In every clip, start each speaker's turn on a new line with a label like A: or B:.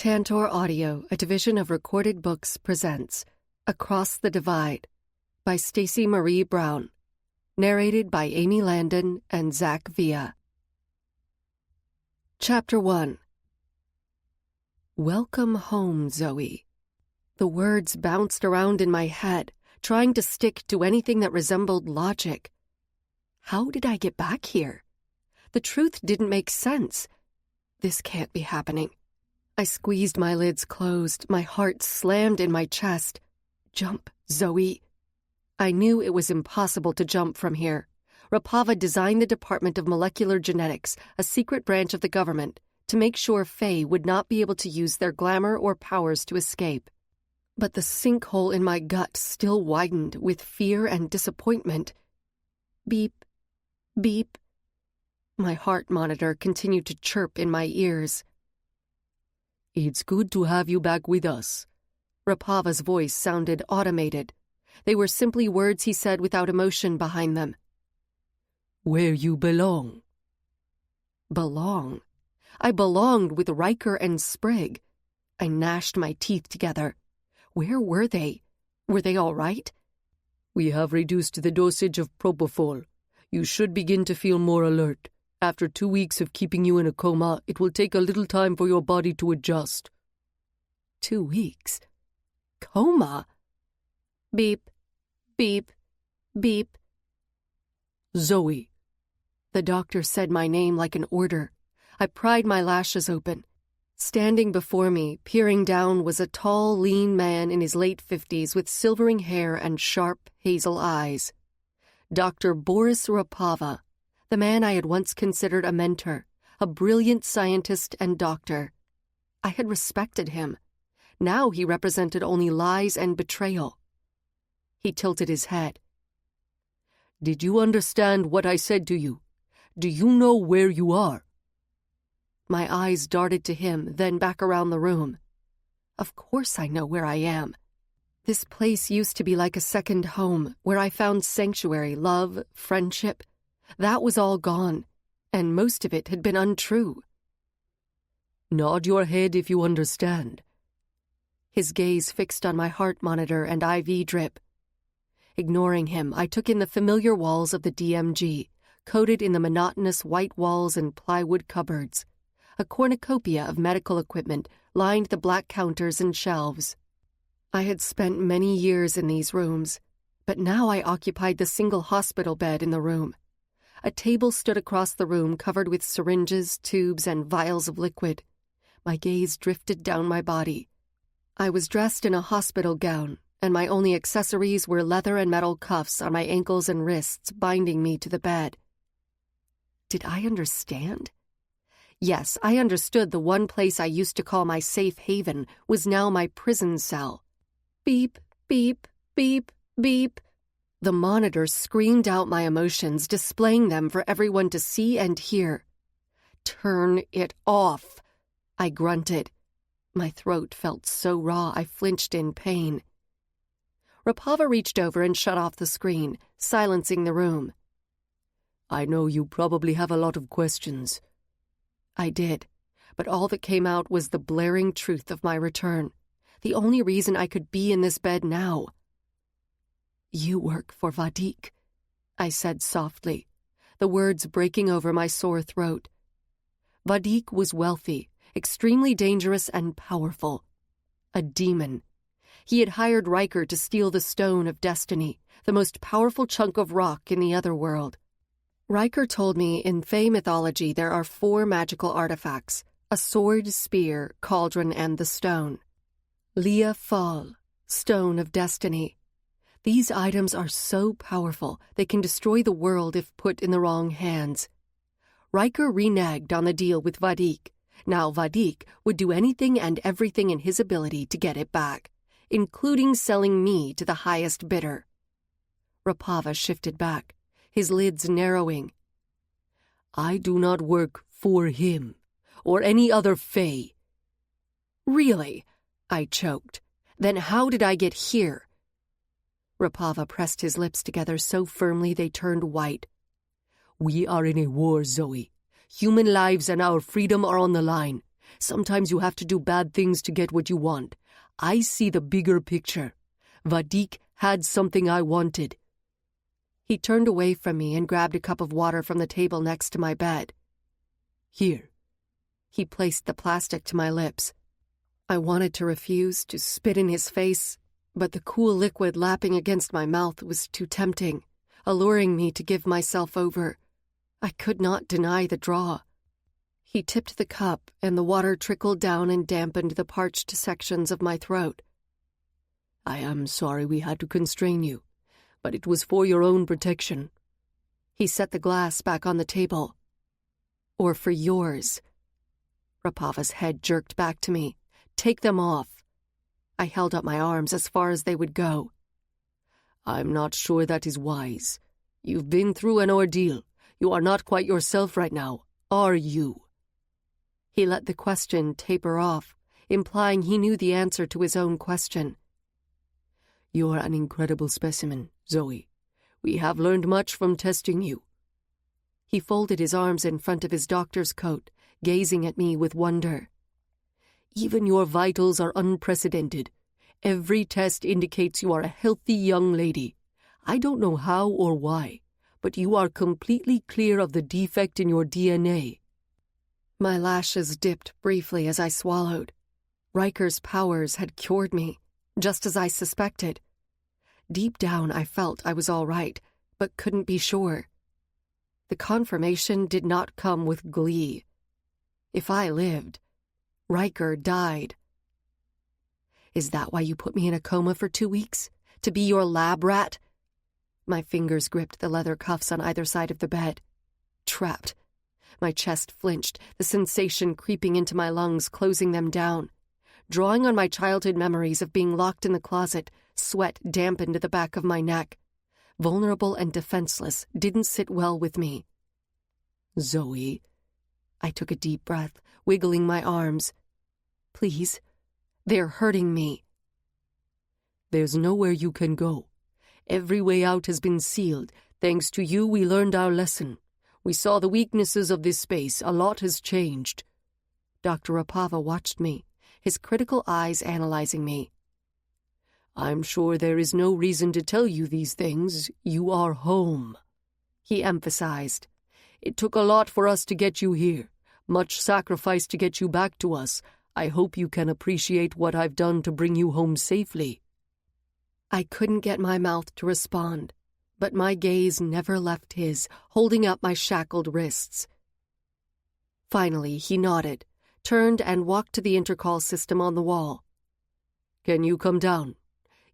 A: Tantor Audio, a division of Recorded Books, presents Across the Divide by Stacey Marie Brown, narrated by Amy Landon and Zach Villa. Chapter 1. Welcome home, Zoey. The words bounced around in my head, trying to stick to anything that resembled logic. How did I get back here? The truth didn't make sense. This can't be happening. I squeezed my lids closed, my heart slammed in my chest. Jump, Zoey. I knew it was impossible to jump from here. Rapava designed the Department of Molecular Genetics, a secret branch of the government, to make sure Fae would not be able to use their glamour or powers to escape. But the sinkhole in my gut still widened with fear and disappointment. Beep, beep. My heart monitor continued to chirp in my ears.
B: It's good to have you back with us.
A: Rapava's voice sounded automated. They were simply words he said without emotion behind them.
B: Where you belong.
A: Belong? I belonged with Ryker and Sprigg. I gnashed my teeth together. Where were they? Were they all right?
B: We have reduced the dosage of propofol. You should begin to feel more alert. After 2 weeks of keeping you in a coma, it will take a little time for your body to adjust.
A: 2 weeks? Coma? Beep, beep, beep.
B: Zoey.
A: The doctor said my name like an order. I pried my lashes open. Standing before me, peering down, was a tall, lean man in his late 50s with silvering hair and sharp hazel eyes. Dr. Boris Rapava, the man I had once considered a mentor, a brilliant scientist and doctor. I had respected him. Now he represented only lies and betrayal. He tilted his head.
B: Did you understand what I said to you? Do you know where you are?
A: My eyes darted to him, then back around the room. Of course I know where I am. This place used to be like a second home, where I found sanctuary, love, friendship. That was all gone, and most of it had been untrue.
B: Nod your head if you understand.
A: His gaze fixed on my heart monitor and IV drip. Ignoring him, I took in the familiar walls of the DMG, coated in the monotonous white walls and plywood cupboards. A cornucopia of medical equipment lined the black counters and shelves. I had spent many years in these rooms, but now I occupied the single hospital bed in the room. A table stood across the room covered with syringes, tubes, and vials of liquid. My gaze drifted down my body. I was dressed in a hospital gown, and my only accessories were leather and metal cuffs on my ankles and wrists binding me to the bed. Did I understand? Yes, I understood the one place I used to call my safe haven was now my prison cell. Beep, beep, beep, beep. The monitor screamed out my emotions, displaying them for everyone to see and hear. Turn it off, I grunted. My throat felt so raw I flinched in pain. Rapava reached over and shut off the screen, silencing the room.
B: I know you probably have a lot of questions.
A: I did, but all that came out was the blaring truth of my return, the only reason I could be in this bed now. You work for Vadik, I said softly, the words breaking over my sore throat. Vadik was wealthy, extremely dangerous and powerful. A demon. He had hired Ryker to steal the Stone of Destiny, the most powerful chunk of rock in the other world. Ryker told me in Fae mythology there are 4 magical artifacts, a sword, spear, cauldron, and the stone. Leah Fall, Stone of Destiny. These items are so powerful they can destroy the world if put in the wrong hands. Ryker reneged on the deal with Vadik. Now Vadik would do anything and everything in his ability to get it back, including selling me to the highest bidder. Rapava shifted back, his lids narrowing.
B: I do not work for him, or any other Fae.
A: Really? I choked. Then how did I get here? Rapava pressed his lips together so firmly they turned white.
B: We are in a war, Zoey. Human lives and our freedom are on the line. Sometimes you have to do bad things to get what you want. I see the bigger picture. Vadik had something I wanted.
A: He turned away from me and grabbed a cup of water from the table next to my bed.
B: Here.
A: He placed the plastic to my lips. I wanted to refuse, to spit in his face, but the cool liquid lapping against my mouth was too tempting, alluring me to give myself over. I could not deny the draw. He tipped the cup, and the water trickled down and dampened the parched sections of my throat.
B: I am sorry we had to constrain you, but it was for your own protection.
A: He set the glass back on the table. Or for yours. Rapava's head jerked back to me. Take them off. I held up my arms as far as they would go.
B: I'm not sure that is wise. You've been through an ordeal. You are not quite yourself right now, are you?
A: He let the question taper off, implying he knew the answer to his own question.
B: You're an incredible specimen, Zoey. We have learned much from testing you.
A: He folded his arms in front of his doctor's coat, gazing at me with wonder.
B: Even your vitals are unprecedented. Every test indicates you are a healthy young lady. I don't know how or why, but you are completely clear of the defect in your DNA.
A: My lashes dipped briefly as I swallowed. Ryker's powers had cured me, just as I suspected. Deep down I felt I was all right, but couldn't be sure. The confirmation did not come with glee. If I lived, Ryker died. Is that why you put me in a coma for 2 weeks? To be your lab rat? My fingers gripped the leather cuffs on either side of the bed. Trapped. My chest flinched, the sensation creeping into my lungs, closing them down. Drawing on my childhood memories of being locked in the closet, sweat dampened the back of my neck. Vulnerable and defenseless didn't sit well with me.
B: Zoey.
A: I took a deep breath, wiggling my arms. Please, they're hurting me.
B: There's nowhere you can go. Every way out has been sealed. Thanks to you, we learned our lesson. We saw the weaknesses of this space. A lot has changed.
A: Dr. Rapava watched me, his critical eyes analyzing me.
B: I'm sure there is no reason to tell you these things. You are home,
A: he emphasized.
B: It took a lot for us to get you here. Much sacrifice to get you back to us. I hope you can appreciate what I've done to bring you home safely.
A: I couldn't get my mouth to respond, but my gaze never left his, holding up my shackled wrists. Finally, he nodded, turned and walked to the intercom system on the wall.
B: Can you come down?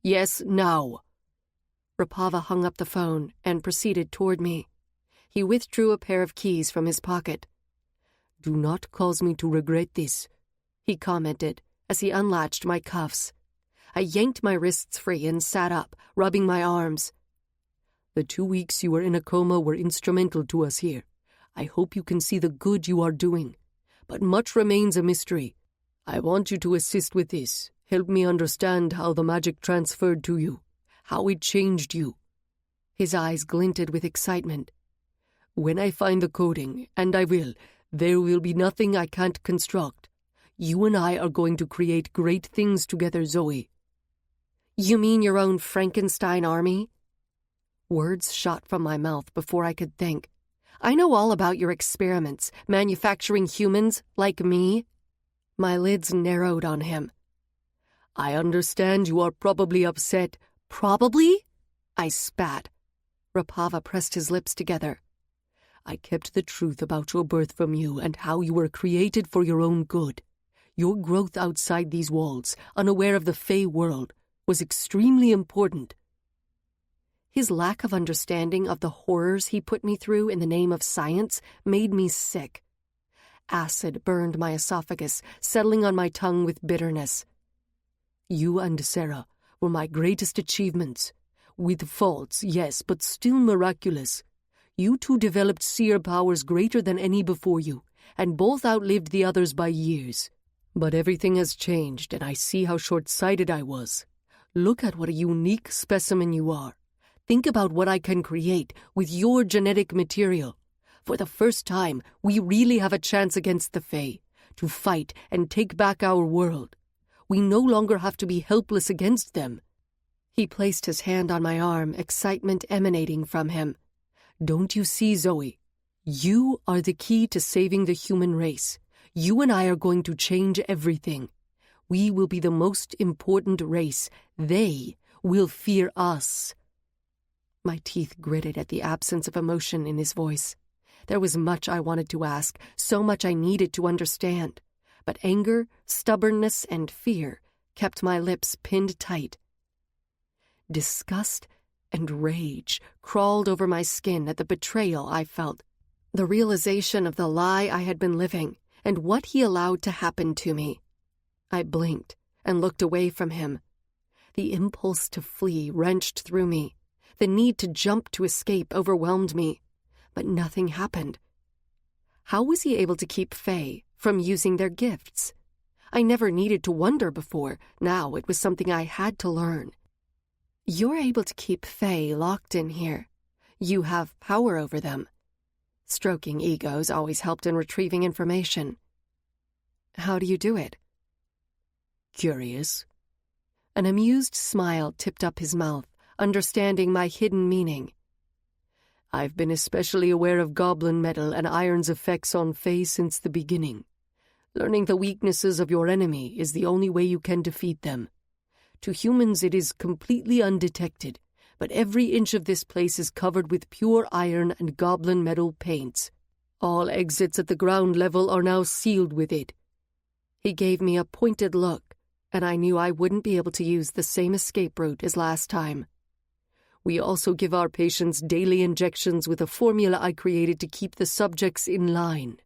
B: Yes, now.
A: Rapava hung up the phone and proceeded toward me. He withdrew a pair of keys from his pocket.
B: Do not cause me to regret this,
A: he commented as he unlatched my cuffs. I yanked my wrists free and sat up, rubbing my arms.
B: The 2 weeks you were in a coma were instrumental to us here. I hope you can see the good you are doing. But much remains a mystery. I want you to assist with this. Help me understand how the magic transferred to you, how it changed you.
A: His eyes glinted with excitement.
B: When I find the coding, and I will, there will be nothing I can't construct. You and I are going to create great things together, Zoey.
A: You mean your own Frankenstein army? Words shot from my mouth before I could think. I know all about your experiments, manufacturing humans like me. My lids narrowed on him.
B: I understand you are probably upset.
A: Probably? I spat. Rapava pressed his lips together.
B: I kept the truth about your birth from you and how you were created for your own good. Your growth outside these walls, unaware of the Fey world, was extremely important.
A: His lack of understanding of the horrors he put me through in the name of science made me sick. Acid burned my esophagus, settling on my tongue with bitterness.
B: You and Sarah were my greatest achievements. With faults, yes, but still miraculous. You two developed seer powers greater than any before you, and both outlived the others by years. But everything has changed, and I see how short-sighted I was. Look at what a unique specimen you are. Think about what I can create with your genetic material. For the first time, we really have a chance against the Fae. to fight and take back our world. We no longer have to be helpless against them."
A: He placed his hand on my arm, excitement emanating from him.
B: "Don't you see, Zoey? You are the key to saving the human race. You and I are going to change everything. We will be the most important race. They will fear us."
A: My teeth gritted at the absence of emotion in his voice. There was much I wanted to ask, so much I needed to understand. But anger, stubbornness, and fear kept my lips pinned tight. Disgust and rage crawled over my skin at the betrayal I felt, the realization of the lie I had been living and what he allowed to happen to me. I blinked and looked away from him. The impulse to flee wrenched through me. The need to jump to escape overwhelmed me, but nothing happened. How was he able to keep Faye from using their gifts? I never needed to wonder before. Now it was something I had to learn. "You're able to keep Faye locked in here. You have power over them." Stroking egos always helped in retrieving information. "How do you do it?"
B: "Curious."
A: An amused smile tipped up his mouth, understanding my hidden meaning.
B: "I've been especially aware of goblin metal and iron's effects on Faye since the beginning. Learning the weaknesses of your enemy is the only way you can defeat them. To humans it is completely undetected, but every inch of this place is covered with pure iron and goblin metal paints. All exits at the ground level are now sealed with it."
A: He gave me a pointed look, and I knew I wouldn't be able to use the same escape route as last time.
B: "We also give our patients daily injections with a formula I created to keep the subjects in line."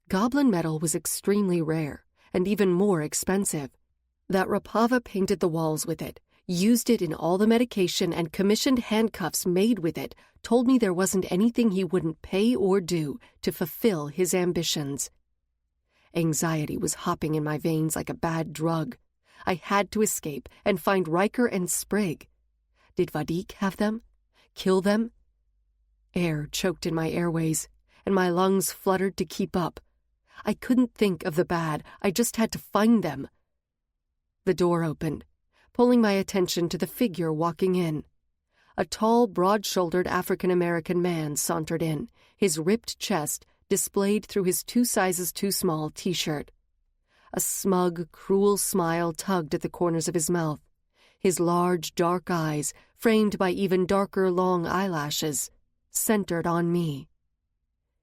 A: Goblin metal was extremely rare, and even more expensive. That Rapava painted the walls with it, used it in all the medication, and commissioned handcuffs made with it told me there wasn't anything he wouldn't pay or do to fulfill his ambitions. Anxiety was hopping in my veins like a bad drug. I had to escape and find Ryker and Sprig. Did Vadik have them? Kill them? Air choked in my airways, and my lungs fluttered to keep up. I couldn't think of the bad. I just had to find them. The door opened, pulling my attention to the figure walking in. A tall, broad-shouldered African-American man sauntered in, his ripped chest displayed through his 2 sizes too small T-shirt. A smug, cruel smile tugged at the corners of his mouth. His large, dark eyes, framed by even darker, long eyelashes, centered on me.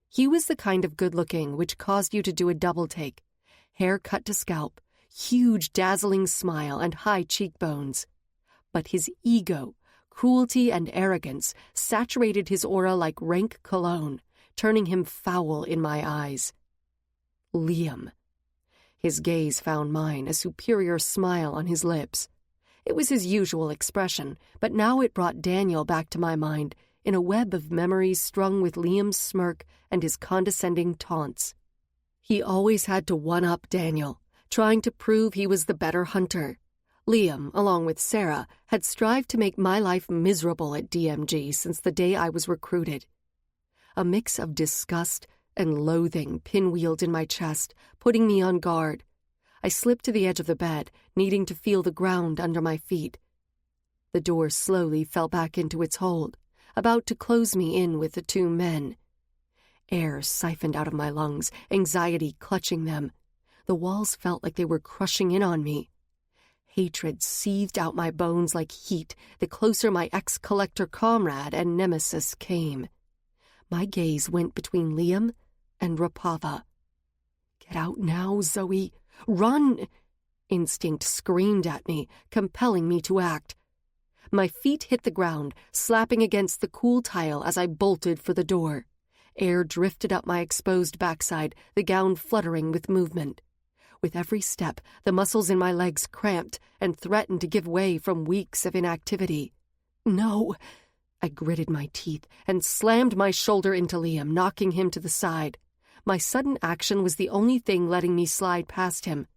A: He was the kind of good-looking which caused you to do a double-take, hair cut to scalp, huge, dazzling smile, and high cheekbones. But his ego, cruelty, and arrogance saturated his aura like rank cologne, turning him foul in my eyes. Liam. His gaze found mine, a superior smile on his lips. It was his usual expression, but now it brought Daniel back to my mind in a web of memories strung with Liam's smirk and his condescending taunts. He always had to one-up Daniel, trying to prove he was the better hunter. Liam, along with Sarah, had strived to make my life miserable at DMG since the day I was recruited. A mix of disgust and loathing pinwheeled in my chest, putting me on guard. I slipped to the edge of the bed, needing to feel the ground under my feet. The door slowly fell back into its hold, about to close me in with the 2 men. Air siphoned out of my lungs, anxiety clutching them. The walls felt like they were crushing in on me. Hatred seethed out my bones like heat the closer my ex-collector comrade and nemesis came. My gaze went between Liam and Rapava. "Get out now, Zoey! Run!" Instinct screamed at me, compelling me to act. My feet hit the ground, slapping against the cool tile as I bolted for the door. Air drifted up my exposed backside, the gown fluttering with movement. With every step, the muscles in my legs cramped and threatened to give way from weeks of inactivity. "No!" I gritted my teeth and slammed my shoulder into Liam, knocking him to the side. My sudden action was the only thing letting me slide past him.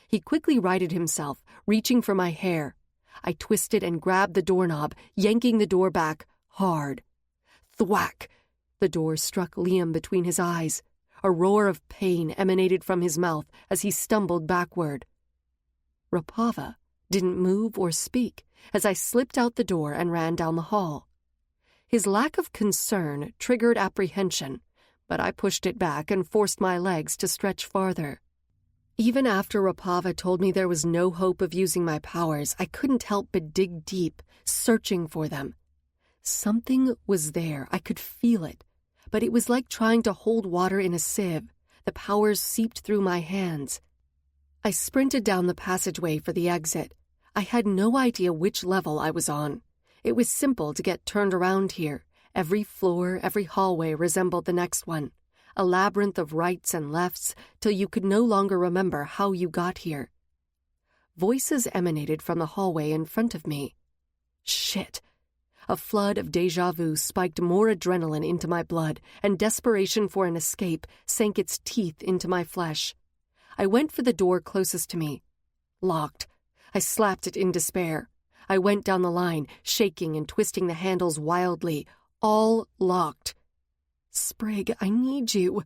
A: He quickly righted himself, reaching for my hair. I twisted and grabbed the doorknob, yanking the door back hard. Thwack! The door struck Liam between his eyes. A roar of pain emanated from his mouth as he stumbled backward. Rapava didn't move or speak as I slipped out the door and ran down the hall. His lack of concern triggered apprehension, but I pushed it back and forced my legs to stretch farther. Even after Rapava told me there was no hope of using my powers, I couldn't help but dig deep, searching for them. Something was there, I could feel it, but it was like trying to hold water in a sieve. The powers seeped through my hands. I sprinted down the passageway for the exit. I had no idea which level I was on. It was simple to get turned around here. Every floor, every hallway resembled the next one, a labyrinth of rights and lefts till you could no longer remember how you got here. Voices emanated from the hallway in front of me. Shit! A flood of déjà vu spiked more adrenaline into my blood, and desperation for an escape sank its teeth into my flesh. I went for the door closest to me. Locked. I slapped it in despair. I went down the line, shaking and twisting the handles wildly, all locked. Sprig, I need you.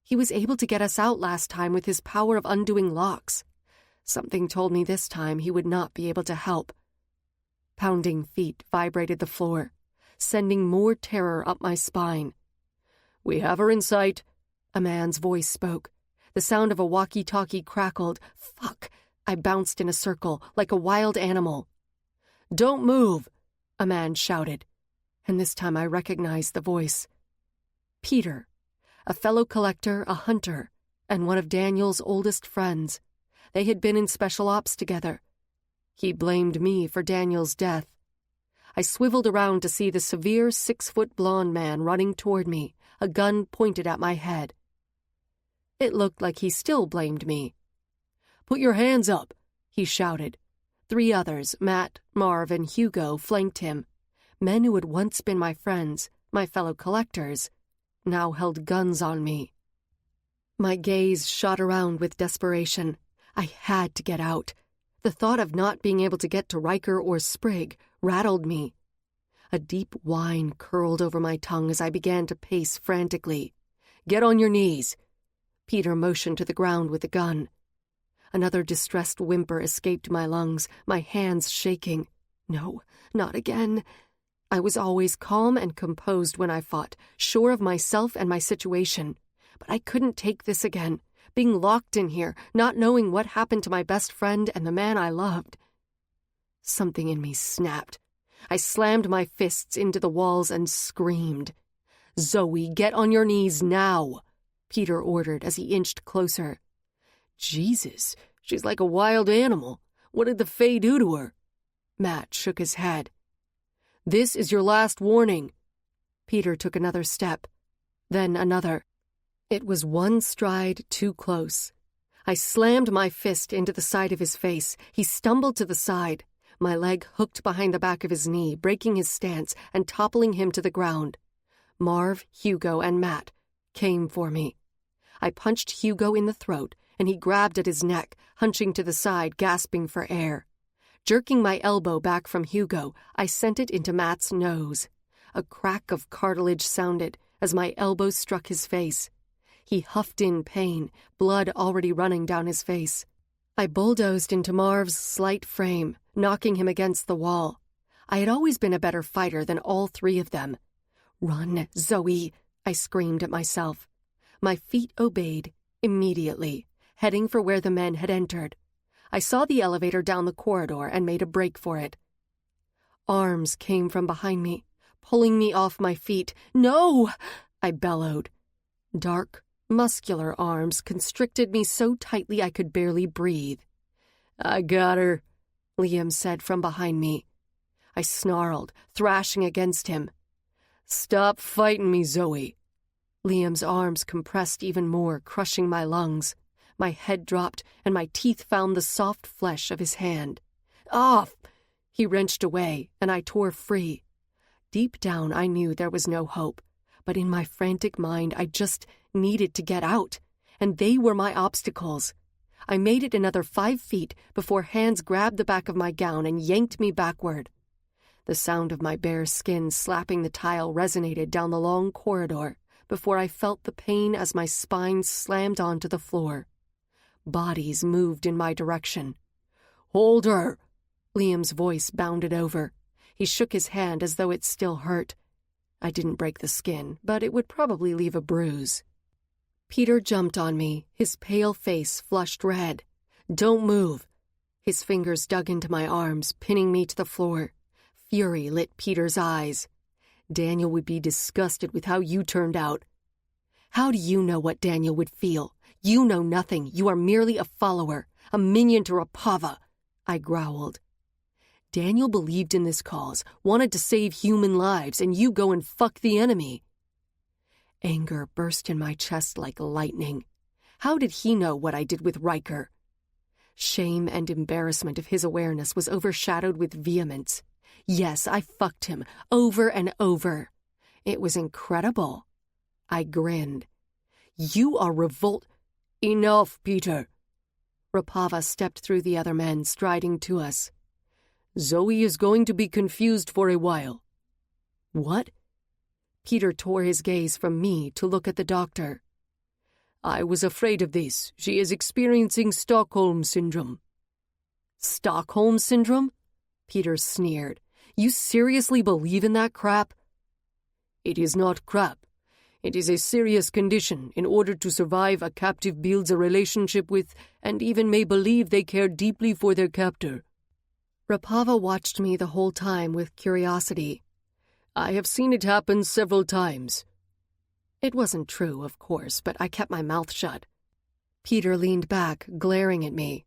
A: He was able to get us out last time with his power of undoing locks. Something told me this time he would not be able to help. Pounding feet vibrated the floor, sending more terror up my spine. "We have her in sight," a man's voice spoke. The sound of a walkie-talkie crackled. Fuck! I bounced in a circle, like a wild animal. "Don't move," a man shouted, and this time I recognized the voice. Peter, a fellow collector, a hunter, and one of Daniels' oldest friends. They had been in special ops together. He blamed me for Daniels' death. I swiveled around to see the severe 6-foot blonde man running toward me, a gun pointed at my head. It looked like he still blamed me. "Put your hands up," he shouted. 3 others, Matt, Marv, and Hugo, flanked him. Men who had once been my friends, my fellow collectors, now held guns on me. My gaze shot around with desperation. I had to get out. The thought of not being able to get to Ryker or Sprig rattled me. A deep whine curled over my tongue as I began to pace frantically. "Get on your knees." Peter motioned to the ground with the gun. Another distressed whimper escaped my lungs, my hands shaking. No, not again. I was always calm and composed when I fought, sure of myself and my situation. But I couldn't take this again, being locked in here, not knowing what happened to my best friend and the man I loved. Something in me snapped. I slammed my fists into the walls and screamed. "Zoey, get on your knees now," Peter ordered as he inched closer. "Jesus, she's like a wild animal. What did the Fae do to her?" Matt shook his head. "This is your last warning." Peter took another step, then another. It was one stride too close. I slammed my fist into the side of his face. He stumbled to the side, my leg hooked behind the back of his knee, breaking his stance and toppling him to the ground. Marv, Hugo, and Matt came for me. I punched Hugo in the throat, and he grabbed at his neck, hunching to the side, gasping for air. Jerking my elbow back from Hugo, I sent it into Matt's nose. A crack of cartilage sounded as my elbow struck his face. He huffed in pain, blood already running down his face. I bulldozed into Marv's slight frame, knocking him against the wall. I had always been a better fighter than all 3 of them. "Run, Zoey," I screamed at myself. My feet obeyed immediately, heading for where the men had entered. I saw the elevator down the corridor and made a break for it. Arms came from behind me, pulling me off my feet. "No!" I bellowed. Dark, muscular arms constricted me so tightly I could barely breathe. "I got her," Liam said from behind me. I snarled, thrashing against him. "Stop fighting me, Zoey." Liam's arms compressed even more, crushing my lungs. My head dropped, and my teeth found the soft flesh of his hand. "Off!" He wrenched away, and I tore free. Deep down, I knew there was no hope, but in my frantic mind, I just needed to get out, and they were my obstacles. I made it another 5 feet before hands grabbed the back of my gown and yanked me backward. The sound of my bare skin slapping the tile resonated down the long corridor. before I felt the pain as my spine slammed onto the floor. Bodies moved in my direction. "Hold her!" Liam's voice bounded over. He shook his hand as though it still hurt. I didn't break the skin, but it would probably leave a bruise. Peter jumped on me, his pale face flushed red. "Don't move." His fingers dug into my arms, pinning me to the floor. Fury lit Peter's eyes. "Daniel would be disgusted with how you turned out." "How do you know what Daniel would feel? You know nothing. You are merely a follower, a minion to Rapava," I growled. "Daniel believed in this cause, wanted to save human lives, and you go and fuck the enemy." Anger burst in my chest like lightning. How did he know what I did with Ryker? Shame and embarrassment of his awareness was overshadowed with vehemence. Yes, I fucked him, over and over. It was incredible. I grinned. "You are "Enough, Peter." Rapava stepped through the other men, striding to us. "Zoey is going to be confused for a while." "What?" Peter tore his gaze from me to look at the doctor. "I was afraid of this. She is experiencing Stockholm Syndrome." "Stockholm Syndrome?" Peter sneered. "You seriously believe in that crap?" "It is not crap. It is a serious condition. In order to survive, a captive builds a relationship with, and even may believe they care deeply for their captor." Rapava watched me the whole time with curiosity. "I have seen it happen several times." It wasn't true, of course, but I kept my mouth shut. Peter leaned back, glaring at me.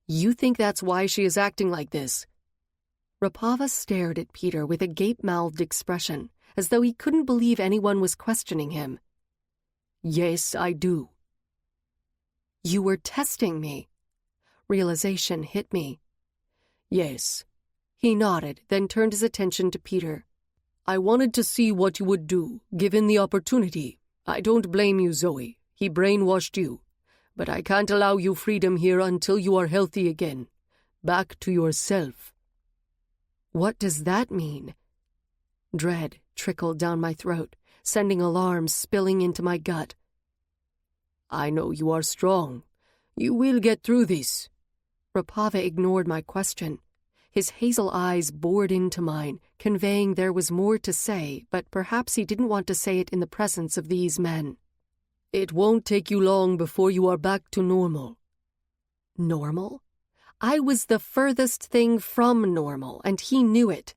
A: "You think that's why she is acting like this?" Rapava stared at Peter with a gape-mouthed expression, as though he couldn't believe anyone was questioning him. "Yes, I do." "You were testing me." Realization hit me. "Yes." He nodded, then turned his attention to Peter. "I wanted to see what you would do, given the opportunity. I don't blame you, Zoey. He brainwashed you. But I can't allow you freedom here until you are healthy again. Back to yourself." "What does that mean?" Dread trickled down my throat, sending alarms spilling into my gut. "I know you are strong. You will get through this." Rapava ignored my question. His hazel eyes bored into mine, conveying there was more to say, but perhaps he didn't want to say it in the presence of these men. "It won't take you long before you are back to normal." Normal? I was the furthest thing from normal, and he knew it.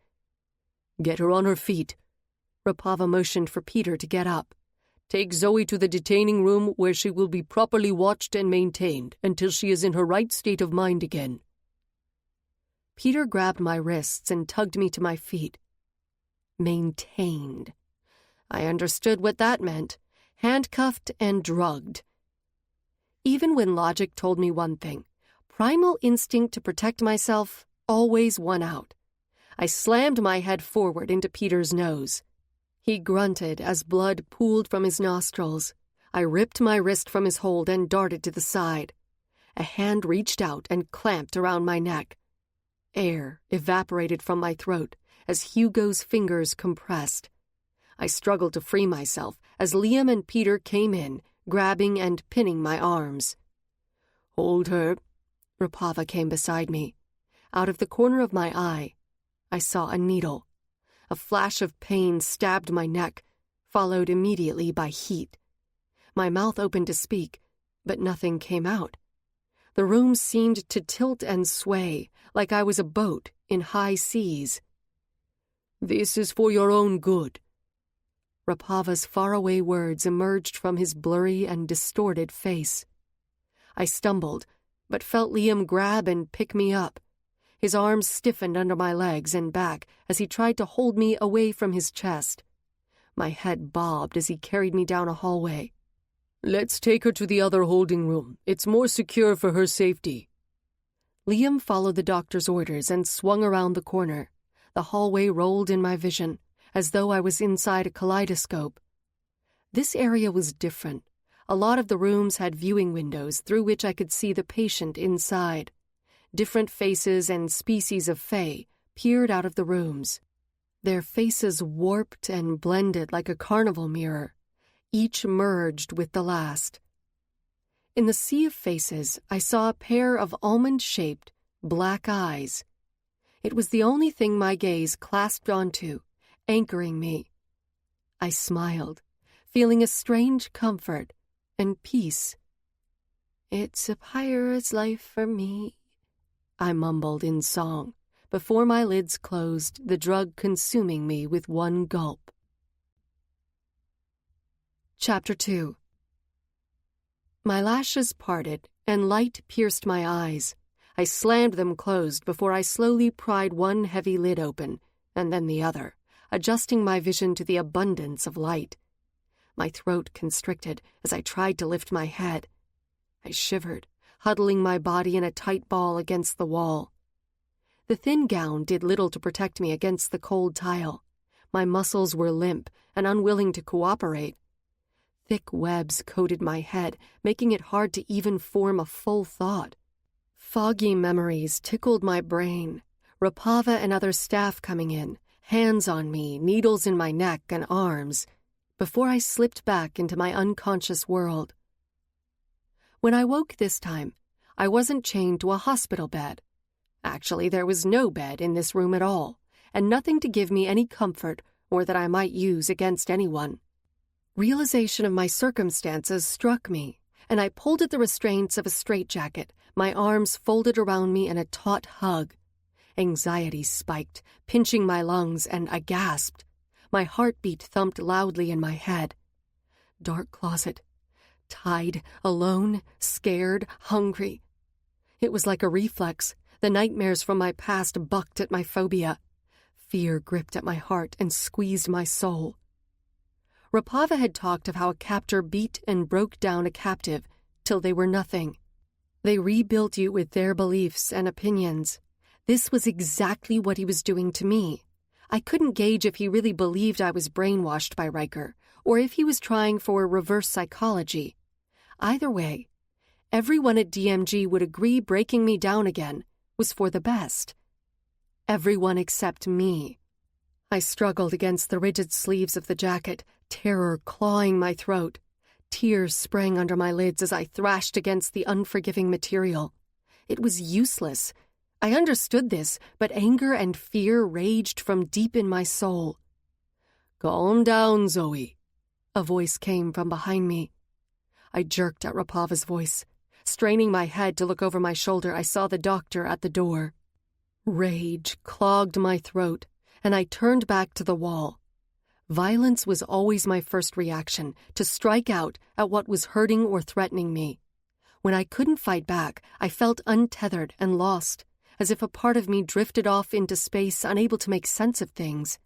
A: "Get her on her feet." Rapava motioned for Peter to get up. "Take Zoey to the detaining room where she will be properly watched and maintained until she is in her right state of mind again." Peter grabbed my wrists and tugged me to my feet. Maintained. I understood what that meant. Handcuffed and drugged. Even when logic told me one thing, primal instinct to protect myself always won out. I slammed my head forward into Peter's nose. He grunted as blood pooled from his nostrils. I ripped my wrist from his hold and darted to the side. A hand reached out and clamped around my neck. Air evaporated from my throat as Hugo's fingers compressed. I struggled to free myself as Liam and Peter came in, grabbing and pinning my arms. "Hold her." Rapava came beside me. Out of the corner of my eye, I saw a needle. A flash of pain stabbed my neck, followed immediately by heat. My mouth opened to speak, but nothing came out. The room seemed to tilt and sway, like I was a boat in high seas. "This is for your own good." Rapava's faraway words emerged from his blurry and distorted face. I stumbled, but felt Liam grab and pick me up. His arms stiffened under my legs and back as he tried to hold me away from his chest. My head bobbed as he carried me down a hallway. "Let's take her to the other holding room. It's more secure for her safety." Liam followed the doctor's orders and swung around the corner. The hallway rolled in my vision, as though I was inside a kaleidoscope. This area was different. A lot of the rooms had viewing windows through which I could see the patient inside. Different faces and species of fae peered out of the rooms. Their faces warped and blended like a carnival mirror. each merged with the last. In the sea of faces, I saw a pair of almond-shaped, black eyes. It was the only thing my gaze clasped onto, anchoring me. I smiled, feeling a strange comfort and peace. "It's a pirate's life for me," I mumbled in song, before my lids closed, the drug consuming me with one gulp. Chapter 2. My lashes parted, and light pierced my eyes. I slammed them closed before I slowly pried one heavy lid open, and then the other, adjusting my vision to the abundance of light. My throat constricted as I tried to lift my head. I shivered, huddling my body in a tight ball against the wall. The thin gown did little to protect me against the cold tile. My muscles were limp and unwilling to cooperate. Thick webs coated my head, making it hard to even form a full thought. Foggy memories tickled my brain. Rapava and other staff coming in, hands on me, needles in my neck and arms, before I slipped back into my unconscious world. When I woke this time, I wasn't chained to a hospital bed. Actually, there was no bed in this room at all, and nothing to give me any comfort or that I might use against anyone. Realization of my circumstances struck me, and I pulled at the restraints of a straitjacket, my arms folded around me in a taut hug. Anxiety spiked, pinching my lungs, and I gasped. My heartbeat thumped loudly in my head. Dark closet. Tied, alone, scared, hungry. It was like a reflex. The nightmares from my past bucked at my phobia. Fear gripped at my heart and squeezed my soul. Rapava had talked of how a captor beat and broke down a captive till they were nothing. They rebuilt you with their beliefs and opinions. This was exactly what he was doing to me. I couldn't gauge if he really believed I was brainwashed by Ryker, or if he was trying for reverse psychology. Either way, everyone at DMG would agree breaking me down again was for the best. Everyone except me. I struggled against the rigid sleeves of the jacket, terror clawing my throat. Tears sprang under my lids as I thrashed against the unforgiving material. It was useless. I understood this, but anger and fear raged from deep in my soul. "Calm down, Zoey," a voice came from behind me. I jerked at Rapava's voice. Straining my head to look over my shoulder, I saw the doctor at the door. Rage clogged my throat, and I turned back to the wall. Violence was always my first reaction, to strike out at what was hurting or threatening me. When I couldn't fight back, I felt untethered and lost, as if a part of me drifted off into space, unable to make sense of things.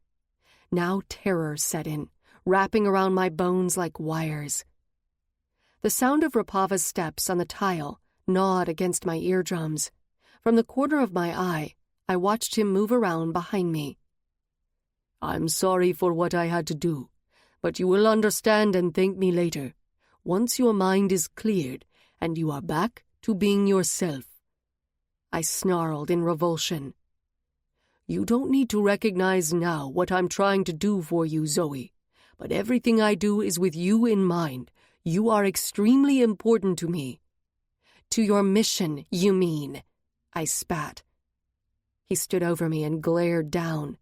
A: Now terror set in, wrapping around my bones like wires. The sound of Rapava's steps on the tile gnawed against my eardrums. From the corner of my eye, I watched him move around behind me. "I'm sorry for what I had to do, but you will understand and thank me later, once your mind is cleared and you are back to being yourself." I snarled in revulsion. "You don't need to recognize now what I'm trying to do for you, Zoey, but everything I do is with you in mind. You are extremely important to me." "To your mission, you mean?" I spat. He stood over me and glared down.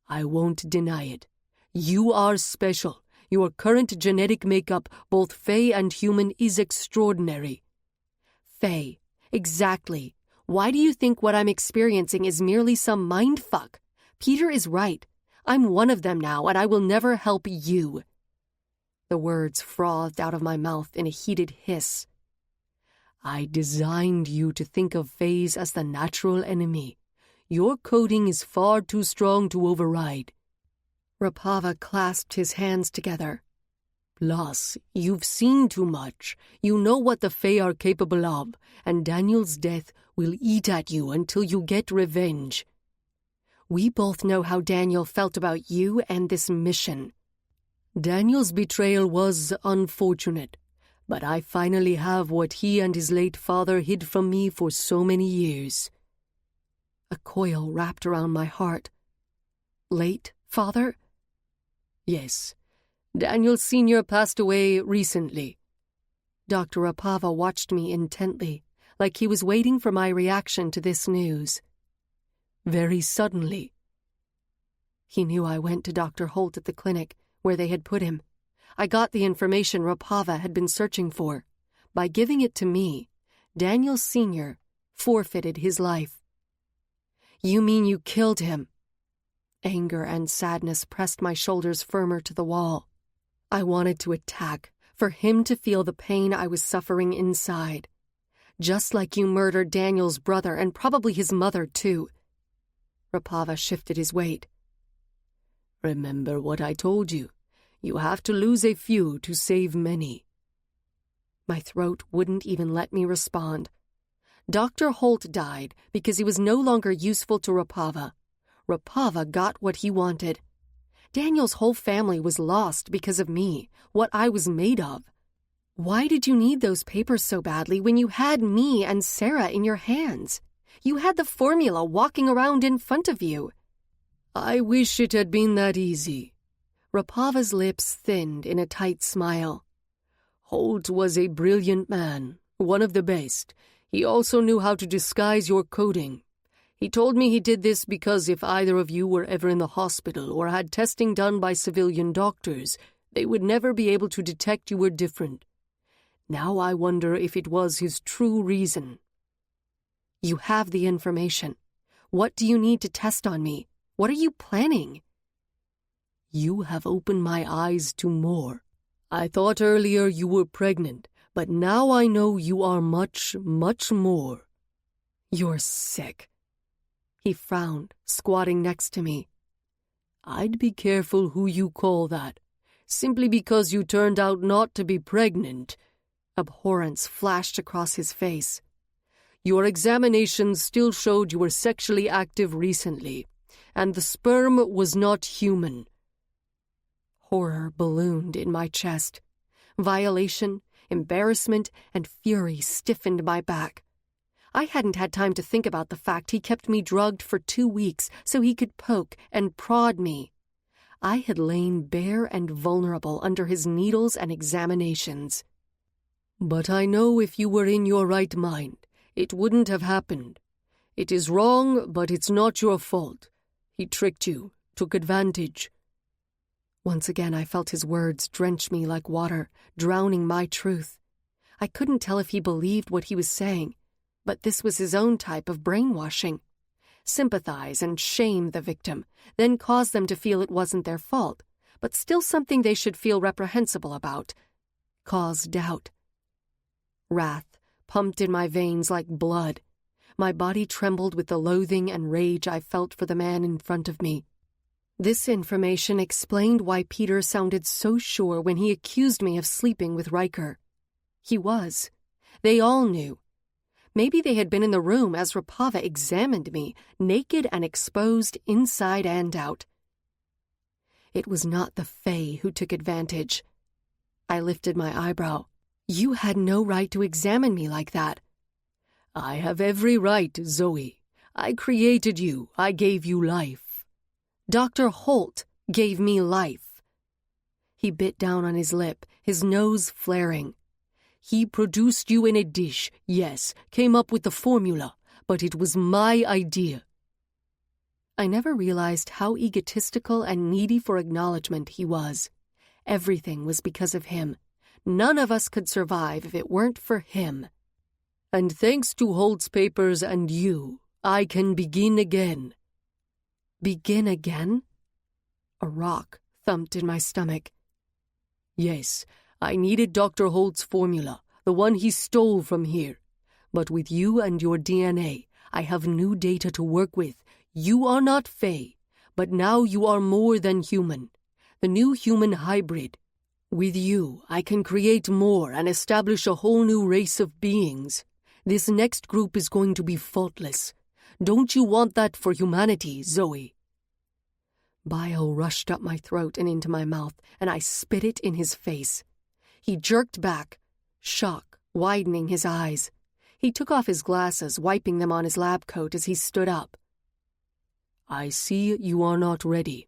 A: "I won't deny it. You are special. Your current genetic makeup, both Fae and human, is extraordinary." "Fae, exactly. Why do you think what I'm experiencing is merely some mindfuck? Peter is right. I'm one of them now, and I will never help you." The words frothed out of my mouth in a heated hiss. "I designed you to think of Faes as the natural enemy. Your coding is far too strong to override." Rapava clasped his hands together. "Plus, you've seen too much. You know what the Fae are capable of, and Daniel's death will eat at you until you get revenge." "We both know how Daniel felt about you and this mission." "Daniel's betrayal was unfortunate, but I finally have what he and his late father hid from me for so many years." A coil wrapped around my heart. "Late father?" "Yes.
B: Daniels Sr. passed away recently. Dr. Rapava watched me intently, like he was waiting for my reaction to this news. Very suddenly. He knew I went to Dr. Holt at the clinic, where they had put him. I got the information Rapava had been searching for. By giving it to me, Daniels Sr. forfeited his life. You mean you killed him? Anger and sadness pressed my shoulders firmer to the wall. I wanted to attack, for him to feel the pain I was suffering inside. Just like you murdered Daniel's brother and probably his mother, too. Rapava shifted his weight. Remember what I told you. You have to lose a few to save many. My throat wouldn't even let me respond. Dr. Holt died because he was no longer useful to Rapava. Rapava got what he wanted. Daniel's whole family was lost because of me, what I was made of. Why did you need those papers so badly when you had me and Sarah in your hands? You had the formula walking around in front of you. I wish it had been that easy. Rapava's lips thinned in a tight smile. Holt was a brilliant man, one of the best. He also knew how to disguise your coding. He told me he did this because if either of you were ever in the hospital or had testing done by civilian doctors, they would never be able to detect you were different. Now I wonder if it was his true reason. You have the information. What do you need to test on me? What are you planning? You have opened my eyes to more. I thought earlier you were pregnant, but now I know you are much, much more. You're sick. He frowned, squatting next to me. I'd be careful who you call that. Simply because you turned out not to be pregnant. Abhorrence flashed across his face. Your examinations still showed you were sexually active recently, and the sperm was not human. Horror ballooned in my chest. Violation, embarrassment, and fury stiffened my back. I hadn't had time to think about the fact he kept me drugged for 2 weeks so he could poke and prod me. I had lain bare and vulnerable under his needles and examinations. But I know if you were in your right mind, it wouldn't have happened. It is wrong, but it's not your fault. He tricked you, took advantage. Once again I felt his words drench me like water, drowning my truth. I couldn't tell if he believed what he was saying, but this was his own type of brainwashing. Sympathize and shame the victim, then cause them to feel it wasn't their fault, but still something they should feel reprehensible about. Cause doubt. Wrath pumped in my veins like blood. My body trembled with the loathing and rage I felt for the man in front of me. This information explained why Peter sounded so sure when he accused me of sleeping with Ryker. He was. They all knew. Maybe they had been in the room as Rapava examined me, naked and exposed inside and out. It was not the Fae who took advantage. I lifted my eyebrow. You had no right to examine me like that. I have every right, Zoe. I created you. I gave you life. Dr. Holt gave me life. He bit down on his lip, his nose flaring. He produced you in a dish, yes, came up with the formula, but it was my idea. I never realized how egotistical and needy for acknowledgement he was. Everything was because of him. None of us could survive if it weren't for him. And thanks to Holt's papers and you, I can begin again. Begin again? A rock thumped in my stomach. Yes, I needed Dr. Holt's formula, the one he stole from here. But with you and your DNA, I have new data to work with. You are not Fae, but now you are more than human. The new human hybrid. With you, I can create more and establish a whole new race of beings. This next group is going to be faultless. Don't you want that for humanity, Zoe? Bile rushed up my throat and into my mouth, and I spit it in his face. He jerked back, shock widening his eyes. He took off his glasses, wiping them on his lab coat as he stood up. I see you are not ready.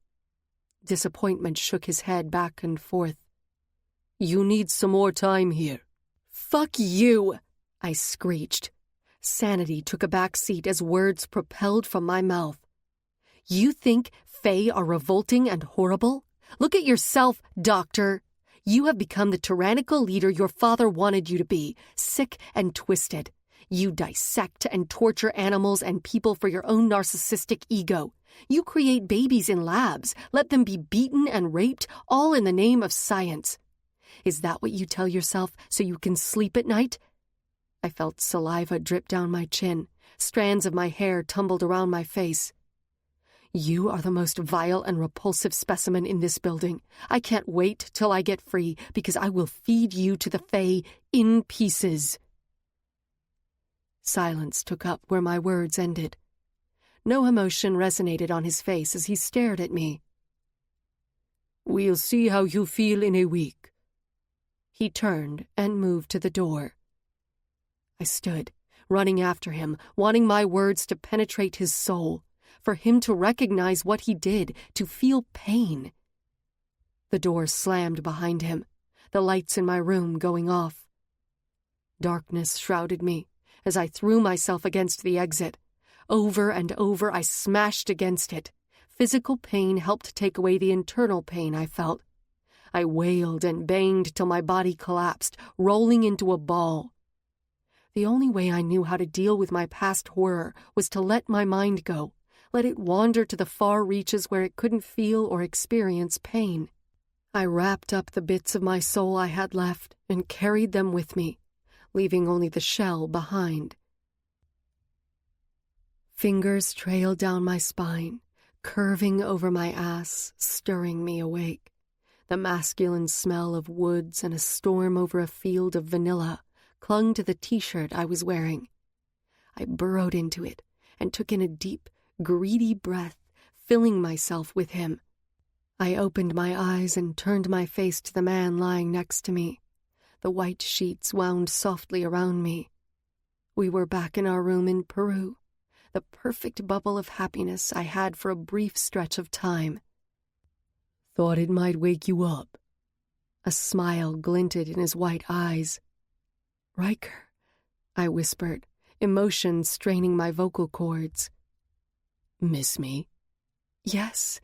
A: Disappointment shook his head back and forth.
B: You need some more time here.
A: Fuck you, I screeched. Sanity took a back seat as words propelled from my mouth. You think Fae are revolting and horrible? Look at yourself, Doctor. You have become the tyrannical leader your father wanted you to be, sick and twisted. You dissect and torture animals and people for your own narcissistic ego. You create babies in labs, let them be beaten and raped, all in the name of science. Is that what you tell yourself so you can sleep at night? I felt saliva drip down my chin. Strands of my hair tumbled around my face. You are the most vile and repulsive specimen in this building. I can't wait till I get free, because I will feed you to the Fae in pieces. Silence took up where my words ended. No emotion resonated on his face as he stared at me.
B: We'll see how you feel in a week.
A: He turned and moved to the door. I stood, running after him, wanting my words to penetrate his soul, for him to recognize what he did, to feel pain. The door slammed behind him, the lights in my room going off. Darkness shrouded me as I threw myself against the exit. Over and over I smashed against it. Physical pain helped take away the internal pain I felt. I wailed and banged till my body collapsed, rolling into a ball. The only way I knew how to deal with my past horror was to let my mind go, let it wander to the far reaches where it couldn't feel or experience pain. I wrapped up the bits of my soul I had left and carried them with me, leaving only the shell behind. Fingers trailed down my spine, curving over my ass, stirring me awake. The masculine smell of woods and a storm over a field of vanilla clung to the t-shirt I was wearing. I burrowed into it and took in a deep, greedy breath, filling myself with him. I opened my eyes and turned my face to the man lying next to me. The white sheets wound softly around me. We were back in our room in Peru, the perfect bubble of happiness I had for a brief stretch of time.
B: Thought it might wake you up.
A: A smile glinted in his white eyes. Ryker, I whispered, emotion straining my vocal cords.
B: Miss me?
A: Yes.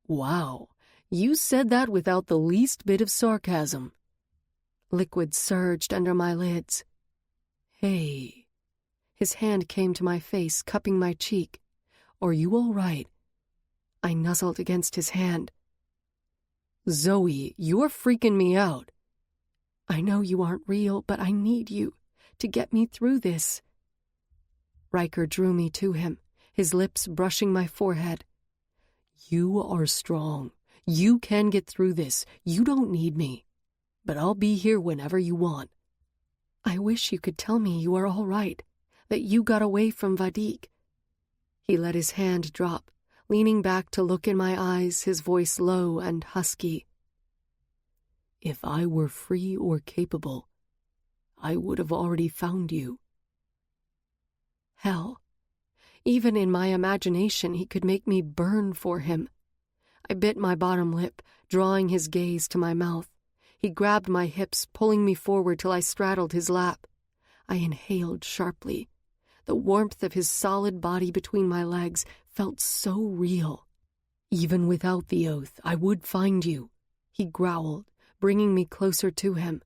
B: Wow, you said that without the least bit of sarcasm.
A: Liquid surged under my lids.
B: Hey.
A: His hand came to my face, cupping my cheek.
B: Are you all right?
A: I nuzzled against his hand.
B: Zoey, you're freaking me out.
A: I know you aren't real, but I need you to get me through this. Ryker drew me to him, his lips brushing my forehead.
B: You are strong. You can get through this. You don't need me. But I'll be here whenever you want.
A: I wish you could tell me you are all right, that you got away from Vadik. He let his hand drop, leaning back to look in my eyes, his voice low and husky.
B: If I were free or capable, I would have already found you.
A: Hell. Even in my imagination, he could make me burn for him. I bit my bottom lip, drawing his gaze to my mouth. He grabbed my hips, pulling me forward till I straddled his lap. I inhaled sharply. The warmth of his solid body between my legs felt so real.
B: Even without the oath, I would find you,
A: he growled, bringing me closer to him.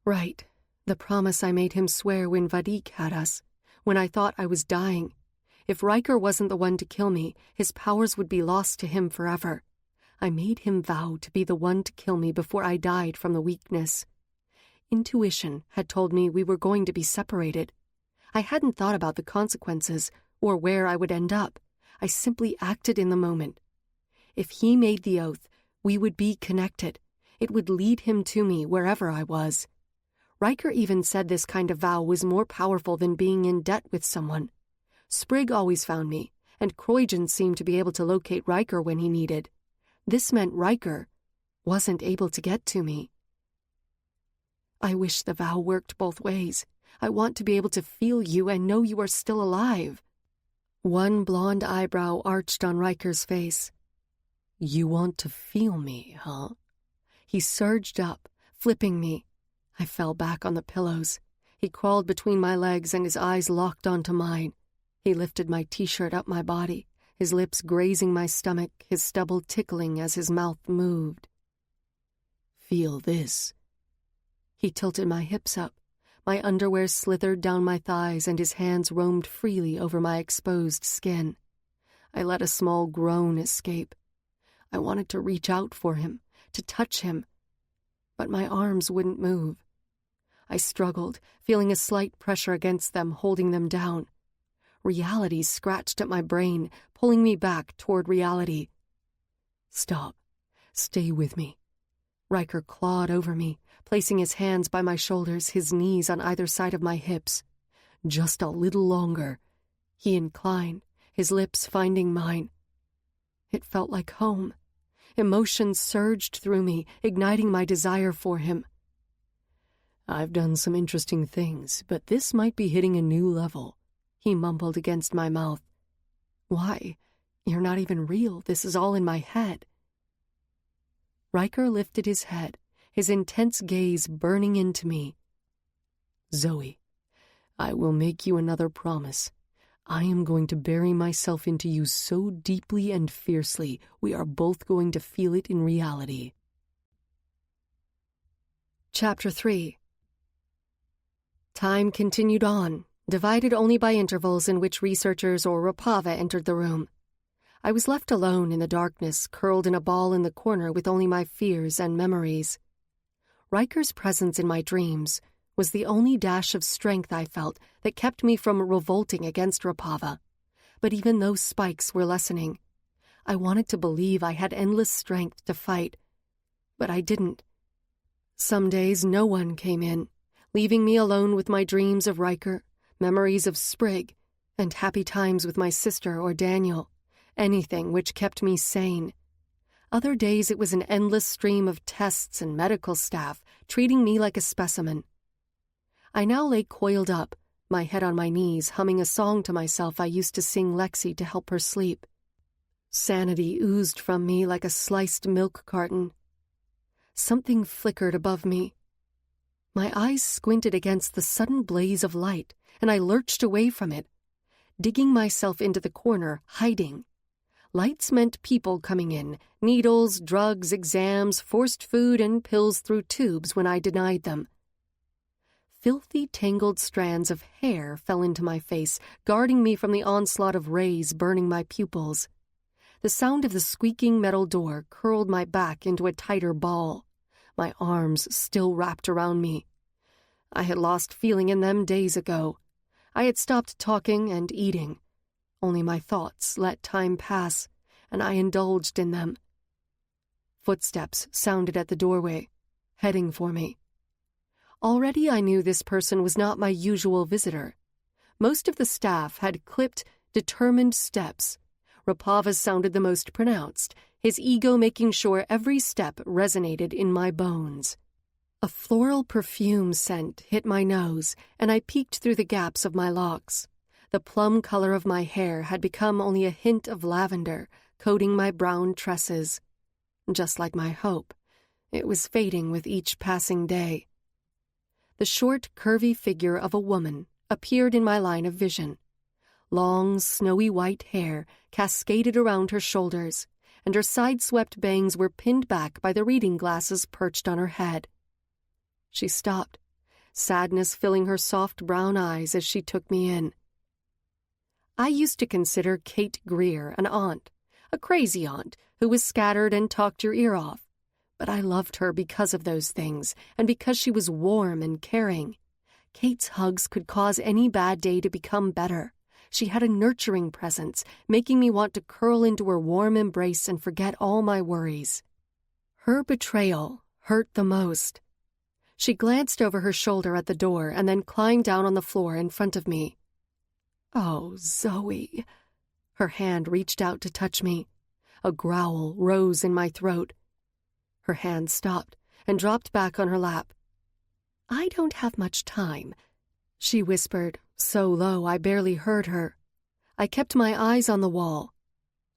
A: Right, the promise I made him swear when Vadik had us, when I thought I was dying. If Ryker wasn't the one to kill me, his powers would be lost to him forever. I made him vow to be the one to kill me before I died from the weakness. Intuition had told me we were going to be separated. I hadn't thought about the consequences or where I would end up. I simply acted in the moment. If he made the oath, we would be connected. It would lead him to me wherever I was. Ryker even said this kind of vow was more powerful than being in debt with someone. Sprigg always found me, and Croyden seemed to be able to locate Ryker when he needed. This meant Ryker wasn't able to get to me. I wish the vow worked both ways. I want to be able to feel you and know you are still alive. One blonde eyebrow arched on Ryker's face. You want to feel me, huh? He surged up, flipping me. I fell back on the pillows. He crawled between my legs and his eyes locked onto mine. He lifted my t-shirt up my body, his lips grazing my stomach, his stubble tickling as his mouth moved. Feel this. He tilted my hips up. My underwear slithered down my thighs and his hands roamed freely over my exposed skin. I let a small groan escape. I wanted to reach out for him, to touch him, but my arms wouldn't move. I struggled, feeling a slight pressure against them, holding them down. Reality scratched at my brain, pulling me back toward reality. Stop. Stay with me. Ryker clawed over me, placing his hands by my shoulders, his knees on either side of my hips. Just a little longer. He inclined, his lips finding mine. It felt like home. Emotions surged through me, igniting my desire for him. I've done some interesting things, but this might be hitting a new level, he mumbled against my mouth. Why? You're not even real. This is all in my head. Ryker lifted his head, his intense gaze burning into me. Zoey, I will make you another promise. I am going to bury myself into you so deeply and fiercely, we are both going to feel it in reality. Chapter 3. Time continued on, divided only by intervals in which researchers or Rapava entered the room. I was left alone in the darkness, curled in a ball in the corner with only my fears and memories. Ryker's presence in my dreams was the only dash of strength I felt that kept me from revolting against Rapava. But even those spikes were lessening. I wanted to believe I had endless strength to fight, but I didn't. Some days no one came in, leaving me alone with my dreams of Ryker, memories of Sprig, and happy times with my sister or Daniel, anything which kept me sane. Other days it was an endless stream of tests and medical staff treating me like a specimen. I now lay coiled up, my head on my knees, humming a song to myself I used to sing Lexi to help her sleep. Sanity oozed from me like a sliced milk carton. Something flickered above me. My eyes squinted against the sudden blaze of light, and I lurched away from it, digging myself into the corner, hiding. Lights meant people coming in, needles, drugs, exams, forced food, and pills through tubes when I denied them. Filthy, tangled strands of hair fell into my face, guarding me from the onslaught of rays burning my pupils. The sound of the squeaking metal door curled my back into a tighter ball, my arms still wrapped around me. I had lost feeling in them days ago. I had stopped talking and eating. Only my thoughts let time pass, and I indulged in them. Footsteps sounded at the doorway, heading for me. Already I knew this person was not my usual visitor. Most of the staff had clipped, determined steps. Rapava's sounded the most pronounced, his ego making sure every step resonated in my bones. A floral perfume scent hit my nose, and I peeked through the gaps of my locks. The plum color of my hair had become only a hint of lavender, coating my brown tresses. Just like my hope, it was fading with each passing day. The short, curvy figure of a woman appeared in my line of vision. Long, snowy white hair cascaded around her shoulders, and her side-swept bangs were pinned back by the reading glasses perched on her head. She stopped, sadness filling her soft brown eyes as she took me in. I used to consider Kate Greer an aunt, a crazy aunt who was scattered and talked your ear off. But I loved her because of those things, and because she was warm and caring. Kate's hugs could cause any bad day to become better. She had a nurturing presence, making me want to curl into her warm embrace and forget all my worries. Her betrayal hurt the most. She glanced over her shoulder at the door and then climbed down on the floor in front of me. Oh, Zoey. Her hand reached out to touch me. A growl rose in my throat. Her hand stopped and dropped back on her lap. I don't have much time, she whispered, so low I barely heard her. I kept my eyes on the wall.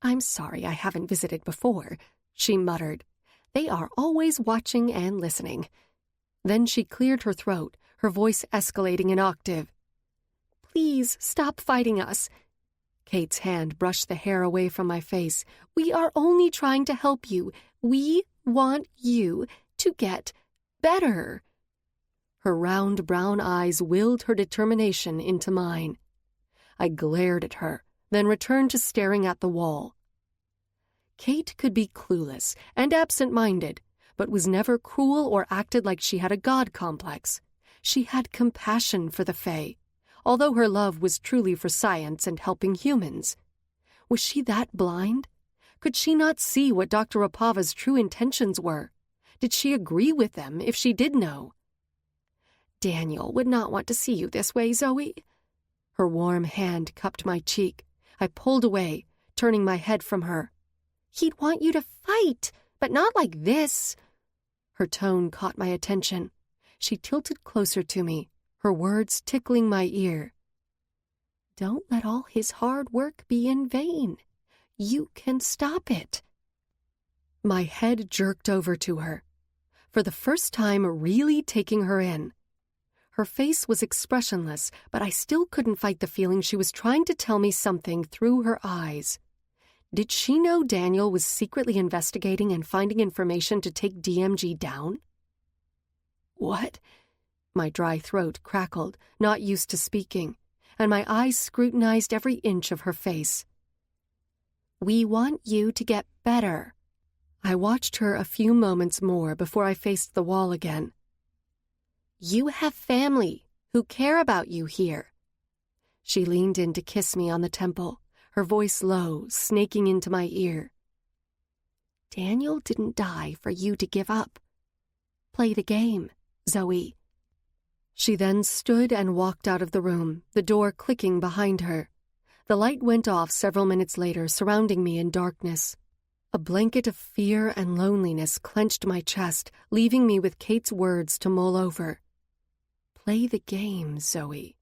A: I'm sorry I haven't visited before. she muttered. "They are always watching and listening." Then she cleared her throat, her voice escalating an octave. "Please stop fighting us." Kate's hand brushed the hair away from my face. "We are only trying to help you. We want you to get better." Her round brown eyes willed her determination into mine. I glared at her, then returned to staring at the wall. Kate could be clueless and absent-minded, but was never cruel or acted like she had a god complex. She had compassion for the Fae, although her love was truly for science and helping humans. Was she that blind? Could she not see what Dr. Rapava's true intentions were? Did she agree with them if she did know? "Daniel would not want to see you this way, Zoey." Her warm hand cupped my cheek. I pulled away, turning my head from her. "He'd want you to fight, but not like this." Her tone caught my attention. She tilted closer to me, her words tickling my ear. "Don't let all his hard work be in vain. You can stop it." My head jerked over to her, for the first time really taking her in. Her face was expressionless, but I still couldn't fight the feeling she was trying to tell me something through her eyes. Did she know Daniel was secretly investigating and finding information to take DMG down? "What?" My dry throat crackled, not used to speaking, and my eyes scrutinized every inch of her face. "We want you to get better." I watched her a few moments more before I faced the wall again. "You have family who care about you here." She leaned in to kiss me on the temple, her voice low, snaking into my ear. "Daniel didn't die for you to give up. Play the game, Zoey." She then stood and walked out of the room, the door clicking behind her. The light went off several minutes later, surrounding me in darkness. A blanket of fear and loneliness clenched my chest, leaving me with Kate's words to mull over. "Play the game, Zoey."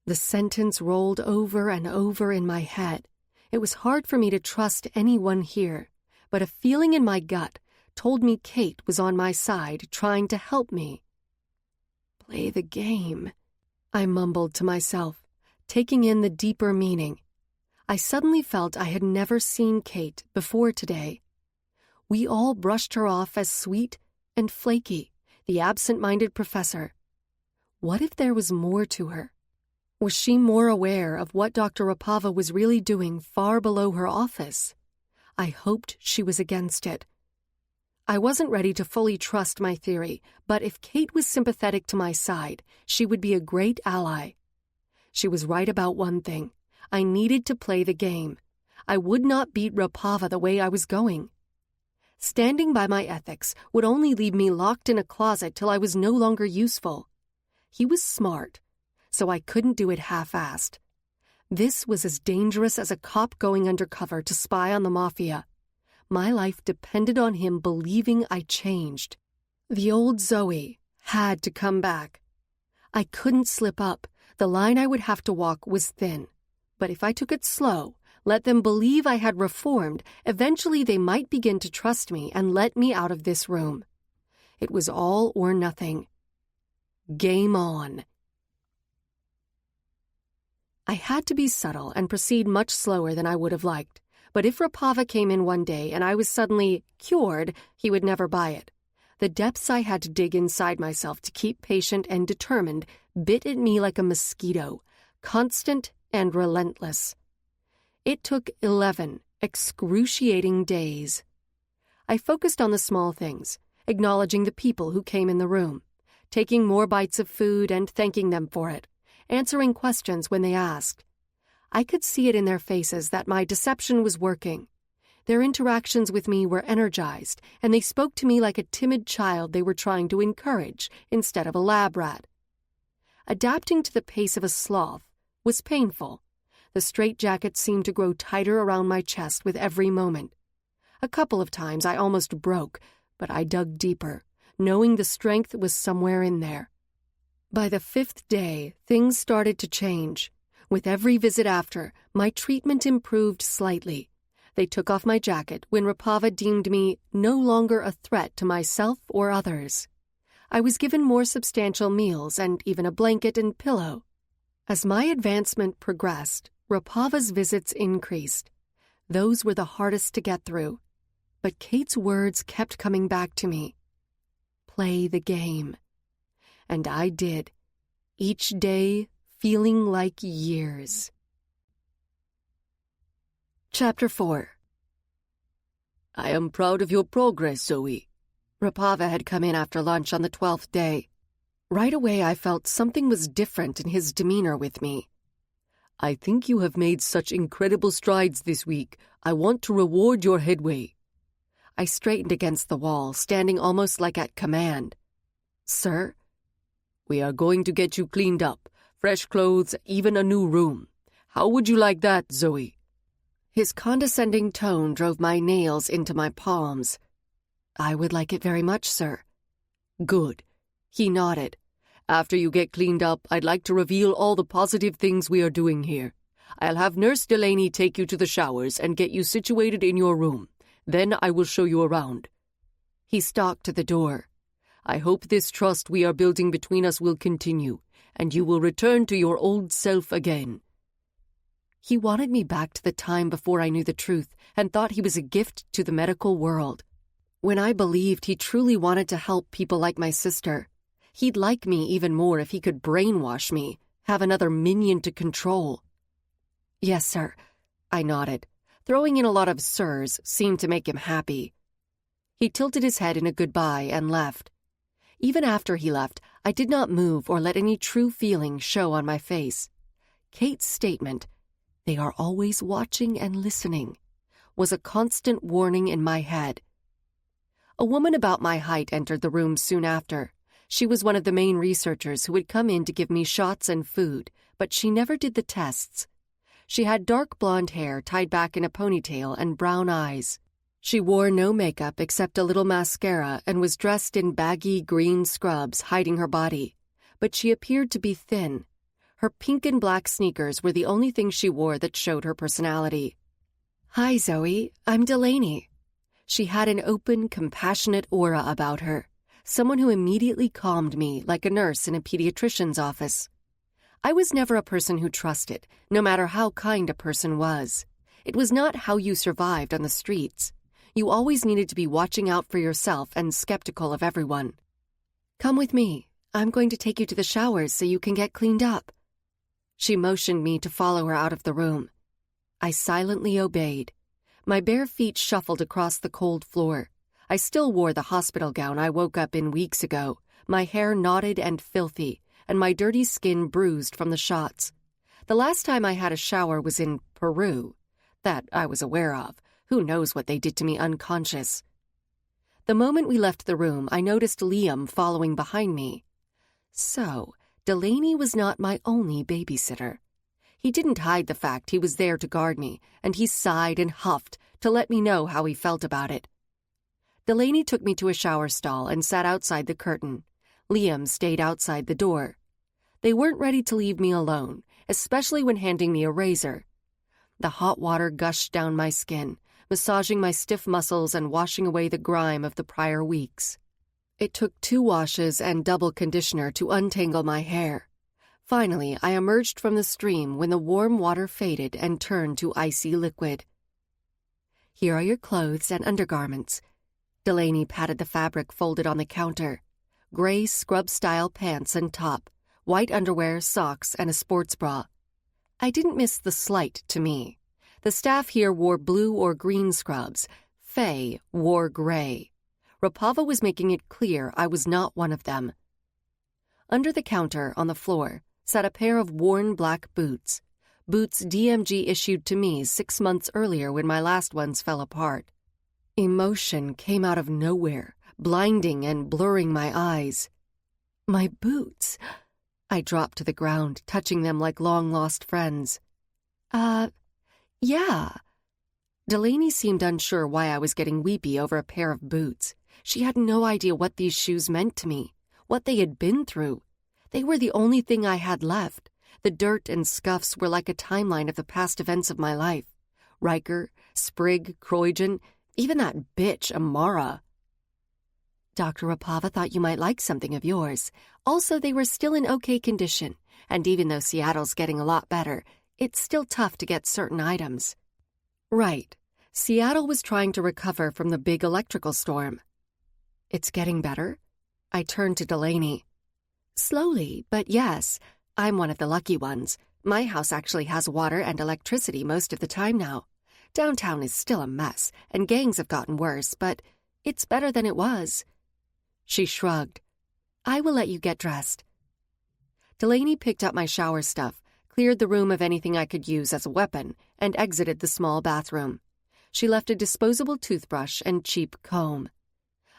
A: The sentence rolled over and over in my head. It was hard for me to trust anyone here, but a feeling in my gut told me Kate was on my side, trying to help me. "Play the game," I mumbled to myself, taking in the deeper meaning. I suddenly felt I had never seen Kate before today. We all brushed her off as sweet and flaky, the absent-minded professor. What if there was more to her? Was she more aware of what Dr. Rapava was really doing far below her office? I hoped she was against it. I wasn't ready to fully trust my theory, but if Kate was sympathetic to my side, she would be a great ally. She was right about one thing. I needed to play the game. I would not beat Rapava the way I was going. Standing by my ethics would only leave me locked in a closet till I was no longer useful. He was smart, so I couldn't do it half-assed. This was as dangerous as a cop going undercover to spy on the mafia. My life depended on him believing I changed. The old Zoey had to come back. I couldn't slip up. The line I would have to walk was thin. But if I took it slow, let them believe I had reformed, eventually they might begin to trust me and let me out of this room. It was all or nothing. Game on. I had to be subtle and proceed much slower than I would have liked. But if Rapava came in one day and I was suddenly cured, he would never buy it. The depths I had to dig inside myself to keep patient and determined bit at me like a mosquito, constant and relentless. It took 11 excruciating days. I focused on the small things, acknowledging the people who came in the room, taking more bites of food and thanking them for it, answering questions when they asked. I could see it in their faces that my deception was working. Their interactions with me were energized, and they spoke to me like a timid child they were trying to encourage instead of a lab rat. Adapting to the pace of a sloth was painful. The straitjacket seemed to grow tighter around my chest with every moment. A couple of times I almost broke, but I dug deeper, knowing the strength was somewhere in there. By the 5th day, things started to change. With every visit after, my treatment improved slightly. They took off my jacket when Rapava deemed me no longer a threat to myself or others. I was given more substantial meals and even a blanket and pillow. As my advancement progressed, Rapava's visits increased. Those were the hardest to get through. But Kate's words kept coming back to me. Play the game. And I did, each day feeling like years. Chapter 4.
B: I am proud of your progress, Zoey.
A: Rapava had come in after lunch on the 12th day. Right away I felt something was different in his demeanor with me.
B: I think you have made such incredible strides this week. I want to reward your headway.
A: I straightened against the wall, standing almost like at command. Sir?
B: We are going to get you cleaned up, fresh clothes, even a new room. How would you like that, Zoey?
A: His condescending tone drove my nails into my palms. I would like it very much, sir.
B: Good.
A: He nodded.
B: After you get cleaned up, I'd like to reveal all the positive things we are doing here. I'll have Nurse Delaney take you to the showers and get you situated in your room. Then I will show you around.
A: He stalked to the door.
B: I hope this trust we are building between us will continue, and you will return to your old self again.
A: He wanted me back to the time before I knew the truth and thought he was a gift to the medical world. When I believed he truly wanted to help people like my sister, he'd like me even more if he could brainwash me, have another minion to control. Yes, sir, I nodded. Throwing in a lot of sirs seemed to make him happy. He tilted his head in a goodbye and left. Even after he left, I did not move or let any true feeling show on my face. Kate's statement, "They are always watching and listening," was a constant warning in my head. A woman about my height entered the room soon after. She was one of the main researchers who had come in to give me shots and food, but she never did the tests. She had dark blonde hair tied back in a ponytail and brown eyes. She wore no makeup except a little mascara and was dressed in baggy green scrubs hiding her body, but she appeared to be thin. Her pink and black sneakers were the only thing she wore that showed her personality. "Hi, Zoey. I'm Delaney." She had an open, compassionate aura about her, someone who immediately calmed me like a nurse in a pediatrician's office. I was never a person who trusted, no matter how kind a person was. It was not how you survived on the streets. You always needed to be watching out for yourself and skeptical of everyone. "Come with me. I'm going to take you to the showers so you can get cleaned up." She motioned me to follow her out of the room. I silently obeyed. My bare feet shuffled across the cold floor. I still wore the hospital gown I woke up in weeks ago, my hair knotted and filthy, and my dirty skin bruised from the shots. The last time I had a shower was in Peru. That I was aware of. Who knows what they did to me unconscious. The moment we left the room, I noticed Liam following behind me. So, Delaney was not my only babysitter. He didn't hide the fact he was there to guard me, and he sighed and huffed to let me know how he felt about it. Delaney took me to a shower stall and sat outside the curtain. Liam stayed outside the door. They weren't ready to leave me alone, especially when handing me a razor. The hot water gushed down my skin, massaging my stiff muscles and washing away the grime of the prior weeks. It took 2 washes and double conditioner to untangle my hair. Finally, I emerged from the stream when the warm water faded and turned to icy liquid. "Here are your clothes and undergarments." Delaney patted the fabric folded on the counter. Gray scrub-style pants and top, white underwear, socks, and a sports bra. I didn't miss the slight to me. The staff here wore blue or green scrubs. Faye wore gray. Rapava was making it clear I was not one of them. Under the counter, on the floor, sat a pair of worn black boots. Boots DMG issued to me 6 months earlier when my last ones fell apart. Emotion came out of nowhere, blinding and blurring my eyes. My boots! I dropped to the ground, touching them like long-lost friends. Yeah. Delaney seemed unsure why I was getting weepy over a pair of boots. She had no idea what these shoes meant to me, what they had been through. They were the only thing I had left. The dirt and scuffs were like a timeline of the past events of my life. Ryker, Sprigg, Croydon, even that bitch, Amara. Dr. Rapava thought you might like something of yours. Also, they were still in okay condition, and even though Seattle's getting a lot better, it's still tough to get certain items. Right. Seattle was trying to recover from the big electrical storm. It's getting better? I turned to Delaney. Slowly, but yes, I'm one of the lucky ones. My house actually has water and electricity most of the time now. Downtown is still a mess, and gangs have gotten worse, but it's better than it was. She shrugged. I will let you get dressed. Delaney picked up my shower stuff, cleared the room of anything I could use as a weapon, and exited the small bathroom. She left a disposable toothbrush and cheap comb.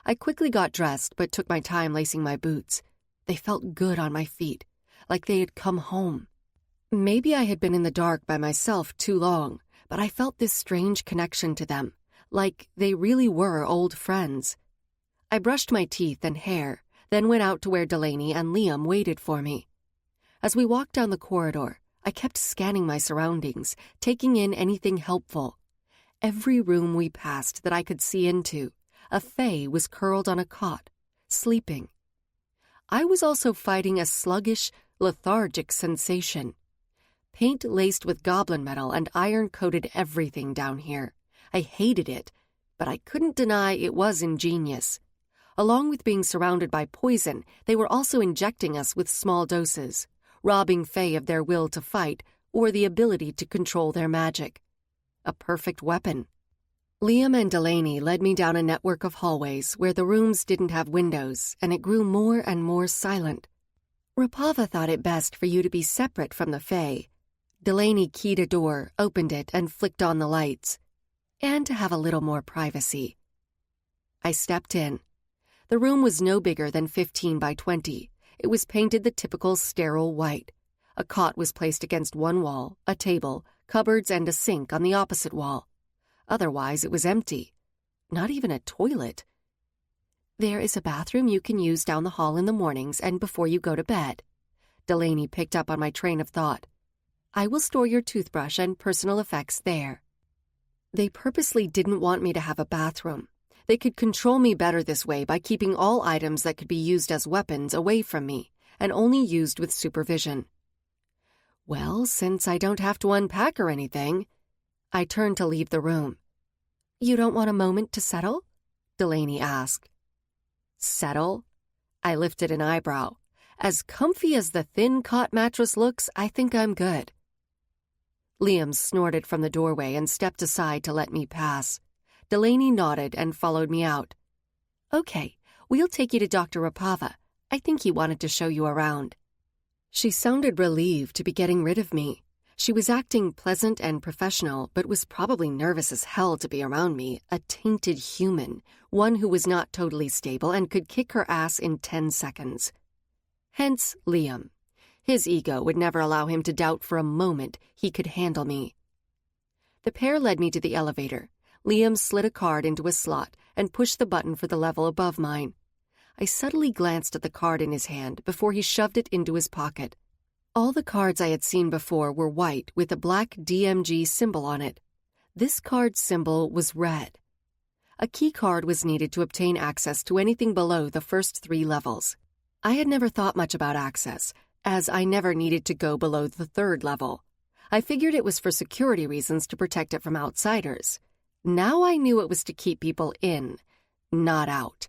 A: I quickly got dressed, but took my time lacing my boots. They felt good on my feet, like they had come home. Maybe I had been in the dark by myself too long, but I felt this strange connection to them, like they really were old friends. I brushed my teeth and hair, then went out to where Delaney and Liam waited for me. As we walked down the corridor, I kept scanning my surroundings, taking in anything helpful. Every room we passed that I could see into, a fae was curled on a cot, sleeping. I was also fighting a sluggish, lethargic sensation. Paint laced with goblin metal and iron-coated everything down here. I hated it, but I couldn't deny it was ingenious. Along with being surrounded by poison, they were also injecting us with small doses, robbing fae of their will to fight or the ability to control their magic. A perfect weapon. Liam and Delaney led me down a network of hallways where the rooms didn't have windows, and it grew more and more silent. Rapava thought it best for you to be separate from the fae. Delaney keyed a door, opened it, and flicked on the lights. And to have a little more privacy. I stepped in. The room was no bigger than 15 by 20. It was painted the typical sterile white. A cot was placed against one wall, a table, cupboards, and a sink on the opposite wall. Otherwise, it was empty. Not even a toilet. There is a bathroom you can use down the hall in the mornings and before you go to bed. Delaney picked up on my train of thought. I will store your toothbrush and personal effects there. They purposely didn't want me to have a bathroom. They could control me better this way by keeping all items that could be used as weapons away from me and only used with supervision. Well, since I don't have to unpack or anything, I turned to leave the room. You don't want a moment to settle? Delaney asked. Settle? I lifted an eyebrow. As comfy as the thin cot mattress looks, I think I'm good. Liam snorted from the doorway and stepped aside to let me pass. Delaney nodded and followed me out. Okay, we'll take you to Dr. Rapava. I think he wanted to show you around. She sounded relieved to be getting rid of me. She was acting pleasant and professional, but was probably nervous as hell to be around me, a tainted human, one who was not totally stable and could kick her ass in 10 seconds. Hence Liam. His ego would never allow him to doubt for a moment he could handle me. The pair led me to the elevator. Liam slid a card into a slot and pushed the button for the level above mine. I subtly glanced at the card in his hand before he shoved it into his pocket. All the cards I had seen before were white with a black DMG symbol on it. This card's symbol was red. A key card was needed to obtain access to anything below the first 3 levels. I had never thought much about access, as I never needed to go below the 3rd level. I figured it was for security reasons to protect it from outsiders. Now I knew it was to keep people in, not out.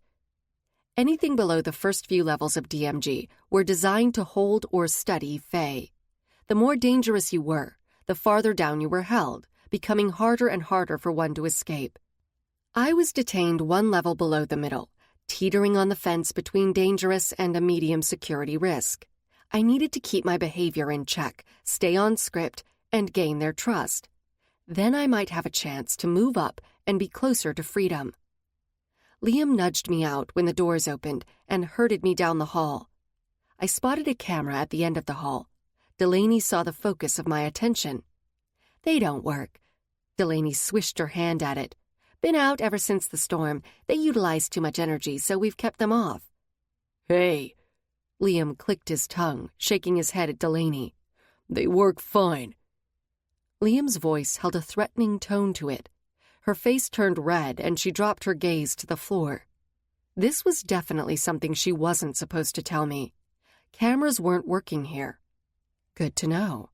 A: Anything below the first few levels of DMG were designed to hold or study fae. The more dangerous you were, the farther down you were held, becoming harder and harder for one to escape. I was detained 1 level below the middle, teetering on the fence between dangerous and a medium security risk. I needed to keep my behavior in check, stay on script, and gain their trust. Then I might have a chance to move up and be closer to freedom. Liam nudged me out when the doors opened and herded me down the hall. I spotted a camera at the end of the hall. Delaney saw the focus of my attention. They don't work. Delaney swished her hand at it. Been out ever since the storm. They utilize too much energy, so we've kept them off. Hey. Liam clicked his tongue, shaking his head at Delaney. They work fine. Liam's voice held a threatening tone to it. Her face turned red and she dropped her gaze to the floor. This was definitely something she wasn't supposed to tell me. Cameras weren't working here. Good to know.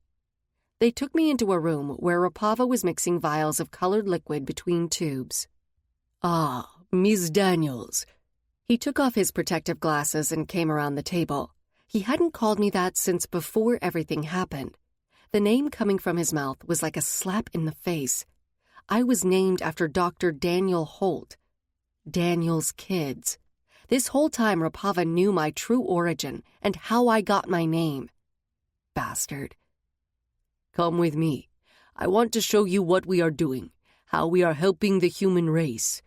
A: They took me into a room where Rapava was mixing vials of colored liquid between tubes.
B: "Ah, Miss Daniels."
A: He took off his protective glasses and came around the table. He hadn't called me that since before everything happened. The name coming from his mouth was like a slap in the face. I was named after Dr. Daniel Holt. Daniel's kids. This whole time Rapava knew my true origin and how I got my name. Bastard.
B: "Come with me. I want to show you what we are doing, how we are helping the human race."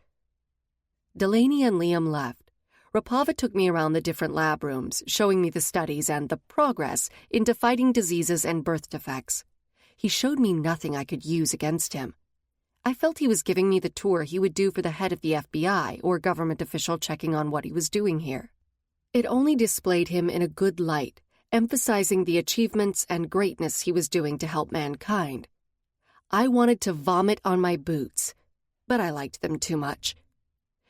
A: Delaney and Liam left. Rapava took me around the different lab rooms, showing me the studies and the progress into fighting diseases and birth defects. He showed me nothing I could use against him. I felt he was giving me the tour he would do for the head of the FBI or government official checking on what he was doing here. It only displayed him in a good light, emphasizing the achievements and greatness he was doing to help mankind. I wanted to vomit on my boots, but I liked them too much.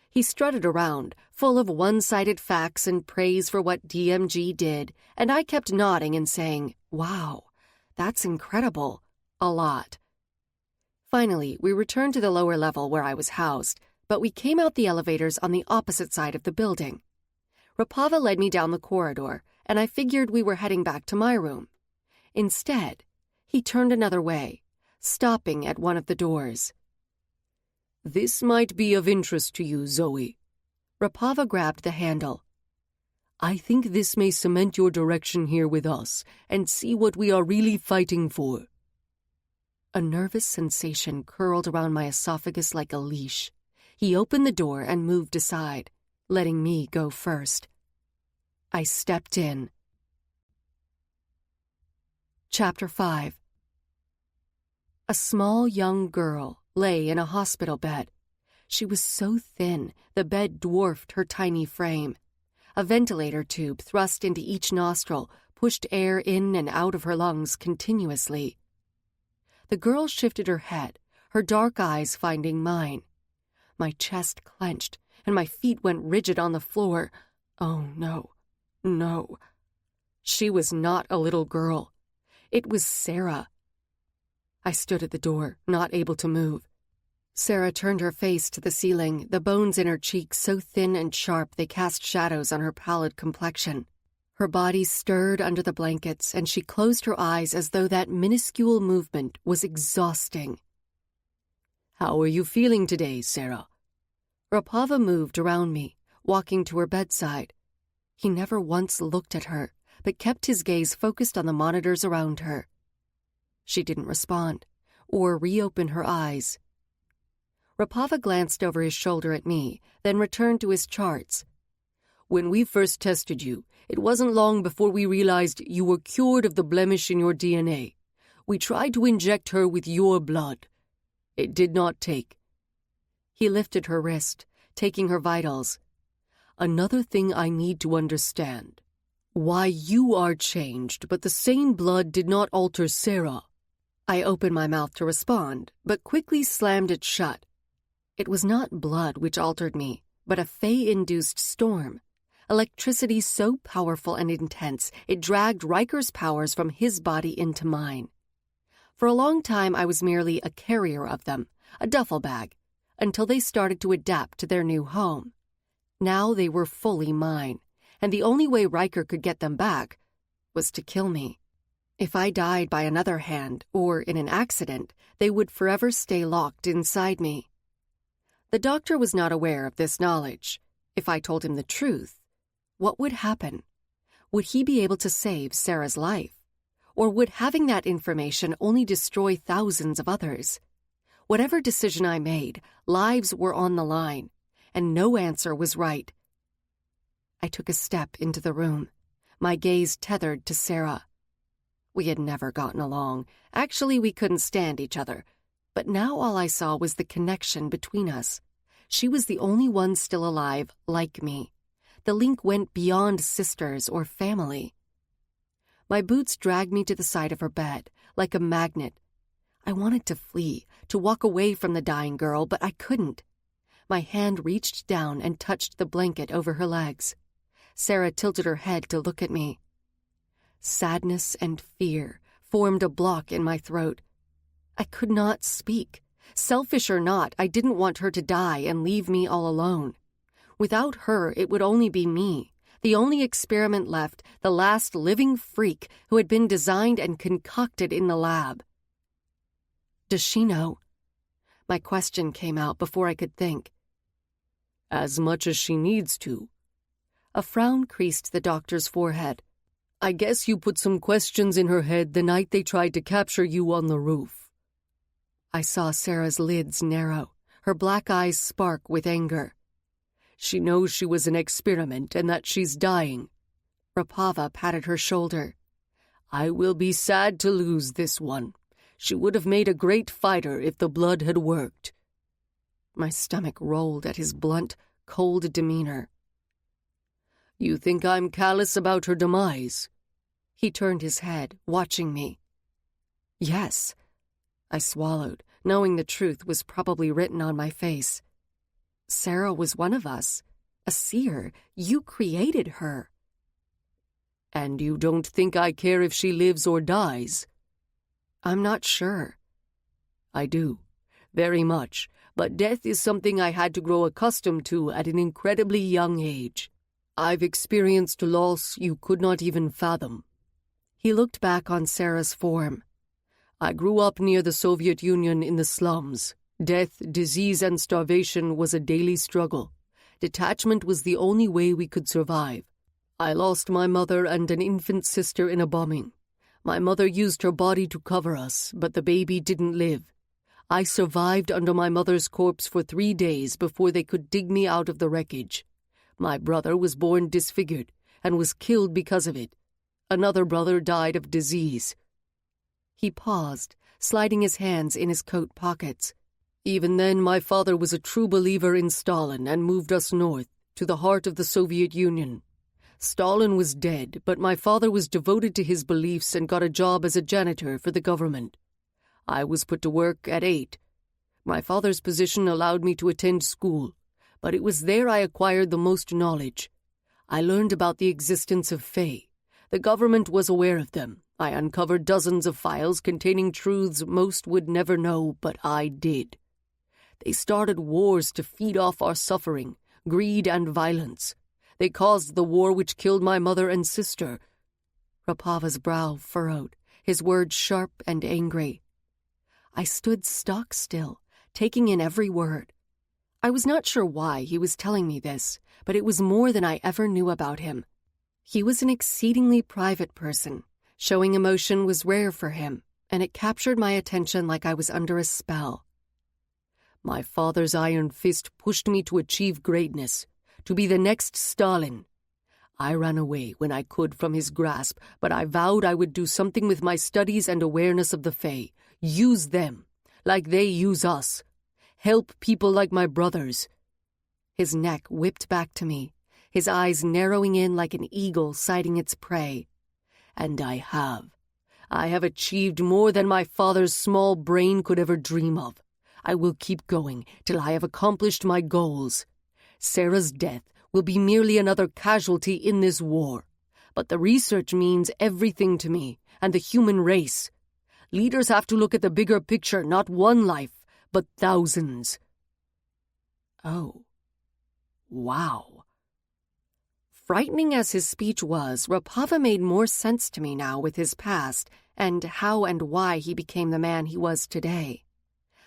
A: He strutted around, full of one-sided facts and praise for what DMG did, and I kept nodding and saying, "Wow, that's incredible," a lot. Finally, we returned to the lower level where I was housed, but we came out the elevators on the opposite side of the building. Rapava led me down the corridor, and I figured we were heading back to my room. Instead, he turned another way, stopping at one of the doors.
B: "This might be of interest to you, Zoey."
A: Rapava grabbed the handle.
B: "I think this may cement your direction here with us and see what we are really fighting for."
A: A nervous sensation curled around my esophagus like a leash. He opened the door and moved aside, letting me go first. I stepped in. Chapter 5. A small young girl lay in a hospital bed. She was so thin, the bed dwarfed her tiny frame. A ventilator tube thrust into each nostril pushed air in and out of her lungs continuously. The girl shifted her head, her dark eyes finding mine. My chest clenched, and my feet went rigid on the floor. Oh, no. No. She was not a little girl. It was Sarah. I stood at the door, not able to move. Sarah turned her face to the ceiling, the bones in her cheeks so thin and sharp they cast shadows on her pallid complexion. Her body stirred under the blankets, and she closed her eyes as though that minuscule movement was exhausting.
B: "How are you feeling today, Sarah?"
A: Rapava moved around me, walking to her bedside. He never once looked at her, but kept his gaze focused on the monitors around her. She didn't respond, or reopen her eyes. Rapava glanced over his shoulder at me, then returned to his charts.
B: "When we first tested you, it wasn't long before we realized you were cured of the blemish in your DNA. We tried to inject her with your blood. It did not take."
A: He lifted her wrist, taking her vitals.
B: "Another thing I need to understand. Why you are changed, but the same blood did not alter Sarah."
A: I opened my mouth to respond, but quickly slammed it shut. It was not blood which altered me, but a Fae-induced storm. Electricity so powerful and intense, it dragged Ryker's powers from his body into mine. For a long time, I was merely a carrier of them, a duffel bag, until they started to adapt to their new home. Now they were fully mine, and the only way Ryker could get them back was to kill me. If I died by another hand or in an accident, they would forever stay locked inside me. The doctor was not aware of this knowledge. If I told him the truth, what would happen? Would he be able to save Sarah's life? Or would having that information only destroy thousands of others? Whatever decision I made, lives were on the line, and no answer was right. I took a step into the room, my gaze tethered to Sarah. We had never gotten along. Actually, we couldn't stand each other. But now all I saw was the connection between us. She was the only one still alive like me. The link went beyond sisters or family. My boots dragged me to the side of her bed, like a magnet. I wanted to flee, to walk away from the dying girl, but I couldn't. My hand reached down and touched the blanket over her legs. Sarah tilted her head to look at me. Sadness and fear formed a block in my throat. I could not speak. Selfish or not, I didn't want her to die and leave me all alone. Without her, it would only be me, the only experiment left, the last living freak who had been designed and concocted in the lab. Does she know? My question came out before I could think.
B: As much as she needs to.
A: A frown creased the doctor's forehead.
B: I guess you put some questions in her head the night they tried to capture you on the roof.
A: I saw Sarah's lids narrow, her black eyes spark with anger.
B: She knows she was an experiment and that she's dying.
A: Rapava patted her shoulder.
B: I will be sad to lose this one. She would have made a great fighter if the blood had worked.
A: My stomach rolled at his blunt, cold demeanor.
B: You think I'm callous about her demise?
A: He turned his head, watching me. Yes. I swallowed, knowing the truth was probably written on my face. Sarah was one of us. A seer. You created her.
B: And you don't think I care if she lives or dies?
A: I'm not sure.
B: I do. Very much. But death is something I had to grow accustomed to at an incredibly young age. I've experienced loss you could not even fathom.
A: He looked back on Sarah's form.
B: I grew up near the Soviet Union in the slums. Death, disease, and starvation was a daily struggle. Detachment was the only way we could survive. I lost my mother and an infant sister in a bombing. My mother used her body to cover us, but the baby didn't live. I survived under my mother's corpse for 3 days before they could dig me out of the wreckage. My brother was born disfigured and was killed because of it. Another brother died of disease.
A: He paused, sliding his hands in his coat pockets.
B: Even then, my father was a true believer in Stalin and moved us north, to the heart of the Soviet Union. Stalin was dead, but my father was devoted to his beliefs and got a job as a janitor for the government. I was put to work at 8. My father's position allowed me to attend school, but it was there I acquired the most knowledge. I learned about the existence of Fae. The government was aware of them. I uncovered dozens of files containing truths most would never know, but I did. They started wars to feed off our suffering, greed, and violence. They caused the war which killed my mother and sister.
A: Rapava's brow furrowed, his words sharp and angry. I stood stock still, taking in every word. I was not sure why he was telling me this, but it was more than I ever knew about him. He was an exceedingly private person. Showing emotion was rare for him, and it captured my attention like I was under a spell.
B: My father's iron fist pushed me to achieve greatness, to be the next Stalin. I ran away when I could from his grasp, but I vowed I would do something with my studies and awareness of the Fae. Use them, like they use us. Help people like my brothers.
A: His neck whipped back to me, his eyes narrowing in like an eagle sighting its prey.
B: And I have. I have achieved more than my father's small brain could ever dream of. I will keep going till I have accomplished my goals. Sarah's death will be merely another casualty in this war. But the research means everything to me and the human race. Leaders have to look at the bigger picture, not one life, but thousands.
A: Oh. Wow. Frightening as his speech was, Rapava made more sense to me now with his past and how and why he became the man he was today.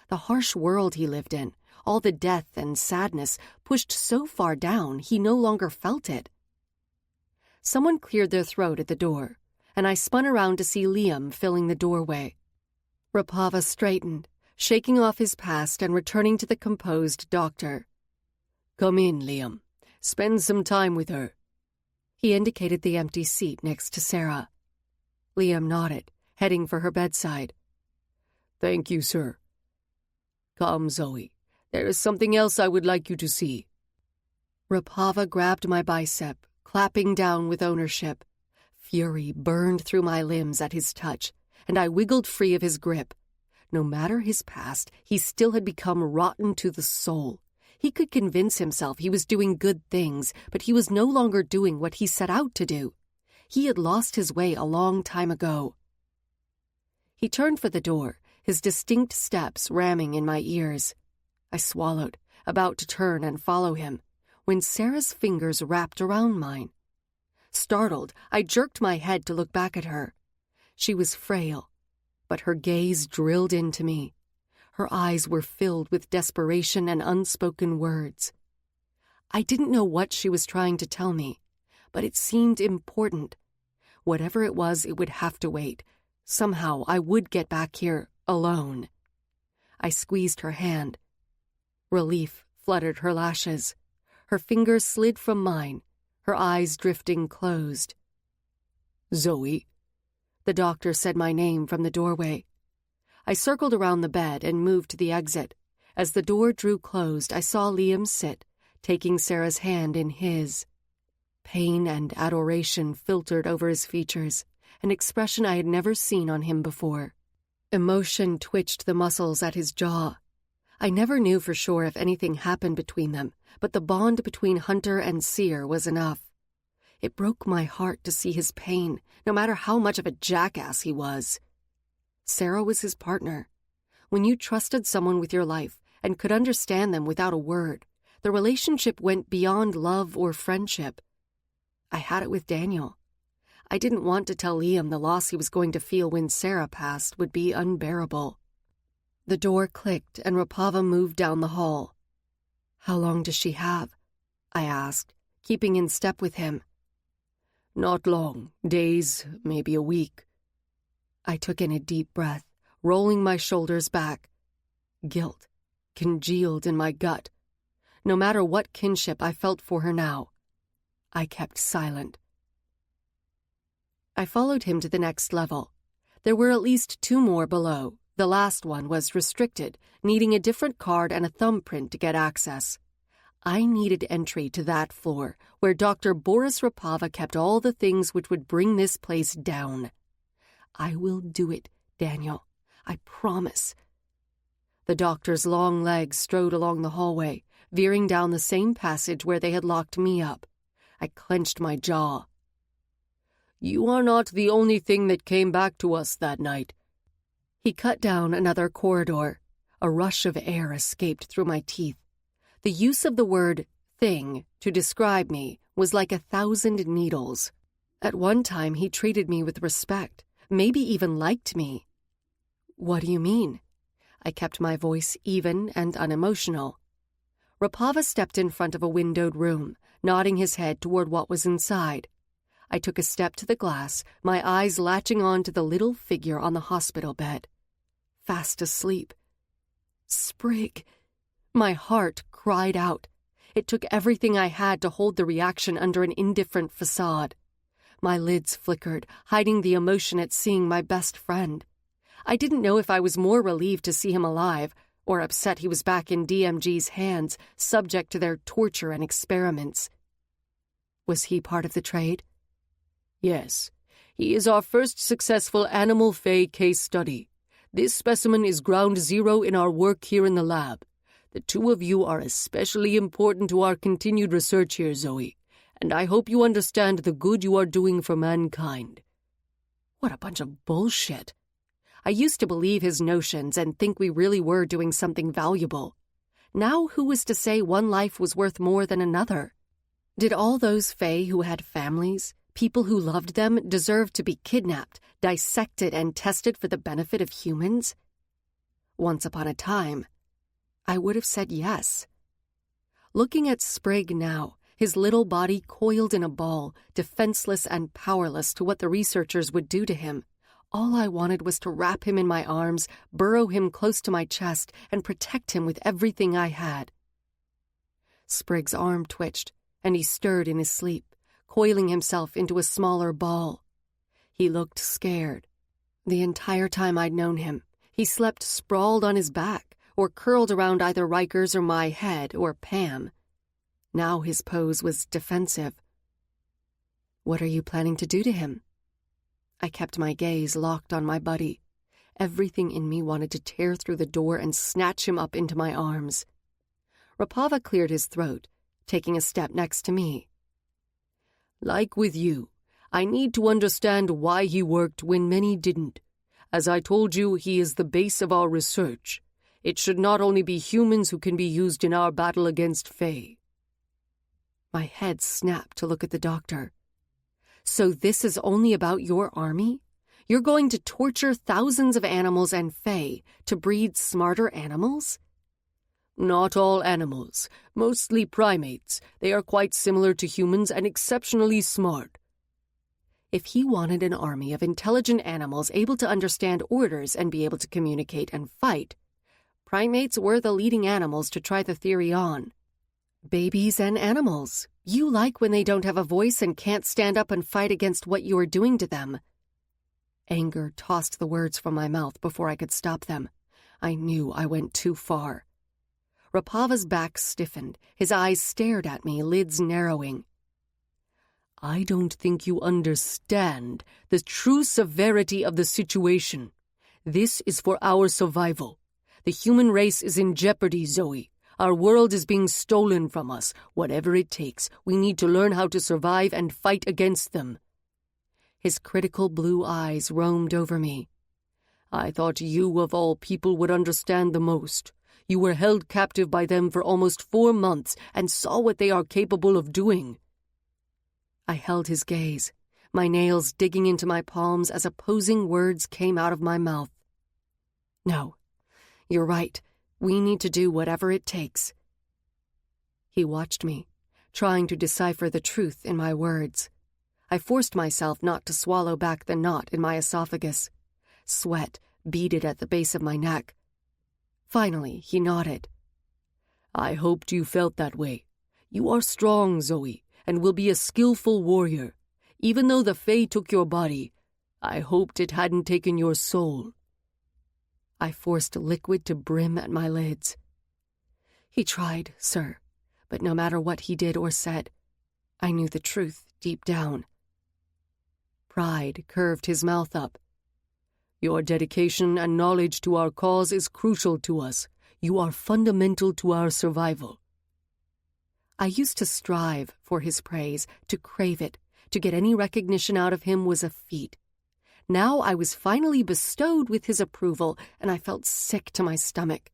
A: The harsh world he lived in, all the death and sadness pushed so far down he no longer felt it. Someone cleared their throat at the door, and I spun around to see Liam filling the doorway. Rapava straightened, shaking off his past and returning to the composed doctor.
B: Come in, Liam. Spend some time with her.
A: He indicated the empty seat next to Sarah. Liam nodded, heading for her bedside.
B: Thank you, sir. Come, Zoey. There is something else I would like you to see.
A: Rapava grabbed my bicep, clapping down with ownership. Fury burned through my limbs at his touch, and I wiggled free of his grip. No matter his past, he still had become rotten to the soul. He could convince himself he was doing good things, but he was no longer doing what he set out to do. He had lost his way a long time ago. He turned for the door, his distinct steps ramming in my ears. I swallowed, about to turn and follow him, when Sarah's fingers wrapped around mine. Startled, I jerked my head to look back at her. She was frail, but her gaze drilled into me. Her eyes were filled with desperation and unspoken words. I didn't know what she was trying to tell me, but it seemed important. Whatever it was, it would have to wait. Somehow I would get back here alone. I squeezed her hand. Relief fluttered her lashes. Her fingers slid from mine, her eyes drifting closed.
B: Zoey.
A: The doctor said my name from the doorway. I circled around the bed and moved to the exit. As the door drew closed, I saw Liam sit, taking Sarah's hand in his. Pain and adoration filtered over his features, an expression I had never seen on him before. Emotion twitched the muscles at his jaw. I never knew for sure if anything happened between them, but the bond between hunter and seer was enough. It broke my heart to see his pain, no matter how much of a jackass he was. Sarah was his partner. When you trusted someone with your life and could understand them without a word, the relationship went beyond love or friendship. I had it with Daniel. I didn't want to tell Liam the loss he was going to feel when Sarah passed would be unbearable. The door clicked and Rapava moved down the hall. "How long does she have?" I asked, keeping in step with him.
B: "Not long. Days, maybe a week."
A: I took in a deep breath, rolling my shoulders back. Guilt congealed in my gut. No matter what kinship I felt for her now, I kept silent. I followed him to the next level. There were at least 2 more below. The last one was restricted, needing a different card and a thumbprint to get access. I needed entry to that floor, where Dr. Boris Rapava kept all the things which would bring this place down. I will do it, Daniel. I promise. The doctor's long legs strode along the hallway, veering down the same passage where they had locked me up. I clenched my jaw.
B: "You are not the only thing that came back to us that night."
A: He cut down another corridor. A rush of air escaped through my teeth. The use of the word thing to describe me was like 1,000 needles. At one time, he treated me with respect, maybe even liked me. What do you mean? I kept my voice even and unemotional. Rapava stepped in front of a windowed room, nodding his head toward what was inside. I took a step to the glass, my eyes latching on to the little figure on the hospital bed. Fast asleep. Sprig! My heart cried out. It took everything I had to hold the reaction under an indifferent facade. My lids flickered, hiding the emotion at seeing my best friend. I didn't know if I was more relieved to see him alive or upset he was back in DMG's hands, subject to their torture and experiments. Was he part of the trade?
B: "Yes. He is our first successful animal Fae case study. This specimen is ground zero in our work here in the lab. The 2 of you are especially important to our continued research here, Zoey, and I hope you understand the good you are doing for mankind."
A: What a bunch of bullshit. I used to believe his notions and think we really were doing something valuable. Now who was to say one life was worth more than another? Did all those Fae who had families, people who loved them, deserve to be kidnapped, dissected, and tested for the benefit of humans? Once upon a time, I would have said yes. Looking at Sprig now, his little body coiled in a ball, defenseless and powerless to what the researchers would do to him, all I wanted was to wrap him in my arms, burrow him close to my chest, and protect him with everything I had. Sprig's arm twitched, and he stirred in his sleep, coiling himself into a smaller ball. He looked scared. The entire time I'd known him, he slept sprawled on his back, or curled around either Ryker's or my head, or Pam. Now his pose was defensive. What are you planning to do to him? I kept my gaze locked on my buddy. Everything in me wanted to tear through the door and snatch him up into my arms. Rapava cleared his throat, taking a step next to me. Like with you, I need to understand why he worked when many didn't. As I told you, he is the base of our research. It should not only be humans who can be used in our battle against Fae. My head snapped to look at the doctor. So this is only about your army? You're going to torture thousands of animals and Fae to breed smarter animals? Not all animals, mostly primates. They are quite similar to humans and exceptionally smart. If he wanted an army of intelligent animals able to understand orders and be able to communicate and fight, primates were the leading animals to try the theory on. Babies and animals. You like when they don't have a voice and can't stand up and fight against what you are doing to them. Anger tossed the words from my mouth before I could stop them. I knew I went too far. Rapava's back stiffened. His eyes stared at me, lids narrowing. I don't think you understand the true severity of the situation. This is for our survival. The human race is in jeopardy, Zoey. Our world is being stolen from us. Whatever it takes, we need to learn how to survive and fight against them. His critical blue eyes roamed over me. I thought you, of all people, would understand the most. You were held captive by them for almost 4 months and saw what they are capable of doing. I held his gaze, my nails digging into my palms as opposing words came out of my mouth. No, you're right. We need to do whatever it takes. He watched me, trying to decipher the truth in my words. I forced myself not to swallow back the knot in my esophagus. Sweat beaded at the base of my neck. Finally, he nodded. I hoped you felt that way. You are strong, Zoey, and will be a skillful warrior. Even though the Fae took your body, I hoped it hadn't taken your soul. I forced liquid to brim at my lids. He tried, sir, but no matter what he did or said, I knew the truth deep down. Pride curved his mouth up. Your dedication and knowledge to our cause is crucial to us. You are fundamental to our survival. I used to strive for his praise, to crave it. To get any recognition out of him was a feat. Now I was finally bestowed with his approval, and I felt sick to my stomach.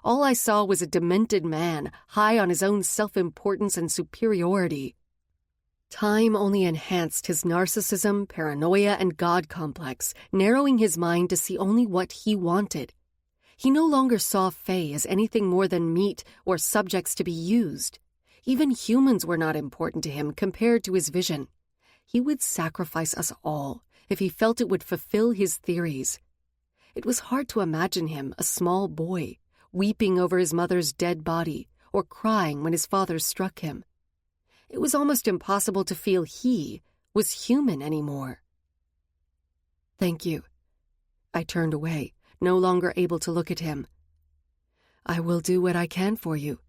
A: All I saw was a demented man, high on his own self-importance and superiority. Time only enhanced his narcissism, paranoia, and God complex, narrowing his mind to see only what he wanted. He no longer saw Fae as anything more than meat or subjects to be used. Even humans were not important to him compared to his vision. He would sacrifice us all if he felt it would fulfill his theories. It was hard to imagine him, a small boy, weeping over his mother's dead body or crying when his father struck him. It was almost impossible to feel he was human anymore. Thank you. I turned away, no longer able to look at him. I will do what I can for you.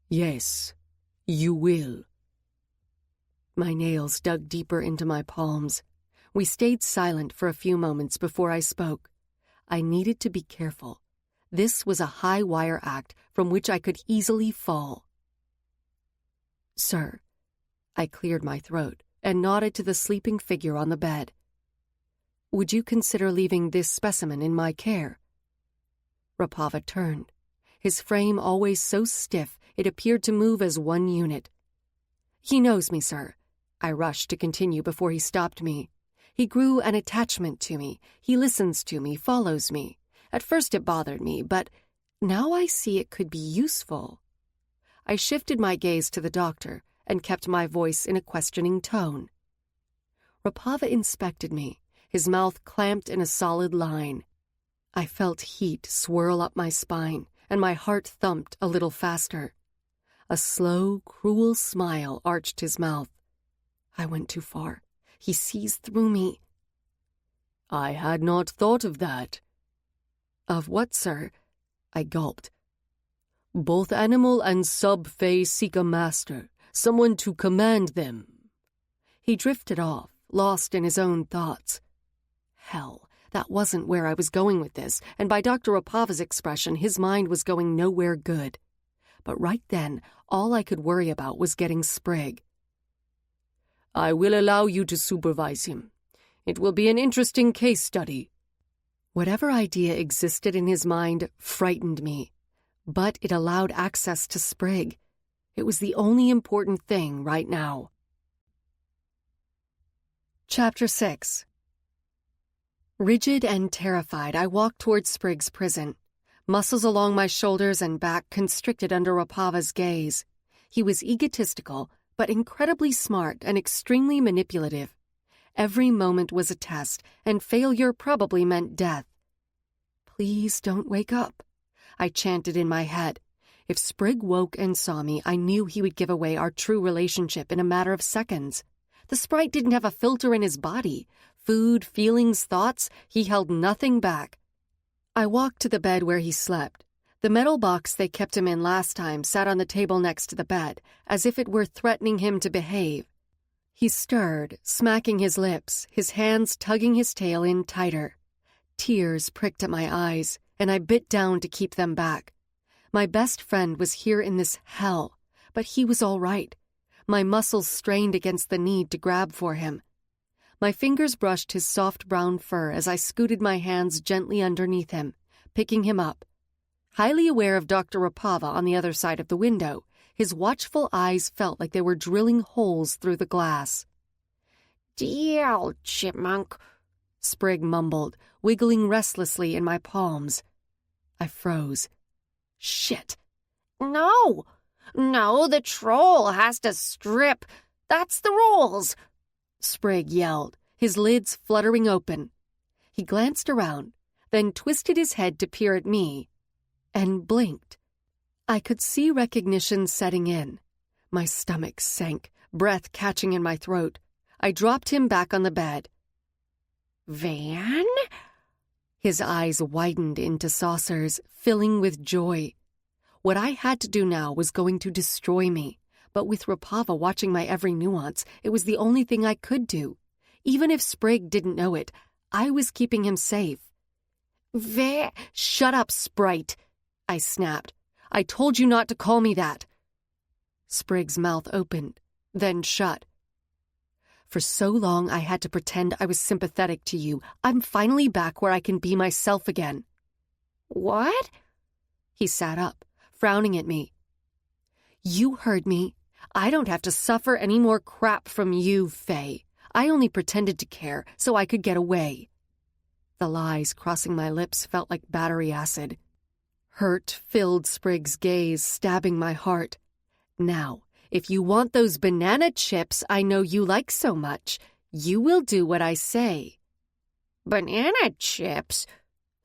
A: Yes, you will. My nails dug deeper into my palms. We stayed silent for a few moments before I spoke. I needed to be careful. This was a high-wire act from which I could easily fall. Sir, I cleared my throat and nodded to the sleeping figure on the bed. Would you consider leaving this specimen in my care? Rapava turned, his frame always so stiff it appeared to move as one unit. He knows me, sir. I rushed to continue before he stopped me. He grew an attachment to me. He listens to me, follows me. At first it bothered me, but now I see it could be useful. I shifted my gaze to the doctor and kept my voice in a questioning tone. Rapava inspected me, his mouth clamped in a solid line. I felt heat swirl up my spine, and my heart thumped a little faster. A slow, cruel smile arched his mouth. I went too far. He sees through me. I had not thought of that. Of what, sir? I gulped. Both animal and sub-Fae seek a master, someone to command them. He drifted off, lost in his own thoughts. Hell, That wasn't where I was going with this, and by Dr. Rapava's expression, his mind was going nowhere good. But right then, all I could worry about was getting Sprig.
B: I will allow you to supervise him. It will be an interesting case study.
A: Whatever idea existed in his mind frightened me, but it allowed access to Sprig. It was the only important thing right now. Chapter 6. Rigid and terrified, I walked toward Sprig's prison. Muscles along my shoulders and back constricted under Rapava's gaze. He was egotistical, but incredibly smart and extremely manipulative. Every moment was a test, and failure probably meant death. Please don't wake up, I chanted in my head. If Sprig woke and saw me, I knew he would give away our true relationship in a matter of seconds. The sprite didn't have a filter in his body. Food, feelings, thoughts, he held nothing back. I walked to the bed where he slept. The metal box they kept him in last time sat on the table next to the bed, as if it were threatening him to behave. He stirred, smacking his lips, his hands tugging his tail in tighter. Tears pricked at my eyes, and I bit down to keep them back. My best friend was here in this hell, but he was all right. My muscles strained against the need to grab for him. My fingers brushed his soft brown fur as I scooted my hands gently underneath him, picking him up. Highly aware of Dr. Rapava on the other side of the window, his watchful eyes felt like they were drilling holes through the glass.
C: "Deal, chipmunk,"
A: Sprig mumbled, wiggling restlessly in my palms. I froze. Shit.
C: No, the troll has to strip. That's the rules,"
A: Sprig yelled, his lids fluttering open. He glanced around, then twisted his head to peer at me, and blinked. I could see recognition setting in. My stomach sank, breath catching in my throat. I dropped him back on the bed.
C: "Van?"
A: His eyes widened into saucers, filling with joy. What I had to do now was going to destroy me, but with Rapava watching my every nuance, it was the only thing I could do. Even if Sprig didn't know it, I was keeping him safe.
C: Shut
A: up, sprite, I snapped. I told you not to call me that. Sprig's mouth opened, then shut. For so long I had to pretend I was sympathetic to you. I'm finally back where I can be myself again.
C: What?
A: He sat up, frowning at me. You heard me. I don't have to suffer any more crap from you, Faye. I only pretended to care so I could get away. The lies crossing my lips felt like battery acid. Hurt filled Sprig's gaze, stabbing my heart. Now, if you want those banana chips I know you like so much, you will do what I say.
C: Banana chips?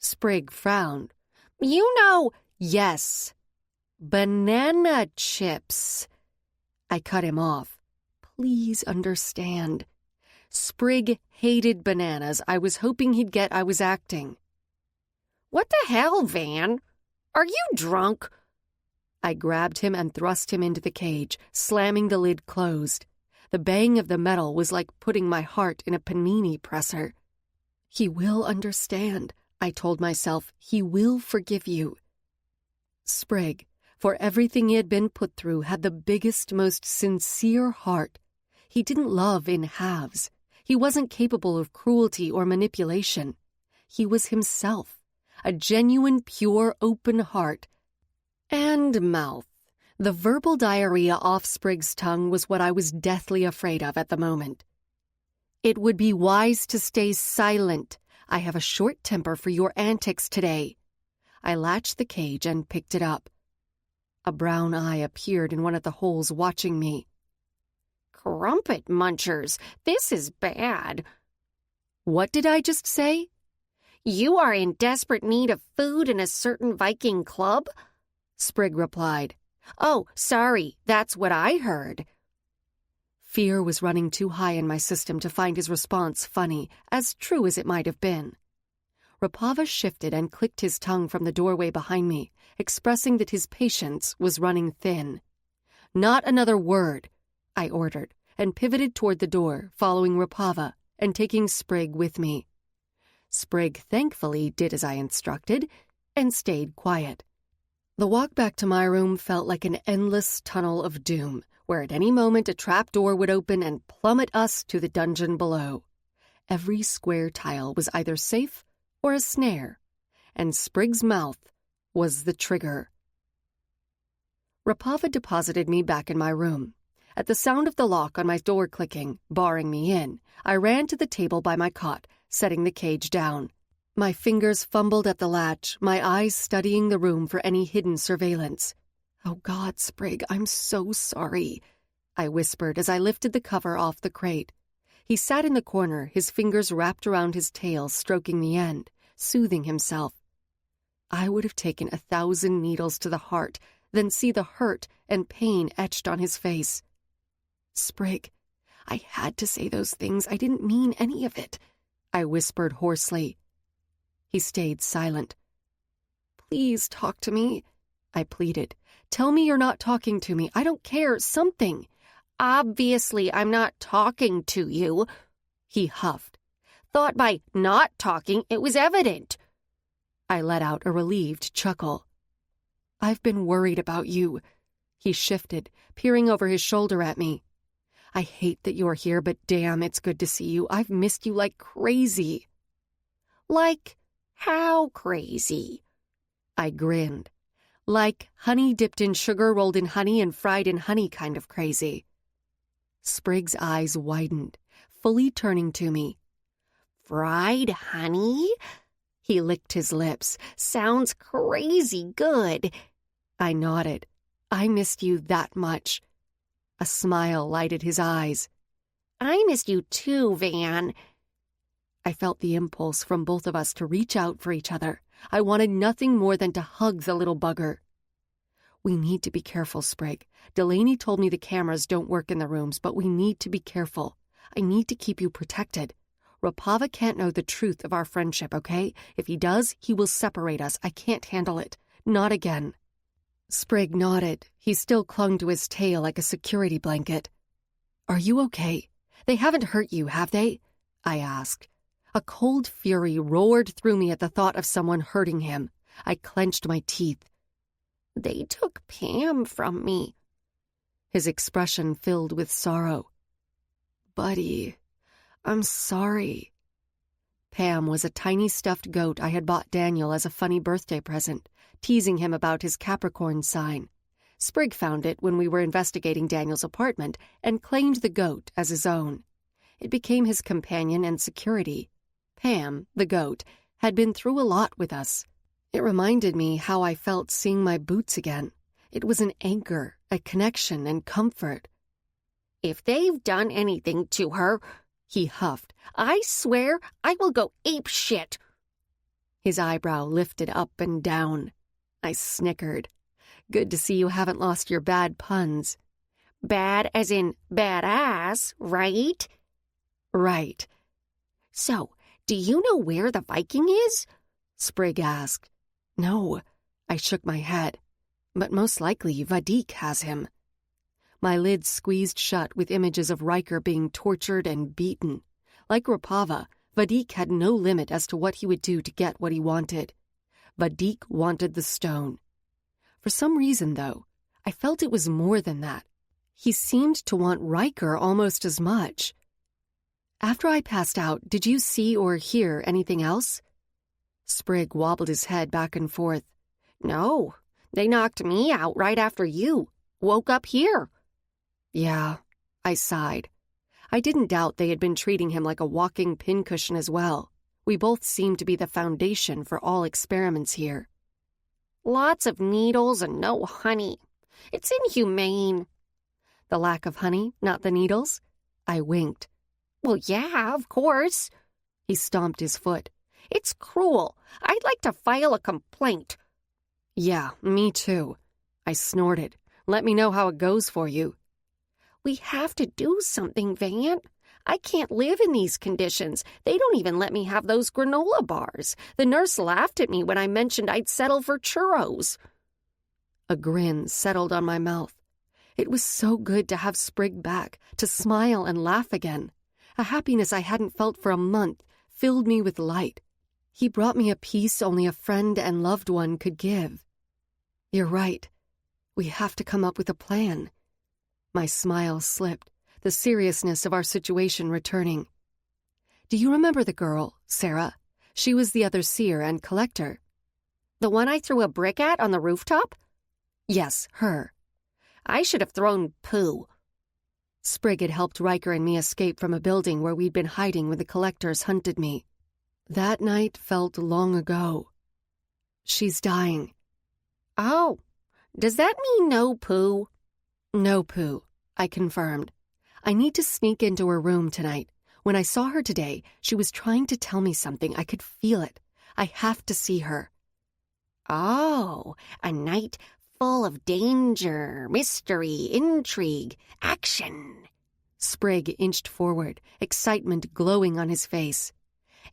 A: Sprig frowned.
C: You know—
A: Yes, banana chips. I cut him off. Please understand. Sprig hated bananas. I was hoping he'd get I was acting.
C: What the hell, Van? Are you drunk?
A: I grabbed him and thrust him into the cage, slamming the lid closed. The bang of the metal was like putting my heart in a panini presser. He will understand, I told myself. He will forgive you. Sprig, for everything he had been put through, had the biggest, most sincere heart. He didn't love in halves. He wasn't capable of cruelty or manipulation. He was himself, a genuine, pure, open heart. And mouth. The verbal diarrhea off Sprig's tongue was what I was deathly afraid of at the moment. It would be wise to stay silent. I have a short temper for your antics today. I latched the cage and picked it up. A brown eye appeared in one of the holes, watching me.
C: Crumpet munchers, this is bad.
A: What did I just say?
C: You are in desperate need of food in a certain Viking club?
A: Sprig replied.
C: Oh, sorry, that's what I heard.
A: Fear was running too high in my system to find his response funny, as true as it might have been. Rapava shifted and clicked his tongue from the doorway behind me, expressing that his patience was running thin. Not another word, I ordered, and pivoted toward the door, following Rapava and taking Sprig with me. Sprig thankfully did as I instructed and stayed quiet. The walk back to my room felt like an endless tunnel of doom, where at any moment a trap door would open and plummet us to the dungeon below. Every square tile was either safe or a snare, and Sprig's mouth was the trigger. Rapava deposited me back in my room. At the sound of the lock on my door clicking, barring me in, I ran to the table by my cot, setting the cage down. My fingers fumbled at the latch, my eyes studying the room for any hidden surveillance. "Oh God, Sprig, I'm so sorry," I whispered as I lifted the cover off the crate. He sat in the corner, his fingers wrapped around his tail, stroking the end, soothing himself. I would have taken 1,000 needles to the heart, then see the hurt and pain etched on his face. "Sprig, I had to say those things. I didn't mean any of it," I whispered hoarsely. He stayed silent. "Please talk to me," I pleaded. "Tell me you're not talking to me. I don't care. Something."
C: "Obviously, I'm not talking to you," he huffed. "Thought by not talking it was evident."
A: I let out a relieved chuckle. "I've been worried about you." He shifted, peering over his shoulder at me. "I hate that you're here, but damn, it's good to see you. I've missed you like crazy."
C: "Like how crazy?"
A: I grinned. "Like honey dipped in sugar, rolled in honey, and fried in honey kind of crazy." Sprig's eyes widened, fully turning to me.
C: "Fried honey?" He licked his lips. "Sounds crazy good."
A: I nodded. "I missed you that much." A smile lighted his eyes.
C: "I missed you too, Van."
A: I felt the impulse from both of us to reach out for each other. I wanted nothing more than to hug the little bugger. "We need to be careful, Sprig. Delaney told me the cameras don't work in the rooms, but we need to be careful. I need to keep you protected. Rapava can't know the truth of our friendship, okay? If he does, he will separate us. I can't handle it. Not again." Sprig nodded. He still clung to his tail like a security blanket. "Are you okay? They haven't hurt you, have they?" I asked. A cold fury roared through me at the thought of someone hurting him. I clenched my teeth.
C: "They took Pam from me."
A: His expression filled with sorrow. "Buddy, I'm sorry." Pam was a tiny stuffed goat I had bought Daniel as a funny birthday present, teasing him about his Capricorn sign. Sprig found it when we were investigating Daniel's apartment and claimed the goat as his own. It became his companion and security. Pam, the goat, had been through a lot with us. It reminded me how I felt seeing my boots again. It was an anchor, a connection and comfort.
C: "If they've done anything to her," he huffed, "I swear I will go apeshit."
A: His eyebrow lifted up and down. I snickered. "Good to see you haven't lost your bad puns."
C: "Bad as in badass, right?"
A: "Right."
C: "So, do you know where the Viking is?"
A: Sprig asked. "No," I shook my head. "But most likely Vadik has him." My lids squeezed shut with images of Ryker being tortured and beaten. Like Rapava, Vadik had no limit as to what he would do to get what he wanted. Vadik wanted the stone. For some reason, though, I felt it was more than that. He seemed to want Ryker almost as much. "After I passed out, did you see or hear anything else?" Sprig wobbled his head back and forth.
C: "No, they knocked me out right after you. Woke up here."
A: "Yeah," I sighed. I didn't doubt they had been treating him like a walking pincushion as well. We both seemed to be the foundation for all experiments here.
C: "Lots of needles and no honey. It's inhumane."
A: "The lack of honey, not the needles?" I winked.
C: "Well, yeah, of course."
A: He stomped his foot.
C: "It's cruel. I'd like to file a complaint."
A: "Yeah, me too." I snorted. "Let me know how it goes for you."
C: "We have to do something, Van. I can't live in these conditions. They don't even let me have those granola bars. The nurse laughed at me when I mentioned I'd settle for churros."
A: A grin settled on my mouth. It was so good to have Sprig back, to smile and laugh again. A happiness I hadn't felt for a month filled me with light, He brought me a peace only a friend and loved one could give. You're right. We have to come up with a plan. My smile slipped, the seriousness of our situation returning. Do you remember the girl, Sarah? She was the other seer and collector.
C: The one I threw a brick at on the rooftop?
A: Yes, her.
C: I should have thrown poo.
A: Sprig had helped Ryker and me escape from a building where we'd been hiding when the collectors hunted me. That night felt long ago. She's dying.
C: Oh, does that mean no poo?
A: No poo, I confirmed. I need to sneak into her room tonight. When I saw her today, she was trying to tell me something. I could feel it. I have to see her.
C: Oh, a night full of danger, mystery, intrigue, action.
A: Sprig inched forward, excitement glowing on his face.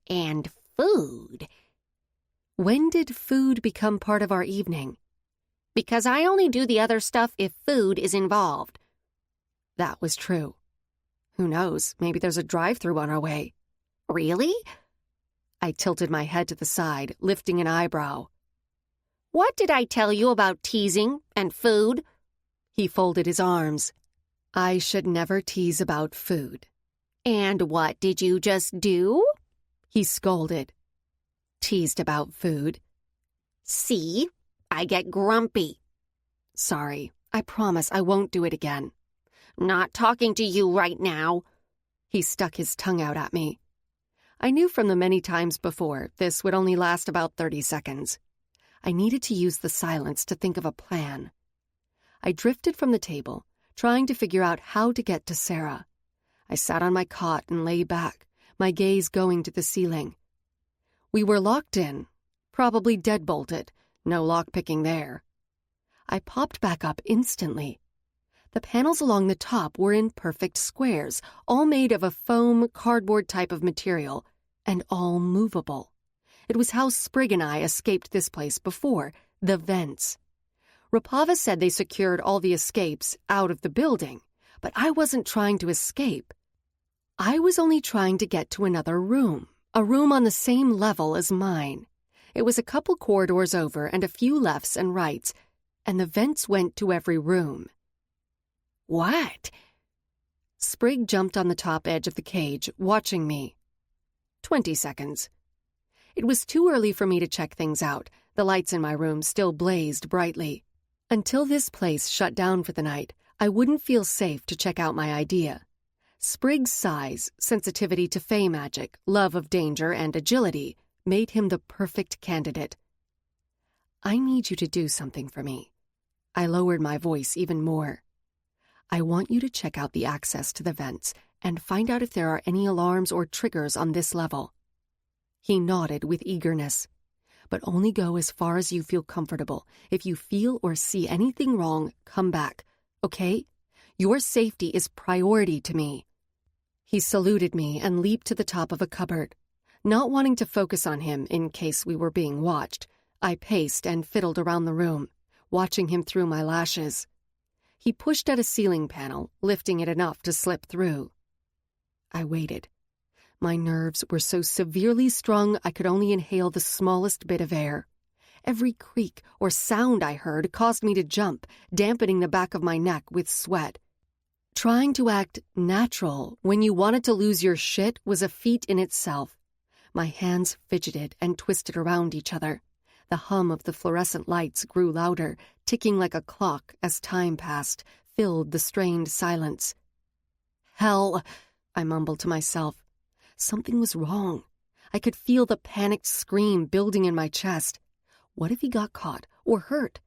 C: And food.
A: When did food become part of our evening?
C: Because I only do the other stuff if food is involved.
A: That was true. Who knows, maybe there's a drive-thru on our way.
C: Really?
A: I tilted my head to the side, lifting an eyebrow.
C: What did I tell you about teasing and food?
A: He folded his arms. I should never tease about food.
C: And what did you just do?
A: He scolded. Teased about food.
C: See? I get grumpy.
A: Sorry. I promise I won't do it again.
C: Not talking to you right now.
A: He stuck his tongue out at me. I knew from the many times before this would only last about 30 seconds. I needed to use the silence to think of a plan. I drifted from the table, trying to figure out how to get to Sarah. I sat on my cot and lay back, my gaze going to the ceiling. We were locked in, probably deadbolted, no lockpicking there. I popped back up instantly. The panels along the top were in perfect squares, all made of a foam, cardboard type of material, and all movable. It was how Sprig and I escaped this place before, the vents. Rapava said they secured all the escapes out of the building, but I wasn't trying to escape. I was only trying to get to another room, a room on the same level as mine. It was a couple corridors over and a few lefts and rights, and the vents went to every room.
C: What?
A: Sprig jumped on the top edge of the cage, watching me. 20 seconds. It was too early for me to check things out. The lights in my room still blazed brightly. Until this place shut down for the night, I wouldn't feel safe to check out my idea. Sprig's size, sensitivity to fey magic, love of danger, and agility made him the perfect candidate. I need you to do something for me. I lowered my voice even more. I want you to check out the access to the vents and find out if there are any alarms or triggers on this level. He nodded with eagerness. But only go as far as you feel comfortable. If you feel or see anything wrong, come back, okay? Your safety is priority to me. He saluted me and leaped to the top of a cupboard. Not wanting to focus on him in case we were being watched, I paced and fiddled around the room, watching him through my lashes. He pushed at a ceiling panel, lifting it enough to slip through. I waited. My nerves were so severely strung I could only inhale the smallest bit of air. Every creak or sound I heard caused me to jump, dampening the back of my neck with sweat. Trying to act natural when you wanted to lose your shit was a feat in itself. My hands fidgeted and twisted around each other. The hum of the fluorescent lights grew louder, ticking like a clock as time passed, filled the strained silence. Hell, I mumbled to myself. Something was wrong. I could feel the panicked scream building in my chest. What if he got caught or hurt?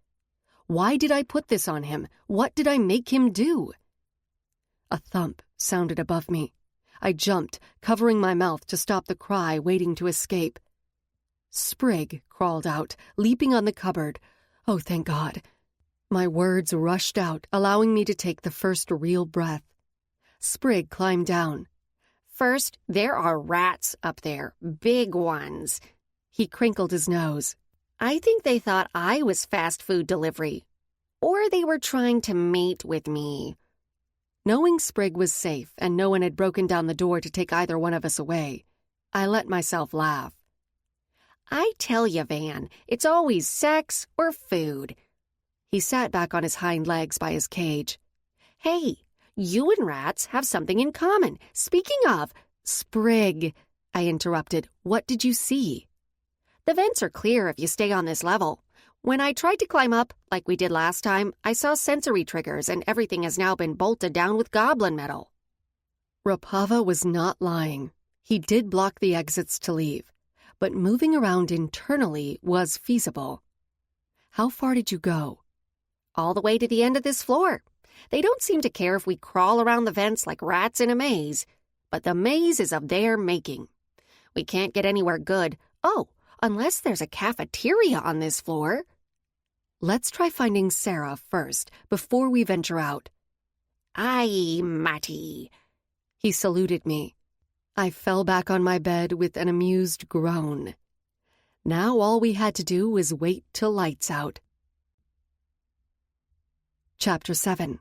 A: Why did I put this on him? What did I make him do? A thump sounded above me. I jumped, covering my mouth to stop the cry waiting to escape. Sprig crawled out, leaping on the cupboard. Oh, thank God. My words rushed out, allowing me to take the first real breath. Sprig climbed down.
C: First, there are rats up there, big ones.
A: He crinkled his nose.
C: I think they thought I was fast food delivery. Or they were trying to mate with me.
A: Knowing Sprig was safe and no one had broken down the door to take either one of us away, I let myself laugh.
C: I tell you, Van, it's always sex or food. He sat back on his hind legs by his cage. Hey, you and rats have something in common. Speaking of,
A: Sprig, I interrupted. What did you see?
C: The vents are clear if you stay on this level. When I tried to climb up, like we did last time, I saw sensory triggers and everything has now been bolted down with goblin metal.
A: Rapava was not lying. He did block the exits to leave, but moving around internally was feasible. How far did you go?
C: All the way to the end of this floor. They don't seem to care if we crawl around the vents like rats in a maze, but the maze is of their making. We can't get anywhere good. Oh, unless there's a cafeteria on this floor.
A: Let's try finding Sarah first, before we venture out.
C: Aye, Matty.
A: He saluted me. I fell back on my bed with an amused groan. Now all we had to do was wait till lights out. Chapter 7.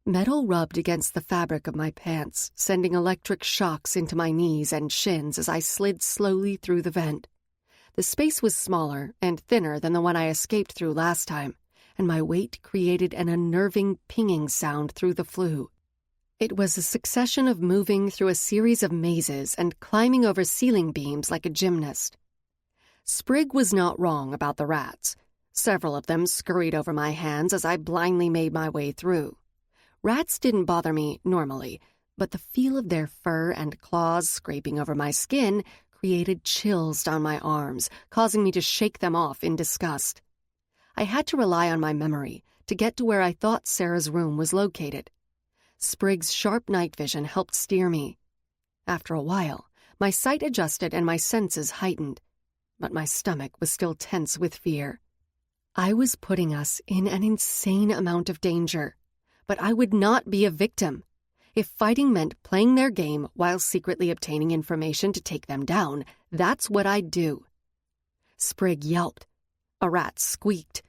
A: Metal rubbed against the fabric of my pants, sending electric shocks into my knees and shins as I slid slowly through the vent. The space was smaller and thinner than the one I escaped through last time, and my weight created an unnerving pinging sound through the flue. It was a succession of moving through a series of mazes and climbing over ceiling beams like a gymnast. Sprig was not wrong about the rats. Several of them scurried over my hands as I blindly made my way through. Rats didn't bother me normally, but the feel of their fur and claws scraping over my skin created chills down my arms, causing me to shake them off in disgust. I had to rely on my memory to get to where I thought Sarah's room was located. Sprig's sharp night vision helped steer me. After a while, my sight adjusted and my senses heightened, but my stomach was still tense with fear. I was putting us in an insane amount of danger, but I would not be a victim. If fighting meant playing their game while secretly obtaining information to take them down, that's what I'd do. Sprig yelped. A rat squeaked.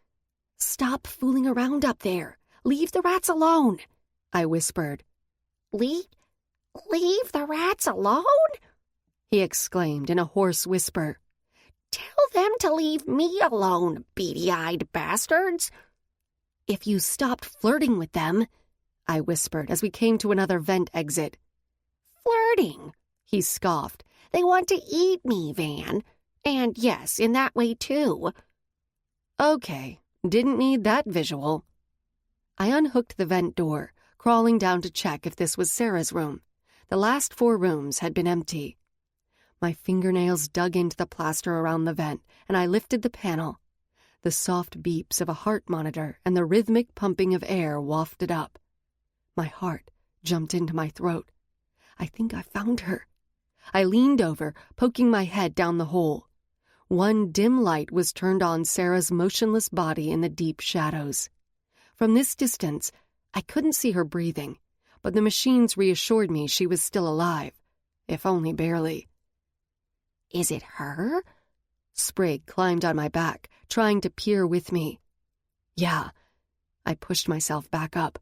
A: "Stop fooling around up there. Leave the rats alone," I whispered.
C: Leave the rats alone?
A: He exclaimed in a hoarse whisper.
C: Tell them to leave me alone, beady-eyed bastards.
A: If you stopped flirting with them, I whispered as we came to another vent exit.
C: Flirting?
A: He scoffed.
C: They want to eat me, Van. And yes, in that way too.
A: Okay, didn't need that visual. I unhooked the vent door, crawling down to check if this was Sarah's room. The last 4 rooms had been empty. My fingernails dug into the plaster around the vent, and I lifted the panel. The soft beeps of a heart monitor and the rhythmic pumping of air wafted up. My heart jumped into my throat. I think I found her. I leaned over, poking my head down the hole. One dim light was turned on Sarah's motionless body in the deep shadows. From this distance, I couldn't see her breathing, but the machines reassured me she was still alive, if only barely.
C: Is it her?
A: Sprig climbed on my back, trying to peer with me. Yeah. I pushed myself back up.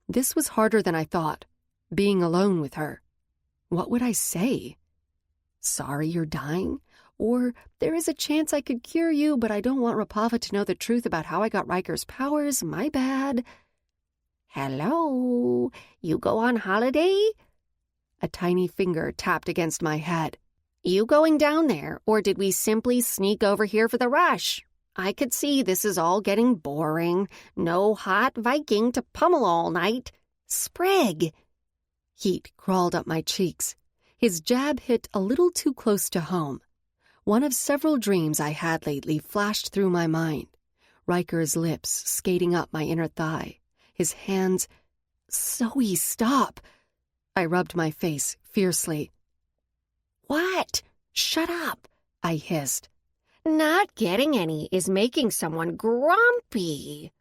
A: This was harder than I thought, being alone with her. What would I say? Sorry you're dying? Or there is a chance I could cure you, but I don't want Rapava to know the truth about how I got Ryker's powers. My bad.
C: Hello? You go on holiday?
A: A tiny finger tapped against my head.
C: You going down there, or did we simply sneak over here for the rush? I could see this is all getting boring. No hot Viking to pummel all night. Sprig!
A: Heat crawled up my cheeks. His jab hit a little too close to home. One of several dreams I had lately flashed through my mind. Ryker's lips skating up my inner thigh. His hands... Zoey, stop! I rubbed my face fiercely.
C: What? Shut up,
A: I hissed.
C: Not getting any is making someone grumpy.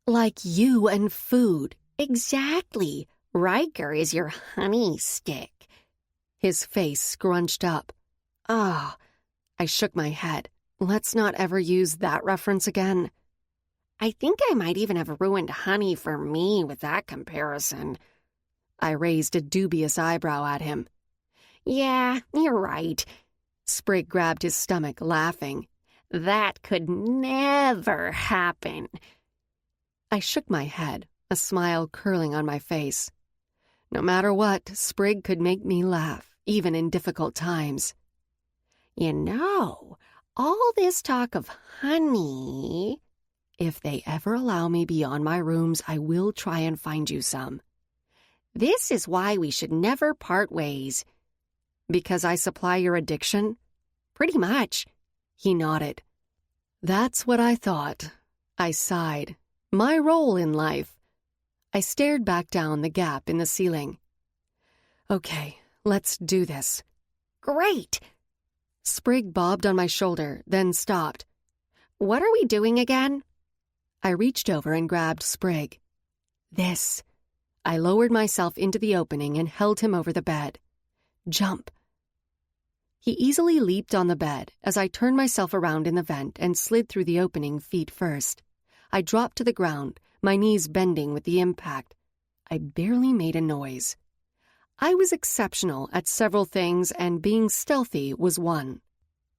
A: Like you and food.
C: Exactly. Ryker is your honey stick.
A: His face scrunched up. Ah, I shook my head. Let's not ever use that reference again.
C: I think I might even have ruined honey for me with that comparison.
A: I raised a dubious eyebrow at him.
C: Yeah, you're right.
A: Sprig grabbed his stomach, laughing.
C: That could never happen.
A: I shook my head, a smile curling on my face. No matter what, Sprig could make me laugh, even in difficult times.
C: You know, all this talk of honey...
A: If they ever allow me beyond my rooms, I will try and find you some.
C: This is why we should never part ways.
A: Because I supply your addiction?
C: Pretty much.
A: He nodded. That's what I thought. I sighed. My role in life. I stared back down the gap in the ceiling. Okay, let's do this.
C: Great!
A: Sprig bobbed on my shoulder, then stopped.
C: What are we doing again?
A: I reached over and grabbed Sprig. This. I lowered myself into the opening and held him over the bed. Jump. He easily leaped on the bed as I turned myself around in the vent and slid through the opening feet first. I dropped to the ground, my knees bending with the impact. I barely made a noise. I was exceptional at several things, and being stealthy was one.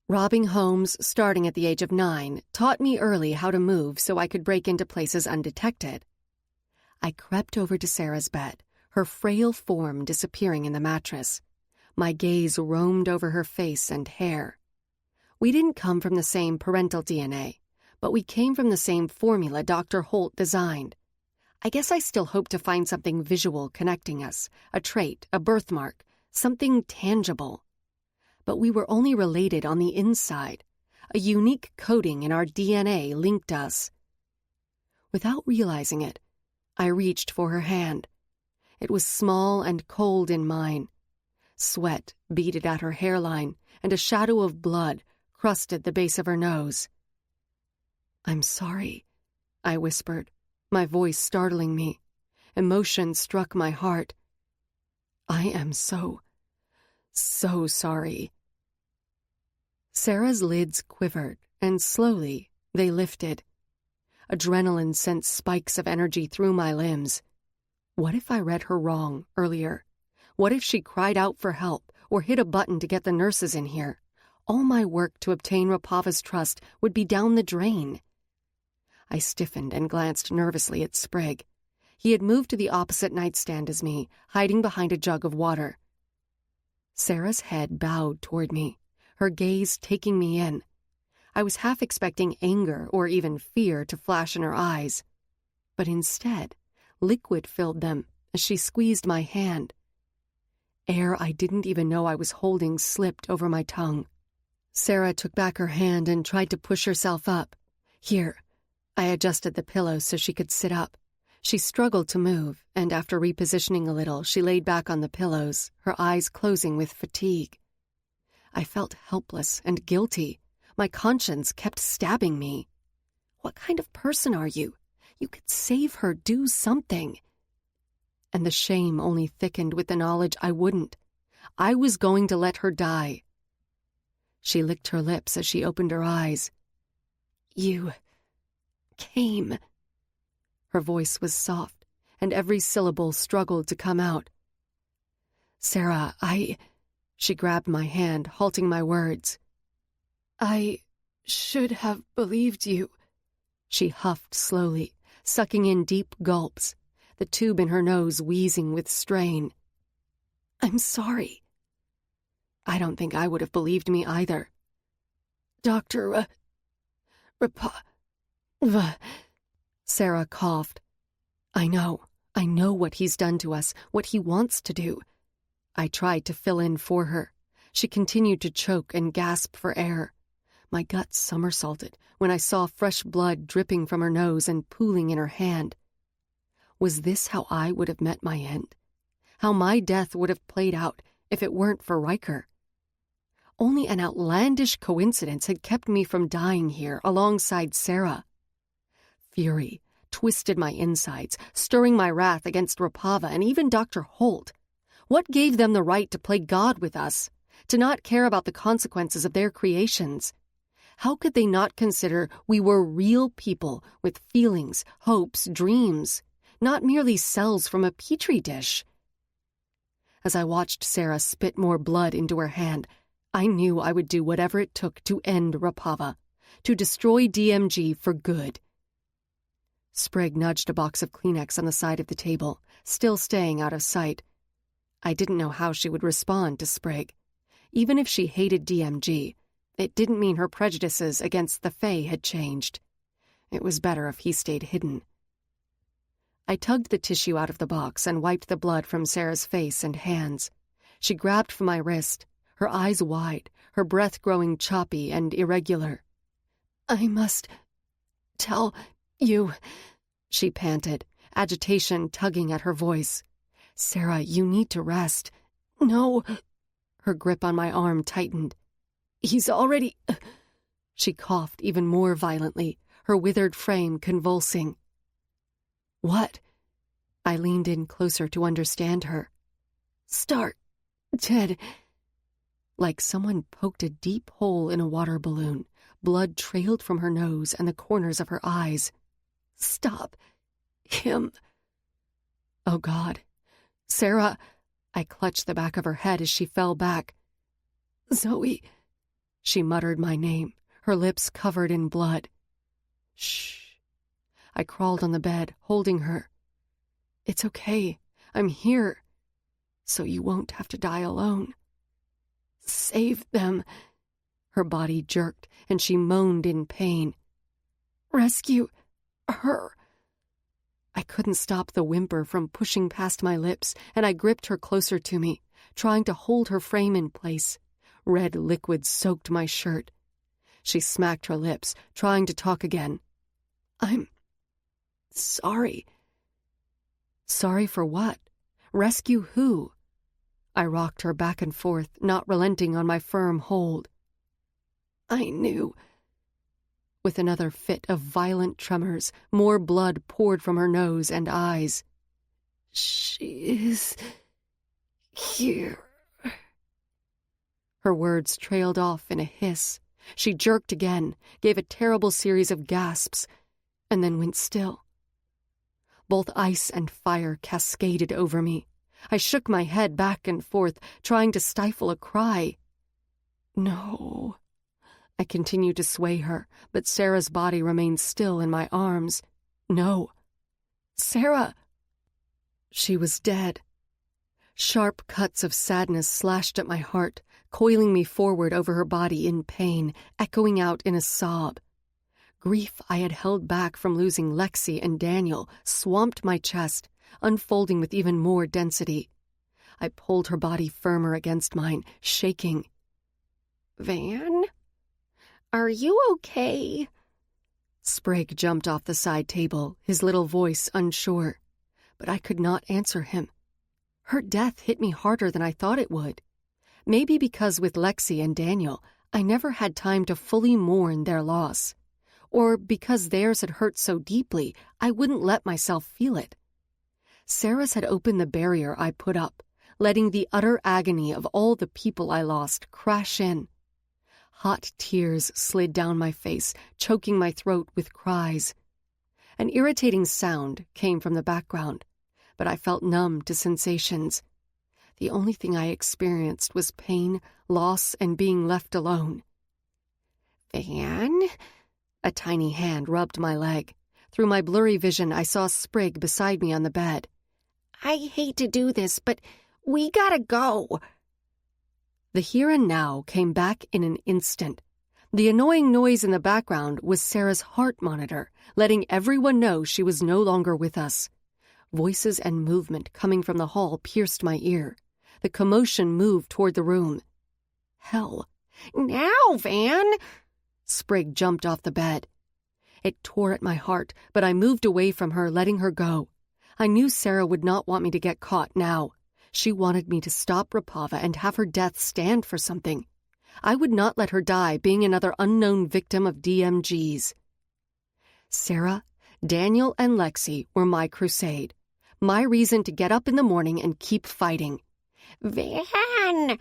A: Robbing homes, starting at the age of 9, taught me early how to move so I could break into places undetected. I crept over to Sarah's bed, her frail form disappearing in the mattress. My gaze roamed over her face and hair. We didn't come from the same parental DNA, but we came from the same formula Dr. Holt designed. I guess I still hoped to find something visual connecting us, a trait, a birthmark, something tangible. But we were only related on the inside. A unique coding in our DNA linked us. Without realizing it, I reached for her hand. It was small and cold in mine. Sweat beaded at her hairline, and a shadow of blood crusted the base of her nose. "I'm sorry," I whispered, my voice startling me. Emotion struck my heart. "I am so sorry." Sarah's lids quivered, and slowly they lifted. Adrenaline sent spikes of energy through my limbs. What if I read her wrong earlier? What if she cried out for help or hit a button to get the nurses in here? All my work to obtain Rapava's trust would be down the drain. I stiffened and glanced nervously at Sprig. He had moved to the opposite nightstand as me, hiding behind a jug of water. Sarah's head bowed toward me, her gaze taking me in. I was half expecting anger or even fear to flash in her eyes. But instead, liquid filled them as she squeezed my hand. Air I didn't even know I was holding slipped over my tongue. Sarah took back her hand and tried to push herself up. "Here." I adjusted the pillow so she could sit up. She struggled to move, and after repositioning a little, she laid back on the pillows, her eyes closing with fatigue. I felt helpless and guilty. My conscience kept stabbing me. What kind of person are you? You could save her, do something. And the shame only thickened with the knowledge I wouldn't. I was going to let her die. She licked her lips as she opened her eyes. "You came." Her voice was soft, and every syllable struggled to come out. "Sarah, She grabbed my hand, halting my words. "I should have believed you." She huffed slowly, sucking in deep gulps, the tube in her nose wheezing with strain. "I'm sorry." I don't think I would have believed me either. "Dr. Rapava." Sarah coughed. I know what he's done to us, what he wants to do." I tried to fill in for her. She continued to choke and gasp for air. My gut somersaulted when I saw fresh blood dripping from her nose and pooling in her hand. Was this how I would have met my end? How my death would have played out if it weren't for Ryker? Only an outlandish coincidence had kept me from dying here alongside Sarah. Fury twisted my insides, stirring my wrath against Rapava and even Dr. Holt. What gave them the right to play God with us, to not care about the consequences of their creations? How could they not consider we were real people with feelings, hopes, dreams, not merely cells from a petri dish? As I watched Sarah spit more blood into her hand, I knew I would do whatever it took to end Rapava, to destroy DMG for good. Sprig nudged a box of Kleenex on the side of the table, still staying out of sight. I didn't know how she would respond to Sprig. Even if she hated DMG, it didn't mean her prejudices against the Fae had changed. It was better if he stayed hidden. I tugged the tissue out of the box and wiped the blood from Sarah's face and hands. She grabbed for my wrist, her eyes wide, her breath growing choppy and irregular. "I must tell you," she panted, agitation tugging at her voice. "Sarah, you need to rest." "No." Her grip on my arm tightened. "He's already—" She coughed even more violently, her withered frame convulsing. "What?" I leaned in closer to understand her. "Dead." Like someone poked a deep hole in a water balloon, blood trailed from her nose and the corners of her eyes. "Stop him." Oh, God. "Sarah," I clutched the back of her head as she fell back. "Zoey," she muttered my name, her lips covered in blood. "Shh." I crawled on the bed, holding her. "It's okay. I'm here. So you won't have to die alone." "Save them." Her body jerked, and she moaned in pain. "Rescue her." I couldn't stop the whimper from pushing past my lips, and I gripped her closer to me, trying to hold her frame in place. Red liquid soaked my shirt. She smacked her lips, trying to talk again. "I'm sorry." "Sorry for what? Rescue who?" I rocked her back and forth, not relenting on my firm hold. "I knew." With another fit of violent tremors, more blood poured from her nose and eyes. "She is here." Her words trailed off in a hiss. She jerked again, gave a terrible series of gasps, and then went still. Both ice and fire cascaded over me. I shook my head back and forth, trying to stifle a cry. "No." I continued to sway her, but Sarah's body remained still in my arms. "No." "Sarah!" She was dead. Sharp cuts of sadness slashed at my heart, coiling me forward over her body in pain, echoing out in a sob. Grief I had held back from losing Lexi and Daniel swamped my chest, unfolding with even more density. I pulled her body firmer against mine, shaking.
C: "Van? Are you okay?"
A: Sprig jumped off the side table, his little voice unsure. But I could not answer him. Her death hit me harder than I thought it would. Maybe because with Lexi and Daniel, I never had time to fully mourn their loss. Or because theirs had hurt so deeply, I wouldn't let myself feel it. Sarah's had opened the barrier I put up, letting the utter agony of all the people I lost crash in. Hot tears slid down my face, choking my throat with cries. An irritating sound came from the background, but I felt numb to sensations. The only thing I experienced was pain, loss, and being left alone.
C: "Van?"
A: A tiny hand rubbed my leg. Through my blurry vision, I saw Sprig beside me on the bed.
C: "I hate to do this, but we gotta go."
A: The here and now came back in an instant. The annoying noise in the background was Sarah's heart monitor, letting everyone know she was no longer with us. Voices and movement coming from the hall pierced my ear. The commotion moved toward the room. Hell.
C: "Now, Van!"
A: Sprig jumped off the bed. It tore at my heart, but I moved away from her, letting her go. I knew Sarah would not want me to get caught now. She wanted me to stop Rapava and have her death stand for something. I would not let her die being another unknown victim of DMGs. Sarah, Daniel, and Lexi were my crusade. My reason to get up in the morning and keep fighting.
C: "Van!"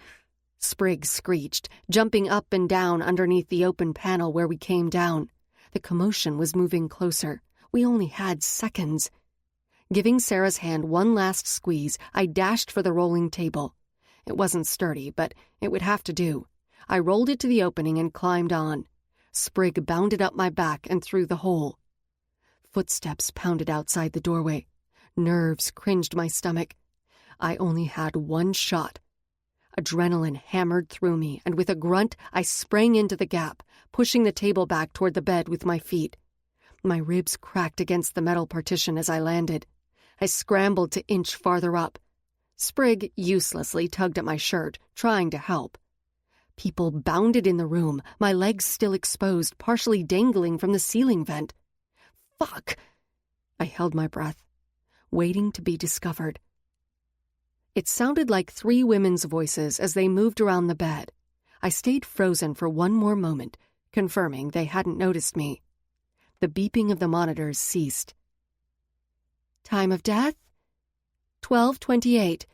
A: Sprig screeched, jumping up and down underneath the open panel where we came down. The commotion was moving closer. We only had seconds. Giving Sarah's hand one last squeeze, I dashed for the rolling table. It wasn't sturdy, but it would have to do. I rolled it to the opening and climbed on. Sprig bounded up my back and through the hole. Footsteps pounded outside the doorway. Nerves cringed my stomach. I only had one shot. Adrenaline hammered through me, and with a grunt, I sprang into the gap, pushing the table back toward the bed with my feet. My ribs cracked against the metal partition as I landed. I scrambled to inch farther up. Sprig uselessly tugged at my shirt, trying to help. People bounded in the room, my legs still exposed, partially dangling from the ceiling vent. Fuck! I held my breath, waiting to be discovered. It sounded like 3 women's voices as they moved around the bed. I stayed frozen for one more moment, confirming they hadn't noticed me. The beeping of the monitors ceased. Time of death? 12:28.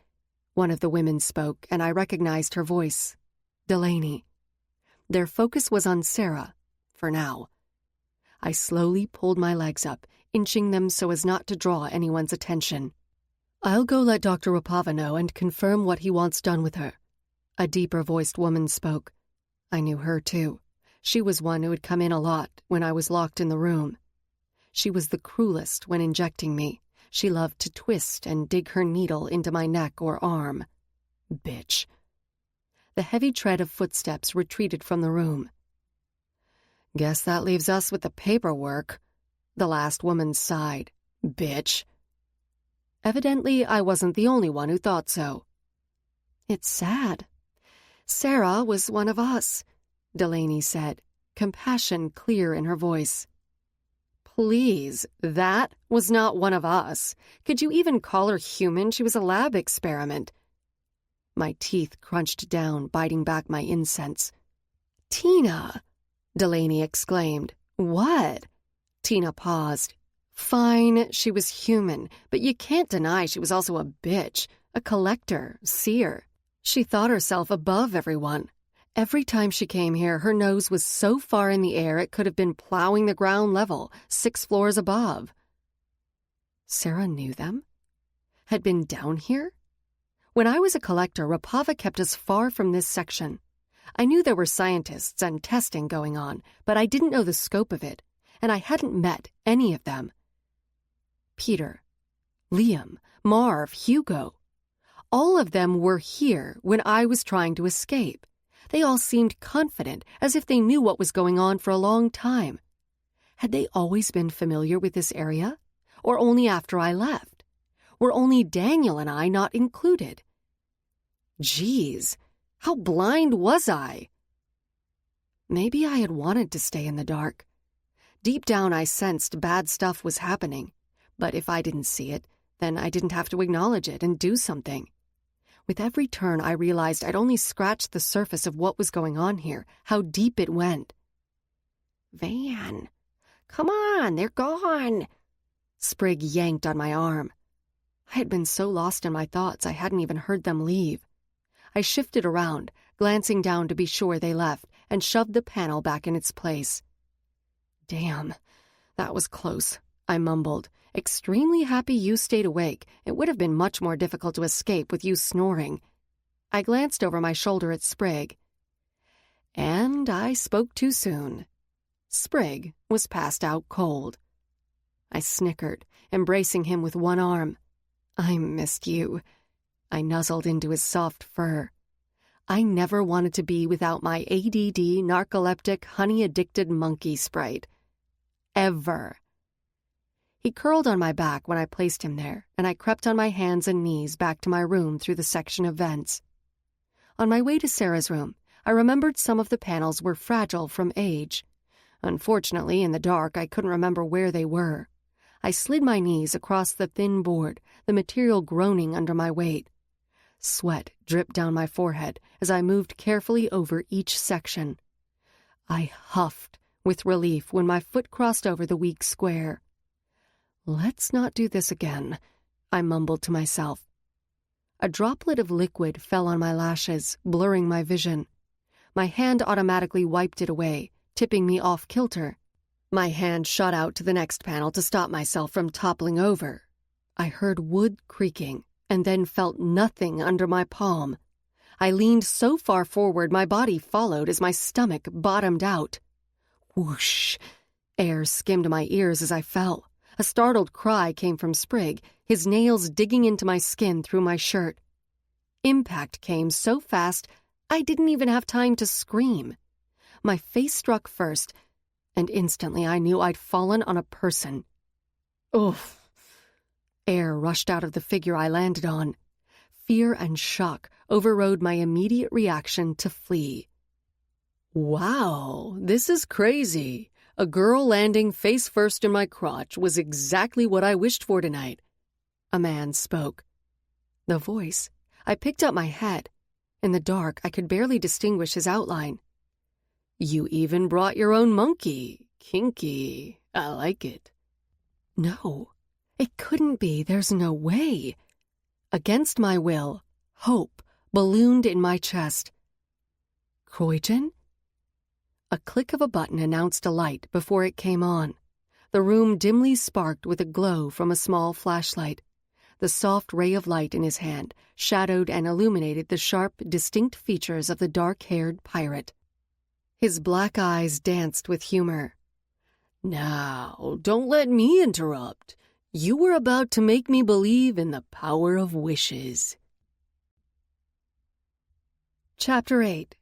A: One of the women spoke, and I recognized her voice. Delaney. Their focus was on Sarah, for now. I slowly pulled my legs up, inching them so as not to draw anyone's attention. I'll go let Dr. Rapava know and confirm what he wants done with her. A deeper-voiced woman spoke. I knew her, too. She was one who had come in a lot when I was locked in the room. She was the cruelest when injecting me. She loved to twist and dig her needle into my neck or arm. Bitch. The heavy tread of footsteps retreated from the room. Guess that leaves us with the paperwork. The last woman sighed. Bitch. Evidently, I wasn't the only one who thought so. It's sad. Sarah was one of us, Delaney said, compassion clear in her voice. Please, that was not one of us. Could you even call her human? She was a lab experiment. My teeth crunched down, biting back my incense. Tina, Delaney exclaimed. What? Tina paused. Fine, she was human, but you can't deny she was also a bitch, a collector, seer. She thought herself above everyone. Every time she came here, her nose was so far in the air it could have been plowing the ground level, 6 floors above. Sarah knew them? Had been down here? When I was a collector, Rapava kept us far from this section. I knew there were scientists and testing going on, but I didn't know the scope of it, and I hadn't met any of them. Peter, Liam, Marv, Hugo. All of them were here when I was trying to escape. They all seemed confident, as if they knew what was going on for a long time. Had they always been familiar with this area? Or only after I left? Were only Daniel and I not included? Geez, how blind was I? Maybe I had wanted to stay in the dark. Deep down I sensed bad stuff was happening. But if I didn't see it, then I didn't have to acknowledge it and do something. With every turn, I realized I'd only scratched the surface of what was going on here, how deep it went. Van, come on, they're gone. Sprig yanked on my arm. I had been so lost in my thoughts I hadn't even heard them leave. I shifted around, glancing down to be sure they left, and shoved the panel back in its place. Damn, that was close, I mumbled. Extremely happy you stayed awake. It would have been much more difficult to escape with you snoring. I glanced over my shoulder at Sprig. And I spoke too soon. Sprig was passed out cold. I snickered, embracing him with one arm. I missed you. I nuzzled into his soft fur. I never wanted to be without my ADD, narcoleptic, honey-addicted monkey sprite. Ever. He curled on my back when I placed him there, and I crept on my hands and knees back to my room through the section of vents. On my way to Sarah's room, I remembered some of the panels were fragile from age. Unfortunately, in the dark, I couldn't remember where they were. I slid my knees across the thin board, the material groaning under my weight. Sweat dripped down my forehead as I moved carefully over each section. I huffed with relief when my foot crossed over the weak square. Let's not do this again, I mumbled to myself. A droplet of liquid fell on my lashes, blurring my vision. My hand automatically wiped it away, tipping me off kilter. My hand shot out to the next panel to stop myself from toppling over. I heard wood creaking, and then felt nothing under my palm. I leaned so far forward my body followed as my stomach bottomed out. Whoosh! Air skimmed my ears as I fell. A startled cry came from Sprig, his nails digging into my skin through my shirt. Impact came so fast, I didn't even have time to scream. My face struck first, and instantly I knew I'd fallen on a person. Oof! Air rushed out of the figure I landed on. Fear and shock overrode my immediate reaction to flee. Wow, this is crazy. A girl landing face first in my crotch was exactly what I wished for tonight. A man spoke. The voice. I picked up my head. In the dark, I could barely distinguish his outline. You even brought your own monkey. Kinky. I like it. No, it couldn't be. There's no way. Against my will, hope ballooned in my chest. Croydon? A click of a button announced a light before it came on. The room dimly sparked with a glow from a small flashlight. The soft ray of light in his hand shadowed and illuminated the sharp, distinct features of the dark-haired pirate. His black eyes danced with humor. Now, don't let me interrupt. You were about to make me believe in the power of wishes. Chapter 8.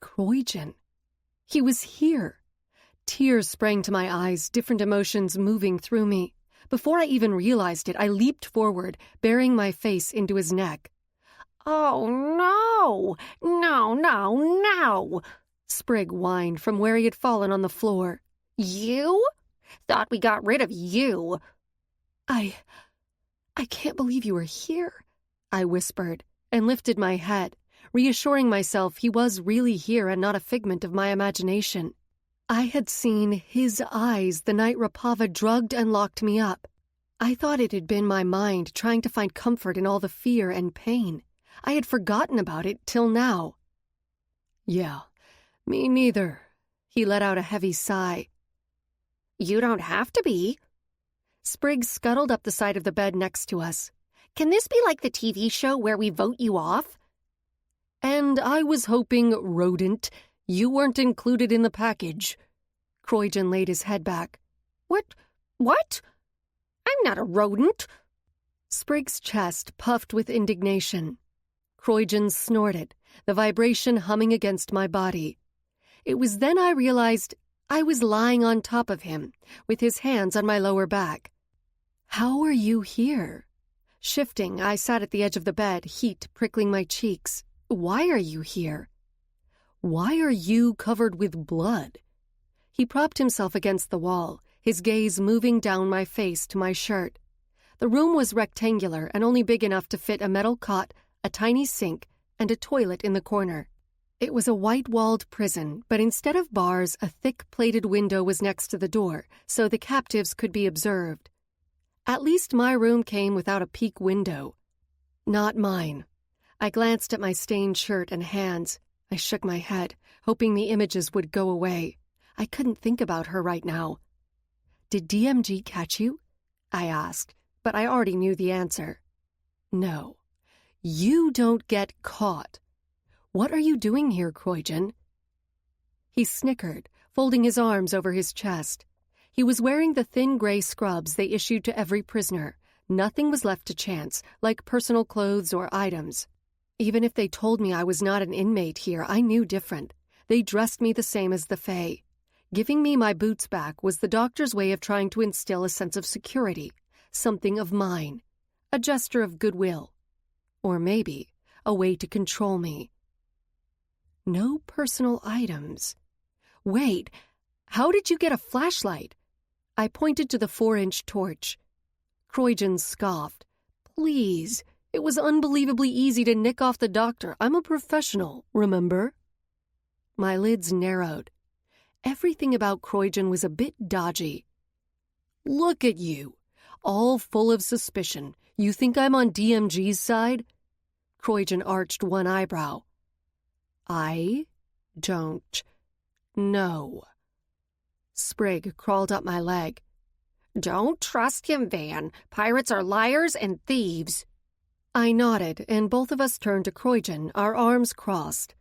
A: Croydon. He was here. Tears sprang to my eyes, different emotions moving through me. Before I even realized it, I leaped forward, burying my face into his neck.
C: Oh, no! No!
A: Sprig whined from where he had fallen on the floor.
C: You? Thought we got rid of you.
A: I can't believe you were here, I whispered, and lifted my head, reassuring myself he was really here and not a figment of my imagination. I had seen his eyes the night Rapava drugged and locked me up. I thought it had been my mind trying to find comfort in all the fear and pain. I had forgotten about it till now. Yeah, me neither. He let out a heavy sigh.
C: You don't have to be.
A: Sprig scuttled up the side of the bed next to us.
C: Can this be like the TV show where we vote you off?
A: And I was hoping, rodent, you weren't included in the package. Croydon laid his head back.
C: What? I'm not a rodent.
A: Sprig's chest puffed with indignation. Croydon snorted, the vibration humming against my body. It was then I realized I was lying on top of him, with his hands on my lower back. How are you here? Shifting, I sat at the edge of the bed, heat prickling my cheeks. Why are you here? Why are you covered with blood? He propped himself against the wall, his gaze moving down my face to my shirt. The room was rectangular and only big enough to fit a metal cot, a tiny sink, and a toilet in the corner. It was a white-walled prison, but instead of bars, a thick-plated window was next to the door, so the captives could be observed. At least my room came without a peak window. Not mine. I glanced at my stained shirt and hands. I shook my head, hoping the images would go away. I couldn't think about her right now. Did DMG catch you? I asked, but I already knew the answer. No. You don't get caught. What are you doing here, Croydon? He snickered, folding his arms over his chest. He was wearing the thin gray scrubs they issued to every prisoner. Nothing was left to chance, like personal clothes or items. Even if they told me I was not an inmate here, I knew different. They dressed me the same as the Fae. Giving me my boots back was the doctor's way of trying to instill a sense of security, something of mine, a gesture of goodwill. Or maybe a way to control me. No personal items. Wait, how did you get a flashlight? I pointed to the 4-inch torch. Croydon scoffed. Please, it was unbelievably easy to nick off the doctor. I'm a professional, remember? My lids narrowed. Everything about Croydon was a bit dodgy. Look at you, all full of suspicion. You think I'm on DMG's side? Croydon arched one eyebrow. I don't know. Sprig crawled up my leg.
C: Don't trust him, Van. Pirates are liars and thieves.
A: I nodded, and both of us turned to Croyden, our arms crossed.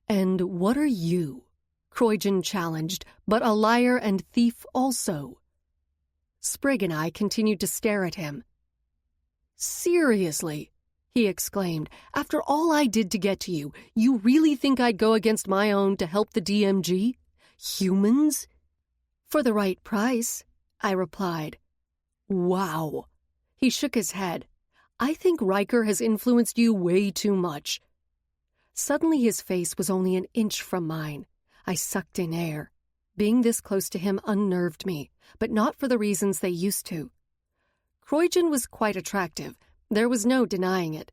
A: "And what are you?" Croyden challenged, "but a liar and thief also." Sprig and I continued to stare at him. "Seriously," he exclaimed, "after all I did to get to you, you really think I'd go against my own to help the DMG? Humans?" "For the right price," I replied. "Wow." He shook his head. "I think Ryker has influenced you way too much." Suddenly his face was only an inch from mine. I sucked in air. Being this close to him unnerved me, but not for the reasons they used to. Croyden was quite attractive. There was no denying it.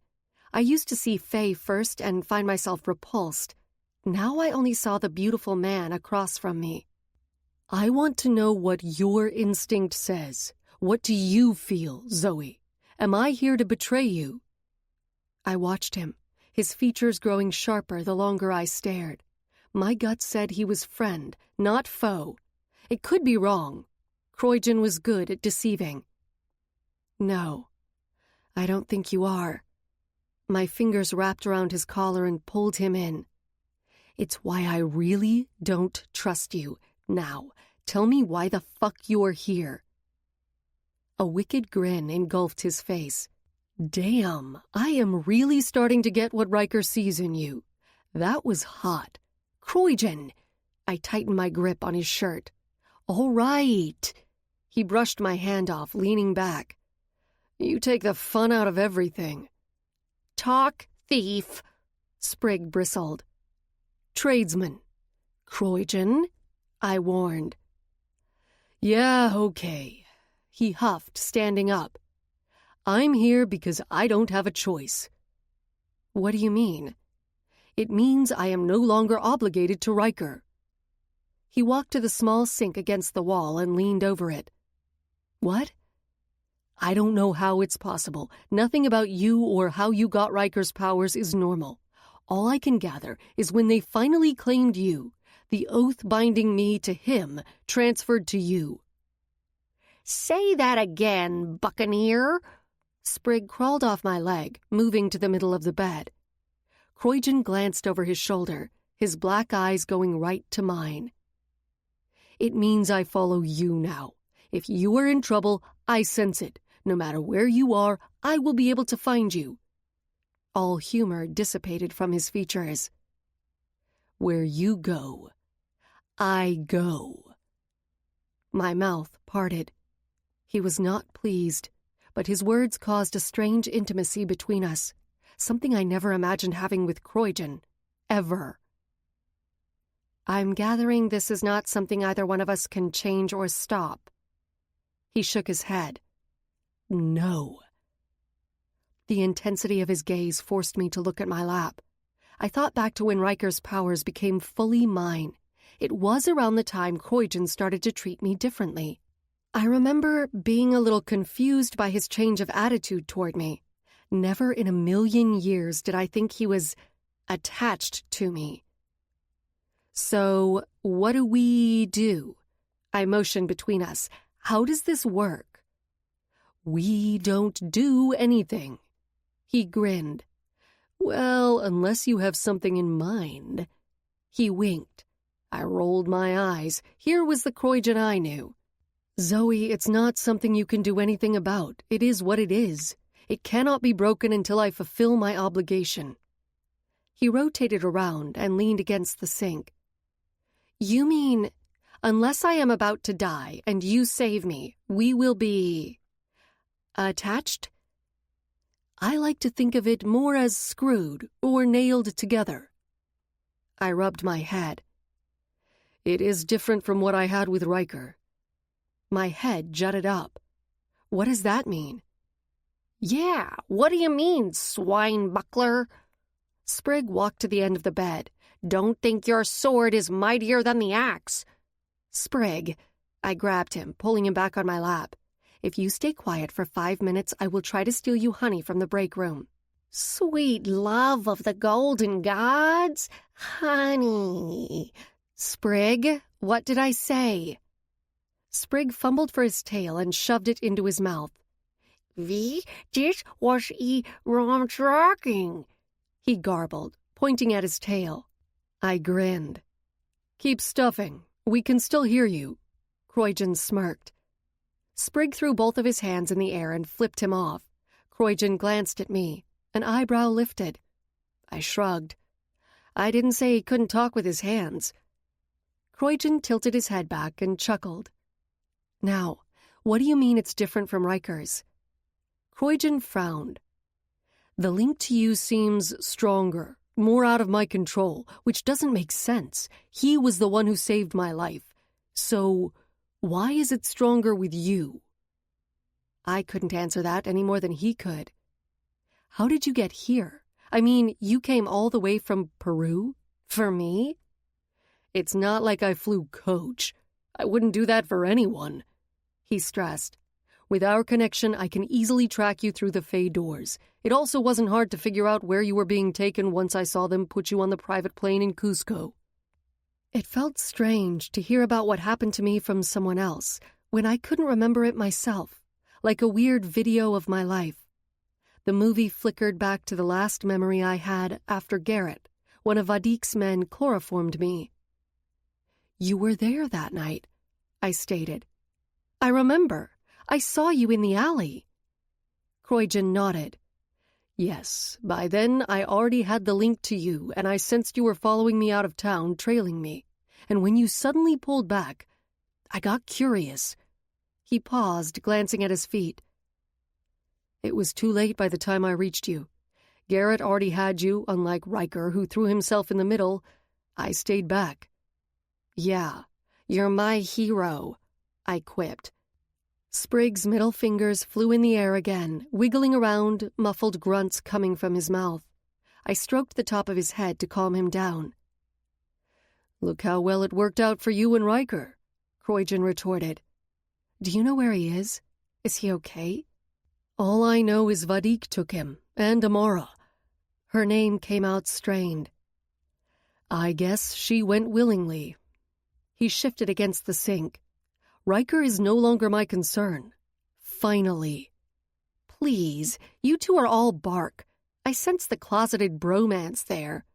A: I used to see Faye first and find myself repulsed. Now I only saw the beautiful man across from me. "I want to know what your instinct says. What do you feel, Zoey? Am I here to betray you?" I watched him, his features growing sharper the longer I stared. My gut said he was friend, not foe. It could be wrong. Croyden was good at deceiving. "No, I don't think you are." My fingers wrapped around his collar and pulled him in. "It's why I really don't trust you. Now, tell me why the fuck you're here." A wicked grin engulfed his face. "Damn, I am really starting to get what Ryker sees in you. That was hot. Croyden!" I tightened my grip on his shirt. "All right." He brushed my hand off, leaning back. "You take the fun out of everything."
C: "Talk, thief,"
A: Sprig bristled. "Tradesman." "Croyden," I warned. "Yeah, okay," he huffed, standing up. "I'm here because I don't have a choice." "What do you mean?" "It means I am no longer obligated to Ryker." He walked to the small sink against the wall and leaned over it. "What?" "I don't know how it's possible. Nothing about you or how you got Ryker's powers is normal. All I can gather is when they finally claimed you, the oath binding me to him transferred to you."
C: "Say that again, buccaneer."
A: Sprig crawled off my leg, moving to the middle of the bed. Croyden glanced over his shoulder, his black eyes going right to mine. "It means I follow you now. If you are in trouble, I sense it. No matter where you are, I will be able to find you." All humor dissipated from his features. "Where you go, I go." My mouth parted. He was not pleased, but his words caused a strange intimacy between us, something I never imagined having with Croyden, ever. "I'm gathering this is not something either one of us can change or stop." He shook his head. "No." The intensity of his gaze forced me to look at my lap. I thought back to when Ryker's powers became fully mine. It was around the time Croyden started to treat me differently. I remember being a little confused by his change of attitude toward me. Never in a million years did I think he was attached to me. "So, what do we do?" I motioned between us. "How does this work?" "We don't do anything." He grinned. "Well, unless you have something in mind." He winked. I rolled my eyes. Here was the Croyden I knew. "Zoey, it's not something you can do anything about. It is what it is. It cannot be broken until I fulfill my obligation." He rotated around and leaned against the sink. "You mean, unless I am about to die and you save me, we will be attached?" "I like to think of it more as screwed or nailed together." I rubbed my head. "It is different from what I had with Ryker." My head jutted up. "What does that mean?"
C: "Yeah, what do you mean, swine buckler?"
A: Sprig walked to the end of the bed.
C: "Don't think your sword is mightier than the axe."
A: "Sprig," I grabbed him, pulling him back on my lap. "If you stay quiet for 5 minutes, I will try to steal you honey from the break room."
C: "Sweet love of the golden gods, honey."
A: "Sprig, what did I say?" Sprig fumbled for his tail and shoved it into his mouth.
C: This was wrong tracking, he garbled, pointing at his tail.
A: I grinned. Keep stuffing. We can still hear you. Croygen smirked. Sprigg threw both of his hands in the air and flipped him off. Croygen glanced at me, an eyebrow lifted. I shrugged. I didn't say he couldn't talk with his hands. Croygen tilted his head back and chuckled. Now, what do you mean it's different from Ryker's? Croygen frowned. The link to you seems stronger, more out of my control, which doesn't make sense. He was the one who saved my life. So, why is it stronger with you? I couldn't answer that any more than he could. How did you get here? I mean, you came all the way from Peru? For me? It's not like I flew coach. I wouldn't do that for anyone. He stressed. With our connection, I can easily track you through the Fey doors. It also wasn't hard to figure out where you were being taken once I saw them put you on the private plane in Cusco. It felt strange to hear about what happened to me from someone else when I couldn't remember it myself, like a weird video of my life. The movie flickered back to the last memory I had after Garrett, one of Vadik's men chloroformed me. You were there that night, I stated. I remember. I saw you in the alley. Croygen nodded. Yes, by then I already had the link to you, and I sensed you were following me out of town, trailing me. And when you suddenly pulled back, I got curious. He paused, glancing at his feet. It was too late by the time I reached you. Garrett already had you, unlike Ryker, who threw himself in the middle. I stayed back. Yeah, you're my hero, I quipped. Sprigg's middle fingers flew in the air again, wiggling around, muffled grunts coming from his mouth. I stroked the top of his head to calm him down. Look how well it worked out for you and Ryker, Croygen retorted. Do you know where he is? Is he okay? All I know is Vadik took him, and Amara. Her name came out strained. I guess she went willingly. He shifted against the sink. Ryker is no longer my concern. Finally. Please, you two are all bark. I sense the closeted bromance there.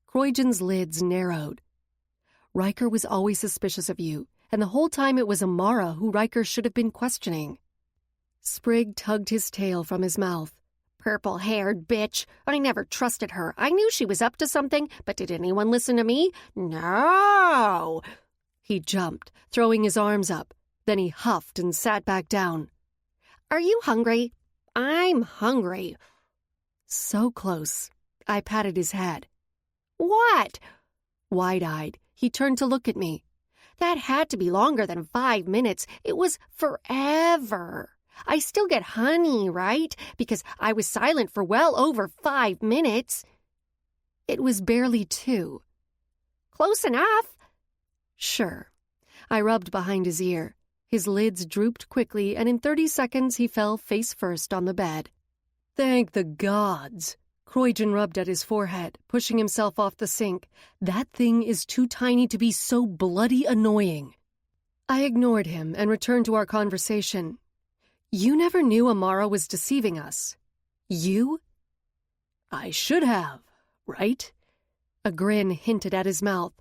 A: Croygen's lids narrowed. Ryker was always suspicious of you, and the whole time it was Amara who Ryker should have been questioning. Sprigg tugged his tail from his mouth.
C: Purple-haired bitch. I never trusted her. I knew she was up to something, but did anyone listen to me? No.
A: He jumped, throwing his arms up. Then he huffed and sat back down.
C: Are you hungry? I'm hungry.
A: So close. I patted his head.
C: What?
A: Wide-eyed, he turned to look at me.
C: That had to be longer than 5 minutes. It was forever. I still get honey, right? Because I was silent for well over 5 minutes.
A: It was barely 2.
C: Close enough.
A: Sure. I rubbed behind his ear. His lids drooped quickly, and in 30 seconds he fell face first on the bed. Thank the gods. Croygen rubbed at his forehead, pushing himself off the sink. That thing is too tiny to be so bloody annoying. I ignored him and returned to our conversation. You never knew Amara was deceiving us. You? I should have, right? A grin hinted at his mouth.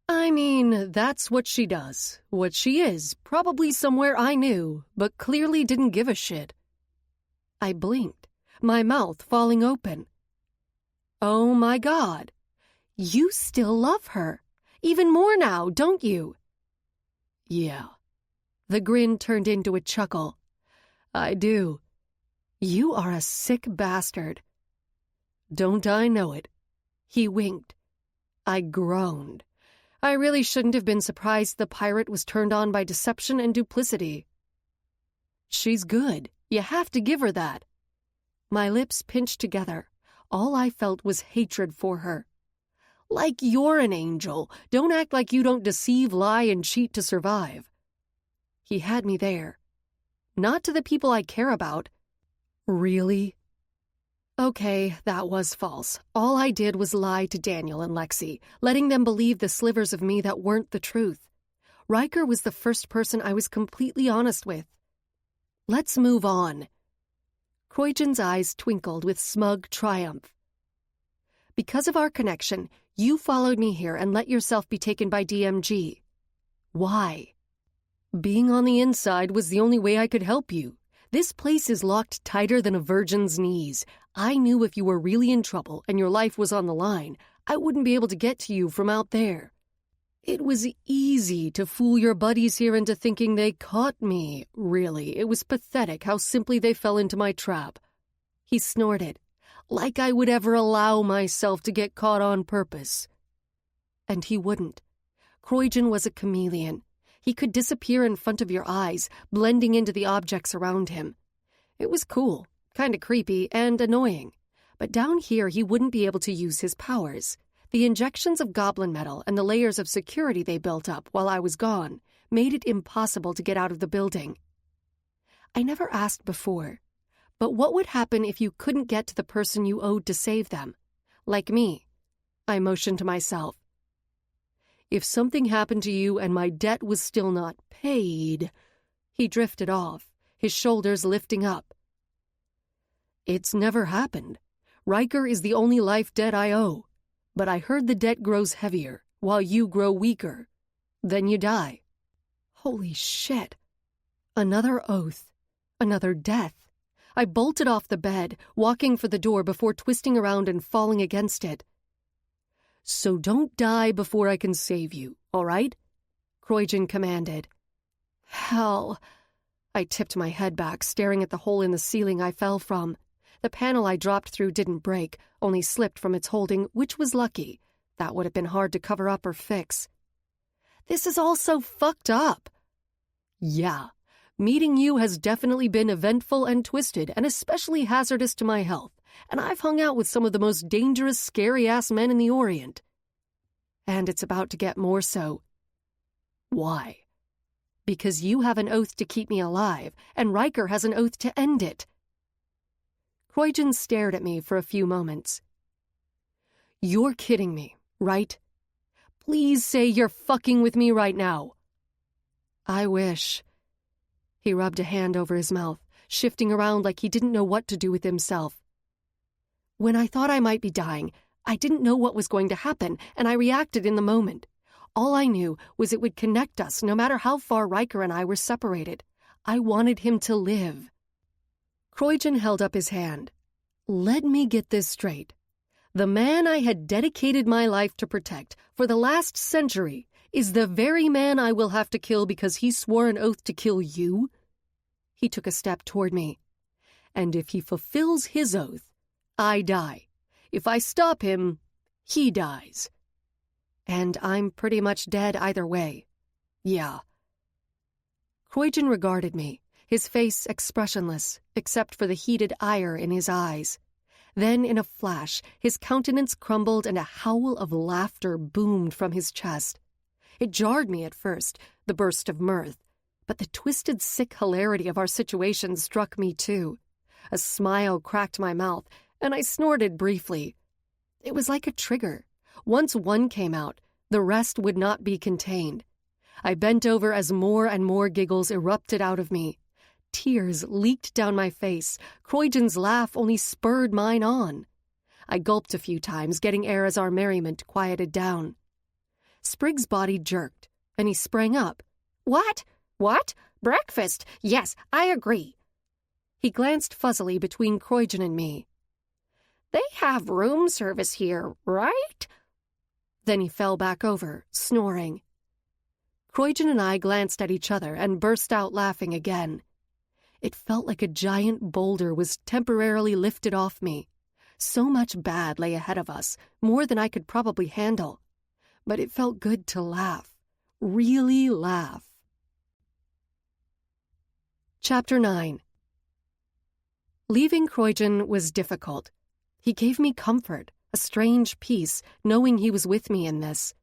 A: I mean, that's what she does. What she is, probably somewhere I knew, but clearly didn't give a shit. I blinked, my mouth falling open. Oh my God. You still love her. Even more now, don't you? Yeah. The grin turned into a chuckle. I do. You are a sick bastard. Don't I know it? He winked. I groaned. I really shouldn't have been surprised the pirate was turned on by deception and duplicity. She's good. You have to give her that. My lips pinched together. All I felt was hatred for her. Like you're an angel. Don't act like you don't deceive, lie, and cheat to survive. He had me there. Not to the people I care about. Really? Okay, that was false. All I did was lie to Daniel and Lexi, letting them believe the slivers of me that weren't the truth. Ryker was the first person I was completely honest with. Let's move on, Croydon's eyes twinkled with smug triumph. Because of our connection, you followed me here and let yourself be taken by DMG. Why? Being on the inside was the only way I could help you. This place is locked tighter than a virgin's knees. I knew if you were really in trouble and your life was on the line, I wouldn't be able to get to you from out there. It was easy to fool your buddies here into thinking they caught me. Really, it was pathetic how simply they fell into my trap. He snorted, like I would ever allow myself to get caught on purpose. And he wouldn't. Croydon was a chameleon. He could disappear in front of your eyes, blending into the objects around him. It was cool, kind of creepy, and annoying. But down here he wouldn't be able to use his powers. The injections of goblin metal and the layers of security they built up while I was gone made it impossible to get out of the building. I never asked before, but what would happen if you couldn't get to the person you owed to save them? Like me. I motioned to myself. If something happened to you and my debt was still not paid... He drifted off, his shoulders lifting up. It's never happened. Ryker is the only life debt I owe. But I heard the debt grows heavier, while you grow weaker. Then you die. Holy shit. Another oath. Another death. I bolted off the bed, walking for the door before twisting around and falling against it. So don't die before I can save you, all right? Croydon commanded. Hell. I tipped my head back, staring at the hole in the ceiling I fell from. The panel I dropped through didn't break, only slipped from its holding, which was lucky. That would have been hard to cover up or fix. This is all so fucked up. Yeah, meeting you has definitely been eventful and twisted, and especially hazardous to my health, and I've hung out with some of the most dangerous, scary-ass men in the Orient. And it's about to get more so. Why? Because you have an oath to keep me alive, and Ryker has an oath to end it. Croydon stared at me for a few moments. You're kidding me, right? Please say you're fucking with me right now. I wish. He rubbed a hand over his mouth, shifting around like he didn't know what to do with himself. When I thought I might be dying, I didn't know what was going to happen, and I reacted in the moment. All I knew was it would connect us no matter how far Ryker and I were separated. I wanted him to live. Croydon held up his hand. Let me get this straight. The man I had dedicated my life to protect for the last century is the very man I will have to kill because he swore an oath to kill you? He took a step toward me. And if he fulfills his oath, I die. If I stop him, he dies. And I'm pretty much dead either way. Yeah. Croydon regarded me, his face expressionless, except for the heated ire in his eyes. Then, in a flash, his countenance crumbled and a howl of laughter boomed from his chest. It jarred me at first, the burst of mirth, but the twisted, sick hilarity of our situation struck me too. A smile cracked my mouth, and I snorted briefly. It was like a trigger. Once one came out, the rest would not be contained. I bent over as more and more giggles erupted out of me. Tears leaked down my face. Croydon's laugh only spurred mine on. I gulped a few times, getting air as our merriment quieted down. Sprig's body jerked, and he sprang up.
C: What? What? Breakfast? Yes, I agree.
A: He glanced fuzzily between Croydon and me.
C: They have room service here, right?
A: Then he fell back over, snoring. Croydon and I glanced at each other and burst out laughing again. It felt like a giant boulder was temporarily lifted off me. So much bad lay ahead of us, more than I could probably handle. But it felt good to laugh. Really laugh. Chapter 9. Leaving Croydon was difficult. He gave me comfort, a strange peace, knowing he was with me in this.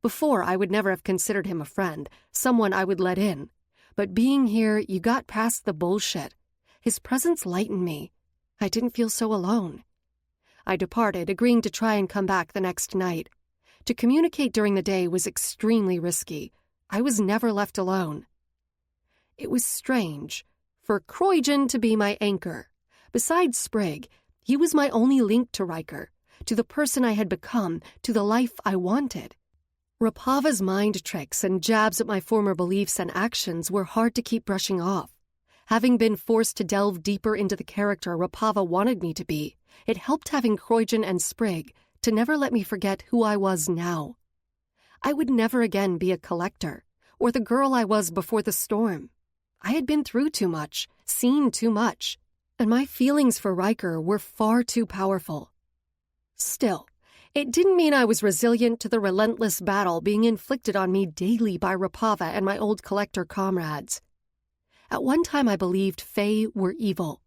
A: Before, I would never have considered him a friend, someone I would let in. But being here, you got past the bullshit. His presence lightened me. I didn't feel so alone. I departed, agreeing to try and come back the next night. To communicate during the day was extremely risky. I was never left alone. It was strange for Croydon to be my anchor, Besides Sprig, he was my only link to Ryker, to the person I had become, to the life I wanted. Rapava's mind tricks and jabs at my former beliefs and actions were hard to keep brushing off. Having been forced to delve deeper into the character Rapava wanted me to be, it helped having Croydon and Sprig to never let me forget who I was now. I would never again be a collector, or the girl I was before the storm. I had been through too much, seen too much, and my feelings for Ryker were far too powerful. Still, it didn't mean I was resilient to the relentless battle being inflicted on me daily by Rapava and my old collector comrades. At one time I believed Fae were evil.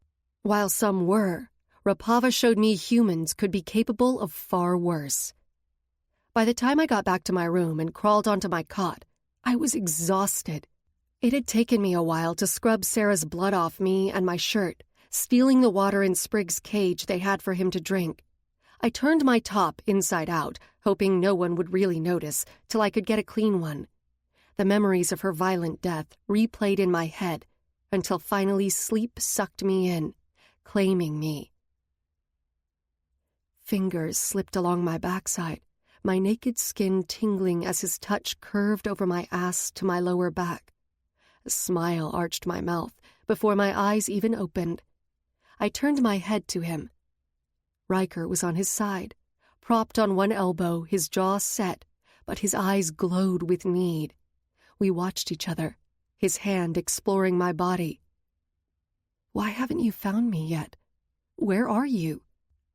A: While some were, Rapava showed me humans could be capable of far worse. By the time I got back to my room and crawled onto my cot, I was exhausted. It had taken me a while to scrub Sarah's blood off me and my shirt, stealing the water in Sprig's cage they had for him to drink. I turned my top inside out, hoping no one would really notice, till I could get a clean one. The memories of her violent death replayed in my head, until finally sleep sucked me in, claiming me. Fingers slipped along my backside, my naked skin tingling as his touch curved over my ass to my lower back. A smile arched my mouth before my eyes even opened. I turned my head to him. Ryker was on his side, propped on one elbow, his jaw set, but his eyes glowed with need. We watched each other, his hand exploring my body. "Why haven't you found me yet? Where are you?"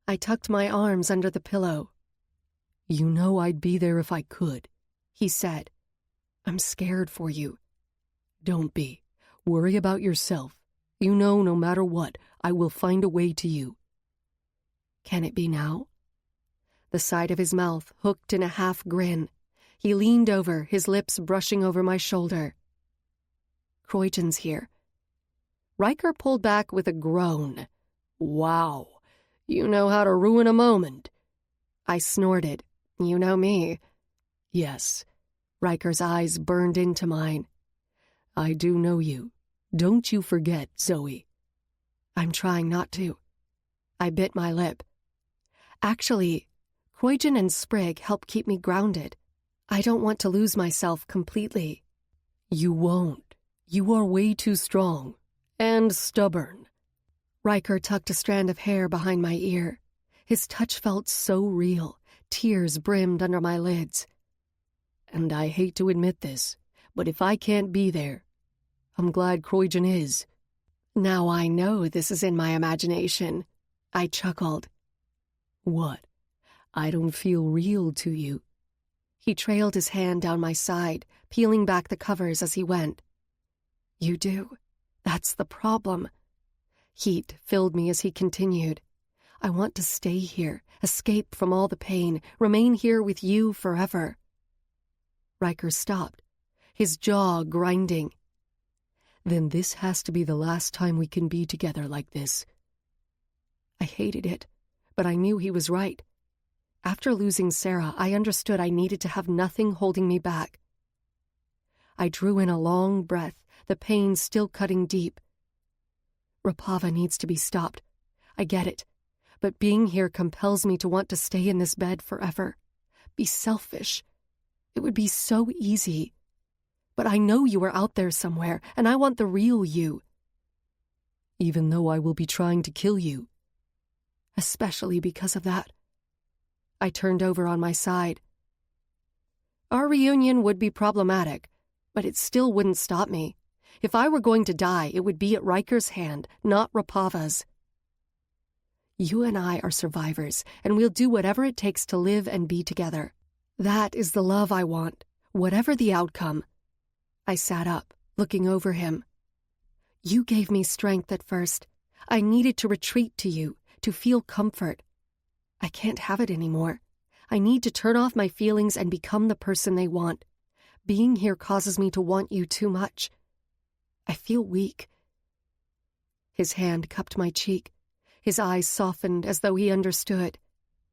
A: I tucked my arms under the pillow.
B: "You know I'd be there if I could,"
A: he said.
B: "I'm scared for you." "Don't be. Worry about yourself. You know, no matter what, I will find a way to you."
A: "Can it be now?" The side of his mouth hooked in a half grin. He leaned over, his lips brushing over my shoulder. "Croydon's here." Ryker pulled back with a groan.
B: "Wow, you know how to ruin a moment."
A: I snorted. "You know me."
B: "Yes."
A: Ryker's eyes burned into mine.
B: "I do know you. Don't you forget, Zoey."
A: "I'm trying not to." I bit my lip. "Actually, Croydon and Sprig help keep me grounded. I don't want to lose myself completely."
B: "You won't. You are way too strong. And stubborn."
A: Ryker tucked a strand of hair behind my ear. His touch felt so real. Tears brimmed under my lids.
B: "And I hate to admit this, but if I can't be there, I'm glad Croydon is."
A: "Now I know this is in my imagination." I chuckled.
B: "What? I don't feel real to you."
A: He trailed his hand down my side, peeling back the covers as he went. "You do. That's the problem." Heat filled me as he continued. "I want to stay here, escape from all the pain, remain here with you forever." Ryker stopped, his jaw grinding.
B: "Then this has to be the last time we can be together like this."
A: I hated it, but I knew he was right. After losing Sarah, I understood I needed to have nothing holding me back. I drew in a long breath, the pain still cutting deep. Rapava needs to be stopped. I get it, but being here compels me to want to stay in this bed forever. Be selfish. It would be so easy. But I know you are out there somewhere, and I want the real you.
B: Even though I will be trying to kill you.
A: Especially because of that. I turned over on my side. Our reunion would be problematic, but it still wouldn't stop me. If I were going to die, it would be at Ryker's hand, not Rapava's. You and I are survivors, and we'll do whatever it takes to live and be together. That is the love I want, whatever the outcome. I sat up, looking over him. You gave me strength at first. I needed to retreat to you, to feel comfort. I can't have it anymore. I need to turn off my feelings and become the person they want. Being here causes me to want you too much. I feel weak. His hand cupped my cheek. His eyes softened as though he understood.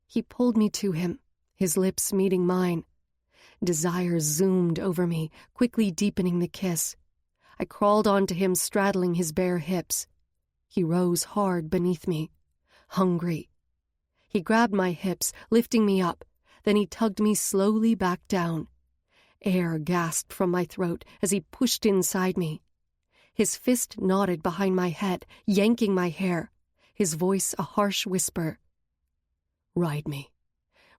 A: He pulled me to him, his lips meeting mine. Desire zoomed over me, quickly deepening the kiss. I crawled onto him, straddling his bare hips. He rose hard beneath me, hungry. He grabbed my hips, lifting me up. Then he tugged me slowly back down. Air gasped from my throat as he pushed inside me. His fist knotted behind my head, yanking my hair, his voice a harsh whisper. Ride me.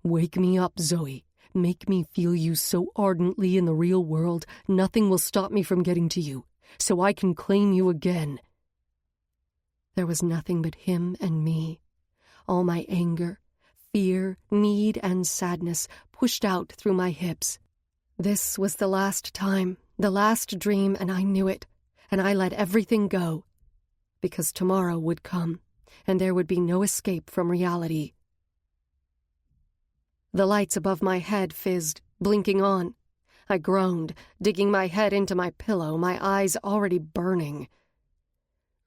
A: Wake me up, Zoey. Make me feel you so ardently in the real world, nothing will stop me from getting to you, so I can claim you again. There was nothing but him and me. All my anger, fear, need, and sadness pushed out through my hips. This was the last time, the last dream, and I knew it, and I let everything go. Because tomorrow would come, and there would be no escape from reality. The lights above my head fizzed, blinking on. I groaned, digging my head into my pillow, my eyes already burning.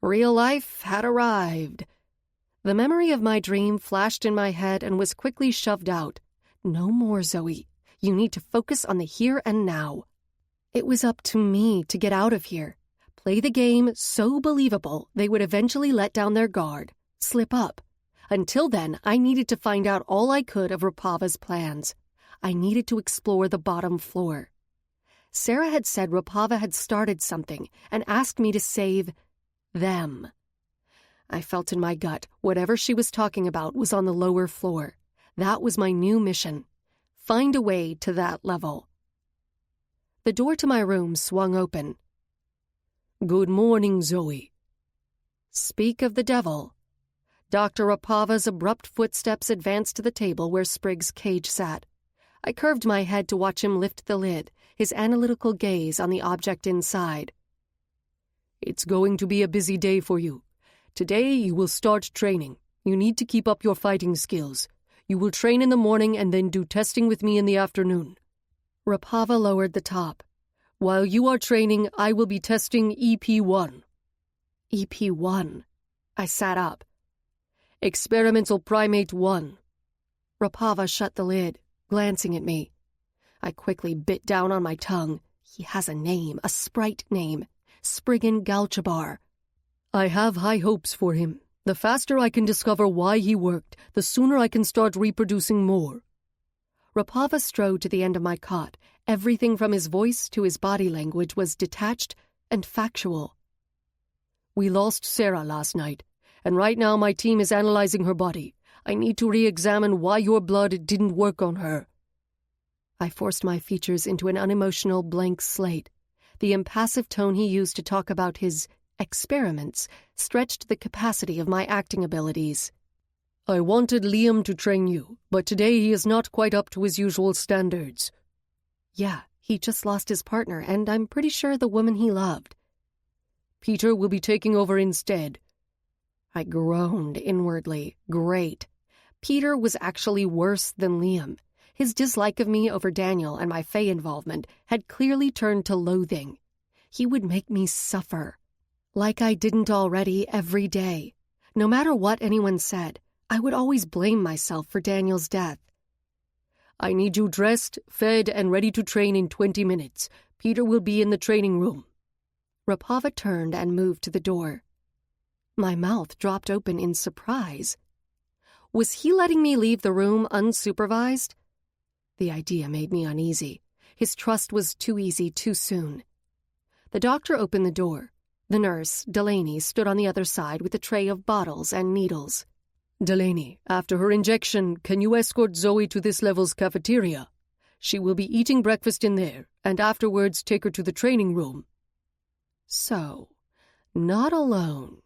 A: Real life had arrived. The memory of my dream flashed in my head and was quickly shoved out. No more, Zoey. You need to focus on the here and now. It was up to me to get out of here. Play the game so believable they would eventually let down their guard, slip up. Until then, I needed to find out all I could of Rapava's plans. I needed to explore the bottom floor. Sarah had said Rapava had started something and asked me to save them. I felt in my gut whatever she was talking about was on the lower floor. That was my new mission. Find a way to that level. The door to my room swung open. Good morning, Zoey. Speak of the devil. Dr. Rapava's abrupt footsteps advanced to the table where Sprig's cage sat. I curved my head to watch him lift the lid, his analytical gaze on the object inside. It's going to be a busy day for you. Today you will start training. You need to keep up your fighting skills. You will train in the morning and then do testing with me in the afternoon. Rapava lowered the top. While you are training, I will be testing EP1. EP1. I sat up. Experimental Primate 1. Rapava shut the lid, glancing at me. I quickly bit down on my tongue. He has a name, a sprite name. Spriggan Galchabar. I have high hopes for him. The faster I can discover why he worked, the sooner I can start reproducing more. Rapava strode to the end of my cot. Everything from his voice to his body language was detached and factual. We lost Sarah last night, and right now my team is analyzing her body. I need to re-examine why your blood didn't work on her. I forced my features into an unemotional blank slate. The impassive tone he used to talk about his experiments stretched the capacity of my acting abilities. I wanted Liam to train you, but today he is not quite up to his usual standards. Yeah, he just lost his partner, and I'm pretty sure the woman he loved. Peter will be taking over instead. I groaned inwardly. Great. Peter was actually worse than Liam. His dislike of me over Daniel and my Fae involvement had clearly turned to loathing. He would make me suffer. Like I didn't already every day. No matter what anyone said, I would always blame myself for Daniel's death. I need you dressed, fed, and ready to train in 20 minutes. Peter will be in the training room. Rapava turned and moved to the door. My mouth dropped open in surprise. Was he letting me leave the room unsupervised? The idea made me uneasy. His trust was too easy too soon. The doctor opened the door. The nurse, Delaney, stood on the other side with a tray of bottles and needles. Delaney, after her injection, can you escort Zoey to this level's cafeteria? She will be eating breakfast in there, and afterwards take her to the training room. So, not alone.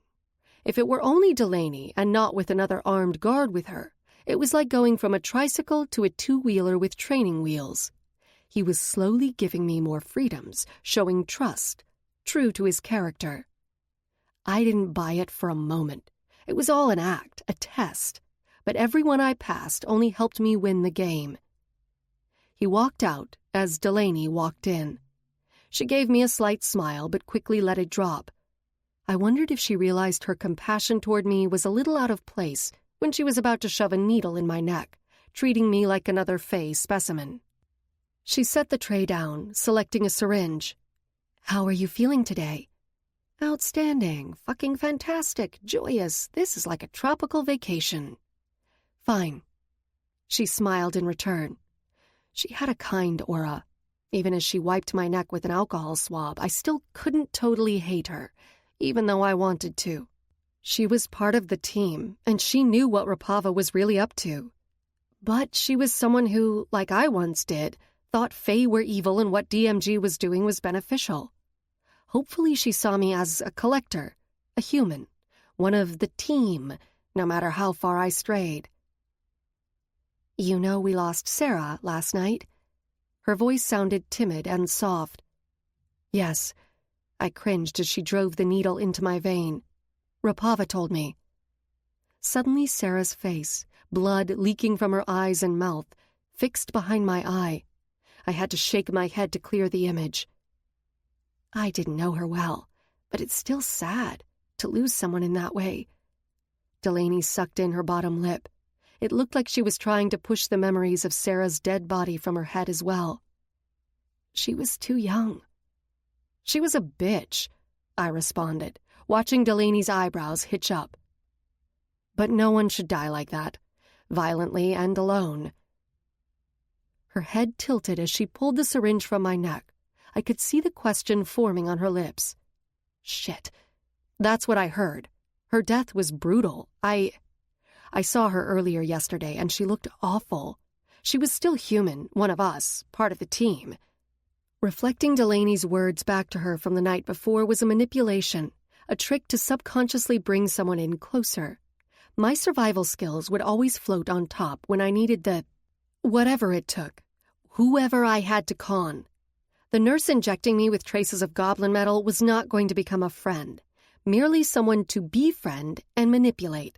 A: If it were only Delaney and not with another armed guard with her, it was like going from a tricycle to a two-wheeler with training wheels. He was slowly giving me more freedoms, showing trust, true to his character. I didn't buy it for a moment. It was all an act, a test, but everyone I passed only helped me win the game. He walked out as Delaney walked in. She gave me a slight smile but quickly let it drop. I wondered if she realized her compassion toward me was a little out of place when she was about to shove a needle in my neck, treating me like another Fae specimen. She set the tray down, selecting a syringe. How are you feeling today? Outstanding, fucking fantastic, joyous. This is like a tropical vacation. Fine. She smiled in return. She had a kind aura. Even as she wiped my neck with an alcohol swab, I still couldn't totally hate her, even though I wanted to. She was part of the team, and she knew what Rapava was really up to. But she was someone who, like I once did, thought Fae were evil and what DMG was doing was beneficial. Hopefully she saw me as a collector, a human, one of the team, no matter how far I strayed. You know we lost Sarah last night? Her voice sounded timid and soft. Yes. I cringed as she drove the needle into my vein. Rapava told me. Suddenly Sarah's face, blood leaking from her eyes and mouth, fixed behind my eye. I had to shake my head to clear the image. I didn't know her well, but it's still sad to lose someone in that way. Delaney sucked in her bottom lip. It looked like she was trying to push the memories of Sarah's dead body from her head as well. She was too young. She was a bitch, I responded, watching Delaney's eyebrows hitch up. But no one should die like that, violently and alone. Her head tilted as she pulled the syringe from my neck. I could see the question forming on her lips. Shit. That's what I heard. Her death was brutal. I saw her earlier yesterday, and she looked awful. She was still human, one of us, part of the team. Reflecting Delaney's words back to her from the night before was a manipulation, a trick to subconsciously bring someone in closer. My survival skills would always float on top when I needed whatever it took, whoever I had to con. The nurse injecting me with traces of goblin metal was not going to become a friend, merely someone to befriend and manipulate.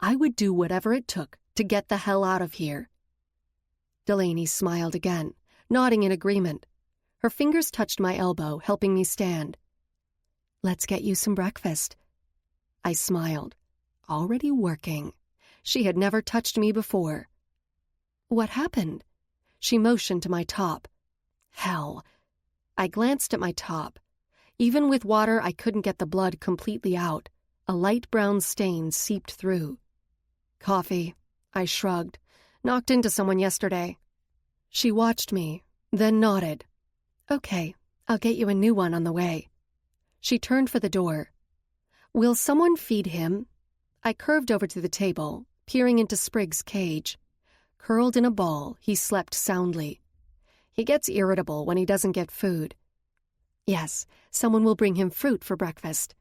A: I would do whatever it took to get the hell out of here. Delaney smiled again, nodding in agreement. Her fingers touched my elbow, helping me stand. Let's get you some breakfast. I smiled. Already working. She had never touched me before. What happened? She motioned to my top. Hell. I glanced at my top. Even with water, I couldn't get the blood completely out. A light brown stain seeped through. Coffee. I shrugged. Knocked into someone yesterday. She watched me, then nodded. Okay, I'll get you a new one on the way. She turned for the door. Will someone feed him? I curved over to the table, peering into Sprig's cage. Curled in a ball, he slept soundly. He gets irritable when he doesn't get food. Yes, someone will bring him fruit for breakfast.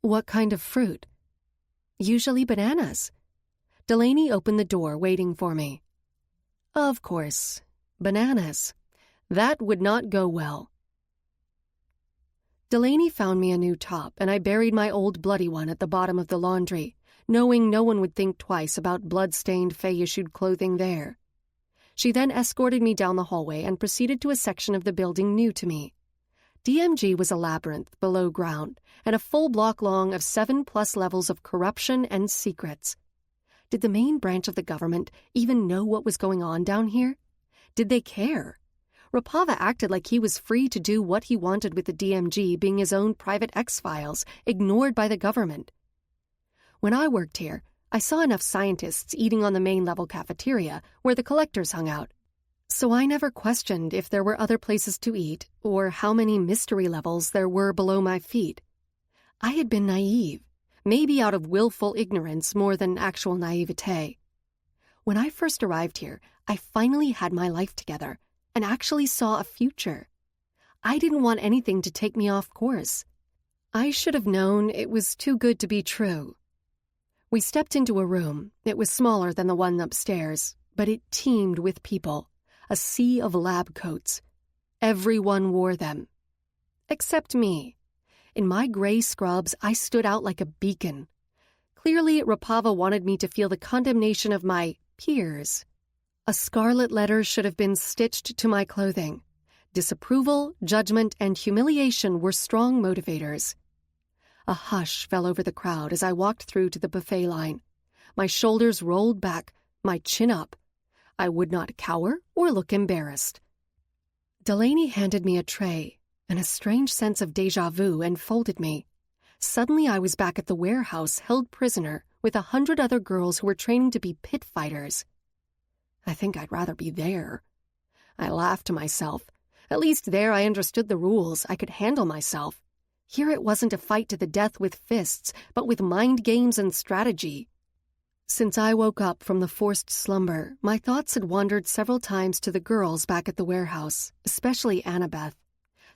A: What kind of fruit? Usually bananas. Delaney opened the door, waiting for me. Of course, bananas. That would not go well. Delaney found me a new top, and I buried my old bloody one at the bottom of the laundry, knowing no one would think twice about blood-stained Fae-issued clothing there. She then escorted me down the hallway and proceeded to a section of the building new to me. DMG was a labyrinth below ground, and a full block long of 7+ levels of corruption and secrets. Did the main branch of the government even know what was going on down here? Did they care? Rapava acted like he was free to do what he wanted with the DMG being his own private X-Files, ignored by the government. When I worked here, I saw enough scientists eating on the main-level cafeteria where the collectors hung out. So I never questioned if there were other places to eat or how many mystery levels there were below my feet. I had been naive, maybe out of willful ignorance more than actual naivete. When I first arrived here, I finally had my life together and actually saw a future. I didn't want anything to take me off course. I should have known it was too good to be true. We stepped into a room. It was smaller than the one upstairs, but it teemed with people, a sea of lab coats. Everyone wore them. Except me. In my gray scrubs, I stood out like a beacon. Clearly, Rapava wanted me to feel the condemnation of my peers. A scarlet letter should have been stitched to my clothing. Disapproval, judgment, and humiliation were strong motivators. A hush fell over the crowd as I walked through to the buffet line. My shoulders rolled back, my chin up. I would not cower or look embarrassed. Delaney handed me a tray. and a strange sense of déjà vu enfolded me. Suddenly I was back at the warehouse, held prisoner, with 100 other girls who were training to be pit fighters. I think I'd rather be there. I laughed to myself. At least there I understood the rules. I could handle myself. Here it wasn't a fight to the death with fists, but with mind games and strategy. Since I woke up from the forced slumber, my thoughts had wandered several times to the girls back at the warehouse, especially Annabeth.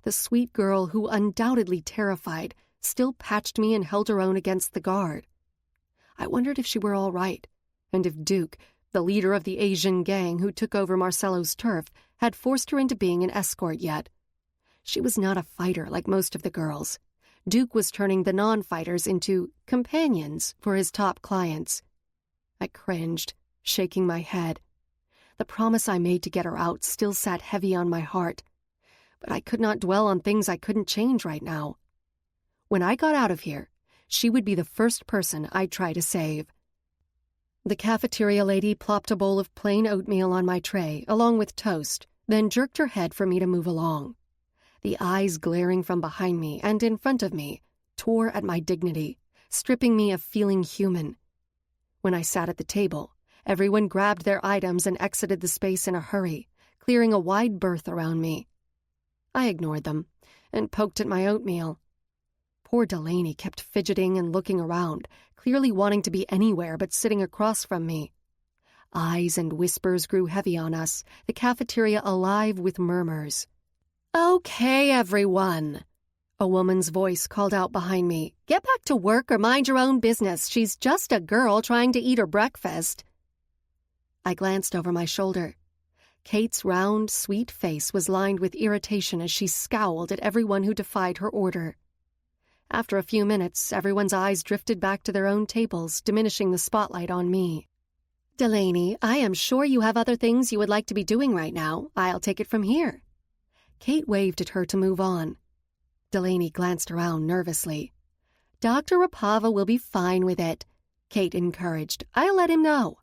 A: The sweet girl who, undoubtedly terrified, still patched me and held her own against the guard. I wondered if she were all right, and if Duke, the leader of the Asian gang who took over Marcello's turf, had forced her into being an escort yet. She was not a fighter like most of the girls. Duke was turning the non-fighters into companions for his top clients. I cringed, shaking my head. The promise I made to get her out still sat heavy on my heart, but I could not dwell on things I couldn't change right now. When I got out of here, she would be the first person I'd try to save. The cafeteria lady plopped a bowl of plain oatmeal on my tray, along with toast, then jerked her head for me to move along. The eyes glaring from behind me and in front of me tore at my dignity, stripping me of feeling human. When I sat at the table, everyone grabbed their items and exited the space in a hurry, clearing a wide berth around me. I ignored them and poked at my oatmeal. Poor Delaney kept fidgeting and looking around, clearly wanting to be anywhere but sitting across from me. Eyes and whispers grew heavy on us, the cafeteria alive with murmurs. "Okay, everyone," a woman's voice called out behind me. "Get back to work or mind your own business. She's just a girl trying to eat her breakfast." I glanced over my shoulder. Kate's round, sweet face was lined with irritation as she scowled at everyone who defied her order. After a few minutes, everyone's eyes drifted back to their own tables, diminishing the spotlight on me. "Delaney, I am sure you have other things you would like to be doing right now. I'll take it from here." Kate waved at her to move on. Delaney glanced around nervously. "Dr. Rapava will be fine with it," Kate encouraged. "I'll let him know."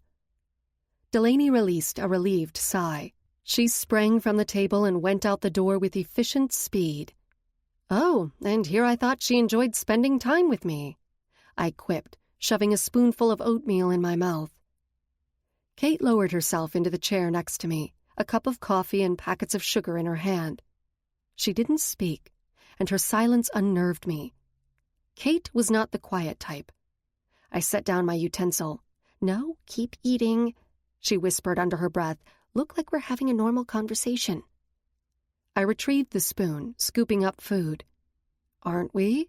A: Delaney released a relieved sigh. She sprang from the table and went out the door with efficient speed. "Oh, and here I thought she enjoyed spending time with me," I quipped, shoving a spoonful of oatmeal in my mouth. Kate lowered herself into the chair next to me, a cup of coffee and packets of sugar in her hand. She didn't speak, and her silence unnerved me. Kate was not the quiet type. I set down my utensil. "No, keep eating," she whispered under her breath. "Look like we're having a normal conversation." I retrieved the spoon, scooping up food. "Aren't we?"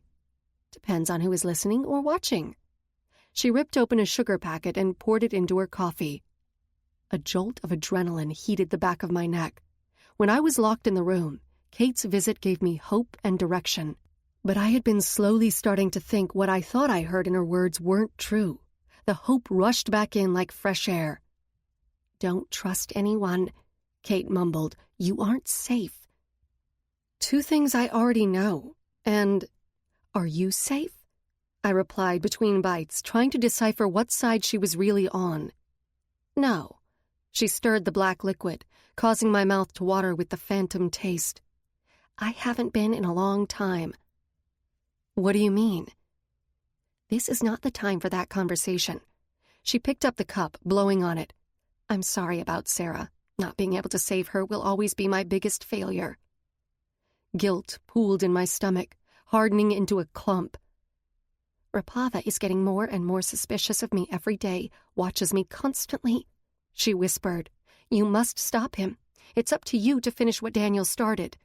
A: "Depends on who is listening or watching." She ripped open a sugar packet and poured it into her coffee. A jolt of adrenaline heated the back of my neck. When I was locked in the room, Kate's visit gave me hope and direction. But I had been slowly starting to think what I thought I heard in her words weren't true. The hope rushed back in like fresh air. "Don't trust anyone," Kate mumbled. "You aren't safe." Two things I already know, and "Are you safe?" I replied between bites, trying to decipher what side she was really on. "No." She stirred the black liquid, causing my mouth to water with the phantom taste. "I haven't been in a long time." "What do you mean?" "This is not the time for that conversation." She picked up the cup, blowing on it. "I'm sorry about Sarah. Not being able to save her will always be my biggest failure." Guilt pooled in my stomach, hardening into a clump. "Rapava is getting more and more suspicious of me every day, watches me constantly," she whispered. "You must stop him. It's up to you to finish what Daniel started."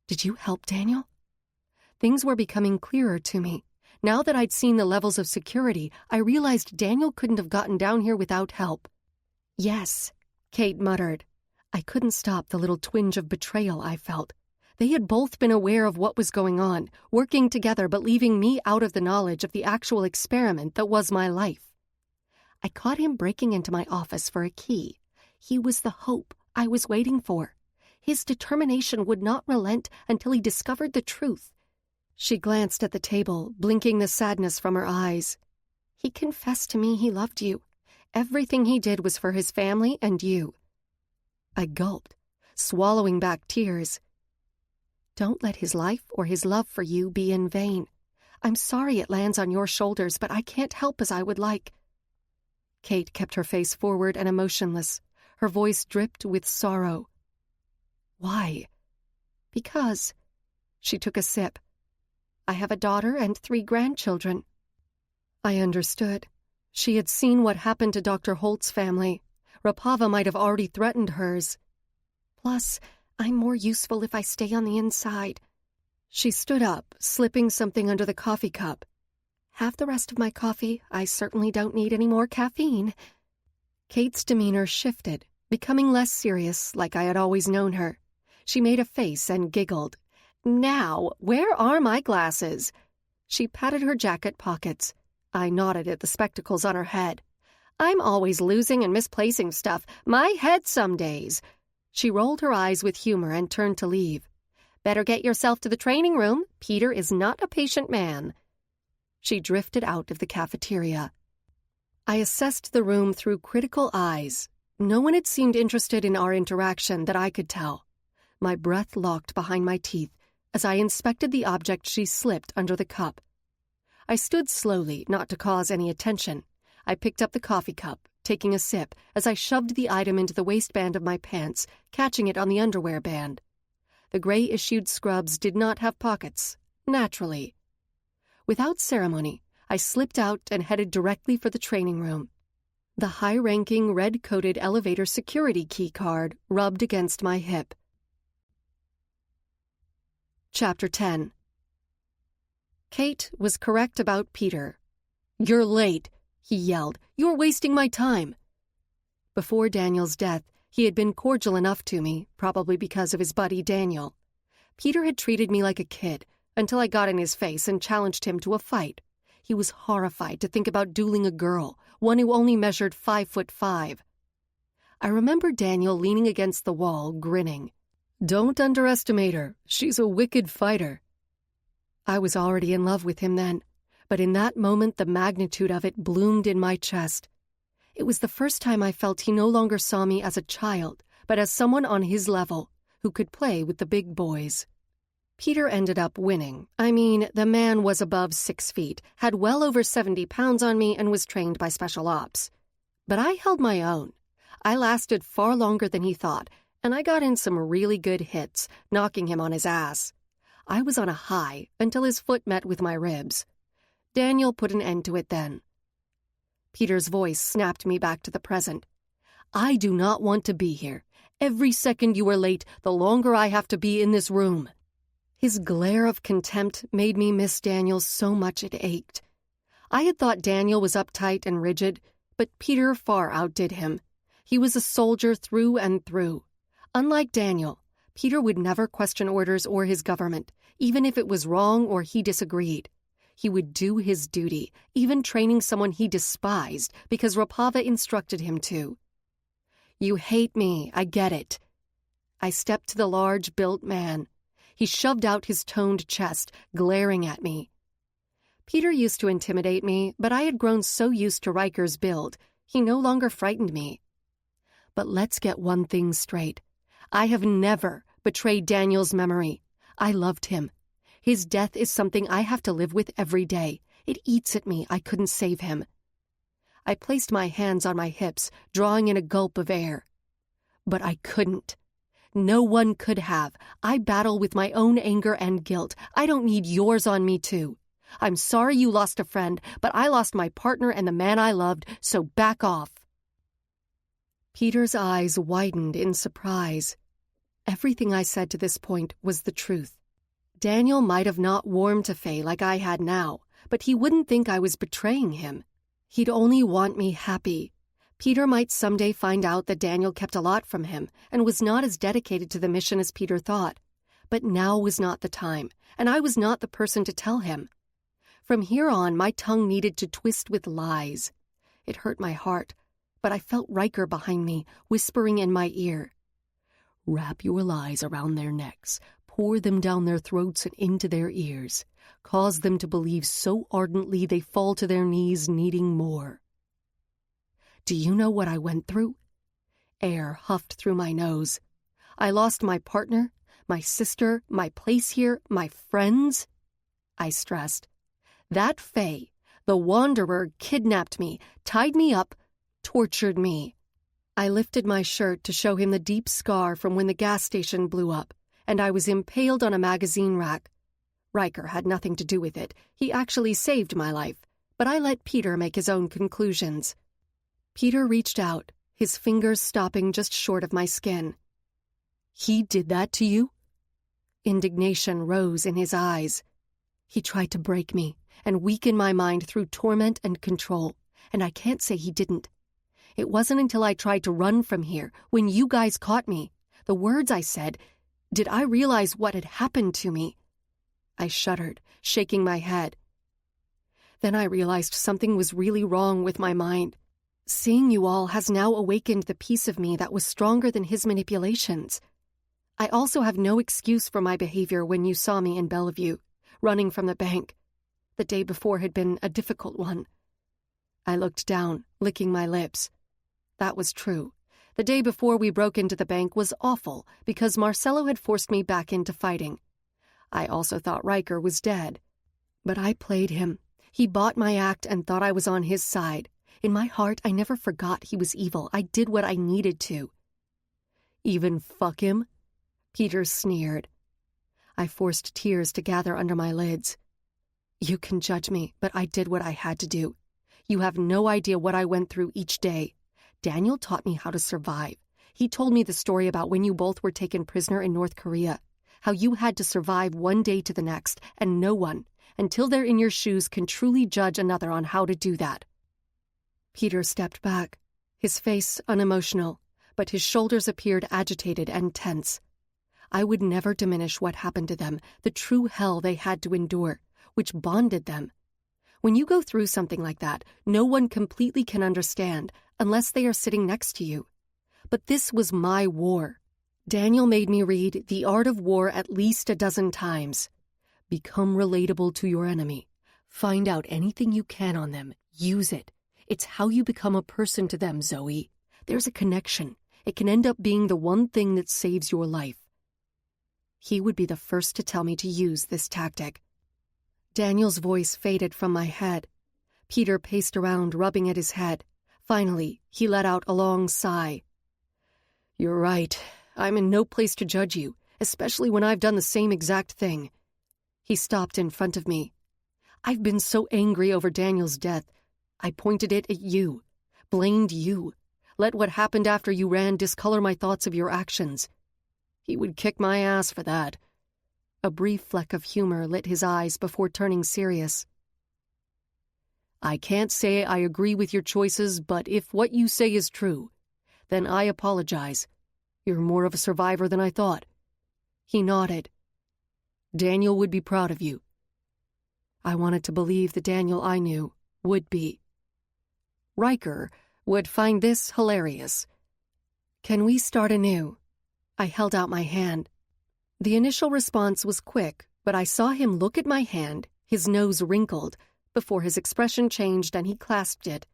A: "Did you help Daniel?" Things were becoming clearer to me. Now that I'd seen the levels of security, I realized Daniel couldn't have gotten down here without help. "Yes," Kate muttered. I couldn't stop the little twinge of betrayal I felt. They had both been aware of what was going on, working together but leaving me out of the knowledge of the actual experiment that was my life. I caught him breaking into my office for a key. He was the hope I was waiting for. His determination would not relent until he discovered the truth. She glanced at the table, blinking the sadness from her eyes. "He confessed to me he loved you. Everything he did was for his family and you." I gulped, swallowing back tears. Don't let his life or his love for you be in vain. I'm sorry it lands on your shoulders, but I can't help as I would like." Kate kept her face forward and emotionless. Her voice dripped with sorrow. "Why?" "Because," she took a sip, "I have a daughter and 3 grandchildren." I understood. She had seen what happened to Dr. Holt's family. Rapava might have already threatened hers. "Plus, I'm more useful if I stay on the inside." She stood up, slipping something under the coffee cup. "Have the rest of my coffee. I certainly don't need any more caffeine." Kate's demeanor shifted, becoming less serious, like I had always known her. She made a face and giggled. "Now, where are my glasses?" She patted her jacket pockets. I nodded at the spectacles on her head. "I'm always losing and misplacing stuff. My head some days." She rolled her eyes with humor and turned to leave. "Better get yourself to the training room. Peter is not a patient man." She drifted out of the cafeteria. I assessed the room through critical eyes. No one had seemed interested in our interaction that I could tell. My breath locked behind my teeth as I inspected the object she slipped under the cup. I stood slowly, not to cause any attention. I picked up the coffee cup, taking a sip as I shoved the item into the waistband of my pants, catching it on the underwear band. The gray-issued scrubs did not have pockets, naturally. Without ceremony, I slipped out and headed directly for the training room. The high-ranking, red-coated elevator security key card rubbed against my hip. Chapter 10. Kate was correct about Peter. "You're late," he yelled. "You're wasting my time." Before Daniel's death, he had been cordial enough to me, probably because of his buddy Daniel. Peter had treated me like a kid, until I got in his face and challenged him to a fight. He was horrified to think about dueling a girl, one who only measured 5'5". I remember Daniel leaning against the wall, grinning. "Don't underestimate her. She's a wicked fighter." I was already in love with him then, but in that moment the magnitude of it bloomed in my chest. It was the first time I felt he no longer saw me as a child, but as someone on his level, who could play with the big boys. Peter ended up winning. I mean, the man was above 6 feet, had well over 70 pounds on me, and was trained by special ops. But I held my own. I lasted far longer than he thought, and I got in some really good hits, knocking him on his ass. I was on a high until his foot met with my ribs. Daniel put an end to it then. Peter's voice snapped me back to the present. "I do not want to be here. Every second you are late, the longer I have to be in this room." His glare of contempt made me miss Daniel so much it ached. I had thought Daniel was uptight and rigid, but Peter far outdid him. He was a soldier through and through. Unlike Daniel, Peter would never question orders or his government, even if it was wrong or he disagreed. He would do his duty, even training someone he despised because Rapava instructed him to. "You hate me, I get it." I stepped to the large, built man. He shoved out his toned chest, glaring at me. Peter used to intimidate me, but I had grown so used to Ryker's build, he no longer frightened me. But let's get one thing straight. I have never betrayed Daniel's memory. I loved him. His death is something I have to live with every day. It eats at me I couldn't save him. I placed my hands on my hips, drawing in a gulp of air. But I couldn't. No one could have. I battle with my own anger and guilt. I don't need yours on me, too. I'm sorry you lost a friend, but I lost my partner and the man I loved, so back off. Peter's eyes widened in surprise. Everything I said to this point was the truth. Daniel might have not warmed to Faye like I had now, but he wouldn't think I was betraying him. He'd only want me happy. Peter might someday find out that Daniel kept a lot from him and was not as dedicated to the mission as Peter thought. But now was not the time, and I was not the person to tell him. From here on, my tongue needed to twist with lies. It hurt my heart, but I felt Ryker behind me, whispering in my ear. "Wrap your lies around their necks, pour them down their throats and into their ears, cause them to believe so ardently they fall to their knees needing more." Do you know what I went through? Air huffed through my nose. I lost my partner, My sister, my place here, my friends? I stressed. That Fae, the Wanderer, kidnapped me, tied me up, tortured me. I lifted my shirt to show him the deep scar from when the gas station blew up, and I was impaled on a magazine rack. Ryker had nothing to do with it. He actually saved my life, but I let Peter make his own conclusions. Peter reached out, his fingers stopping just short of my skin. He did that to you? Indignation rose in his eyes. He tried to break me and weaken my mind through torment and control, and I can't say he didn't. It wasn't until I tried to run from here, when you guys caught me, the words I said, did I realize what had happened to me. I shuddered, shaking my head. Then I realized something was really wrong with my mind. Seeing you all has now awakened the piece of me that was stronger than his manipulations. I also have no excuse for my behavior when you saw me in Bellevue, running from the bank. The day before had been a difficult one. I looked down, licking my lips. That was true. The day before we broke into the bank was awful because Marcello had forced me back into fighting. I also thought Ryker was dead. But I played him. He bought my act and thought I was on his side. In my heart, I never forgot he was evil. I did what I needed to. Even fuck him? Peter sneered. I forced tears to gather under my lids. You can judge me, but I did what I had to do. You have no idea what I went through each day. Daniel taught me how to survive. He told me the story about when you both were taken prisoner in North Korea, how you had to survive one day to the next, and no one, until they're in your shoes, can truly judge another on how to do that. Peter stepped back, his face unemotional, but his shoulders appeared agitated and tense. I would never diminish what happened to them, the true hell they had to endure, which bonded them. When you go through something like that, no one completely can understand unless they are sitting next to you. But this was my war. Daniel made me read The Art of War at least a dozen times. Become relatable to your enemy. Find out anything you can on them. Use it. It's how you become a person to them, Zoey. There's a connection. It can end up being the one thing that saves your life. He would be the first to tell me to use this tactic. Daniel's voice faded from my head. Peter paced around, rubbing at his head. Finally, he let out a long sigh. You're right. I'm in no place to judge you, especially when I've done the same exact thing. He stopped in front of me. I've been so angry over Daniel's death. I pointed it at you, blamed you, let what happened after you ran discolor my thoughts of your actions. He would kick my ass for that. A brief fleck of humor lit his eyes before turning serious. I can't say I agree with your choices, but if what you say is true, then I apologize. You're more of a survivor than I thought. He nodded. Daniel would be proud of you. I wanted to believe the Daniel I knew would be. Ryker would find this hilarious. Can we start anew? I held out my hand. The initial response was quick, but I saw him look at my hand, his nose wrinkled, before his expression changed and he clasped it.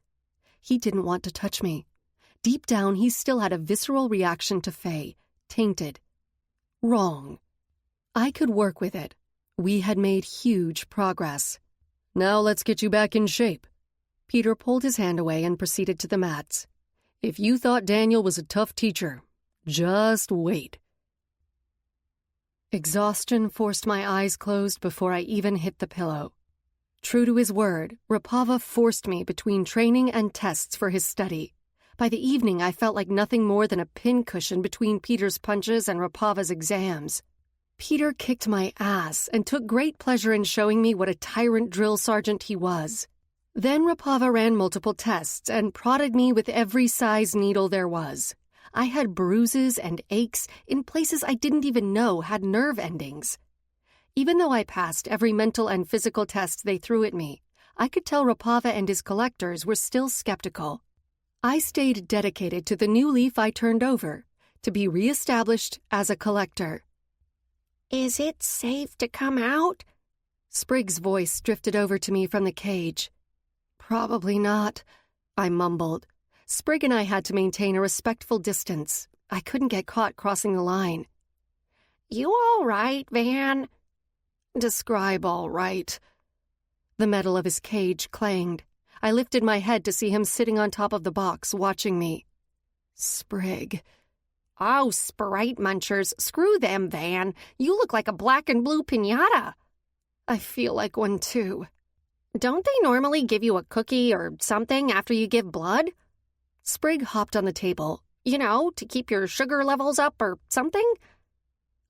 A: He didn't want to touch me. Deep down, he still had a visceral reaction to Faye, tainted. Wrong. I could work with it. We had made huge progress. Now let's get you back in shape. Peter pulled his hand away and proceeded to the mats. If you thought Daniel was a tough teacher, just wait. Exhaustion forced my eyes closed before I even hit the pillow. True to his word, Rapava forced me between training and tests for his study. By the evening, I felt like nothing more than a pincushion between Peter's punches and Rapava's exams. Peter kicked my ass and took great pleasure in showing me what a tyrant drill sergeant he was. Then Rapava ran multiple tests and prodded me with every size needle there was. I had bruises and aches in places I didn't even know had nerve endings. Even though I passed every mental and physical test they threw at me, I could tell Rapava and his collectors were still skeptical. I stayed dedicated to the new leaf I turned over, to be reestablished as a collector.
C: Is it safe to come out?
A: Sprig's voice drifted over to me from the cage. Probably not, I mumbled. Sprig and I had to maintain a respectful distance. I couldn't get caught crossing the line.
C: You all right, Van?
A: Describe all right. The metal of his cage clanged. I lifted my head to see him sitting on top of the box, watching me. Sprig.
C: Oh, Sprite munchers, screw them, Van. You look like a black and blue piñata.
A: I feel like one, too.
C: Don't they normally give you a cookie or something after you give blood?
A: Sprig hopped on the table.
C: You know, to keep your sugar levels up or something?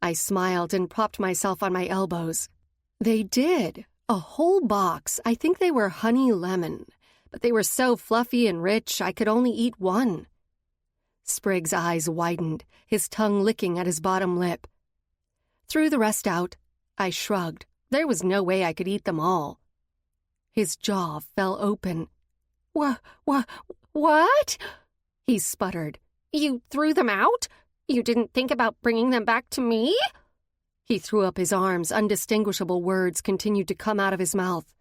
A: I smiled and propped myself on my elbows. They did. A whole box. I think they were honey lemon. But they were so fluffy and rich, I could only eat one. Sprig's eyes widened, his tongue licking at his bottom lip. Threw the rest out. I shrugged. There was no way I could eat them all. His jaw fell open.
C: What?
A: He sputtered.
C: You threw them out? You didn't think about bringing them back to me?
A: He threw up his arms. Undistinguishable words continued to come out of his mouth.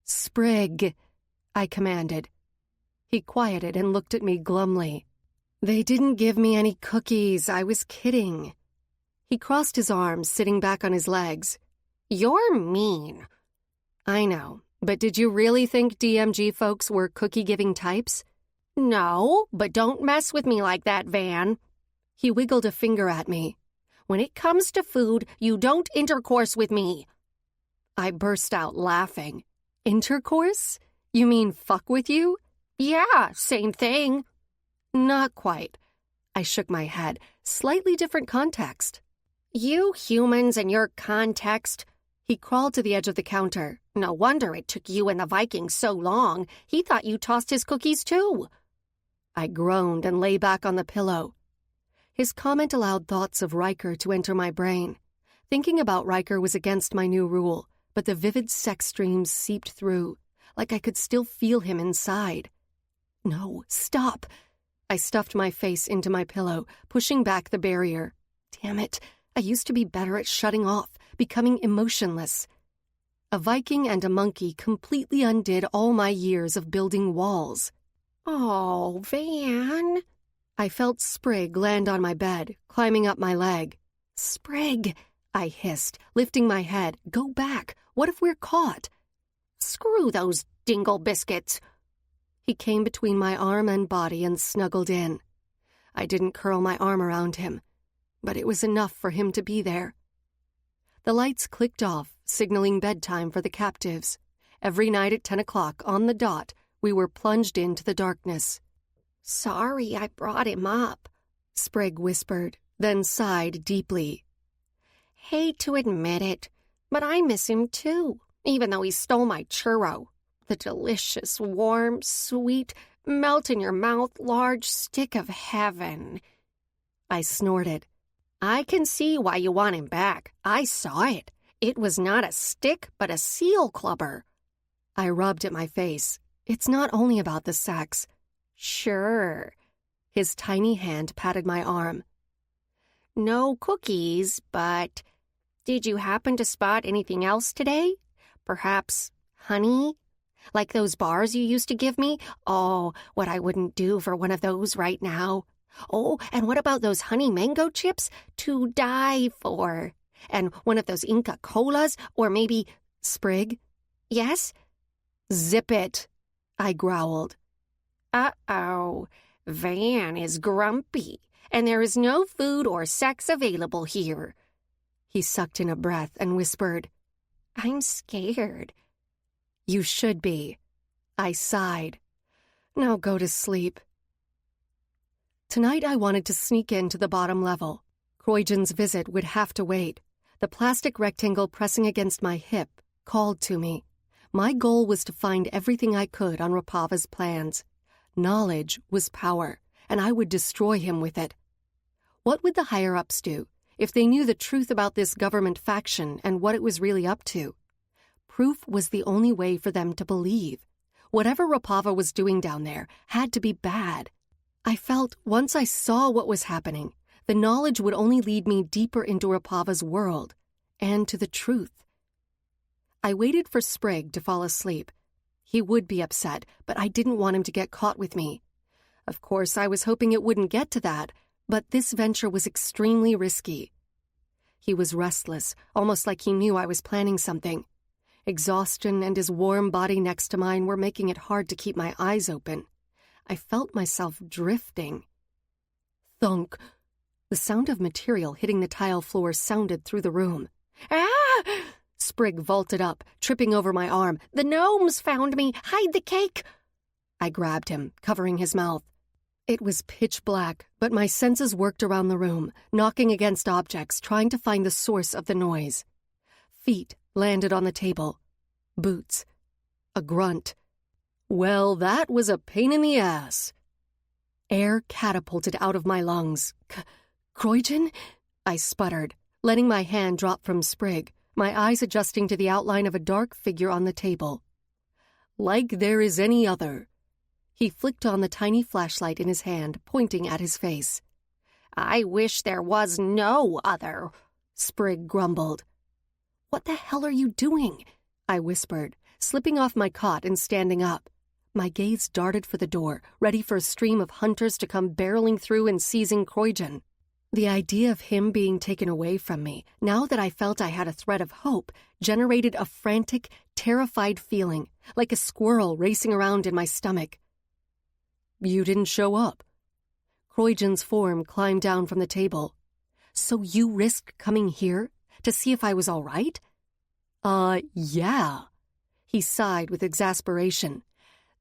A: Sprig, I commanded. He quieted and looked at me glumly. They didn't give me any cookies. I was kidding. He crossed his arms, sitting back on his legs.
C: You're mean.
A: I know, but did you really think DMG folks were cookie-giving types?
C: No, but don't mess with me like that, Van.
A: He wiggled a finger at me.
C: When it comes to food, you don't intercourse with me.
A: I burst out laughing. Intercourse? You mean fuck with you?
C: Yeah, same thing.
A: Not quite. I shook my head. Slightly different context.
C: You humans and your context.
A: He crawled to the edge of the counter.
C: No wonder it took you and the Vikings so long. He thought you tossed his cookies too.
A: I groaned and lay back on the pillow. His comment allowed thoughts of Ryker to enter my brain. Thinking about Ryker was against my new rule, but the vivid sex dreams seeped through, like I could still feel him inside. No, stop. I stuffed my face into my pillow, pushing back the barrier. Damn it, I used to be better at shutting off, becoming emotionless. A Viking and a monkey completely undid all my years of building walls.
C: Oh, Van.
A: I felt Sprig land on my bed, climbing up my leg. Sprig, I hissed, lifting my head. Go back. What if we're caught?
C: Screw those dingle biscuits.
A: He came between my arm and body and snuggled in. I didn't curl my arm around him, but it was enough for him to be there. The lights clicked off, signaling bedtime for the captives. Every night at 10 o'clock on the dot, we were plunged into the darkness.
C: Sorry I brought him up,
A: Sprig whispered, then sighed deeply.
C: Hate to admit it, but I miss him too, even though he stole my churro. The delicious, warm, sweet, melt-in-your-mouth large stick of heaven.
A: I snorted.
C: I can see why you want him back. I saw it. It was not a stick, but a seal clubber.
A: I rubbed at my face. It's not only about the sex.
C: Sure.
A: His tiny hand patted my arm.
C: No cookies, but did you happen to spot anything else today? Perhaps honey? Like those bars you used to give me? Oh, what I wouldn't do for one of those right now. Oh, and what about those honey mango chips? To die for. And one of those Inca Colas, or maybe...
A: Sprig?
C: Yes?
A: Zip it, I growled.
C: Uh-oh. Van is grumpy, and there is no food or sex available here.
A: He sucked in a breath and whispered,
C: I'm scared.
A: You should be. I sighed. Now go to sleep. Tonight I wanted to sneak into the bottom level. Kroijan's visit would have to wait. The plastic rectangle pressing against my hip called to me. My goal was to find everything I could on Rapava's plans. Knowledge was power, and I would destroy him with it. What would the higher-ups do if they knew the truth about this government faction and what it was really up to? Proof was the only way for them to believe. Whatever Rapava was doing down there had to be bad. I felt once I saw what was happening, the knowledge would only lead me deeper into Rapava's world and to the truth. I waited for Sprig to fall asleep. He would be upset, but I didn't want him to get caught with me. Of course, I was hoping it wouldn't get to that, but this venture was extremely risky. He was restless, almost like he knew I was planning something. Exhaustion and his warm body next to mine were making it hard to keep my eyes open. I felt myself drifting. Thunk. The sound of material hitting the tile floor sounded through the room.
C: Ah!
A: Sprig vaulted up, tripping over my arm.
C: The gnomes found me! Hide the cake!
A: I grabbed him, covering his mouth. It was pitch black, but my senses worked around the room, knocking against objects, trying to find the source of the noise. Feet landed on the table. Boots. A grunt. Well, that was a pain in the ass. Air catapulted out of my lungs. Croydon? I sputtered, letting my hand drop from Sprig, my eyes adjusting to the outline of a dark figure on the table. Like there is any other. He flicked on the tiny flashlight in his hand, pointing at his face.
C: I wish there was no other,
A: Sprig grumbled. What the hell are you doing? I whispered, slipping off my cot and standing up. My gaze darted for the door, ready for a stream of hunters to come barreling through and seizing Croydon. The idea of him being taken away from me, now that I felt I had a thread of hope, generated a frantic, terrified feeling, like a squirrel racing around in my stomach. You didn't show up. Croydon's form climbed down from the table. So you risked coming here to see if I was all right? Yeah. He sighed with exasperation.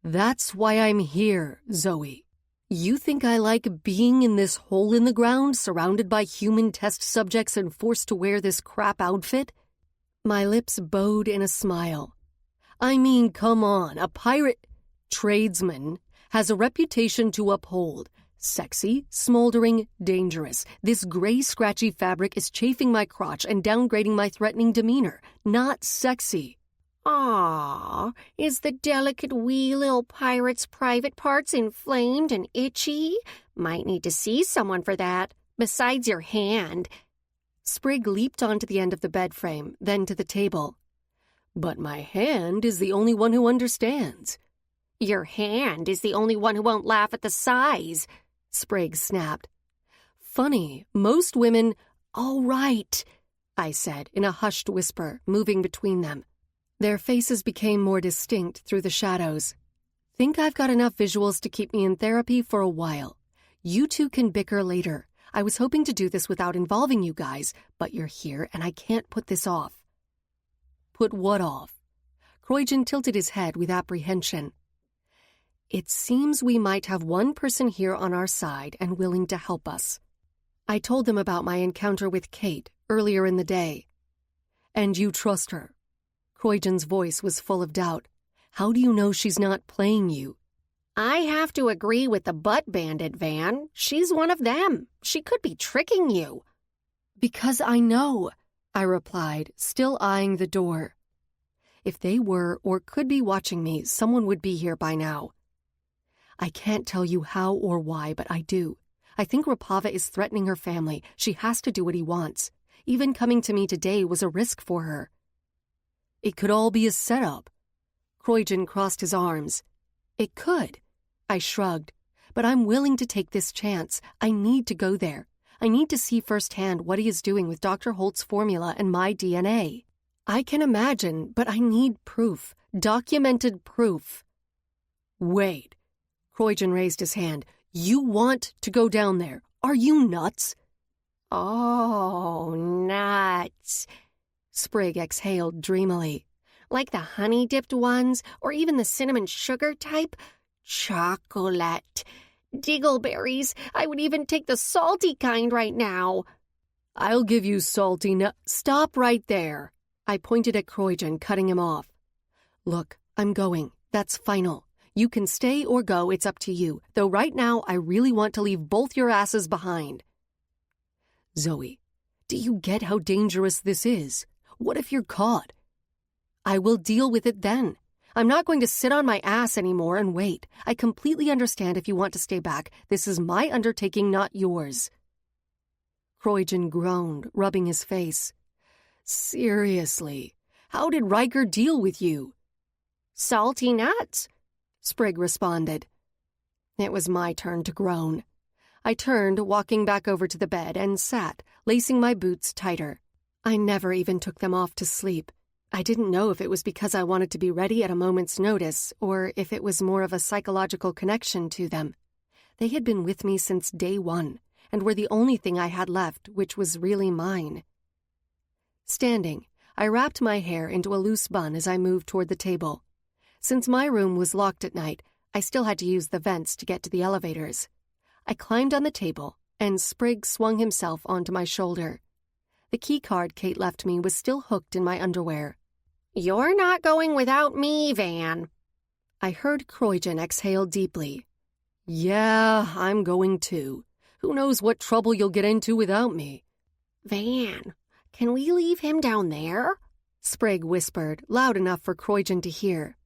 A: That's why I'm here, Zoey. You think I like being in this hole in the ground, surrounded by human test subjects and forced to wear this crap outfit? My lips bowed in a smile. I mean, come on, a pirate tradesman has a reputation to uphold. Sexy, smoldering, dangerous. This gray, scratchy fabric is chafing my crotch and downgrading my threatening demeanor. Not sexy.
C: Ah, is the delicate wee little pirate's private parts inflamed and itchy? Might need to see someone for that, besides your hand.
A: Sprig leaped onto the end of the bed frame, then to the table. But my hand is the only one who understands.
C: Your hand is the only one who won't laugh at the size,
A: Sprig snapped. Funny, most women— All right, I said in a hushed whisper, moving between them. Their faces became more distinct through the shadows. Think I've got enough visuals to keep me in therapy for a while. You two can bicker later. I was hoping to do this without involving you guys, but you're here and I can't put this off. Put what off? Croydon tilted his head with apprehension. It seems we might have one person here on our side and willing to help us. I told them about my encounter with Kate earlier in the day. And you trust her? Croydon's voice was full of doubt. How do you know she's not playing you?
C: I have to agree with the butt bandit, Van. She's one of them. She could be tricking you.
A: Because I know, I replied, still eyeing the door. If they were or could be watching me, someone would be here by now. I can't tell you how or why, but I do. I think Rapava is threatening her family. She has to do what he wants. Even coming to me today was a risk for her. It could all be a setup. Croydon crossed his arms. It could. I shrugged. But I'm willing to take this chance. I need to go there. I need to see firsthand what he is doing with Dr. Holt's formula and my DNA. I can imagine, but I need proof. Documented proof. Wait. Croydon raised his hand. You want to go down there? Are you nuts?
C: Oh, nuts.
A: Sprig exhaled dreamily.
C: Like the honey-dipped ones, or even the cinnamon sugar type? Chocolate. Diggleberries. I would even take the salty kind right now.
A: I'll give you salty Stop right there. I pointed at Croydon, cutting him off. Look, I'm going. That's final. You can stay or go, it's up to you. Though right now, I really want to leave both your asses behind. Zoey, do you get how dangerous this is? What if you're caught? I will deal with it then. I'm not going to sit on my ass anymore and wait. I completely understand if you want to stay back. This is my undertaking, not yours. Croydon groaned, rubbing his face. Seriously, how did Ryker deal with you?
C: Salty nuts,
A: Sprig responded. It was my turn to groan. I turned, walking back over to the bed, and sat, lacing my boots tighter. I never even took them off to sleep. I didn't know if it was because I wanted to be ready at a moment's notice or if it was more of a psychological connection to them. They had been with me since day one and were the only thing I had left, which was really mine. Standing, I wrapped my hair into a loose bun as I moved toward the table. Since my room was locked at night, I still had to use the vents to get to the elevators. I climbed on the table, and Sprig swung himself onto my shoulder. The key card Kate left me was still hooked in my underwear.
C: "You're not going without me, Van."
A: I heard Croydon exhale deeply. "Yeah, I'm going too. Who knows what trouble you'll get into without me?"
C: "Van, can we leave him down there?"
A: Sprig whispered, loud enough for Croydon to hear.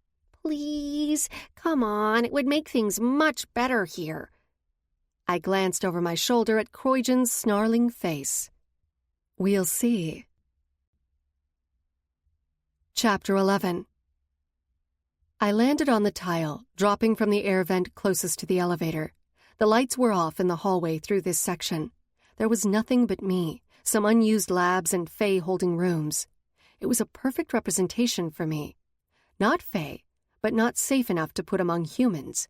C: "Please, come on, it would make things much better here."
A: I glanced over my shoulder at Croydon's snarling face. "We'll see." Chapter 11. I landed on the tile, dropping from the air vent closest to the elevator. The lights were off in the hallway through this section. There was nothing but me, some unused labs and Faye holding rooms. It was a perfect representation for me. Not Faye, but not safe enough to put among humans.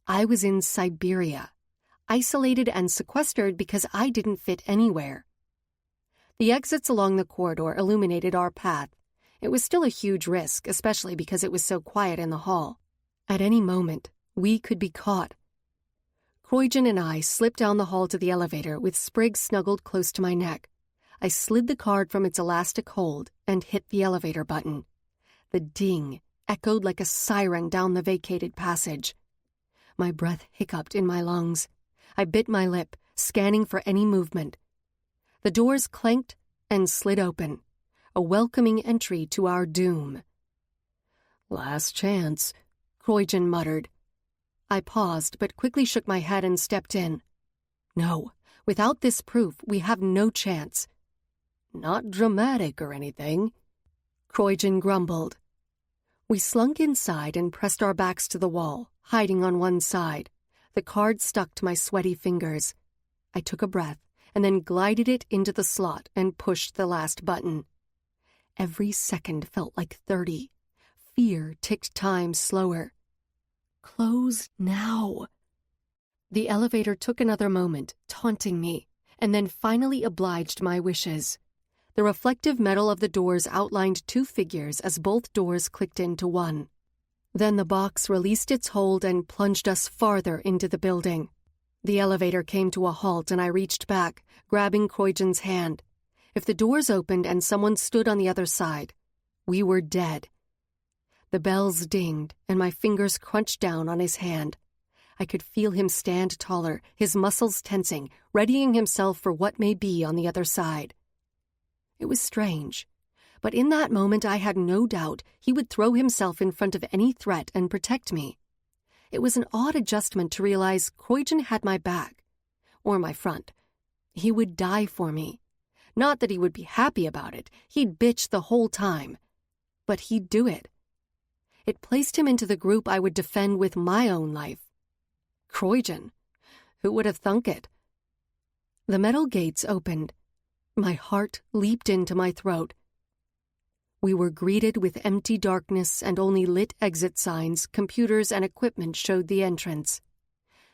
A: I was in Siberia, isolated and sequestered because I didn't fit anywhere. The exits along the corridor illuminated our path. It was still a huge risk, especially because it was so quiet in the hall. At any moment, we could be caught. Croydon and I slipped down the hall to the elevator with Sprig snuggled close to my neck. I slid the card from its elastic hold and hit the elevator button. The ding echoed like a siren down the vacated passage. My breath hiccuped in my lungs. I bit my lip, scanning for any movement. The doors clanked and slid open, a welcoming entry to our doom. "Last chance," Croydon muttered. I paused, but quickly shook my head and stepped in. "No, without this proof, we have no chance." "Not dramatic or anything," Croydon grumbled. We slunk inside and pressed our backs to the wall, hiding on one side. The card stuck to my sweaty fingers. I took a breath and then glided it into the slot and pushed the last button. Every second felt like 30. Fear ticked time slower. Close now. The elevator took another moment, taunting me, and then finally obliged my wishes. The reflective metal of the doors outlined two figures as both doors clicked into one. Then the box released its hold and plunged us farther into the building. The elevator came to a halt and I reached back, grabbing Croydon's hand. If the doors opened and someone stood on the other side, we were dead. The bells dinged and my fingers crunched down on his hand. I could feel him stand taller, his muscles tensing, readying himself for what may be on the other side. It was strange, but in that moment I had no doubt he would throw himself in front of any threat and protect me. It was an odd adjustment to realize Croydon had my back, or my front. He would die for me. Not that he would be happy about it, he'd bitch the whole time. But he'd do it. It placed him into the group I would defend with my own life. Croydon. Who would have thunk it? The metal gates opened. My heart leaped into my throat. We were greeted with empty darkness and only lit exit signs, computers, and equipment showed the entrance.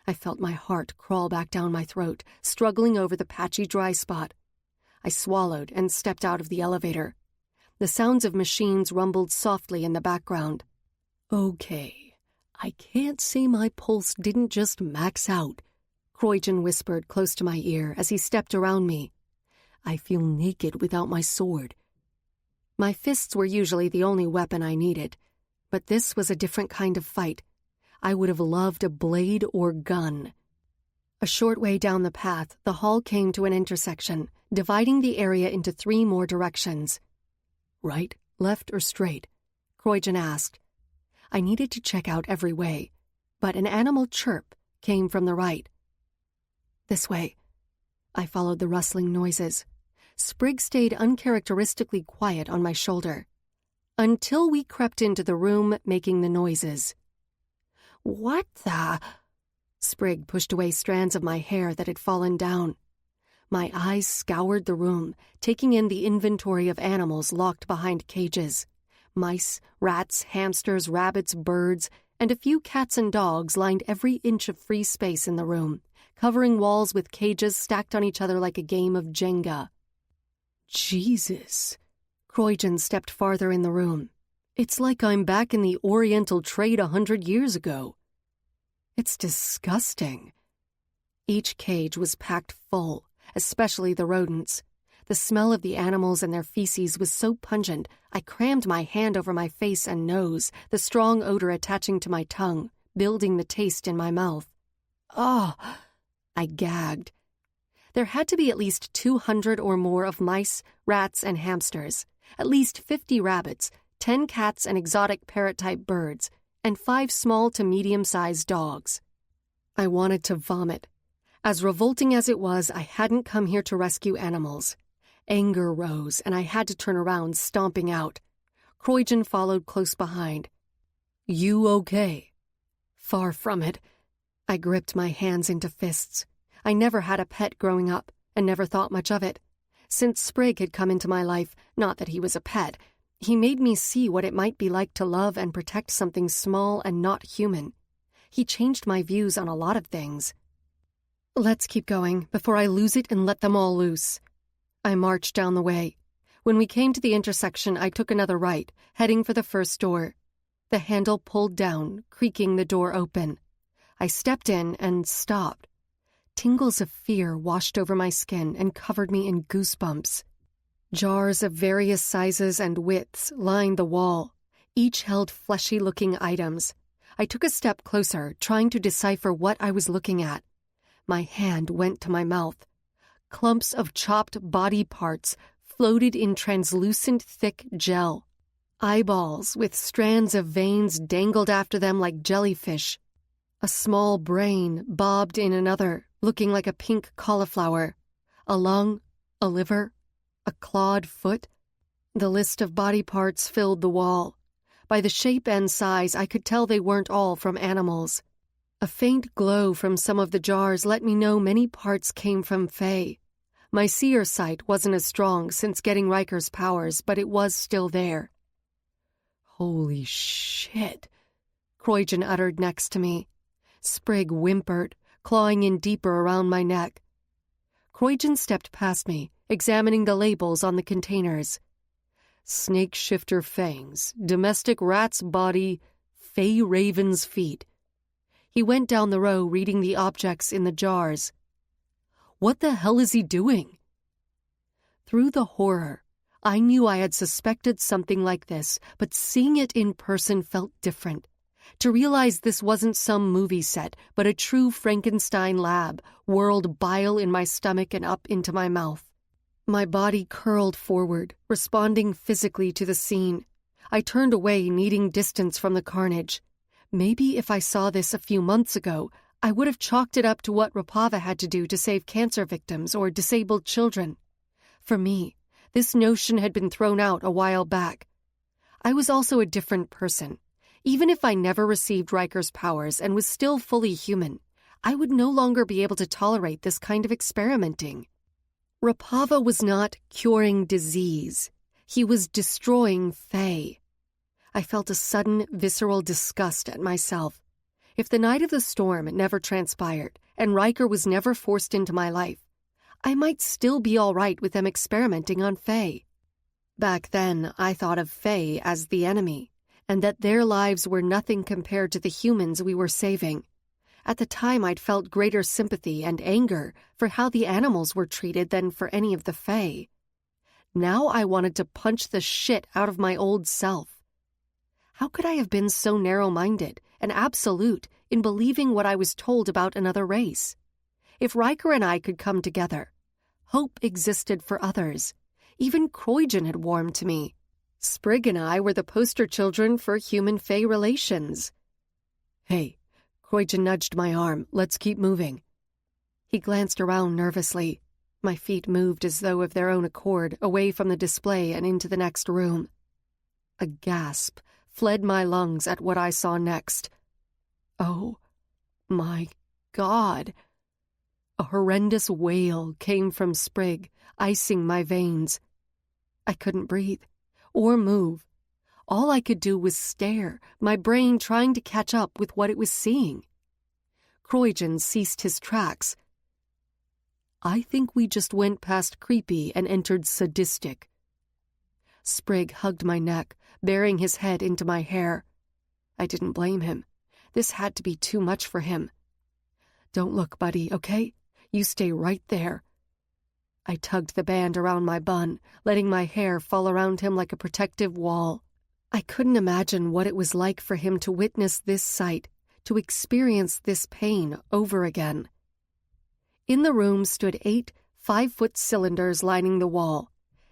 A: I felt my heart crawl back down my throat, struggling over the patchy dry spot. I swallowed and stepped out of the elevator. The sounds of machines rumbled softly in the background. "Okay, I can't say my pulse didn't just max out," Croydon whispered close to my ear as he stepped around me. "I feel naked without my sword." My fists were usually the only weapon I needed, but this was a different kind of fight. I would have loved a blade or gun. A short way down the path, the hall came to an intersection, dividing the area into 3 more directions. "Right, left, or straight?" Croydon asked. I needed to check out every way, but an animal chirp came from the right. "This way." I followed the rustling noises. Sprig stayed uncharacteristically quiet on my shoulder, until we crept into the room making the noises.
C: "What the—"
A: Sprig pushed away strands of my hair that had fallen down. My eyes scoured the room, taking in the inventory of animals locked behind cages. Mice, rats, hamsters, rabbits, birds, and a few cats and dogs lined every inch of free space in the room, covering walls with cages stacked on each other like a game of Jenga.
B: Jesus.
A: Croygen stepped farther in the room.
B: It's like I'm back in the Oriental trade 100 years ago.
A: It's disgusting. Each cage was packed full, especially the rodents. The smell of the animals and their feces was so pungent, I crammed my hand over my face and nose, the strong odor attaching to my tongue, building the taste in my mouth.
B: Ah!
A: I gagged. There had to be at least 200 or more of mice, rats, and hamsters, at least 50 rabbits, 10 cats and exotic parrot-type birds, and 5 small to medium-sized dogs. I wanted to vomit. As revolting as it was, I hadn't come here to rescue animals. Anger rose, and I had to turn around, stomping out. Croygen followed close behind.
B: You okay?
A: Far from it. I gripped my hands into fists. I never had a pet growing up, and never thought much of it. Since Sprig had come into my life, not that he was a pet, he made me see what it might be like to love and protect something small and not human. He changed my views on a lot of things. Let's keep going, before I lose it and let them all loose. I marched down the way. When we came to the intersection, I took another right, heading for the first door. The handle pulled down, creaking the door open. I stepped in and stopped. Tingles of fear washed over my skin and covered me in goosebumps. Jars of various sizes and widths lined the wall. Each held fleshy-looking items. I took a step closer, trying to decipher what I was looking at. My hand went to my mouth. Clumps of chopped body parts floated in translucent, thick gel. Eyeballs with strands of veins dangled after them like jellyfish. A small brain bobbed in another, looking like a pink cauliflower. A lung, a liver, a clawed foot. The list of body parts filled the wall. By the shape and size, I could tell they weren't all from animals. A faint glow from some of the jars let me know many parts came from Fae. My seer sight wasn't as strong since getting Ryker's powers, but it was still there.
B: Holy shit,
A: Croygen uttered next to me. Sprig whimpered, clawing in deeper around my neck. Croygen stepped past me, examining the labels on the containers.
B: Snake shifter fangs, domestic rat's body, Fae raven's feet.
A: He went down the row reading the objects in the jars.
B: What the hell is he doing?
A: Through the horror, I knew I had suspected something like this, but seeing it in person felt different. To realize this wasn't some movie set, but a true Frankenstein lab, whirled bile in my stomach and up into my mouth. My body curled forward, responding physically to the scene. I turned away, needing distance from the carnage. Maybe if I saw this a few months ago, I would have chalked it up to what Rapava had to do to save cancer victims or disabled children. For me, this notion had been thrown out a while back. I was also a different person. Even if I never received Ryker's powers and was still fully human, I would no longer be able to tolerate this kind of experimenting. Rapava was not curing disease. He was destroying Fae. I felt a sudden, visceral disgust at myself. If the night of the storm never transpired, and Ryker was never forced into my life, I might still be all right with them experimenting on Fae. Back then, I thought of Fae as the enemy, and that their lives were nothing compared to the humans we were saving. At the time, I'd felt greater sympathy and anger for how the animals were treated than for any of the Fae. Now I wanted to punch the shit out of my old self. How could I have been so narrow-minded and absolute in believing what I was told about another race? If Ryker and I could come together, hope existed for others. Even Croygen had warmed to me. Sprig and I were the poster children for human-Fae relations.
B: Hey, Croygen nudged my arm. Let's keep moving.
A: He glanced around nervously. My feet moved as though of their own accord, away from the display and into the next room. A gasp fled my lungs at what I saw next. Oh, my God. A horrendous wail came from Sprig, icing my veins. I couldn't breathe or move. All I could do was stare, my brain trying to catch up with what it was seeing. Croydon ceased his tracks. I think we just went past creepy and entered sadistic. Sprig hugged my neck, burying his head into my hair. I didn't blame him. This had to be too much for him. Don't look, buddy, okay? You stay right there. I tugged the band around my bun, letting my hair fall around him like a protective wall. I couldn't imagine what it was like for him to witness this sight, to experience this pain over again. In the room stood 8 5-foot cylinders lining the wall.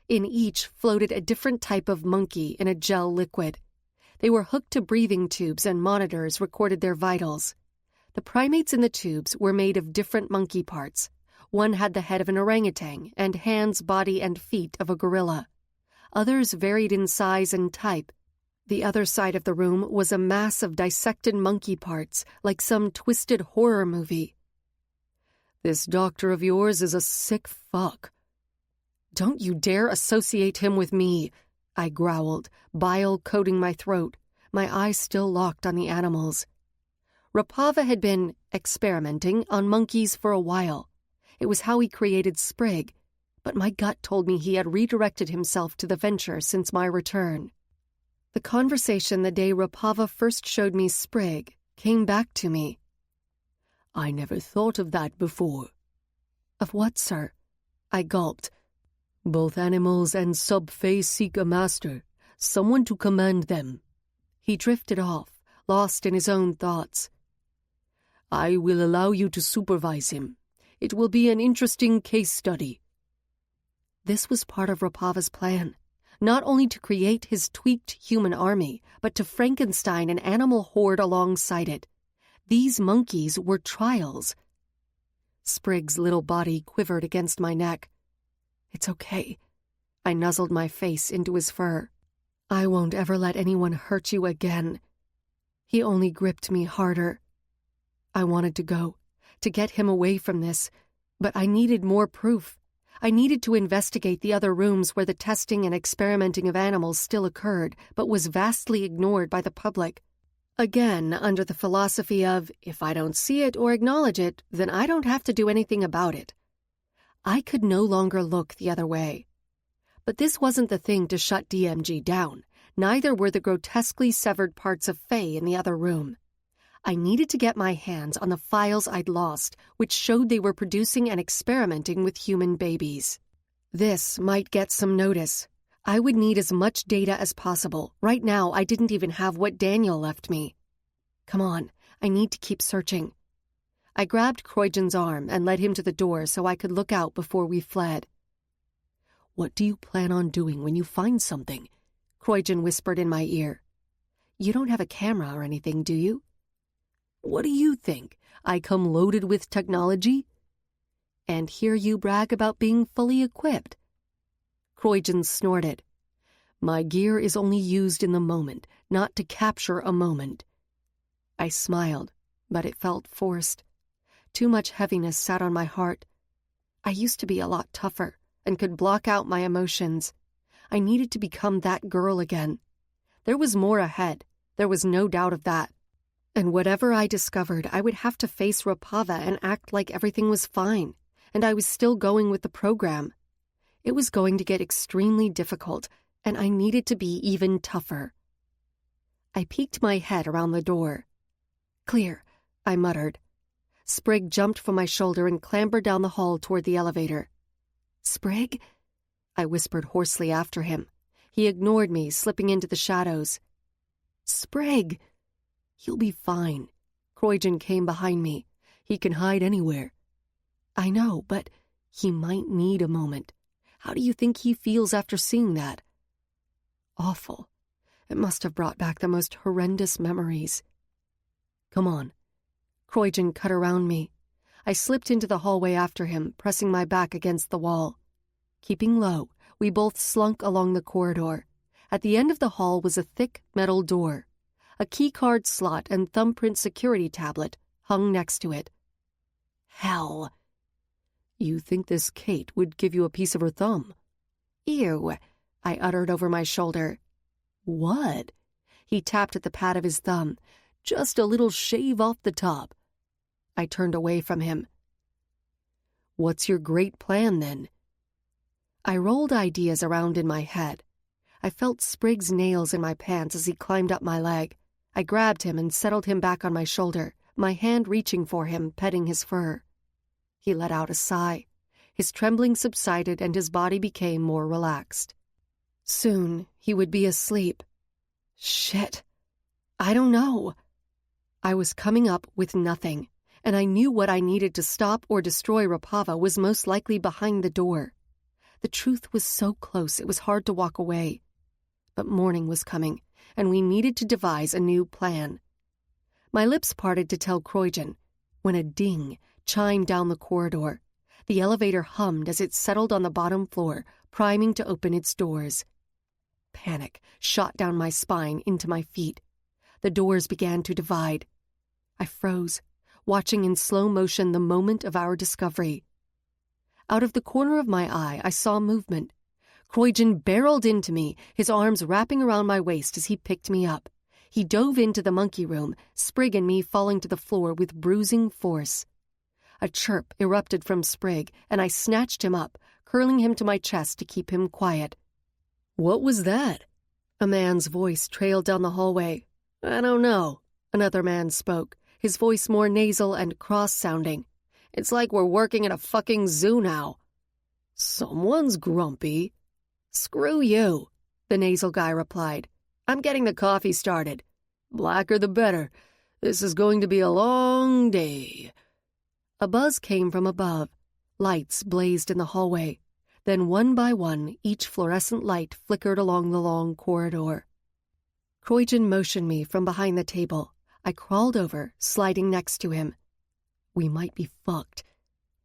A: In each floated a different type of monkey in a gel liquid. They were hooked to breathing tubes, and monitors recorded their vitals. The primates in the tubes were made of different monkey parts. One had the head of an orangutan and hands, body, and feet of a gorilla. Others varied in size and type. The other side of the room was a mass of dissected monkey parts, like some twisted horror movie. This doctor of yours is a sick fuck. Don't you dare associate him with me, I growled, bile coating my throat, my eyes still locked on the animals. Rapava had been experimenting on monkeys for a while. It was how he created Sprig, but my gut told me he had redirected himself to the venture since my return. The conversation the day Rapava first showed me Sprig came back to me. I never thought of that before. Of what, sir? I gulped. Both animals and sub-fae seek a master, someone to command them. He drifted off, lost in his own thoughts. I will allow you to supervise him. It will be an interesting case study. This was part of Rapava's plan, not only to create his tweaked human army, but to Frankenstein an animal horde alongside it. These monkeys were trials. Sprig's little body quivered against my neck. It's okay. I nuzzled my face into his fur. I won't ever let anyone hurt you again. He only gripped me harder. I wanted to go, to get him away from this, but I needed more proof. I needed to investigate the other rooms where the testing and experimenting of animals still occurred, but was vastly ignored by the public. Again, under the philosophy of, if I don't see it or acknowledge it, then I don't have to do anything about it. I could no longer look the other way. But this wasn't the thing to shut DMG down. Neither were the grotesquely severed parts of Faye in the other room. I needed to get my hands on the files I'd lost, which showed they were producing and experimenting with human babies. This might get some notice. I would need as much data as possible. Right now, I didn't even have what Daniel left me. Come on, I need to keep searching. I grabbed Croydon's arm and led him to the door so I could look out before we fled. What do you plan on doing when you find something? Croydon whispered in my ear. You don't have a camera or anything, do you? What do you think? I come loaded with technology? And hear you brag about being fully equipped. Croydon snorted. My gear is only used in the moment, not to capture a moment. I smiled, but it felt forced. Too much heaviness sat on my heart. I used to be a lot tougher and could block out my emotions. I needed to become that girl again. There was more ahead. There was no doubt of that. And whatever I discovered, I would have to face Rapava and act like everything was fine, and I was still going with the program. It was going to get extremely difficult, and I needed to be even tougher. I peeked my head around the door. Clear, I muttered. Sprig jumped from my shoulder and clambered down the hall toward the elevator. Sprig? I whispered hoarsely after him. He ignored me, slipping into the shadows. Sprig! You'll be fine. Croydon came behind me. He can hide anywhere. I know, but he might need a moment. How do you think he feels after seeing that? Awful. It must have brought back the most horrendous memories. Come on. Croydon cut around me. I slipped into the hallway after him, pressing my back against the wall. Keeping low, we both slunk along the corridor. At the end of the hall was a thick metal door. A keycard slot and thumbprint security tablet hung next to it. Hell!
B: You think this Kate would give you a piece of her thumb?
A: Ew, I uttered over my shoulder.
B: What?
A: He tapped at the pad of his thumb.
B: Just a little shave off the top.
A: I turned away from him.
B: What's your great plan, then?
A: I rolled ideas around in my head. I felt Sprig's nails in my pants as he climbed up my leg. I grabbed him and settled him back on my shoulder, my hand reaching for him, petting his fur. He let out a sigh. His trembling subsided and his body became more relaxed. Soon he would be asleep. Shit. I don't know. I was coming up with nothing, and I knew what I needed to stop or destroy Rapava was most likely behind the door. The truth was so close it was hard to walk away. But morning was coming, and we needed to devise a new plan. My lips parted to tell Croydon, when a ding chimed down the corridor. The elevator hummed as it settled on the bottom floor, priming to open its doors. Panic shot down my spine into my feet. The doors began to divide. I froze, watching in slow motion the moment of our discovery. Out of the corner of my eye, I saw movement. Croydon barreled into me, his arms wrapping around my waist as he picked me up. He dove into the monkey room, Sprig and me falling to the floor with bruising force. A chirp erupted from Sprig, and I snatched him up, curling him to my chest to keep him quiet.
B: What was that?
A: A man's voice trailed down the hallway. I don't know. Another man spoke, his voice more nasal and cross-sounding. It's like we're working at a fucking zoo now.
B: Someone's grumpy.
A: Screw you, the nasal guy replied. I'm getting the coffee started.
B: Blacker the better. This is going to be a long day.
A: A buzz came from above. Lights blazed in the hallway. Then one by one, each fluorescent light flickered along the long corridor. Croydon motioned me from behind the table. I crawled over, sliding next to him. We might be fucked.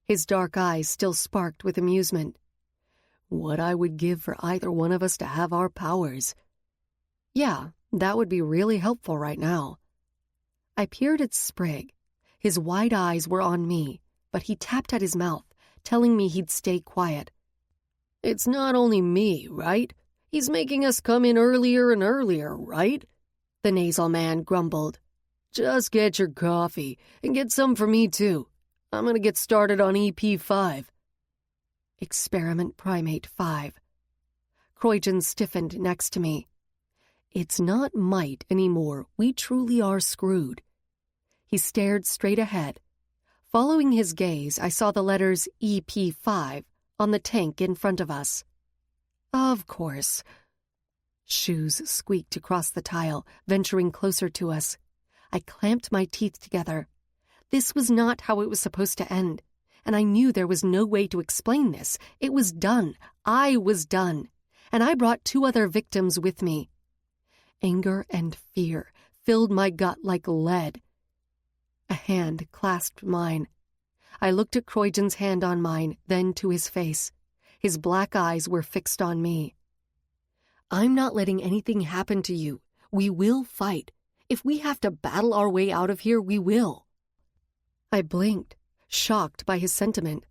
A: His dark eyes still sparked with amusement.
B: What I would give for either one of us to have our powers.
A: Yeah, that would be really helpful right now. I peered at Sprig. His wide eyes were on me, but he tapped at his mouth, telling me he'd stay quiet.
B: It's not only me, right? He's making us come in earlier and earlier, right?
A: The nasal man grumbled.
B: Just get your coffee, and get some for me too. I'm gonna get started on EP5.
A: Experiment Primate 5. Croydon stiffened next to me.
B: It's not might anymore. We truly are screwed.
A: He stared straight ahead. Following his gaze, I saw the letters EP5 on the tank in front of us. Of course. Shoes squeaked across the tile, venturing closer to us. I clamped my teeth together. This was not how it was supposed to end, and I knew there was no way to explain this. It was done. I was done. And I brought 2 other victims with me. Anger and fear filled my gut like lead. A hand clasped mine. I looked at Croydon's hand on mine, then to his face. His black eyes were fixed on me. I'm not letting anything happen to you. We will fight. If we have to battle our way out of here, we will. I blinked, shocked by his sentiment.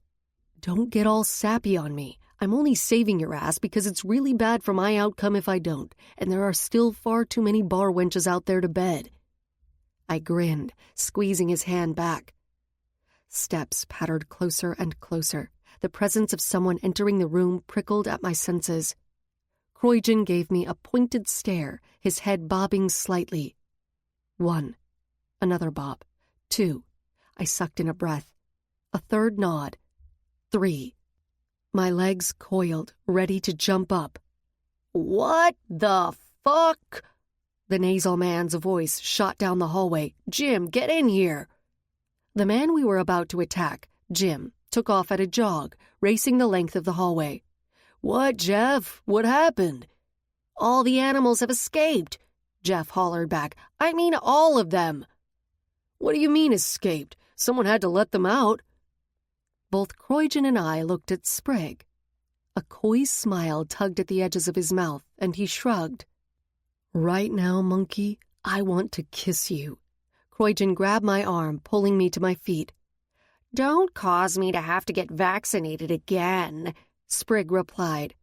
A: Don't get all sappy on me. I'm only saving your ass because it's really bad for my outcome if I don't, and there are still far too many bar wenches out there to bed. I grinned, squeezing his hand back. Steps pattered closer and closer. The presence of someone entering the room prickled at my senses. Croydon gave me a pointed stare, his head bobbing slightly. 1. Another bob. 2. I sucked in a breath. A third nod. 3. My legs coiled, ready to jump up.
B: What the fuck?
A: The nasal man's voice shot down the hallway. Jim, get in here. The man we were about to attack, Jim, took off at a jog, racing the length of the hallway.
B: What, Jeff? What happened?
C: All the animals have escaped, Jeff hollered back. I mean all of them.
B: What do you mean escaped? Someone had to let them out.
A: Both Croydon and I looked at Sprig. A coy smile tugged at the edges of his mouth, and he shrugged.
B: Right now, monkey, I want to kiss you.
A: Croydon grabbed my arm, pulling me to my feet.
C: Don't cause me to have to get vaccinated again, Sprigg replied.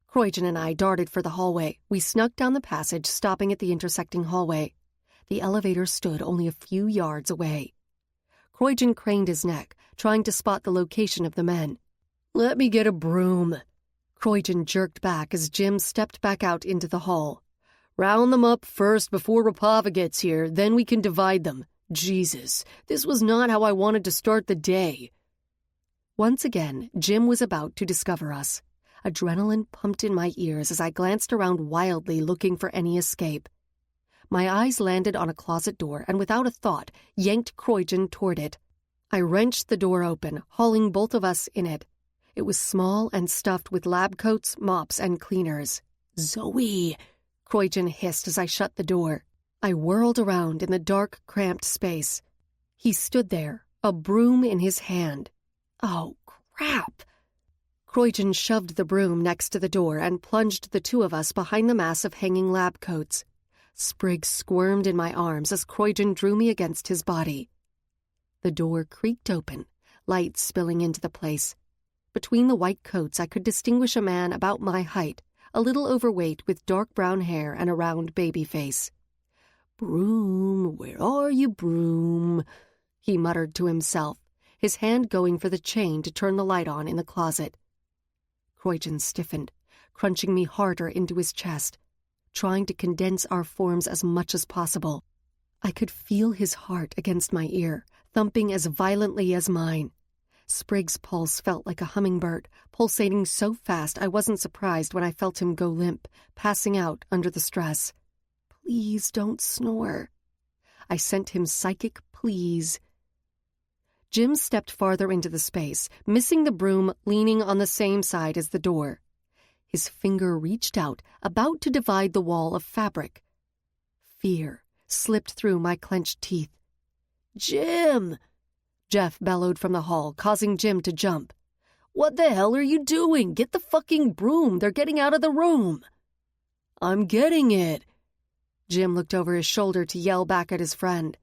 A: Croydon and I darted for the hallway. We snuck down the passage, stopping at the intersecting hallway. The elevator stood only a few yards away. Croydon craned his neck, trying to spot the location of the men. "Let me get a broom." Croydon jerked back as Jim stepped back out into the hall. "Round them up first before Rapava gets here, then we can divide them. Jesus, this was not how I wanted to start the day." Once again, Jim was about to discover us. Adrenaline pumped in my ears as I glanced around wildly looking for any escape. My eyes landed on a closet door and without a thought, yanked Croydon toward it. I wrenched the door open, hauling both of us in it. It was small and stuffed with lab coats, mops, and cleaners. "Zoey!" Croydon hissed as I shut the door. I whirled around in the dark, cramped space. He stood there, a broom in his hand. Oh, crap! Croydon shoved the broom next to the door and plunged the two of us behind the mass of hanging lab coats. Sprigg squirmed in my arms as Croydon drew me against his body. The door creaked open, light spilling into the place. Between the white coats I could distinguish a man about my height, a little overweight with dark brown hair and a round baby face. "Broom, where are you, broom?" he muttered to himself, his hand going for the chain to turn the light on in the closet. Croydon stiffened, crunching me harder into his chest, trying to condense our forms as much as possible. I could feel his heart against my ear, thumping as violently as mine. Sprigg's pulse felt like a hummingbird, pulsating so fast I wasn't surprised when I felt him go limp, passing out under the stress. "Please don't snore." I sent him psychic please. Jim stepped farther into the space, missing the broom leaning on the same side as the door. His finger reached out, about to divide the wall of fabric. Fear slipped through my clenched teeth. "Jim!" Jeff bellowed from the hall, causing Jim to jump. "What the hell are you doing? Get the fucking broom. They're getting out of the room." "I'm getting it." Jim looked over his shoulder to yell back at his friend.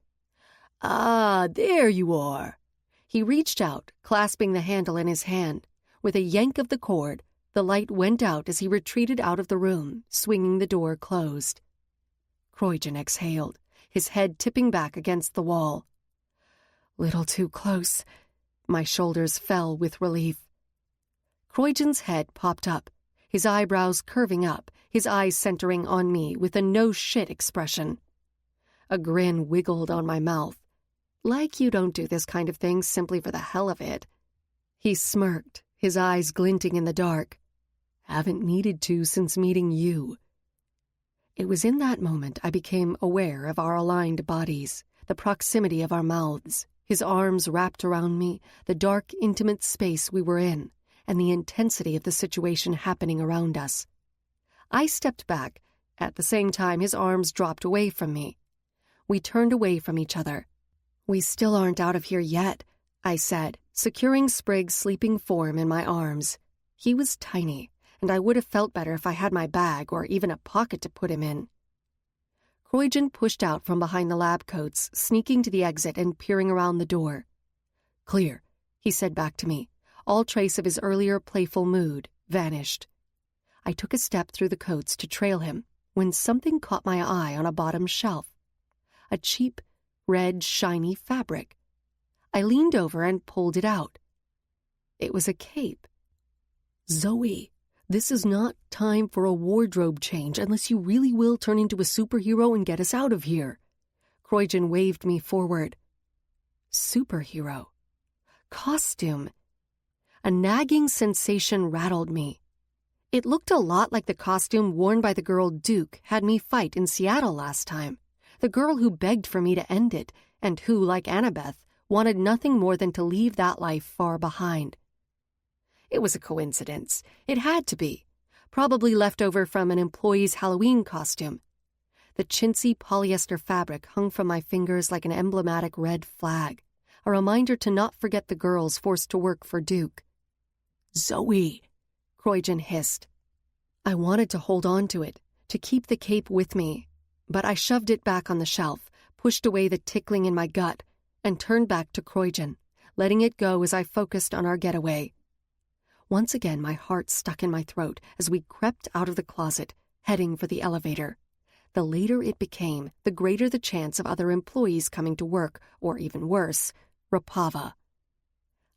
A: "Ah, there you are." He reached out, clasping the handle in his hand. With a yank of the cord, the light went out as he retreated out of the room, swinging the door closed. Croydon exhaled, his head tipping back against the wall. "Little too close." My shoulders fell with relief. Croydon's head popped up, his eyebrows curving up, his eyes centering on me with a no-shit expression. A grin wiggled on my mouth. "Like you don't do this kind of thing simply for the hell of it." He smirked, his eyes glinting in the dark. "Haven't needed to since meeting you." It was in that moment I became aware of our aligned bodies, the proximity of our mouths, his arms wrapped around me, the dark, intimate space we were in, and the intensity of the situation happening around us. I stepped back. At the same time, his arms dropped away from me. We turned away from each other. "We still aren't out of here yet," I said, securing Sprigg's sleeping form in my arms. He was tiny, and I would have felt better if I had my bag or even a pocket to put him in. Croydon pushed out from behind the lab coats, sneaking to the exit and peering around the door. "Clear," he said back to me. All trace of his earlier playful mood vanished. I took a step through the coats to trail him when something caught my eye on a bottom shelf. A cheap, red, shiny fabric. I leaned over and pulled it out. It was a cape. "Zoey, this is not time for a wardrobe change unless you really will turn into a superhero and get us out of here." Croydon waved me forward. Superhero. Costume. A nagging sensation rattled me. It looked a lot like the costume worn by the girl Duke had me fight in Seattle last time. The girl who begged for me to end it, and who, like Annabeth, wanted nothing more than to leave that life far behind. It was a coincidence. It had to be. Probably left over from an employee's Halloween costume. The chintzy polyester fabric hung from my fingers like an emblematic red flag, a reminder to not forget the girls forced to work for Duke. "Zoey," Croydon hissed. I wanted to hold on to it, to keep the cape with me, but I shoved it back on the shelf, pushed away the tickling in my gut, and turned back to Croydon, letting it go as I focused on our getaway. Once again, my heart stuck in my throat as we crept out of the closet, heading for the elevator. The later it became, the greater the chance of other employees coming to work, or even worse, Rapava.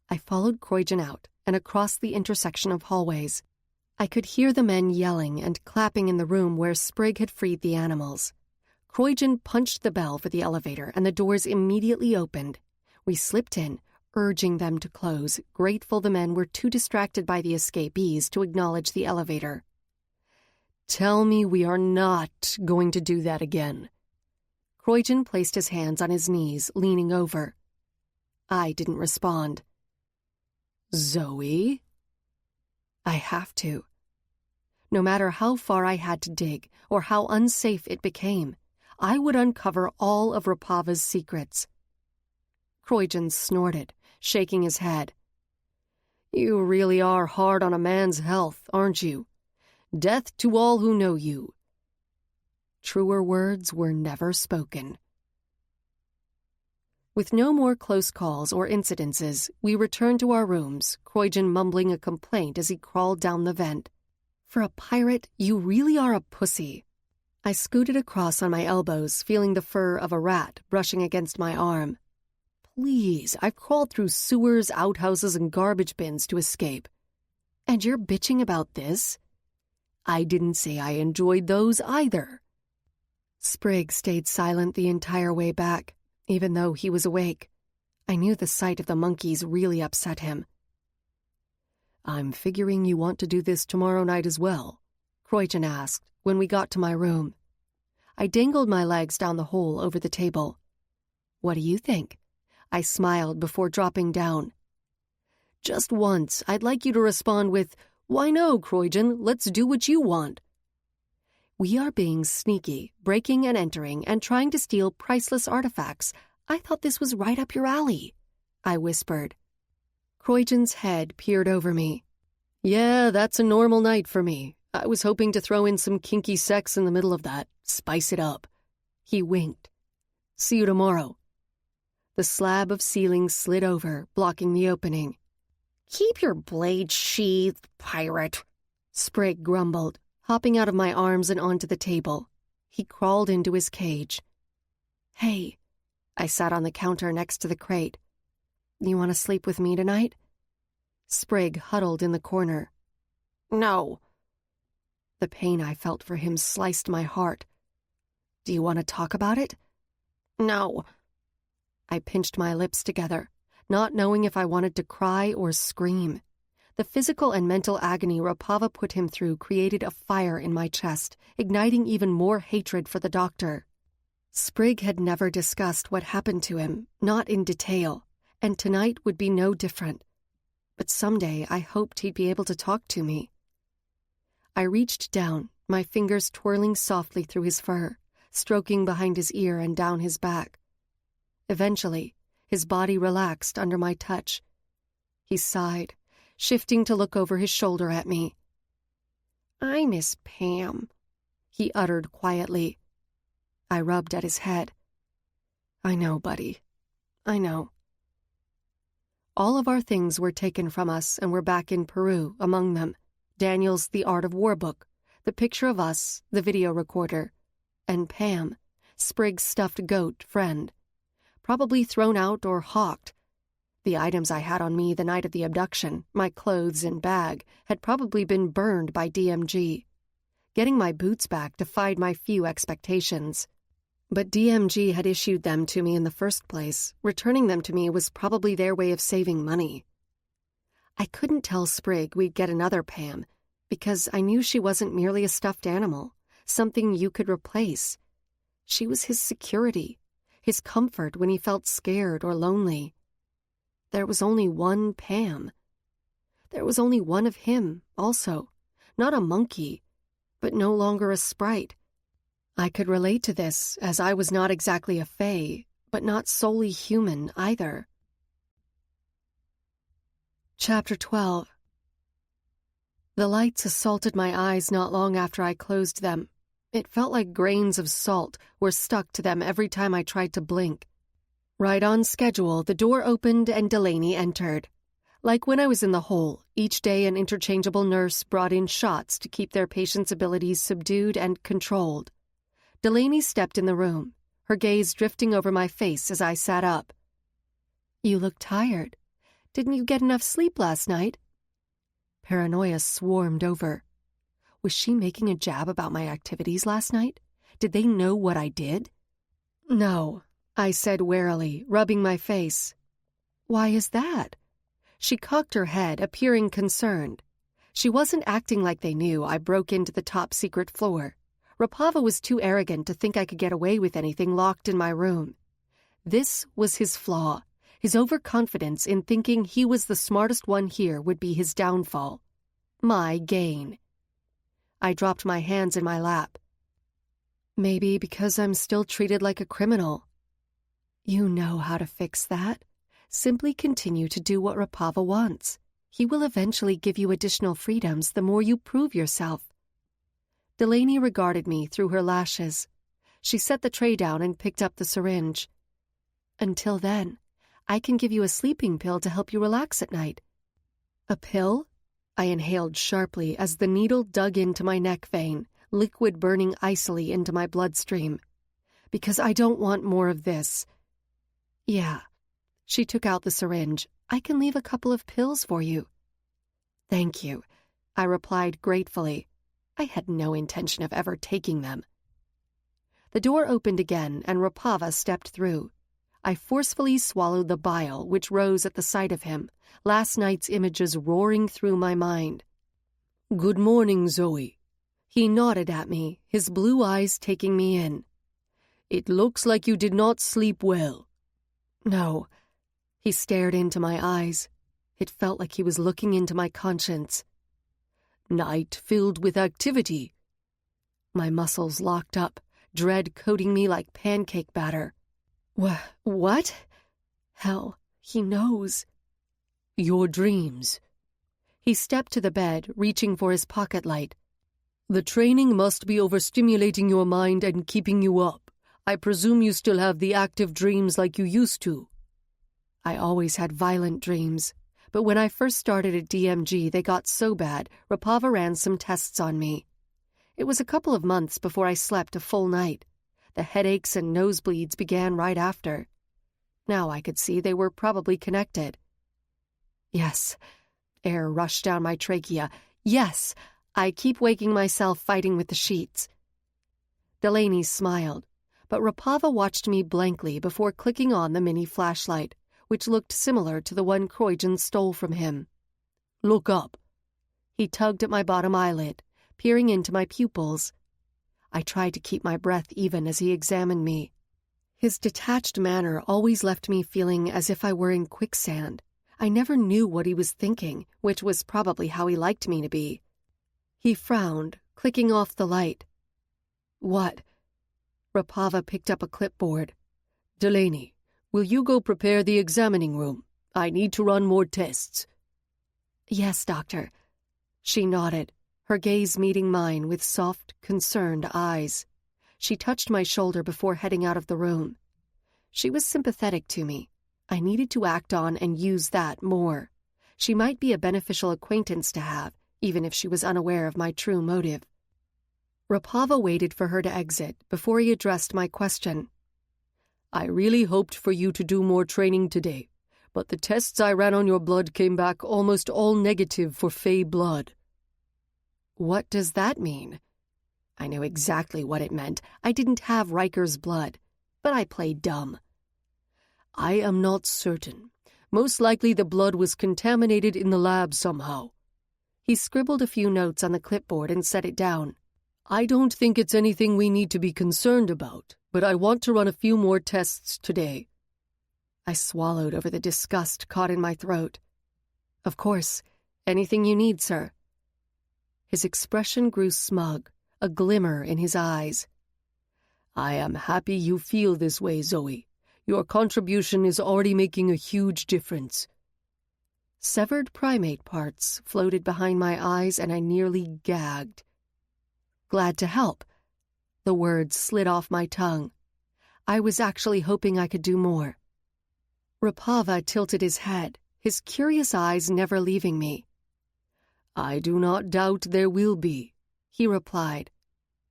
A: I followed Croydon out and across the intersection of hallways. I could hear the men yelling and clapping in the room where Sprig had freed the animals. Croydon punched the bell for the elevator and the doors immediately opened. We slipped in, urging them to close, grateful the men were too distracted by the escapees to acknowledge the elevator.
B: Tell me we are not going to do that again.
A: Croydon placed his hands on his knees, leaning over. I didn't respond.
B: Zoey?
A: I have to. No matter how far I had to dig or how unsafe it became, I would uncover all of Rapava's secrets. Croydon snorted, shaking his head.
B: You really are hard on a man's health, aren't you? Death to all who know you.
A: Truer words were never spoken. With no more close calls or incidences, we returned to our rooms, Croydon mumbling a complaint as he crawled down the vent. For a pirate, you really are a pussy. I scooted across on my elbows, feeling the fur of a rat brushing against my arm. Please, I've crawled through sewers, outhouses, and garbage bins to escape. And you're bitching about this?
B: I didn't say I enjoyed those either.
A: Sprig stayed silent the entire way back, even though he was awake. I knew the sight of the monkeys really upset him.
B: I'm figuring you want to do this tomorrow night as well,
A: Croydon asked when we got to my room. I dangled my legs down the hole over the table. What do you think? I smiled before dropping down.
B: Just once, I'd like you to respond with, "Why no, Croydon, let's do what you want."
A: We are being sneaky, breaking and entering, and trying to steal priceless artifacts. I thought this was right up your alley, I whispered. Croydon's head peered over me.
B: Yeah, that's a normal night for me. I was hoping to throw in some kinky sex in the middle of that, spice it up.
A: He winked.
B: See you tomorrow.
A: The slab of ceiling slid over, blocking the opening.
C: Keep your blade sheathed, pirate,
A: Sprig grumbled, hopping out of my arms and onto the table. He crawled into his cage. Hey, I sat on the counter next to the crate. You want to sleep with me tonight? Sprig huddled in the corner.
C: No.
A: The pain I felt for him sliced my heart. Do you want to talk about it?
C: No.
A: I pinched my lips together, not knowing if I wanted to cry or scream. The physical and mental agony Rapava put him through created a fire in my chest, igniting even more hatred for the doctor. Sprig had never discussed what happened to him, not in detail, and tonight would be no different. But someday I hoped he'd be able to talk to me. I reached down, my fingers twirling softly through his fur, stroking behind his ear and down his back. Eventually, his body relaxed under my touch. He sighed, shifting to look over his shoulder at me.
C: I miss Pam,
A: he uttered quietly. I rubbed at his head. I know, buddy. I know. All of our things were taken from us and we're back in Peru, among them Daniels' The Art of War book, the picture of us, the video recorder, and Pam, Sprig's stuffed goat friend. Probably thrown out or hawked. The items I had on me the night of the abduction, my clothes and bag, had probably been burned by DMG. Getting my boots back defied my few expectations. But DMG had issued them to me in the first place. Returning them to me was probably their way of saving money. I couldn't tell Sprig we'd get another Pam, because I knew she wasn't merely a stuffed animal, something you could replace. She was his security, his comfort when he felt scared or lonely. There was only one Pam. There was only one of him, also. Not a monkey, but no longer a sprite. I could relate to this, as I was not exactly a fae, but not solely human either. Chapter 12. The lights assaulted my eyes not long after I closed them. It felt like grains of salt were stuck to them every time I tried to blink. Right on schedule, the door opened and Delaney entered. Like when I was in the hole, each day an interchangeable nurse brought in shots to keep their patients' abilities subdued and controlled. Delaney stepped in the room, her gaze drifting over my face as I sat up. "You look tired. Didn't you get enough sleep last night?" Paranoia swarmed over. Was she making a jab about my activities last night? Did they know what I did? "No," I said warily, rubbing my face. "Why is that?" She cocked her head, appearing concerned. She wasn't acting like they knew I broke into the top-secret floor. Rapava was too arrogant to think I could get away with anything locked in my room. This was his flaw. His overconfidence in thinking he was the smartest one here would be his downfall. My gain. I dropped my hands in my lap. Maybe because I'm still treated like a criminal. You know how to fix that. Simply continue to do what Rapava wants. He will eventually give you additional freedoms the more you prove yourself. Delaney regarded me through her lashes. She set the tray down and picked up the syringe. Until then, I can give you a sleeping pill to help you relax at night. A pill? I inhaled sharply as the needle dug into my neck vein, liquid burning icily into my bloodstream. Because I don't want more of this. Yeah. She took out the syringe. I can leave a couple of pills for you. Thank you, I replied gratefully. I had no intention of ever taking them. The door opened again and Rapava stepped through. I forcefully swallowed the bile which rose at the sight of him, last night's images roaring through my mind. "Good morning, Zoey." He nodded at me, his blue eyes taking me in. "It looks like you did not sleep well." "No." He stared into my eyes. It felt like he was looking into my conscience. "Night filled with activity." My muscles locked up, dread coating me like pancake batter. What? Hell, he knows. "Your dreams." He stepped to the bed, reaching for his pocket light. "The training must be overstimulating your mind and keeping you up. I presume you still have the active dreams like you used to." I always had violent dreams, but when I first started at DMG, they got so bad, Rapava ran some tests on me. It was a couple of months before I slept a full night. The headaches and nosebleeds began right after. Now I could see they were probably connected. Yes. Air rushed down my trachea. Yes. I keep waking myself fighting with the sheets. Delaney smiled, but Rapava watched me blankly before clicking on the mini flashlight, which looked similar to the one Croydon stole from him. "Look up." He tugged at my bottom eyelid, peering into my pupils. I tried to keep my breath even as he examined me. His detached manner always left me feeling as if I were in quicksand. I never knew what he was thinking, which was probably how he liked me to be. He frowned, clicking off the light. "What?" Rapava picked up a clipboard. "Delaney, will you go prepare the examining room? I need to run more tests." "Yes, doctor." She nodded, her gaze meeting mine with soft, concerned eyes. She touched my shoulder before heading out of the room. She was sympathetic to me. I needed to act on and use that more. She might be a beneficial acquaintance to have, even if she was unaware of my true motive. Rapava waited for her to exit before he addressed my question. "I really hoped for you to do more training today, but the tests I ran on your blood came back almost all negative for Fey blood." What does that mean? I knew exactly what it meant. I didn't have Ryker's blood, but I played dumb. "I am not certain. Most likely the blood was contaminated in the lab somehow." He scribbled a few notes on the clipboard and set it down. "I don't think it's anything we need to be concerned about, but I want to run a few more tests today." I swallowed over the disgust caught in my throat. "Of course. Anything you need, sir." His expression grew smug, a glimmer in his eyes. "I am happy you feel this way, Zoey. Your contribution is already making a huge difference." Severed primate parts floated behind my eyes and I nearly gagged. "Glad to help." The words slid off my tongue. I was actually hoping I could do more. Rapava tilted his head, his curious eyes never leaving me.
B: I do not doubt there will be,
A: he replied.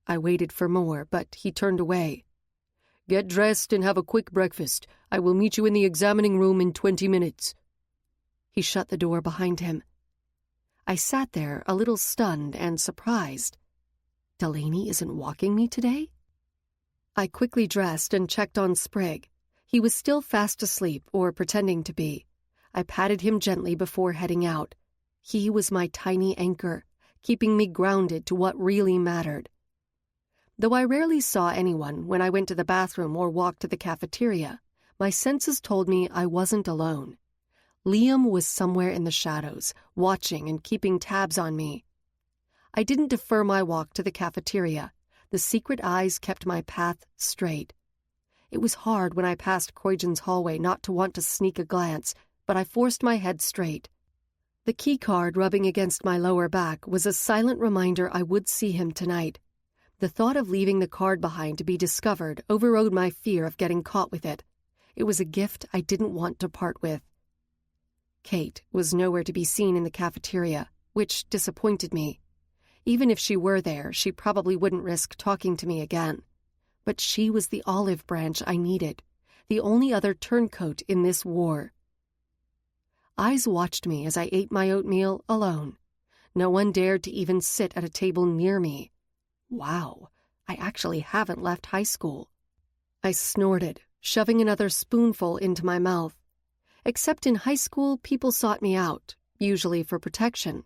A: I waited for more, but he turned away.
B: Get dressed and have a quick breakfast. I will meet you in the examining room in 20 minutes.
A: He shut the door behind him. I sat there, a little stunned and surprised. Delaney isn't walking me today? I quickly dressed and checked on Sprig. He was still fast asleep, or pretending to be. I patted him gently before heading out. He was my tiny anchor, keeping me grounded to what really mattered. Though I rarely saw anyone when I went to the bathroom or walked to the cafeteria, my senses told me I wasn't alone. Liam was somewhere in the shadows, watching and keeping tabs on me. I didn't defer my walk to the cafeteria. The secret eyes kept my path straight. It was hard when I passed Croydon's hallway not to want to sneak a glance, but I forced my head straight. The key card rubbing against my lower back was a silent reminder I would see him tonight. The thought of leaving the card behind to be discovered overrode my fear of getting caught with it. It was a gift I didn't want to part with. Kate was nowhere to be seen in the cafeteria, which disappointed me. Even if she were there, she probably wouldn't risk talking to me again. But she was the olive branch I needed, the only other turncoat in this war. Eyes watched me as I ate my oatmeal alone. No one dared to even sit at a table near me. Wow, I actually haven't left high school. I snorted, shoving another spoonful into my mouth. Except in high school, people sought me out, usually for protection.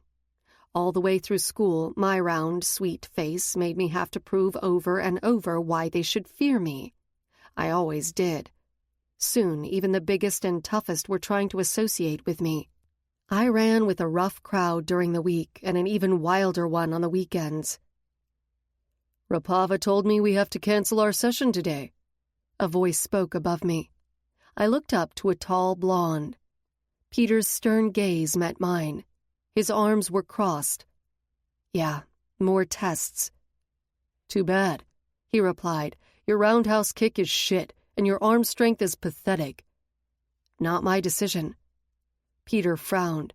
A: All the way through school, my round, sweet face made me have to prove over and over why they should fear me. I always did. Soon, even the biggest and toughest were trying to associate with me. I ran with a rough crowd during the week and an even wilder one on the weekends.
B: Rapava told me we have to cancel our session today.
A: A voice spoke above me. I looked up to a tall blonde. Peter's stern gaze met mine. His arms were crossed. Yeah, more tests.
B: Too bad, he replied. Your roundhouse kick is shit, and your arm strength is pathetic.
A: Not my decision. Peter frowned.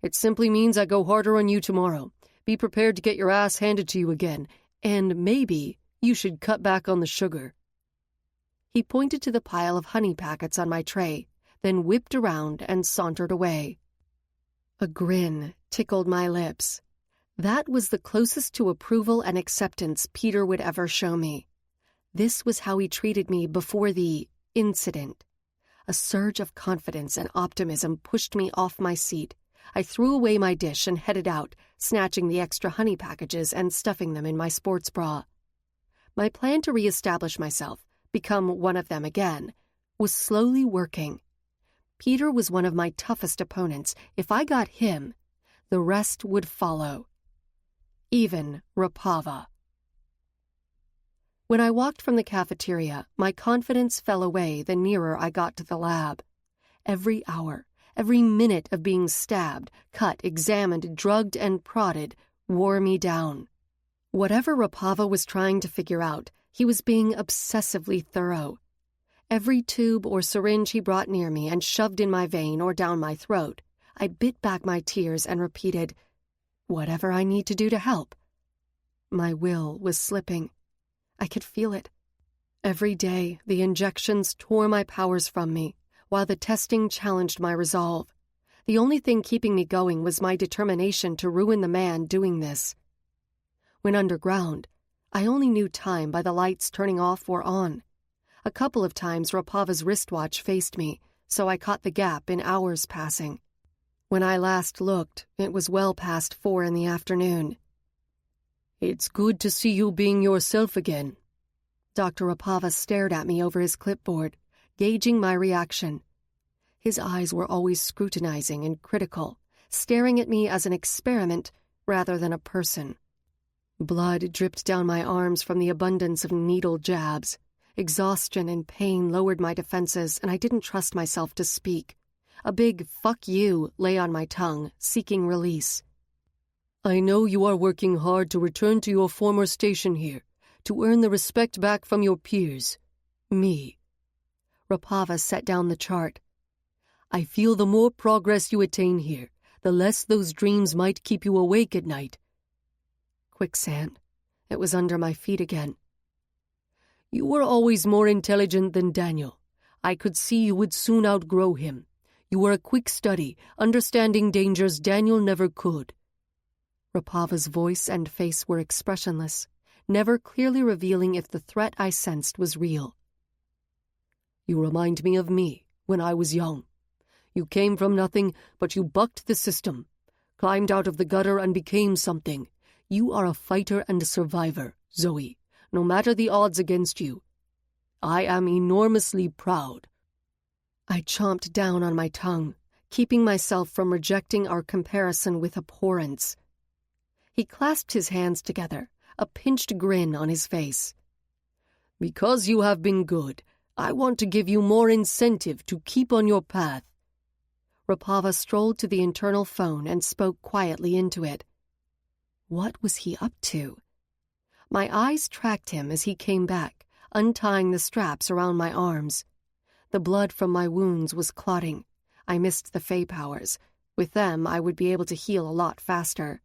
B: It simply means I go harder on you tomorrow. Be prepared to get your ass handed to you again, and maybe you should cut back on the sugar.
A: He pointed to the pile of honey packets on my tray, then whipped around and sauntered away. A grin tickled my lips. That was the closest to approval and acceptance Peter would ever show me. This was how he treated me before the incident. A surge of confidence and optimism pushed me off my seat. I threw away my dish and headed out, snatching the extra honey packages and stuffing them in my sports bra. My plan to reestablish myself, become one of them again, was slowly working. Peter was one of my toughest opponents. If I got him, the rest would follow. Even Rapava. When I walked from the cafeteria, my confidence fell away the nearer I got to the lab. Every hour, every minute of being stabbed, cut, examined, drugged, and prodded wore me down. Whatever Rapava was trying to figure out, he was being obsessively thorough. Every tube or syringe he brought near me and shoved in my vein or down my throat, I bit back my tears and repeated, "Whatever I need to do to help." My will was slipping. I could feel it. Every day, the injections tore my powers from me, while the testing challenged my resolve. The only thing keeping me going was my determination to ruin the man doing this. When underground, I only knew time by the lights turning off or on. A couple of times Rapava's wristwatch faced me, so I caught the gap in hours passing. When I last looked, it was well past 4 in the afternoon.
B: It's good to see you being yourself again.
A: Dr. Rapava stared at me over his clipboard, gauging my reaction. His eyes were always scrutinizing and critical, staring at me as an experiment rather than a person. Blood dripped down my arms from the abundance of needle jabs. Exhaustion and pain lowered my defenses, and I didn't trust myself to speak. A big "fuck you" lay on my tongue, seeking release.
B: I know you are working hard to return to your former station here, to earn the respect back from your peers. Me.
A: Rapava set down the chart.
B: I feel the more progress you attain here, the less those dreams might keep you awake at night.
A: Quicksand. It was under my feet again.
B: You were always more intelligent than Daniel. I could see you would soon outgrow him. You were a quick study, understanding dangers Daniel never could.
A: Rapava's voice and face were expressionless, never clearly revealing if the threat I sensed was real.
B: You remind me of me when I was young. You came from nothing, but you bucked the system, climbed out of the gutter and became something. You are a fighter and a survivor, Zoey, no matter the odds against you. I am enormously proud.
A: I chomped down on my tongue, keeping myself from rejecting our comparison with abhorrence. He clasped his hands together, a pinched grin on his face.
B: Because you have been good, I want to give you more incentive to keep on your path.
A: Rapava strolled to the internal phone and spoke quietly into it. What was he up to? My eyes tracked him as he came back, untying the straps around my arms. The blood from my wounds was clotting. I missed the Fae powers. With them, I would be able to heal a lot faster.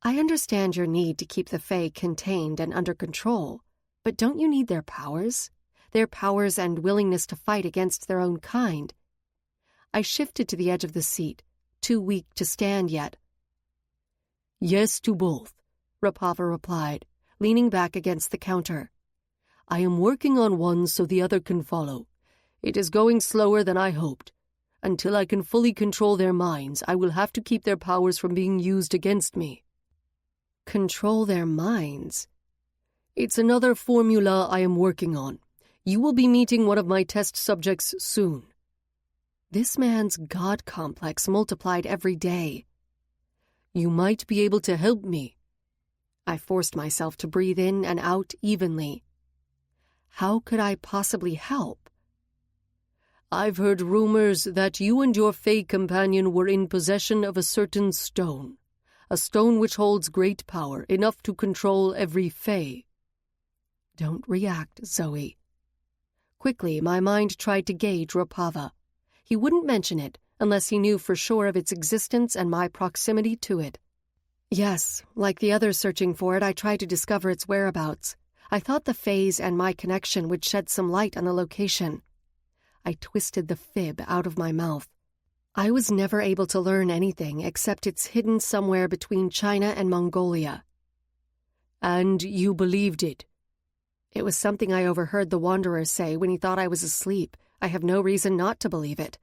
A: I understand your need to keep the Fae contained and under control, but don't you need their powers? Their powers and willingness to fight against their own kind. I shifted to the edge of the seat, too weak to stand yet.
B: Yes to both,
A: Rapava replied, leaning back against the counter.
B: I am working on one so the other can follow. It is going slower than I hoped. Until I can fully control their minds, I will have to keep their powers from being used against me.
A: Control their minds?
B: It's another formula I am working on. You will be meeting one of my test subjects soon.
A: This man's God complex multiplied every day.
B: You might be able to help me.
A: I forced myself to breathe in and out evenly. How could I possibly help?
B: I've heard rumors that you and your Fae companion were in possession of a certain stone. A stone which holds great power, enough to control every Fae.
A: Don't react, Zoey. Quickly, my mind tried to gauge Rapava. He wouldn't mention it unless he knew for sure of its existence and my proximity to it. Yes, like the others searching for it, I tried to discover its whereabouts. I thought the Faes and my connection would shed some light on the location. I twisted the fib out of my mouth. I was never able to learn anything except it's hidden somewhere between China and Mongolia.
B: And you believed it?
A: It was something I overheard the Wanderer say when he thought I was asleep. I have no reason not to believe it.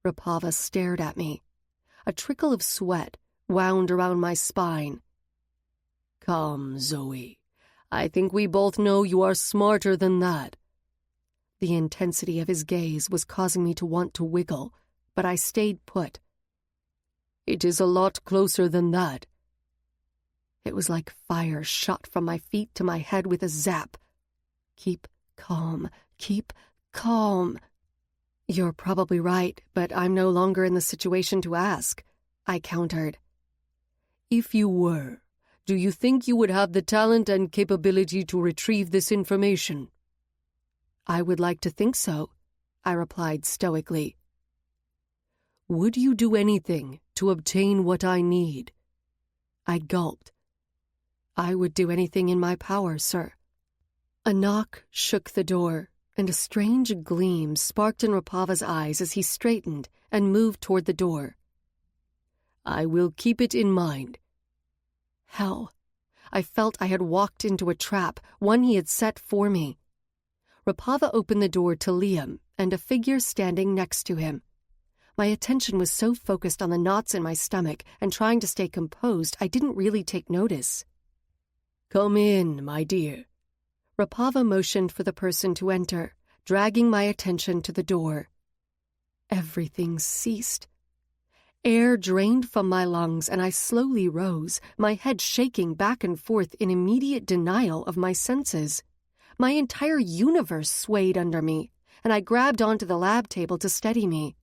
A: Rapava stared at me. A trickle of sweat wound around my spine.
B: Come, Zoey. I think we both know you are smarter than that.
A: The intensity of his gaze was causing me to want to wiggle, but I stayed put.
B: It is a lot closer than that.
A: It was like fire shot from my feet to my head with a zap. Keep calm, keep calm. You're probably right, but I'm no longer in the situation to ask, I countered.
B: If you were, do you think you would have the talent and capability to retrieve this information?
A: I would like to think so, I replied stoically.
B: Would you do anything to obtain what I need?
A: I gulped. I would do anything in my power, sir. A knock shook the door, and a strange gleam sparked in Rapava's eyes as he straightened and moved toward the door.
B: I will keep it in mind.
A: Hell, I felt I had walked into a trap, one he had set for me. Rapava opened the door to Liam and a figure standing next to him. My attention was so focused on the knots in my stomach and trying to stay composed, I didn't really take notice.
B: Come in, my dear.
A: Rapava motioned for the person to enter, dragging my attention to the door. Everything ceased. Air drained from my lungs and I slowly rose, my head shaking back and forth in immediate denial of my senses. My entire universe swayed under me, and I grabbed onto the lab table to steady me.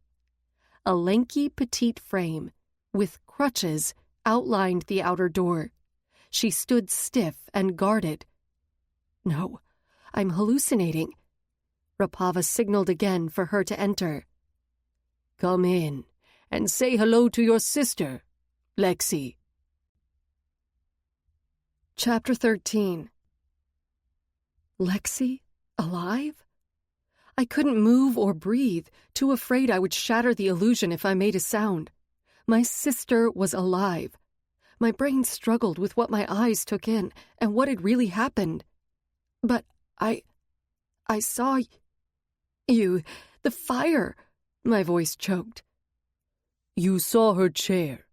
A: A lanky, petite frame, with crutches, outlined the outer door. She stood stiff and guarded. No, I'm hallucinating. Rapava signaled again for her to enter.
B: Come in and say hello to your sister, Lexi.
A: Chapter 13. Lexi? Alive? I couldn't move or breathe, too afraid I would shatter the illusion if I made a sound. My sister was alive. My brain struggled with what my eyes took in and what had really happened. But I saw you, the fire. My voice choked.
B: You saw her chair,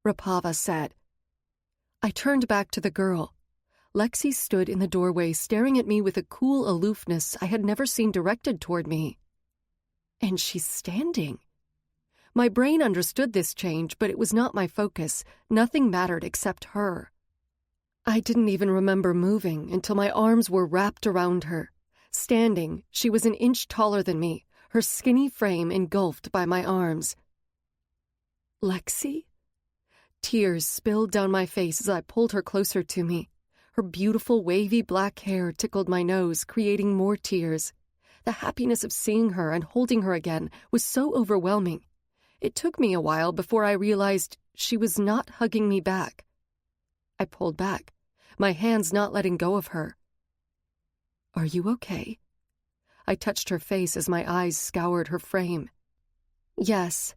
A: Rapava said. I turned back to the girl. Lexi stood in the doorway staring at me with a cool aloofness I had never seen directed toward me. And she's standing. My brain understood this change, but it was not my focus. Nothing mattered except her. I didn't even remember moving until my arms were wrapped around her. Standing, she was an inch taller than me, her skinny frame engulfed by my arms. Lexi? Tears spilled down my face as I pulled her closer to me. Her beautiful wavy black hair tickled my nose, creating more tears. The happiness of seeing her and holding her again was so overwhelming. It took me a while before I realized she was not hugging me back. I pulled back, my hands not letting go of her. Are you okay? I touched her face as my eyes scoured her frame. Yes.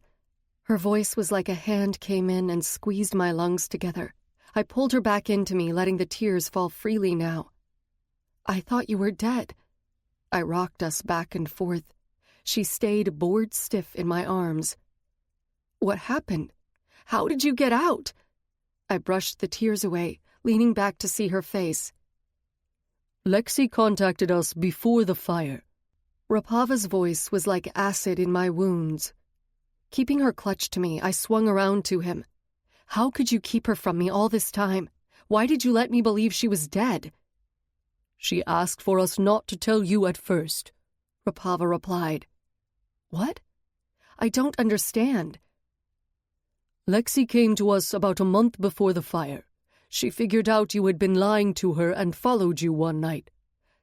A: Her voice was like a hand came in and squeezed my lungs together. I pulled her back into me, letting the tears fall freely now. I thought you were dead. I rocked us back and forth. She stayed bored stiff in my arms. What happened? How did you get out? I brushed the tears away, leaning back to see her face.
B: Lexi contacted us before the fire.
A: Rapava's voice was like acid in my wounds. Keeping her clutched to me, I swung around to him. How could you keep her from me all this time? Why did you let me believe she was dead?
B: She asked for us not to tell you at first,
A: Rapava replied. What? I don't understand.
B: Lexi came to us about a month before the fire. She figured out you had been lying to her and followed you one night.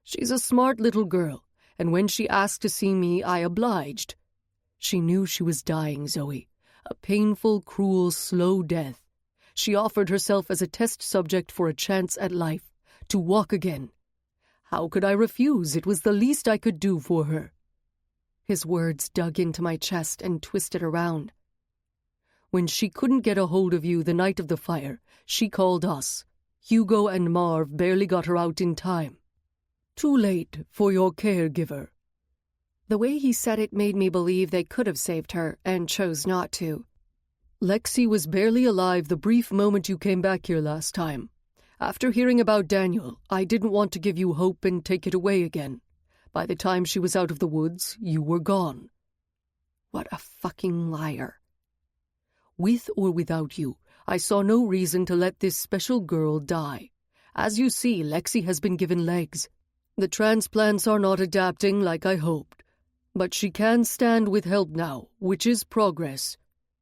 B: She's a smart little girl, and when she asked to see me, I obliged. She knew she was dying, Zoe. A painful, cruel, slow death. She offered herself as a test subject for a chance at life, to walk again. How could I refuse? It was the least I could do for her.
A: His words dug into my chest and twisted around.
B: When she couldn't get a hold of you the night of the fire, she called us. Hugo and Marv barely got her out in time. Too late for your caregiver.
A: The way he said it made me believe they could have saved her and chose not to.
B: Lexi was barely alive the brief moment you came back here last time. After hearing about Daniel, I didn't want to give you hope and take it away again. By the time she was out of the woods, you were gone.
A: What a fucking liar.
B: With or without you, I saw no reason to let this special girl die. As you see, Lexi has been given legs. The transplants are not adapting like I hoped. But she can stand with help now, which is progress.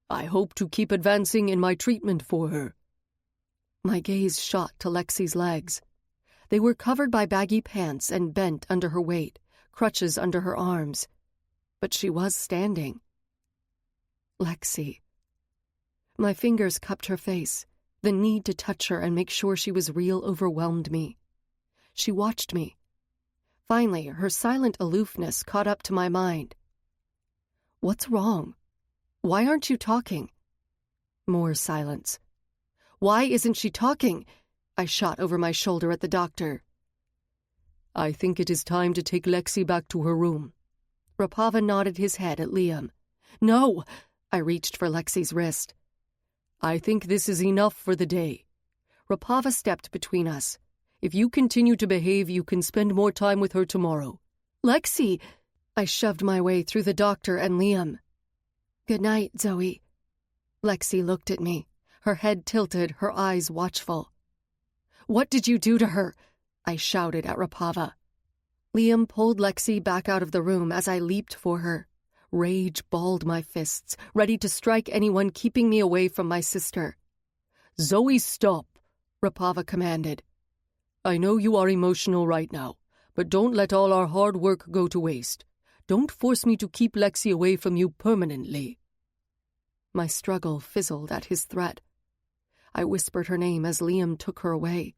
B: I hope to keep advancing in my treatment for her.
A: My gaze shot to Lexi's legs. They were covered by baggy pants and bent under her weight, crutches under her arms. But she was standing. Lexi. My fingers cupped her face. The need to touch her and make sure she was real overwhelmed me. She watched me. Finally, her silent aloofness caught up to my mind. What's wrong? Why aren't you talking? More silence. Why isn't she talking? I shot over my shoulder at the doctor.
B: I think it is time to take Lexi back to her room.
A: Rapava nodded his head at Liam. No! I reached for Lexi's wrist.
B: I think this is enough for the day. Rapava stepped between us. If you continue to behave, you can spend more time with her tomorrow.
A: Lexi! I shoved my way through the doctor and Liam. Good night, Zoe. Lexi looked at me, her head tilted, her eyes watchful. What did you do to her? I shouted at Rapava. Liam pulled Lexi back out of the room as I leaped for her. Rage balled my fists, ready to strike anyone keeping me away from my sister.
B: Zoe, stop,
A: Rapava commanded.
B: I know you are emotional right now, but don't let all our hard work go to waste. Don't force me to keep Lexi away from you permanently.
A: My struggle fizzled at his threat. I whispered her name as Liam took her away.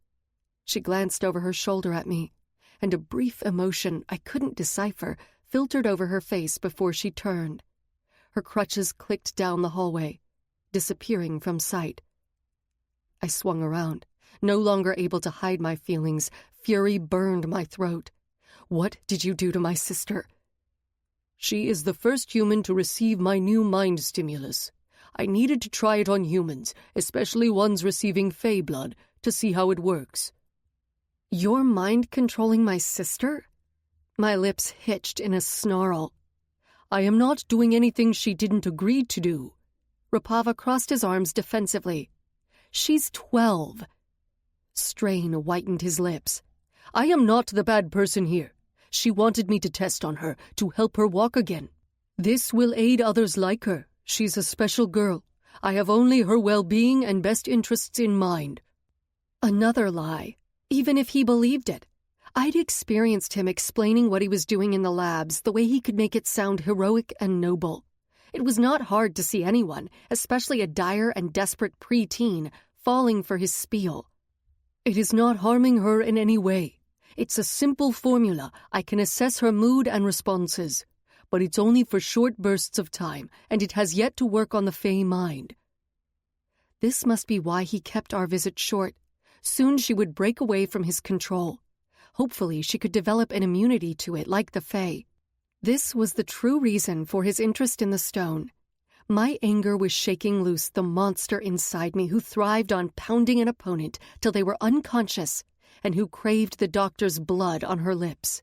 A: She glanced over her shoulder at me, and a brief emotion I couldn't decipher filtered over her face before she turned. Her crutches clicked down the hallway, disappearing from sight. I swung around, no longer able to hide my feelings. Fury burned my throat. What did you do to my sister?
B: She is the first human to receive my new mind stimulus. I needed to try it on humans, especially ones receiving Fey blood, to see how it works.
A: You're mind-controlling my sister? My lips hitched in a snarl.
B: I am not doing anything she didn't agree to do.
A: Rapava crossed his arms defensively. She's 12.
B: Strain whitened his lips. I am not the bad person here. She wanted me to test on her, to help her walk again. This will aid others like her. She's a special girl. I have only her well-being and best interests in mind.
A: Another lie, even if he believed it. I'd experienced him explaining what he was doing in the labs, the way he could make it sound heroic and noble. It was not hard to see anyone, especially a dire and desperate preteen, falling for his spiel.
B: It is not harming her in any way. It's a simple formula. I can assess her mood and responses. But it's only for short bursts of time, and it has yet to work on the Fey mind.
A: This must be why he kept our visit short. Soon she would break away from his control. Hopefully she could develop an immunity to it like the Fey. This was the true reason for his interest in the stone. My anger was shaking loose the monster inside me who thrived on pounding an opponent till they were unconscious and who craved the doctor's blood on her lips.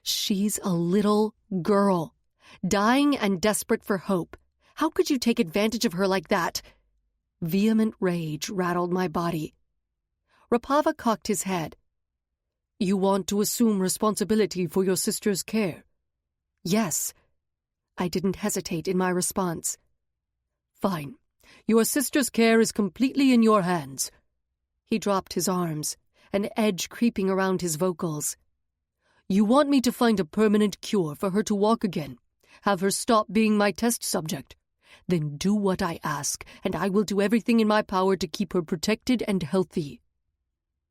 A: She's a little girl, dying and desperate for hope. How could you take advantage of her like that? Vehement rage rattled my body. Rapava cocked his head.
B: You want to assume responsibility for your sister's care?
A: Yes. I didn't hesitate in my response.
B: Fine. Your sister's care is completely in your hands.
A: He dropped his arms, an edge creeping around his vocals.
B: You want me to find a permanent cure for her to walk again, have her stop being my test subject. Then do what I ask, and I will do everything in my power to keep her protected and healthy.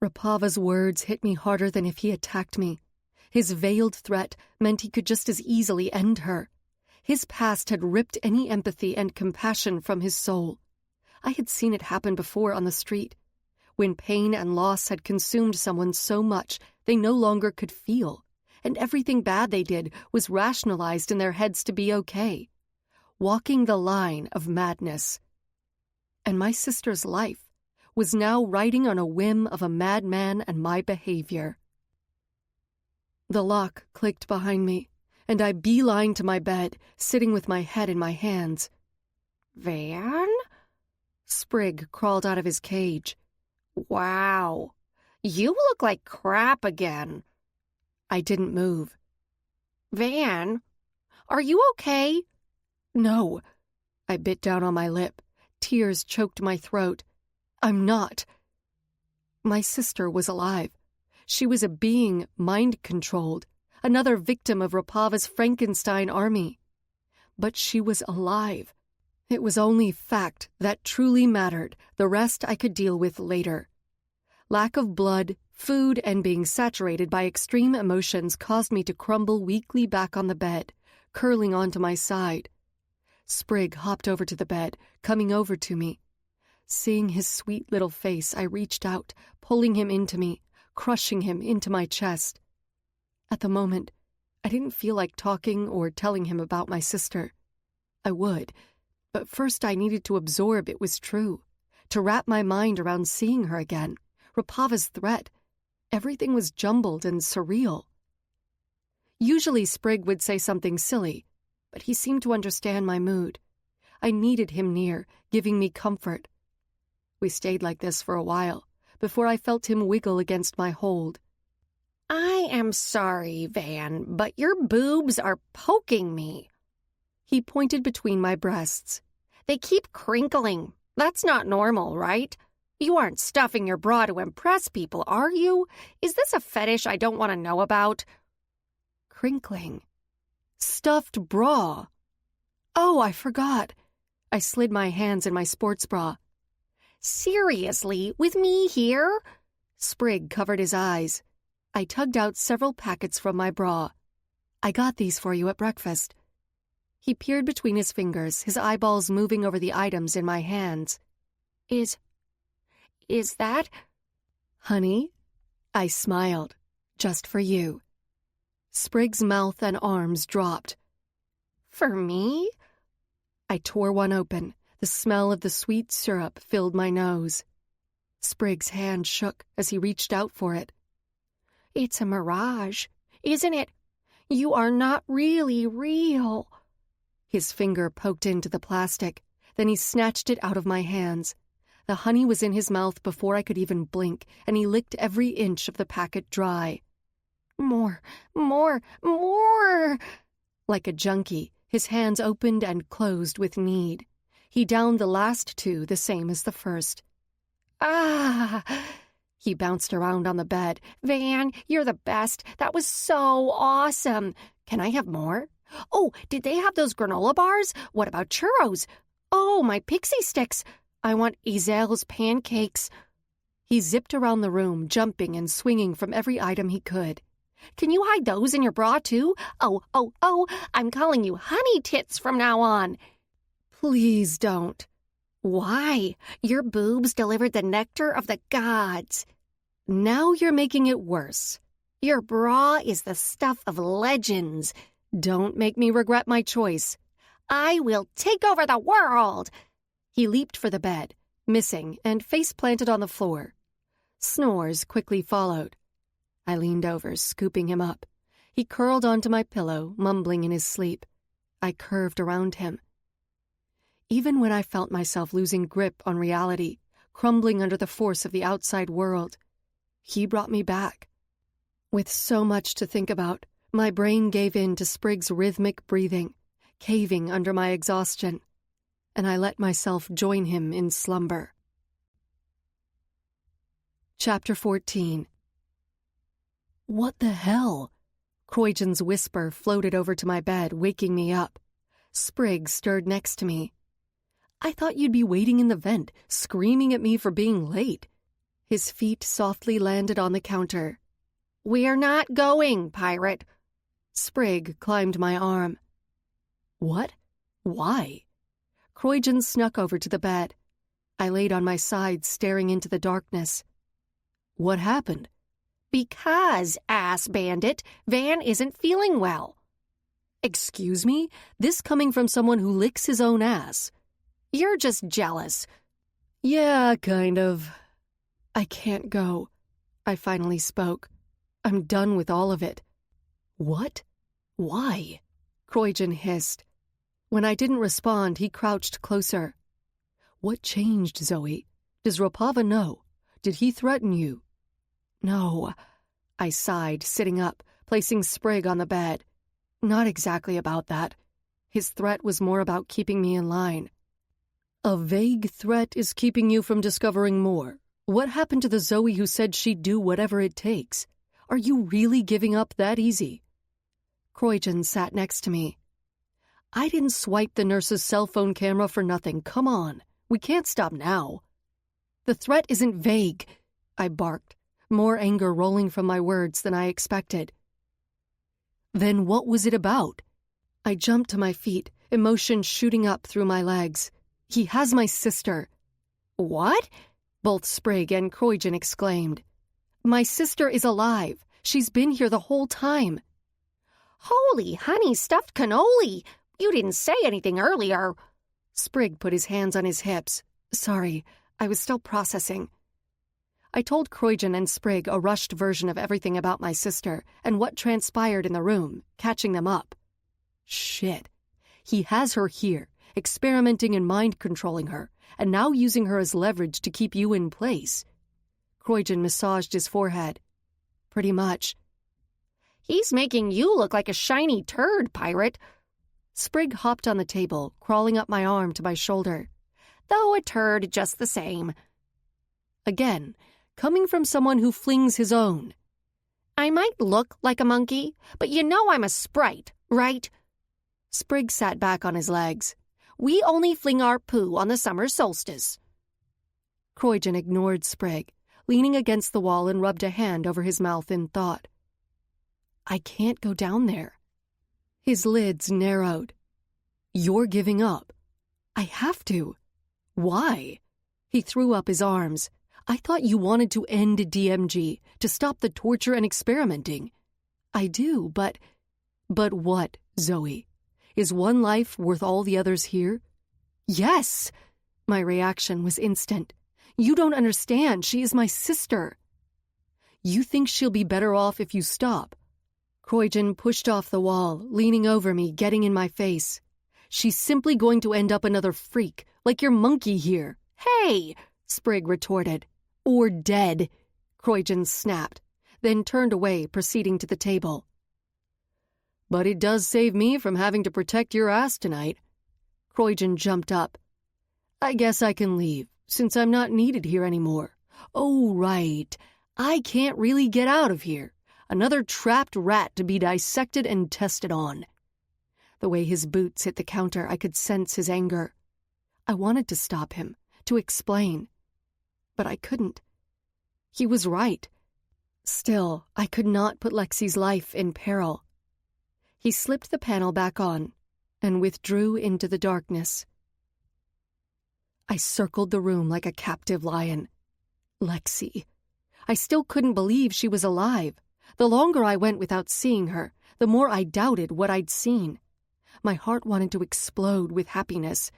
A: Rapava's words hit me harder than if he attacked me. His veiled threat meant he could just as easily end her. His past had ripped any empathy and compassion from his soul. I had seen it happen before on the street, when pain and loss had consumed someone so much they no longer could feel, and everything bad they did was rationalized in their heads to be okay. Walking the line of madness. And my sister's life was now riding on a whim of a madman and my behavior. The lock clicked behind me, and I beelined to my bed, sitting with my head in my hands.
C: Van?
A: Sprig crawled out of his cage.
C: Wow, you look like crap again.
A: I didn't move.
C: Van, are you okay?
A: No. I bit down on my lip. Tears choked my throat. I'm not. My sister was alive. She was a being mind-controlled, another victim of Rapava's Frankenstein army. But she was alive. It was only fact that truly mattered. The rest I could deal with later. Lack of blood, food, and being saturated by extreme emotions caused me to crumble weakly back on the bed, curling onto my side. Sprig hopped over to the bed, coming over to me. Seeing his sweet little face, I reached out, pulling him into me, crushing him into my chest. At the moment, I didn't feel like talking or telling him about my sister. I would, but first I needed to absorb it was true, to wrap my mind around seeing her again, Rapava's threat. Everything was jumbled and surreal. Usually Sprig would say something silly, but he seemed to understand my mood. I needed him near, giving me comfort. We stayed like this for a while, before I felt him wiggle against my hold.
C: I am sorry, Van, but your boobs are poking me.
A: He pointed between my breasts.
C: They keep crinkling. That's not normal, right? You aren't stuffing your bra to impress people, are you? Is this a fetish I don't want to know about?
A: Crinkling. Stuffed bra. Oh, I forgot. I slid my hands in my sports bra.
C: Seriously, with me here?
A: Sprig covered his eyes. I tugged out several packets from my bra. I got these for you at breakfast. He peered between his fingers, his eyeballs moving over the items in my hands.
C: Is that?
A: Honey? I smiled. Just for you. Sprig's mouth and arms dropped.
C: For me?
A: I tore one open. The smell of the sweet syrup filled my nose. Sprig's hand shook as he reached out for it.
C: It's a mirage, isn't it? You are not really real.
A: His finger poked into the plastic. Then he snatched it out of my hands. The honey was in his mouth before I could even blink, and he licked every inch of the packet dry.
C: More.
A: Like a junkie, his hands opened and closed with need. He downed the last two the same as the first.
C: Ah!
A: He bounced around on the bed.
C: Van, you're the best. That was so awesome. Can I have more? Oh, did they have those granola bars? What about churros? Oh, my pixie sticks. I want Izelle's pancakes.
A: He zipped around the room, jumping and swinging from every item he could.
C: Can you hide those in your bra, too? Oh, I'm calling you Honey Tits from now on.
A: Please don't.
C: Why? Your boobs delivered the nectar of the gods.
A: Now you're making it worse.
C: Your bra is the stuff of legends.
A: Don't make me regret my choice.
C: I will take over the world.
A: He leaped for the bed, missing, and face planted on the floor. Snores quickly followed. I leaned over, scooping him up. He curled onto my pillow, mumbling in his sleep. I curved around him. Even when I felt myself losing grip on reality, crumbling under the force of the outside world, he brought me back. With so much to think about, my brain gave in to Sprig's rhythmic breathing, caving under my exhaustion, and I let myself join him in slumber. Chapter 14. What the hell? Croydon's whisper floated over to my bed, waking me up. Sprig stirred next to me. I thought you'd be waiting in the vent, screaming at me for being late. His feet softly landed on the counter.
C: We're not going, pirate.
A: Sprig climbed my arm. What? Why? Croydon snuck over to the bed. I laid on my side, staring into the darkness. What happened?
C: Because, ass bandit, Van isn't feeling well.
A: Excuse me? This coming from someone who licks his own ass.
C: You're just jealous.
A: Yeah, kind of. I can't go. I finally spoke. I'm done with all of it. What? Why? Croydon hissed. When I didn't respond, he crouched closer. What changed, Zoe? Does Rapava know? Did he threaten you? No. I sighed, sitting up, placing Sprig on the bed. Not exactly about that. His threat was more about keeping me in line. A vague threat is keeping you from discovering more. What happened to the Zoe who said she'd do whatever it takes? Are you really giving up that easy? Croydon sat next to me. I didn't swipe the nurse's cell phone camera for nothing. Come on. We can't stop now. The threat isn't vague, I barked, more anger rolling from my words than I expected. Then what was it about? I jumped to my feet, emotion shooting up through my legs. He has my sister.
C: What?
A: Both Sprig and Croydon exclaimed. My sister is alive. She's been here the whole time.
C: Holy honey stuffed cannoli! You didn't say anything earlier.
A: Sprig put his hands on his hips. Sorry, I was still processing. I told Croydon and Sprig a rushed version of everything about my sister and what transpired in the room, catching them up. Shit. He has her here, experimenting and mind-controlling her, and now using her as leverage to keep you in place. Croydon massaged his forehead. Pretty much.
C: He's making you look like a shiny turd, pirate.
A: Sprig hopped on the table, crawling up my arm to my shoulder.
C: Though a turd just the same.
A: Again, coming from someone who flings his own.
C: I might look like a monkey, but you know I'm a sprite, right?
A: Sprig sat back on his legs.
C: We only fling our poo on the summer solstice.
A: Croydon ignored Sprague, leaning against the wall and rubbed a hand over his mouth in thought. I can't go down there. His lids narrowed. You're giving up. I have to. Why? He threw up his arms. I thought you wanted to end DMG, to stop the torture and experimenting. I do, but... But what, Zoe? Is one life worth all the others here? Yes! My reaction was instant. You don't understand. She is my sister. You think she'll be better off if you stop? Croydon pushed off the wall, leaning over me, getting in my face. She's simply going to end up another freak, like your monkey here.
C: Hey!
A: Sprague retorted. Or dead, Croydon snapped, then turned away, proceeding to the table. But it does save me from having to protect your ass tonight. Croydon jumped up. I guess I can leave, since I'm not needed here anymore. Oh, right. I can't really get out of here. Another trapped rat to be dissected and tested on. The way his boots hit the counter, I could sense his anger. I wanted to stop him, to explain. But I couldn't. He was right. Still, I could not put Lexi's life in peril. He slipped the panel back on and withdrew into the darkness. I circled the room like a captive lion. Lexi. I still couldn't believe she was alive. The longer I went without seeing her, the more I doubted what I'd seen. My heart wanted to explode with happiness,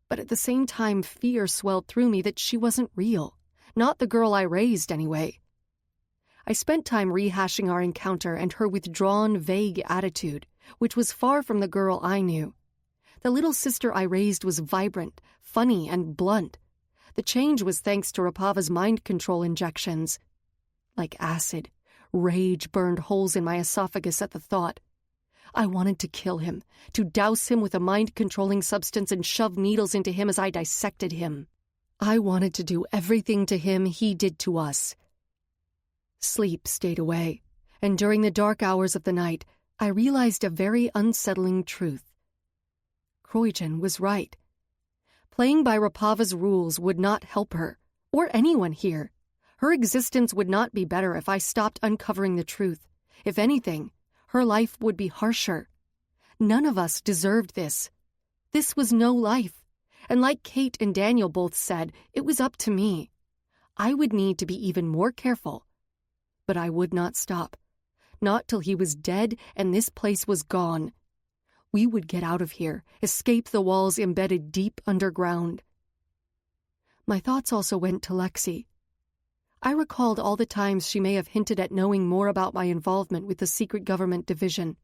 A: but at the same time fear swelled through me that she wasn't real, not the girl I raised anyway. I spent time rehashing our encounter and her withdrawn, vague attitude, which was far from the girl I knew. The little sister I raised was vibrant, funny, and blunt. The change was thanks to Rapava's mind control injections. Like acid, rage burned holes in my esophagus at the thought. I wanted to kill him, to douse him with a mind-controlling substance and shove needles into him as I dissected him. I wanted to do everything to him he did to us. Sleep stayed away, and during the dark hours of the night, I realized a very unsettling truth. Croydon was right. Playing by Rapava's rules would not help her, or anyone here. Her existence would not be better if I stopped uncovering the truth. If anything, her life would be harsher. None of us deserved this. This was no life, and like Kate and Daniel both said, it was up to me. I would need to be even more careful. But I would not stop. Not till he was dead and this place was gone. We would get out of here, escape the walls embedded deep underground. My thoughts also went to Lexi. I recalled all the times she may have hinted at knowing more about my involvement with the secret government division.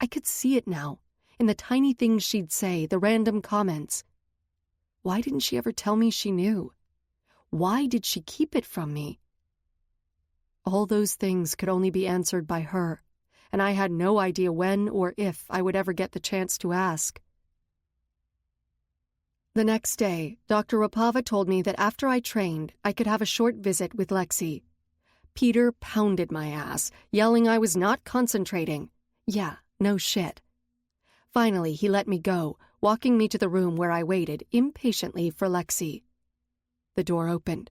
A: I could see it now, in the tiny things she'd say, the random comments. Why didn't she ever tell me she knew? Why did she keep it from me? All those things could only be answered by her, and I had no idea when or if I would ever get the chance to ask. The next day, Dr. Rapava told me that after I trained, I could have a short visit with Lexi. Peter pounded my ass, yelling I was not concentrating. Yeah, no shit. Finally, he let me go, walking me to the room where I waited impatiently for Lexi. The door opened.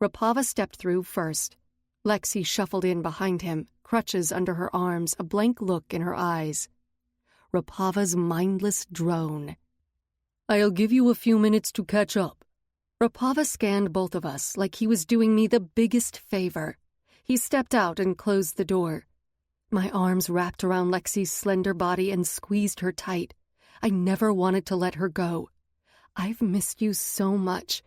A: Rapava stepped through first. Lexi shuffled in behind him, crutches under her arms, a blank look in her eyes. Rapava's mindless drone. I'll give you a few minutes to catch up. Rapava scanned both of us like he was doing me the biggest favor. He stepped out and closed the door. My arms wrapped around Lexi's slender body and squeezed her tight. I never wanted to let her go. I've missed you so much.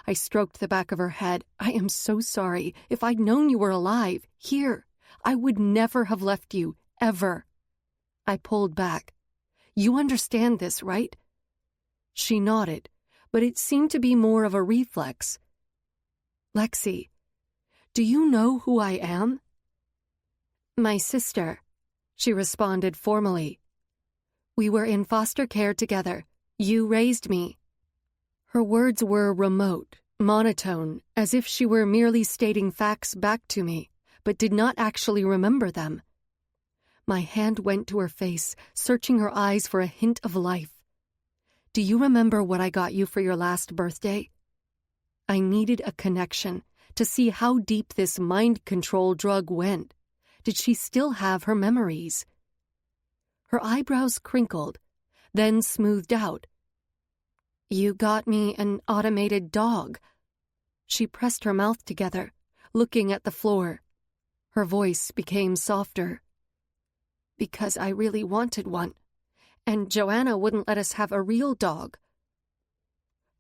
A: I stroked the back of her head. I am so sorry. If I'd known you were alive, here, I would never have left you, ever. I pulled back. You understand this, right? She nodded, but it seemed to be more of a reflex. Lexi, do you know who I am? My sister, she responded formally. We were in foster care together. You raised me. Her words were remote, monotone, as if she were merely stating facts back to me, but did not actually remember them. My hand went to her face, searching her eyes for a hint of life. Do you remember what I got you for your last birthday? I needed a connection to see how deep this mind control drug went. Did she still have her memories? Her eyebrows crinkled, then smoothed out. You got me an automated dog. She pressed her mouth together, looking at the floor. Her voice became softer. Because I really wanted one, and Joanna wouldn't let us have a real dog.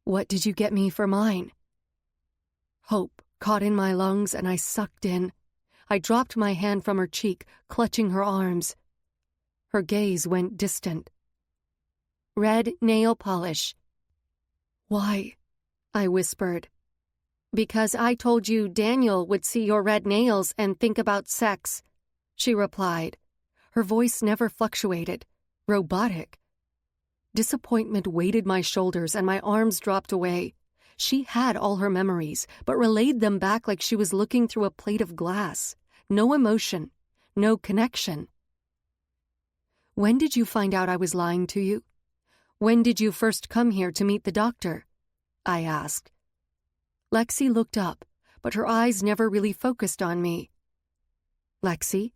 A: What did you get me for mine? Hope caught in my lungs and I sucked in. I dropped my hand from her cheek, clutching her arms. Her gaze went distant. Red nail polish. Why? I whispered. Because I told you Daniel would see your red nails and think about sex, she replied. Her voice never fluctuated, robotic. Disappointment weighted my shoulders and my arms dropped away. She had all her memories, but relayed them back like she was looking through a plate of glass. No emotion, no connection. When did you find out I was lying to you? When did you first come here to meet the doctor? I asked. Lexi looked up, but her eyes never really focused on me. Lexi?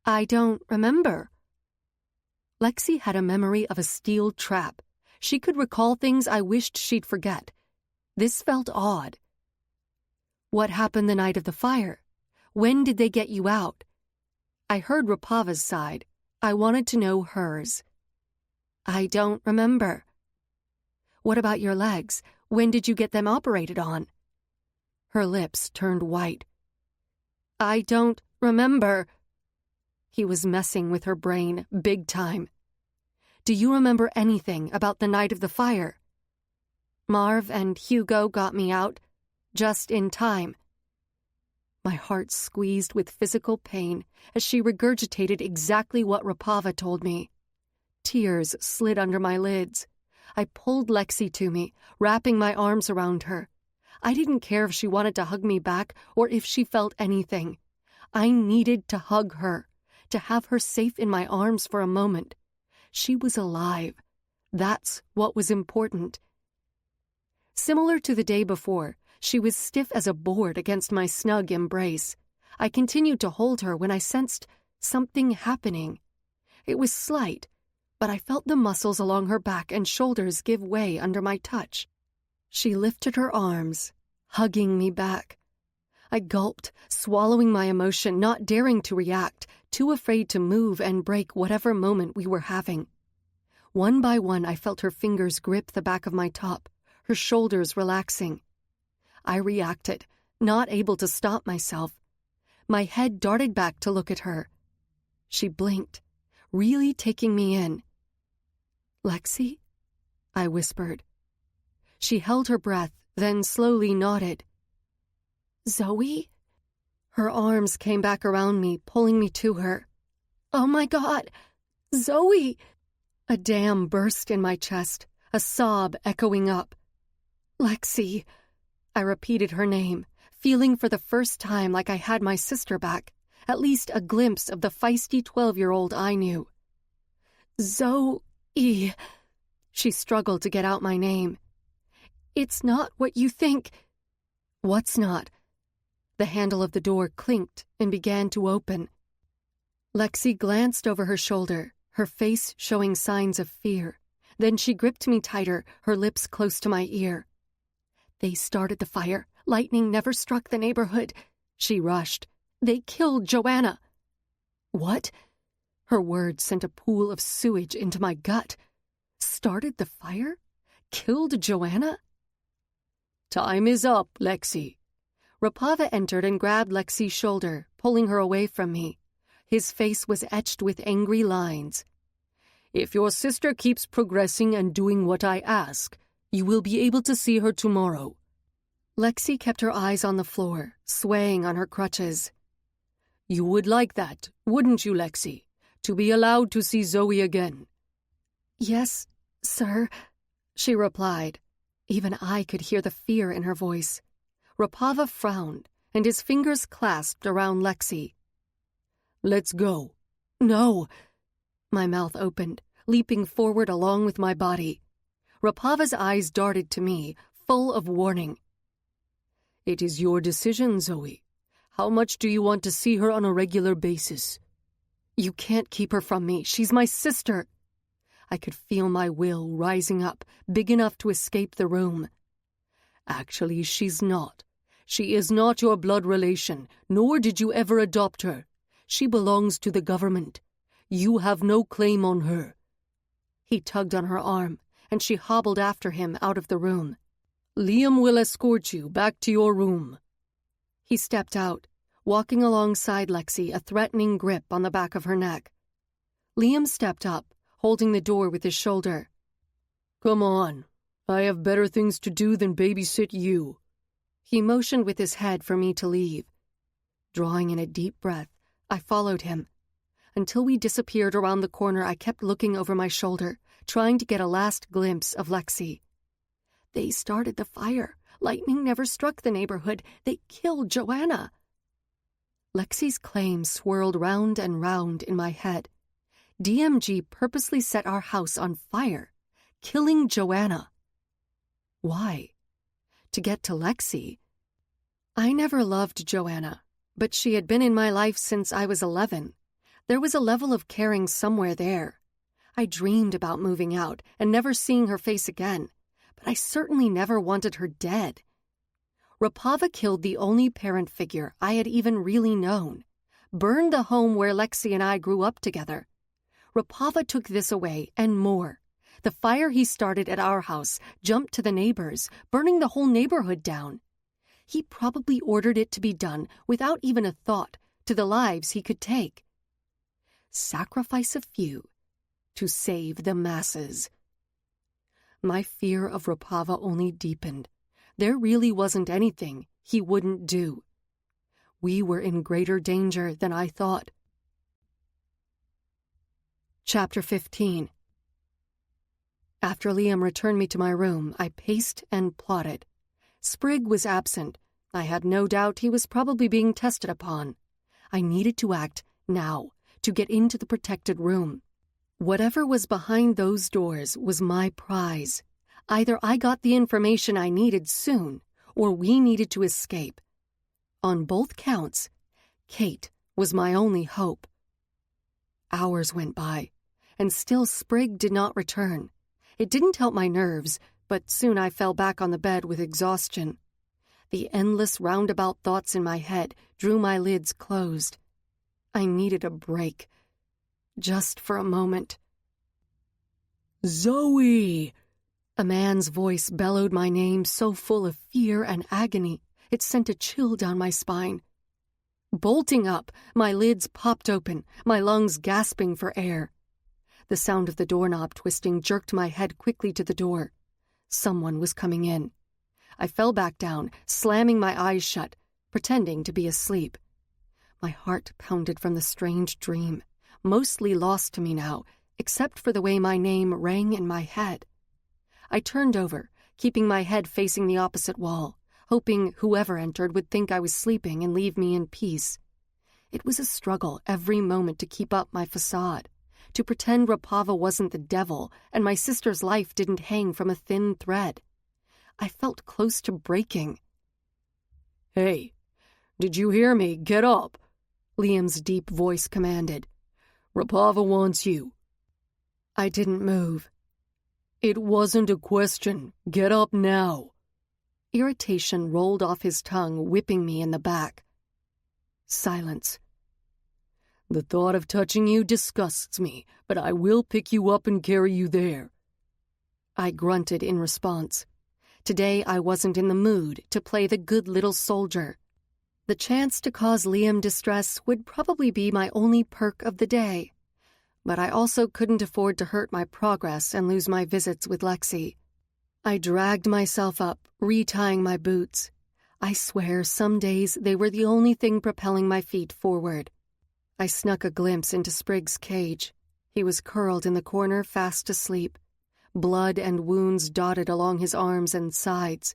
A: I don't remember. Lexi had a memory of a steel trap. She could recall things I wished she'd forget. This felt odd. What happened the night of the fire? When did they get you out? I heard Rapava's side. I wanted to know hers. I don't remember. What about your legs? When did you get them operated on? Her lips turned white. I don't remember. He was messing with her brain, big time. Do you remember anything about the night of the fire? Marv and Hugo got me out, just in time. My heart squeezed with physical pain as she regurgitated exactly what Rapava told me. Tears slid under my lids. I pulled Lexi to me, wrapping my arms around her. I didn't care if she wanted to hug me back or if she felt anything. I needed to hug her, to have her safe in my arms for a moment. She was alive. That's what was important. Similar to the day before, she was stiff as a board against my snug embrace. I continued to hold her when I sensed something happening. It was slight, but I felt the muscles along her back and shoulders give way under my touch. She lifted her arms, hugging me back. I gulped, swallowing my emotion, not daring to react, too afraid to move and break whatever moment we were having. One by one, I felt her fingers grip the back of my top, her shoulders relaxing. I reacted, not able to stop myself. My head darted back to look at her. She blinked, really taking me in. Lexi? I whispered. She held her breath, then slowly nodded. Zoey? Her arms came back around me, pulling me to her. Oh my God! Zoey! A dam burst in my chest, a sob echoing up. Lexi! I repeated her name, feeling for the first time like I had my sister back, at least a glimpse of the feisty 12-year-old I knew. Zoey! She struggled to get out my name. It's not what you think. What's not? The handle of the door clinked and began to open. Lexi glanced over her shoulder, her face showing signs of fear. Then she gripped me tighter, her lips close to my ear. They started the fire. Lightning never struck the neighborhood. She rushed. They killed Joanna. What? Her words sent a pool of sewage into my gut. Started the fire? Killed Joanna? Time is up, Lexi. Rapava entered and grabbed Lexi's shoulder, pulling her away from me. His face was etched with angry lines. If your sister keeps progressing and doing what I ask, you will be able to see her tomorrow. Lexi kept her eyes on the floor, swaying on her crutches. You would like that, wouldn't you, Lexi? To be allowed to see Zoey again. Yes, sir, she replied. Even I could hear the fear in her voice. Rapava frowned, and his fingers clasped around Lexi. Let's go. No. My mouth opened, leaping forward along with my body. Rapava's eyes darted to me, full of warning.
B: It is your decision, Zoey. How much do you want to see her on a regular basis?
A: You can't keep her from me. She's my sister. I could feel my will rising up, big enough to escape the room.
B: Actually, she's not. She is not your blood relation, nor did you ever adopt her. She belongs to the government. You have no claim on her.
A: He tugged on her arm, and she hobbled after him out of the room.
B: Liam will escort you back to your room.
A: He stepped out, walking alongside Lexi, a threatening grip on the back of her neck. Liam stepped up, holding the door with his shoulder.
B: Come on. I have better things to do than babysit you.
A: He motioned with his head for me to leave. Drawing in a deep breath, I followed him. Until we disappeared around the corner, I kept looking over my shoulder, trying to get a last glimpse of Lexi. They started the fire. Lightning never struck the neighborhood. They killed Joanna. Lexi's claim swirled round and round in my head. DMG purposely set our house on fire, killing Joanna. Why? To get to Lexi. I never loved Joanna, but she had been in my life since I was 11. There was a level of caring somewhere there. I dreamed about moving out and never seeing her face again, but I certainly never wanted her dead. Rapava killed the only parent figure I had even really known, burned the home where Lexi and I grew up together. Rapava took this away and more. The fire he started at our house jumped to the neighbors, burning the whole neighborhood down. He probably ordered it to be done without even a thought to the lives he could take. Sacrifice a few to save the masses. My fear of Rapava only deepened. There really wasn't anything he wouldn't do. We were in greater danger than I thought. Chapter 15. After Liam returned me to my room, I paced and plotted. Sprigg was absent. I had no doubt he was probably being tested upon. I needed to act now, to get into the protected room. Whatever was behind those doors was my prize. Either I got the information I needed soon, or we needed to escape. On both counts, Kate was my only hope. Hours went by, and still Sprigg did not return. It didn't help my nerves, but soon I fell back on the bed with exhaustion. The endless roundabout thoughts in my head drew my lids closed. I needed a break. Just for a moment.
B: Zoey!
A: A man's voice bellowed my name so full of fear and agony, it sent a chill down my spine. Bolting up, my lids popped open, my lungs gasping for air. The sound of the doorknob twisting jerked my head quickly to the door. Someone was coming in. I fell back down, slamming my eyes shut, pretending to be asleep. My heart pounded from the strange dream, mostly lost to me now, except for the way my name rang in my head. I turned over, keeping my head facing the opposite wall, hoping whoever entered would think I was sleeping and leave me in peace. It was a struggle every moment to keep up my facade, to pretend Rapava wasn't the devil and my sister's life didn't hang from a thin thread. I felt close to breaking.
B: Hey, did you hear me? Get up,
A: Liam's deep voice commanded.
B: Rapava wants you.
A: I didn't move.
B: It wasn't a question. Get up now.
A: Irritation rolled off his tongue, whipping me in the back. Silence.
B: The thought of touching you disgusts me, but I will pick you up and carry you there.
A: I grunted in response. Today I wasn't in the mood to play the good little soldier. The chance to cause Liam distress would probably be my only perk of the day. But I also couldn't afford to hurt my progress and lose my visits with Lexi. I dragged myself up, retying my boots. I swear some days they were the only thing propelling my feet forward. I snuck a glimpse into Sprigg's cage. He was curled in the corner, fast asleep. Blood and wounds dotted along his arms and sides.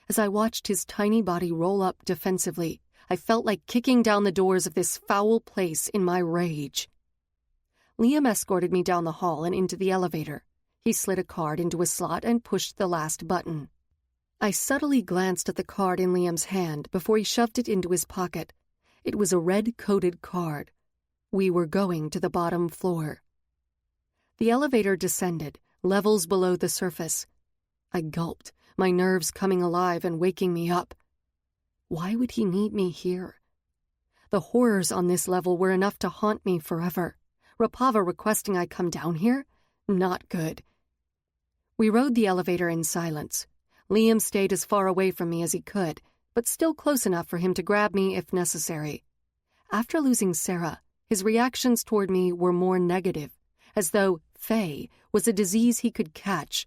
A: As I watched his tiny body roll up defensively, I felt like kicking down the doors of this foul place in my rage. Liam escorted me down the hall and into the elevator. He slid a card into a slot and pushed the last button. I subtly glanced at the card in Liam's hand before he shoved it into his pocket. It was a red-coated card. We were going to the bottom floor. The elevator descended, levels below the surface. I gulped, my nerves coming alive and waking me up. Why would he need me here? The horrors on this level were enough to haunt me forever. Rapava requesting I come down here? Not good. We rode the elevator in silence. Liam stayed as far away from me as he could, but still close enough for him to grab me if necessary. After losing Sarah, his reactions toward me were more negative, as though Faye was a disease he could catch.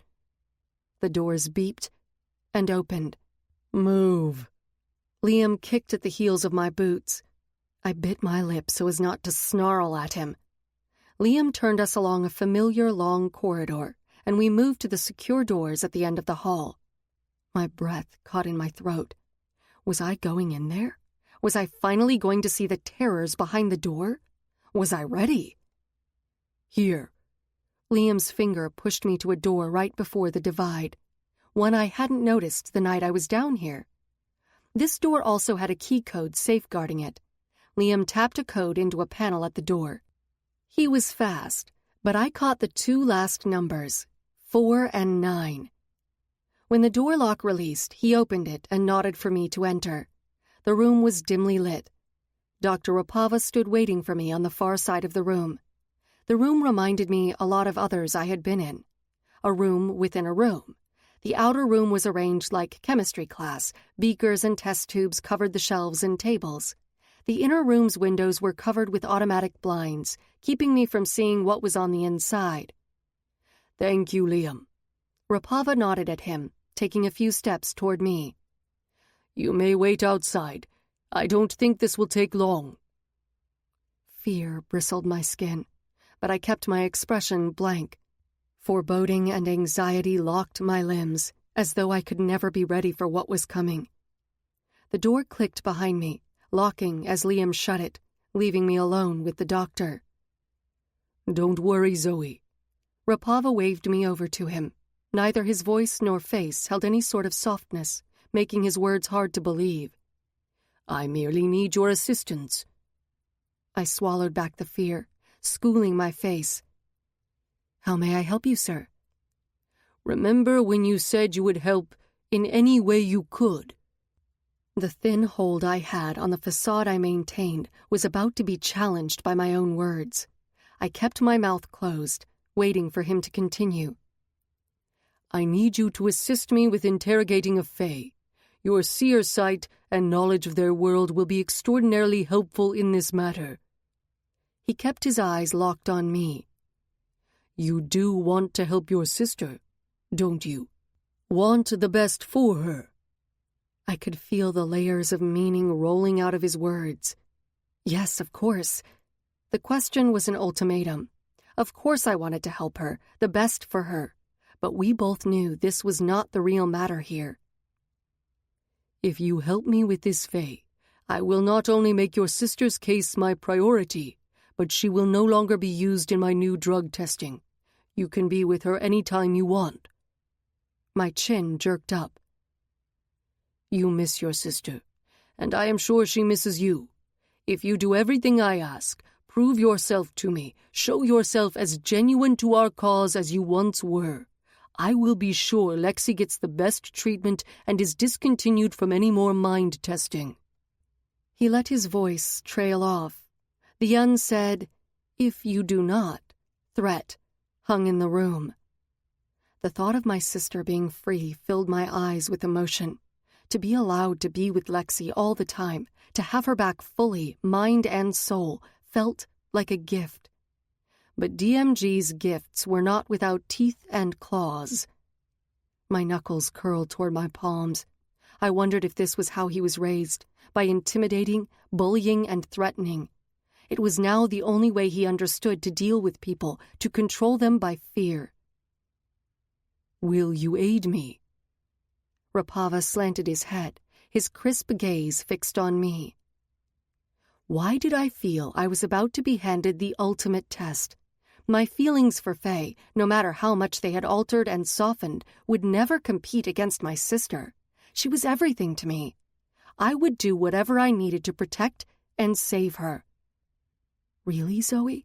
A: The doors beeped and opened.
B: Move.
A: Liam kicked at the heels of my boots. I bit my lip so as not to snarl at him. Liam turned us along a familiar long corridor, and we moved to the secure doors at the end of the hall. My breath caught in my throat. Was I going in there? Was I finally going to see the terrors behind the door? Was I ready?
B: Here.
A: Liam's finger pushed me to a door right before the divide, one I hadn't noticed the night I was down here. This door also had a key code safeguarding it. Liam tapped a code into a panel at the door. He was fast, but I caught the two last numbers, 4 and 9. When the door lock released, he opened it and nodded for me to enter. The room was dimly lit. Dr. Rapava stood waiting for me on the far side of the room. The room reminded me a lot of others I had been in. A room within a room. The outer room was arranged like chemistry class. Beakers and test tubes covered the shelves and tables. The inner room's windows were covered with automatic blinds, keeping me from seeing what was on the inside.
B: Thank you, Liam.
A: Rapava nodded at him, taking a few steps toward me.
B: You may wait outside. I don't think this will take long.
A: Fear bristled my skin, but I kept my expression blank. Foreboding and anxiety locked my limbs, as though I could never be ready for what was coming. The door clicked behind me, locking as Liam shut it, leaving me alone with the doctor.
B: Don't worry, Zoey.
A: Rapava waved me over to him. Neither his voice nor face held any sort of softness, making his words hard to believe.
B: I merely need your assistance.
A: I swallowed back the fear, schooling my face. How may I help you, sir?
B: Remember when you said you would help in any way you could?
A: The thin hold I had on the facade I maintained was about to be challenged by my own words. I kept my mouth closed, waiting for him to continue.
B: I need you to assist me with interrogating a Fae. Your seer sight and knowledge of their world will be extraordinarily helpful in this matter.
A: He kept his eyes locked on me.
B: You do want to help your sister, don't you? Want the best for her?
A: I could feel the layers of meaning rolling out of his words. Yes, of course. The question was an ultimatum. Of course I wanted to help her, the best for her. But we both knew this was not the real matter here.
B: If you help me with this Fae, I will not only make your sister's case my priority, but she will no longer be used in my new drug testing. You can be with her any time you want.
A: My chin jerked up.
B: You miss your sister, and I am sure she misses you. If you do everything I ask, prove yourself to me, show yourself as genuine to our cause as you once were, I will be sure Lexi gets the best treatment and is discontinued from any more mind testing.
A: He let his voice trail off. The unsaid, "If you do not," threat hung in the room. The thought of my sister being free filled my eyes with emotion. To be allowed to be with Lexi all the time, to have her back fully, mind and soul, felt like a gift. But DMG's gifts were not without teeth and claws. My knuckles curled toward my palms. I wondered if this was how he was raised, by intimidating, bullying, and threatening. It was now the only way he understood to deal with people, to control them by fear.
B: Will you aid me?
A: Rapava slanted his head, his crisp gaze fixed on me. Why did I feel I was about to be handed the ultimate test? My feelings for Faye, no matter how much they had altered and softened, would never compete against my sister. She was everything to me. I would do whatever I needed to protect and save her. Really, Zoey?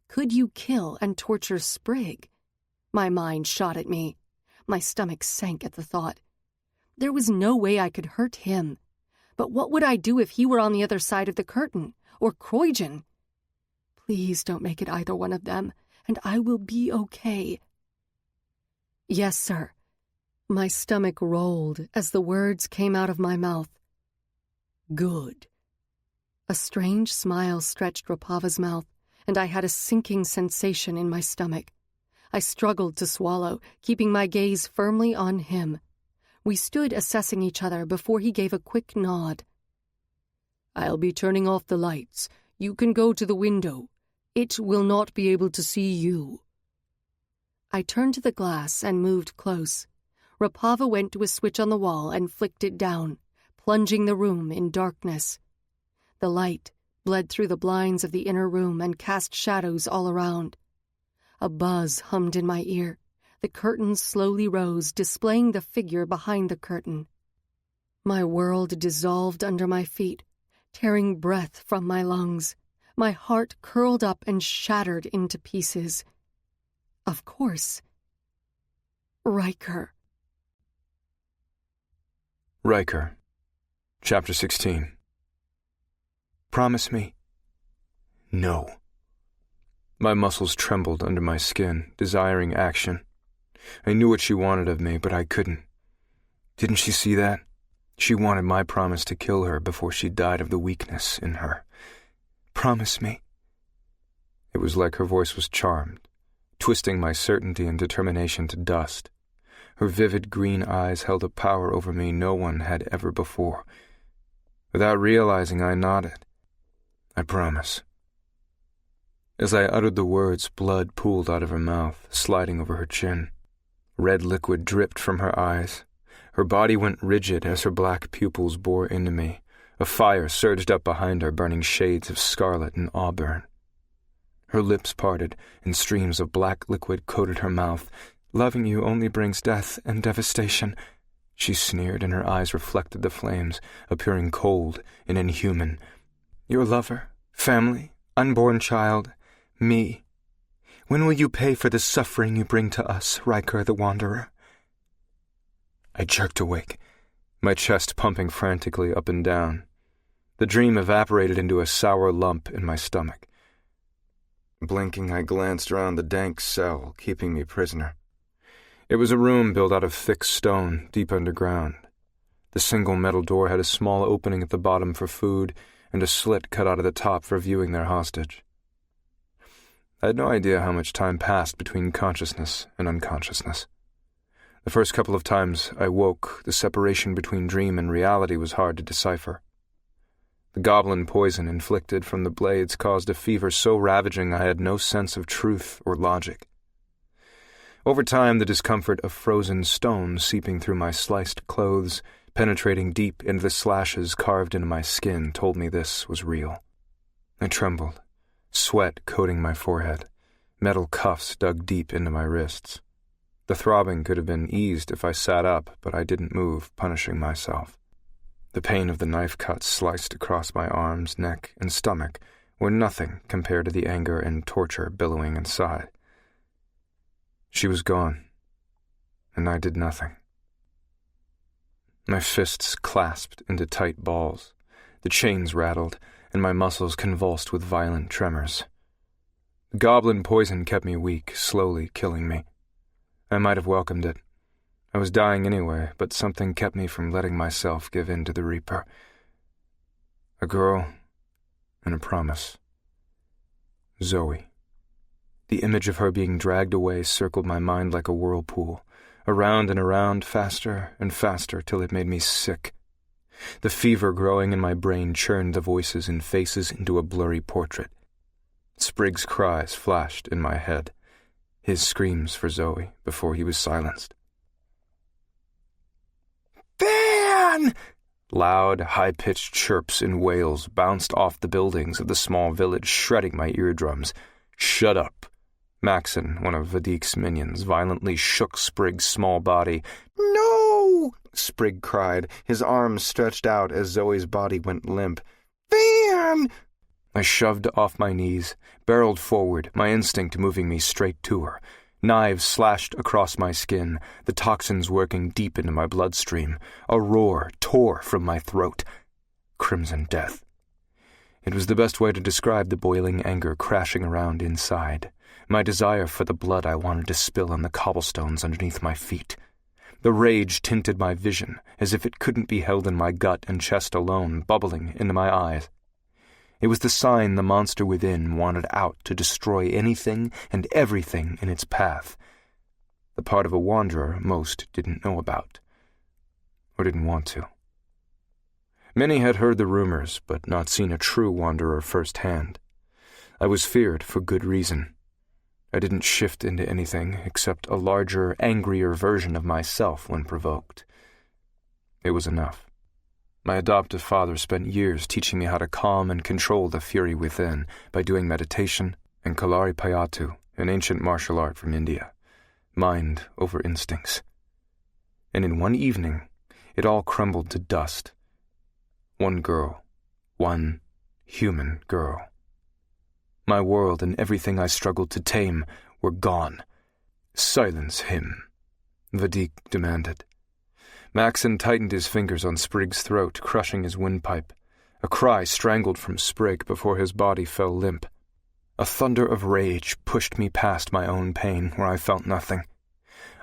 A: Could you kill and torture Sprig? My mind shot at me. My stomach sank at the thought. There was no way I could hurt him. But what would I do if he were on the other side of the curtain? Or Croydon? Please don't make it either one of them, and I will be okay. Yes, sir. My stomach rolled as the words came out of my mouth. Good. A strange smile stretched Rapava's mouth, and I had a sinking sensation in my stomach. I struggled to swallow, keeping my gaze firmly on him. We stood assessing each other before he gave a quick nod. I'll be turning off the lights. You can go to the window. It will not be able to see you. I turned to the glass and moved close. Rapava went to a switch on the wall and flicked it down, plunging the room in darkness. The light bled through the blinds of the inner room and cast shadows all around. A buzz hummed in my ear. The curtains slowly rose, displaying the figure behind the curtain. My world dissolved under my feet, tearing breath from my lungs. My heart curled up and shattered into pieces. Of course. Ryker.
D: Ryker. Chapter 16. Promise me. No. My muscles trembled under my skin, desiring action. I knew what she wanted of me, but I couldn't. Didn't she see that? She wanted my promise to kill her before she died of the weakness in her. Promise me. It was like her voice was charmed, twisting my certainty and determination to dust. Her vivid green eyes held a power over me no one had ever before. Without realizing, I nodded. I promise. As I uttered the words, blood pooled out of her mouth, sliding over her chin. Red liquid dripped from her eyes. Her body went rigid as her black pupils bore into me. A fire surged up behind her, burning shades of scarlet and auburn. Her lips parted, and streams of black liquid coated her mouth. Loving you only brings death and devastation, she sneered, and her eyes reflected the flames, appearing cold and inhuman. Your lover, family, unborn child, me. When will you pay for the suffering you bring to us, Ryker the Wanderer? I jerked awake, my chest pumping frantically up and down. The dream evaporated into a sour lump in my stomach. Blinking, I glanced around the dank cell, keeping me prisoner. It was a room built out of thick stone, deep underground. The single metal door had a small opening at the bottom for food and a slit cut out of the top for viewing their hostage. I had no idea how much time passed between consciousness and unconsciousness. The first couple of times I woke, the separation between dream and reality was hard to decipher. The goblin poison inflicted from the blades caused a fever so ravaging I had no sense of truth or logic. Over time, the discomfort of frozen stone seeping through my sliced clothes, penetrating deep into the slashes carved into my skin, told me this was real. I trembled, sweat coating my forehead, metal cuffs dug deep into my wrists. The throbbing could have been eased if I sat up, but I didn't move, punishing myself. The pain of the knife cuts sliced across my arms, neck, and stomach were nothing compared to the anger and torture billowing inside. She was gone, and I did nothing. My fists clasped into tight balls. The chains rattled, and my muscles convulsed with violent tremors. The goblin poison kept me weak, slowly killing me. I might have welcomed it. I was dying anyway, but something kept me from letting myself give in to the Reaper. A girl and a promise. Zoey. The image of her being dragged away circled my mind like a whirlpool, around and around, faster and faster, till it made me sick. The fever growing in my brain churned the voices and faces into a blurry portrait. Sprig's cries flashed in my head, his screams for Zoey before he was silenced. Van! Loud, high-pitched chirps and wails bounced off the buildings of the small village, shredding my eardrums. Shut up. Maxon, one of Vadik's minions, violently shook Sprig's small body. "No!" Sprig cried, his arms stretched out as Zoey's body went limp. "Van!" I shoved off my knees, barreled forward, my instinct moving me straight to her. Knives slashed across my skin, the toxins working deep into my bloodstream. A roar tore from my throat. Crimson death. It was the best way to describe the boiling anger crashing around inside. My desire for the blood I wanted to spill on the cobblestones underneath my feet. The rage tinted my vision, as if it couldn't be held in my gut and chest alone, bubbling into my eyes. It was the sign the monster within wanted out to destroy anything and everything in its path. The part of a wanderer most didn't know about, or didn't want to. Many had heard the rumors, but not seen a true wanderer firsthand. I was feared for good reason. I didn't shift into anything except a larger, angrier version of myself when provoked. It was enough. My adoptive father spent years teaching me how to calm and control the fury within by doing meditation and Kalari Payatu, an ancient martial art from India. Mind over instincts. And in one evening, it all crumbled to dust. One girl. One human girl. My world and everything I struggled to tame were gone. "Silence him," Vadik demanded. Maxon tightened his fingers on Sprig's throat, crushing his windpipe. A cry strangled from Sprig before his body fell limp. A thunder of rage pushed me past my own pain, where I felt nothing.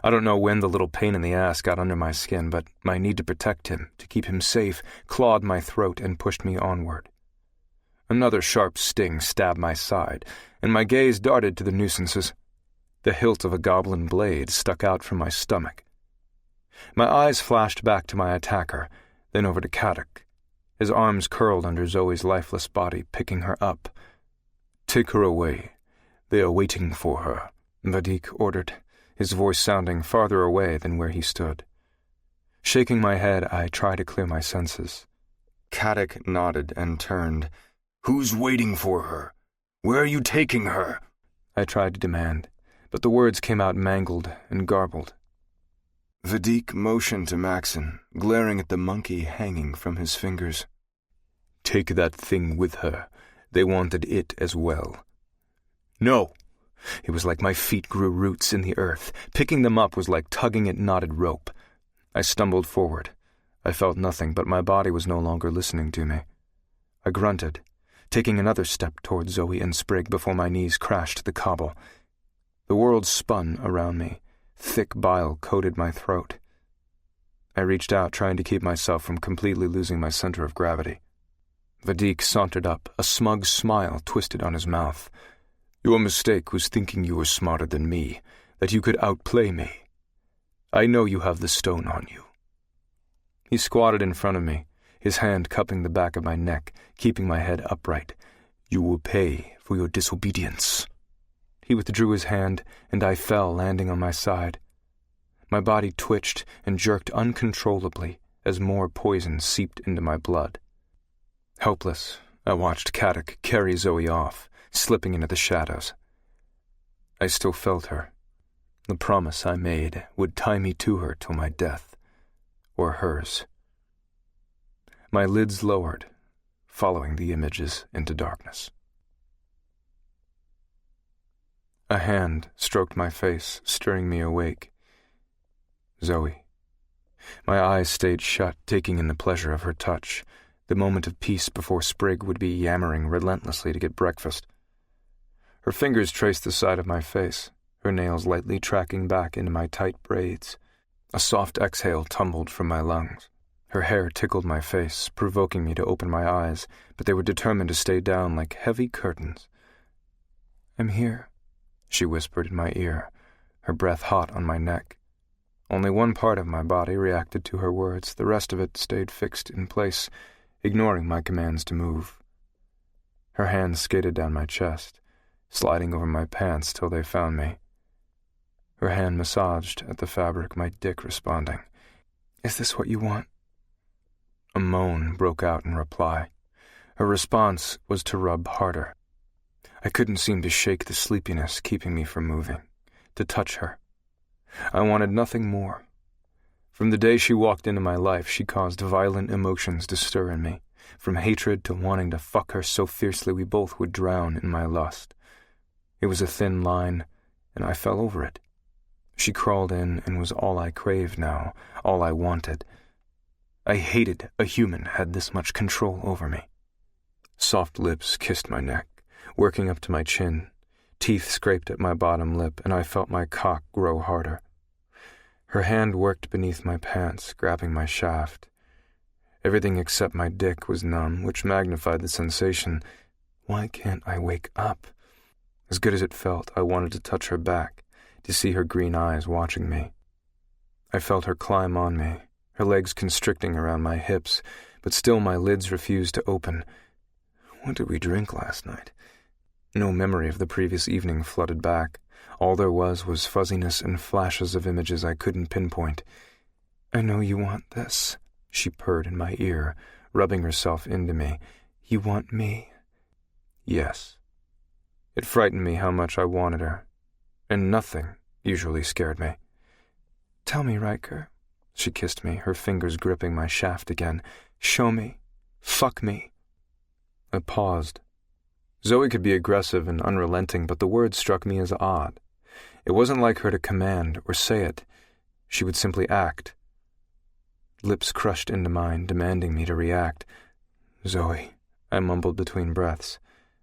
D: I don't know when the little pain in the ass got under my skin, but my need to protect him, to keep him safe, clawed my throat and pushed me onward. Another sharp sting stabbed my side, and my gaze darted to the nuisances. The hilt of a goblin blade stuck out from my stomach. My eyes flashed back to my attacker, then over to Kadok. His arms curled under Zoey's lifeless body, picking her up. "Take her away. They are waiting for her," Vadik ordered, his voice sounding farther away than where he stood. Shaking my head, I tried to clear my senses. Kadok nodded and turned. "Who's waiting for her? Where are you taking her?" I tried to demand, but the words came out mangled and garbled. Vadik motioned to Maxon, glaring at the monkey hanging from his fingers. "Take that thing with her. They wanted it as well." "No!" It was like my feet grew roots in the earth. Picking them up was like tugging at knotted rope. I stumbled forward. I felt nothing, but my body was no longer listening to me. I grunted, taking another step toward Zoey and Sprig before my knees crashed the cobble. The world spun around me. Thick bile coated my throat. I reached out, trying to keep myself from completely losing my center of gravity. Vadik sauntered up, a smug smile twisted on his mouth. "Your mistake was thinking you were smarter than me, that you could outplay me. I know you have the stone on you." He squatted in front of me, his hand cupping the back of my neck, keeping my head upright. "You will pay for your disobedience." He withdrew his hand, and I fell, landing on my side. My body twitched and jerked uncontrollably as more poison seeped into my blood. Helpless, I watched Kadok carry Zoey off, slipping into the shadows. I still felt her. The promise I made would tie me to her till my death, or hers. My lids lowered, following the images into darkness. A hand stroked my face, stirring me awake. Zoey. My eyes stayed shut, taking in the pleasure of her touch, the moment of peace before Sprig would be yammering relentlessly to get breakfast. Her fingers traced the side of my face, her nails lightly tracking back into my tight braids. A soft exhale tumbled from my lungs. Her hair tickled my face, provoking me to open my eyes, but they were determined to stay down like heavy curtains. "I'm here," she whispered in my ear, her breath hot on my neck. Only one part of my body reacted to her words, the rest of it stayed fixed in place, ignoring my commands to move. Her hands skated down my chest, sliding over my pants till they found me. Her hand massaged at the fabric, my dick responding. "Is this what you want?" A moan broke out in reply. Her response was to rub harder. I couldn't seem to shake the sleepiness keeping me from moving, to touch her. I wanted nothing more. From the day she walked into my life, she caused violent emotions to stir in me, from hatred to wanting to fuck her so fiercely we both would drown in my lust. It was a thin line, and I fell over it. She crawled in and was all I craved now, all I wanted. I hated a human had this much control over me. Soft lips kissed my neck, working up to my chin. Teeth scraped at my bottom lip, and I felt my cock grow harder. Her hand worked beneath my pants, grabbing my shaft. Everything except my dick was numb, which magnified the sensation. Why can't I wake up? As good as it felt, I wanted to touch her back, to see her green eyes watching me. I felt her climb on me, her legs constricting around my hips, but still my lids refused to open. What did we drink last night? No memory of the previous evening flooded back. All there was fuzziness and flashes of images I couldn't pinpoint. "I know you want this," she purred in my ear, rubbing herself into me. "You want me." Yes. It frightened me how much I wanted her, and nothing usually scared me. "Tell me, Ryker." She kissed me, her fingers gripping my shaft again. "Show me. Fuck me." I paused. Zoey could be aggressive and unrelenting, but the word struck me as odd. It wasn't like her to command or say it. She would simply act. Lips crushed into mine, demanding me to react. "Zoey," I mumbled between breaths,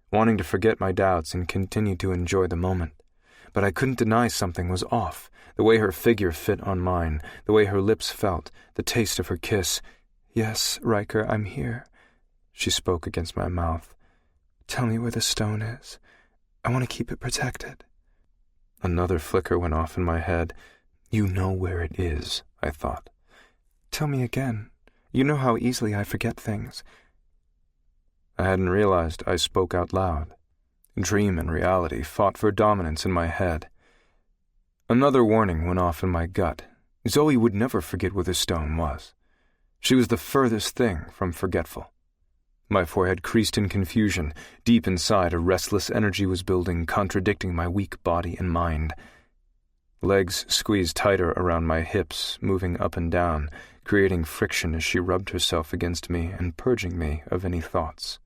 D: wanting to forget my doubts and continue to enjoy the moment. But I couldn't deny something was off, the way her figure fit on mine, the way her lips felt, the taste of her kiss. "Yes, Ryker, I'm here." She spoke against my mouth. "Tell me where the stone is. I want to keep it protected." Another flicker went off in my head. "You know where it is," I thought. "Tell me again. You know how easily I forget things." I hadn't realized I spoke out loud. Dream and reality fought for dominance in my head. Another warning went off in my gut. Zoey would never forget where the stone was. She was the furthest thing from forgetful. My forehead creased in confusion. Deep inside, a restless energy was building, contradicting my weak body and mind. Legs squeezed tighter around my hips, moving up and down, creating friction as she rubbed herself against me and purging me of any thoughts.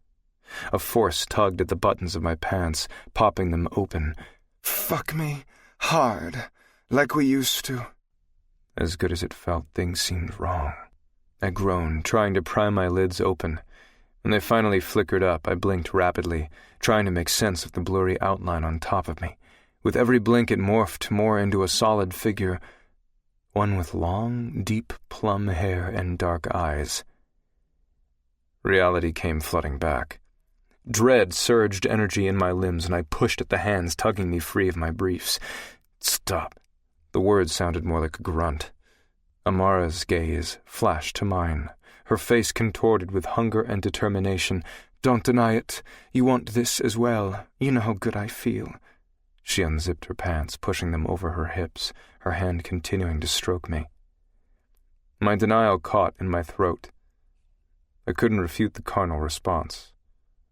D: A force tugged at the buttons of my pants, popping them open. "Fuck me, hard, like we used to." As good as it felt, things seemed wrong. I groaned, trying to pry my lids open. When they finally flickered up, I blinked rapidly, trying to make sense of the blurry outline on top of me. With every blink it morphed more into a solid figure, one with long, deep plum hair and dark eyes. Reality came flooding back. Dread surged energy in my limbs, and I pushed at the hands tugging me free of my briefs. "Stop." The words sounded more like a grunt. Amara's gaze flashed to mine, her face contorted with hunger and determination. "Don't deny it. You want this as well. You know how good I feel." She unzipped her pants, pushing them over her hips, her hand continuing to stroke me. My denial caught in my throat. I couldn't refute the carnal response,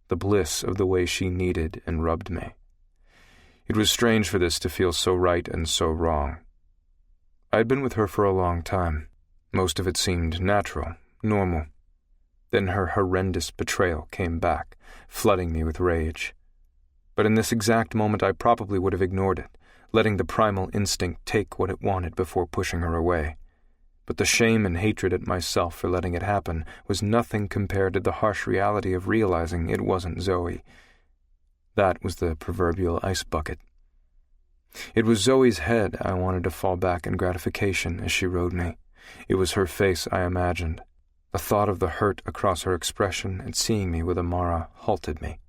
D: the bliss of the way she kneaded and rubbed me. It was strange for this to feel so right and so wrong. I had been with her for a long time. Most of it seemed natural, normal. Then her horrendous betrayal came back, flooding me with rage. But in this exact moment I probably would have ignored it, letting the primal instinct take what it wanted before pushing her away. But the shame and hatred at myself for letting it happen was nothing compared to the harsh reality of realizing it wasn't Zoey. That was the proverbial ice bucket. It was Zoey's head I wanted to fall back in gratification as she rode me. It was her face I imagined. The thought of the hurt across her expression and seeing me with Amara halted me.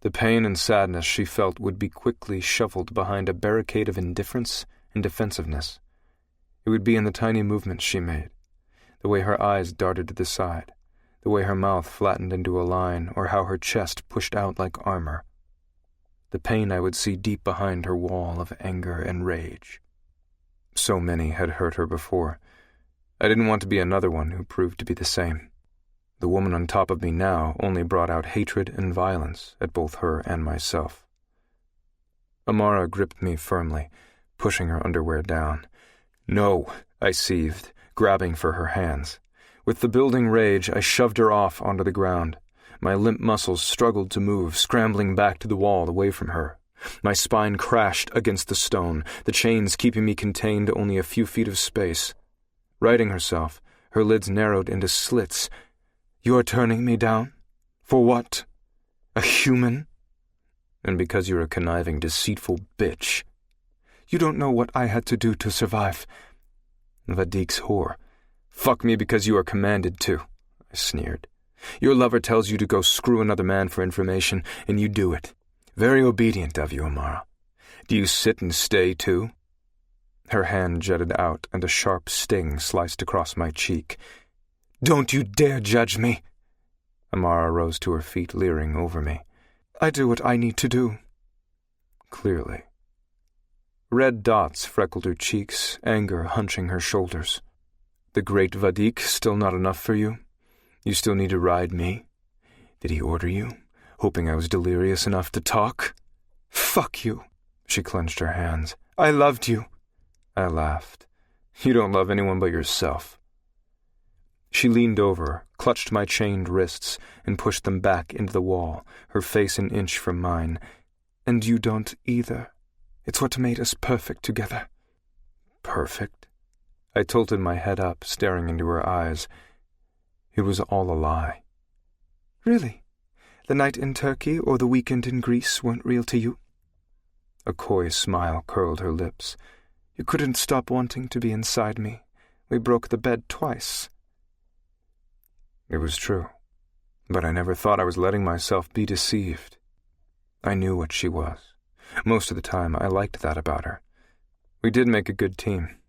D: The pain and sadness she felt would be quickly shuffled behind a barricade of indifference and defensiveness. It would be in the tiny movements she made, the way her eyes darted to the side, the way her mouth flattened into a line, or how her chest pushed out like armor. The pain I would see deep behind her wall of anger and rage. So many had hurt her before. I didn't want to be another one who proved to be the same. The woman on top of me now only brought out hatred and violence at both her and myself. Amara gripped me firmly, pushing her underwear down. "No," I seethed, grabbing for her hands. With the building rage, I shoved her off onto the ground. My limp muscles struggled to move, scrambling back to the wall away from her. My spine crashed against the stone, the chains keeping me contained to only a few feet of space. Righting herself, her lids narrowed into slits. "You are turning me down? For what? A human? And because you're a conniving, deceitful bitch. You don't know what I had to do to survive. Vadik's whore. Fuck me because you are commanded to," I sneered. "Your lover tells you to go screw another man for information, and you do it. Very obedient of you, Amara. Do you sit and stay, too?" Her hand jutted out, and a sharp sting sliced across my cheek. "Don't you dare judge me!" Amara rose to her feet, leering over me. "I do what I need to do." Clearly. Red dots freckled her cheeks, anger hunching her shoulders. "The great Vadik still not enough for you? You still need to ride me? Did he order you, hoping I was delirious enough to talk? Fuck you." She clenched her hands. "I loved you." I laughed. "You don't love anyone but yourself." She leaned over, clutched my chained wrists, and pushed them back into the wall, her face an inch from mine. "And you don't either. It's what made us perfect together." Perfect? I tilted my head up, staring into her eyes. It was all a lie. "Really? The night in Turkey or the weekend in Greece weren't real to you?" A coy smile curled her lips. "You couldn't stop wanting to be inside me. We broke the bed twice." It was true, but I never thought I was letting myself be deceived. I knew what she was. Most of the time, I liked that about her. We did make a good team.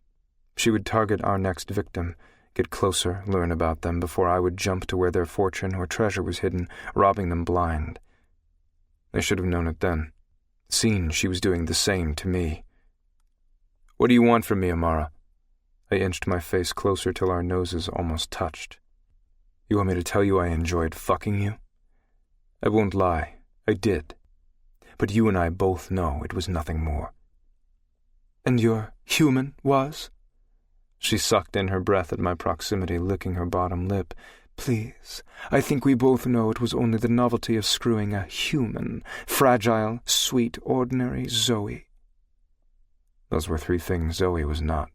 D: She would target our next victim, get closer, learn about them before I would jump to where their fortune or treasure was hidden, robbing them blind. I should have known it then, seen she was doing the same to me. "What do you want from me, Amara?" I inched my face closer till our noses almost touched. "You want me to tell you I enjoyed fucking you? I won't lie, I did. But you and I both know it was nothing more." "And your human was?" She sucked in her breath at my proximity, licking her bottom lip. "Please, I think we both know it was only the novelty of screwing a human, fragile, sweet, ordinary Zoey." Those were three things Zoey was not.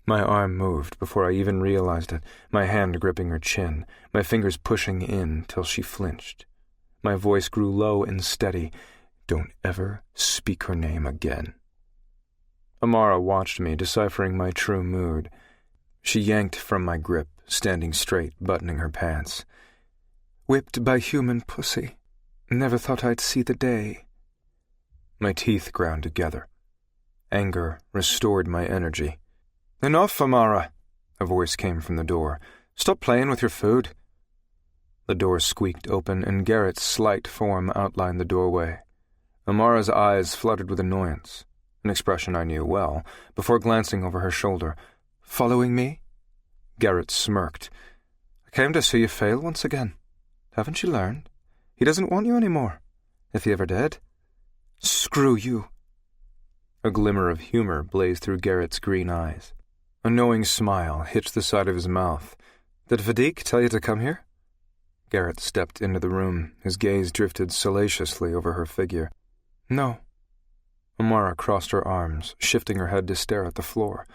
D: My arm moved before I even realized it, my hand gripping her chin, my fingers pushing in till she flinched. My voice grew low and steady. "Don't ever speak her name again." Amara watched me, deciphering my true mood. She yanked from my grip, standing straight, buttoning her pants. "Whipped by human pussy. Never thought I'd see the day." My teeth ground together. Anger restored my energy. "Enough, Amara," a voice came from the door. "Stop playing with your food." The door squeaked open, and Garrett's slight form outlined the doorway. Amara's eyes fluttered with annoyance, an expression I knew well, before glancing over her shoulder. "Following me?" Garrett smirked. "I came to see you fail once again. Haven't you learned? He doesn't want you anymore, if he ever did." "Screw you." A glimmer of humor blazed through Garrett's green eyes. A knowing smile hitched the side of his mouth. "Did Vadik tell you to come here?" Garrett stepped into the room, his gaze drifted salaciously over her figure. "No." Amara crossed her arms, shifting her head to stare at the floor.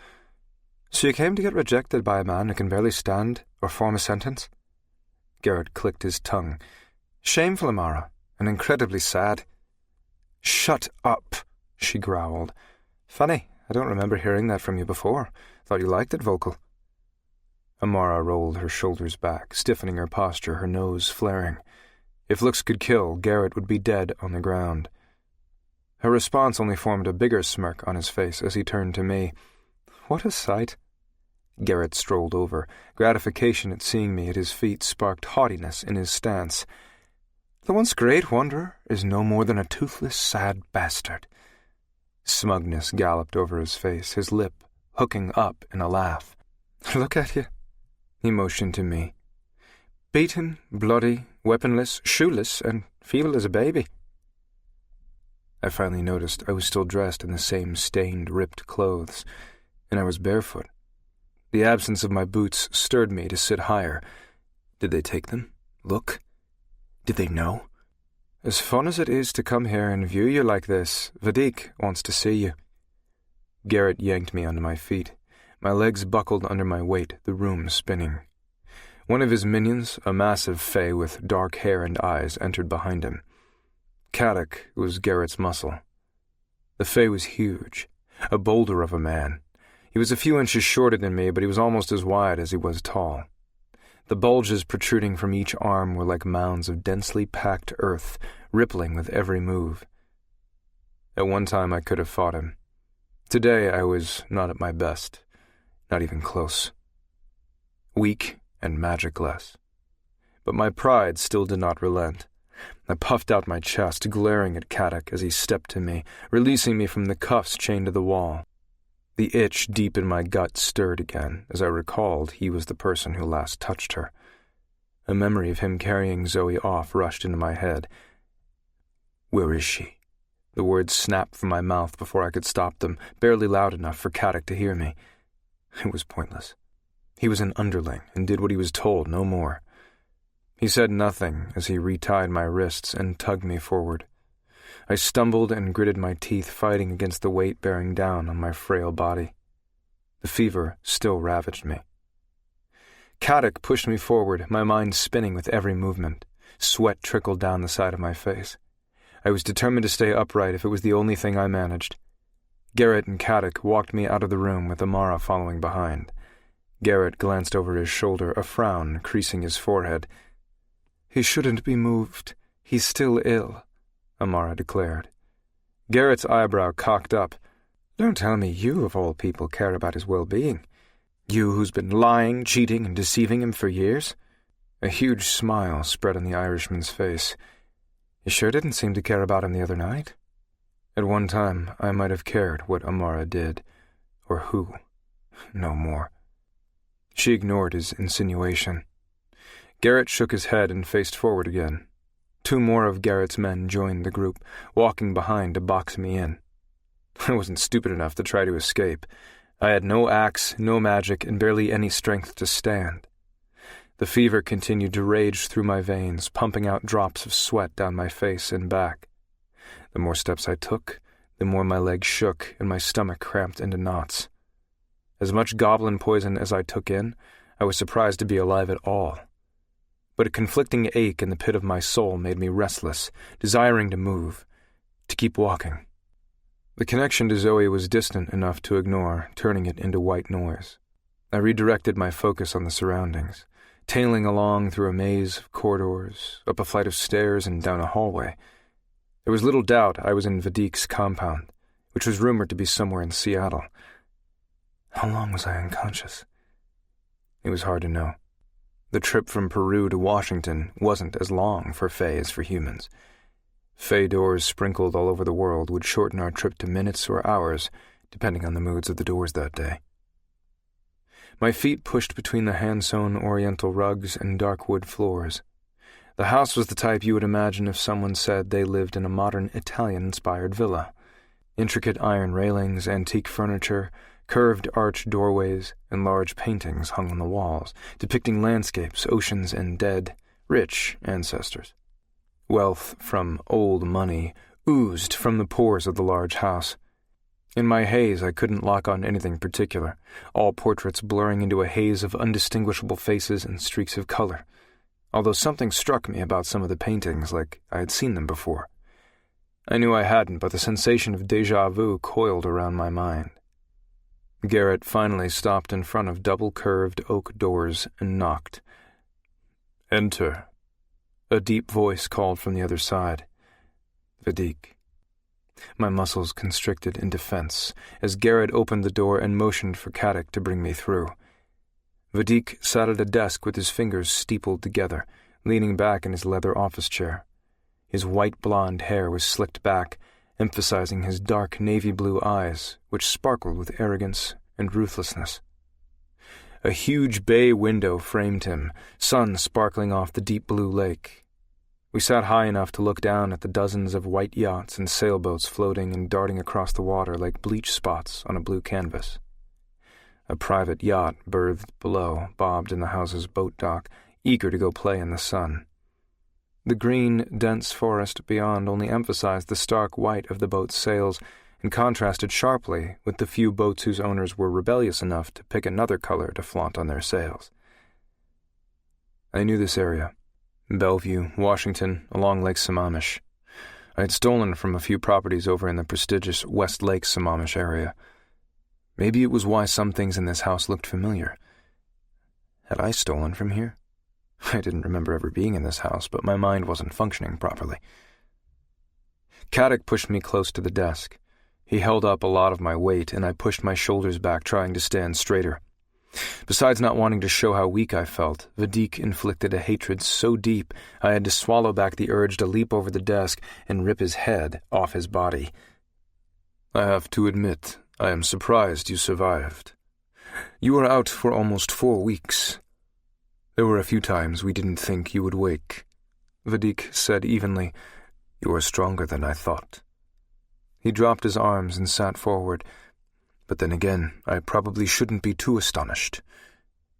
D: "So you came to get rejected by a man who can barely stand or form a sentence?" Garrett clicked his tongue. "Shameful, Amara, and incredibly sad." "Shut up," she growled. "Funny, I don't remember hearing that from you before. Thought you liked it vocal." Amara rolled her shoulders back, stiffening her posture, her nose flaring. If looks could kill, Garrett would be dead on the ground. Her response only formed a bigger smirk on his face as he turned to me. "What a sight." Garrett strolled over. Gratification at seeing me at his feet sparked haughtiness in his stance. "The once great wanderer is no more than a toothless, sad bastard." Smugness galloped over his face, his lip hooking up in a laugh. "Look at you." He motioned to me. Beaten, bloody, weaponless, shoeless, and feeble as a baby. I finally noticed I was still dressed in the same stained, ripped clothes, and I was barefoot. The absence of my boots stirred me to sit higher. Did they take them? Look? Did they know? As fun as it is to come here and view you like this, Vadik wants to see you. Garrett yanked me onto my feet. My legs buckled under my weight, the room spinning. One of his minions, a massive fae with dark hair and eyes, entered behind him. Caddock was Garrett's muscle. The fae was huge, a boulder of a man. He was a few inches shorter than me, but he was almost as wide as he was tall. The bulges protruding from each arm were like mounds of densely packed earth, rippling with every move. At one time I could have fought him. Today I was not at my best, not even close. Weak and magicless. But my pride still did not relent. I puffed out my chest, glaring at Caddock as he stepped to me, releasing me from the cuffs chained to the wall. The itch deep in my gut stirred again, as I recalled he was the person who last touched her. A memory of him carrying Zoey off rushed into my head. Where is she? The words snapped from my mouth before I could stop them, barely loud enough for Caddock to hear me. It was pointless. He was an underling and did what he was told, no more. He said nothing as he retied my wrists and tugged me forward. I stumbled and gritted my teeth, fighting against the weight bearing down on my frail body. The fever still ravaged me. Caddock pushed me forward, my mind spinning with every movement. Sweat trickled down the side of my face. I was determined to stay upright if it was the only thing I managed. Garrett and Caddock walked me out of the room with Amara following behind. Garrett glanced over his shoulder, a frown creasing his forehead. "He shouldn't be moved. He's still ill," Amara declared. Garrett's eyebrow cocked up. "Don't tell me you, of all people, care about his well-being. You who's been lying, cheating, and deceiving him for years?" A huge smile spread on the Irishman's face. "You sure didn't seem to care about him the other night?" At one time, I might have cared what Amara did, or who. No more. She ignored his insinuation. Garrett shook his head and faced forward again. 2 more of Garrett's men joined the group, walking behind to box me in. I wasn't stupid enough to try to escape. I had no axe, no magic, and barely any strength to stand. The fever continued to rage through my veins, pumping out drops of sweat down my face and back. The more steps I took, the more my legs shook and my stomach cramped into knots. As much goblin poison as I took in, I was surprised to be alive at all. But a conflicting ache in the pit of my soul made me restless, desiring to move, to keep walking. The connection to Zoey was distant enough to ignore, turning it into white noise. I redirected my focus on the surroundings, tailing along through a maze of corridors, up a flight of stairs, and down a hallway. There was little doubt I was in Vadik's compound, which was rumored to be somewhere in Seattle. How long was I unconscious? It was hard to know. The trip from Peru to Washington wasn't as long for Fae as for humans. Fae doors sprinkled all over the world would shorten our trip to minutes or hours, depending on the moods of the doors that day. My feet pushed between the hand-sewn oriental rugs and dark wood floors. The house was the type you would imagine if someone said they lived in a modern Italian-inspired villa. Intricate iron railings, antique furniture, curved arched doorways, and large paintings hung on the walls, depicting landscapes, oceans, and dead, rich ancestors. Wealth from old money oozed from the pores of the large house. In my haze, I couldn't lock on anything particular, all portraits blurring into a haze of undistinguishable faces and streaks of color, although something struck me about some of the paintings like I had seen them before. I knew I hadn't, but the sensation of déjà vu coiled around my mind. Garrett finally stopped in front of double-curved oak doors and knocked. "Enter," a deep voice called from the other side. "Vadik." My muscles constricted in defense as Garrett opened the door and motioned for Caddock to bring me through. Vadik sat at a desk with his fingers steepled together, leaning back in his leather office chair. His white blonde hair was slicked back, emphasizing his dark navy blue eyes, which sparkled with arrogance and ruthlessness. A huge bay window framed him, sun sparkling off the deep blue lake. We sat high enough to look down at the dozens of white yachts and sailboats floating and darting across the water like bleach spots on a blue canvas. A private yacht, berthed below, bobbed in the house's boat dock, eager to go play in the sun. The green, dense forest beyond only emphasized the stark white of the boat's sails and contrasted sharply with the few boats whose owners were rebellious enough to pick another color to flaunt on their sails. I knew this area. Bellevue, Washington, along Lake Sammamish. I had stolen from a few properties over in the prestigious West Lake Sammamish area. Maybe it was why some things in this house looked familiar. Had I stolen from here? I didn't remember ever being in this house, but my mind wasn't functioning properly. Caddick pushed me close to the desk. He held up a lot of my weight, and I pushed my shoulders back, trying to stand straighter. Besides not wanting to show how weak I felt, Vadik inflicted a hatred so deep I had to swallow back the urge to leap over the desk and rip his head off his body. I have to admit, I am surprised you survived. You were out for almost 4 weeks. There were a few times we didn't think you would wake. Vadik said evenly, You are stronger than I thought. He dropped his arms and sat forward. But then again, I probably shouldn't be too astonished.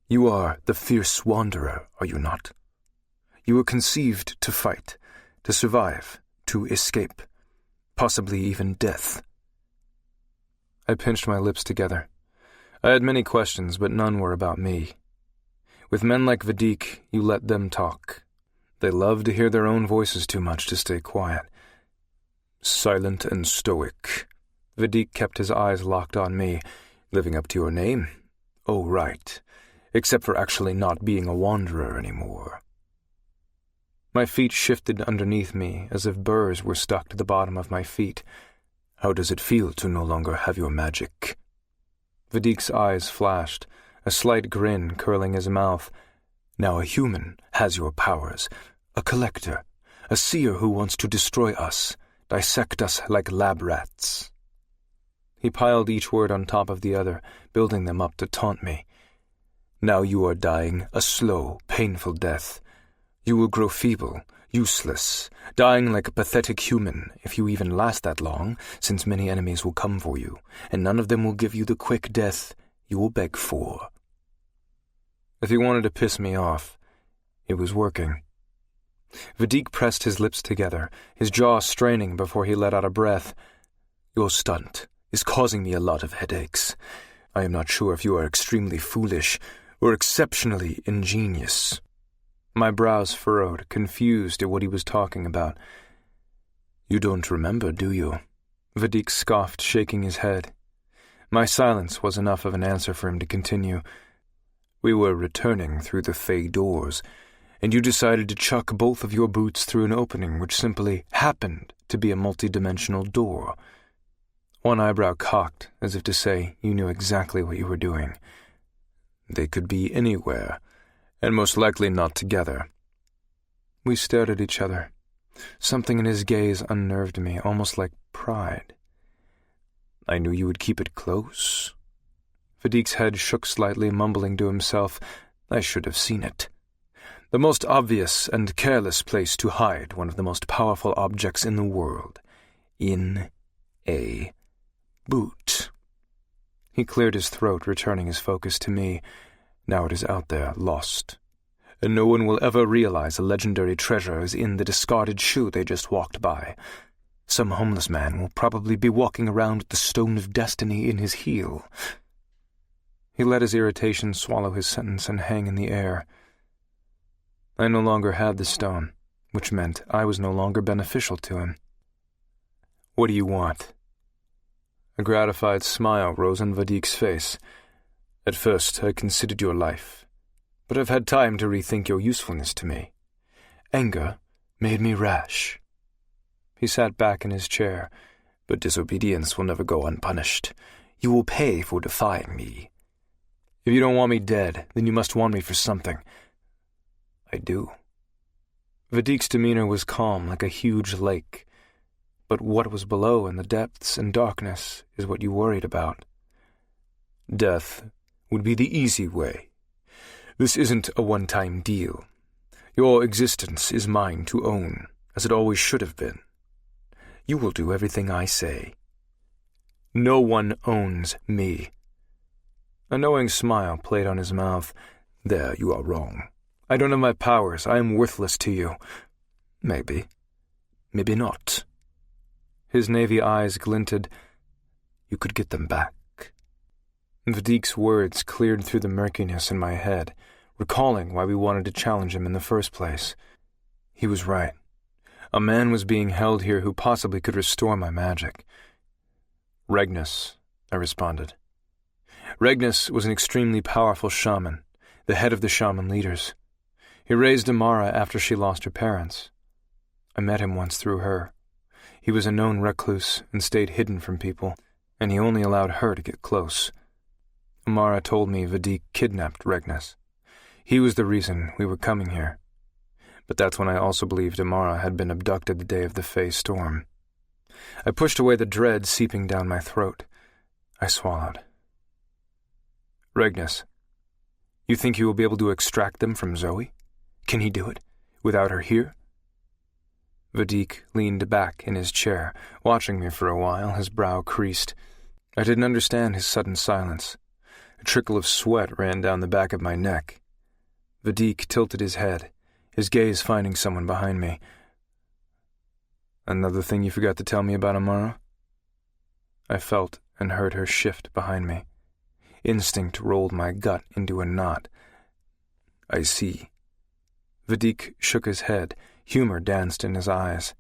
D: You are the fierce wanderer, are you not? You were conceived to fight, to survive, to escape, possibly even death. I pinched my lips together. I had many questions, but none were about me. With men like Vadik, you let them talk. They love to hear their own voices too much to stay quiet. Silent and stoic. Vadik kept his eyes locked on me. Living up to your name? Oh, right. Except for actually not being a wanderer anymore. My feet shifted underneath me as if burrs were stuck to the bottom of my feet. How does it feel to no longer have your magic? Vadik's eyes flashed, a slight grin curling his mouth. Now a human has your powers, a collector, a seer who wants to destroy us, dissect us like lab rats. He piled each word on top of the other, building them up to taunt me. Now you are dying a slow, painful death. You will grow feeble, useless, dying like a pathetic human, if you even last that long, since many enemies will come for you, and none of them will give you the quick death you will beg for. If he wanted to piss me off, it was working. Vadik pressed his lips together, his jaw straining before he let out a breath. Your stunt is causing me a lot of headaches. I am not sure if you are extremely foolish or exceptionally ingenious. My brows furrowed, confused at what he was talking about. You don't remember, do you? Vadik scoffed, shaking his head. My silence was enough of an answer for him to continue. We were returning through the Fey doors, and you decided to chuck both of your boots through an opening which simply happened to be a multi-dimensional door. One eyebrow cocked, as if to say you knew exactly what you were doing. They could be anywhere, and most likely not together. We stared at each other. Something in his gaze unnerved me, almost like pride. I knew you would keep it close. Vadik's head shook slightly, mumbling to himself, I should have seen it. The most obvious and careless place to hide one of the most powerful objects in the world. In a boot. He cleared his throat, returning his focus to me. Now it is out there, lost. And no one will ever realize a legendary treasure is in the discarded shoe they just walked by. Some homeless man will probably be walking around with the stone of destiny in his heel. He let his irritation swallow his sentence and hang in the air. I no longer had the stone, which meant I was no longer beneficial to him. What do you want? A gratified smile rose on Vadik's face. At first, I considered your life, but I've had time to rethink your usefulness to me. Anger made me rash. He sat back in his chair, but disobedience will never go unpunished. You will pay for defying me. If you don't want me dead, then you must want me for something. I do. Vadik's demeanor was calm like a huge lake, but what was below in the depths and darkness is what you worried about. Death would be the easy way This isn't a one-time deal. Your existence is mine to own, as it always should have been. You will do everything I say. No one owns me." A knowing smile played on his mouth. "There, you are wrong. I don't have my powers. I am worthless to you. Maybe. Maybe not." His navy eyes glinted. "You could get them back." Vadique's words cleared through the murkiness in my head, recalling why we wanted to challenge him in the first place. He was right. A man was being held here who possibly could restore my magic. "Regnus," I responded. Regnus was an extremely powerful shaman, the head of the shaman leaders. He raised Amara after she lost her parents. I met him once through her. He was a known recluse and stayed hidden from people, and he only allowed her to get close. Amara told me Vadique kidnapped Regnus. He was the reason we were coming here. But that's when I also believed Amara had been abducted the day of the Fey storm. I pushed away the dread seeping down my throat. I swallowed. "Regnus, you think you will be able to extract them from Zoey? Can he do it, without her here?" Vadique leaned back in his chair, watching me for a while, his brow creased. I didn't understand his sudden silence. A trickle of sweat ran down the back of my neck. Vadique tilted his head, his gaze finding someone behind me. "Another thing you forgot to tell me about Amara?" I felt and heard her shift behind me. Instinct rolled my gut into a knot. "I see." Vadique shook his head. Humor danced in his eyes.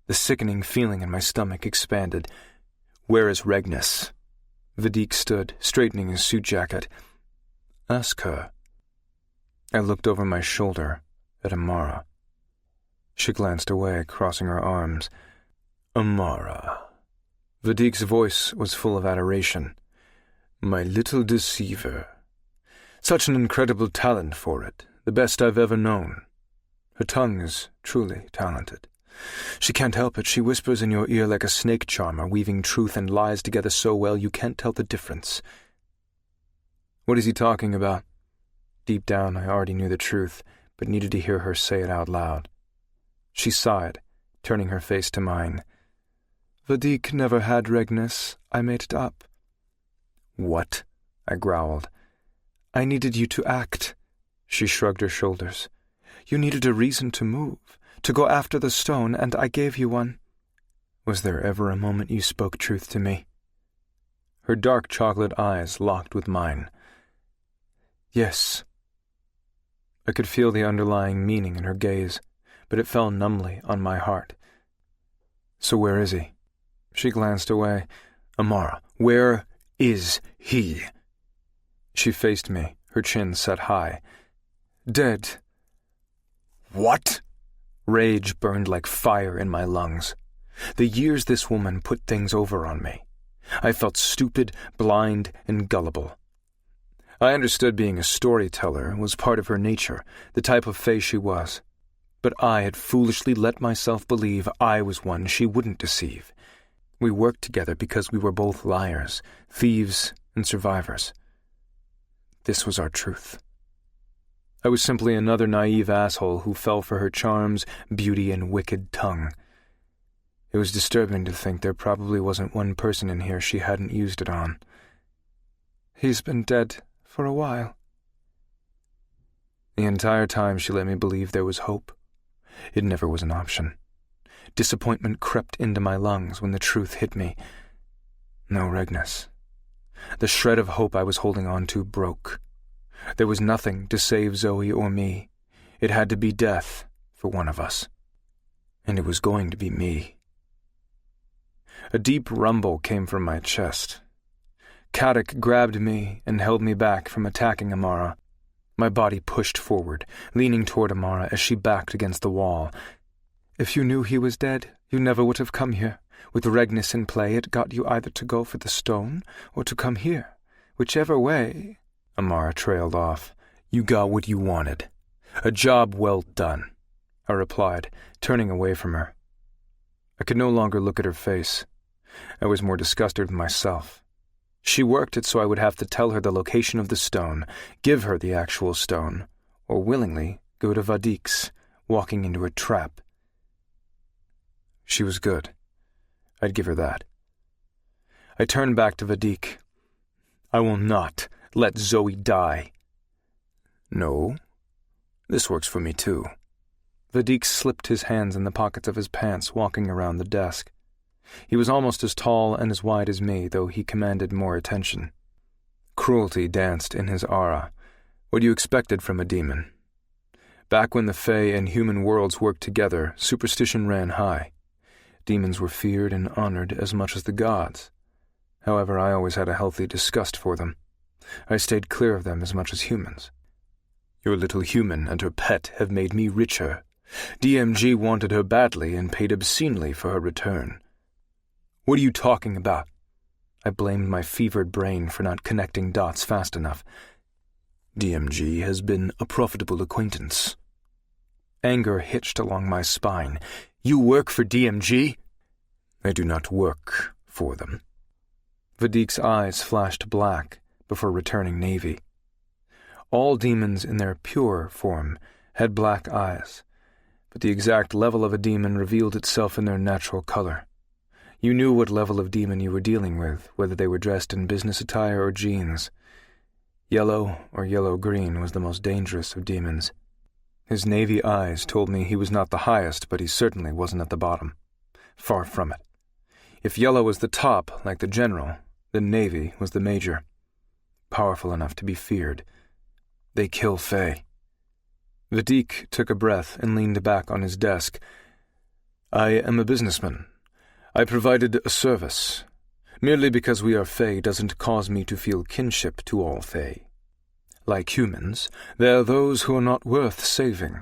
D: The sickening feeling in my stomach expanded. "Where is Regnus?" Vadique stood, straightening his suit jacket. "Ask her." I looked over my shoulder at Amara. She glanced away, crossing her arms. "Amara." Vadique's voice was full of adoration. "My little deceiver. Such an incredible talent for it, the best I've ever known. Her tongue is truly talented. She can't help it. She whispers in your ear like a snake charmer, weaving truth and lies together so well you can't tell the difference." What is he talking about? Deep down, I already knew the truth, but needed to hear her say it out loud. She sighed, turning her face to mine. "Vadique never had Regnus. I made it up." "What?" I growled. "I needed you to act." She shrugged her shoulders. "You needed a reason to move, to go after the stone, and I gave you one." "Was there ever a moment you spoke truth to me?" Her dark chocolate eyes locked with mine. "Yes." I could feel the underlying meaning in her gaze, but it fell numbly on my heart. "So where is he?" She glanced away. "Amara, where is he?" She faced me, her chin set high. "Dead." "What?" Rage burned like fire in my lungs. The years this woman put things over on me. I felt stupid, blind, and gullible. I understood being a storyteller was part of her nature, the type of fae she was. But I had foolishly let myself believe I was one she wouldn't deceive. We worked together because we were both liars, thieves, and survivors. This was our truth. I was simply another naive asshole who fell for her charms, beauty, and wicked tongue. It was disturbing to think there probably wasn't one person in here she hadn't used it on. "He's been dead for a while." The entire time she let me believe there was hope. It never was an option. Disappointment crept into my lungs when the truth hit me. No Regnus. The shred of hope I was holding on to broke. There was nothing to save Zoey or me. It had to be death for one of us. And it was going to be me. A deep rumble came from my chest. Caddick grabbed me and held me back from attacking Amara. My body pushed forward, leaning toward Amara as she backed against the wall. "If you knew he was dead, you never would have come here. With Regnus in play, it got you either to go for the stone or to come here. Whichever way—" Amara trailed off. "You got what you wanted. A job well done," I replied, turning away from her. I could no longer look at her face. I was more disgusted with myself. She worked it so I would have to tell her the location of the stone, give her the actual stone, or willingly go to Vadik's, walking into a trap. She was good. I'd give her that. I turned back to Vadik. I will not let Zoey die. No, this works for me too. Vadik slipped his hands in the pockets of his pants, walking around the desk. He was almost as tall and as wide as me, though he commanded more attention. Cruelty danced in his aura, what you expected from a demon. Back when the Fae and human worlds worked together, superstition ran high. Demons were feared and honored as much as the gods. However, I always had a healthy disgust for them. I stayed clear of them as much as humans. Your little human and her pet have made me richer. DMG wanted her badly and paid obscenely for her return. What are you talking about? I blamed my fevered brain for not connecting dots fast enough. DMG has been a profitable acquaintance. Anger hitched along my spine. You work for DMG? I do not work for them. Vadik's eyes flashed black before returning navy. All demons in their pure form had black eyes, but the exact level of a demon revealed itself in their natural color. You knew what level of demon you were dealing with, whether they were dressed in business attire or jeans. Yellow or yellow-green was the most dangerous of demons. His navy eyes told me he was not the highest, but he certainly wasn't at the bottom. Far from it. If yellow was the top, like the general, then navy was the major. Powerful enough to be feared. They kill Fae. Vadik took a breath and leaned back on his desk. I am a businessman. I provided a service. Merely because we are Fae doesn't cause me to feel kinship to all Fae. Like humans, there are those who are not worth saving.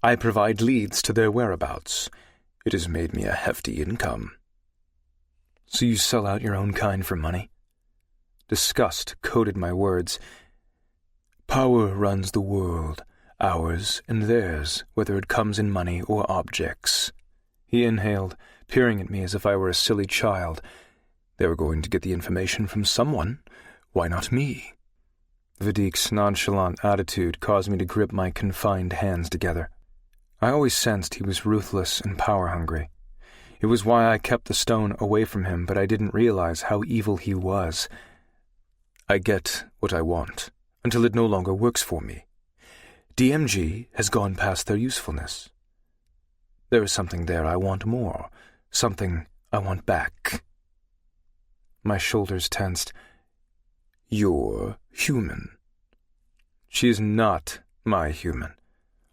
D: I provide leads to their whereabouts. It has made me a hefty income. So you sell out your own kind for money? Disgust coated my words. Power runs the world, ours and theirs, whether it comes in money or objects. He inhaled, peering at me as if I were a silly child. They were going to get the information from someone. Why not me? Vadik's nonchalant attitude caused me to grip my confined hands together. I always sensed he was ruthless and power-hungry. It was why I kept the stone away from him, but I didn't realize how evil he was. I get what I want, until it no longer works for me. DMG has gone past their usefulness. There is something there I want more, something I want back. My shoulders tensed. You're human. She is not my human.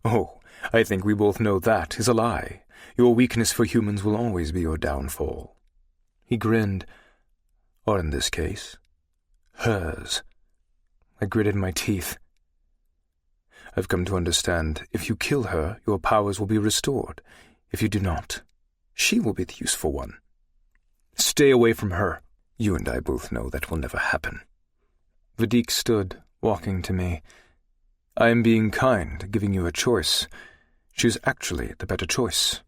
D: Oh, I think we both know that is a lie. Your weakness for humans will always be your downfall. He grinned. Or in this case, hers. I gritted my teeth. I've come to understand, if you kill her, your powers will be restored. If you do not, she will be the useful one. Stay away from her. You and I both know that will never happen. Vadik stood, walking to me. I am being kind, giving you a choice. She is actually the better choice.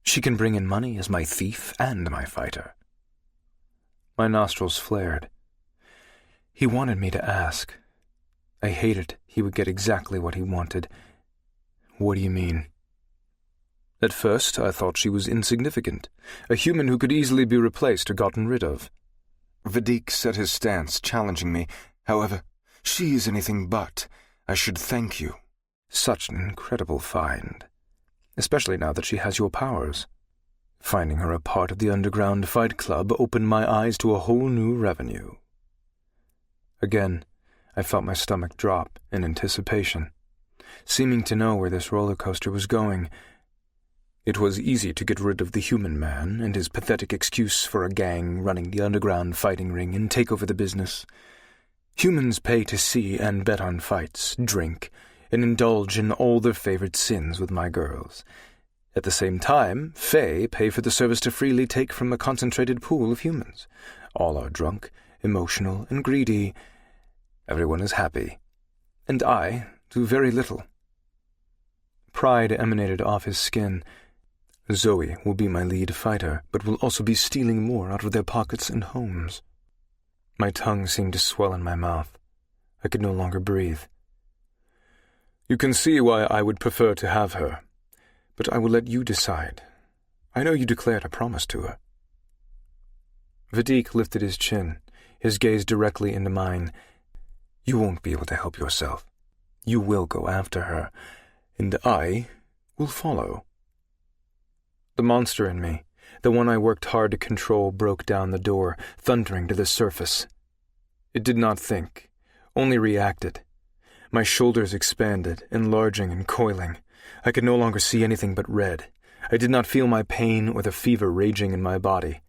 D: She can bring in money as my thief and my fighter. My nostrils flared. He wanted me to ask. I hated he would get exactly what he wanted. What do you mean? At first, I thought she was insignificant, a human who could easily be replaced or gotten rid of. Vadik set his stance, challenging me. However, she is anything but. I should thank you. Such an incredible find, especially now that she has your powers. Finding her a part of the underground fight club opened my eyes to a whole new revenue. Again, I felt my stomach drop in anticipation, seeming to know where this roller coaster was going. It was easy to get rid of the human man and his pathetic excuse for a gang running the underground fighting ring and take over the business. Humans pay to see and bet on fights, drink, and indulge in all their favorite sins with my girls. At the same time, Fae pay for the service to freely take from a concentrated pool of humans. All are drunk, emotional, and greedy. Everyone is happy. And I do very little. Pride emanated off his skin. Zoey will be my lead fighter, but will also be stealing more out of their pockets and homes. My tongue seemed to swell in my mouth. I could no longer breathe. You can see why I would prefer to have her, but I will let you decide. I know you declared a promise to her. Vadik lifted his chin, his gaze directly into mine. You won't be able to help yourself. You will go after her, and I will follow. The monster in me, the one I worked hard to control, broke down the door, thundering to the surface. It did not think, only reacted. My shoulders expanded, enlarging and coiling. I could no longer see anything but red. I did not feel my pain or the fever raging in my body.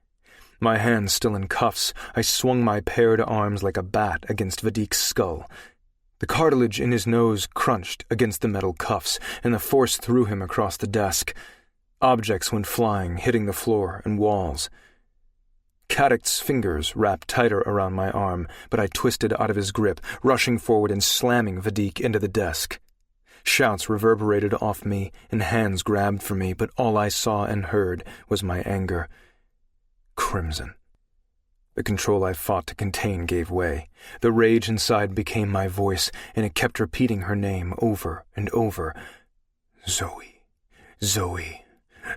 D: My hands still in cuffs, I swung my paired arms like a bat against Vadik's skull. The cartilage in his nose crunched against the metal cuffs, and the force threw him across the desk. Objects went flying, hitting the floor and walls. Caddick's fingers wrapped tighter around my arm, but I twisted out of his grip, rushing forward and slamming Vadik into the desk. Shouts reverberated off me, and hands grabbed for me, but all I saw and heard was my anger. Crimson. The control I fought to contain gave way. The rage inside became my voice, and it kept repeating her name over and over. Zoey, Zoey,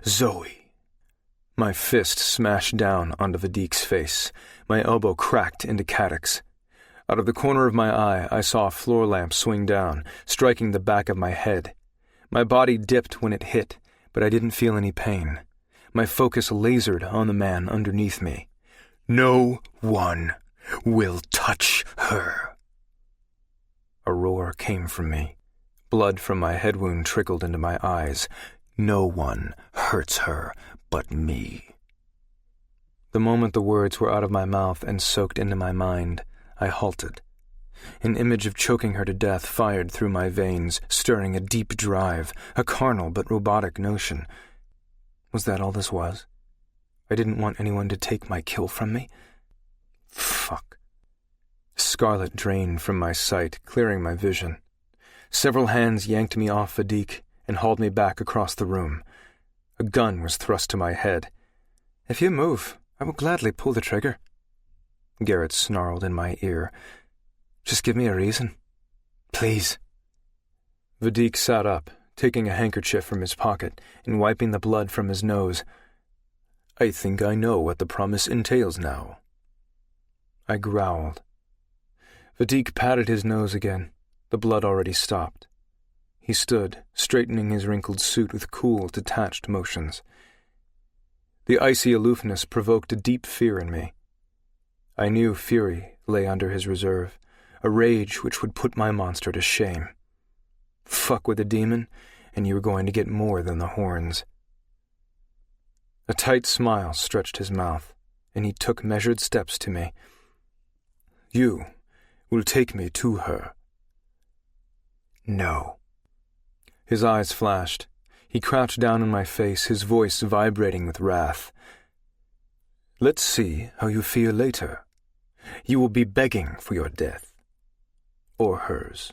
D: Zoey. My fist smashed down onto Vadik's face. My elbow cracked into Caddick's. Out of the corner of my eye, I saw a floor lamp swing down, striking the back of my head. My body dipped when it hit, but I didn't feel any pain. My focus lasered on the man underneath me. No one will touch her. A roar came from me. Blood from my head wound trickled into my eyes. No one hurts her but me. The moment the words were out of my mouth and soaked into my mind, I halted. An image of choking her to death fired through my veins, stirring a deep drive, a carnal but robotic notion. Was that all this was? I didn't want anyone to take my kill from me? Fuck. Scarlet drained from my sight, clearing my vision. Several hands yanked me off Vadik and hauled me back across the room. A gun was thrust to my head. If you move, I will gladly pull the trigger. Garrett snarled in my ear. Just give me a reason. Please. Vadik sat up, taking a handkerchief from his pocket and wiping the blood from his nose. I think I know what the promise entails now. I growled. Vadik patted his nose again. The blood already stopped. He stood, straightening his wrinkled suit with cool, detached motions. The icy aloofness provoked a deep fear in me. I knew fury lay under his reserve, a rage which would put my monster to shame. Fuck with a demon, and you were going to get more than the horns. A tight smile stretched his mouth, and he took measured steps to me. You will take me to her. No. His eyes flashed. He crouched down in my face, his voice vibrating with wrath. Let's see how you feel later. You will be begging for your death. Or hers.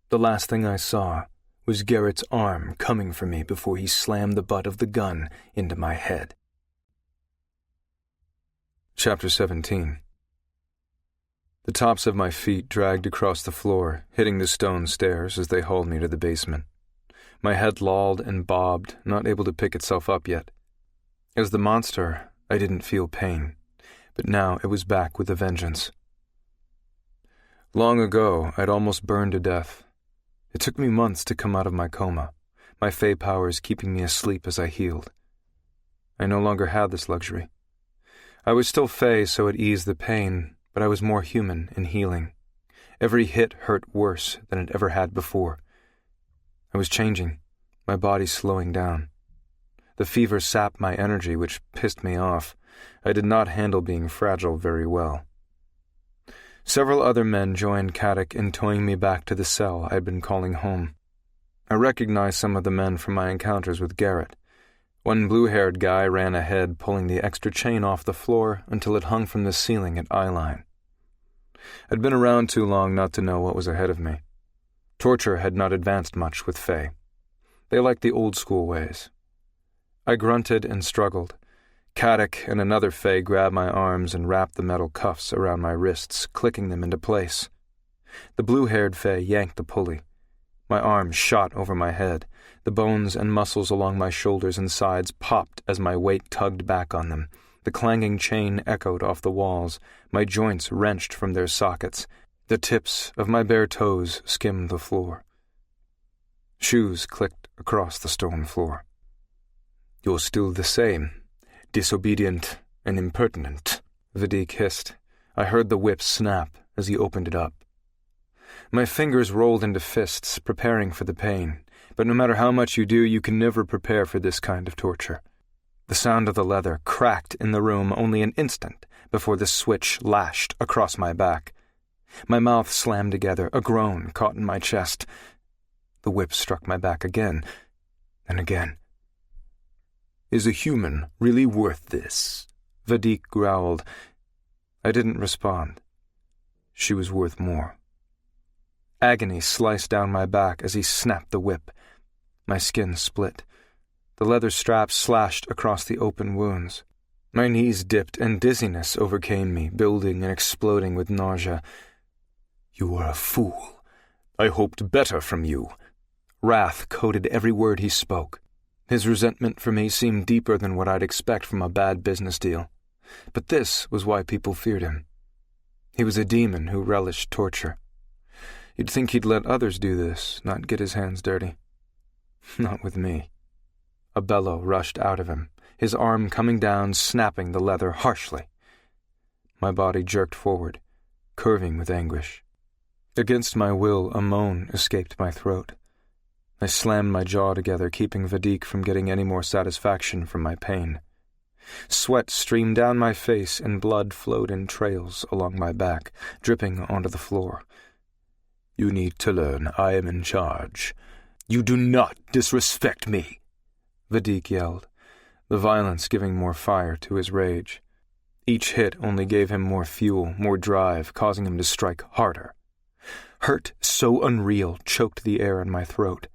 D: The last thing I saw was Garrett's arm coming for me before he slammed the butt of the gun into my head. Chapter 17. The tops of my feet dragged across the floor, hitting the stone stairs as they hauled me to the basement. My head lolled and bobbed, not able to pick itself up yet. As the monster, I didn't feel pain, but now it was back with a vengeance. Long ago, I'd almost burned to death. It took me months to come out of my coma, my Fey powers keeping me asleep as I healed. I no longer had this luxury. I was still Fey, so it eased the pain, but I was more human in healing. Every hit hurt worse than it ever had before. I was changing, my body slowing down. The fever sapped my energy, which pissed me off. I did not handle being fragile very well. Several other men joined Caddick in towing me back to the cell I'd been calling home. I recognized some of the men from my encounters with Garrett. One blue-haired guy ran ahead, pulling the extra chain off the floor until it hung from the ceiling at eyeline. I'd been around too long not to know what was ahead of me. Torture had not advanced much with Faye. They liked the old-school ways. I grunted and struggled. Caddick and another Fae grabbed my arms and wrapped the metal cuffs around my wrists, clicking them into place. The blue-haired Fae yanked the pulley. My arms shot over my head. The bones and muscles along my shoulders and sides popped as my weight tugged back on them. The clanging chain echoed off the walls. My joints wrenched from their sockets. The tips of my bare toes skimmed the floor. Shoes clicked across the stone floor. "You're still the same, disobedient and impertinent," Vadik hissed. I heard the whip snap as he opened it up. My fingers rolled into fists, preparing for the pain, but no matter how much you do, you can never prepare for this kind of torture. The sound of the leather cracked in the room only an instant before the switch lashed across my back. My mouth slammed together, a groan caught in my chest. The whip struck my back again, and again. "Is a human really worth this?" Vadik growled. I didn't respond. She was worth more. Agony sliced down my back as he snapped the whip. My skin split. The leather straps slashed across the open wounds. My knees dipped and dizziness overcame me, building and exploding with nausea. "You are a fool. I hoped better from you." Wrath coated every word he spoke. His resentment for me seemed deeper than what I'd expect from a bad business deal. But this was why people feared him. He was a demon who relished torture. You'd think he'd let others do this, not get his hands dirty. Not with me. A bellow rushed out of him, his arm coming down, snapping the leather harshly. My body jerked forward, curving with anguish. Against my will, a moan escaped my throat. I slammed my jaw together, keeping Vadik from getting any more satisfaction from my pain. Sweat streamed down my face and blood flowed in trails along my back, dripping onto the floor. "You need to learn I am in charge. You do not disrespect me," Vadik yelled, the violence giving more fire to his rage. Each hit only gave him more fuel, more drive, causing him to strike harder. Hurt so unreal choked the air in my throat.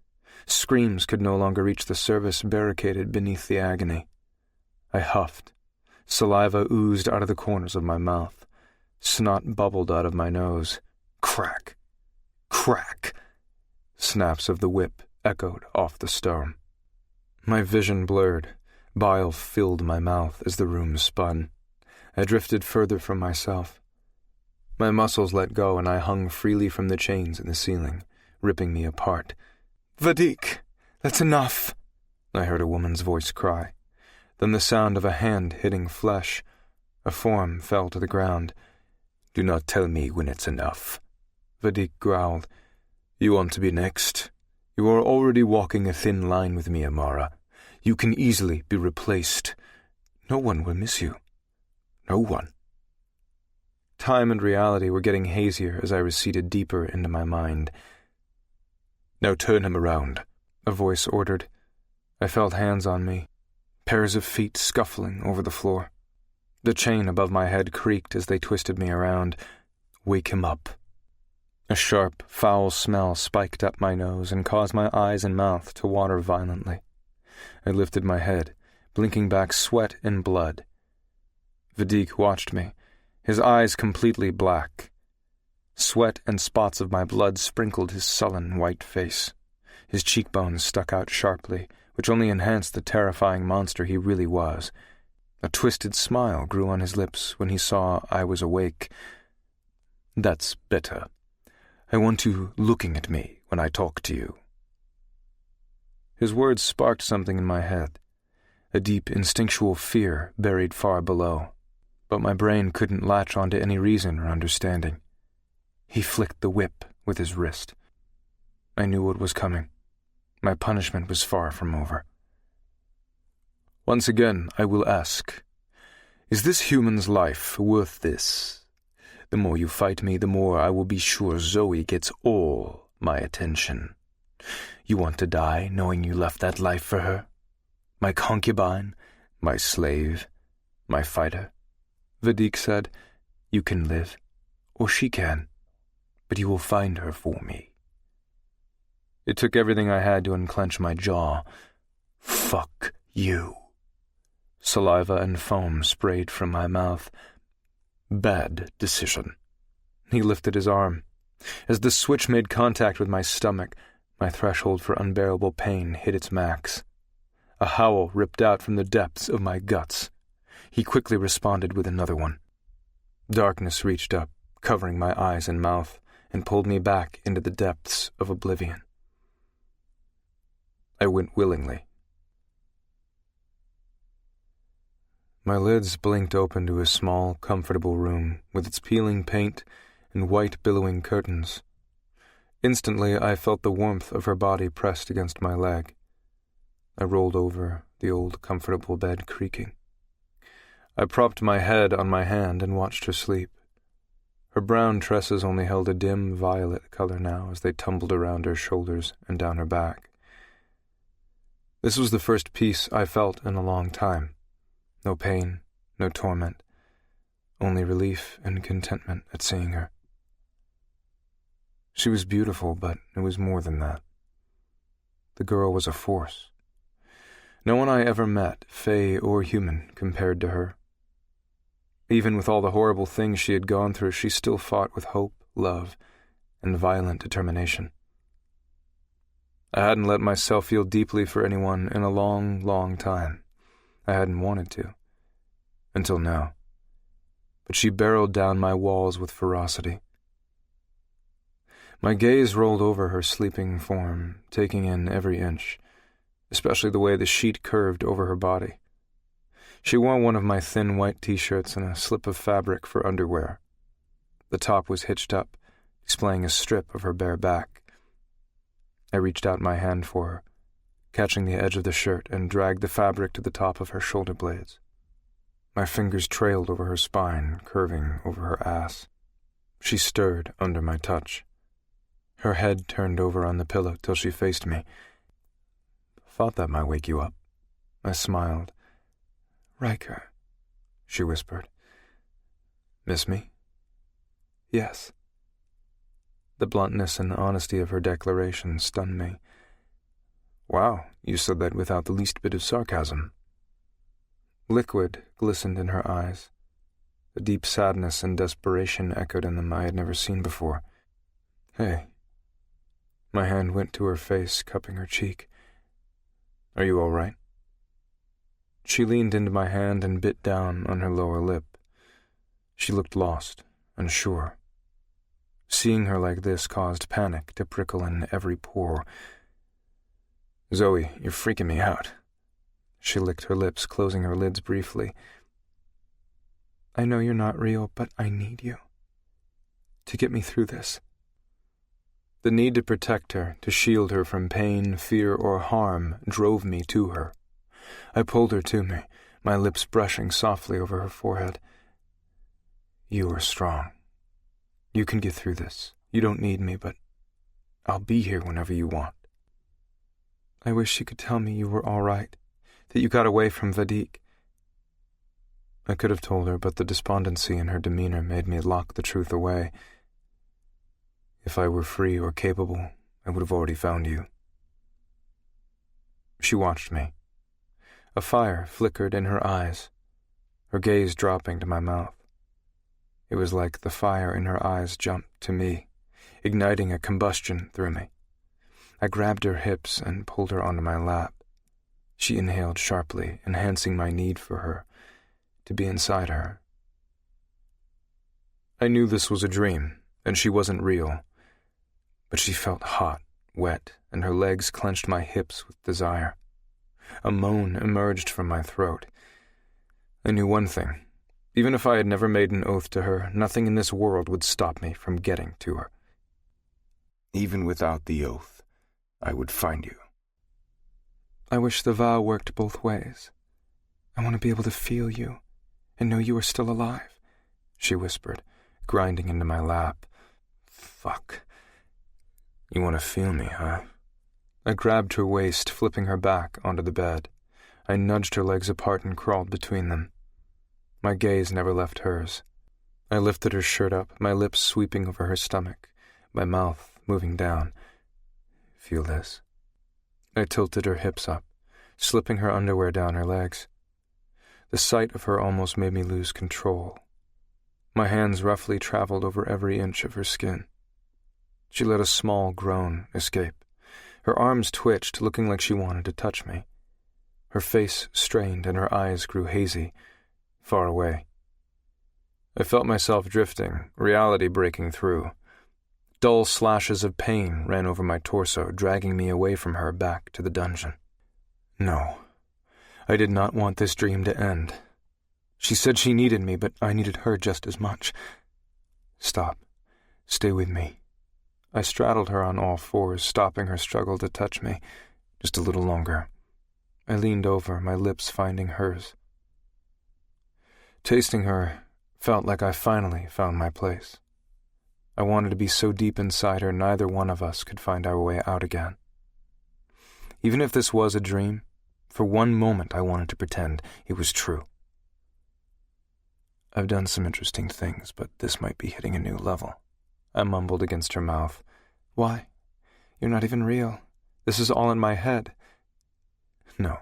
D: Screams could no longer reach the service barricaded beneath the agony. I huffed. Saliva oozed out of the corners of my mouth. Snot bubbled out of my nose. Crack! Crack! Snaps of the whip echoed off the stone. My vision blurred. Bile filled my mouth as the room spun. I drifted further from myself. My muscles let go and I hung freely from the chains in the ceiling, ripping me apart. "Vadik, that's enough," I heard a woman's voice cry. Then the sound of a hand hitting flesh. A form fell to the ground. "Do not tell me when it's enough," Vadik growled. "You want to be next? You are already walking a thin line with me, Amara. You can easily be replaced. No one will miss you. No one." Time and reality were getting hazier as I receded deeper into my mind. "Now turn him around," a voice ordered. I felt hands on me, pairs of feet scuffling over the floor. The chain above my head creaked as they twisted me around. "Wake him up." A sharp, foul smell spiked up my nose and caused my eyes and mouth to water violently. I lifted my head, blinking back sweat and blood. Vadik watched me, his eyes completely black. Sweat and spots of my blood sprinkled his sullen white face. His cheekbones stuck out sharply, which only enhanced the terrifying monster he really was. A twisted smile grew on his lips when he saw I was awake. "That's better. I want you looking at me when I talk to you." His words sparked something in my head, a deep instinctual fear buried far below, but my brain couldn't latch onto any reason or understanding. He flicked the whip with his wrist. I knew what was coming. My punishment was far from over. "Once again, I will ask, is this human's life worth this? The more you fight me, the more I will be sure Zoey gets all my attention. You want to die knowing you left that life for her? My concubine, my slave, my fighter?" Vadik said, "You can live, or she can, but you will find her for me." It took everything I had to unclench my jaw. "Fuck you." Saliva and foam sprayed from my mouth. Bad decision. He lifted his arm. As the switch made contact with my stomach, my threshold for unbearable pain hit its max. A howl ripped out from the depths of my guts. He quickly responded with another one. Darkness reached up, covering my eyes and mouth, and pulled me back into the depths of oblivion. I went willingly. My lids blinked open to a small, comfortable room with its peeling paint and white billowing curtains. Instantly, I felt the warmth of her body pressed against my leg. I rolled over, the old, comfortable bed creaking. I propped my head on my hand and watched her sleep. Her brown tresses only held a dim violet color now as they tumbled around her shoulders and down her back. This was the first peace I felt in a long time. No pain, no torment, only relief and contentment at seeing her. She was beautiful, but it was more than that. The girl was a force. No one I ever met, fae or human, compared to her. Even with all the horrible things she had gone through, she still fought with hope, love, and violent determination. I hadn't let myself feel deeply for anyone in a long, long time. I hadn't wanted to. Until now. But she barreled down my walls with ferocity. My gaze rolled over her sleeping form, taking in every inch, especially the way the sheet curved over her body. She wore one of my thin white t-shirts and a slip of fabric for underwear. The top was hitched up, displaying a strip of her bare back. I reached out my hand for her, catching the edge of the shirt, and dragged the fabric to the top of her shoulder blades. My fingers trailed over her spine, curving over her ass. She stirred under my touch. Her head turned over on the pillow till she faced me. "Thought that might wake you up." I smiled. "Ryker," she whispered. "Miss me?" "Yes." The bluntness and honesty of her declaration stunned me. "Wow, you said that without the least bit of sarcasm." Liquid glistened in her eyes. A deep sadness and desperation echoed in them I had never seen before. "Hey." My hand went to her face, cupping her cheek. "Are you all right?" She leaned into my hand and bit down on her lower lip. She looked lost, unsure. Seeing her like this caused panic to prickle in every pore. "Zoey, you're freaking me out." She licked her lips, closing her lids briefly. "I know you're not real, but I need you. To get me through this." The need to protect her, to shield her from pain, fear, or harm, drove me to her. I pulled her to me, my lips brushing softly over her forehead. "You are strong. You can get through this. You don't need me, but I'll be here whenever you want." "I wish you could tell me you were all right, that you got away from Vadik." I could have told her, but the despondency in her demeanor made me lock the truth away. If I were free or capable, I would have already found you. She watched me. A fire flickered in her eyes, her gaze dropping to my mouth. It was like the fire in her eyes jumped to me, igniting a combustion through me. I grabbed her hips and pulled her onto my lap. She inhaled sharply, enhancing my need for her, to be inside her. I knew this was a dream, and she wasn't real, but she felt hot, wet, and her legs clenched my hips with desire. A moan emerged from my throat. I knew one thing. Even if I had never made an oath to her, nothing in this world would stop me from getting to her. Even without the oath, I would find you. "I wish the vow worked both ways. I want to be able to feel you and know you are still alive," she whispered, grinding into my lap. "Fuck. You want to feel me, huh?" I grabbed her waist, flipping her back onto the bed. I nudged her legs apart and crawled between them. My gaze never left hers. I lifted her shirt up, my lips sweeping over her stomach, my mouth moving down. "Feel this?" I tilted her hips up, slipping her underwear down her legs. The sight of her almost made me lose control. My hands roughly traveled over every inch of her skin. She let a small groan escape. Her arms twitched, looking like she wanted to touch me. Her face strained and her eyes grew hazy, far away. I felt myself drifting, reality breaking through. Dull slashes of pain ran over my torso, dragging me away from her back to the dungeon. No, I did not want this dream to end. She said she needed me, but I needed her just as much. Stop. Stay with me. I straddled her on all fours, stopping her struggle to touch me. Just a little longer. I leaned over, my lips finding hers. Tasting her felt like I finally found my place. I wanted to be so deep inside her, neither one of us could find our way out again. Even if this was a dream, for one moment I wanted to pretend it was true. I've done some interesting things, but this might be hitting a new level. I mumbled against her mouth. Why? You're not even real. This is all in my head. No,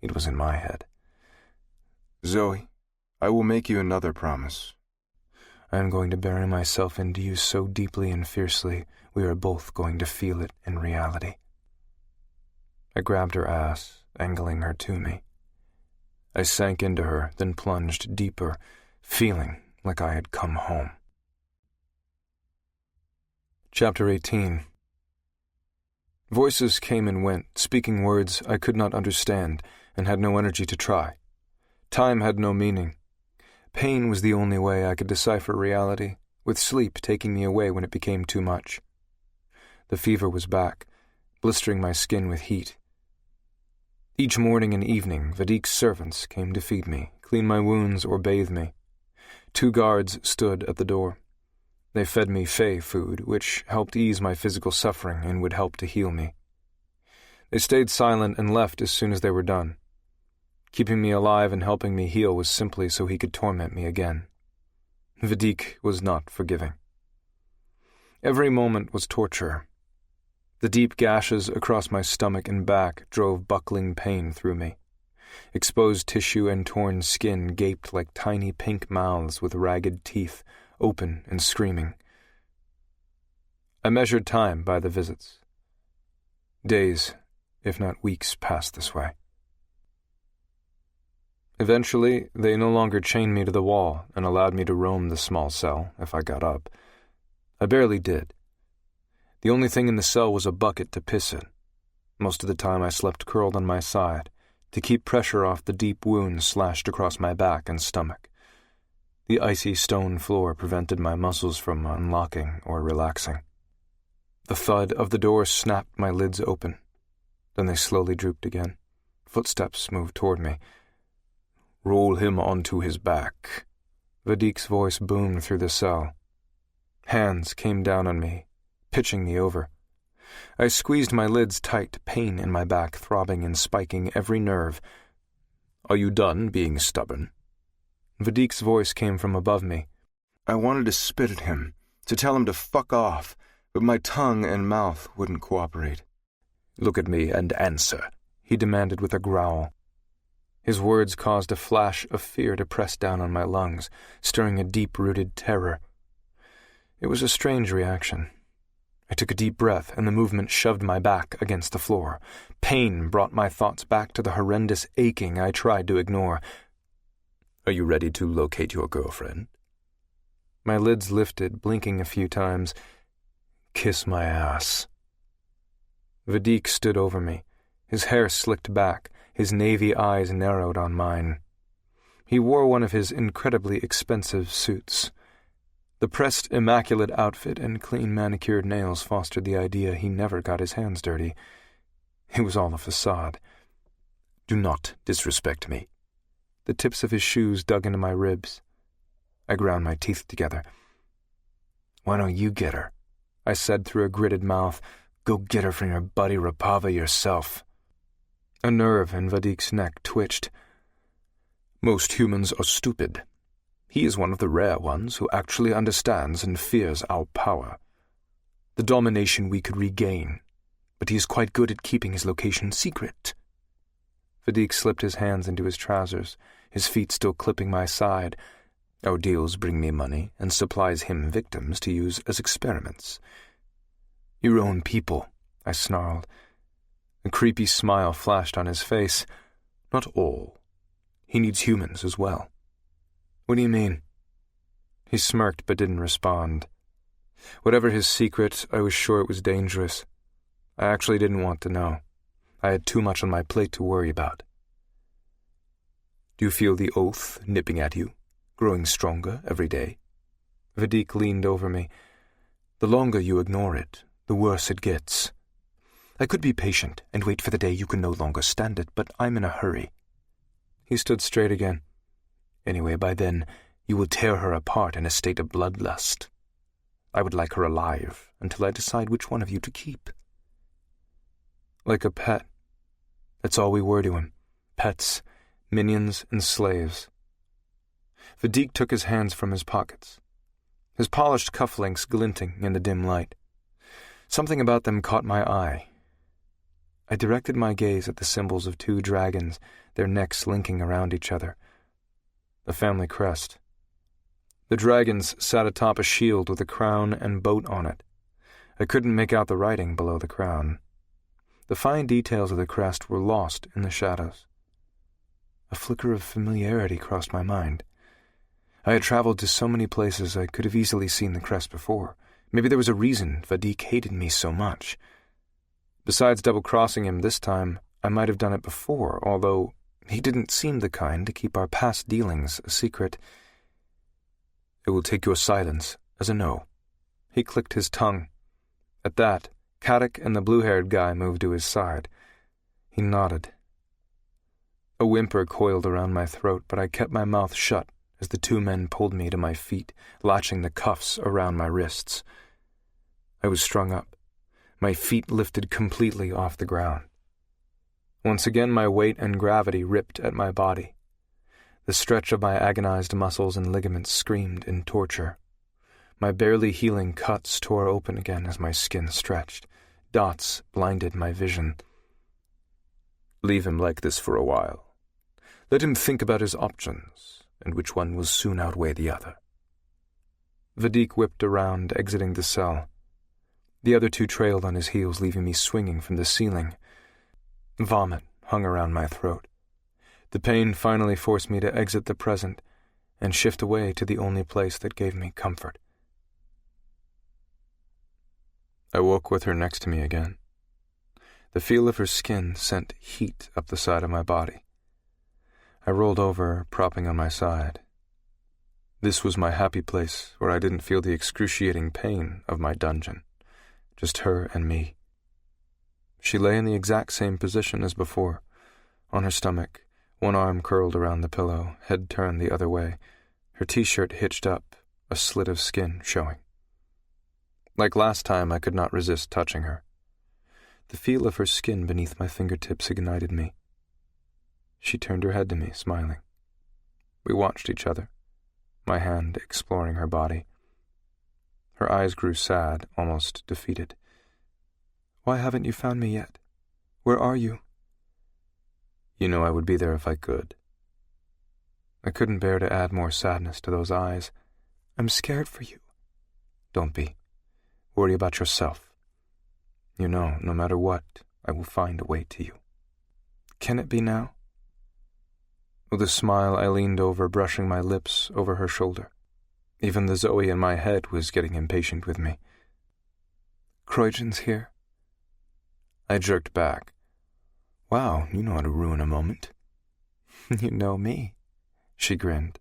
D: it was in my head.
E: Zoey, I will make you another promise.
D: I am going to bury myself into you so deeply and fiercely, we are both going to feel it in reality. I grabbed her ass, angling her to me. I sank into her, then plunged deeper, feeling like I had come home. Chapter 18. Voices came and went, speaking words I could not understand and had no energy to try. Time had no meaning. Pain was the only way I could decipher reality, with sleep taking me away when it became too much. The fever was back, blistering my skin with heat. Each morning and evening, Vadik's servants came to feed me, clean my wounds, or bathe me. 2 guards stood at the door. They fed me fey food, which helped ease my physical suffering and would help to heal me. They stayed silent and left as soon as they were done. Keeping me alive and helping me heal was simply so he could torment me again. Vadik was not forgiving. Every moment was torture. The deep gashes across my stomach and back drove buckling pain through me. Exposed tissue and torn skin gaped like tiny pink mouths with ragged teeth, open and screaming. I measured time by the visits. Days, if not weeks, passed this way. Eventually, they no longer chained me to the wall and allowed me to roam the small cell if I got up. I barely did. The only thing in the cell was a bucket to piss in. Most of the time I slept curled on my side, to keep pressure off the deep wounds slashed across my back and stomach. The icy stone floor prevented my muscles from unlocking or relaxing. The thud of the door snapped my lids open. Then they slowly drooped again. Footsteps moved toward me. "Roll him onto his back." Vadik's voice boomed through the cell. Hands came down on me, pitching me over. I squeezed my lids tight, pain in my back throbbing and spiking every nerve. "Are you done being stubborn?" Vadik's voice came from above me.
E: I wanted to spit at him, to tell him to fuck off, but my tongue and mouth wouldn't cooperate.
D: "Look at me and answer," he demanded with a growl. His words caused a flash of fear to press down on my lungs, stirring a deep-rooted terror. It was a strange reaction. I took a deep breath, and the movement shoved my back against the floor. Pain brought my thoughts back to the horrendous aching I tried to ignore. "Are you ready to locate your girlfriend?" My lids lifted, blinking a few times. "Kiss my ass." Vadik stood over me, his hair slicked back, his navy eyes narrowed on mine. He wore one of his incredibly expensive suits. The pressed, immaculate outfit and clean manicured nails fostered the idea he never got his hands dirty. It was all a facade. "Do not disrespect me." The tips of his shoes dug into my ribs. I ground my teeth together. "Why don't you get her?" I said through a gritted mouth. "Go get her from your buddy Rapava yourself." A nerve in Vadik's neck twitched. "Most humans are stupid. He is one of the rare ones who actually understands and fears our power. The domination we could regain, but he is quite good at keeping his location secret." Vadik slipped his hands into his trousers, his feet still clipping my side. Our deals bring me money and supplies him victims to use as experiments. Your own people, I snarled. A creepy smile flashed on his face. Not all. He needs humans as well. What do you mean? He smirked but didn't respond. Whatever his secret, I was sure it was dangerous. I actually didn't want to know. I had too much on my plate to worry about. Do you feel the oath nipping at you, growing stronger every day? Vadik leaned over me. The longer you ignore it, the worse it gets. I could be patient and wait for the day you can no longer stand it, but I'm in a hurry. He stood straight again. Anyway, by then, you will tear her apart in a state of bloodlust. I would like her alive until I decide which one of you to keep. Like a pet. That's all we were to him. Pets, minions, and slaves. Vadik took his hands from his pockets, his polished cufflinks glinting in the dim light. Something about them caught my eye. I directed my gaze at the symbols of 2 dragons, their necks linking around each other. The family crest. The dragons sat atop a shield with a crown and boat on it. I couldn't make out the writing below the crown. The fine details of the crest were lost in the shadows. A flicker of familiarity crossed my mind. I had traveled to so many places I could have easily seen the crest before. Maybe there was a reason Vadik hated me so much. Besides double-crossing him this time, I might have done it before, although he didn't seem the kind to keep our past dealings a secret. I will take your silence as a no. He clicked his tongue. At that, Kadek and the blue-haired guy moved to his side. He nodded. A whimper coiled around my throat, but I kept my mouth shut as the 2 men pulled me to my feet, latching the cuffs around my wrists. I was strung up, my feet lifted completely off the ground. Once again my weight and gravity ripped at my body. The stretch of my agonized muscles and ligaments screamed in torture. My barely healing cuts tore open again as my skin stretched. Dots blinded my vision. Leave him like this for a while. Let him think about his options, and which one will soon outweigh the other. Vadik whipped around, exiting the cell. The other 2 trailed on his heels, leaving me swinging from the ceiling. Vomit hung around my throat. The pain finally forced me to exit the present and shift away to the only place that gave me comfort. I woke with her next to me again. The feel of her skin sent heat up the side of my body. I rolled over, propping on my side. This was my happy place where I didn't feel the excruciating pain of my dungeon. Just her and me. She lay in the exact same position as before, on her stomach, one arm curled around the pillow, head turned the other way, her t-shirt hitched up, a slit of skin showing. Like last time, I could not resist touching her. The feel of her skin beneath my fingertips ignited me. She turned her head to me, smiling. We watched each other, my hand exploring her body. Her eyes grew sad, almost defeated. Why haven't you found me yet? Where are you? You know I would be there if I could. I couldn't bear to add more sadness to those eyes. I'm scared for you. Don't be. Worry about yourself. You know, no matter what, I will find a way to you. Can it be now? With a smile, I leaned over, brushing my lips over her shoulder. Even the Zoey in my head was getting impatient with me. Croydon's here. I jerked back. Wow, you know how to ruin a moment. You know me, she grinned.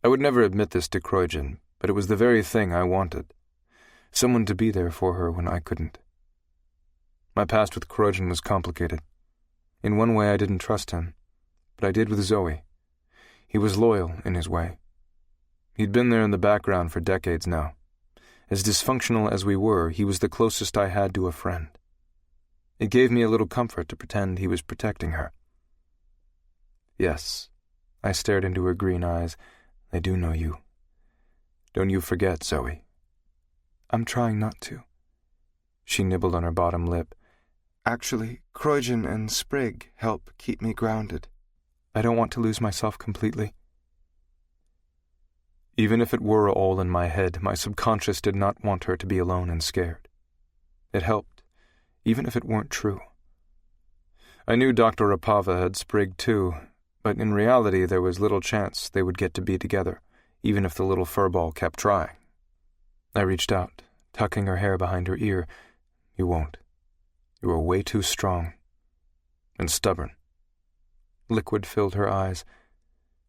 D: I would never admit this to Croydon, but it was the very thing I wanted. Someone to be there for her when I couldn't. My past with Croydon was complicated. In one way I didn't trust him, but I did with Zoey. He was loyal in his way. He'd been there in the background for decades now. As dysfunctional as we were, he was the closest I had to a friend. It gave me a little comfort to pretend he was protecting her. Yes, I stared into her green eyes. I do know you. Don't you forget, Zoey. I'm trying not to. She nibbled on her bottom lip.
E: Actually, Croydon and Sprig help keep me grounded.
D: I don't want to lose myself completely. Even if it were all in my head, my subconscious did not want her to be alone and scared. It helped, even if it weren't true. I knew Dr. Rapava had Sprig too, but in reality there was little chance they would get to be together, even if the little furball kept trying. I reached out, tucking her hair behind her ear. You won't. You are way too strong. And stubborn. Liquid filled her eyes.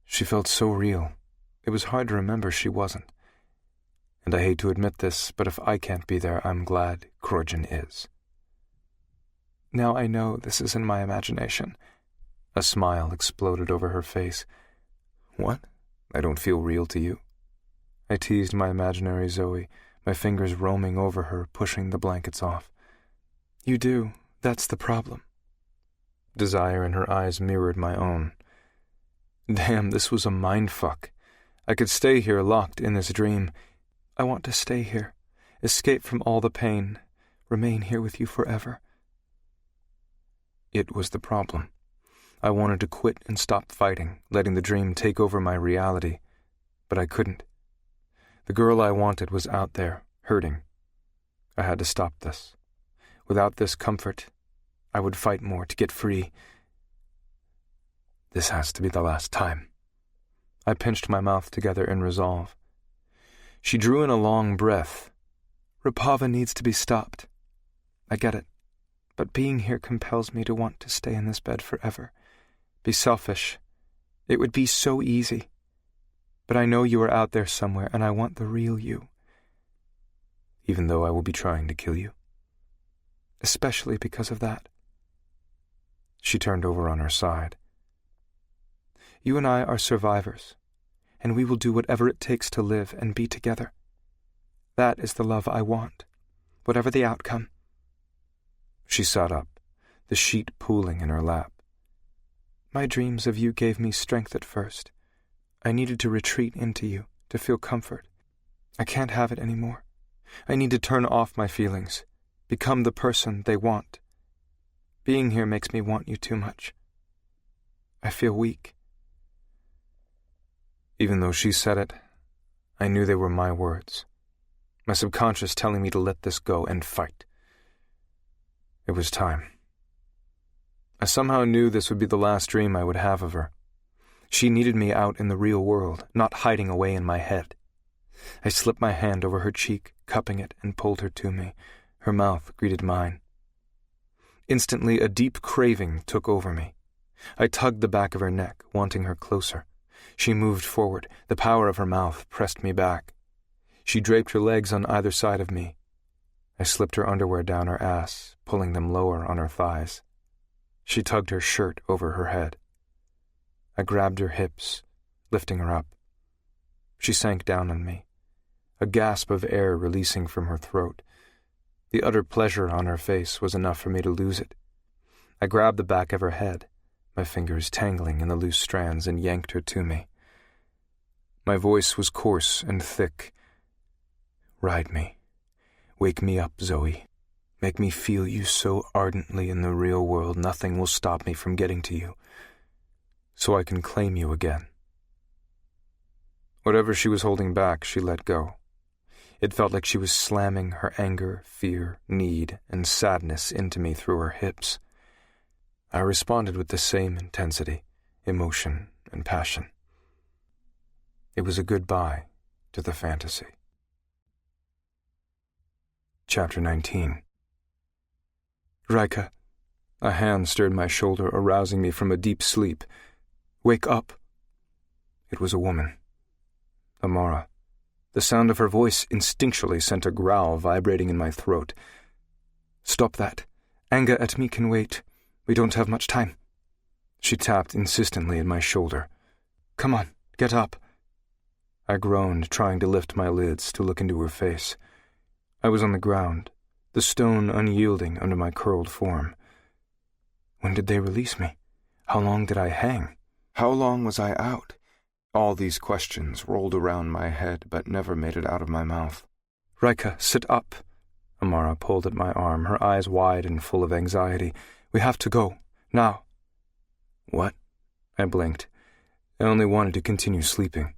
D: She felt so real. It was hard to remember she wasn't. And I hate to admit this, but if I can't be there, I'm glad Croydon is. Now I know this is in my imagination. A smile exploded over her face. What? I don't feel real to you? I teased my imaginary Zoey, my fingers roaming over her, pushing the blankets off. You do. That's the problem. Desire in her eyes mirrored my own. Damn, this was a mindfuck. I could stay here locked in this dream. I want to stay here, escape from all the pain, remain here with you forever. It was the problem. I wanted to quit and stop fighting, letting the dream take over my reality, but I couldn't. The girl I wanted was out there, hurting. I had to stop this. Without this comfort, I would fight more to get free. This has to be the last time. I pinched my mouth together in resolve. She drew in a long breath. Rapava needs to be stopped. I get it, but being here compels me to want to stay in this bed forever. Be selfish. It would be so easy. But I know you are out there somewhere, and I want the real you. Even though I will be trying to kill you. Especially because of that. She turned over on her side. You and I are survivors, and we will do whatever it takes to live and be together. That is the love I want, whatever the outcome. She sat up, the sheet pooling in her lap. My dreams of you gave me strength at first. I needed to retreat into you, to feel comfort. I can't have it anymore. I need to turn off my feelings, become the person they want. Being here makes me want you too much. I feel weak. Even though she said it, I knew they were my words. My subconscious telling me to let this go and fight. It was time. I somehow knew this would be the last dream I would have of her. She needed me out in the real world, not hiding away in my head. I slipped my hand over her cheek, cupping it, and pulled her to me. Her mouth greeted mine. Instantly, a deep craving took over me. I tugged the back of her neck, wanting her closer. She moved forward. The power of her mouth pressed me back. She draped her legs on either side of me. I slipped her underwear down her ass, pulling them lower on her thighs. She tugged her shirt over her head. I grabbed her hips, lifting her up. She sank down on me, a gasp of air releasing from her throat. The utter pleasure on her face was enough for me to lose it. I grabbed the back of her head, my fingers tangling in the loose strands, and yanked her to me. My voice was coarse and thick. Ride me. Wake me up, Zoey. Make me feel you so ardently in the real world nothing will stop me from getting to you, so I can claim you again. Whatever she was holding back, she let go. It felt like she was slamming her anger, fear, need, and sadness into me through her hips. I responded with the same intensity, emotion, and passion. It was a goodbye to the fantasy. Chapter 19. Ryker. A hand stirred my shoulder, arousing me from a deep sleep. Wake up. It was a woman. Amara. The sound of her voice instinctually sent a growl vibrating in my throat. Stop that. Anger at me can wait. We don't have much time. She tapped insistently at my shoulder. Come on, get up. I groaned, trying to lift my lids to look into her face. I was on the ground, the stone unyielding under my curled form. When did they release me? How long did I hang?
E: How long was I out? All these questions rolled around my head but never made it out of my mouth.
D: Ryker, sit up. Amara pulled at my arm, her eyes wide and full of anxiety. "We have to go. Now." "What?" I blinked. I only wanted to continue sleeping.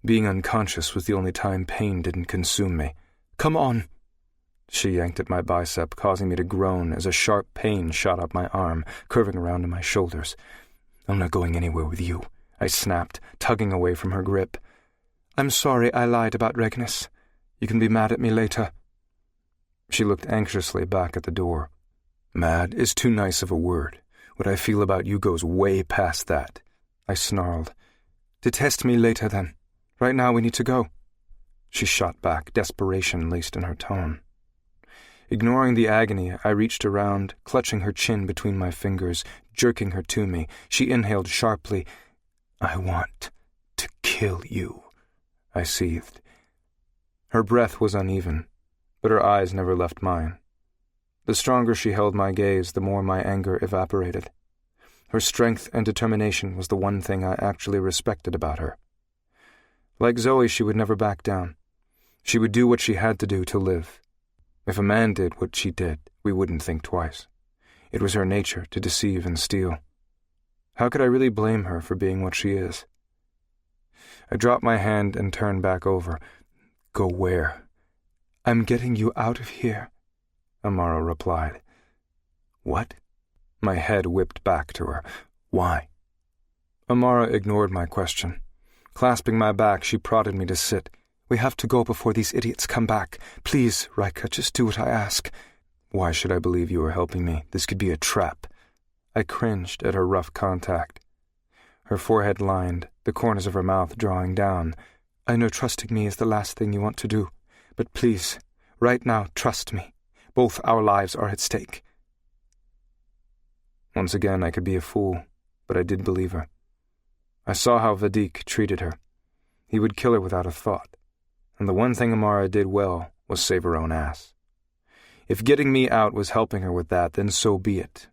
D: Being unconscious was the only time pain didn't consume me. "Come on." She yanked at my bicep, causing me to groan as a sharp pain shot up my arm, curving around to my shoulders. "I'm not going anywhere with you," I snapped, tugging away from her grip. "I'm sorry I lied about Regnus. You can be mad at me later." She looked anxiously back at the door. "Mad is too nice of a word. What I feel about you goes way past that," I snarled. "Detest me later, then. Right now we need to go." She shot back, desperation laced in her tone. Ignoring the agony, I reached around, clutching her chin between my fingers, jerking her to me. She inhaled sharply. "I want to kill you," I seethed. Her breath was uneven, but her eyes never left mine. The stronger she held my gaze, the more my anger evaporated. Her strength and determination was the one thing I actually respected about her. Like Zoey, she would never back down. She would do what she had to do to live. If a man did what she did, we wouldn't think twice. It was her nature to deceive and steal. How could I really blame her for being what she is? I dropped my hand and turned back over. "Go where?" "I'm getting you out of here," Amara replied. "What?" My head whipped back to her. "Why?" Amara ignored my question. Clasping my back, she prodded me to sit. "We have to go before these idiots come back. Please, Ryker, just do what I ask." "Why should I believe you are helping me? This could be a trap." I cringed at her rough contact. Her forehead lined, the corners of her mouth drawing down. "I know trusting me is the last thing you want to do, but please, right now, trust me. Both our lives are at stake." Once again, I could be a fool, but I did believe her. I saw how Vadik treated her. He would kill her without a thought, and the one thing Amara did well was save her own ass. If getting me out was helping her with that, then so be it.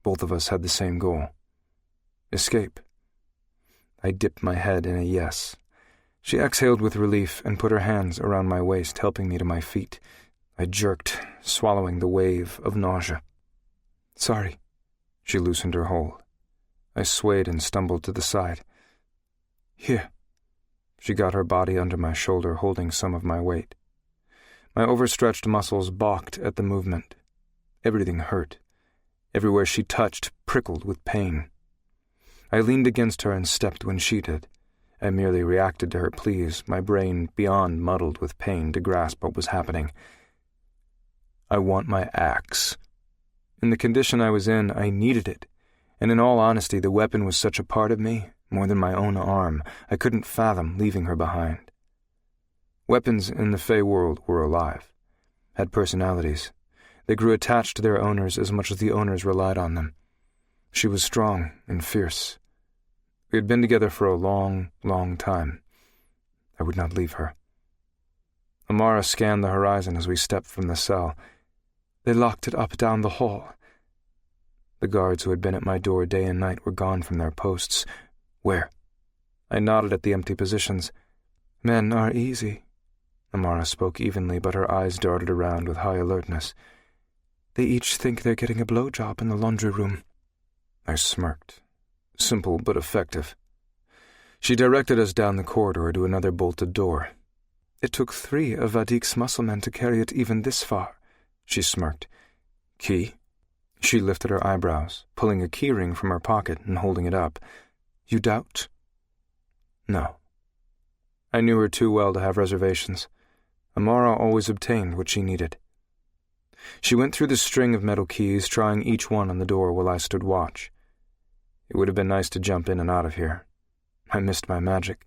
D: Both of us had the same goal. Escape. I dipped my head in a yes. She exhaled with relief and put her hands around my waist, helping me to my feet. I jerked, swallowing the wave of nausea. "Sorry." She loosened her hold. I swayed and stumbled to the side. "Here." She got her body under my shoulder, holding some of my weight. My overstretched muscles balked at the movement. Everything hurt. Everywhere she touched prickled with pain. I leaned against her and stepped when she did. I merely reacted to her pleas, my brain beyond muddled with pain to grasp what was happening. "I want my axe." In the condition I was in, I needed it, and in all honesty, the weapon was such a part of me, more than my own arm, I couldn't fathom leaving her behind. Weapons in the Fey world were alive, had personalities. They grew attached to their owners as much as the owners relied on them. She was strong and fierce. We had been together for a long, long time. I would not leave her. Amara scanned the horizon as we stepped from the cell. "They locked it up down the hall." The guards who had been at my door day and night were gone from their posts. "Where?" I nodded at the empty positions. "Men are easy." Amara spoke evenly, but her eyes darted around with high alertness. "They each think they're getting a blowjob in the laundry room." I smirked. Simple but effective. She directed us down the corridor to another bolted door. "It took 3 of Vadik's musclemen to carry it even this far," she smirked. "Key?" She lifted her eyebrows, pulling a keyring from her pocket and holding it up. "You doubt?" "No." I knew her too well to have reservations. Amara always obtained what she needed. She went through the string of metal keys, trying each one on the door while I stood watch. It would have been nice to jump in and out of here. I missed my magic.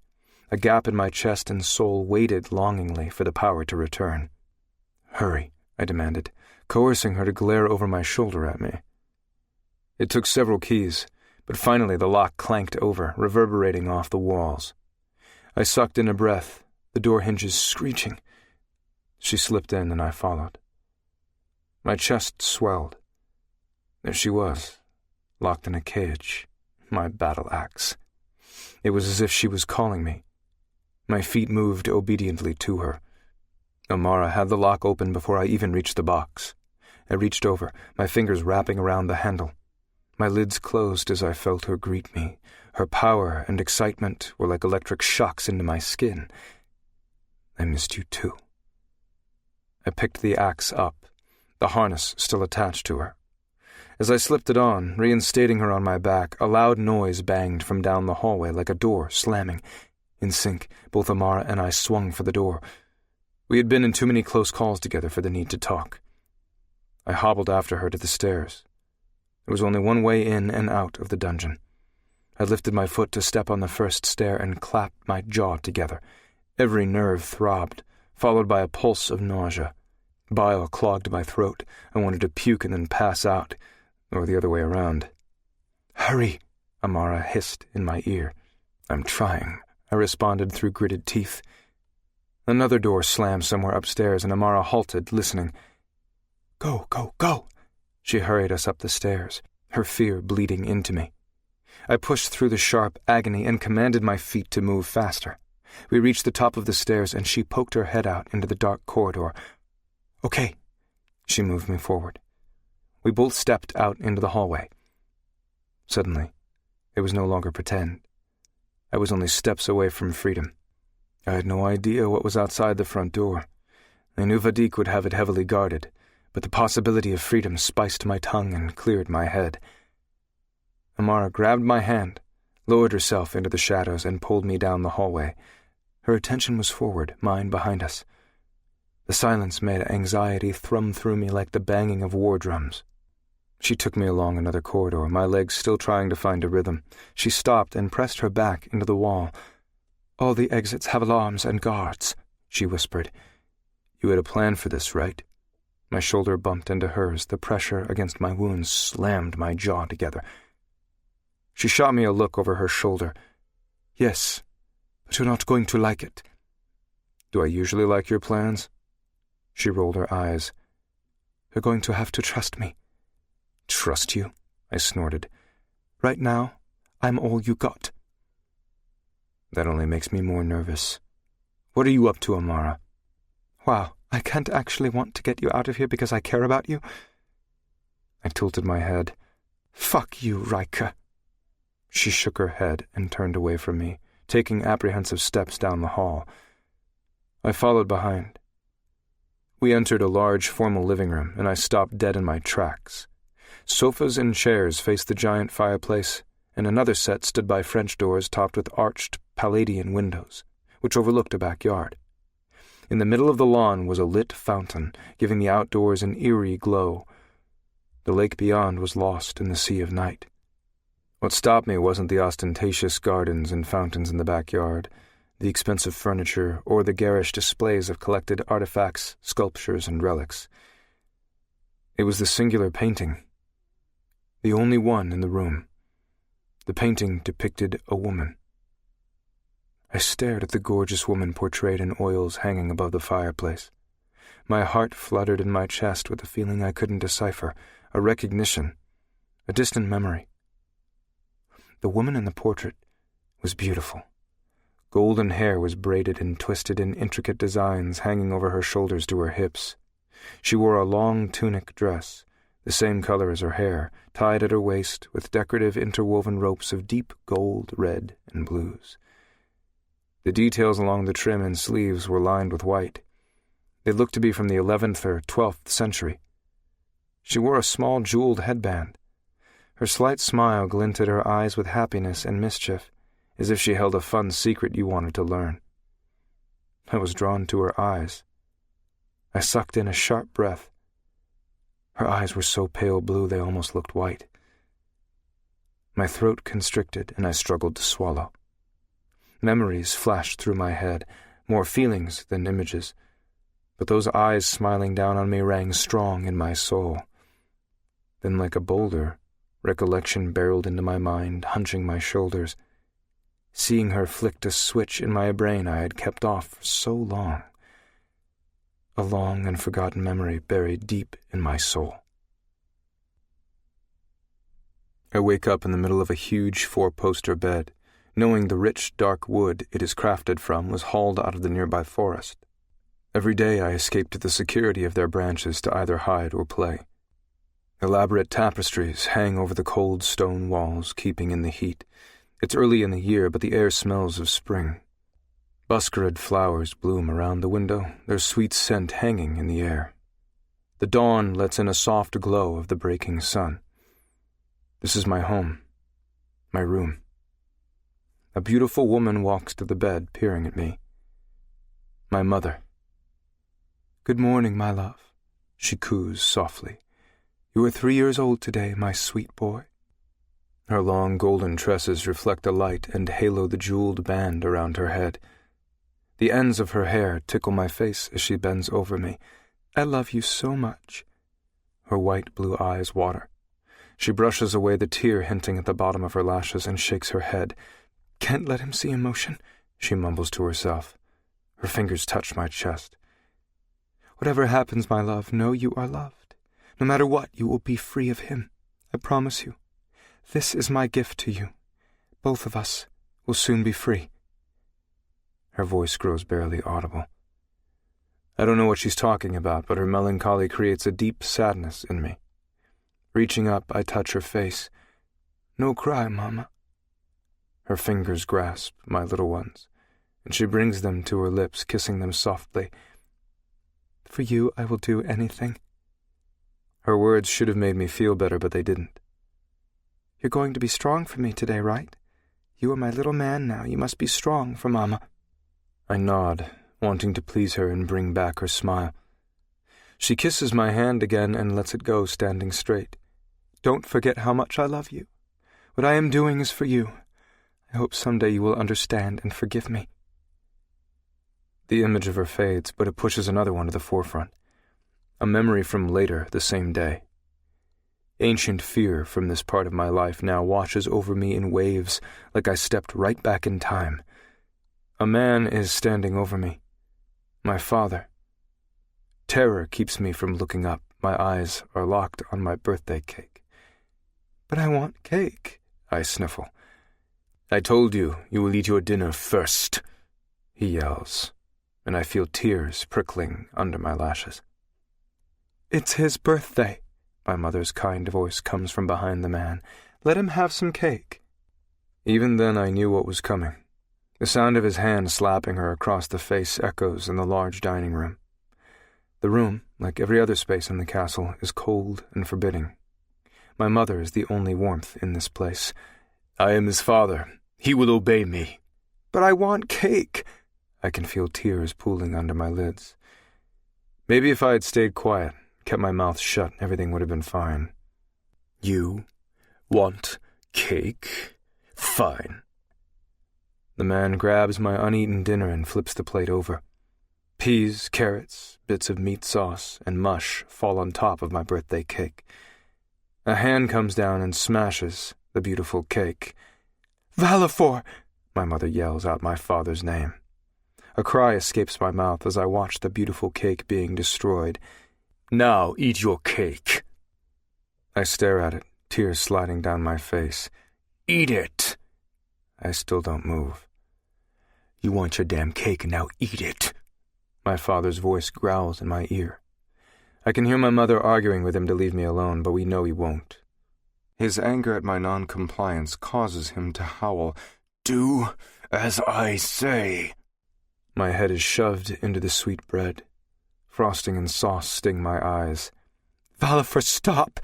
D: A gap in my chest and soul waited longingly for the power to return. "Hurry," I demanded, coercing her to glare over my shoulder at me. It took several keys, but finally the lock clanked over, reverberating off the walls. I sucked in a breath, the door hinges screeching. She slipped in and I followed. My chest swelled. There she was, locked in a cage, my battle axe. It was as if she was calling me. My feet moved obediently to her. Amara had the lock open before I even reached the box. I reached over, my fingers wrapping around the handle. My lids closed as I felt her greet me. Her power and excitement were like electric shocks into my skin. I missed you too. I picked the axe up, the harness still attached to her. As I slipped it on, reinstating her on my back, a loud noise banged from down the hallway like a door slamming. In sync, both Amara and I swung for the door. We had been in too many close calls together for the need to talk. I hobbled after her to the stairs. There was only one way in and out of the dungeon. I lifted my foot to step on the first stair and clapped my jaw together. Every nerve throbbed, followed by a pulse of nausea. Bile clogged my throat. I wanted to puke and then pass out, or the other way around. "Hurry," Amara hissed in my ear. "I'm trying," I responded through gritted teeth. Another door slammed somewhere upstairs, and Amara halted, listening. "Go, go, go!" She hurried us up the stairs, her fear bleeding into me. I pushed through the sharp agony and commanded my feet to move faster. We reached the top of the stairs, and she poked her head out into the dark corridor. "Okay." She moved me forward. We both stepped out into the hallway. Suddenly, it was no longer pretend. I was only steps away from freedom. I had no idea what was outside the front door. I knew Vadik would have it heavily guarded, but the possibility of freedom spiced my tongue and cleared my head. Amara grabbed my hand, lowered herself into the shadows, and pulled me down the hallway. Her attention was forward, mine behind us. The silence made anxiety thrum through me like the banging of war drums. She took me along another corridor, my legs still trying to find a rhythm. She stopped and pressed her back into the wall. "All the exits have alarms and guards," she whispered. "You had a plan for this, right?" My shoulder bumped into hers. The pressure against my wounds slammed my jaw together. She shot me a look over her shoulder. "Yes, but you're not going to like it." "Do I usually like your plans?" She rolled her eyes. "You're going to have to trust me." "Trust you?" I snorted. "Right now, I'm all you got." That only makes me more nervous. "What are you up to, Amara?" "Wow, I can't actually want to get you out of here because I care about you." I tilted my head. "Fuck you, Ryker." She shook her head and turned away from me, taking apprehensive steps down the hall. I followed behind. We entered a large, formal living room, and I stopped dead in my tracks. Sofas and chairs faced the giant fireplace, and another set stood by French doors topped with arched Palladian windows, which overlooked a backyard. In the middle of the lawn was a lit fountain, giving the outdoors an eerie glow. The lake beyond was lost in the sea of night. What stopped me wasn't the ostentatious gardens and fountains in the backyard, the expensive furniture, or the garish displays of collected artifacts, sculptures, and relics. It was the singular painting, the only one in the room. The painting depicted a woman. I stared at the gorgeous woman portrayed in oils hanging above the fireplace. My heart fluttered in my chest with a feeling I couldn't decipher, a recognition, a distant memory. The woman in the portrait was beautiful. Golden hair was braided and twisted in intricate designs hanging over her shoulders to her hips. She wore a long tunic dress, the same color as her hair, tied at her waist with decorative interwoven ropes of deep gold, red, and blues. The details along the trim and sleeves were lined with white. They looked to be from the 11th or 12th century. She wore a small jeweled headband. Her slight smile glinted her eyes with happiness and mischief, as if she held a fun secret you wanted to learn. I was drawn to her eyes. I sucked in a sharp breath. Her eyes were so pale blue they almost looked white. My throat constricted and I struggled to swallow. Memories flashed through my head, more feelings than images, but those eyes smiling down on me rang strong in my soul. Then, like a boulder, recollection barreled into my mind, hunching my shoulders. Seeing her flicked a switch in my brain I had kept off for so long. A long and forgotten memory buried deep in my soul. I wake up in the middle of a huge 4-poster bed, knowing the rich, dark wood it is crafted from was hauled out of the nearby forest. Every day I escape to the security of their branches to either hide or play. Elaborate tapestries hang over the cold stone walls, keeping in the heat. It's early in the year, but the air smells of spring. Buscarid flowers bloom around the window, their sweet scent hanging in the air. The dawn lets in a soft glow of the breaking sun. This is my home, my room. A beautiful woman walks to the bed, peering at me. My mother. "Good morning, my love," she coos softly. "You are 3 years old today, my sweet boy." Her long golden tresses reflect the light and halo the jeweled band around her head. The ends of her hair tickle my face as she bends over me. "I love you so much." Her white blue eyes water. She brushes away the tear hinting at the bottom of her lashes and shakes her head. "Can't let him see emotion," she mumbles to herself. Her fingers touch my chest. "Whatever happens, my love, know you are loved. No matter what, you will be free of him. I promise you. This is my gift to you. Both of us will soon be free." Her voice grows barely audible. I don't know what she's talking about, but her melancholy creates a deep sadness in me. Reaching up, I touch her face. "No cry, Mama." Her fingers grasp my little ones, and she brings them to her lips, kissing them softly. "For you, I will do anything." Her words should have made me feel better, but they didn't. "You're going to be strong for me today, right? You are my little man now. You must be strong for Mama." I nod, wanting to please her and bring back her smile. She kisses my hand again and lets it go, standing straight. "Don't forget how much I love you. What I am doing is for you. I hope someday you will understand and forgive me." The image of her fades, but it pushes another one to the forefront. A memory from later the same day. Ancient fear from this part of my life now washes over me in waves, like I stepped right back in time. A man is standing over me. My father. Terror keeps me from looking up. My eyes are locked on my birthday cake. "But I want cake," I sniffle. "I told you will eat your dinner first," he yells, and I feel tears prickling under my lashes. "It's his birthday," my mother's kind voice comes from behind the man. "Let him have some cake." Even then I knew what was coming. The sound of his hand slapping her across the face echoes in the large dining room. The room, like every other space in the castle, is cold and forbidding. My mother is the only warmth in this place. "I am his father. He will obey me." "But I want cake." I can feel tears pooling under my lids. Maybe if I had stayed quiet, kept my mouth shut, everything would have been fine. "You want cake? Fine." The man grabs my uneaten dinner and flips the plate over. Peas, carrots, bits of meat sauce, and mush fall on top of my birthday cake. A hand comes down and smashes the beautiful cake. "Valifor!" my mother yells out my father's name. A cry escapes my mouth as I watch the beautiful cake being destroyed. "Now eat your cake." I stare at it, tears sliding down my face. "Eat it!" I still don't move. "You want your damn cake, now eat it." My father's voice growls in my ear. I can hear my mother arguing with him to leave me alone, but we know he won't. His anger at my non-compliance causes him to howl, "Do as I say." My head is shoved into the sweet bread. Frosting and sauce sting my eyes. "Valifor, stop!"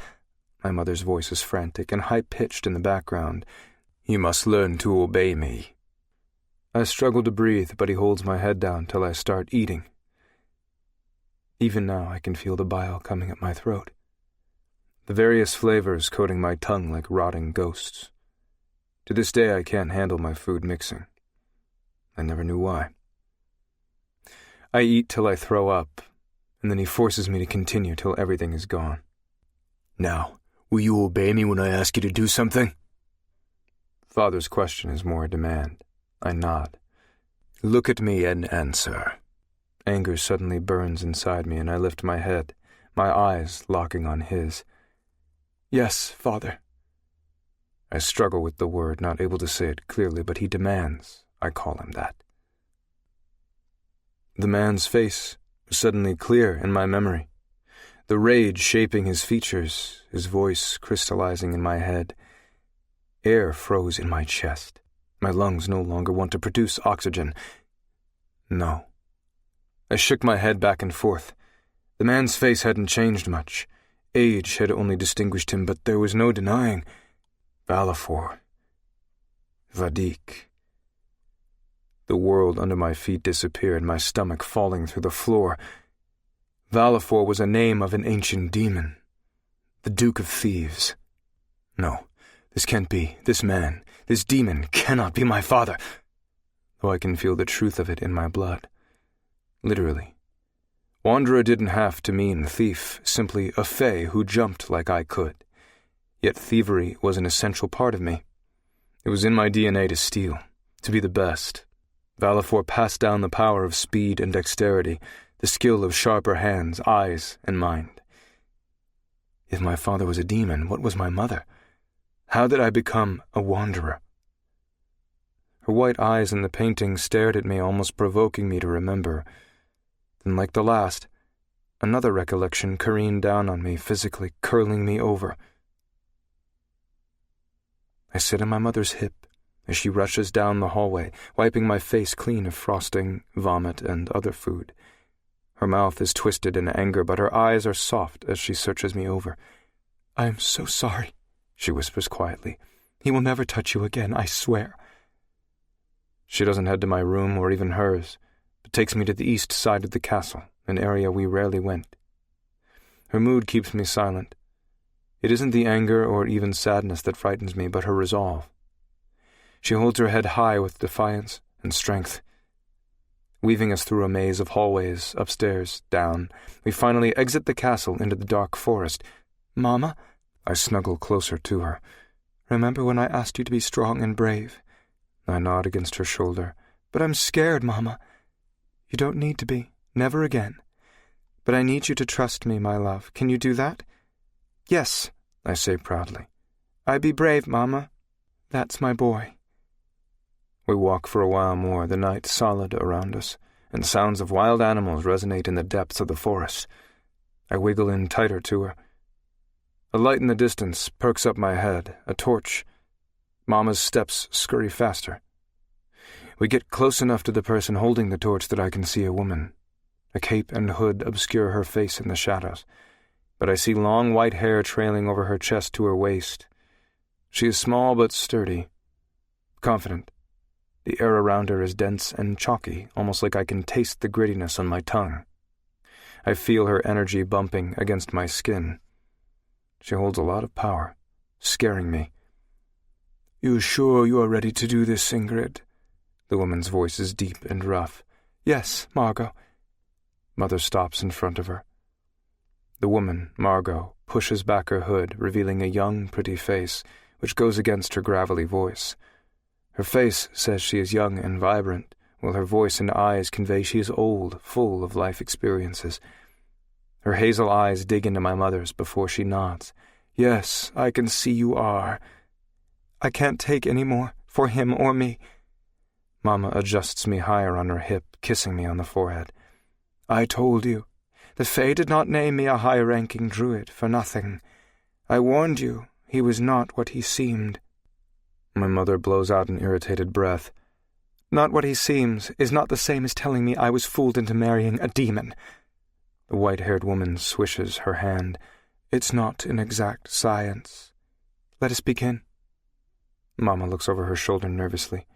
D: My mother's voice is frantic and high-pitched in the background. "You must learn to obey me." I struggle to breathe, but he holds my head down till I start eating. Even now I can feel the bile coming at my throat. The various flavors coating my tongue like rotting ghosts. To this day I can't handle my food mixing. I never knew why. I eat till I throw up, and then he forces me to continue till everything is gone. "Now, will you obey me when I ask you to do something?" Father's question is more a demand. I nod. "Look at me and answer." Anger suddenly burns inside me, and I lift my head, my eyes locking on his. "Yes, Father." I struggle with the word, not able to say it clearly, but he demands I call him that. The man's face was suddenly clear in my memory. The rage shaping his features, his voice crystallizing in my head. Air froze in my chest. My lungs no longer want to produce oxygen. No. I shook my head back and forth. The man's face hadn't changed much. Age had only distinguished him, but there was no denying. Valifor. Vadik. The world under my feet disappeared, my stomach falling through the floor. Valifor was a name of an ancient demon. The Duke of Thieves. No, this can't be. This man, this demon, cannot be my father, though I can feel the truth of it in my blood. Literally. Wanderer didn't have to mean thief, simply a fae who jumped like I could. Yet thievery was an essential part of me. It was in my DNA to steal, to be the best. Valifor passed down the power of speed and dexterity, the skill of sharper hands, eyes, and mind. If my father was a demon, what was my mother? How did I become a wanderer? Her white eyes in the painting stared at me, almost provoking me to remember. Then, like the last, another recollection careened down on me, physically curling me over. I sit on my mother's hip as she rushes down the hallway, wiping my face clean of frosting, vomit, and other food. Her mouth is twisted in anger, but her eyes are soft as she searches me over. "I am so sorry," she whispers quietly. "He will never touch you again, I swear." She doesn't head to my room or even hers, but takes me to the east side of the castle, an area we rarely went. Her mood keeps me silent. It isn't the anger or even sadness that frightens me, but her resolve. She holds her head high with defiance and strength. Weaving us through a maze of hallways, upstairs, down, we finally exit the castle into the dark forest. "Mama?" I snuggle closer to her. "Remember when I asked you to be strong and brave?" I nod against her shoulder. "But I'm scared, Mama." "You don't need to be. Never again. But I need you to trust me, my love. Can you do that?" "Yes," I say proudly. "I be brave, Mama. That's my boy." We walk for a while more, the night solid around us, and sounds of wild animals resonate in the depths of the forest. I wiggle in tighter to her. A light in the distance perks up my head, a torch. Mama's steps scurry faster. We get close enough to the person holding the torch that I can see a woman. A cape and hood obscure her face in the shadows, but I see long white hair trailing over her chest to her waist. She is small but sturdy, confident. The air around her is dense and chalky, almost like I can taste the grittiness on my tongue. I feel her energy bumping against my skin. She holds a lot of power, scaring me. "You sure you are ready to do this, Ingrid?" The woman's voice is deep and rough. "Yes, Margot." Mother stops in front of her. The woman, Margot, pushes back her hood, revealing a young, pretty face, which goes against her gravelly voice. Her face says she is young and vibrant, while her voice and eyes convey she is old, full of life experiences. Her hazel eyes dig into my mother's before she nods. "Yes, I can see you are." "I can't take any more, for him or me." Mama adjusts me higher on her hip, kissing me on the forehead. "I told you. The Fae did not name me a high-ranking druid for nothing. I warned you, he was not what he seemed." My mother blows out an irritated breath. "Not what he seems is not the same as telling me I was fooled into marrying a demon." The white-haired woman swishes her hand. "It's not an exact science. Let us begin." Mama looks over her shoulder nervously.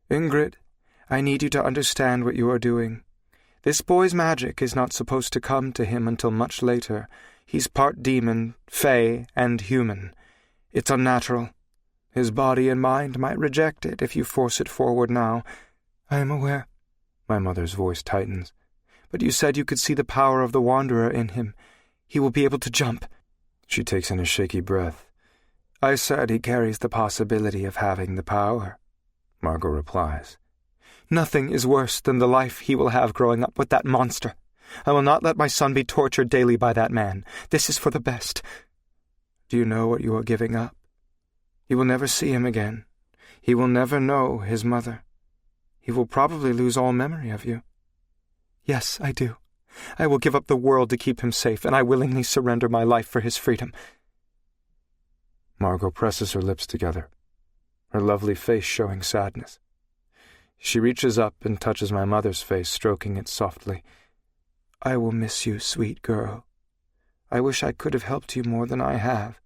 D: "Ingrid, I need you to understand what you are doing. This boy's magic is not supposed to come to him until much later. He's part demon, fae, and human. It's unnatural. His body and mind might reject it if you force it forward now." "I am aware." My mother's voice tightens. "But you said you could see the power of the Wanderer in him. He will be able to jump." She takes in a shaky breath. "I said he carries the possibility of having the power," Margot replies. "Nothing is worse than the life he will have growing up with that monster. I will not let my son be tortured daily by that man. This is for the best. Do you know what you are giving up? You will never see him again. He will never know his mother. He will probably lose all memory of you." "Yes, I do. I will give up the world to keep him safe, and I willingly surrender my life for his freedom." Margot presses her lips together, her lovely face showing sadness. She reaches up and touches my mother's face, stroking it softly. "I will miss you, sweet girl. I wish I could have helped you more than I have.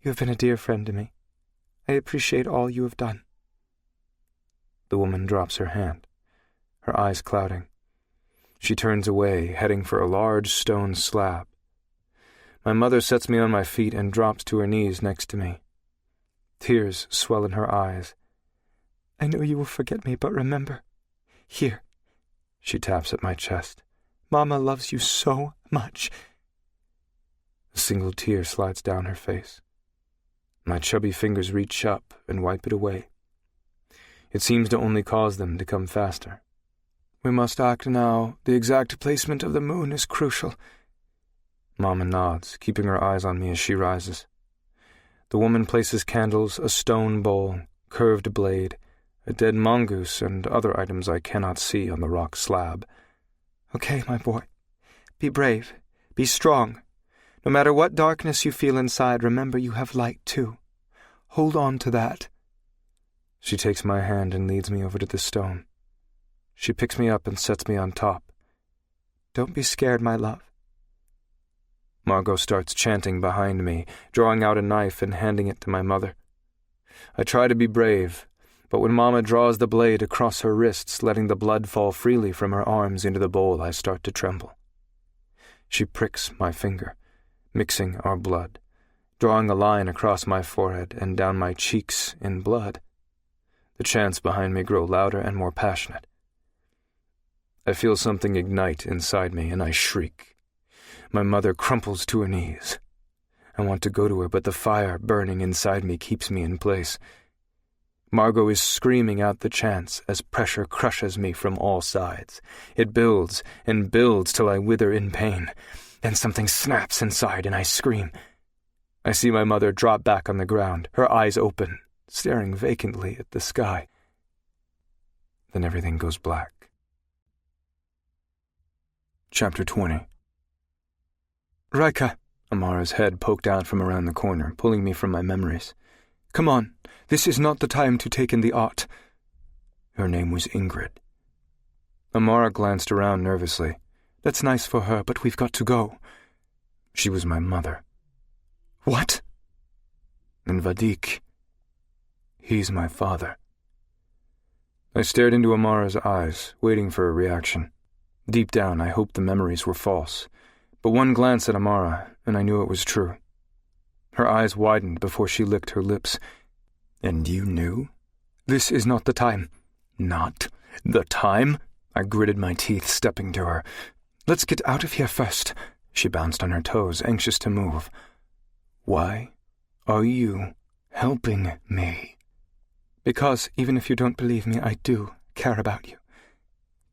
D: You have been a dear friend to me. I appreciate all you have done." The woman drops her hand, her eyes clouding. She turns away, heading for a large stone slab. My mother sets me on my feet and drops to her knees next to me. Tears swell in her eyes. "I know you will forget me, but remember. Here." She taps at my chest. "Mama loves you so much." A single tear slides down her face. My chubby fingers reach up and wipe it away. It seems to only cause them to come faster. "We must act now. The exact placement of the moon is crucial." Mama nods, keeping her eyes on me as she rises. The woman places candles, a stone bowl, curved blade, a dead mongoose, and other items I cannot see on the rock slab. "Okay, my boy. Be brave. Be strong. No matter what darkness you feel inside, remember you have light too. Hold on to that." She takes my hand and leads me over to the stone. She picks me up and sets me on top. "Don't be scared, my love." Margot starts chanting behind me, drawing out a knife and handing it to my mother. I try to be brave, but when Mama draws the blade across her wrists, letting the blood fall freely from her arms into the bowl, I start to tremble. She pricks my finger, mixing our blood, drawing a line across my forehead and down my cheeks in blood. The chants behind me grow louder and more passionate. I feel something ignite inside me, and I shriek. My mother crumples to her knees. I want to go to her, but the fire burning inside me keeps me in place. Margot is screaming out the chants as pressure crushes me from all sides. It builds and builds till I wither in pain. Then something snaps inside and I scream. I see my mother drop back on the ground, her eyes open, staring vacantly at the sky. Then everything goes black. Chapter 20. "Ryker," Amara's head poked out from around the corner, pulling me from my memories. "Come on, this is not the time to take in the art." Her name was Ingrid. Amara glanced around nervously. "That's nice for her, but we've got to go." She was my mother. "What?" "And Vadik. He's my father." I stared into Amara's eyes, waiting for a reaction. Deep down, I hoped the memories were false. But one glance at Amara, and I knew it was true. Her eyes widened before she licked her lips. "And you knew?" "This is not the time." "Not the time?" I gritted my teeth, stepping to her. "Let's get out of here first." She bounced on her toes, anxious to move. "Why are you helping me?" "Because, even if you don't believe me, I do care about you."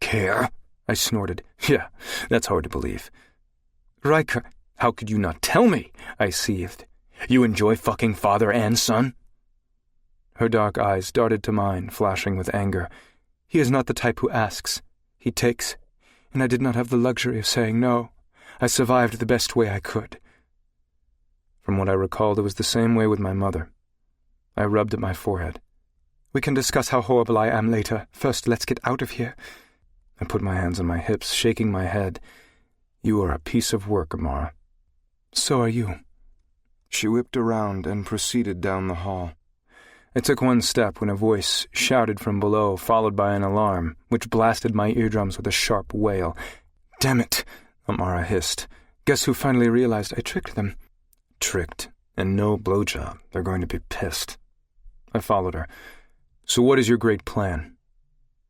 D: "Care?" I snorted. "Yeah, that's hard to believe." "Ryker." "How could you not tell me?" I seethed. "You enjoy fucking father and son?" Her dark eyes darted to mine, flashing with anger. "He is not the type who asks. He takes. And I did not have the luxury of saying no. I survived the best way I could." From what I recalled, it was the same way with my mother. I rubbed at my forehead. "We can discuss how horrible I am later. First, let's get out of here." I put my hands on my hips, shaking my head. "You are a piece of work, Amara." "So are you." She whipped around and proceeded down the hall. I took one step when a voice shouted from below, followed by an alarm, which blasted my eardrums with a sharp wail. "Damn it," Amara hissed. "Guess who finally realized I tricked them?" "Tricked? And no blowjob. They're going to be pissed." I followed her. "So what is your great plan?"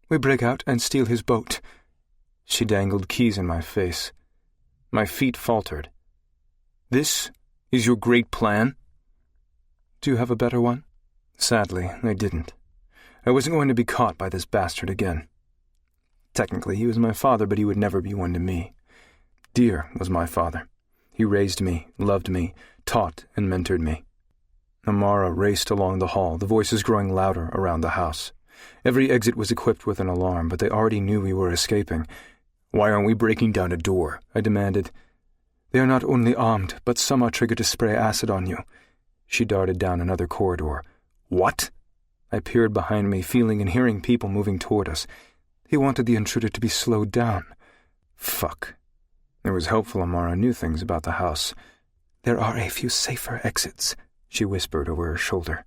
D: "We break out and steal his boat." She dangled keys in my face. My feet faltered. "This is your great plan?" "Do you have a better one?" Sadly, I didn't. I wasn't going to be caught by this bastard again. Technically, he was my father, but he would never be one to me. Dear was my father. He raised me, loved me, taught and mentored me. Amara raced along the hall, the voices growing louder around the house. Every exit was equipped with an alarm, but they already knew we were escaping. "Why aren't we breaking down a door?" I demanded. "They are not only armed, but some are triggered to spray acid on you." She darted down another corridor. "What?" I peered behind me, feeling and hearing people moving toward us. He wanted the intruder to be slowed down. Fuck. It was helpful Amara knew things about the house. "There are a few safer exits," she whispered over her shoulder.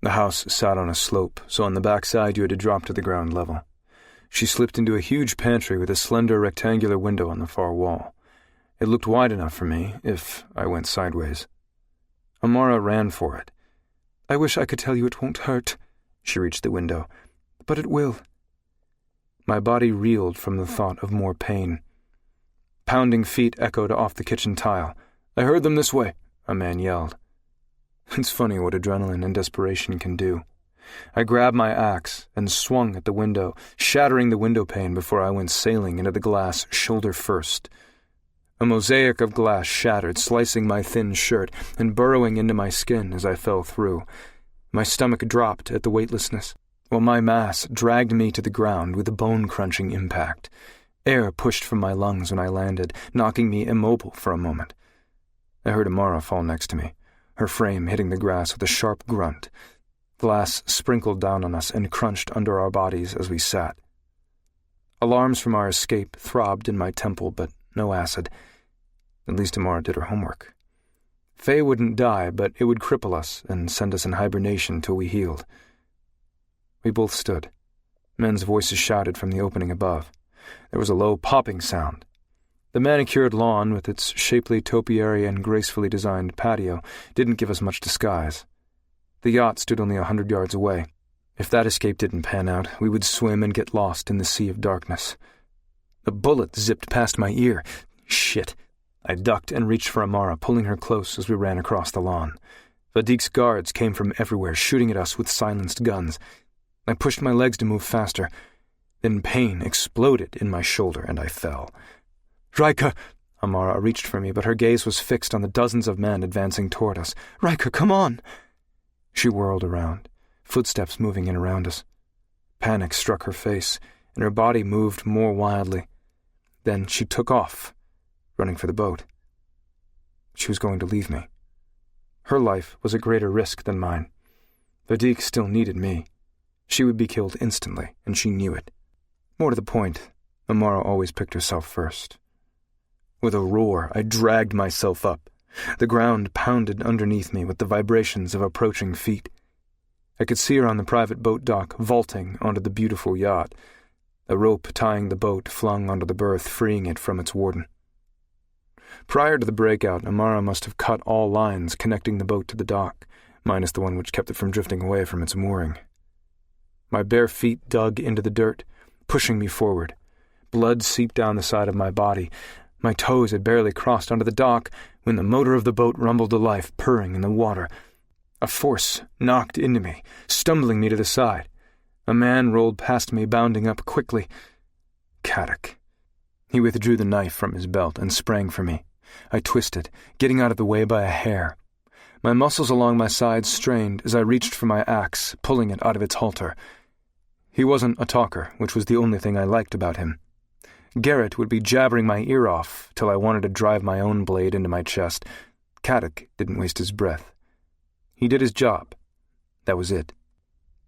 D: The house sat on a slope, so on the back side you had to drop to the ground level. She slipped into a huge pantry with a slender rectangular window on the far wall. It looked wide enough for me, if I went sideways. Amara ran for it. "I wish I could tell you it won't hurt." She reached the window. "But it will." My body reeled from the thought of more pain. Pounding feet echoed off the kitchen tile. "I heard them this way," a man yelled. It's funny what adrenaline and desperation can do. I grabbed my axe and swung at the window, shattering the window pane before I went sailing into the glass shoulder first. A mosaic of glass shattered, slicing my thin shirt and burrowing into my skin as I fell through. My stomach dropped at the weightlessness, while my mass dragged me to the ground with a bone-crunching impact. Air pushed from my lungs when I landed, knocking me immobile for a moment. I heard Amara fall next to me, her frame hitting the grass with a sharp grunt. Glass sprinkled down on us and crunched under our bodies as we sat. Alarms from our escape throbbed in my temple, but no acid. At least Amara did her homework. Faye wouldn't die, but it would cripple us and send us in hibernation till we healed. We both stood. Men's voices shouted from the opening above. There was a low popping sound. The manicured lawn, with its shapely topiary and gracefully designed patio, didn't give us much disguise. The yacht stood only 100 yards away. If that escape didn't pan out, we would swim and get lost in the sea of darkness. A bullet zipped past my ear. Shit. I ducked and reached for Amara, pulling her close as we ran across the lawn. Vadik's guards came from everywhere, shooting at us with silenced guns. I pushed my legs to move faster. Then pain exploded in my shoulder, and I fell. "Ryker!" Amara reached for me, but her gaze was fixed on the dozens of men advancing toward us. "Ryker, come on!" She whirled around, footsteps moving in around us. Panic struck her face, and her body moved more wildly. Then she took off, running for the boat. She was going to leave me. Her life was a greater risk than mine. Vadik still needed me. She would be killed instantly, and she knew it. More to the point, Amara always picked herself first. With a roar, I dragged myself up. The ground pounded underneath me with the vibrations of approaching feet. I could see her on the private boat dock, vaulting onto the beautiful yacht, a rope tying the boat flung onto the berth, freeing it from its warden. Prior to the breakout, Amara must have cut all lines connecting the boat to the dock, minus the one which kept it from drifting away from its mooring. My bare feet dug into the dirt, pushing me forward. Blood seeped down the side of my body. My toes had barely crossed onto the dock when the motor of the boat rumbled to life, purring in the water. A force knocked into me, stumbling me to the side. A man rolled past me, bounding up quickly. Caddock. He withdrew the knife from his belt and sprang for me. I twisted, getting out of the way by a hair. My muscles along my sides strained as I reached for my axe, pulling it out of its halter. He wasn't a talker, which was the only thing I liked about him. Garrett would be jabbering my ear off till I wanted to drive my own blade into my chest. Caddock didn't waste his breath. He did his job. That was it.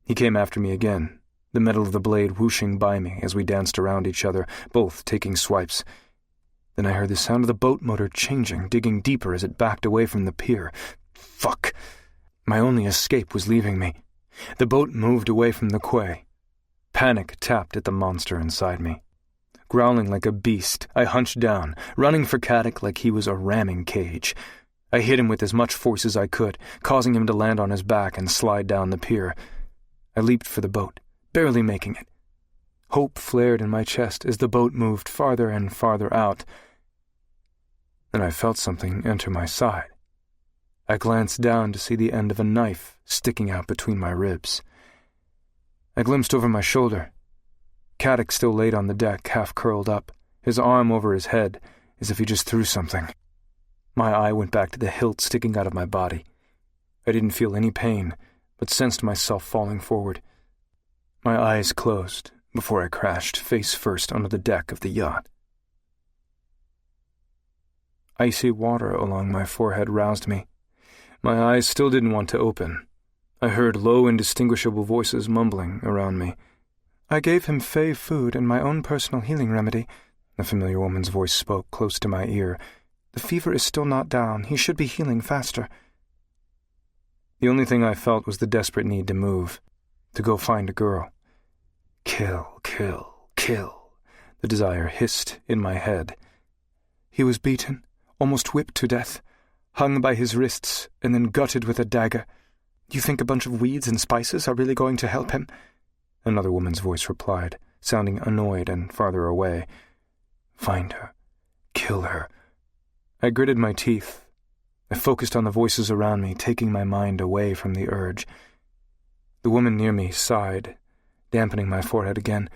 D: He came after me again, the metal of the blade whooshing by me as we danced around each other, both taking swipes. Then I heard the sound of the boat motor changing, digging deeper as it backed away from the pier. Fuck! My only escape was leaving me. The boat moved away from the quay. Panic tapped at the monster inside me. Growling like a beast, I hunched down, running for Caddock like he was a ramming cage. I hit him with as much force as I could, causing him to land on his back and slide down the pier. I leaped for the boat, barely making it. Hope flared in my chest as the boat moved farther and farther out. Then I felt something enter my side. I glanced down to see the end of a knife sticking out between my ribs. I glimpsed over my shoulder. Caddock still laid on the deck, half curled up, his arm over his head, as if he just threw something. My eye went back to the hilt sticking out of my body. I didn't feel any pain, but sensed myself falling forward. My eyes closed before I crashed face first onto the deck of the yacht. Icy water along my forehead roused me. My eyes still didn't want to open. I heard low, indistinguishable voices mumbling around me.
B: "I gave him Fae food and my own personal healing remedy," the familiar woman's voice spoke close to my ear. "The fever is still not down. He should be healing faster."
D: The only thing I felt was the desperate need to move, to go find a girl. Kill, kill, kill, the desire hissed in my head.
B: "He was beaten, almost whipped to death, hung by his wrists, and then gutted with a dagger. You think a bunch of weeds and spices are really going to help him?"
D: Another woman's voice replied, sounding annoyed and farther away. Find her. Kill her. I gritted my teeth. I focused on the voices around me, taking my mind away from the urge. The woman near me sighed, dampening my forehead again.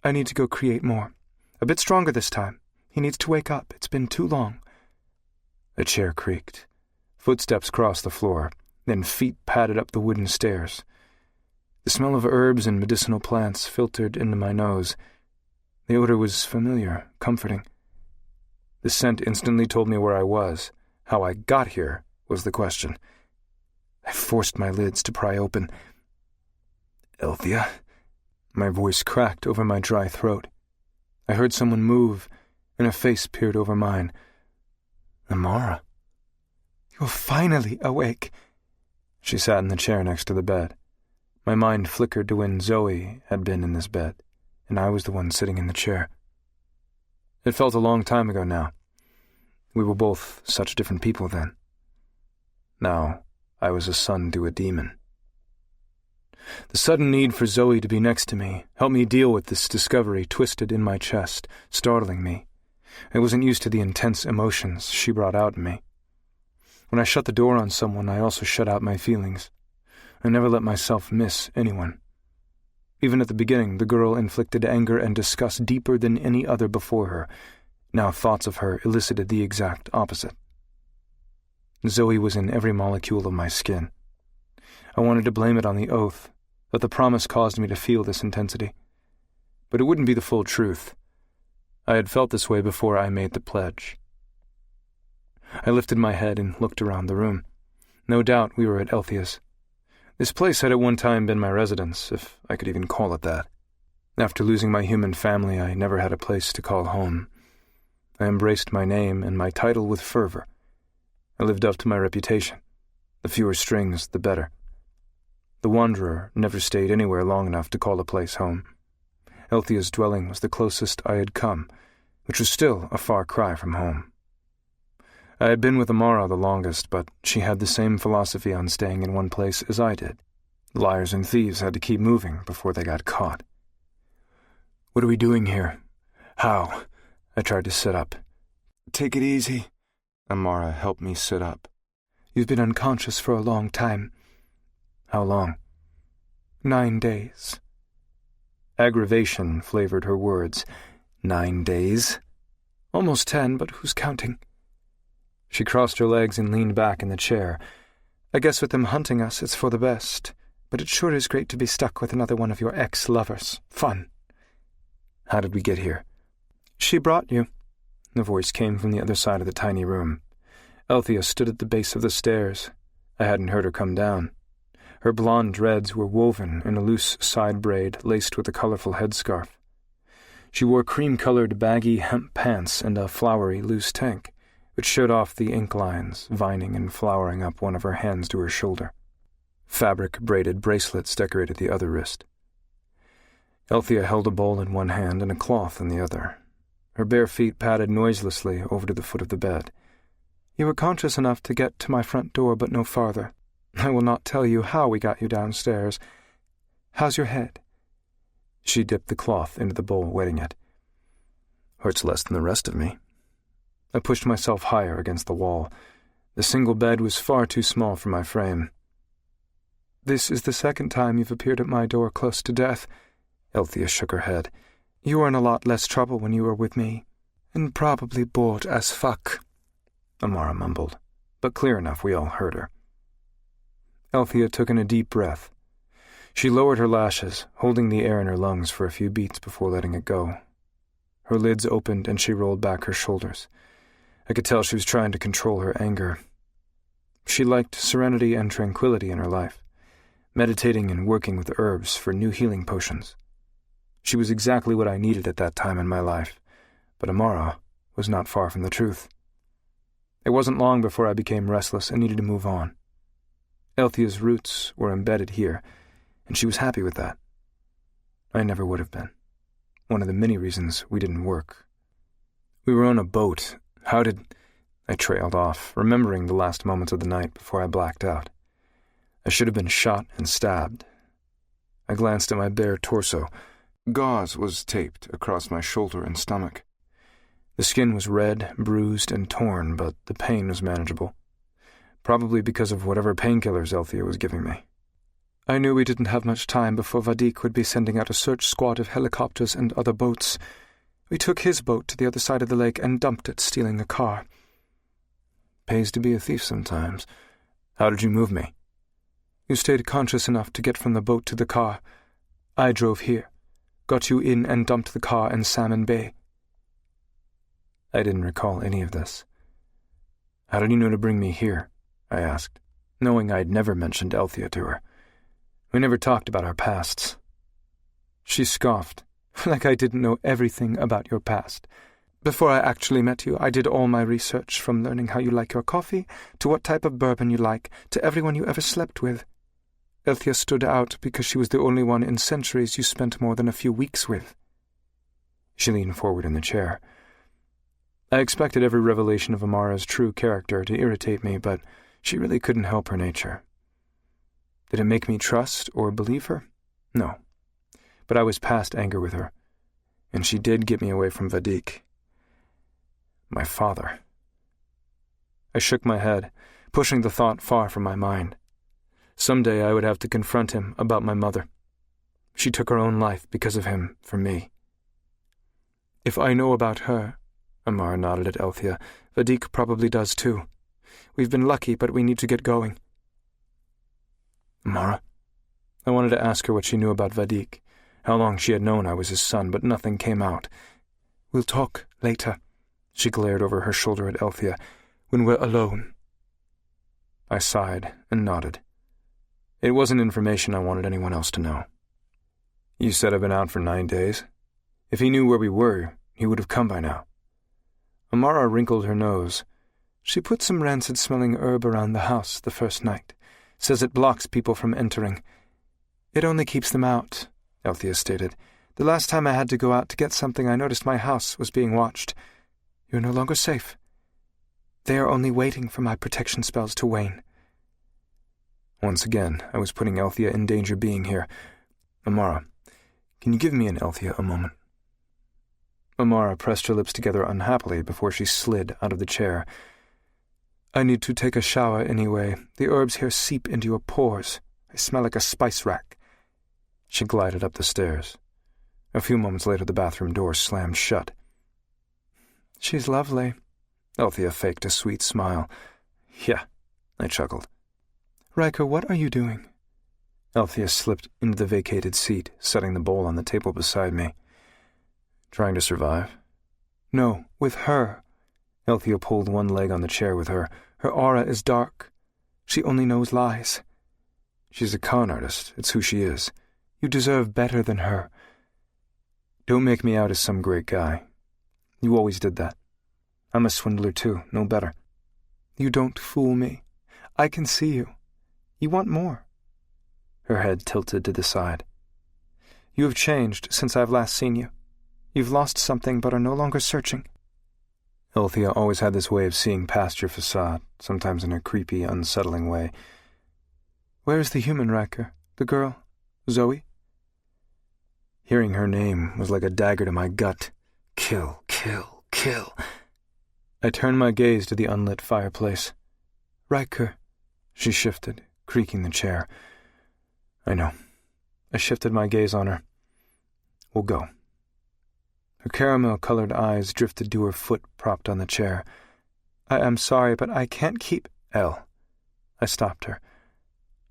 B: "I need to go create more. A bit stronger this time. He needs to wake up. It's been too long."
D: A chair creaked. Footsteps crossed the floor, then feet padded up the wooden stairs. The smell of herbs and medicinal plants filtered into my nose. The odor was familiar, comforting. The scent instantly told me where I was. How I got here was the question. I forced my lids to pry open. "Althea?" My voice cracked over my dry throat. I heard someone move, and a face peered over mine. Amara.
B: "You're finally awake."
D: She sat in the chair next to the bed. My mind flickered to when Zoey had been in this bed, and I was the one sitting in the chair. It felt a long time ago now. We were both such different people then. Now, I was a son to a demon. The sudden need for Zoey to be next to me helped me deal with this discovery twisted in my chest, startling me. I wasn't used to the intense emotions she brought out in me. When I shut the door on someone, I also shut out my feelings. I never let myself miss anyone. Even at the beginning, the girl inflicted anger and disgust deeper than any other before her. Now thoughts of her elicited the exact opposite. Zoey was in every molecule of my skin. I wanted to blame it on the oath, that the promise caused me to feel this intensity. But it wouldn't be the full truth. I had felt this way before I made the pledge. I lifted my head and looked around the room. No doubt we were at Althea's. This place had at one time been my residence, if I could even call it that. After losing my human family, I never had a place to call home. I embraced my name and my title with fervor. I lived up to my reputation. The fewer strings, the better. The wanderer never stayed anywhere long enough to call a place home. Althea's dwelling was the closest I had come, which was still a far cry from home. I had been with Amara the longest, but she had the same philosophy on staying in one place as I did. Liars and thieves had to keep moving before they got caught. "What are we doing here? How?" I tried to sit up.
E: "Take it easy." Amara helped me sit up.
B: "You've been unconscious for a long time."
D: "How long?"
B: 9 days.
D: Aggravation flavored her words. 9 days?
B: "Almost 10, but who's counting?"
D: She crossed her legs and leaned back in the chair.
B: "I guess with them hunting us, it's for the best. But it sure is great to be stuck with another one of your ex-lovers. Fun."
D: "How did we get here?"
B: "She brought you."
D: The voice came from the other side of the tiny room. Althea stood at the base of the stairs. I hadn't heard her come down. Her blonde dreads were woven in a loose side braid laced with a colorful headscarf. She wore cream-colored baggy hemp pants and a flowery loose tank, which showed off the ink lines, vining and flowering up one of her hands to her shoulder. Fabric-braided bracelets decorated the other wrist. Althea held a bowl in one hand and a cloth in the other. Her bare feet padded noiselessly over to the foot of the bed.
B: "You were conscious enough to get to my front door, but no farther. I will not tell you how we got you downstairs. How's your head?"
D: She dipped the cloth into the bowl, wetting it. "Hurts less than the rest of me." I pushed myself higher against the wall. The single bed was far too small for my frame.
B: "This is the second time you've appeared at my door close to death."
D: Althea shook her head.
B: "You were in a lot less trouble when you were with me. And probably bored as fuck,"
D: Amara mumbled, but clear enough we all heard her. Althea took in a deep breath. She lowered her lashes, holding the air in her lungs for a few beats before letting it go. Her lids opened and she rolled back her shoulders. I could tell she was trying to control her anger. She liked serenity and tranquility in her life, meditating and working with herbs for new healing potions. She was exactly what I needed at that time in my life, but Amara was not far from the truth. It wasn't long before I became restless and needed to move on. Althea's roots were embedded here, and she was happy with that. I never would have been. One of the many reasons we didn't work. We were on a boat. How did... I trailed off, remembering the last moments of the night before I blacked out. I should have been shot and stabbed. I glanced at my bare torso. Gauze was taped across my shoulder and stomach. The skin was red, bruised, and torn, but the pain was manageable. Probably because of whatever painkillers Althea was giving me.
B: I knew we didn't have much time before Vadik would be sending out a search squad of helicopters and other boats. We took his boat to the other side of the lake and dumped it, stealing a car.
D: Pays to be a thief sometimes. How did you move me?
B: You stayed conscious enough to get from the boat to the car. I drove here, got you in and dumped the car in Salmon Bay.
D: I didn't recall any of this. How did you know to bring me here? I asked, knowing I'd never mentioned Althea to her. We never talked about our pasts.
B: She scoffed, like I didn't know everything about your past. Before I actually met you, I did all my research, from learning how you like your coffee, to what type of bourbon you like, to everyone you ever slept with. Althea stood out because she was the only one in centuries you spent more than a few weeks with.
D: She leaned forward in the chair. I expected every revelation of Amara's true character to irritate me, but she really couldn't help her nature. Did it make me trust or believe her? No. But I was past anger with her, and she did get me away from Vadik. My father. I shook my head, pushing the thought far from my mind. Someday I would have to confront him about my mother. She took her own life because of him, for me.
B: If I know about her, Amara nodded at Althea, Vadik probably does too. We've been lucky, but we need to get going.
D: Amara? I wanted to ask her what she knew about Vadik, how long she had known I was his son, but nothing came out.
B: We'll talk later. She glared over her shoulder at Althea. When we're alone.
D: I sighed and nodded. It wasn't information I wanted anyone else to know. You said I've been out for 9 days? If he knew where we were, he would have come by now.
B: Amara wrinkled her nose. She put some rancid-smelling herb around the house the first night. Says it blocks people from entering. It only keeps them out, Althea stated. The last time I had to go out to get something, I noticed my house was being watched. You're no longer safe. They are only waiting for my protection spells to wane.
D: Once again, I was putting Althea in danger being here. Amara, can you give me and Althea a moment?
B: Amara pressed her lips together unhappily before she slid out of the chair. I need to take a shower anyway. The herbs here seep into your pores. I smell like a spice rack.
D: She glided up the stairs. A few moments later, the bathroom door slammed shut.
B: She's lovely.
D: Althea faked a sweet smile. Yeah, I chuckled.
B: Ryker, what are you doing?
D: Althea slipped into the vacated seat, setting the bowl on the table beside me. Trying to survive?
B: No, with her.
D: Althea pulled one leg on the chair with her.
B: Her aura is dark. She only knows lies.
D: She's a con artist. It's who she is.
B: You deserve better than her.
D: Don't make me out as some great guy. You always did that. I'm a swindler too, no better.
B: You don't fool me. I can see you. You want more.
D: Her head tilted to the side.
B: You have changed since I've last seen you. You've lost something but are no longer searching.
D: Althea always had this way of seeing past your facade, sometimes in a creepy, unsettling way.
B: Where is the human, Ryker? The girl? Zoey?
D: Hearing her name was like a dagger to my gut. Kill, kill, kill.
B: I turned my gaze to the unlit fireplace. Ryker.
D: She shifted, creaking the chair. I know.
B: I shifted my gaze on her.
D: We'll go.
B: Her caramel-colored eyes drifted to her foot propped on the chair. I am sorry, but I can't keep...
D: Elle.
B: I stopped her.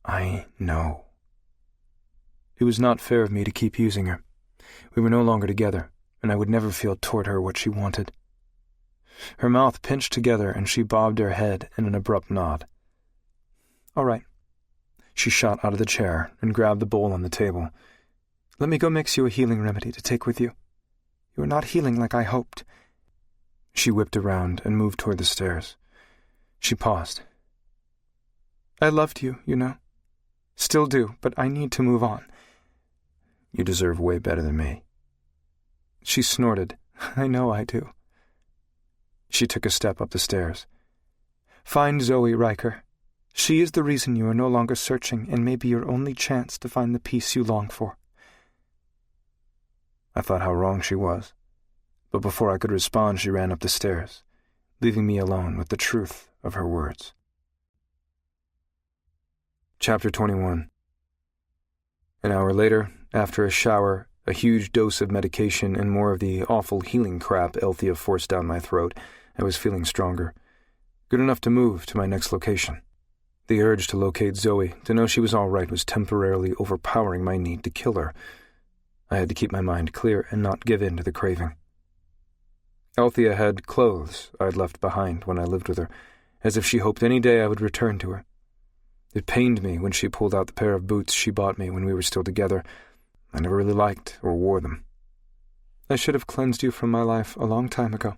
D: I know.
B: It was not fair of me to keep using her. We were no longer together, and I would never feel toward her what she wanted.
D: Her mouth pinched together and she bobbed her head in an abrupt nod. "All right." She shot out of the chair and grabbed the bowl on the table. "Let me go mix you a healing remedy to take with you. You are not healing like I hoped." She whipped around and moved toward the stairs. She paused. "I loved you, you know. Still do, but I need to move on." "You deserve way better than me." She snorted. "I know I do." She took a step up the stairs. "Find Zoey, Ryker. She is the reason you are no longer searching and may be your only chance to find the peace you long for." I thought how wrong she was, but before I could respond she ran up the stairs, leaving me alone with the truth of her words. Chapter 21. An hour later, after a shower, a huge dose of medication, and more of the awful healing crap Althea forced down my throat, I was feeling stronger. Good enough to move to my next location. The urge to locate Zoey, to know she was all right, was temporarily overpowering my need to kill her. I had to keep my mind clear and not give in to the craving. Althea had clothes I'd left behind when I lived with her, as if she hoped any day I would return to her. It pained me when she pulled out the pair of boots she bought me when we were still together. I never really liked or wore them. "I should have cleansed you from my life a long time ago."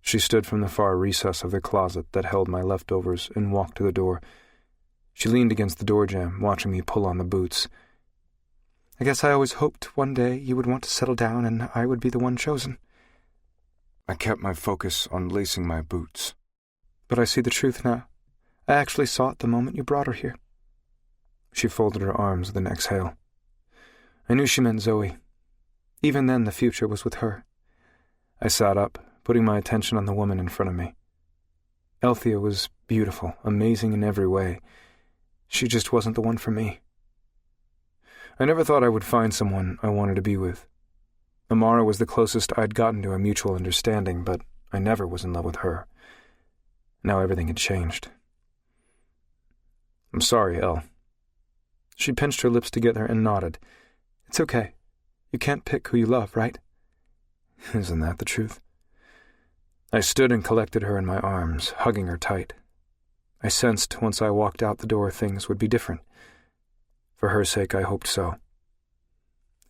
D: She stood from the far recess of the closet that held my leftovers and walked to the door. She leaned against the door jamb, watching me pull on the boots. "I guess I always hoped one day you would want to settle down and I would be the one chosen."
E: I kept my focus on lacing my boots.
B: "But I see the truth now. I actually saw it the moment you brought her here."
D: She folded her arms with an exhale. I knew she meant Zoey. Even then, the future was with her. I sat up, putting my attention on the woman in front of me. Althea was beautiful, amazing in every way. She just wasn't the one for me. I never thought I would find someone I wanted to be with. Amara was the closest I'd gotten to a mutual understanding, but I never was in love with her. Now everything had changed. "I'm sorry, Elle." She pinched her lips together and nodded. "It's okay. You can't pick who you love, right?" Isn't that the truth? I stood and collected her in my arms, hugging her tight. I sensed once I walked out the door things would be different. For her sake, I hoped so.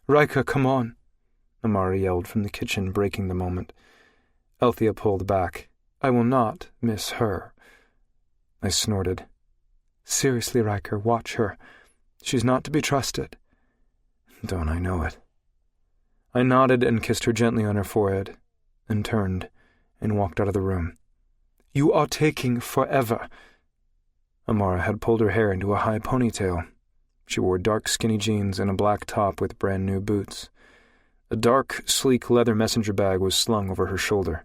D: "Ryker, come on," Amara yelled from the kitchen, breaking the moment. Althea pulled back. "I will not miss her." I snorted. "Seriously, Ryker, watch her. She's not to be trusted." Don't I know it? I nodded and kissed her gently on her forehead, and turned and walked out of the room. "You are taking forever." Amara had pulled her hair into a high ponytail. She wore dark skinny jeans and a black top with brand new boots. A dark, sleek leather messenger bag was slung over her shoulder.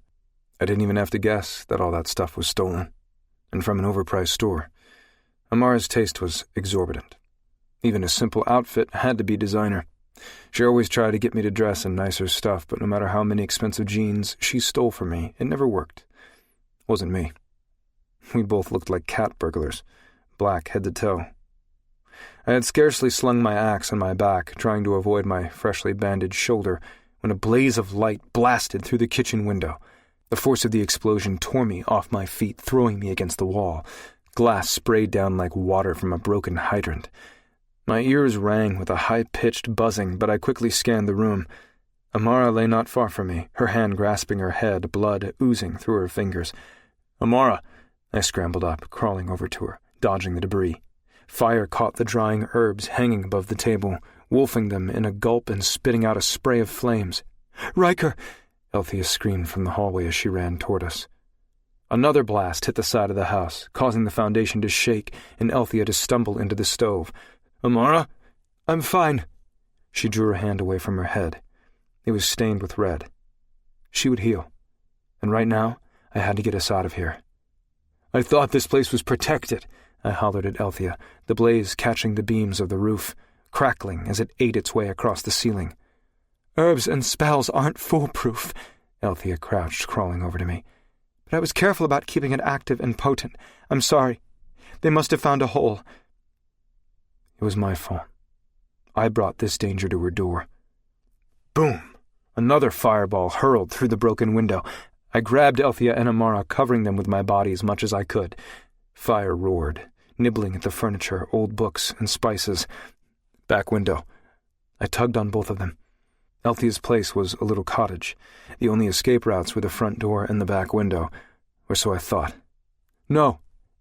D: I didn't even have to guess that all that stuff was stolen, and from an overpriced store. Amara's taste was exorbitant. Even a simple outfit had to be designer. She always tried to get me to dress in nicer stuff, but no matter how many expensive jeans she stole from me, it never worked. Wasn't me. We both looked like cat burglars, black head to toe. I had scarcely slung my axe on my back, trying to avoid my freshly bandaged shoulder, when a blaze of light blasted through the kitchen window. The force of the explosion tore me off my feet, throwing me against the wall. Glass sprayed down like water from a broken hydrant. My ears rang with a high-pitched buzzing, but I quickly scanned the room. Amara lay not far from me, her hand grasping her head, blood oozing through her fingers. "Amara!" I scrambled up, crawling over to her, dodging the debris. Fire caught the drying herbs hanging above the table, wolfing them in a gulp and spitting out a spray of flames. "Ryker!" Althea screamed from the hallway as she ran toward us. Another blast hit the side of the house, causing the foundation to shake and Althea to stumble into the stove. "Amara?" "I'm fine." She drew her hand away from her head. It was stained with red. She would heal. And right now, I had to get us out of here. "I thought this place was protected," I hollered at Althea, the blaze catching the beams of the roof, crackling as it ate its way across the ceiling. "Herbs and spells aren't foolproof," Althea crouched, crawling over to me. "But I was careful about keeping it active and potent. I'm sorry. They must have found a hole." It was my fault. I brought this danger to her door. Boom! Another fireball hurled through the broken window. I grabbed Althea and Amara, covering them with my body as much as I could. Fire roared, nibbling at the furniture, old books, and spices. Back window. I tugged on both of them. Althea's place was a little cottage. The only escape routes were the front door and the back window, or so I thought. "No,"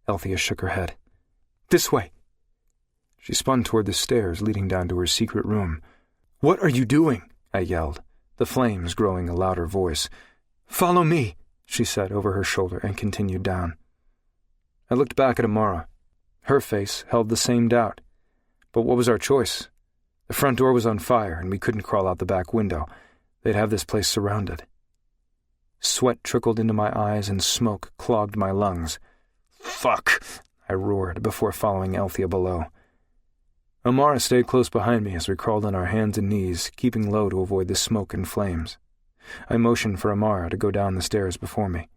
D: Althea shook her head. "This way." She spun toward the stairs leading down to her secret room. "What are you doing?" I yelled, the flames growing a louder voice. "Follow me," she said over her shoulder and continued down. I looked back at Amara. Her face held the same doubt. But what was our choice? The front door was on fire, and we couldn't crawl out the back window. They'd have this place surrounded. Sweat trickled into my eyes and smoke clogged my lungs. "Fuck!" I roared before following Althea below. Amara stayed close behind me as we crawled on our hands and knees, keeping low to avoid the smoke and flames. I motioned for Amara to go down the stairs before me.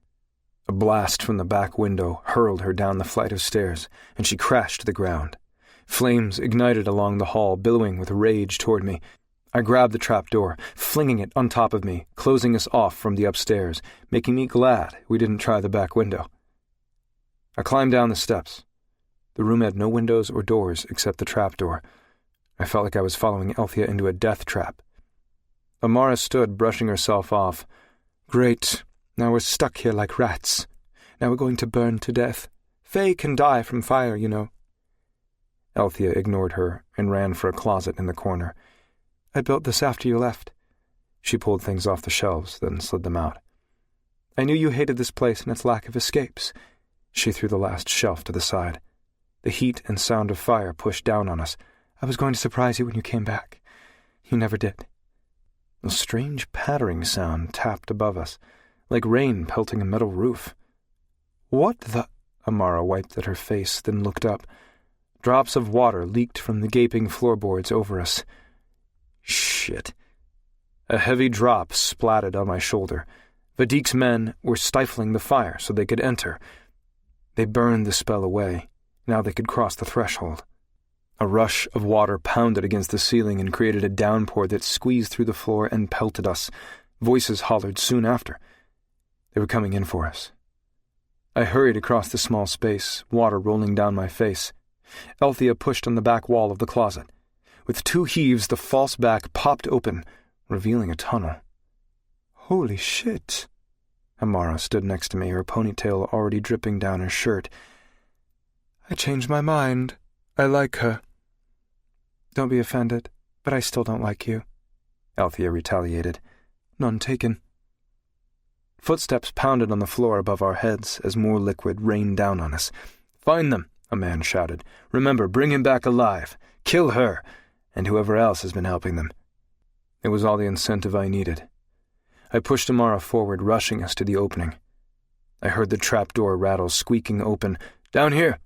D: A blast from the back window hurled her down the flight of stairs, and she crashed to the ground. Flames ignited along the hall, billowing with rage toward me. I grabbed the trap door, flinging it on top of me, closing us off from the upstairs, making me glad we didn't try the back window. I climbed down the steps. The room had no windows or doors except the trap door. I felt like I was following Althea into a death trap. Amara stood, brushing herself off. "Great. Now we're stuck here like rats. Now we're going to burn to death. Faye can die from fire, you know." Althea ignored her and ran for a closet in the corner. "I built this after you left." She pulled things off the shelves, then slid them out. "I knew you hated this place and its lack of escapes." She threw the last shelf to the side. The heat and sound of fire pushed down on us. "I was going to surprise you when you came back. You never did." A strange pattering sound tapped above us, like rain pelting a metal roof. "What the—" Amara wiped at her face, then looked up. Drops of water leaked from the gaping floorboards over us. Shit. A heavy drop splatted on my shoulder. Vadik's men were stifling the fire so they could enter. They burned the spell away. Now they could cross the threshold. A rush of water pounded against the ceiling and created a downpour that squeezed through the floor and pelted us. Voices hollered soon after. They were coming in for us. I hurried across the small space, water rolling down my face. Althea pushed on the back wall of the closet. With two heaves, the false back popped open, revealing a tunnel. "Holy shit!" Amara stood next to me, her ponytail already dripping down her shirt. "I changed my mind. I like her." "Don't be offended, but I still don't like you," Althea retaliated. "None taken." Footsteps pounded on the floor above our heads as more liquid rained down on us. "Find them," a man shouted. "Remember, bring him back alive. Kill her, and whoever else has been helping them." It was all the incentive I needed. I pushed Amara forward, rushing us to the opening. I heard the trapdoor rattle, squeaking open. "Down here!"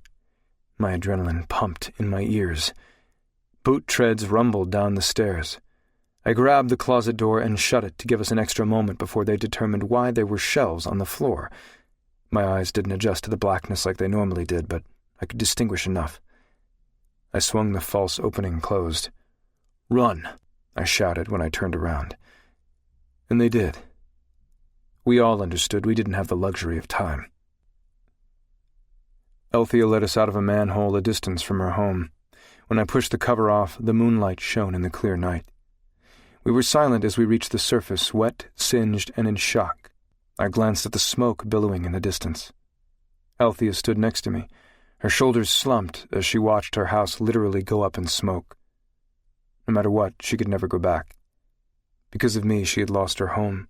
D: My adrenaline pumped in my ears. Boot treads rumbled down the stairs. I grabbed the closet door and shut it to give us an extra moment before they determined why there were shelves on the floor. My eyes didn't adjust to the blackness like they normally did, but I could distinguish enough. I swung the false opening closed. "Run!" I shouted when I turned around. And they did. We all understood we didn't have the luxury of time. Althea led us out of a manhole a distance from her home. When I pushed the cover off, the moonlight shone in the clear night. We were silent as we reached the surface, wet, singed, and in shock. I glanced at the smoke billowing in the distance. Althea stood next to me. Her shoulders slumped as she watched her house literally go up in smoke. No matter what, she could never go back. Because of me, she had lost her home,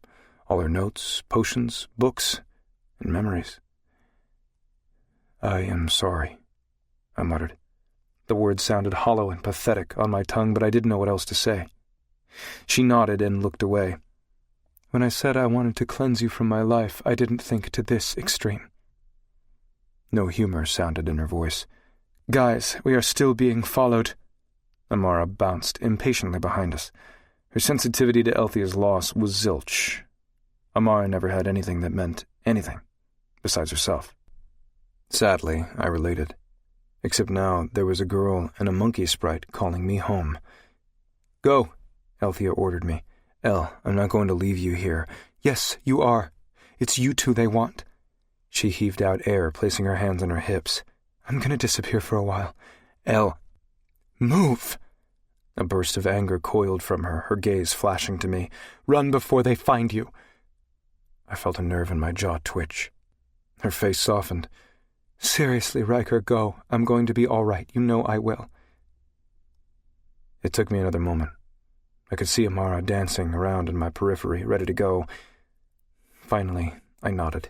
D: all her notes, potions, books, and memories. "I am sorry," I muttered. The words sounded hollow and pathetic on my tongue, but I didn't know what else to say. She nodded and looked away. "When I said I wanted to cleanse you from my life, I didn't think to this extreme." No humor sounded in her voice. "Guys, we are still being followed." Amara bounced impatiently behind us. Her sensitivity to Althea's loss was zilch. Amara never had anything that meant anything, besides herself. Sadly, I related. Except now there was a girl and a monkey sprite calling me home. "Go," Althea ordered me. "Elle, I'm not going to leave you here." "Yes, you are.
B: It's you two they want." She heaved out air, placing her hands on her hips. "I'm gonna disappear for a while. Elle, move!" A burst of anger coiled from her, her gaze flashing to me. "Run before they find you." I felt a nerve in my jaw twitch. Her face softened. "Seriously, Ryker, go. I'm going to be all right. You know I will." It took me another moment. I could see Amara dancing around in my periphery, ready to go. Finally, I nodded.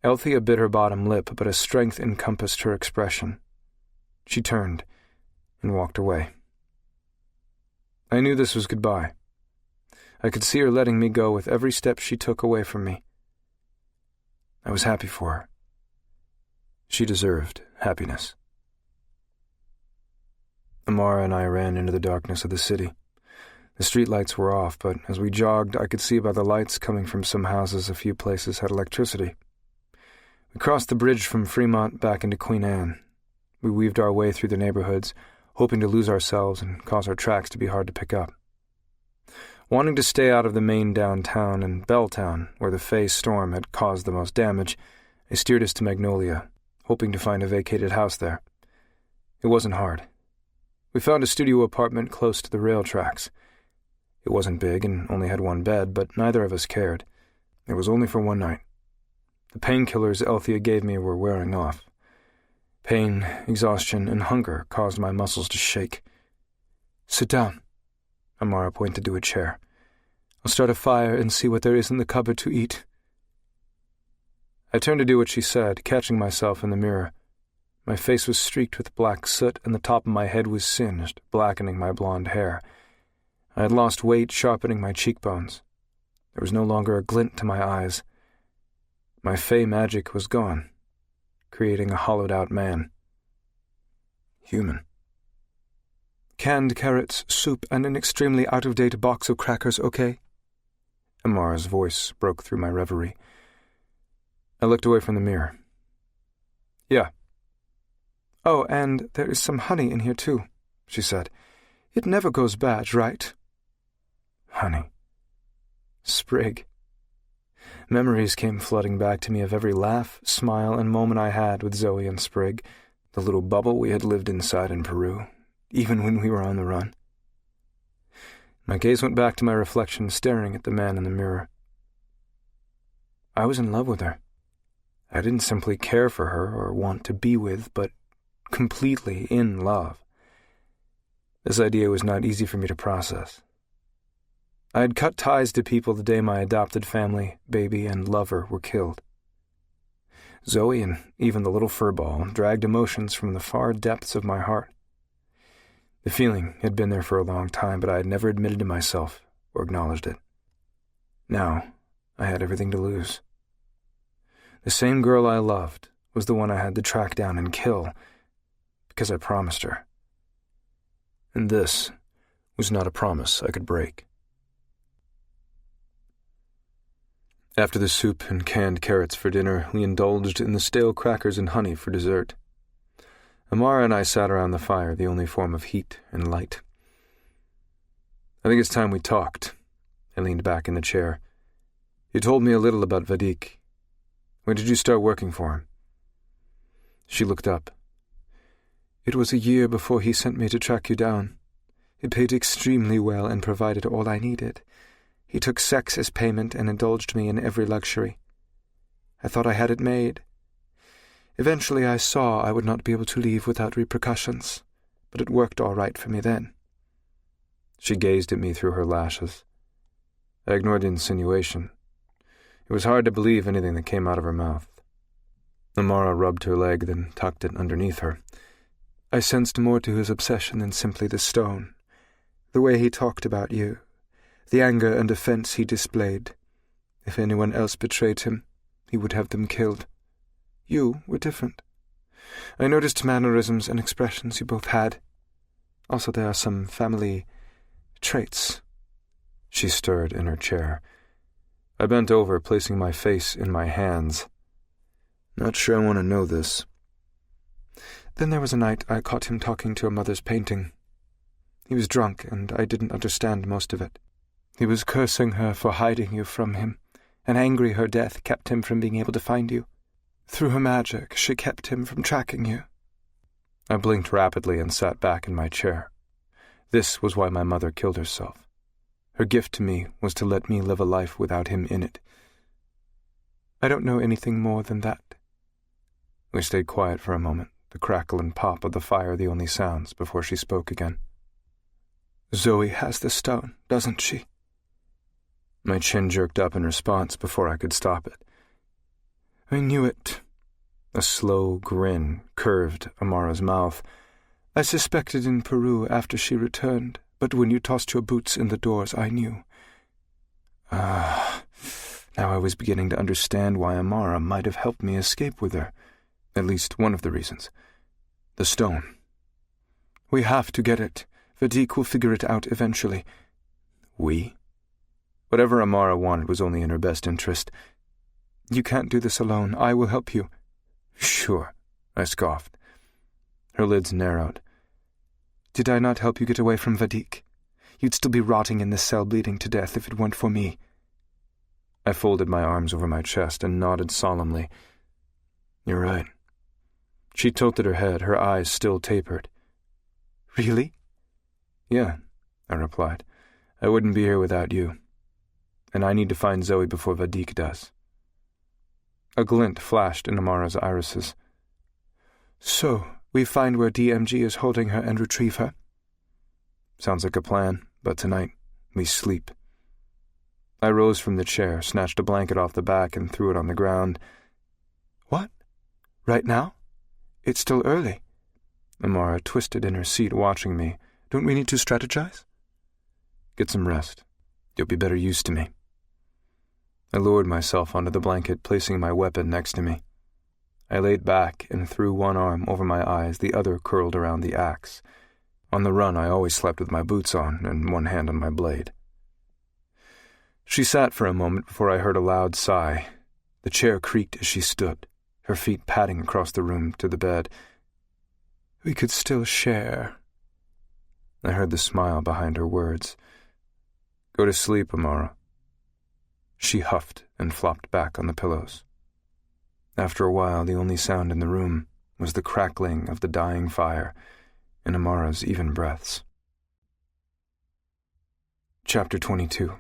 B: Althea bit her bottom lip, but a strength encompassed her expression. She turned and walked away. I knew this was goodbye. I could see her letting me go with every step she took away from me. I was happy for her. She deserved happiness. Amara and I ran into the darkness of the city. The streetlights were off, but as we jogged, I could see by the lights coming from some houses a few places had electricity. We crossed the bridge from Fremont back into Queen Anne. We weaved our way through the neighborhoods, hoping to lose ourselves and cause our tracks to be hard to pick up. Wanting to stay out of the main downtown and Belltown, where the Fay storm had caused the most damage, I steered us to Magnolia, hoping to find a vacated house there. It wasn't hard. We found a studio apartment close to the rail tracks. It wasn't big and only had one bed, but neither of us cared. It was only for one night. The painkillers Althea gave me were wearing off. Pain, exhaustion, and hunger caused my muscles to shake. "Sit down." Amara pointed to a chair. "I'll start a fire and see what there is in the cupboard to eat." I turned to do what she said, catching myself in the mirror. My face was streaked with black soot, and the top of my head was singed, blackening my blonde hair. I had lost weight, sharpening my cheekbones. There was no longer a glint to my eyes. My Fey magic was gone, creating a hollowed-out man. Human. "Canned carrots, soup, and an extremely out-of-date box of crackers, okay?" Amara's voice broke through my reverie. I looked away from the mirror. "Yeah." "Oh, and there is some honey in here, too," she said. "It never goes bad, right?" Honey. Sprig. Memories came flooding back to me of every laugh, smile, and moment I had with Zoey and Sprig, the little bubble we had lived inside in Peru, even when we were on the run. My gaze went back to my reflection, staring at the man in the mirror. I was in love with her. I didn't simply care for her or want to be with, but completely in love. This idea was not easy for me to process. I had cut ties to people the day my adopted family, baby, and lover were killed. Zoey and even the little furball dragged emotions from the far depths of my heart. The feeling had been there for a long time, but I had never admitted to myself or acknowledged it. Now, I had everything to lose. The same girl I loved was the one I had to track down and kill, because I promised her. And this was not a promise I could break. After the soup and canned carrots for dinner, we indulged in the stale crackers and honey for dessert. Amara and I sat around the fire, the only form of heat and light. "I think it's time we talked." I leaned back in the chair. "You told me a little about Vadik. When did you start working for him?" She looked up. "It was a year before he sent me to track you down. He paid extremely well and provided all I needed. He took sex as payment and indulged me in every luxury. I thought I had it made. Eventually I saw I would not be able to leave without repercussions, but it worked all right for me then." She gazed at me through her lashes. I ignored the insinuation. It was hard to believe anything that came out of her mouth. Amara rubbed her leg, then tucked it underneath her. "I sensed more to his obsession than simply the stone. The way he talked about you, the anger and offense he displayed. If anyone else betrayed him, he would have them killed. You were different. I noticed mannerisms and expressions you both had. Also, there are some family traits." She stirred in her chair. I bent over, placing my face in my hands. "Not sure I want to know this." "Then there was a night I caught him talking to a mother's painting. He was drunk, and I didn't understand most of it. He was cursing her for hiding you from him,
D: and angry her death kept him from being able to find you. Through her magic, she kept him from tracking you." I blinked rapidly and sat back in my chair. This was why my mother killed herself. Her gift to me was to let me live a life without him in it. "I don't know anything more than that." We stayed quiet for a moment, the crackle and pop of the fire the only sounds, before she spoke again. "Zoey has the stone, doesn't she?" My chin jerked up in response before I could stop it. "I knew it." A slow grin curved Amara's mouth. "I suspected in Peru after she returned, but when you tossed your boots in the doors, I knew." Now I was beginning to understand why Amara might have helped me escape with her. At least one of the reasons. The stone. "We have to get it. Vadik will figure it out eventually." "We?" Whatever Amara wanted was only in her best interest. "You can't do this alone. I will help you." "Sure," I scoffed. Her lids narrowed. "Did I not help you get away from Vadik? You'd still be rotting in this cell bleeding to death if it weren't for me." I folded my arms over my chest and nodded solemnly. "You're right." She tilted her head, her eyes still tapered. "Really?" "Yeah," I replied. "I wouldn't be here without you. And I need to find Zoey before Vadik does." A glint flashed in Amara's irises. "So, we find where DMG is holding her and retrieve her?" "Sounds like a plan, but tonight, we sleep." I rose from the chair, snatched a blanket off the back, and threw it on the ground. "What? Right now? It's still early." Amara twisted in her seat, watching me. "Don't we need to strategize?" "Get some rest. You'll be better used to me." I lowered myself onto the blanket, placing my weapon next to me. I laid back and threw one arm over my eyes, the other curled around the axe. On the run, I always slept with my boots on and one hand on my blade. She sat for a moment before I heard a loud sigh. The chair creaked as she stood, her feet padding across the room to the bed. "We could still share." I heard the smile behind her words. "Go to sleep, Amara." She huffed and flopped back on the pillows. After a while, the only sound in the room was the crackling of the dying fire and Amara's even breaths. Chapter 22.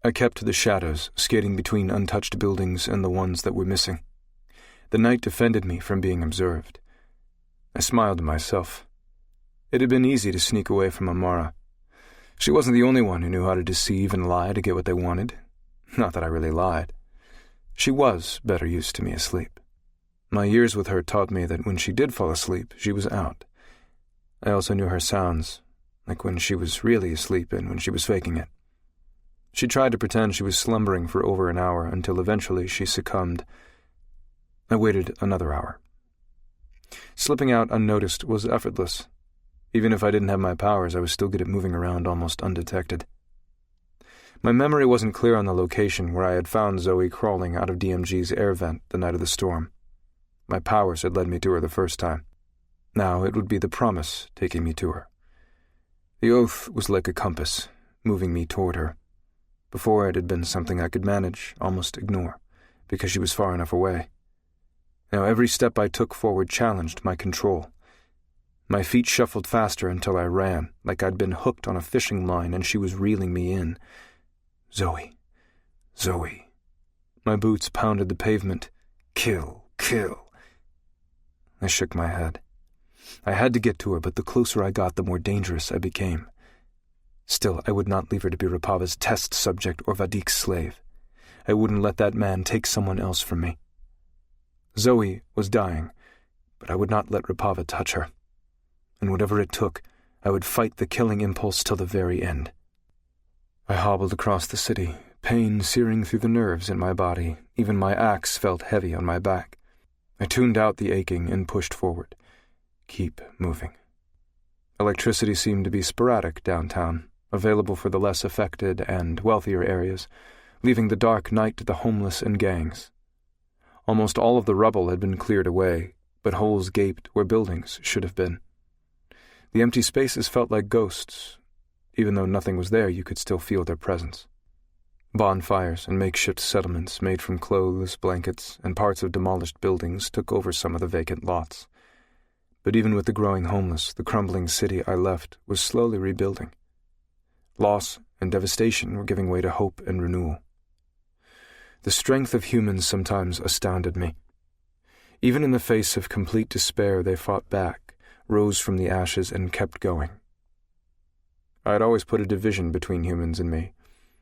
D: I kept to the shadows, skating between untouched buildings and the ones that were missing. The night defended me from being observed. I smiled to myself. It had been easy to sneak away from Amara. She wasn't the only one who knew how to deceive and lie to get what they wanted. Not that I really lied. She was better used to me asleep. My years with her taught me that when she did fall asleep, she was out. I also knew her sounds, like when she was really asleep and when she was faking it. She tried to pretend she was slumbering for over an hour until eventually she succumbed. I waited another hour. Slipping out unnoticed was effortless. Even if I didn't have my powers, I was still good at moving around almost undetected. My memory wasn't clear on the location where I had found Zoey crawling out of DMG's air vent the night of the storm. My powers had led me to her the first time. Now it would be the promise taking me to her. The oath was like a compass, moving me toward her. Before it had been something I could manage, almost ignore, because she was far enough away. Now every step I took forward challenged my control. My feet shuffled faster until I ran, like I'd been hooked on a fishing line and she was reeling me in. Zoey. Zoey. My boots pounded the pavement. Kill, kill. I shook my head. I had to get to her, but the closer I got, the more dangerous I became. Still, I would not leave her to be Rapava's test subject or Vadik's slave. I wouldn't let that man take someone else from me. Zoey was dying, but I would not let Rapava touch her. And whatever it took, I would fight the killing impulse till the very end. I hobbled across the city, pain searing through the nerves in my body. Even my axe felt heavy on my back. I tuned out the aching and pushed forward. Keep moving. Electricity seemed to be sporadic downtown, available for the less affected and wealthier areas, leaving the dark night to the homeless and gangs. Almost all of the rubble had been cleared away, but holes gaped where buildings should have been. The empty spaces felt like ghosts. Even though nothing was there, you could still feel their presence. Bonfires and makeshift settlements made from clothes, blankets, and parts of demolished buildings took over some of the vacant lots. But even with the growing homeless, the crumbling city I left was slowly rebuilding. Loss and devastation were giving way to hope and renewal. The strength of humans sometimes astounded me. Even in the face of complete despair, they fought back, rose from the ashes, and kept going. I had always put a division between humans and me,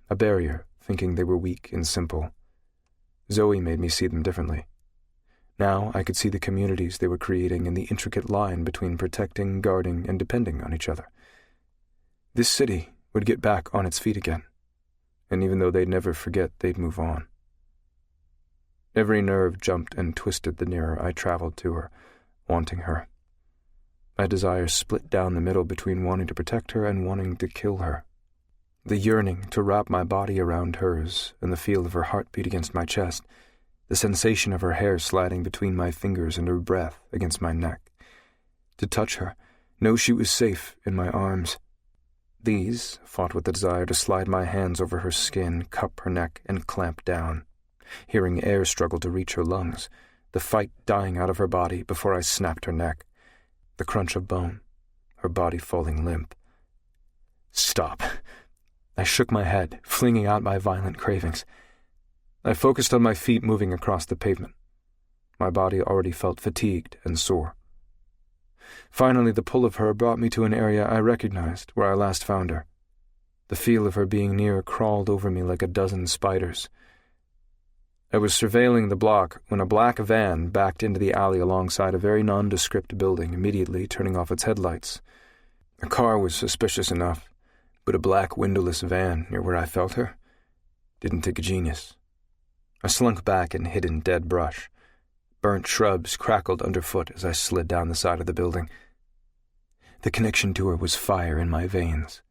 D: a barrier, thinking they were weak and simple. Zoey made me see them differently. Now I could see the communities they were creating and the intricate line between protecting, guarding, and depending on each other. This city would get back on its feet again, and even though they'd never forget, they'd move on. Every nerve jumped and twisted the nearer I traveled to her, wanting her. My desire split down the middle between wanting to protect her and wanting to kill her. The yearning to wrap my body around hers and the feel of her heartbeat against my chest, the sensation of her hair sliding between my fingers and her breath against my neck. To touch her, know she was safe in my arms. These fought with the desire to slide my hands over her skin, cup her neck, and clamp down. Hearing air struggle to reach her lungs, the fight dying out of her body before I snapped her neck. The crunch of bone, her body falling limp. Stop. I shook my head, flinging out my violent cravings. I focused on my feet moving across the pavement. My body already felt fatigued and sore. Finally, the pull of her brought me to an area I recognized where I last found her. The feel of her being near crawled over me like a dozen spiders. I was surveilling the block when a black van backed into the alley alongside a very nondescript building, immediately turning off its headlights. A car was suspicious enough, but a black windowless van near where I felt her didn't take a genius. I slunk back and hid in dead brush. Burnt shrubs crackled underfoot as I slid down the side of the building. The connection to her was fire in my veins.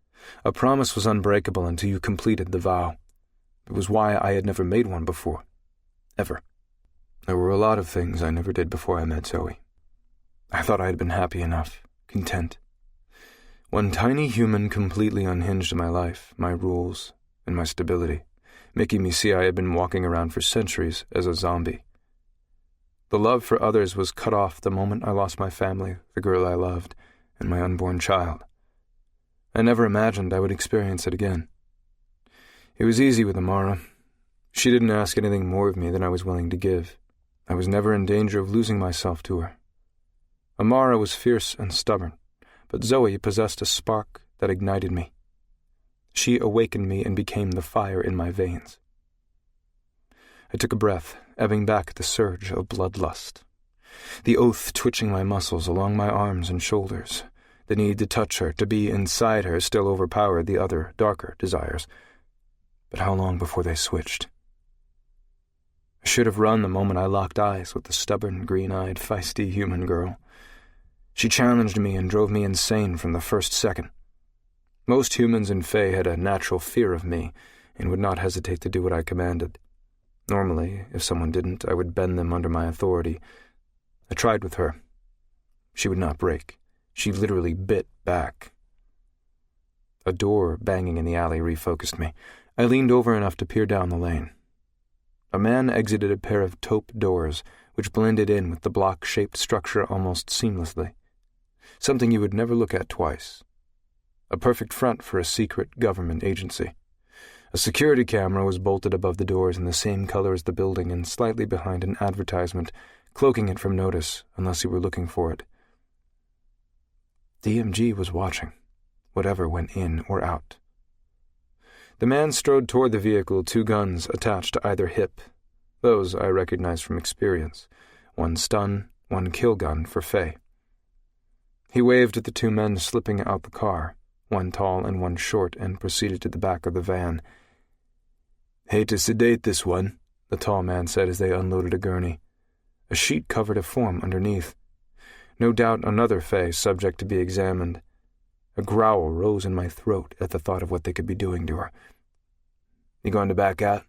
D: A promise was unbreakable until you completed the vow. It was why I had never made one before. Ever. There were a lot of things I never did before I met Zoey. I thought I had been happy enough, content. One tiny human completely unhinged my life, my rules, and my stability, making me see I had been walking around for centuries as a zombie. The love for others was cut off the moment I lost my family, the girl I loved, and my unborn child. I never imagined I would experience it again. It was easy with Amara. She didn't ask anything more of me than I was willing to give. I was never in danger of losing myself to her. Amara was fierce and stubborn, but Zoey possessed a spark that ignited me. She awakened me and became the fire in my veins. I took a breath, ebbing back the surge of bloodlust. The oath twitching my muscles along my arms and shoulders. The need to touch her, to be inside her, still overpowered the other, darker desires. But how long before they switched? I should have run the moment I locked eyes with the stubborn, green-eyed, feisty human girl. She challenged me and drove me insane from the first second. Most humans in Fae had a natural fear of me and would not hesitate to do what I commanded. Normally, if someone didn't, I would bend them under my authority. I tried with her. She would not break. She literally bit back. A door banging in the alley refocused me. I leaned over enough to peer down the lane. A man exited a pair of taupe doors, which blended in with the block-shaped structure almost seamlessly. Something you would never look at twice. A perfect front for a secret government agency. A security camera was bolted above the doors in the same color as the building and slightly behind an advertisement, cloaking it from notice unless you were looking for it. DMG was watching, whatever went in or out. The man strode toward the vehicle, 2 guns attached to either hip. Those I recognized from experience. 1 stun, 1 kill gun for Faye. He waved at the 2 men slipping out the car, 1 tall and 1 short, and proceeded to the back of the van. "Hate to sedate this one," the tall man said as they unloaded a gurney. A sheet covered a form underneath. No doubt another Fae subject to be examined. A growl rose in my throat at the thought of what they could be doing to her. "You going to back out?"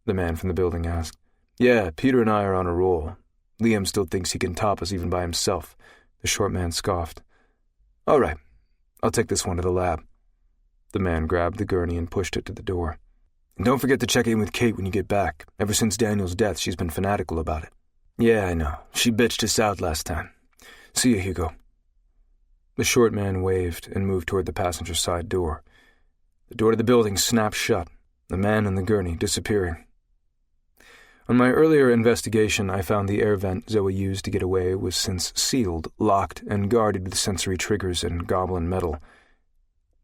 D: the man from the building asked. "Yeah, Peter and I are on a roll. Liam still thinks he can top us even by himself," the short man scoffed. "All right, I'll take this one to the lab." The man grabbed the gurney and pushed it to the door. And don't forget to check in with Kate when you get back. Ever since Daniel's death, she's been fanatical about it. Yeah, I know. She bitched us out last time. See you, Hugo. The short man waved and moved toward the passenger side door. The door to the building snapped shut, the man on the gurney disappearing. On my earlier investigation, I found the air vent Zoey used to get away was since sealed, locked, and guarded with sensory triggers and goblin metal.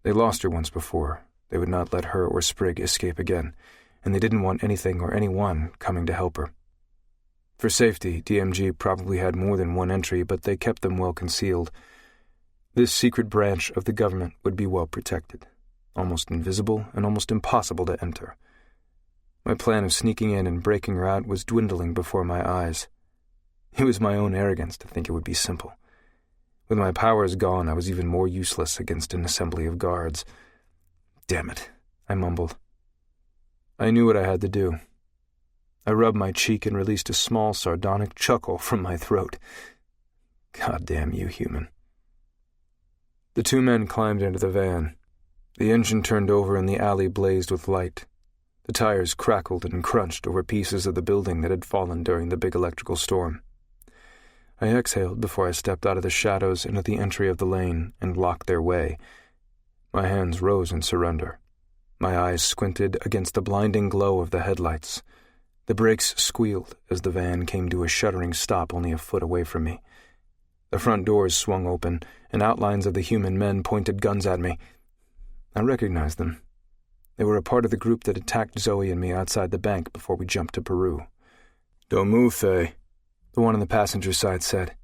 D: They lost her once before. They would not let her or Sprig escape again, and they didn't want anything or anyone coming to help her. For safety, DMG probably had more than one entry, but they kept them well concealed. This secret branch of the government would be well protected, almost invisible and almost impossible to enter. My plan of sneaking in and breaking her out was dwindling before my eyes. It was my own arrogance to think it would be simple. With my powers gone, I was even more useless against an assembly of guards. Damn it, I mumbled. I knew what I had to do. I rubbed my cheek and released a small, sardonic chuckle from my throat. God damn you, human. The two men climbed into the van. The engine turned over and the alley blazed with light. The tires crackled and crunched over pieces of the building that had fallen during the big electrical storm. I exhaled before I stepped out of the shadows into the entry of the lane and blocked their way. My hands rose in surrender. My eyes squinted against the blinding glow of the headlights. The brakes squealed as the van came to a shuddering stop only a foot away from me. The front doors swung open, and outlines of the human men pointed guns at me. I recognized them. They were a part of the group that attacked Zoey and me outside the bank before we jumped to Peru. "Don't move, Faye," the one on the passenger side said.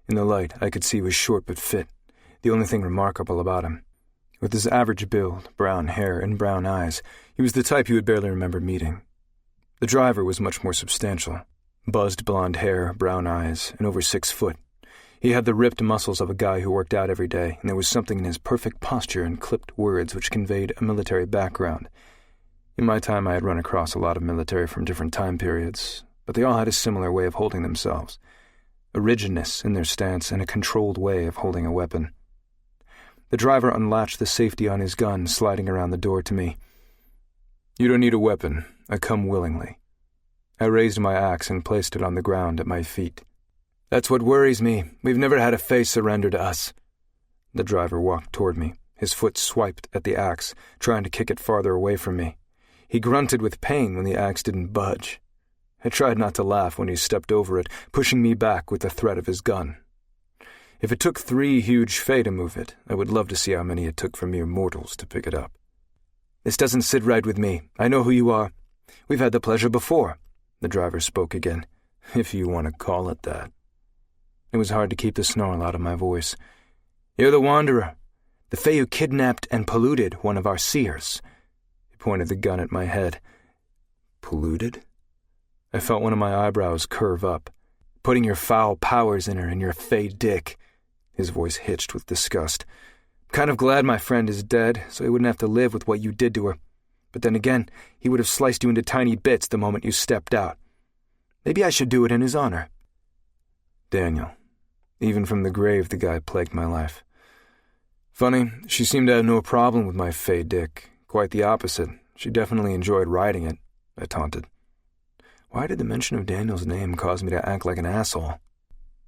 D: In the light, I could see he was short but fit, the only thing remarkable about him. With his average build, brown hair, and brown eyes, he was the type you would barely remember meeting. The driver was much more substantial. Buzzed blonde hair, brown eyes, and over 6 foot. He had the ripped muscles of a guy who worked out every day, and there was something in his perfect posture and clipped words which conveyed a military background. In my time, I had run across a lot of military from different time periods, but they all had a similar way of holding themselves. A rigidness in their stance and a controlled way of holding a weapon. The driver unlatched the safety on his gun, sliding around the door to me. "You don't need a weapon. I come willingly." I raised my axe and placed it on the ground at my feet. "That's what worries me. We've never had a face surrender to us." The driver walked toward me, his foot swiped at the axe, trying to kick it farther away from me. He grunted with pain when the axe didn't budge. I tried not to laugh when he stepped over it, pushing me back with the threat of his gun. If it took 3 huge Fae to move it, I would love to see how many it took for mere mortals to pick it up. "This doesn't sit right with me. I know who you are. We've had the pleasure before." The driver spoke again. "If you want to call it that." It was hard to keep the snarl out of my voice. "You're the Wanderer, the Fae who kidnapped and polluted one of our seers." He pointed the gun at my head. "Polluted?" I felt one of my eyebrows curve up. "Putting your foul powers in her and your Fae dick." His voice hitched with disgust. "Kind of glad my friend is dead, so he wouldn't have to live with what you did to her. But then again, he would have sliced you into tiny bits the moment you stepped out. Maybe I should do it in his honor." Daniel. Even from the grave, the guy plagued my life. Funny, she seemed to have no problem with my Fae dick. Quite the opposite. She definitely enjoyed riding it, I taunted. Why did the mention of Daniel's name cause me to act like an asshole?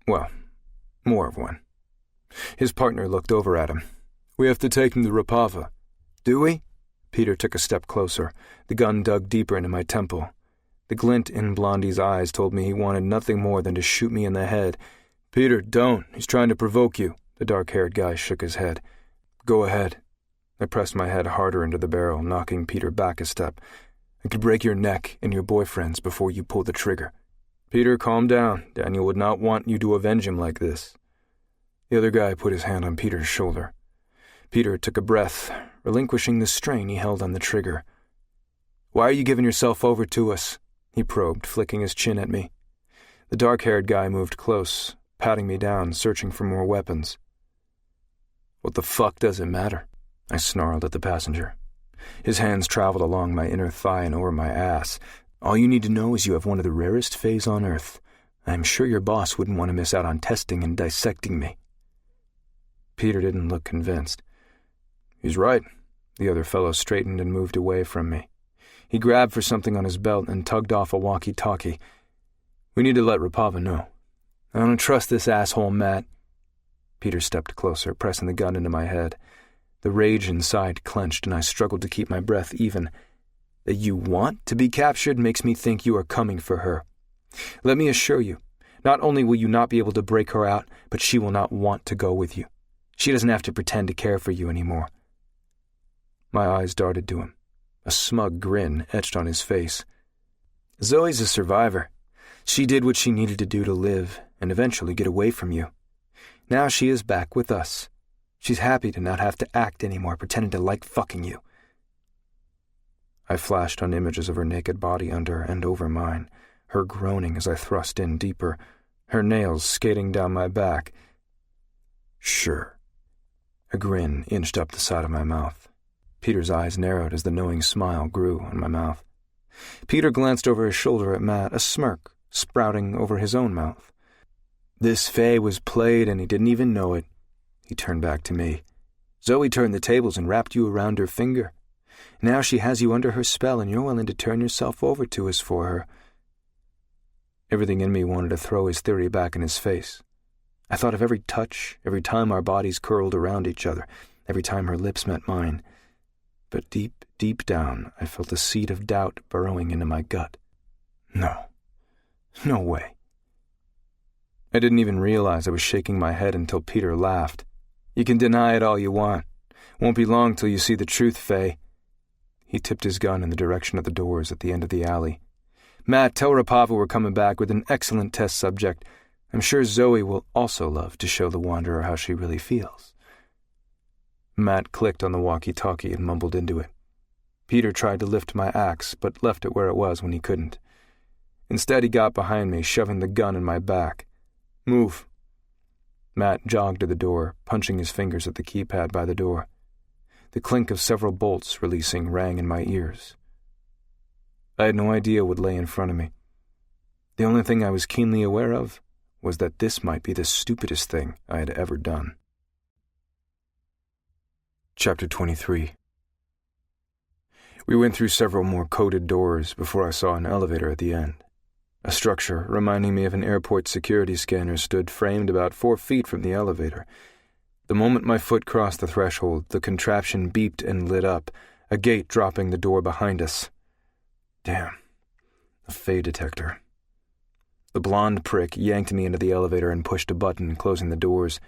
D: Well, more of one. His partner looked over at him. "We have to take him to Rapava." "Do we?" Peter took a step closer. The gun dug deeper into my temple. The glint in Blondie's eyes told me he wanted nothing more than to shoot me in the head. "Peter, don't. He's trying to provoke you." The dark-haired guy shook his head. "Go ahead." I pressed my head harder into the barrel, knocking Peter back a step. "I could break your neck and your boyfriend's before you pull the trigger." "Peter, calm down. Daniel would not want you to avenge him like this." The other guy put his hand on Peter's shoulder. Peter took a breath, relinquishing the strain he held on the trigger. "Why are you giving yourself over to us?" he probed, flicking his chin at me. The dark-haired guy moved close, patting me down, searching for more weapons. "What the fuck does it matter?" I snarled at the passenger. His hands traveled along my inner thigh and over my ass. "All you need to know is you have one of the rarest Faes on Earth. I'm sure your boss wouldn't want to miss out on testing and dissecting me." Peter didn't look convinced. "He's right." The other fellow straightened and moved away from me. He grabbed for something on his belt and tugged off a walkie-talkie. We need to let Rapava know. I don't trust this asshole, Matt. Peter stepped closer, pressing the gun into my head. The rage inside clenched, and I struggled to keep my breath even. That you want to be captured makes me think you are coming for her. Let me assure you, not only will you not be able to break her out, but she will not want to go with you. She doesn't have to pretend to care for you anymore. My eyes darted to him. A smug grin etched on his face. Zoe's a survivor. She did what she needed to do to live and eventually get away from you. Now she is back with us. She's happy to not have to act anymore, pretending to like fucking you. I flashed on images of her naked body under and over mine, her groaning as I thrust in deeper, her nails skating down my back. Sure. A grin inched up the side of my mouth. Peter's eyes narrowed as the knowing smile grew on my mouth. Peter glanced over his shoulder at Matt, a smirk sprouting over his own mouth. This Faye was played and he didn't even know it. He turned back to me. Zoe turned the tables and wrapped you around her finger. Now she has you under her spell and you're willing to turn yourself over to us for her. Everything in me wanted to throw his theory back in his face. I thought of every touch, every time our bodies curled around each other, every time her lips met mine. But deep, deep down, I felt a seed of doubt burrowing into my gut. No. No way. I didn't even realize I was shaking my head until Peter laughed. You can deny it all you want. Won't be long till you see the truth, Faye. He tipped his gun in the direction of the doors at the end of the alley. Matt, tell Rapava we're coming back with an excellent test subject. I'm sure Zoe will also love to show the Wanderer how she really feels. Matt clicked on the walkie-talkie and mumbled into it. Peter tried to lift my axe, but left it where it was when he couldn't. Instead, he got behind me, shoving the gun in my back. Move. Matt jogged to the door, punching his fingers at the keypad by the door. The clink of several bolts releasing rang in my ears. I had no idea what lay in front of me. The only thing I was keenly aware of was that this might be the stupidest thing I had ever done. Chapter 23. We went through several more coded doors before I saw an elevator at the end. A structure reminding me of an airport security scanner stood framed about 4 feet from the elevator. The moment my foot crossed the threshold, the contraption beeped and lit up, a gate dropping the door behind us. Damn. A Faye detector. The blonde prick yanked me into the elevator and pushed a button, closing the doors.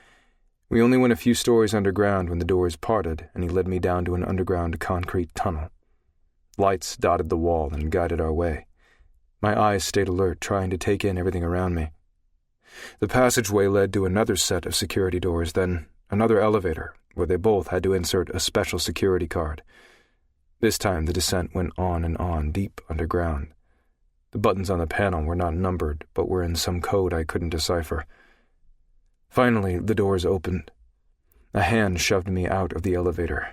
D: We only went a few stories underground when the doors parted, and he led me down to an underground concrete tunnel. Lights dotted the wall and guided our way. My eyes stayed alert, trying to take in everything around me. The passageway led to another set of security doors, then another elevator, where they both had to insert a special security card. This time the descent went on, deep underground. The buttons on the panel were not numbered, but were in some code I couldn't decipher. Finally, the doors opened. A hand shoved me out of the elevator.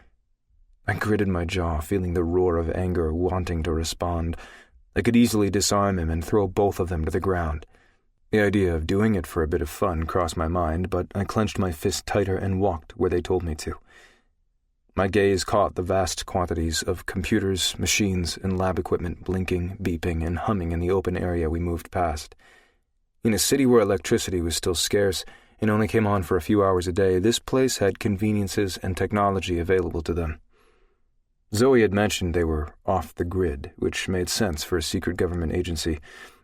D: I gritted my jaw, feeling the roar of anger wanting to respond. I could easily disarm him and throw both of them to the ground. The idea of doing it for a bit of fun crossed my mind, but I clenched my fist tighter and walked where they told me to. My gaze caught the vast quantities of computers, machines, and lab equipment blinking, beeping, and humming in the open area we moved past. In a city where electricity was still scarce and only came on for a few hours a day, this place had conveniences and technology available to them. Zoe had mentioned they were off the grid, which made sense for a secret government agency,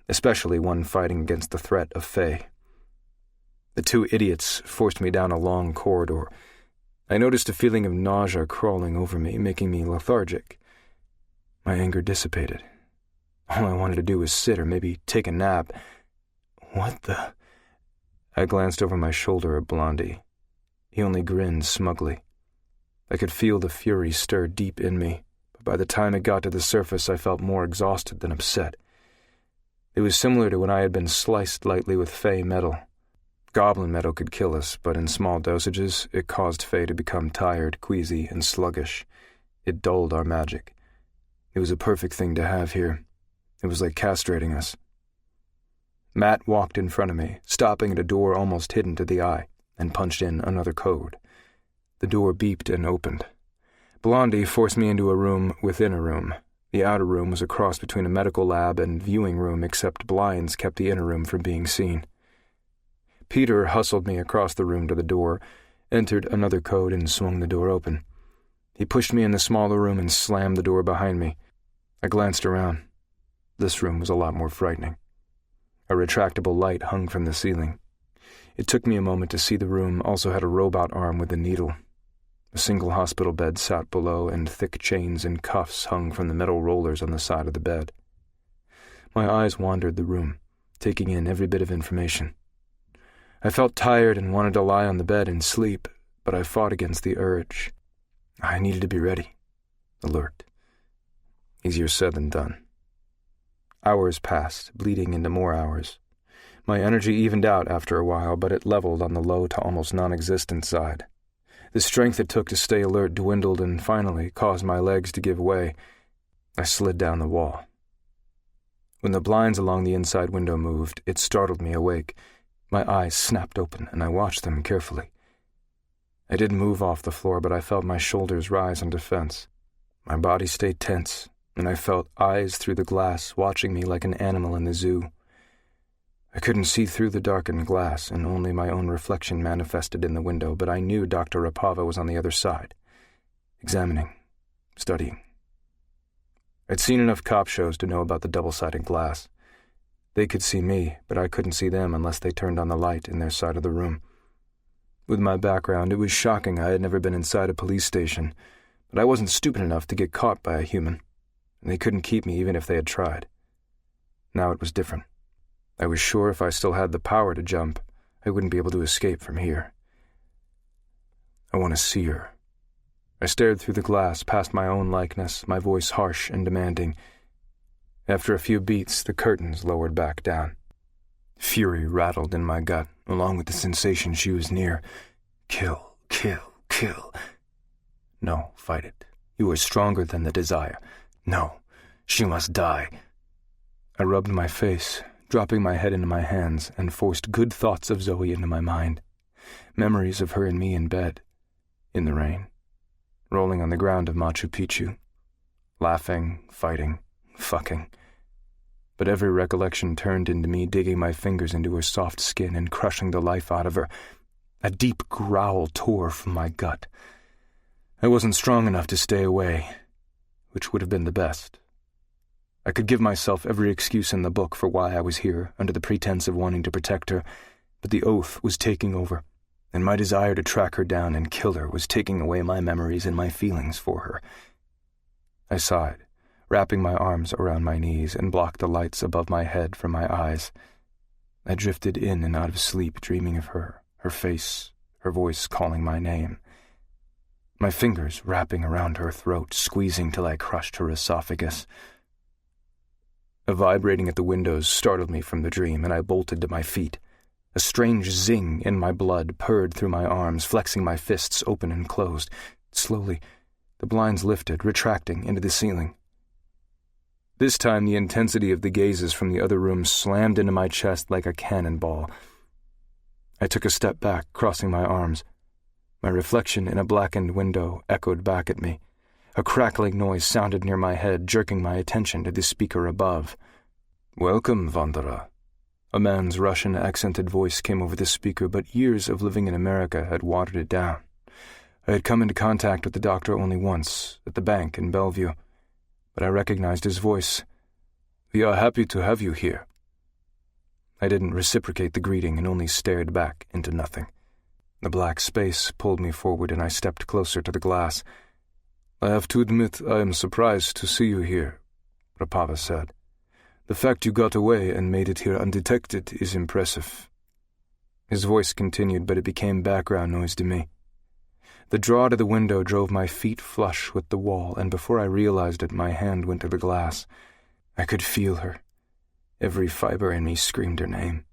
D: especially one fighting against the threat of Faye. The two idiots forced me down a long corridor. I noticed a feeling of nausea crawling over me, making me lethargic. My anger dissipated. All I wanted to do was sit or maybe take a nap. What the... I glanced over my shoulder at Blondie. He only grinned smugly. I could feel the fury stir deep in me, but by the time it got to the surface I felt more exhausted than upset. It was similar to when I had been sliced lightly with Faye metal. Goblin metal could kill us, but in small dosages it caused Faye to become tired, queasy, and sluggish. It dulled our magic. It was a perfect thing to have here. It was like castrating us. Matt walked in front of me, stopping at a door almost hidden to the eye, and punched in another code. The door beeped and opened. Blondie forced me into a room within a room. The outer room was a cross between a medical lab and viewing room, except blinds kept the inner room from being seen. Peter hustled me across the room to the door, entered another code, and swung the door open. He pushed me in the smaller room and slammed the door behind me. I glanced around. This room was a lot more frightening. A retractable light hung from the ceiling. It took me a moment to see the room also had a robot arm with a needle. A single hospital bed sat below, and thick chains and cuffs hung from the metal rollers on the side of the bed. My eyes wandered the room, taking in every bit of information. I felt tired and wanted to lie on the bed and sleep, but I fought against the urge. I needed to be ready, alert. Easier said than done. Hours passed, bleeding into more hours. My energy evened out after a while, but it leveled on the low to almost non-existent side. The strength it took to stay alert dwindled and finally caused my legs to give way. I slid down the wall. When the blinds along the inside window moved, it startled me awake. My eyes snapped open, and I watched them carefully. I didn't move off the floor, but I felt my shoulders rise in defense. My body stayed tense, and I felt eyes through the glass watching me like an animal in the zoo. I couldn't see through the darkened glass, and only my own reflection manifested in the window, but I knew Dr. Rapava was on the other side, examining, studying. I'd seen enough cop shows to know about the double-sided glass. They could see me, but I couldn't see them unless they turned on the light in their side of the room. With my background, it was shocking I had never been inside a police station, but I wasn't stupid enough to get caught by a human, and they couldn't keep me even if they had tried. Now it was different. I was sure if I still had the power to jump, I wouldn't be able to escape from here. I want to see her. I stared through the glass past my own likeness, my voice harsh and demanding. After a few beats, the curtains lowered back down. Fury rattled in my gut, along with the sensation she was near. Kill, kill, kill. No, fight it. You are stronger than the desire. No, she must die. I rubbed my face, dropping my head into my hands, and forced good thoughts of Zoey into my mind. Memories of her and me in bed, in the rain, rolling on the ground of Machu Picchu, laughing, fighting, fucking. But every recollection turned into me digging my fingers into her soft skin and crushing the life out of her. A deep growl tore from my gut. I wasn't strong enough to stay away, which would have been the best. I could give myself every excuse in the book for why I was here, under the pretense of wanting to protect her, but the oath was taking over, and my desire to track her down and kill her was taking away my memories and my feelings for her. I sighed, wrapping my arms around my knees, and blocked the lights above my head from my eyes. I drifted in and out of sleep, dreaming of her, her face, her voice calling my name. My fingers wrapping around her throat, squeezing till I crushed her esophagus. A vibrating at the windows startled me from the dream, and I bolted to my feet. A strange zing in my blood purred through my arms, flexing my fists open and closed. Slowly, the blinds lifted, retracting into the ceiling. This time the intensity of the gazes from the other room slammed into my chest like a cannonball. I took a step back, crossing my arms. My reflection in a blackened window echoed back at me. A crackling noise sounded near my head, jerking my attention to the speaker above. "Welcome, Wanderer." A man's Russian-accented voice came over the speaker, but years of living in America had watered it down. I had come into contact with the doctor only once, at the bank in Bellevue, but I recognized his voice. "We are happy to have you here." I didn't reciprocate the greeting and only stared back into nothing. The black space pulled me forward, and I stepped closer to the glass. "I have to admit I am surprised to see you here," Rapava said. "The fact you got away and made it here undetected is impressive." His voice continued, but it became background noise to me. The draw to the window drove my feet flush with the wall, and before I realized it, my hand went to the glass. I could feel her. Every fiber in me screamed her name.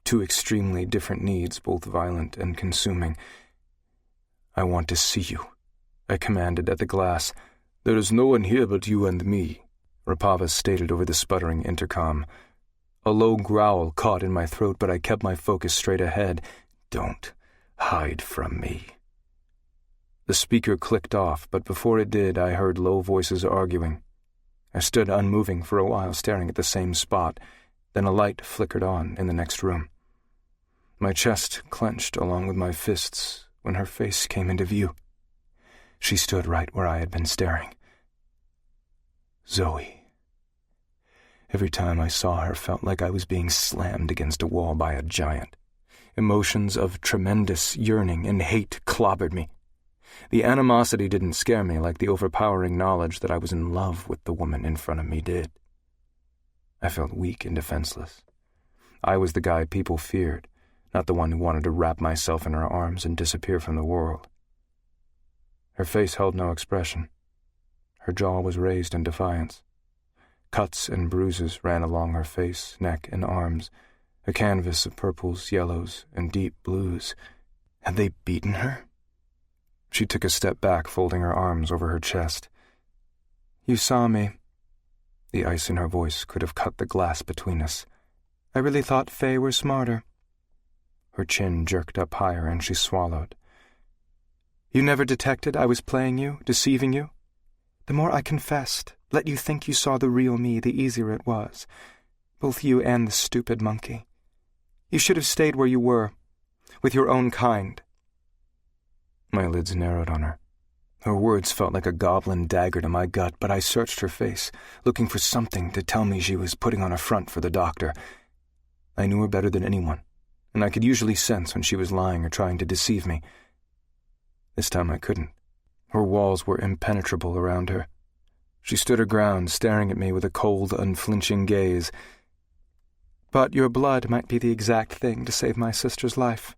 D: Two extremely different needs, both violent and consuming. "I want to see you," I commanded at the glass. "There is no one here but you and me," Rapava stated over the sputtering intercom. A low growl caught in my throat, but I kept my focus straight ahead. "Don't hide from me." The speaker clicked off, but before it did, I heard low voices arguing. I stood unmoving for a while, staring at the same spot. Then a light flickered on in the next room. My chest clenched along with my fists when her face came into view. She stood right where I had been staring. Zoey. Every time I saw her felt like I was being slammed against a wall by a giant. Emotions of tremendous yearning and hate clobbered me. The animosity didn't scare me like the overpowering knowledge that I was in love with the woman in front of me did. I felt weak and defenseless. I was the guy people feared, not the one who wanted to wrap myself in her arms and disappear from the world. Her face held no expression. Her jaw was raised in defiance. Cuts and bruises ran along her face, neck, and arms, a canvas of purples, yellows, and deep blues. Had they beaten her? She took a step back, folding her arms over her chest. "You saw me." The ice in her voice could have cut the glass between us. "I really thought Faye were smarter." Her chin jerked up higher and she swallowed. "You never detected I was playing you, deceiving you? The more I confessed, let you think you saw the real me, the easier it was. Both you and the stupid monkey. You should have stayed where you were, with your own kind." My lids narrowed on her. Her words felt like a goblin dagger to my gut, but I searched her face, looking for something to tell me she was putting on a front for the doctor. I knew her better than anyone, and I could usually sense when she was lying or trying to deceive me. This time I couldn't. Her walls were impenetrable around her. She stood her ground, staring at me with a cold, unflinching gaze. "But your blood might be the exact thing to save my sister's life."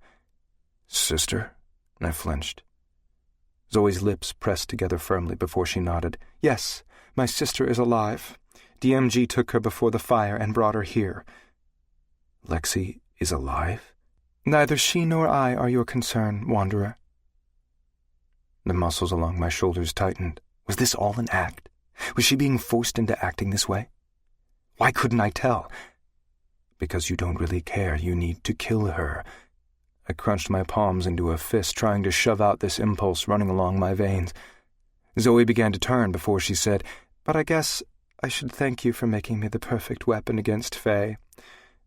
D: "Sister?" I flinched. Zoey's lips pressed together firmly before she nodded. "Yes, my sister is alive. DMG took her before the fire and brought her here." "Lexi is alive?" "Neither she nor I are your concern, Wanderer." The muscles along my shoulders tightened. Was this all an act? Was she being forced into acting this way? Why couldn't I tell? "Because you don't really care. You need to kill her." I crunched my palms into a fist, trying to shove out this impulse running along my veins. Zoey began to turn before she said, "But I guess I should thank you for making me the perfect weapon against Faye.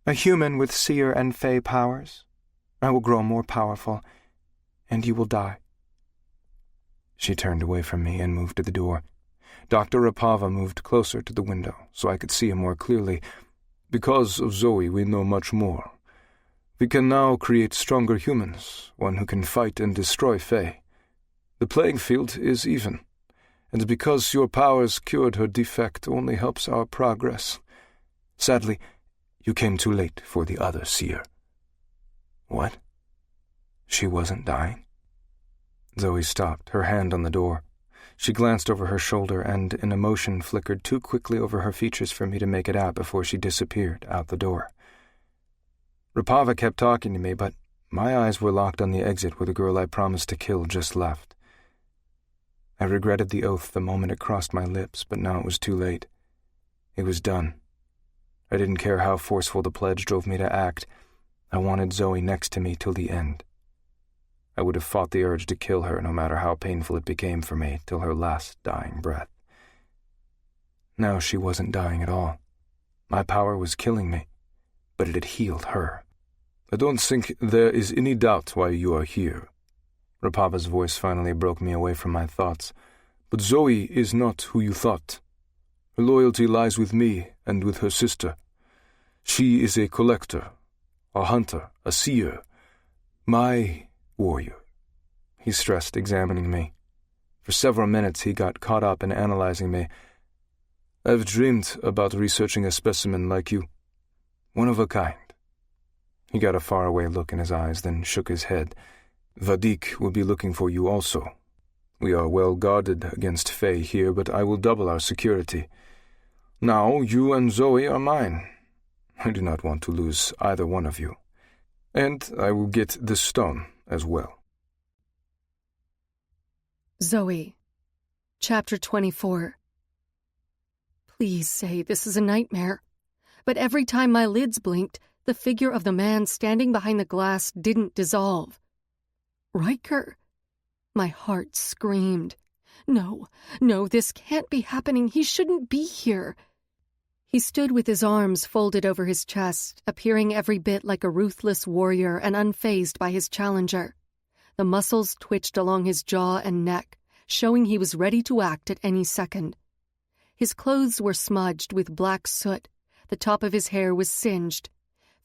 D: A human with seer and Faye powers. I will grow more powerful, and you will die." She turned away from me and moved to the door. Dr. Rapava moved closer to the window so I could see him more clearly. "Because of Zoey, we know much more. We can now create stronger humans, one who can fight and destroy Faye. The playing field is even, and because your powers cured her defect only helps our progress. Sadly, you came too late for the other seer." "What? She wasn't dying?" Zoey stopped, her hand on the door. She glanced over her shoulder, and an emotion flickered too quickly over her features for me to make it out before she disappeared out the door. Rapava kept talking to me, but my eyes were locked on the exit where the girl I promised to kill just left. I regretted the oath the moment it crossed my lips, but now it was too late. It was done. I didn't care how forceful the pledge drove me to act. I wanted Zoey next to me till the end. I would have fought the urge to kill her no matter how painful it became for me till her last dying breath. Now she wasn't dying at all. My power was killing me, but it had healed her. "I don't think there is any doubt why you are here." Rapava's voice finally broke me away from my thoughts. "But Zoey is not who you thought. Her loyalty lies with me and with her sister. She is a collector, a hunter, a seer. My warrior," he stressed, examining me. For several minutes he got caught up in analyzing me. "I've dreamed about researching a specimen like you. One of a kind." He got a faraway look in his eyes, then shook his head. "Vadik will be looking for you also. We are well guarded against Faye here, but I will double our security. Now you and Zoey are mine. I do not want to lose either one of you. And I will get the stone as well."
A: Zoey, Chapter 24. Please say this is a nightmare. But every time my lids blinked, the figure of the man standing behind the glass didn't dissolve. Ryker! My heart screamed. No, this can't be happening. He shouldn't be here. He stood with his arms folded over his chest, appearing every bit like a ruthless warrior and unfazed by his challenger. The muscles twitched along his jaw and neck, showing he was ready to act at any second. His clothes were smudged with black soot. The top of his hair was singed.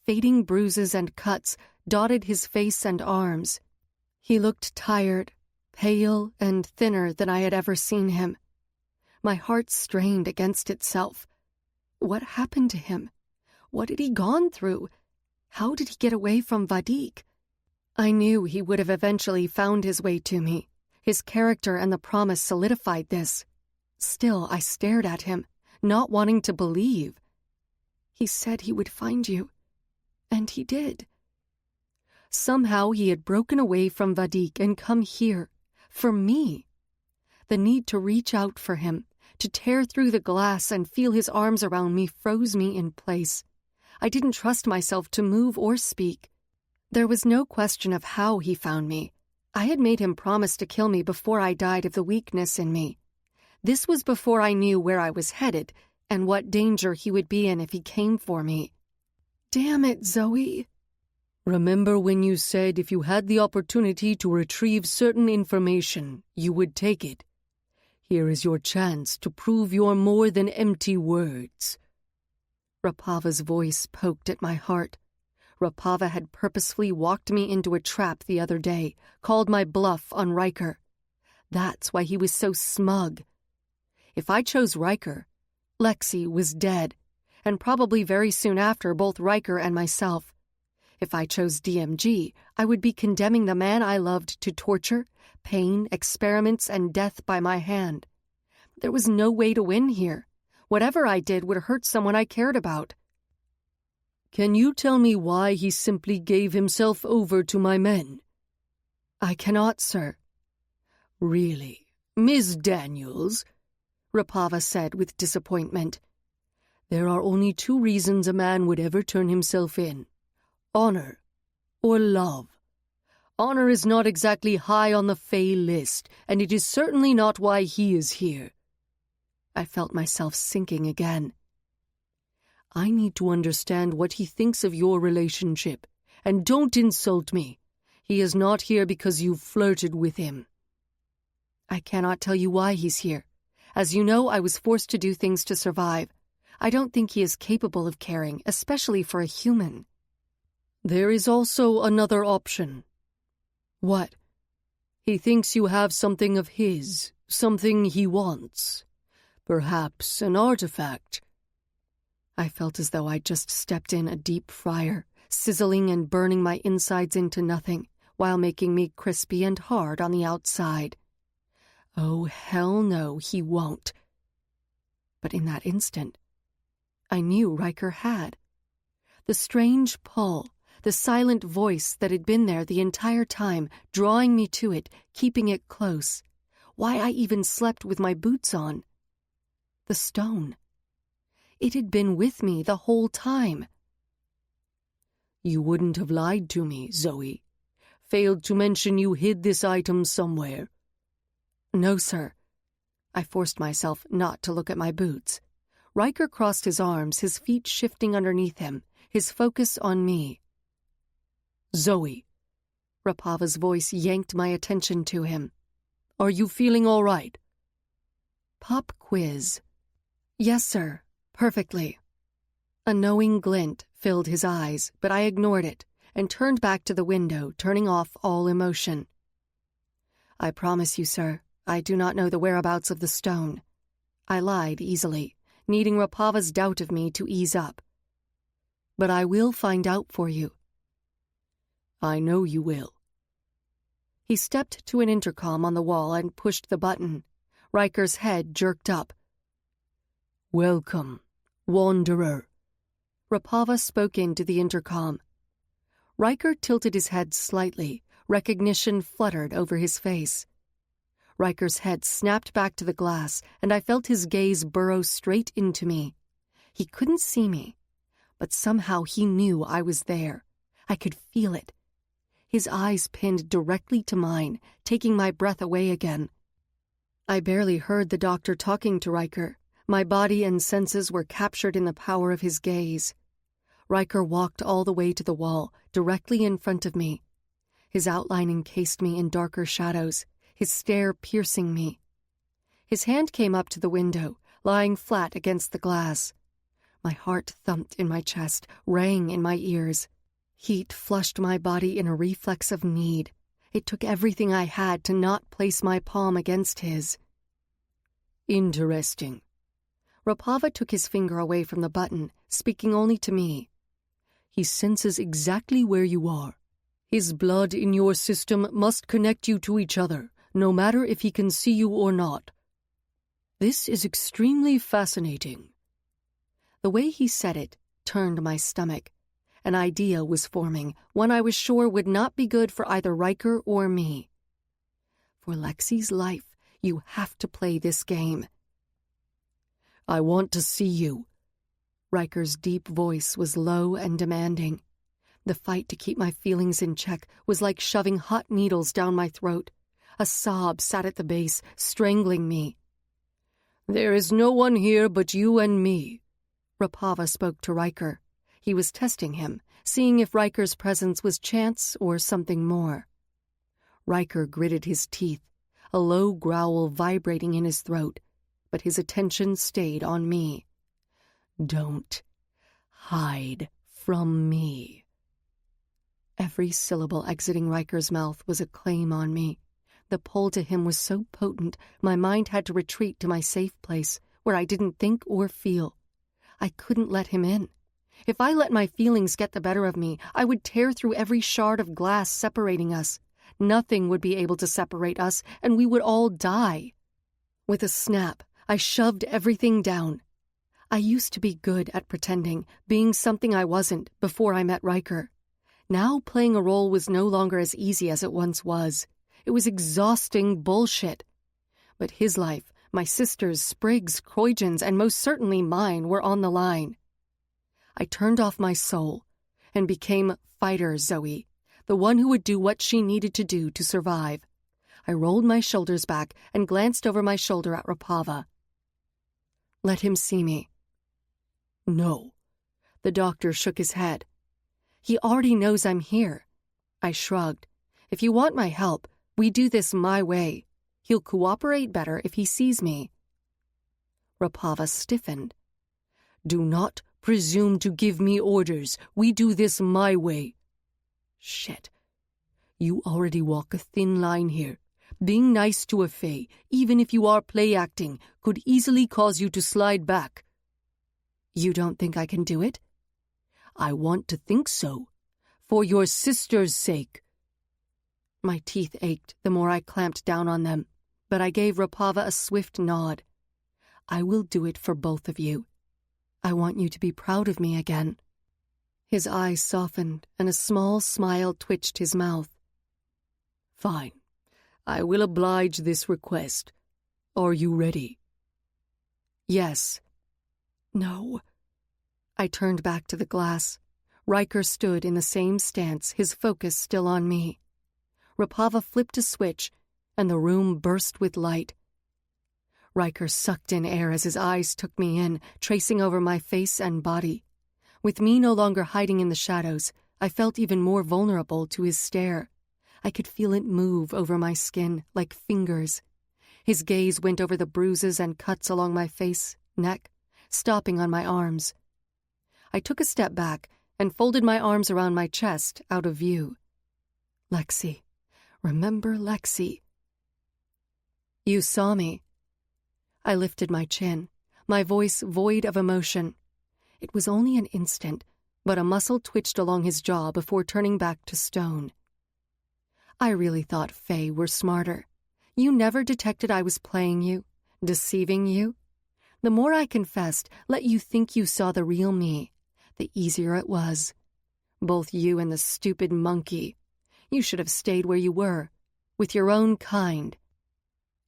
A: Fading bruises and cuts dotted his face and arms. He looked tired, pale and thinner than I had ever seen him. My heart strained against itself. What happened to him? What had he gone through? How did he get away from Vadik? I knew he would have eventually found his way to me. His character and the promise solidified this. Still, I stared at him, not wanting to believe. He said he would find you, and he did. Somehow he had broken away from Vadik and come here, for me. The need to reach out for him, to tear through the glass and feel his arms around me froze me in place. I didn't trust myself to move or speak. There was no question of how he found me. I had made him promise to kill me before I died of the weakness in me. This was before I knew where I was headed and what danger he would be in if he came for me. Damn it, Zoey.
B: Remember when you said if you had the opportunity to retrieve certain information, you would take it? Here is your chance to prove your more than empty words.
A: Rapava's voice poked at my heart. Rapava had purposefully walked me into a trap the other day, called my bluff on Ryker. That's why he was so smug. If I chose Ryker, Lexi was dead, and probably very soon after both Ryker and myself. If I chose DMG, I would be condemning the man I loved to torture, pain, experiments, and death by my hand. There was no way to win here. Whatever I did would hurt someone I cared about.
B: Can you tell me why he simply gave himself over to my men?
A: I cannot, sir.
B: Really? Miss Daniels?
A: Rapava said with disappointment.
B: There are only two reasons a man would ever turn himself in. Honor or love. Honor is not exactly high on the Fae list, and it is certainly not why he is here.
A: I felt myself sinking again.
B: I need to understand what he thinks of your relationship, and don't insult me. He is not here because you flirted with him.
A: I cannot tell you why he's here. As you know, I was forced to do things to survive. I don't think he is capable of caring, especially for a human.
B: There is also another option.
A: What?
B: He thinks you have something of his, something he wants. Perhaps an artifact.
A: I felt as though I'd just stepped in a deep fryer, sizzling and burning my insides into nothing, while making me crispy and hard on the outside. Oh, hell no, he won't. But in that instant, I knew Ryker had. The strange pull, the silent voice that had been there the entire time, drawing me to it, keeping it close. Why I even slept with my boots on. The stone. It had been with me the whole time.
B: You wouldn't have lied to me, Zoey. Failed to mention you hid this item somewhere.
A: No, sir. I forced myself not to look at my boots. Ryker crossed his arms, his feet shifting underneath him, his focus on me.
B: Zoey.
A: Rapava's voice yanked my attention to him.
B: Are you feeling all right?
A: Pop quiz. Yes, sir. Perfectly. A knowing glint filled his eyes, but I ignored it and turned back to the window, turning off all emotion. I promise you, sir, I do not know the whereabouts of the stone. I lied easily, needing Rapava's doubt of me to ease up. But I will find out for you.
B: I know you will.
A: He stepped to an intercom on the wall and pushed the button. Ryker's head jerked up.
B: Welcome, Wanderer.
A: Rapava spoke into the intercom. Ryker tilted his head slightly. Recognition fluttered over his face. Ryker's head snapped back to the glass, and I felt his gaze burrow straight into me. He couldn't see me, but somehow he knew I was there. I could feel it. His eyes pinned directly to mine, taking my breath away again. I barely heard the doctor talking to Ryker. My body and senses were captured in the power of his gaze. Ryker walked all the way to the wall, directly in front of me. His outline encased me in darker shadows, his stare piercing me. His hand came up to the window, lying flat against the glass. My heart thumped in my chest, rang in my ears. Heat flushed my body in a reflex of need. It took everything I had to not place my palm against his.
B: Interesting.
A: Rapava took his finger away from the button, speaking only to me.
B: He senses exactly where you are. His blood in your system must connect you to each other, no matter if he can see you or not. This is extremely fascinating.
A: The way he said it turned my stomach. An idea was forming, one I was sure would not be good for either Ryker or me. For Lexi's life, you have to play this game.
B: I want to see you.
A: Ryker's deep voice was low and demanding. The fight to keep my feelings in check was like shoving hot needles down my throat. A sob sat at the base, strangling me.
B: There is no one here but you and me.
A: Rapava spoke to Ryker. He was testing him, seeing if Ryker's presence was chance or something more. Ryker gritted his teeth, a low growl vibrating in his throat, but his attention stayed on me.
B: Don't hide from me.
A: Every syllable exiting Ryker's mouth was a claim on me. The pull to him was so potent, my mind had to retreat to my safe place, where I didn't think or feel. I couldn't let him in. If I let my feelings get the better of me, I would tear through every shard of glass separating us. Nothing would be able to separate us, and we would all die. With a snap, I shoved everything down. I used to be good at pretending, being something I wasn't before I met Ryker. Now playing a role was no longer as easy as it once was. It was exhausting bullshit. But his life, my sister's, Spriggs, Croydon's, and most certainly mine were on the line. I turned off my soul and became Fighter Zoey, the one who would do what she needed to do to survive. I rolled my shoulders back and glanced over my shoulder at Rapava. Let him see me.
B: No.
A: The doctor shook his head. He already knows I'm here. I shrugged. If you want my help, we do this my way. He'll cooperate better if he sees me. Rapava stiffened.
B: Do not presume to give me orders. We do this my way.
A: Shit.
B: You already walk a thin line here. Being nice to a fae, even if you are play-acting, could easily cause you to slide back.
A: You don't think I can do it?
B: I want to think so. For your sister's sake.
A: My teeth ached the more I clamped down on them, but I gave Rapava a swift nod. I will do it for both of you. I want you to be proud of me again. His eyes softened, and a small smile twitched his mouth.
B: Fine. I will oblige this request. Are you ready?
A: Yes. No. I turned back to the glass. Ryker stood in the same stance, his focus still on me. Rapava flipped a switch, and the room burst with light. Ryker sucked in air as his eyes took me in, tracing over my face and body. With me no longer hiding in the shadows, I felt even more vulnerable to his stare. I could feel it move over my skin like fingers. His gaze went over the bruises and cuts along my face, neck, stopping on my arms. I took a step back and folded my arms around my chest, out of view. Lexi. Remember Lexi. You saw me. I lifted my chin, my voice void of emotion. It was only an instant, but a muscle twitched along his jaw before turning back to stone. I really thought Faye were smarter. You never detected I was playing you, deceiving you. The more I confessed, let you think you saw the real me, the easier it was. Both you and the stupid monkey. You should have stayed where you were, with your own kind.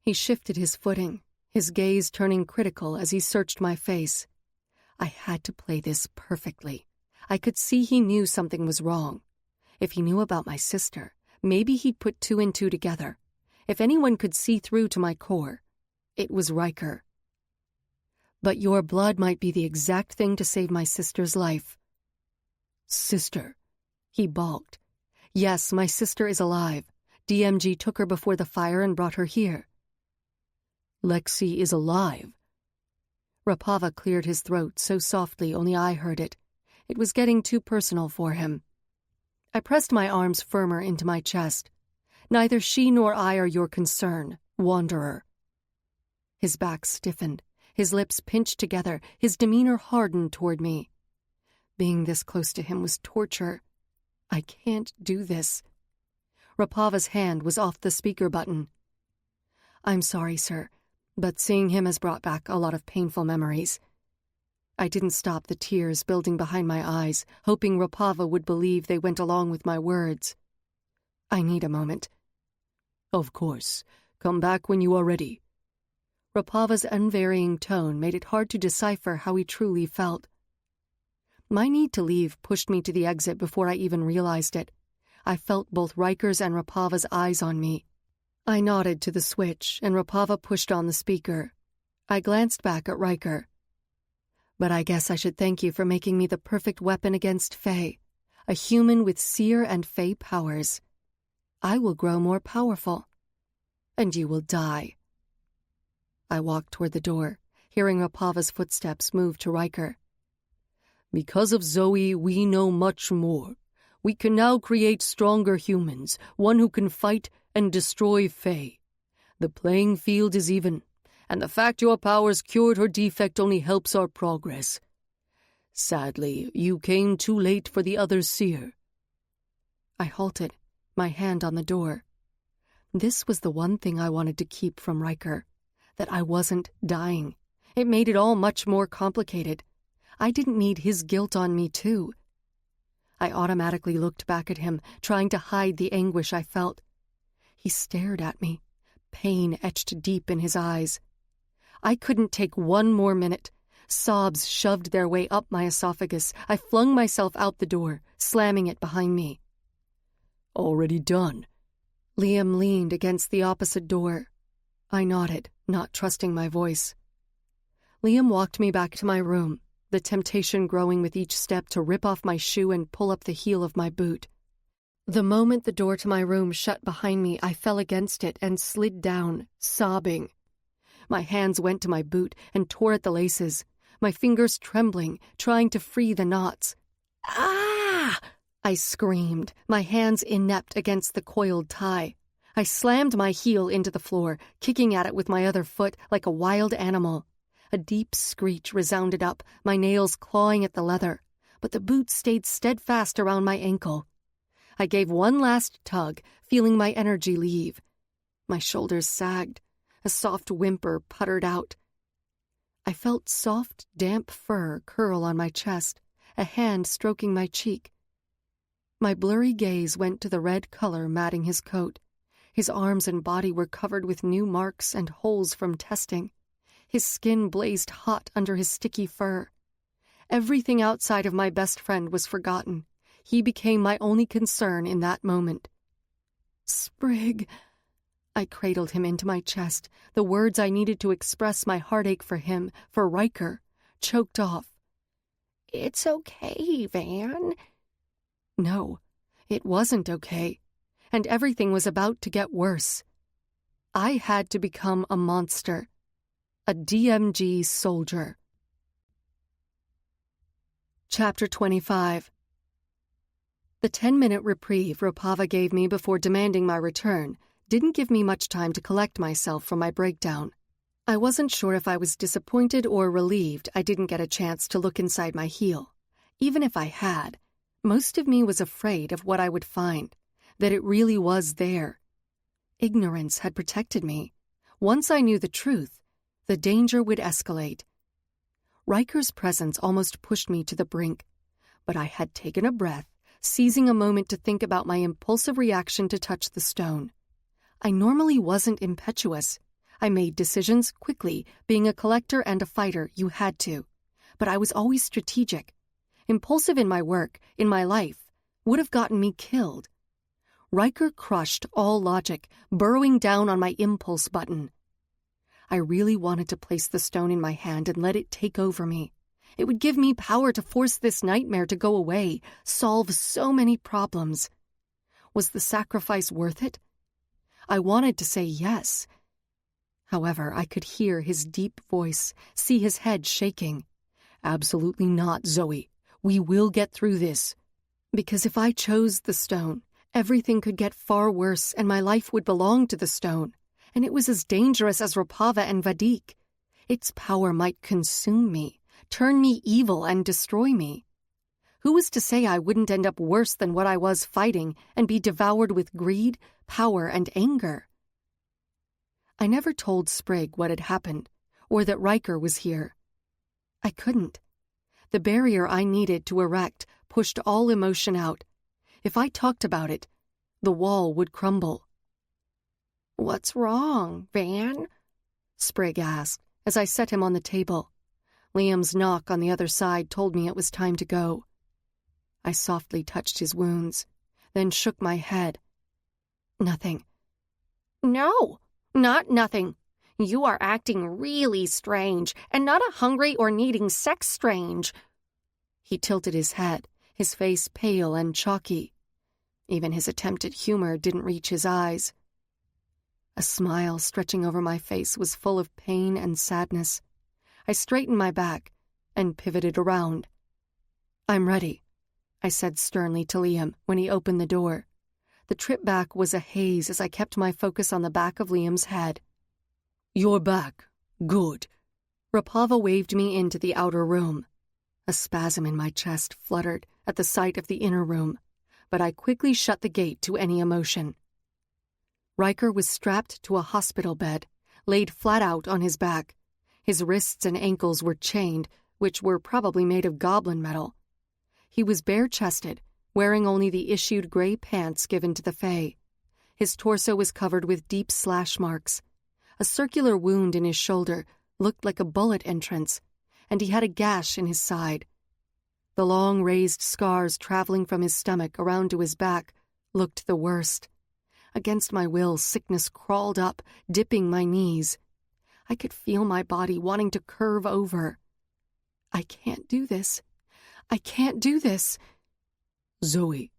A: He shifted his footing, his gaze turning critical as he searched my face. I had to play this perfectly. I could see he knew something was wrong. If he knew about my sister, maybe he'd put two and two together. If anyone could see through to my core, It was Ryker. But your blood might be the exact thing to save my sister's life.
B: Sister?
A: He balked. Yes, my sister is alive. DMG took her before the fire and brought her here.
B: Lexi is alive?
A: Rapava cleared his throat so softly only I heard it. It was getting too personal for him. I pressed my arms firmer into my chest. Neither she nor I are your concern, wanderer. His back stiffened, his lips pinched together, his demeanor hardened toward me. Being this close to him was torture. I can't do this. Rapava's hand was off the speaker button. I'm sorry, sir, but seeing him has brought back a lot of painful memories. I didn't stop the tears building behind my eyes, hoping Rapava would believe they went along with my words. I need a moment.
B: Of course. Come back when you are ready.
A: Rapava's unvarying tone made it hard to decipher how he truly felt. My need to leave pushed me to the exit before I even realized it. I felt both Ryker's and Rapava's eyes on me. I nodded to the switch, and Rapava pushed on the speaker. I glanced back at Ryker. But I guess I should thank you for making me the perfect weapon against Fae, a human with seer and Fae powers. I will grow more powerful, and you will die. I walked toward the door, hearing Rapava's footsteps move to Ryker.
B: Because of Zoey, we know much more. We can now create stronger humans, one who can fight and destroy Fae. The playing field is even, and the fact your powers cured her defect only helps our progress. Sadly, you came too late for the other seer.
A: I halted, my hand on the door. This was the one thing I wanted to keep from Ryker, that I wasn't dying. It made it all much more complicated. I didn't need his guilt on me, too. I automatically looked back at him, trying to hide the anguish I felt. He stared at me, pain etched deep in his eyes. I couldn't take one more minute. Sobs shoved their way up my esophagus. I flung myself out the door, slamming it behind me.
B: Already done.
A: Liam leaned against the opposite door. I nodded, not trusting my voice. Liam walked me back to my room, the temptation growing with each step to rip off my shoe and pull up the heel of my boot. The moment the door to my room shut behind me, I fell against it and slid down, sobbing. My hands went to my boot and tore at the laces, my fingers trembling, trying to free the knots. Ah! I screamed, my hands inept against the coiled tie. I slammed my heel into the floor, kicking at it with my other foot like a wild animal. A deep screech resounded up, my nails clawing at the leather, but the boot stayed steadfast around my ankle. I gave one last tug, feeling my energy leave. My shoulders sagged. A soft whimper puttered out. I felt soft, damp fur curl on my chest, a hand stroking my cheek. My blurry gaze went to the red color matting his coat. His arms and body were covered with new marks and holes from testing. His skin blazed hot under his sticky fur. Everything outside of my best friend was forgotten. He became my only concern in that moment. Sprig. I cradled him into my chest, the words I needed to express my heartache for him, for Ryker, choked off.
C: It's okay, Van.
A: No, it wasn't okay, and everything was about to get worse. I had to become a monster, a DMG soldier. Chapter 25. The 10-minute reprieve Rapava gave me before demanding my return didn't give me much time to collect myself from my breakdown. I wasn't sure if I was disappointed or relieved I didn't get a chance to look inside my heel. Even if I had, most of me was afraid of what I would find, that it really was there. Ignorance had protected me. Once I knew the truth, the danger would escalate. Ryker's presence almost pushed me to the brink, but I had taken a breath, seizing a moment to think about my impulsive reaction to touch the stone. I normally wasn't impetuous. I made decisions quickly. Being a collector and a fighter, you had to. But I was always strategic. Impulsive in my work, in my life, would have gotten me killed. Ryker crushed all logic, burrowing down on my impulse button. I really wanted to place the stone in my hand and let it take over me. It would give me power to force this nightmare to go away, solve so many problems. Was the sacrifice worth it? I wanted to say yes. However, I could hear his deep voice, see his head shaking. Absolutely not, Zoey. We will get through this. Because if I chose the stone, everything could get far worse and my life would belong to the stone. And it was as dangerous as Rapava and Vadik. Its power might consume me, turn me evil and destroy me. Who was to say I wouldn't end up worse than what I was fighting and be devoured with greed, power, and anger? I never told Sprigg what had happened, or that Ryker was here. I couldn't. The barrier I needed to erect pushed all emotion out. If I talked about it, the wall would crumble.
C: "What's wrong, Van?"
A: Sprigg asked as I set him on the table. Liam's knock on the other side told me it was time to go. I softly touched his wounds, then shook my head. Nothing.
C: "No, not nothing. You are acting really strange, and not a hungry or needing sex strange."
A: He tilted his head, his face pale and chalky. Even his attempt at humor didn't reach his eyes. A smile stretching over my face was full of pain and sadness. I straightened my back and pivoted around. "I'm ready," I said sternly to Liam when he opened the door. The trip back was a haze as I kept my focus on the back of Liam's head. "You're back. Good." Rapava waved me into the outer room. A spasm in my chest fluttered at the sight of the inner room, but I quickly shut the gate to any emotion. Ryker was strapped to a hospital bed, laid flat out on his back. His wrists and ankles were chained, which were probably made of goblin metal. He was bare-chested, wearing only the issued gray pants given to the Fae. His torso was covered with deep slash marks. A circular wound in his shoulder looked like a bullet entrance, and he had a gash in his side. The long raised scars traveling from his stomach around to his back looked the worst. Against my will, sickness crawled up, dipping my knees. I could feel my body wanting to curve over. I can't do this. I can't do this.
B: "Zoey,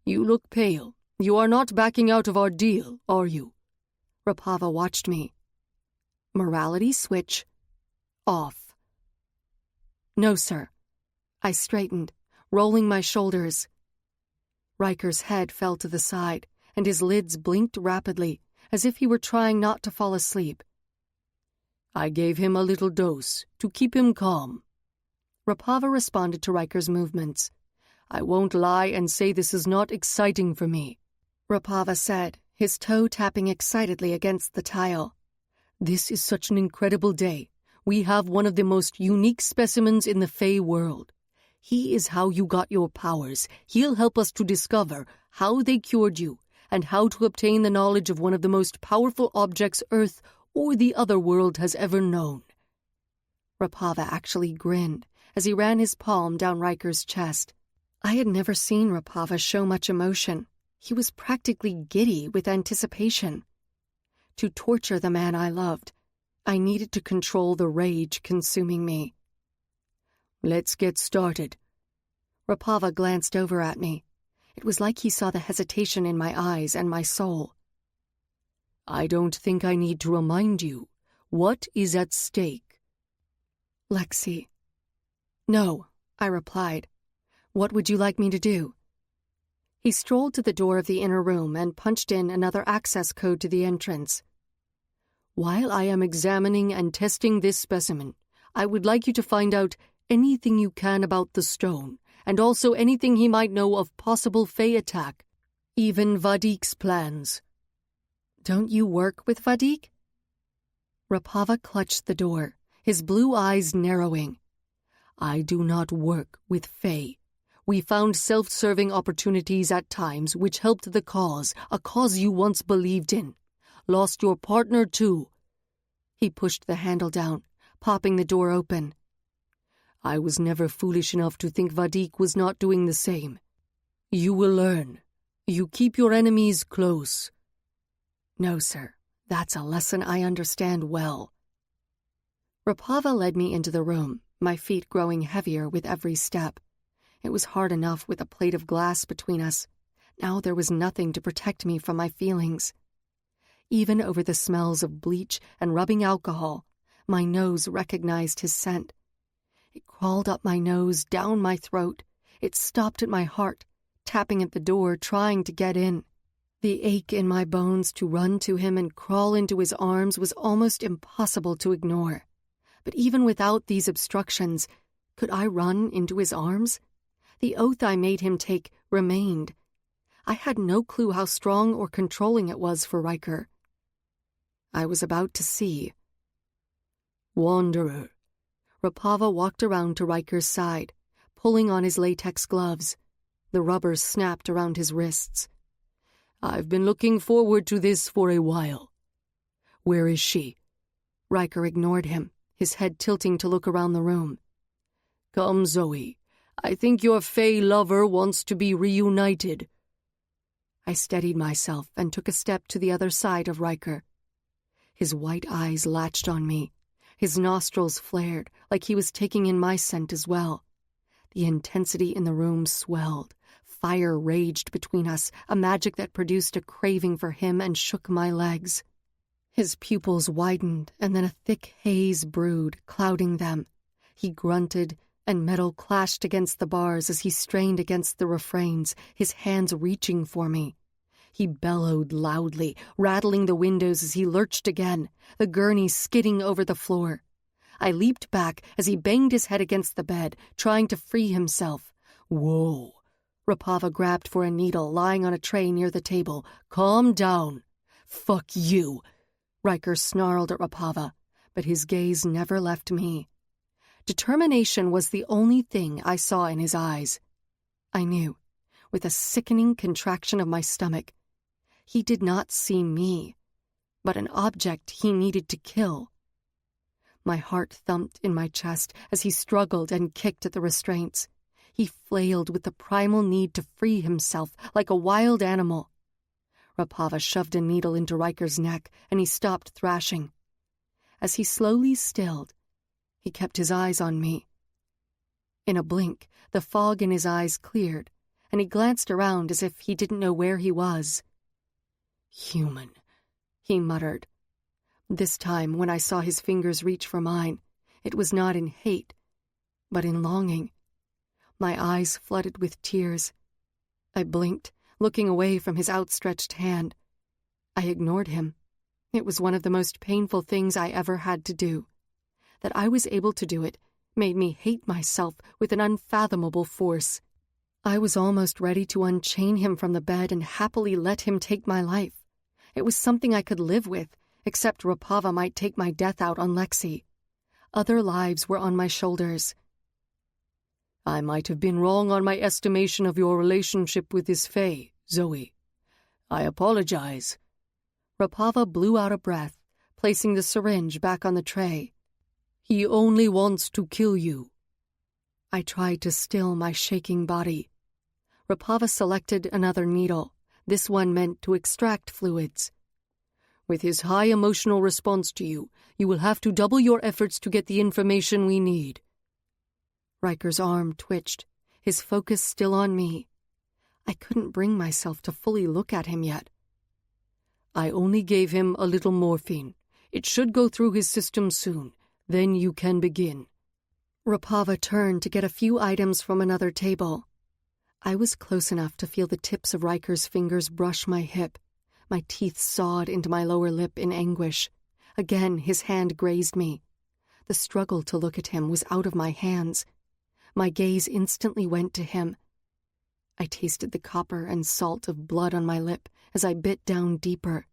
B: you look pale. You are not backing out of our deal, are you?"
A: Rapava watched me. Morality switch off. "No, sir." I straightened, rolling my shoulders. Ryker's head fell to the side, and his lids blinked rapidly, as if he were trying not to fall asleep.
B: "I gave him a little dose to keep him calm."
A: Rapava responded to Ryker's movements.
B: "I won't lie and say this is not exciting for me,"
A: Rapava said, his toe tapping excitedly against the tile.
B: "This is such an incredible day. We have one of the most unique specimens in the Fae world. He is how you got your powers. He'll help us to discover how they cured you and how to obtain the knowledge of one of the most powerful objects Earth or the other world has ever known."
A: Rapava actually grinned as he ran his palm down Ryker's chest. I had never seen Rapava show much emotion. He was practically giddy with anticipation. To torture the man I loved, I needed to control the rage consuming me.
B: "Let's get started."
A: Rapava glanced over at me. It was like he saw the hesitation in my eyes and my soul.
B: "I don't think I need to remind you. What is at stake?"
A: "Lexi." "No," I replied. "What would you like me to do?" He strolled to the door of the inner room and punched in another access code to the entrance.
B: "While I am examining and testing this specimen, I would like you to find out anything you can about the stone, and also anything he might know of possible Fae attack, even Vadik's plans."
A: "Don't you work with Vadik?" Rapava clutched the door, his blue eyes narrowing.
B: "I do not work with Fae. We found self-serving opportunities at times which helped the cause, a cause you once believed in. Lost your partner, too."
A: He pushed the handle down, popping the door open.
B: "I was never foolish enough to think Vadik was not doing the same. You will learn. You keep your enemies close."
A: "No, sir. That's a lesson I understand well." Rapava led me into the room, my feet growing heavier with every step. It was hard enough with a plate of glass between us. Now there was nothing to protect me from my feelings. Even over the smells of bleach and rubbing alcohol, my nose recognized his scent. It crawled up my nose, down my throat. It stopped at my heart, tapping at the door, trying to get in. The ache in my bones to run to him and crawl into his arms was almost impossible to ignore. But even without these obstructions, could I run into his arms? The oath I made him take remained. I had no clue how strong or controlling it was for Ryker. I was about to see.
B: Wanderer.
A: Rapava walked around to Ryker's side, pulling on his latex gloves. The rubbers snapped around his wrists.
B: I've been looking forward to this for a while. Where is she?
A: Ryker ignored him, his head tilting to look around the room.
B: Come, Zoey. I think your fey lover wants to be reunited.
A: I steadied myself and took a step to the other side of Ryker. His white eyes latched on me. His nostrils flared, like he was taking in my scent as well. The intensity in the room swelled. Fire raged between us, a magic that produced a craving for him and shook my legs. His pupils widened, and then a thick haze brewed, clouding them. He grunted, and metal clashed against the bars as he strained against the refrains, his hands reaching for me. He bellowed loudly, rattling the windows as he lurched again, the gurney skidding over the floor. I leaped back as he banged his head against the bed, trying to free himself.
B: Whoa.
A: Rapava grabbed for a needle lying on a tray near the table.
B: Calm down.
A: Fuck you. Ryker snarled at Rapava, but his gaze never left me. Determination was the only thing I saw in his eyes. I knew, with a sickening contraction of my stomach. He did not see me, but an object he needed to kill. My heart thumped in my chest as he struggled and kicked at the restraints. He flailed with the primal need to free himself like a wild animal. Rapava shoved a needle into Ryker's neck, and he stopped thrashing. As he slowly stilled, he kept his eyes on me. In a blink, the fog in his eyes cleared, and he glanced around as if he didn't know where he was.
B: Human,
A: he muttered. This time, when I saw his fingers reach for mine, it was not in hate, but in longing. My eyes flooded with tears. I blinked, looking away from his outstretched hand. I ignored him. It was one of the most painful things I ever had to do. That I was able to do it made me hate myself with an unfathomable force. I was almost ready to unchain him from the bed and happily let him take my life. It was something I could live with, except Rapava might take my death out on Lexi. Other lives were on my shoulders.
B: I might have been wrong on my estimation of your relationship with this fae, Zoey. I apologize.
A: Rapava blew out a breath, placing the syringe back on the tray.
B: He only wants to kill you.
A: I tried to still my shaking body. Rapava selected another needle, this one meant to extract fluids.
B: With his high emotional response to you, you will have to double your efforts to get the information we need.
A: Ryker's arm twitched, his focus still on me. I couldn't bring myself to fully look at him yet.
B: I only gave him a little morphine. It should go through his system soon. Then you can begin.
A: Rapava turned to get a few items from another table. I was close enough to feel the tips of Ryker's fingers brush my hip. My teeth sawed into my lower lip in anguish. Again, his hand grazed me. The struggle to look at him was out of my hands. My gaze instantly went to him. I tasted the copper and salt of blood on my lip as I bit down deeper.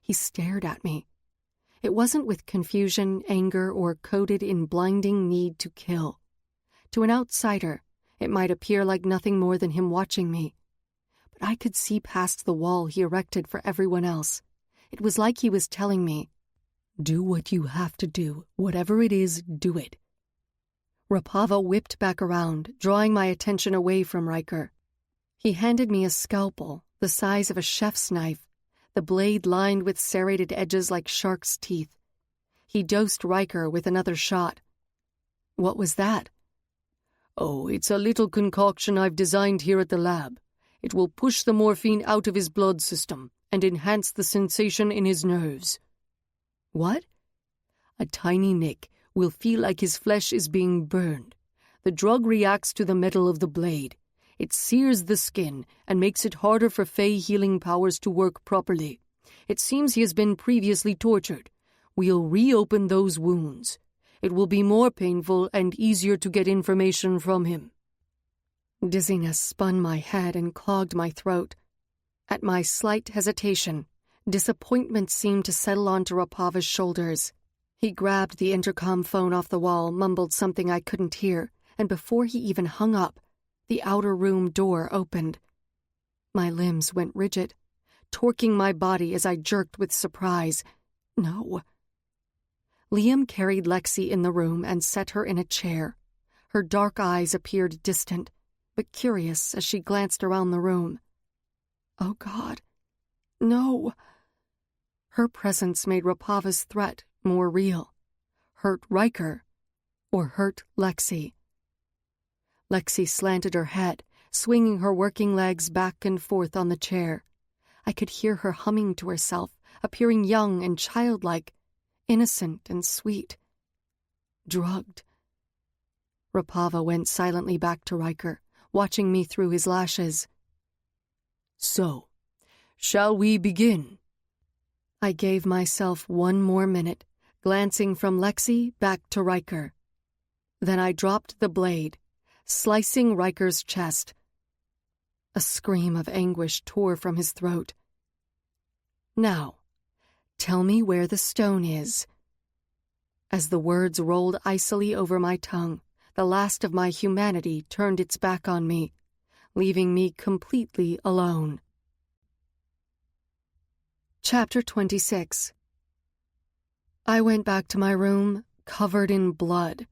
A: He stared at me. It wasn't with confusion, anger, or coded in blinding need to kill. To an outsider, it might appear like nothing more than him watching me. But I could see past the wall he erected for everyone else. It was like he was telling me,
B: "Do what you have to do. Whatever it is, do it."
A: Rapava whipped back around, drawing my attention away from Ryker. He handed me a scalpel, the size of a chef's knife, the blade lined with serrated edges like shark's teeth. He dosed Ryker with another shot. What was that?
B: Oh, it's a little concoction I've designed here at the lab. It will push the morphine out of his blood system and enhance the sensation in his nerves.
A: What?
B: A tiny nick will feel like his flesh is being burned. The drug reacts to the metal of the blade. It sears the skin and makes it harder for Fey healing powers to work properly. It seems he has been previously tortured. We'll reopen those wounds. It will be more painful and easier to get information from him.
A: Dizziness spun my head and clogged my throat. At my slight hesitation, disappointment seemed to settle onto Rapava's shoulders. He grabbed the intercom phone off the wall, mumbled something I couldn't hear, and before he even hung up, the outer room door opened. My limbs went rigid, torquing my body as I jerked with surprise. No. Liam carried Lexi in the room and set her in a chair. Her dark eyes appeared distant, but curious as she glanced around the room. Oh, God. No. Her presence made Rapava's threat more real. Hurt Ryker, or hurt Lexi. Lexi slanted her head, swinging her working legs back and forth on the chair. I could hear her humming to herself, appearing young and childlike, innocent and sweet. Drugged. Rapava went silently back to Ryker, watching me through his lashes.
B: So, shall we begin?
A: I gave myself one more minute, glancing from Lexi back to Ryker. Then I dropped the blade, slicing Ryker's chest. A scream of anguish tore from his throat. Now, tell me where the stone is. As the words rolled icily over my tongue, the last of my humanity turned its back on me, leaving me completely alone. Chapter 26. I went back to my room, covered in blood.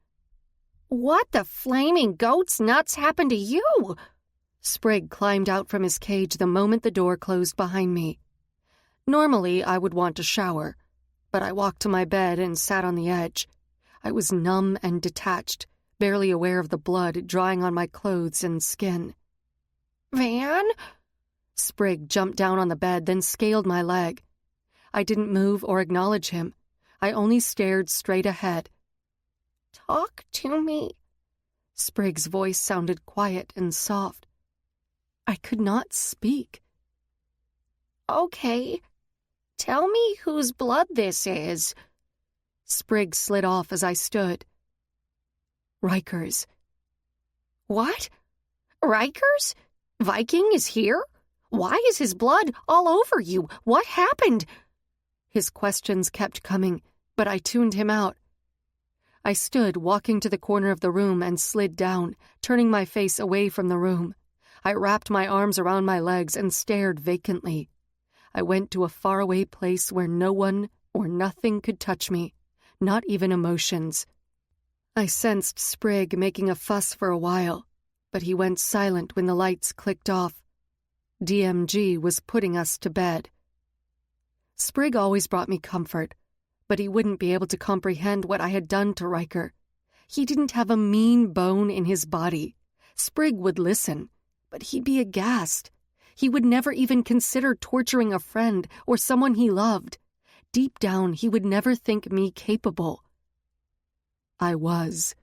C: What the flaming goat's nuts happened to you?
A: Sprigg climbed out from his cage the moment the door closed behind me. Normally, I would want to shower, but I walked to my bed and sat on the edge. I was numb and detached, barely aware of the blood drying on my clothes and skin.
C: Van?
A: Sprigg jumped down on the bed, then scaled my leg. I didn't move or acknowledge him. I only stared straight ahead.
C: Talk to me.
A: Sprigg's voice sounded quiet and soft. I could not speak.
C: Okay. Tell me whose blood this is.
A: Sprigg slid off as I stood. Ryker's.
C: What? Ryker's? Viking is here? Why is his blood all over you? What happened?
A: His questions kept coming, but I tuned him out. I stood, walking to the corner of the room, and slid down, turning my face away from the room. I wrapped my arms around my legs and stared vacantly. I went to a faraway place where no one or nothing could touch me, not even emotions. I sensed Sprigg making a fuss for a while, but he went silent when the lights clicked off. DMG was putting us to bed. Sprigg always brought me comfort, but he wouldn't be able to comprehend what I had done to Ryker. He didn't have a mean bone in his body. Sprigg would listen, but he'd be aghast. He would never even consider torturing a friend or someone he loved. Deep down, he would never think me capable. I was.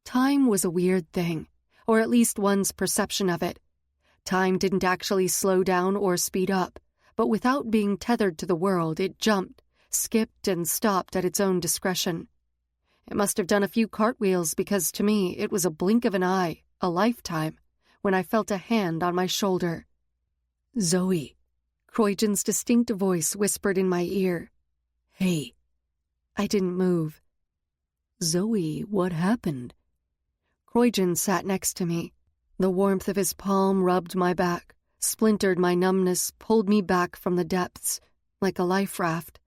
A: Time was a weird thing, or at least one's perception of it. Time didn't actually slow down or speed up, but without being tethered to the world, it jumped, skipped, and stopped at its own discretion. It must have done a few cartwheels because to me it was a blink of an eye, a lifetime, when I felt a hand on my shoulder.
B: Zoey,
A: Croydon's distinct voice whispered in my ear.
B: Hey.
A: I didn't move.
B: Zoey, what happened?
A: Croydon sat next to me. The warmth of his palm rubbed my back, splintered my numbness, pulled me back from the depths, like a life raft.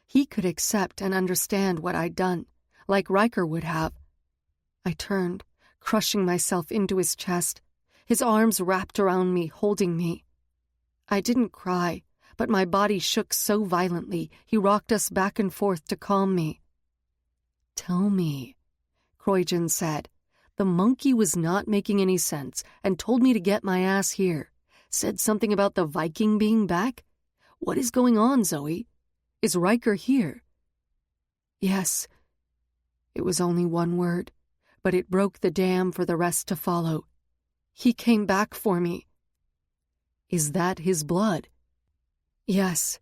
A: He could accept and understand what I'd done, like Ryker would have. I turned, crushing myself into his chest, his arms wrapped around me, holding me. I didn't cry, but my body shook so violently he rocked us back and forth to calm me. "Tell me," Croygen said. "The monkey was not making any sense and told me to get my ass here. Said something about the Viking being back? What is going on, Zoey? Is Ryker here?" "Yes." It was only one word, but it broke the dam for the rest to follow. "He came back for me." "Is that his blood?" "Yes."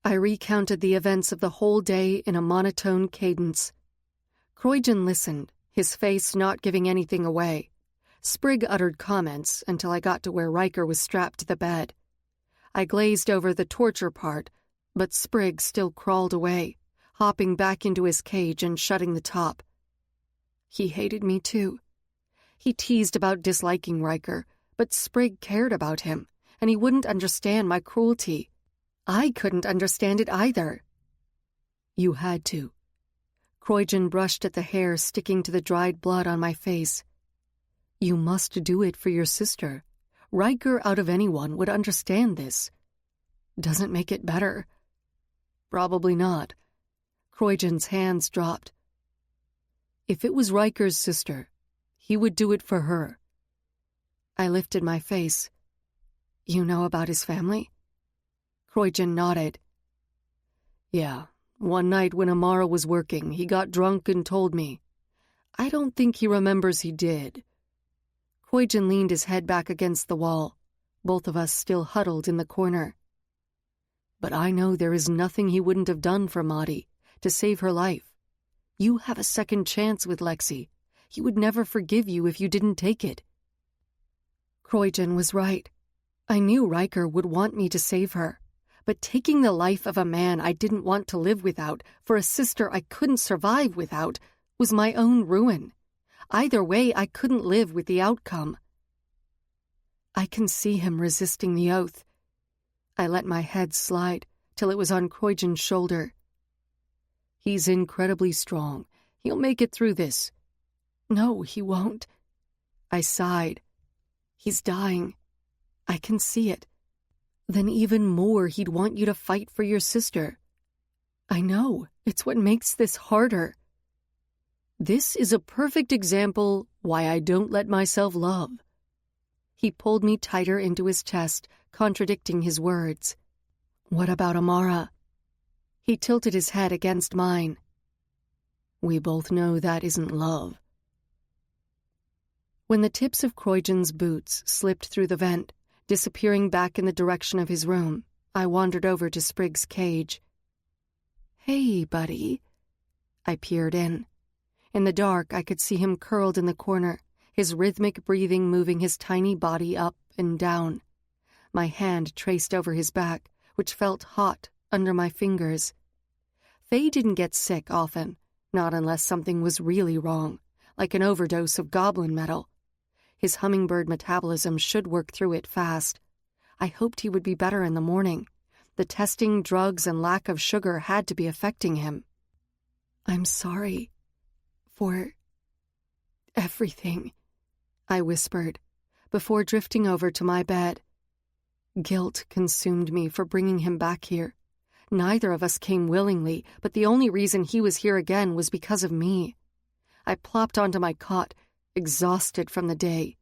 A: I recounted the events of the whole day in a monotone cadence. Croygen listened, his face not giving anything away. Sprigg uttered comments until I got to where Ryker was strapped to the bed. I glazed over the torture part, but Sprigg still crawled away, hopping back into his cage and shutting the top. He hated me too. He teased about disliking Ryker, but Sprigg cared about him, and he wouldn't understand my cruelty. I couldn't understand it either. "You had to." Croygen brushed at the hair sticking to the dried blood on my face. "You must do it for your sister. Ryker out of anyone would understand this. Doesn't make it better." "Probably not." Croygen's hands dropped. "If it was Ryker's sister, he would do it for her." I lifted my face. "You know about his family?" Croygen nodded. "Yeah. One night when Amara was working, he got drunk and told me. I don't think he remembers he did." Croygen leaned his head back against the wall, both of us still huddled in the corner. "But I know there is nothing he wouldn't have done for Maudie, to save her life. You have a second chance with Lexi. He would never forgive you if you didn't take it." Croygen was right. I knew Ryker would want me to save her. But taking the life of a man I didn't want to live without, for a sister I couldn't survive without, was my own ruin. Either way, I couldn't live with the outcome. I can see him resisting the oath. I let my head slide till it was on Croygen's shoulder. "He's incredibly strong. He'll make it through this." "No, he won't." I sighed. "He's dying. I can see it. Then even more he'd want you to fight for your sister." "I know. It's what makes this harder." "This is a perfect example why I don't let myself love." He pulled me tighter into his chest, contradicting his words. "What about Amara?" He tilted his head against mine. "We both know that isn't love." When the tips of Croygen's boots slipped through the vent, disappearing back in the direction of his room, I wandered over to Sprigg's cage. "Hey, buddy." I peered in. In the dark, I could see him curled in the corner, his rhythmic breathing moving his tiny body up and down. My hand traced over his back, which felt hot under my fingers. Faye didn't get sick often, not unless something was really wrong, like an overdose of goblin metal. His hummingbird metabolism should work through it fast. I hoped he would be better in the morning. The testing, drugs, and lack of sugar had to be affecting him. "I'm sorry for everything," I whispered, before drifting over to my bed. Guilt consumed me for bringing him back here. Neither of us came willingly, but the only reason he was here again was because of me. I plopped onto my cot, exhausted from the day.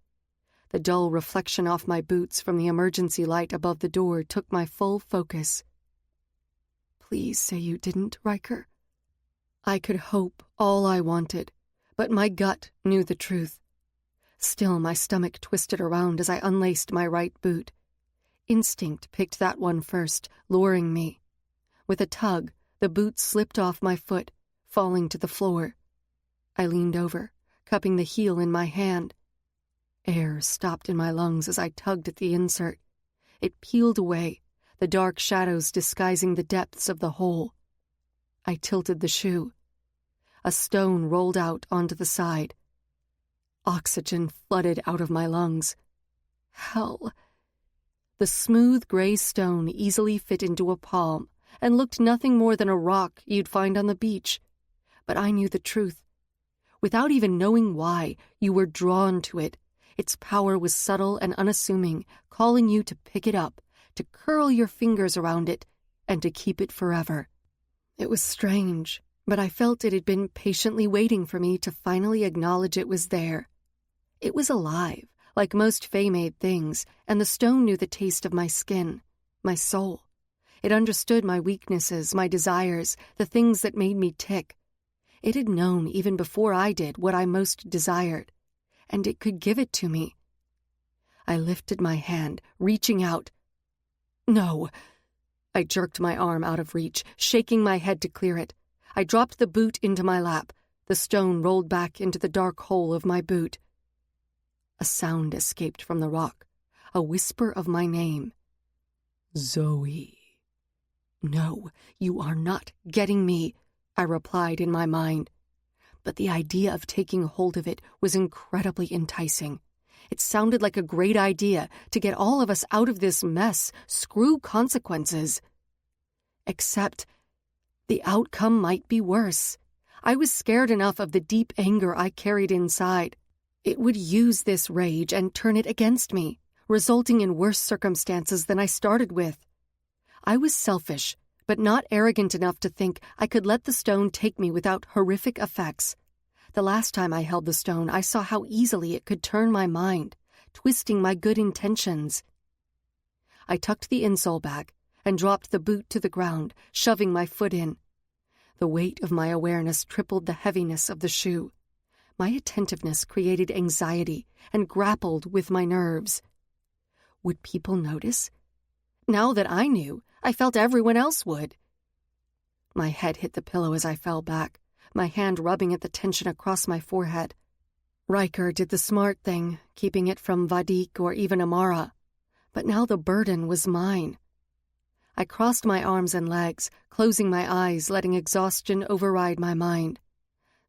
A: The dull reflection off my boots from the emergency light above the door took my full focus. "Please say you didn't, Ryker." I could hope all I wanted, but my gut knew the truth. Still, my stomach twisted around as I unlaced my right boot. Instinct picked that one first, luring me. With a tug, the boot slipped off my foot, falling to the floor. I leaned over, cupping the heel in my hand. Air stopped in my lungs as I tugged at the insert. It peeled away, the dark shadows disguising the depths of the hole. I tilted the shoe. A stone rolled out onto the side. Oxygen flooded out of my lungs. Hell! The smooth gray stone easily fit into a palm and looked nothing more than a rock you'd find on the beach. But I knew the truth. Without even knowing why, you were drawn to it. Its power was subtle and unassuming, calling you to pick it up, to curl your fingers around it, and to keep it forever. It was strange, but I felt it had been patiently waiting for me to finally acknowledge it was there. It was alive, like most Fae-made things, and the stone knew the taste of my skin, my soul. It understood my weaknesses, my desires, the things that made me tick. It had known even before I did what I most desired, and it could give it to me. I lifted my hand, reaching out. No! I jerked my arm out of reach, shaking my head to clear it. I dropped the boot into my lap. The stone rolled back into the dark hole of my boot. A sound escaped from the rock, a whisper of my name. Zoey. No, you are not getting me, I replied in my mind. But the idea of taking hold of it was incredibly enticing. It sounded like a great idea to get all of us out of this mess, screw consequences. Except the outcome might be worse. I was scared enough of the deep anger I carried inside. It would use this rage and turn it against me, resulting in worse circumstances than I started with. I was selfish, but not arrogant enough to think I could let the stone take me without horrific effects. The last time I held the stone, I saw how easily it could turn my mind, twisting my good intentions. I tucked the insole back and dropped the boot to the ground, shoving my foot in. The weight of my awareness tripled the heaviness of the shoe. My attentiveness created anxiety and grappled with my nerves. Would people notice? Now that I knew, I felt everyone else would. My head hit the pillow as I fell back, my hand rubbing at the tension across my forehead. Ryker did the smart thing, keeping it from Vadik or even Amara. But now the burden was mine. I crossed my arms and legs, closing my eyes, letting exhaustion override my mind.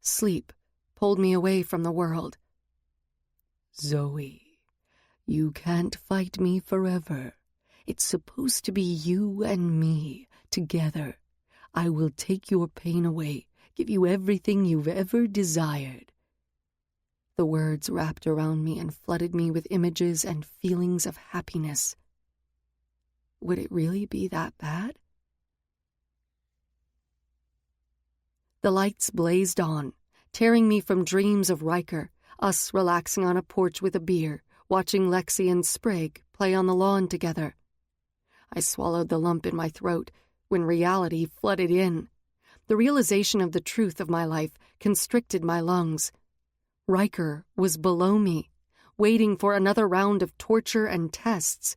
A: Sleep pulled me away from the world. Zoey, you can't fight me forever. It's supposed to be you and me, together. I will take your pain away, give you everything you've ever desired. The words wrapped around me and flooded me with images and feelings of happiness. Would it really be that bad? The lights blazed on, tearing me from dreams of Ryker, us relaxing on a porch with a beer, watching Lexi and Sprig play on the lawn together. I swallowed the lump in my throat when reality flooded in. The realization of the truth of my life constricted my lungs. Ryker was below me, waiting for another round of torture and tests.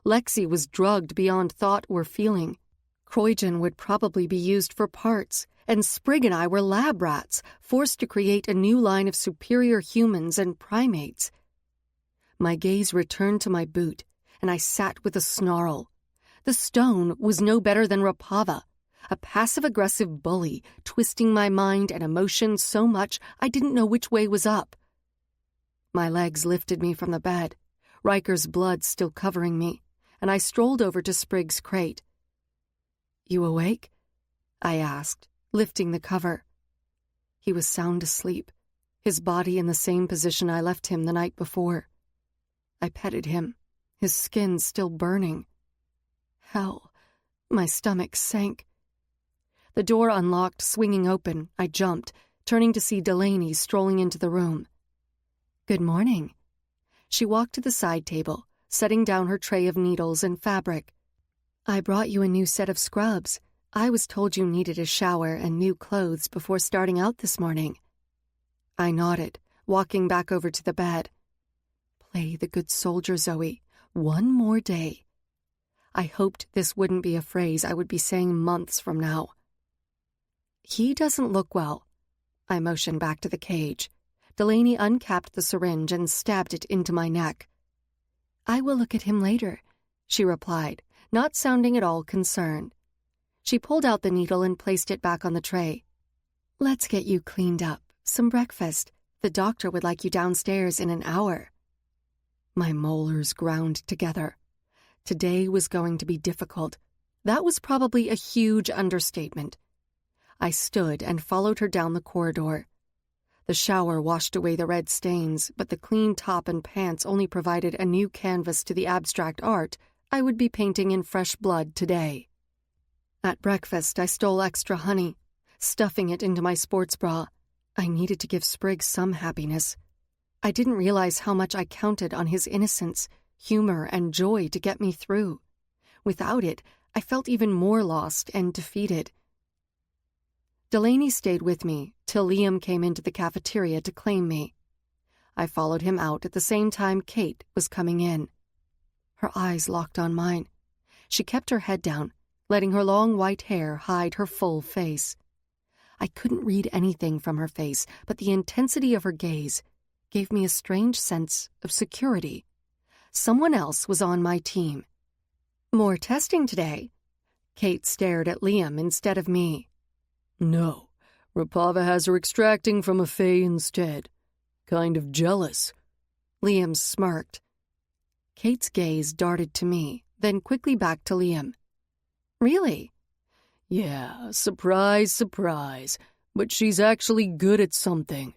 A: Lexi was drugged beyond thought or feeling. Croygen would probably be used for parts, and Sprig and I were lab rats, forced to create a new line of superior humans and primates. My gaze returned to my boot, and I sat with a snarl. The stone was no better than Rapava, a passive-aggressive bully, twisting my mind and emotions so much I didn't know which way was up. My legs lifted me from the bed, Ryker's blood still covering me, and I strolled over to Sprig's crate. "You awake?" I asked, lifting the cover. He was sound asleep, his body in the same position I left him the night before. I petted him, his skin still burning. Hell, my stomach sank. The door unlocked, swinging open. I jumped, turning to see Delaney strolling into the room. "Good morning." She walked to the side table, setting down her tray of needles and fabric. "I brought you a new set of scrubs. I was told you needed a shower and new clothes before starting out this morning." I nodded, walking back over to the bed. Play the good soldier, Zoey. One more day. I hoped this wouldn't be a phrase I would be saying months from now. "He doesn't look well." I motioned back to the cage. Delaney uncapped the syringe and stabbed it into my neck. "I will look at him later," she replied, not sounding at all concerned. She pulled out the needle and placed it back on the tray. "Let's get you cleaned up. Some breakfast. The doctor would like you downstairs in an hour." My molars ground together. Today was going to be difficult. That was probably a huge understatement. I stood and followed her down the corridor. The shower washed away the red stains, but the clean top and pants only provided a new canvas to the abstract art I would be painting in fresh blood today. At breakfast, I stole extra honey, stuffing it into my sports bra. I needed to give Spriggs some happiness. I didn't realize how much I counted on his innocence, humor, and joy to get me through. Without it, I felt even more lost and defeated. Delaney stayed with me till Liam came into the cafeteria to claim me. I followed him out at the same time Kate was coming in. Her eyes locked on mine. She kept her head down, letting her long white hair hide her full face. I couldn't read anything from her face, but the intensity of her gaze gave me a strange sense of security. Someone else was on my team. More testing today. Kate stared at Liam instead of me.
B: No, Rapava has her extracting from a fae instead. Kind of jealous.
A: Liam smirked. Kate's gaze darted to me, then quickly back to Liam. Really?
B: Yeah, surprise, surprise. But she's actually good at something.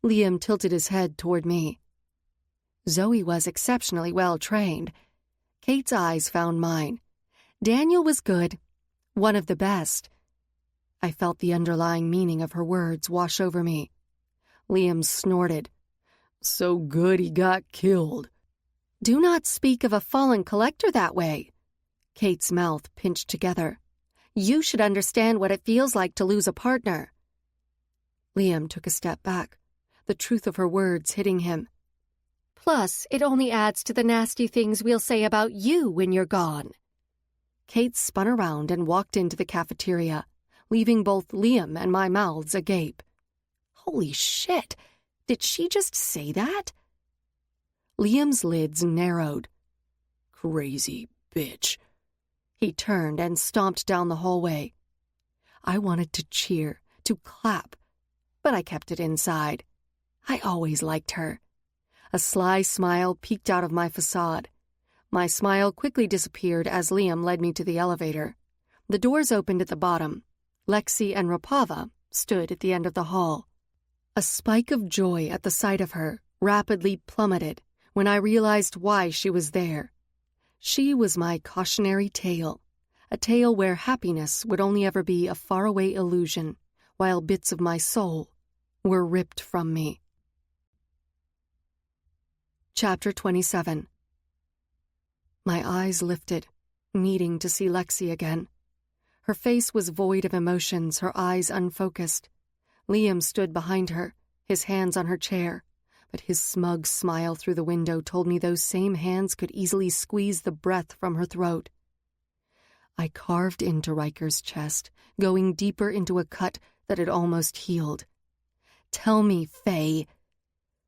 A: Liam tilted his head toward me. Zoey was exceptionally well trained. Kate's eyes found mine. Daniel was good, one of the best. I felt the underlying meaning of her words wash over me. Liam snorted.
B: So good he got killed.
A: Do not speak of a fallen collector that way. Kate's mouth pinched together. You should understand what it feels like to lose a partner. Liam took a step back, the truth of her words hitting him. Plus, it only adds to the nasty things we'll say about you when you're gone. Kate spun around and walked into the cafeteria, leaving both Liam and my mouths agape. Holy shit! Did she just say that? Liam's lids narrowed.
B: Crazy bitch.
A: He turned and stomped down the hallway. I wanted to cheer, to clap, but I kept it inside. I always liked her. A sly smile peeked out of my facade. My smile quickly disappeared as Liam led me to the elevator. The doors opened at the bottom. Lexi and Rapava stood at the end of the hall. A spike of joy at the sight of her rapidly plummeted when I realized why she was there. She was my cautionary tale, a tale where happiness would only ever be a faraway illusion, while bits of my soul were ripped from me. Chapter 27. My eyes lifted, needing to see Lexi again. Her face was void of emotions, her eyes unfocused. Liam stood behind her, his hands on her chair, but his smug smile through the window told me those same hands could easily squeeze the breath from her throat. I carved into Ryker's chest, going deeper into a cut that had almost healed. Tell me, Faye.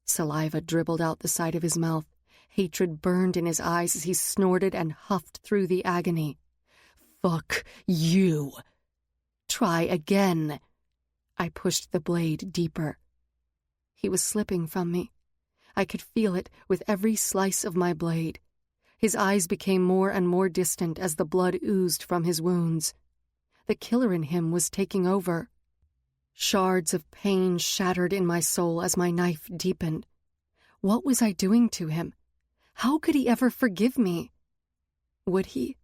A: Saliva dribbled out the side of his mouth. Hatred burned in his eyes as he snorted and huffed through the agony. Fuck you. Try again. I pushed the blade deeper. He was slipping from me. I could feel it with every slice of my blade. His eyes became more and more distant as the blood oozed from his wounds. The killer in him was taking over. Shards of pain shattered in my soul as my knife deepened. What was I doing to him? How could he ever forgive me? Would he?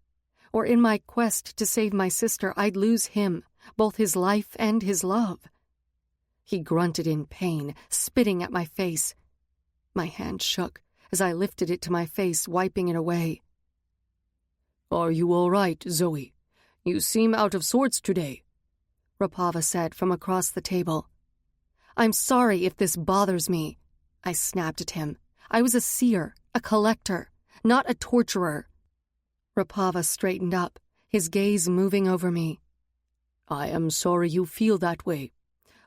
A: Or in my quest to save my sister, I'd lose him, both his life and his love. He grunted in pain, spitting at my face. My hand shook as I lifted it to my face, wiping it away.
B: Are you all right, Zoey? You seem out of sorts today,
A: Rapava said from across the table. I'm sorry if this bothers me, I snapped at him. I was a seer, a collector, not a torturer. Rapava straightened up, his gaze moving over me.
B: I am sorry you feel that way.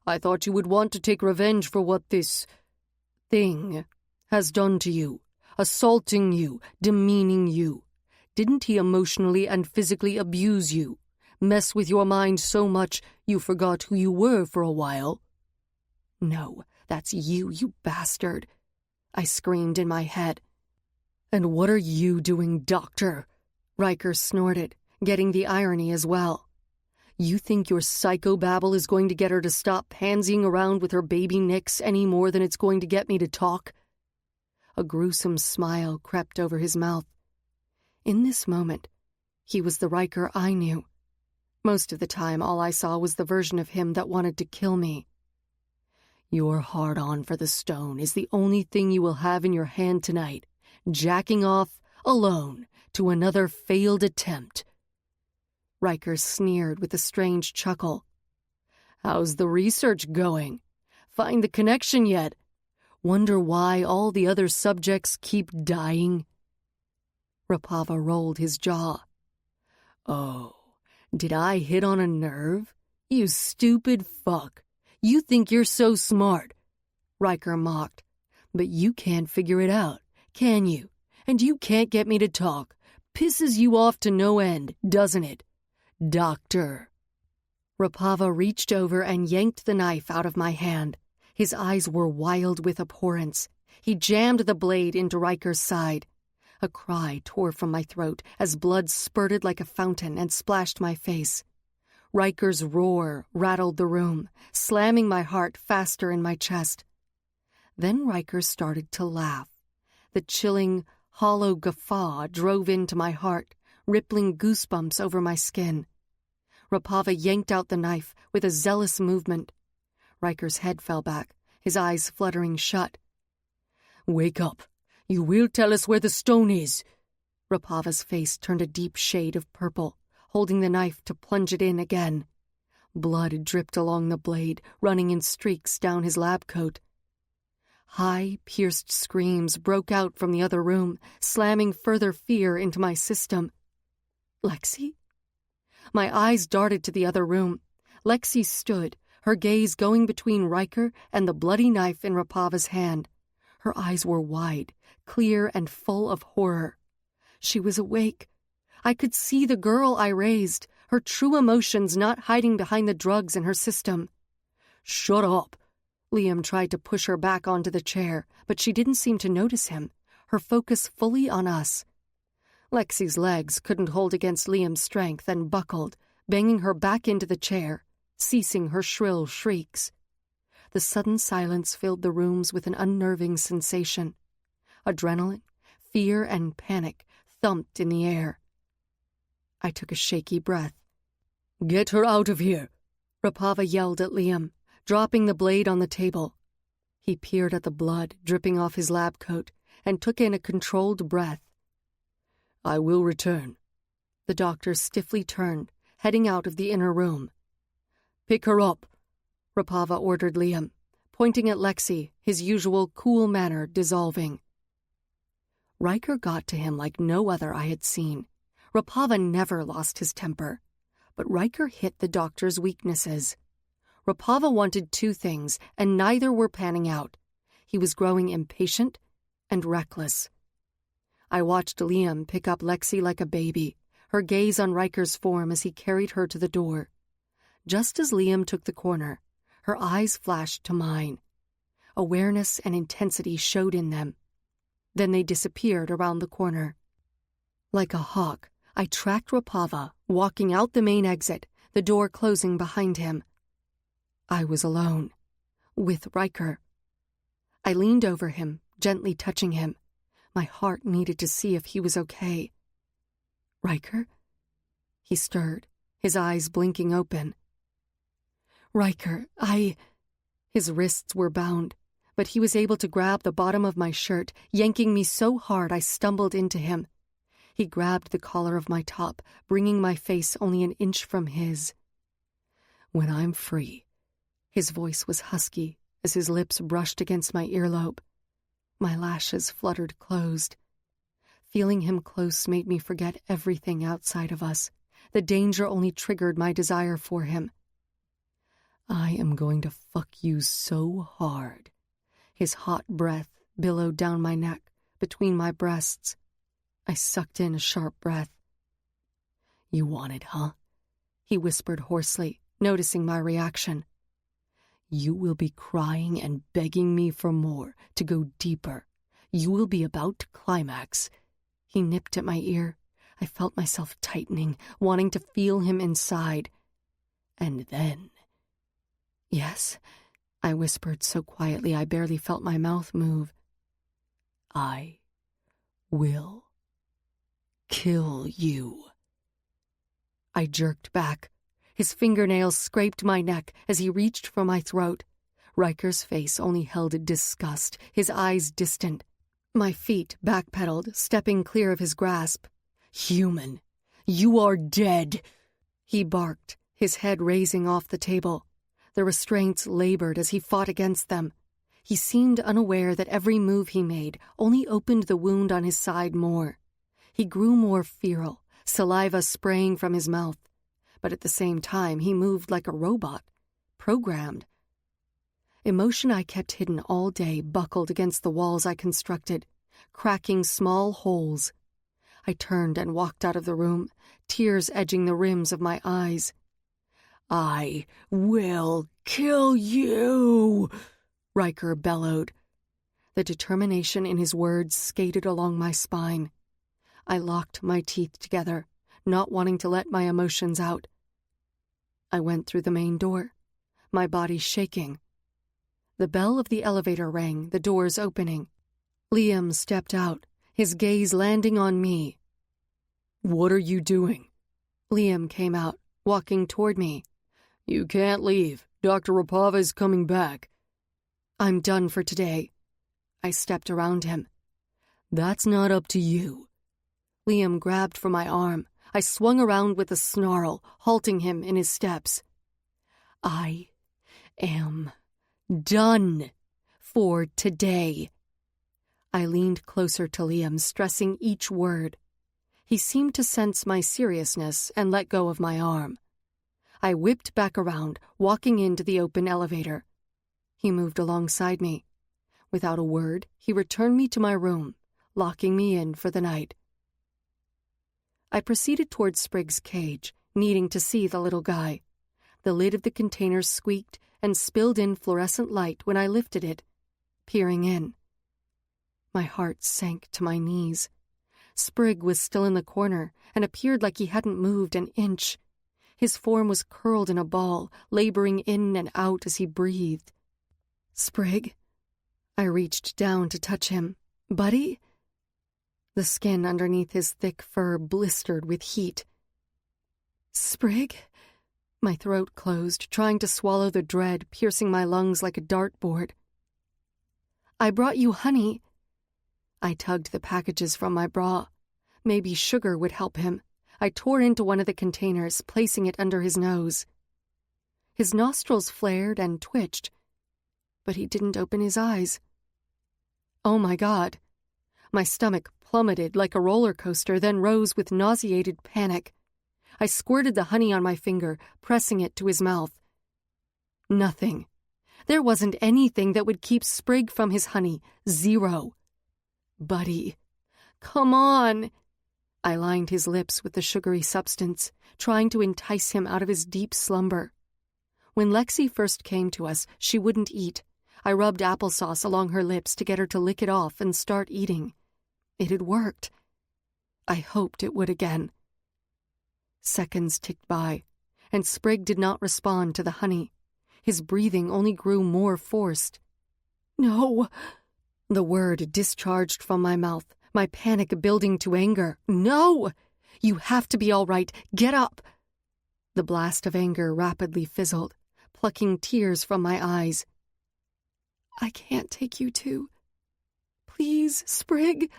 B: I thought you would want to take revenge for what this thing has done to you, assaulting you, demeaning you. Didn't he emotionally and physically abuse you, mess with your mind so much you forgot who you were for a while?
A: No, that's you, you bastard, I screamed in my head.
B: And what are you doing, Doctor?
A: Ryker snorted, getting the irony as well.
B: You think your psychobabble is going to get her to stop pansying around with her baby nicks any more than it's going to get me to talk?
A: A gruesome smile crept over his mouth. In this moment, he was the Ryker I knew. Most of the time, all I saw was the version of him that wanted to kill me.
B: Your hard-on for the stone is the only thing you will have in your hand tonight, jacking off, alone, to another failed attempt.
A: Ryker sneered with a strange chuckle.
B: How's the research going? Find the connection yet? Wonder why all the other subjects keep dying?
A: Rapava rolled his jaw.
B: Oh, did I hit on a nerve? You stupid fuck. You think you're so smart,
A: Ryker mocked.
B: but you can't figure it out, can you? And you can't get me to talk. Pisses you off to no end, doesn't it? Doctor.
A: Rapava reached over and yanked the knife out of my hand. His eyes were wild with abhorrence. He jammed the blade into Ryker's side. A cry tore from my throat as blood spurted like a fountain and splashed my face. Ryker's roar rattled the room, slamming my heart faster in my chest. Then Ryker started to laugh. The chilling, hollow guffaw drove into my heart, rippling goosebumps over my skin. Rapava yanked out the knife with a zealous movement. Ryker's head fell back, his eyes fluttering shut.
B: Wake up. You will tell us where the stone is.
A: Rapava's face turned a deep shade of purple, holding the knife to plunge it in again. Blood dripped along the blade, running in streaks down his lab coat. High, pierced screams broke out from the other room, slamming further fear into my system. Lexi? My eyes darted to the other room. Lexi stood, her gaze going between Ryker and the bloody knife in Rapava's hand. Her eyes were wide, clear and full of horror. She was awake. I could see the girl I raised, her true emotions not hiding behind the drugs in her system.
B: Shut up.
A: Liam tried to push her back onto the chair, but she didn't seem to notice him, her focus fully on us. Lexi's legs couldn't hold against Liam's strength and buckled, banging her back into the chair, ceasing her shrill shrieks. The sudden silence filled the rooms with an unnerving sensation. Adrenaline, fear, and panic thumped in the air. I took a shaky breath.
B: Get her out of here,
A: Rapava yelled at Liam, dropping the blade on the table. He peered at the blood dripping off his lab coat and took in a controlled breath.
B: I will return.
A: The doctor stiffly turned, heading out of the inner room.
B: Pick her up,
A: Rapava ordered Liam, pointing at Lexi, his usual cool manner dissolving. Ryker got to him like no other I had seen. Rapava never lost his temper, but Ryker hit the doctor's weaknesses. Rapava wanted two things, and neither were panning out. He was growing impatient and reckless. I watched Liam pick up Lexi like a baby, her gaze on Ryker's form as he carried her to the door. Just as Liam took the corner, her eyes flashed to mine. Awareness and intensity showed in them. Then they disappeared around the corner. Like a hawk, I tracked Rapava, walking out the main exit, the door closing behind him. I was alone, with Ryker. I leaned over him, gently touching him. My heart needed to see if he was okay. Ryker? He stirred, his eyes blinking open. Ryker, His wrists were bound, but he was able to grab the bottom of my shirt, yanking me so hard I stumbled into him. He grabbed the collar of my top, bringing my face only an inch from his.
B: When I'm free.
A: His voice was husky as his lips brushed against my earlobe. My lashes fluttered closed. Feeling him close made me forget everything outside of us. The danger only triggered my desire for him.
B: I am going to fuck you so hard.
A: His hot breath billowed down my neck, between my breasts. I sucked in a sharp breath.
B: You want it, huh?
A: He whispered hoarsely, noticing my reaction.
B: You will be crying and begging me for more, to go deeper. You will be about to climax.
A: He nipped at my ear. I felt myself tightening, wanting to feel him inside.
B: And then...
A: Yes, I whispered so quietly I barely felt my mouth move.
B: I will kill you.
A: I jerked back. His fingernails scraped my neck as he reached for my throat. Ryker's face only held disgust, his eyes distant. My feet backpedaled, stepping clear of his grasp.
B: Human, you are dead,
A: he barked, his head raising off the table. The restraints labored as he fought against them. He seemed unaware that every move he made only opened the wound on his side more. He grew more feral, saliva spraying from his mouth. But at the same time, he moved like a robot, programmed. Emotion I kept hidden all day buckled against the walls I constructed, cracking small holes. I turned and walked out of the room, tears edging the rims of my eyes.
B: I will kill you,
A: Ryker bellowed. The determination in his words skated along my spine. I locked my teeth together, not wanting to let my emotions out. I went through the main door, my body shaking. The bell of the elevator rang, the doors opening. Liam stepped out, his gaze landing on me.
B: What are you doing?
A: Liam came out, walking toward me.
B: You can't leave. Dr. Rapava is coming back.
A: I'm done for today. I stepped around him.
B: That's not up to you.
A: Liam grabbed for my arm. I swung around with a snarl, halting him in his steps.
B: I am done
A: for today. I leaned closer to Liam, stressing each word. He seemed to sense my seriousness and let go of my arm. I whipped back around, walking into the open elevator. He moved alongside me. Without a word, he returned me to my room, locking me in for the night. I proceeded toward Sprig's cage, needing to see the little guy. The lid of the container squeaked and spilled in fluorescent light when I lifted it, peering in. My heart sank to my knees. Sprig was still in the corner and appeared like he hadn't moved an inch. His form was curled in a ball, laboring in and out as he breathed. Sprig? I reached down to touch him. Buddy? The skin underneath his thick fur blistered with heat. Sprig? My throat closed, trying to swallow the dread piercing my lungs like a dartboard. I brought you honey. I tugged the packages from my bra. Maybe sugar would help him. I tore into one of the containers, placing it under his nose. His nostrils flared and twitched, but he didn't open his eyes. Oh my God. My stomach plummeted like a roller coaster, then rose with nauseated panic. I squirted the honey on my finger, pressing it to his mouth. Nothing. There wasn't anything that would keep Sprig from his honey. Zero. Buddy, come on. I lined his lips with the sugary substance, trying to entice him out of his deep slumber. When Lexi first came to us, she wouldn't eat. I rubbed applesauce along her lips to get her to lick it off and start eating. It had worked. I hoped it would again. Seconds ticked by, and Sprig did not respond to the honey. His breathing only grew more forced. No! The word discharged from my mouth, my panic building to anger. No! You have to be all right. Get up! The blast of anger rapidly fizzled, plucking tears from my eyes. I can't take you too. Please, Sprig.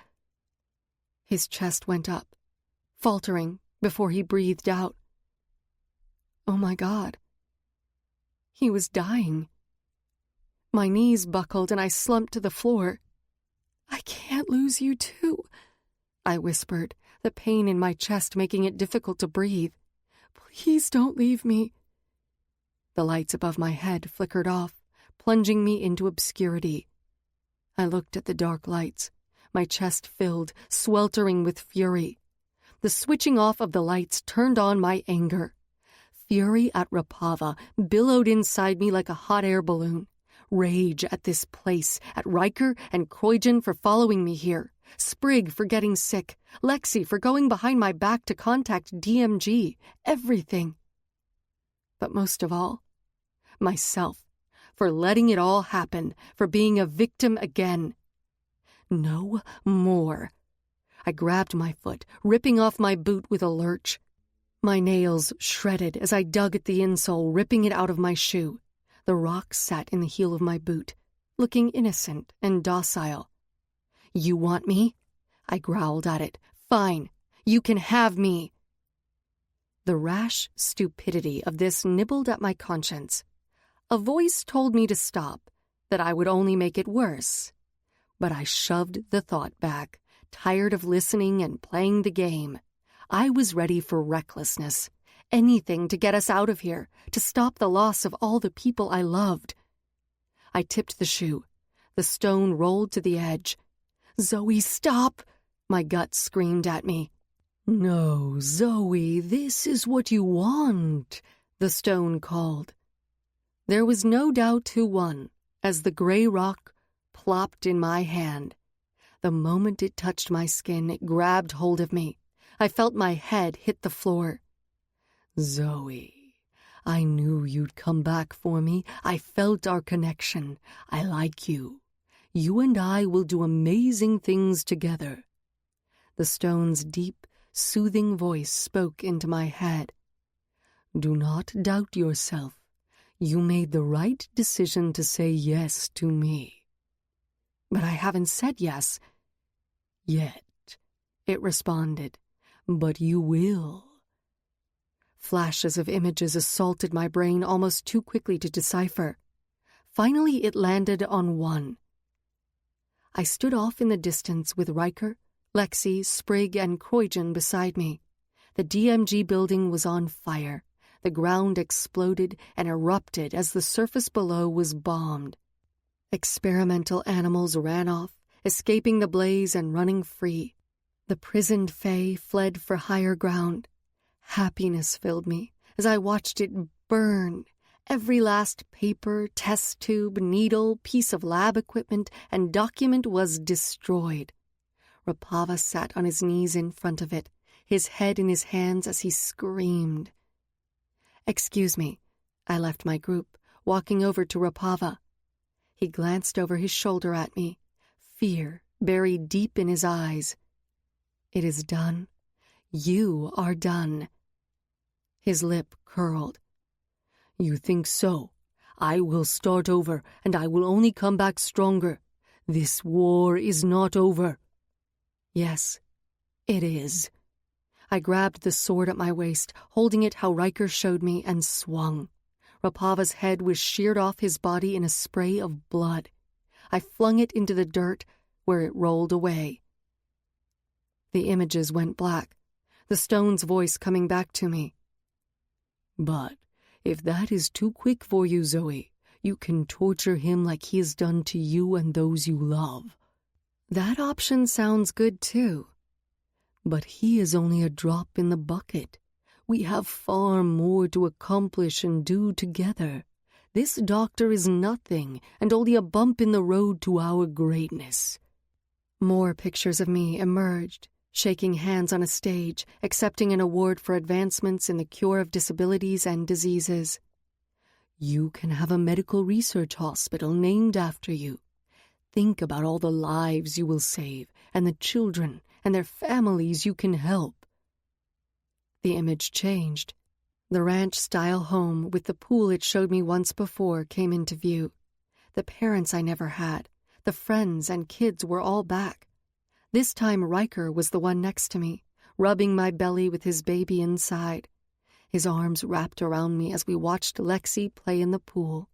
A: His chest went up, faltering before he breathed out. Oh my God. He was dying. My knees buckled and I slumped to the floor. I can't lose you too, I whispered, the pain in my chest making it difficult to breathe. Please don't leave me. The lights above my head flickered off, plunging me into obscurity. I looked at the dark lights, my chest filled, sweltering with fury. The switching off of the lights turned on my anger. Fury at Rapava billowed inside me like a hot air balloon. Rage at this place, at Ryker and Croyden for following me here, Sprig for getting sick, Lexi for going behind my back to contact DMG, everything. But most of all, myself, for letting it all happen, for being a victim again. No more. I grabbed my foot, ripping off my boot with a lurch. My nails shredded as I dug at the insole, ripping it out of my shoe. The rock sat in the heel of my boot, looking innocent and docile. "You want me?" I growled at it. "Fine, you can have me." The rash stupidity of this nibbled at my conscience. A voice told me to stop, that I would only make it worse. But I shoved the thought back, tired of listening and playing the game. I was ready for recklessness, anything to get us out of here, to stop the loss of all the people I loved. I tipped the shoe. The stone rolled to the edge. "Zoey, stop!" my gut screamed at me.
B: "No, Zoey, this is what you want,"
A: the stone called. There was no doubt who won, as the gray rock plopped in my hand. The moment it touched my skin, it grabbed hold of me. I felt my head hit the floor.
B: "Zoey, I knew you'd come back for me. I felt our connection. I like you. You and I will do amazing things together."
A: The stone's deep, soothing voice spoke into my head.
B: "Do not doubt yourself. You made the right decision to say yes to me."
A: "But I haven't said yes."
B: "Yet," it responded. "But you will."
A: Flashes of images assaulted my brain almost too quickly to decipher. Finally, it landed on one. I stood off in the distance with Ryker, Lexi, Sprigg, and Croydon beside me. The DMG building was on fire. The ground exploded and erupted as the surface below was bombed. Experimental animals ran off, escaping the blaze and running free. The prisoned Fae fled for higher ground. Happiness filled me as I watched it burn. Every last paper, test tube, needle, piece of lab equipment, and document was destroyed. Rapava sat on his knees in front of it, his head in his hands as he screamed. "Excuse me." I left my group, walking over to Rapava. He glanced over his shoulder at me, fear buried deep in his eyes. "It is done. You are done." His lip curled.
B: "You think so? I will start over, and I will only come back stronger. This war is not over."
A: "Yes, it is." I grabbed the sword at my waist, holding it how Ryker showed me, and swung. Rapava's head was sheared off his body in a spray of blood. I flung it into the dirt, where it rolled away. The images went black, the stone's voice coming back to me.
B: "But if that is too quick for you, Zoey, you can torture him like he has done to you and those you love."
A: "That option sounds good, too."
B: "But he is only a drop in the bucket. We have far more to accomplish and do together. This doctor is nothing and only a bump in the road to our greatness."
A: More pictures of me emerged, shaking hands on a stage, accepting an award for advancements in the cure of disabilities and diseases.
B: "You can have a medical research hospital named after you. Think about all the lives you will save and the children and their families you can help."
A: The image changed. The ranch-style home with the pool it showed me once before came into view. The parents I never had, the friends and kids were all back. This time Ryker was the one next to me, rubbing my belly with his baby inside. His arms wrapped around me as we watched Lexi play in the pool.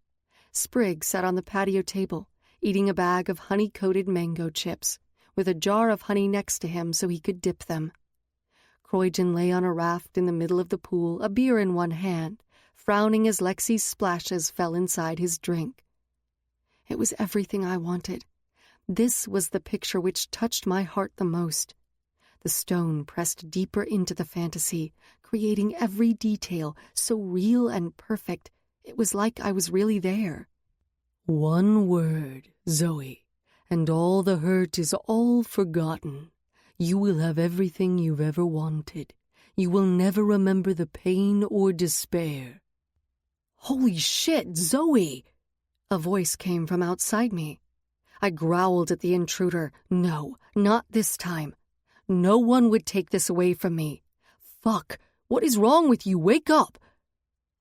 A: Sprigg sat on the patio table, eating a bag of honey-coated mango chips, with a jar of honey next to him so he could dip them. Croydon lay on a raft in the middle of the pool, a beer in one hand, frowning as Lexi's splashes fell inside his drink. It was everything I wanted. This was the picture which touched my heart the most. The stone pressed deeper into the fantasy, creating every detail so real and perfect, it was like I was really there.
B: "One word, Zoey, and all the hurt is all forgotten. You will have everything you've ever wanted. You will never remember the pain or despair."
A: "Holy shit, Zoey!" A voice came from outside me. I growled at the intruder. No, not this time. No one would take this away from me. Fuck, what is wrong with you? Wake up!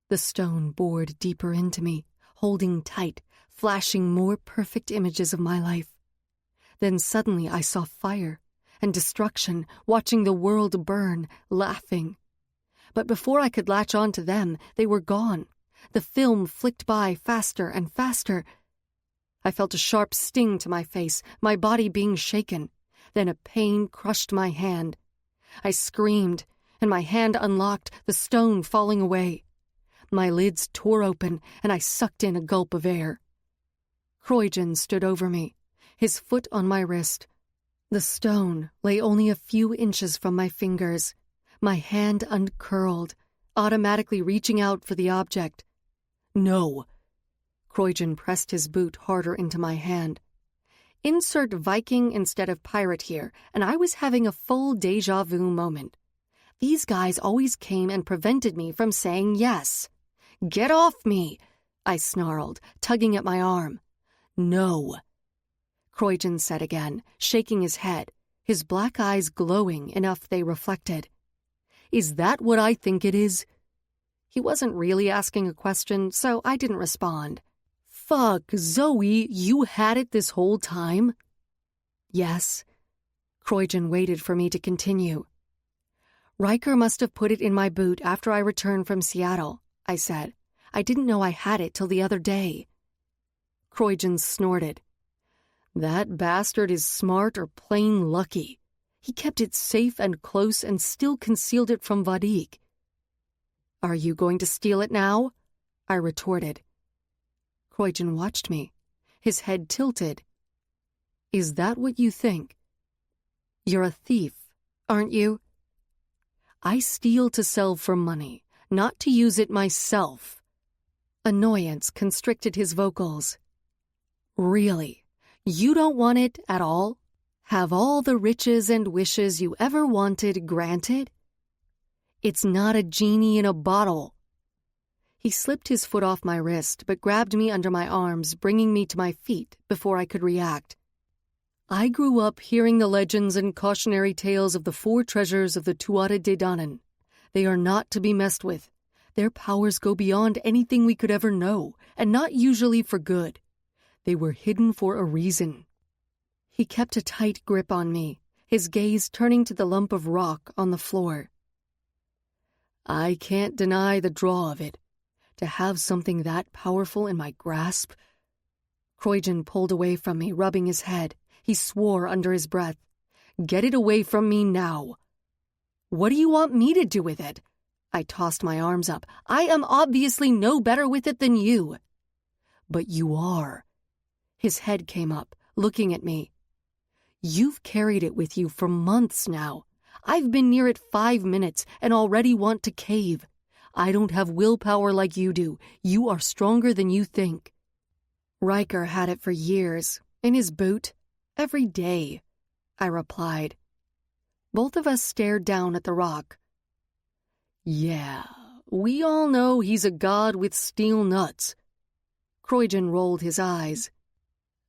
A: The stone bored deeper into me, holding tight, flashing more perfect images of my life. Then suddenly I saw fire and destruction, watching the world burn, laughing. But before I could latch on to them, they were gone. The film flicked by faster and faster. I felt a sharp sting to my face, my body being shaken. Then a pain crushed my hand. I screamed, and my hand unlocked, the stone falling away. My lids tore open, and I sucked in a gulp of air. Croygen stood over me, his foot on my wrist. The stone lay only a few inches from my fingers. My hand uncurled, automatically reaching out for the object. No. Croygen pressed his boot harder into my hand. Insert Viking instead of pirate here, and I was having a full déjà vu moment. These guys always came and prevented me from saying yes. Get off me, I snarled, tugging at my arm. No. Croygen said again, shaking his head, his black eyes glowing enough they reflected. Is that what I think it is? He wasn't really asking a question, so I didn't respond. Fuck, Zoey, you had it this whole time? Yes. Croygen waited for me to continue. Ryker must have put it in my boot after I returned from Seattle, I said. I didn't know I had it till the other day. Croygen snorted. That bastard is smart or plain lucky. He kept it safe and close and still concealed it from Vadik. Are you going to steal it now? I retorted. Croygen watched me, his head tilted. Is that what you think? You're a thief, aren't you? I steal to sell for money, not to use it myself. Annoyance constricted his vocals. Really? You don't want it at all? Have all the riches and wishes you ever wanted granted? It's not a genie in a bottle. He slipped his foot off my wrist, but grabbed me under my arms, bringing me to my feet before I could react. I grew up hearing the legends and cautionary tales of the 4 treasures of the Tuatha De Danann. They are not to be messed with. Their powers go beyond anything we could ever know, and not usually for good. They were hidden for a reason. He kept a tight grip on me, his gaze turning to the lump of rock on the floor. I can't deny the draw of it. To have something that powerful in my grasp. Croygen pulled away from me, rubbing his head. He swore under his breath. Get it away from me now. What do you want me to do with it? I tossed my arms up. I am obviously no better with it than you. But you are. His head came up, looking at me. You've carried it with you for months now. I've been near it 5 minutes and already want to cave. I don't have willpower like you do. You are stronger than you think. Ryker had it for years, in his boot, every day, I replied. Both of us stared down at the rock. Yeah, we all know he's a god with steel nuts. Croygen rolled his eyes.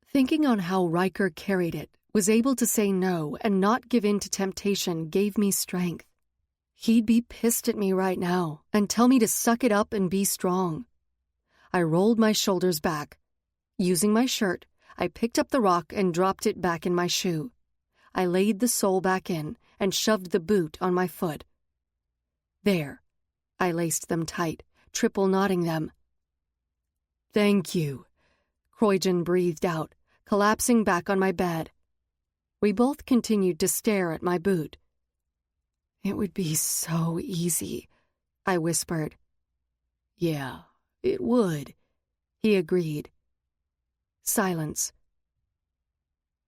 A: Thinking on how Ryker carried it, was able to say no and not give in to temptation gave me strength. He'd be pissed at me right now and tell me to suck it up and be strong. I rolled my shoulders back. Using my shirt, I picked up the rock and dropped it back in my shoe. I laid the sole back in and shoved the boot on my foot. There. I laced them tight, triple knotting them. Thank you, Croygen breathed out, collapsing back on my bed. We both continued to stare at my boot. It would be so easy, I whispered. Yeah, it would, he agreed. Silence.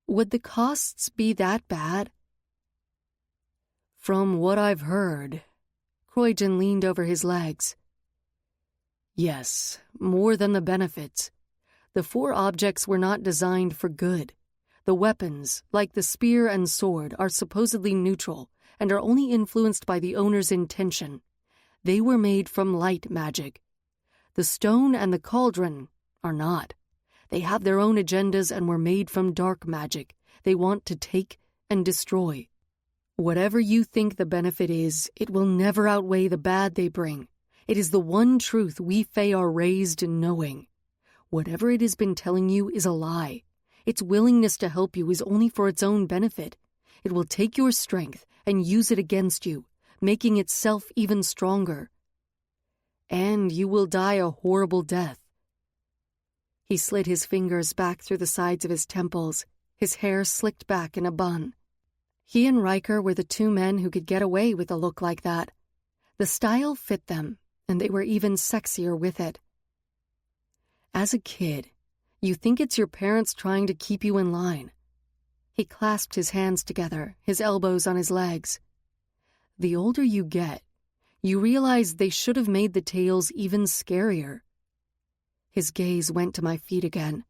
A: Would the costs be that bad? From what I've heard, Croygen leaned over his legs. Yes, more than the benefits. The 4 objects were not designed for good. The weapons, like the spear and sword, are supposedly neutral and are only influenced by the owner's intention. They were made from light magic. The stone and the cauldron are not. They have their own agendas and were made from dark magic. They want to take and destroy. Whatever you think the benefit is, it will never outweigh the bad they bring. It is the one truth we Fae are raised in knowing. Whatever it has been telling you is a lie. Its willingness to help you is only for its own benefit. It will take your strength and use it against you, making itself even stronger. And you will die a horrible death. He slid his fingers back through the sides of his temples, his hair slicked back in a bun. He and Ryker were the two men who could get away with a look like that. The style fit them, and they were even sexier with it. As a kid, you think it's your parents trying to keep you in line. He clasped his hands together, his elbows on his legs. The older you get, you realize they should have made the tales even scarier. His gaze went to my feet again.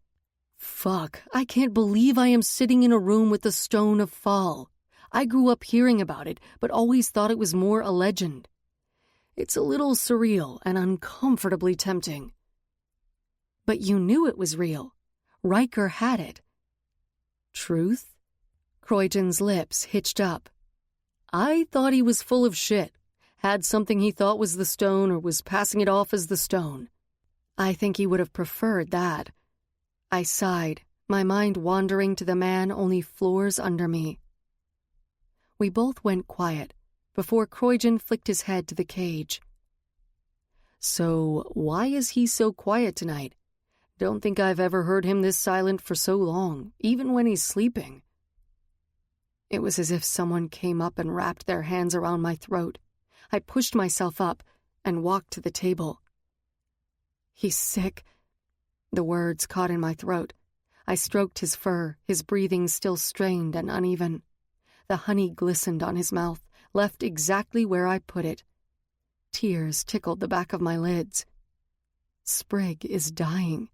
A: Fuck, I can't believe I am sitting in a room with the Stone of Fall. I grew up hearing about it, but always thought it was more a legend. It's a little surreal and uncomfortably tempting. But you knew it was real. Ryker had it. Truth? Croydon's lips hitched up. I thought he was full of shit. Had something he thought was the stone or was passing it off as the stone. I think he would have preferred that. I sighed, my mind wandering to the man only floors under me. We both went quiet, before Croydon flicked his head to the cage. So, why is he so quiet tonight? Don't think I've ever heard him this silent for so long, even when he's sleeping. It was as if someone came up and wrapped their hands around my throat. I pushed myself up and walked to the table. He's sick. The words caught in my throat. I stroked his fur, his breathing still strained and uneven. The honey glistened on his mouth, left exactly where I put it. Tears tickled the back of my lids. Sprig is dying.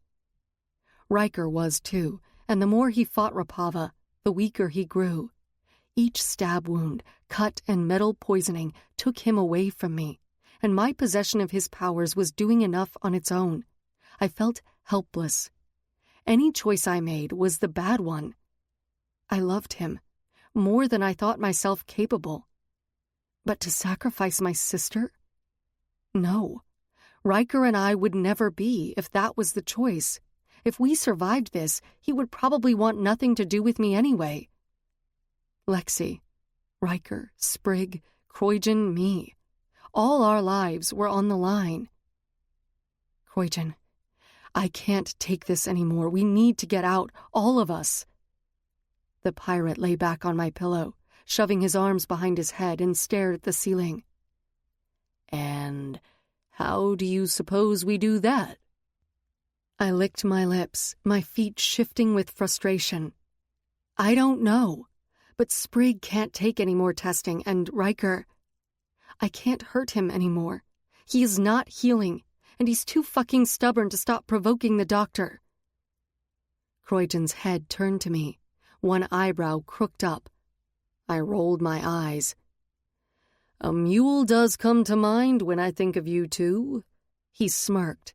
A: Ryker was too, and the more he fought Rapava, the weaker he grew. Each stab wound, cut and metal poisoning took him away from me, and my possession of his powers was doing enough on its own. I felt helpless. Any choice I made was the bad one. I loved him, more than I thought myself capable. But to sacrifice my sister? No. Ryker and I would never be if that was the choice. If we survived this, he would probably want nothing to do with me anyway. Lexi, Ryker, Sprig, Croydon, me. All our lives were on the line. Croydon, I can't take this anymore. We need to get out, all of us. The pirate lay back on my pillow, shoving his arms behind his head, and stared at the ceiling. And how do you suppose we do that? I licked my lips, my feet shifting with frustration. I don't know, but Sprig can't take any more testing, and Ryker, I can't hurt him anymore. He is not healing, and he's too fucking stubborn to stop provoking the doctor. Croydon's head turned to me, one eyebrow crooked up. I rolled my eyes. A mule does come to mind when I think of you two. He smirked.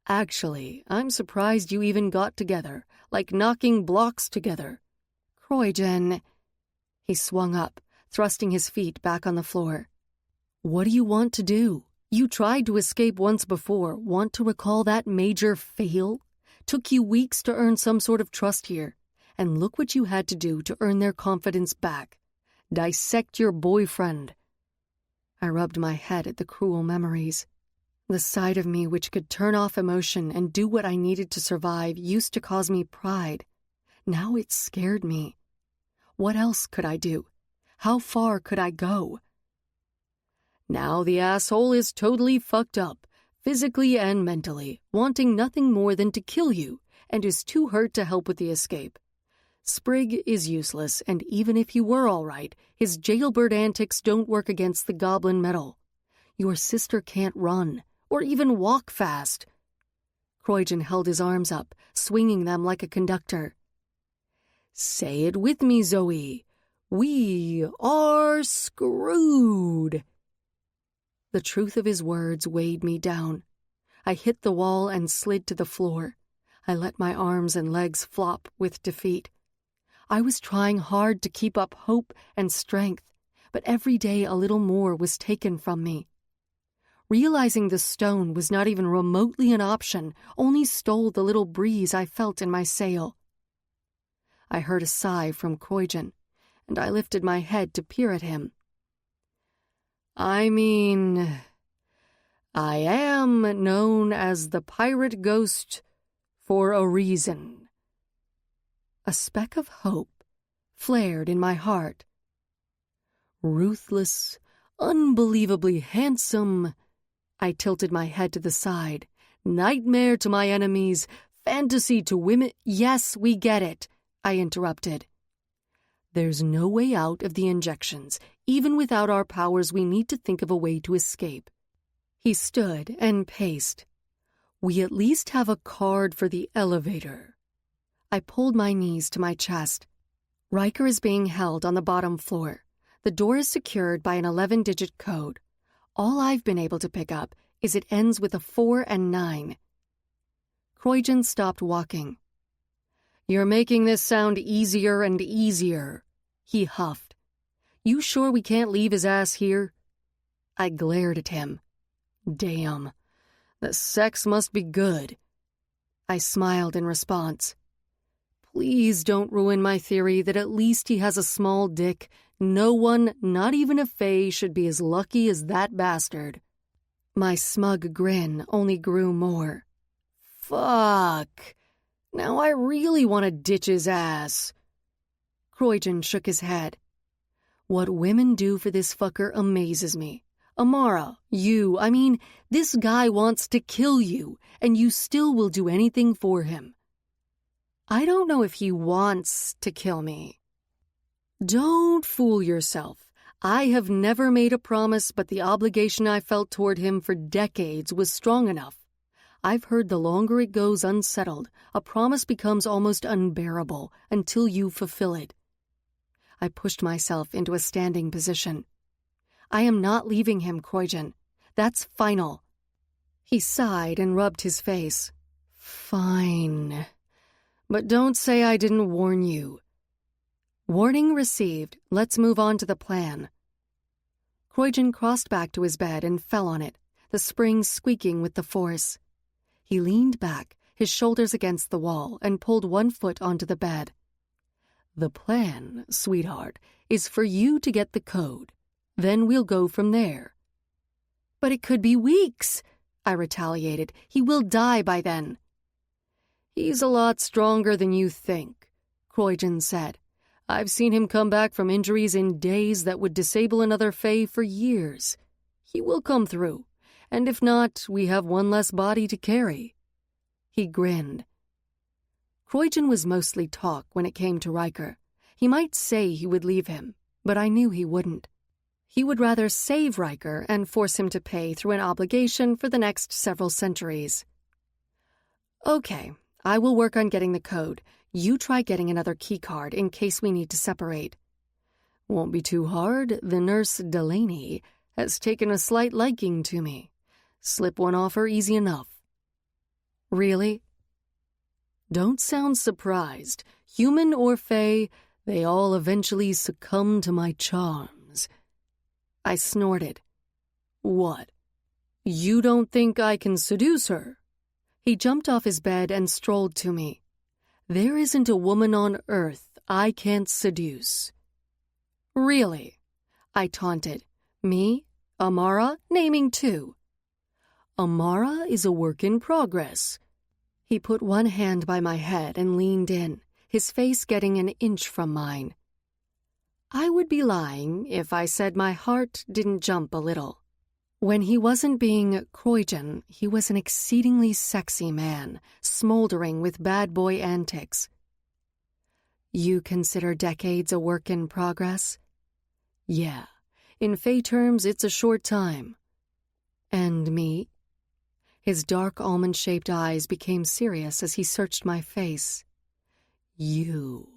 A: Actually, I'm surprised you even got together, like knocking blocks together. Croydon. He swung up, thrusting his feet back on the floor. What do you want to do? You tried to escape once before. Want to recall that major fail? Took you weeks to earn some sort of trust here. And look what you had to do to earn their confidence back. Dissect your boyfriend. I rubbed my head at the cruel memories. The side of me which could turn off emotion and do what I needed to survive used to cause me pride. Now it scared me. What else could I do? How far could I go? Now the asshole is totally fucked up, physically and mentally, wanting nothing more than to kill you, and is too hurt to help with the escape. Sprig is useless, and even if he were all right, his jailbird antics don't work against the goblin metal. Your sister can't run, or even walk fast. Croydon held his arms up, swinging them like a conductor. Say it with me, Zoey. We are screwed. The truth of his words weighed me down. I hit the wall and slid to the floor. I let my arms and legs flop with defeat. I was trying hard to keep up hope and strength, but every day a little more was taken from me. Realizing the stone was not even remotely an option only stole the little breeze I felt in my sail. I heard a sigh from Croyden, and I lifted my head to peer at him. I mean, I am known as the pirate ghost for a reason. A speck of hope flared in my heart. Ruthless, unbelievably handsome. I tilted my head to the side. Nightmare to my enemies, fantasy to women. Yes, we get it, I interrupted. There's no way out of the injections. Even without our powers, we need to think of a way to escape. He stood and paced. We at least have a card for the elevator. I pulled my knees to my chest. Ryker is being held on the bottom floor. The door is secured by an 11-digit code. All I've been able to pick up is it ends with a 4 and 9. Croyden stopped walking. You're making this sound easier and easier, he huffed. You sure we can't leave his ass here? I glared at him. Damn, the sex must be good. I smiled in response. Please don't ruin my theory that at least he has a small dick. No one, not even a fae, should be as lucky as that bastard. My smug grin only grew more. Fuck. Now I really want to ditch his ass. Croyden shook his head. What women do for this fucker amazes me. Amara, this guy wants to kill you, and you still will do anything for him. I don't know if he wants to kill me. Don't fool yourself. I have never made a promise, but the obligation I felt toward him for decades was strong enough. I've heard the longer it goes unsettled, a promise becomes almost unbearable until you fulfill it. I pushed myself into a standing position. I am not leaving him, Croyden. That's final. He sighed and rubbed his face. Fine. But don't say I didn't warn you. Warning received. Let's move on to the plan. Croyden crossed back to his bed and fell on it, the springs squeaking with the force. He leaned back, his shoulders against the wall, and pulled one foot onto the bed. The plan, sweetheart, is for you to get the code. Then we'll go from there. But it could be weeks, I retaliated. He will die by then. He's a lot stronger than you think, Croyden said. I've seen him come back from injuries in days that would disable another fae for years. He will come through, and if not, we have one less body to carry. He grinned. Croyden was mostly talk when it came to Ryker. He might say he would leave him, but I knew he wouldn't. He would rather save Ryker and force him to pay through an obligation for the next several centuries. Okay, I will work on getting the code. You try getting another keycard in case we need to separate. Won't be too hard. The nurse, Delaney, has taken a slight liking to me. Slip one off her easy enough. Really? Don't sound surprised. Human or fae, they all eventually succumb to my charms. I snorted. What? You don't think I can seduce her? He jumped off his bed and strolled to me. There isn't a woman on earth I can't seduce. Really? I taunted. Me? Amara? Naming two. Amara is a work in progress. He put one hand by my head and leaned in, his face getting an inch from mine. I would be lying if I said my heart didn't jump a little. When he wasn't being Croyden, he was an exceedingly sexy man, smoldering with bad boy antics. You consider decades a work in progress? Yeah, in fae terms, it's a short time. And me? His dark almond-shaped eyes became serious as he searched my face. You.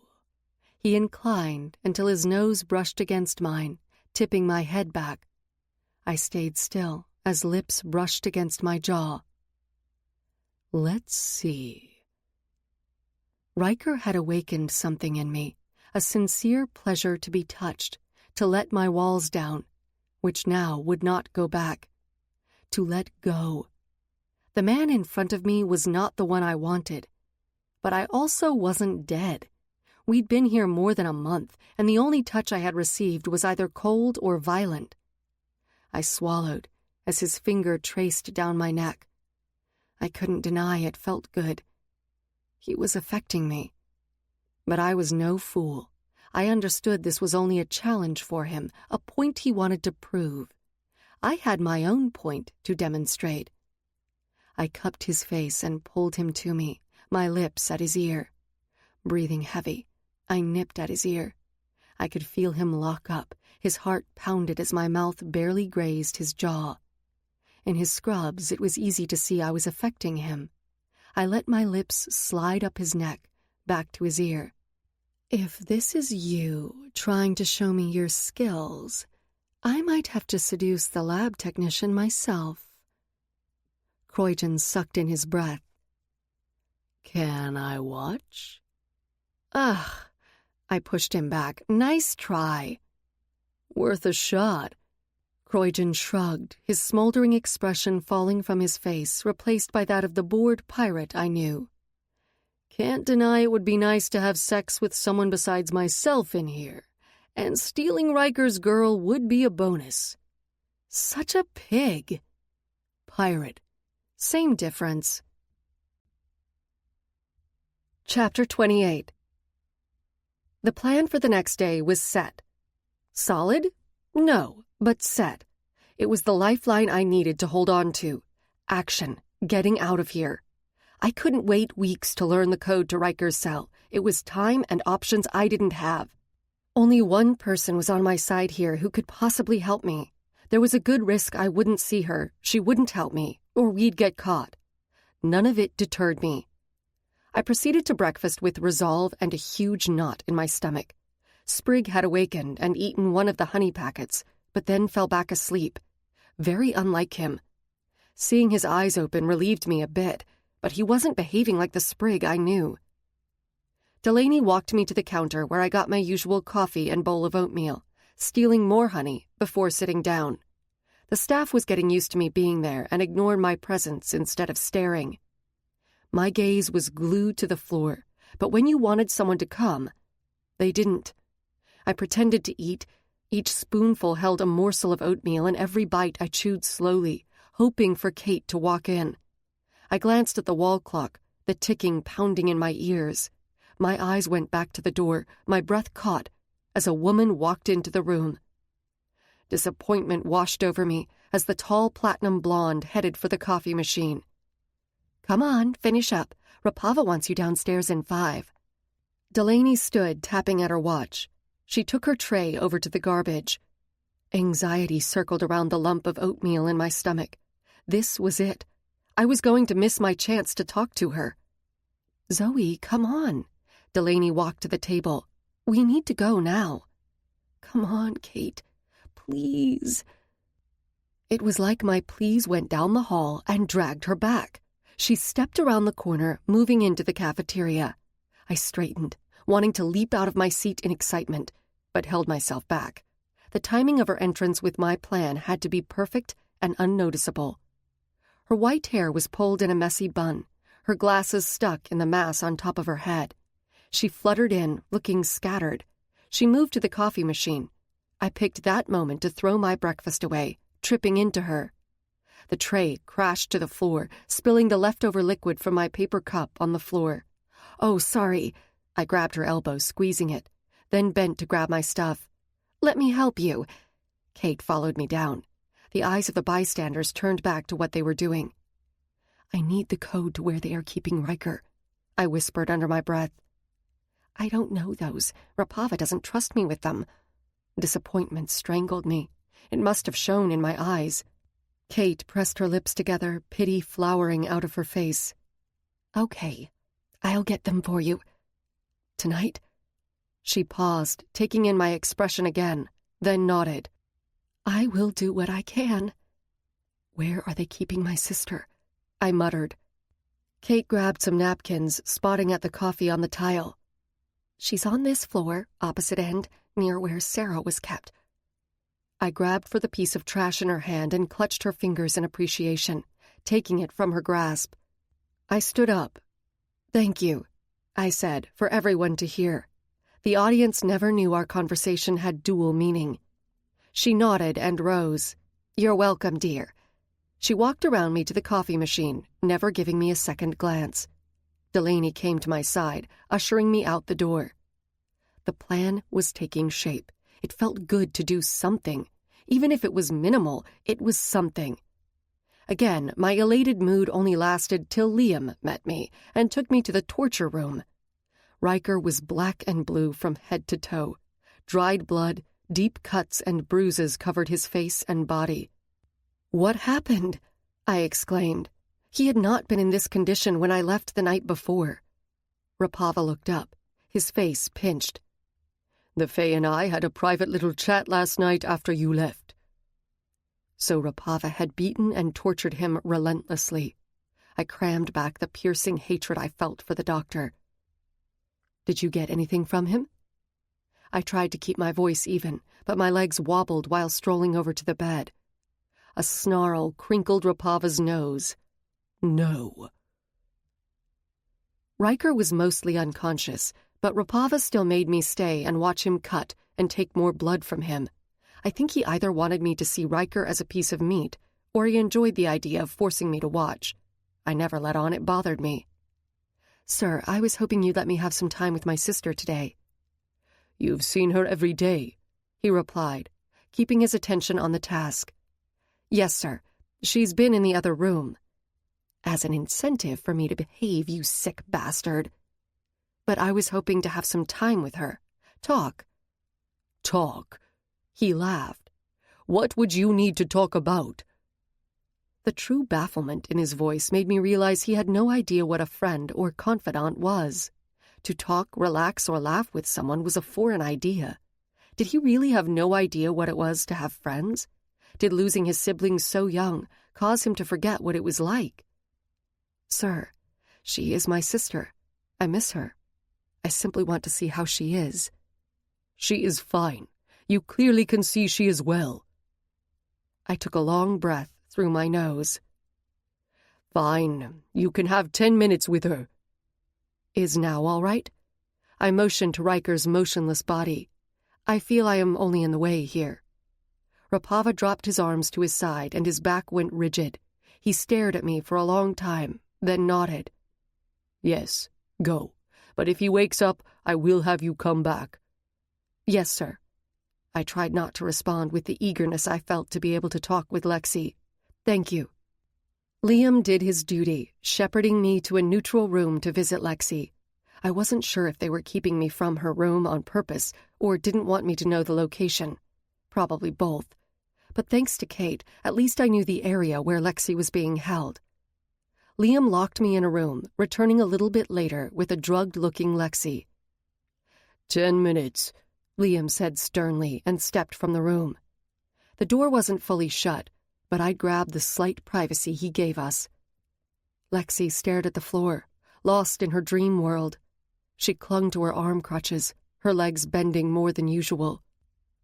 A: He inclined until his nose brushed against mine, tipping my head back. I stayed still as lips brushed against my jaw. Let's see. Ryker had awakened something in me, a sincere pleasure to be touched, to let my walls down, which now would not go back. To let go. The man in front of me was not the one I wanted, but I also wasn't dead. We'd been here more than a month, and the only touch I had received was either cold or violent. I swallowed as his finger traced down my neck. I couldn't deny it felt good. He was affecting me. But I was no fool. I understood this was only a challenge for him, a point he wanted to prove. I had my own point to demonstrate. I cupped his face and pulled him to me, my lips at his ear. Breathing heavy, I nipped at his ear. I could feel him lock up. His heart pounded as my mouth barely grazed his jaw. In his scrubs, it was easy to see I was affecting him. I let my lips slide up his neck, back to his ear. If this is you trying to show me your skills, I might have to seduce the lab technician myself. Croydon sucked in his breath. Can I watch? Ugh, I pushed him back. Nice try. Worth a shot. Croydon shrugged, his smoldering expression falling from his face, replaced by that of the bored pirate I knew. Can't deny it would be nice to have sex with someone besides myself in here, and stealing Ryker's girl would be a bonus. Such a pig. Pirate. Same difference. Chapter 28. The plan for the next day was set. Solid? No, but set. It was the lifeline I needed to hold on to. Action. Getting out of here. I couldn't wait weeks to learn the code to Ryker's cell. It was time and options I didn't have. Only one person was on my side here who could possibly help me. There was a good risk I wouldn't see her, she wouldn't help me, or we'd get caught. None of it deterred me. I proceeded to breakfast with resolve and a huge knot in my stomach. Sprigg had awakened and eaten one of the honey packets, but then fell back asleep. Very unlike him. Seeing his eyes open relieved me a bit, but he wasn't behaving like the Sprigg I knew. Delaney walked me to the counter where I got my usual coffee and bowl of oatmeal, stealing more honey before sitting down. The staff was getting used to me being there and ignored my presence instead of staring. My gaze was glued to the floor, but when you wanted someone to come, they didn't. I pretended to eat. Each spoonful held a morsel of oatmeal, and every bite I chewed slowly, hoping for Kate to walk in. I glanced at the wall clock, the ticking pounding in my ears. My eyes went back to the door, my breath caught, as a woman walked into the room. Disappointment washed over me as the tall platinum blonde headed for the coffee machine. Come on, finish up. Rapava wants you downstairs in 5. Delaney stood, tapping at her watch. She took her tray over to the garbage. Anxiety circled around the lump of oatmeal in my stomach. This was it. I was going to miss my chance to talk to her. Zoey, come on. Delaney walked to the table. We need to go now. Come on, Kate. Please. It was like my pleas went down the hall and dragged her back. She stepped around the corner, moving into the cafeteria. I straightened, wanting to leap out of my seat in excitement, but held myself back. The timing of her entrance with my plan had to be perfect and unnoticeable. Her white hair was pulled in a messy bun, her glasses stuck in the mass on top of her head. She fluttered in, looking scattered. She moved to the coffee machine. I picked that moment to throw my breakfast away, tripping into her. The tray crashed to the floor, spilling the leftover liquid from my paper cup on the floor. Oh, sorry. I grabbed her elbow, squeezing it, then bent to grab my stuff. Let me help you. Kate followed me down. The eyes of the bystanders turned back to what they were doing. I need the code to where they are keeping Ryker, I whispered under my breath. I don't know those. Rapava doesn't trust me with them. Disappointment strangled me. It must have shown in my eyes. Kate pressed her lips together, pity flowering out of her face. Okay, I'll get them for you. Tonight? She paused, taking in my expression again, then nodded. I will do what I can. Where are they keeping my sister? I muttered. Kate grabbed some napkins, spotting at the coffee on the tile. She's on this floor, opposite end, near where Sarah was kept. I grabbed for the piece of trash in her hand and clutched her fingers in appreciation, taking it from her grasp. I stood up. "Thank you," I said, for everyone to hear. The audience never knew our conversation had dual meaning. She nodded and rose. "You're welcome, dear." She walked around me to the coffee machine, never giving me a second glance. Delaney came to my side, ushering me out the door. The plan was taking shape. It felt good to do something. Even if it was minimal, it was something. Again, my elated mood only lasted till Liam met me and took me to the torture room. Ryker was black and blue from head to toe. Dried blood, deep cuts and bruises covered his face and body. "What happened?" I exclaimed. He had not been in this condition when I left the night before. Rapava looked up, his face pinched. "The Fae and I had a private little chat last night after you left." So Rapava had beaten and tortured him relentlessly. I crammed back the piercing hatred I felt for the doctor. "Did you get anything from him?" I tried to keep my voice even, but my legs wobbled while strolling over to the bed. A snarl crinkled Rapava's nose. "No." Ryker was mostly unconscious, but Rapava still made me stay and watch him cut and take more blood from him. I think he either wanted me to see Ryker as a piece of meat, or he enjoyed the idea of forcing me to watch. I never let on it bothered me. "Sir, I was hoping you'd let me have some time with my sister today." "You've seen her every day," he replied, keeping his attention on the task. "Yes, sir. She's been in the other room." As an incentive for me to behave, you sick bastard. "But I was hoping to have some time with her. Talk." "Talk?" He laughed. "What would you need to talk about?" The true bafflement in his voice made me realize he had no idea what a friend or confidant was. To talk, relax, or laugh with someone was a foreign idea. Did he really have no idea what it was to have friends? Did losing his siblings so young cause him to forget what it was like? "Sir, she is my sister. I miss her. I simply want to see how she is." "She is fine. You clearly can see she is well." I took a long breath through my nose. "Fine. You can have 10 minutes with her." "Is now all right?" I motioned to Ryker's motionless body. "I feel I am only in the way here." Rapava dropped his arms to his side and his back went rigid. He stared at me for a long time, then nodded. "Yes, go. But if he wakes up, I will have you come back." "Yes, sir." I tried not to respond with the eagerness I felt to be able to talk with Lexi. "Thank you." Liam did his duty, shepherding me to a neutral room to visit Lexi. I wasn't sure if they were keeping me from her room on purpose or didn't want me to know the location. Probably both. But thanks to Kate, at least I knew the area where Lexi was being held. Liam locked me in a room, returning a little bit later with a drugged-looking Lexi. 10 minutes, Liam said sternly and stepped from the room. The door wasn't fully shut, but I grabbed the slight privacy he gave us. Lexi stared at the floor, lost in her dream world. She clung to her arm crutches, her legs bending more than usual.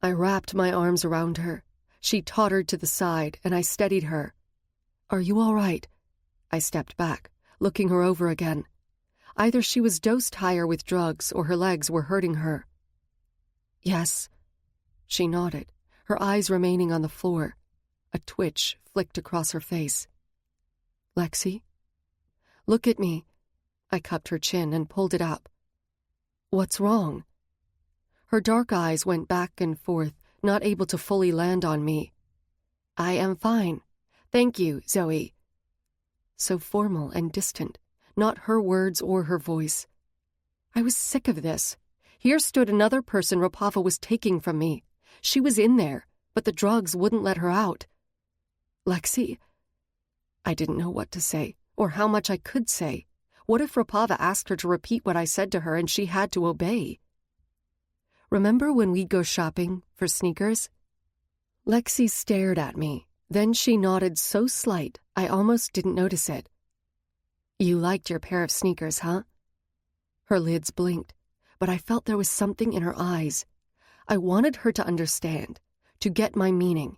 A: I wrapped my arms around her. She tottered to the side, and I steadied her. "Are you all right?" I stepped back, looking her over again. Either she was dosed higher with drugs or her legs were hurting her. "Yes." She nodded, her eyes remaining on the floor. A twitch flicked across her face. "Lexi?" "Look at me." I cupped her chin and pulled it up. "What's wrong?" Her dark eyes went back and forth, not able to fully land on me. "I am fine. Thank you, Zoe." So formal and distant, not her words or her voice. I was sick of this. Here stood another person Rapava was taking from me. She was in there, but the drugs wouldn't let her out. "Lexi?" I didn't know what to say, or how much I could say. What if Rapava asked her to repeat what I said to her and she had to obey? "Remember when we'd go shopping for sneakers?" Lexi stared at me. Then she nodded so slight, I almost didn't notice it. "You liked your pair of sneakers, huh?" Her lids blinked, but I felt there was something in her eyes. I wanted her to understand, to get my meaning.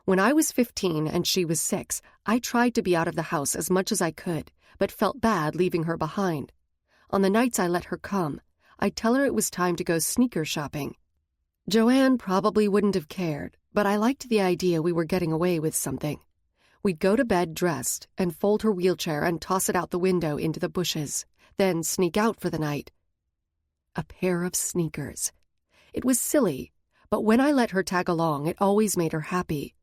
A: When I was 15 and she was 6, I tried to be out of the house as much as I could, but felt bad leaving her behind. On the nights I let her come, I'd tell her it was time to go sneaker shopping. Joanne probably wouldn't have cared, but I liked the idea we were getting away with something. We'd go to bed dressed and fold her wheelchair and toss it out the window into the bushes, then sneak out for the night. A pair of sneakers. It was silly, but when I let her tag along, it always made her happy.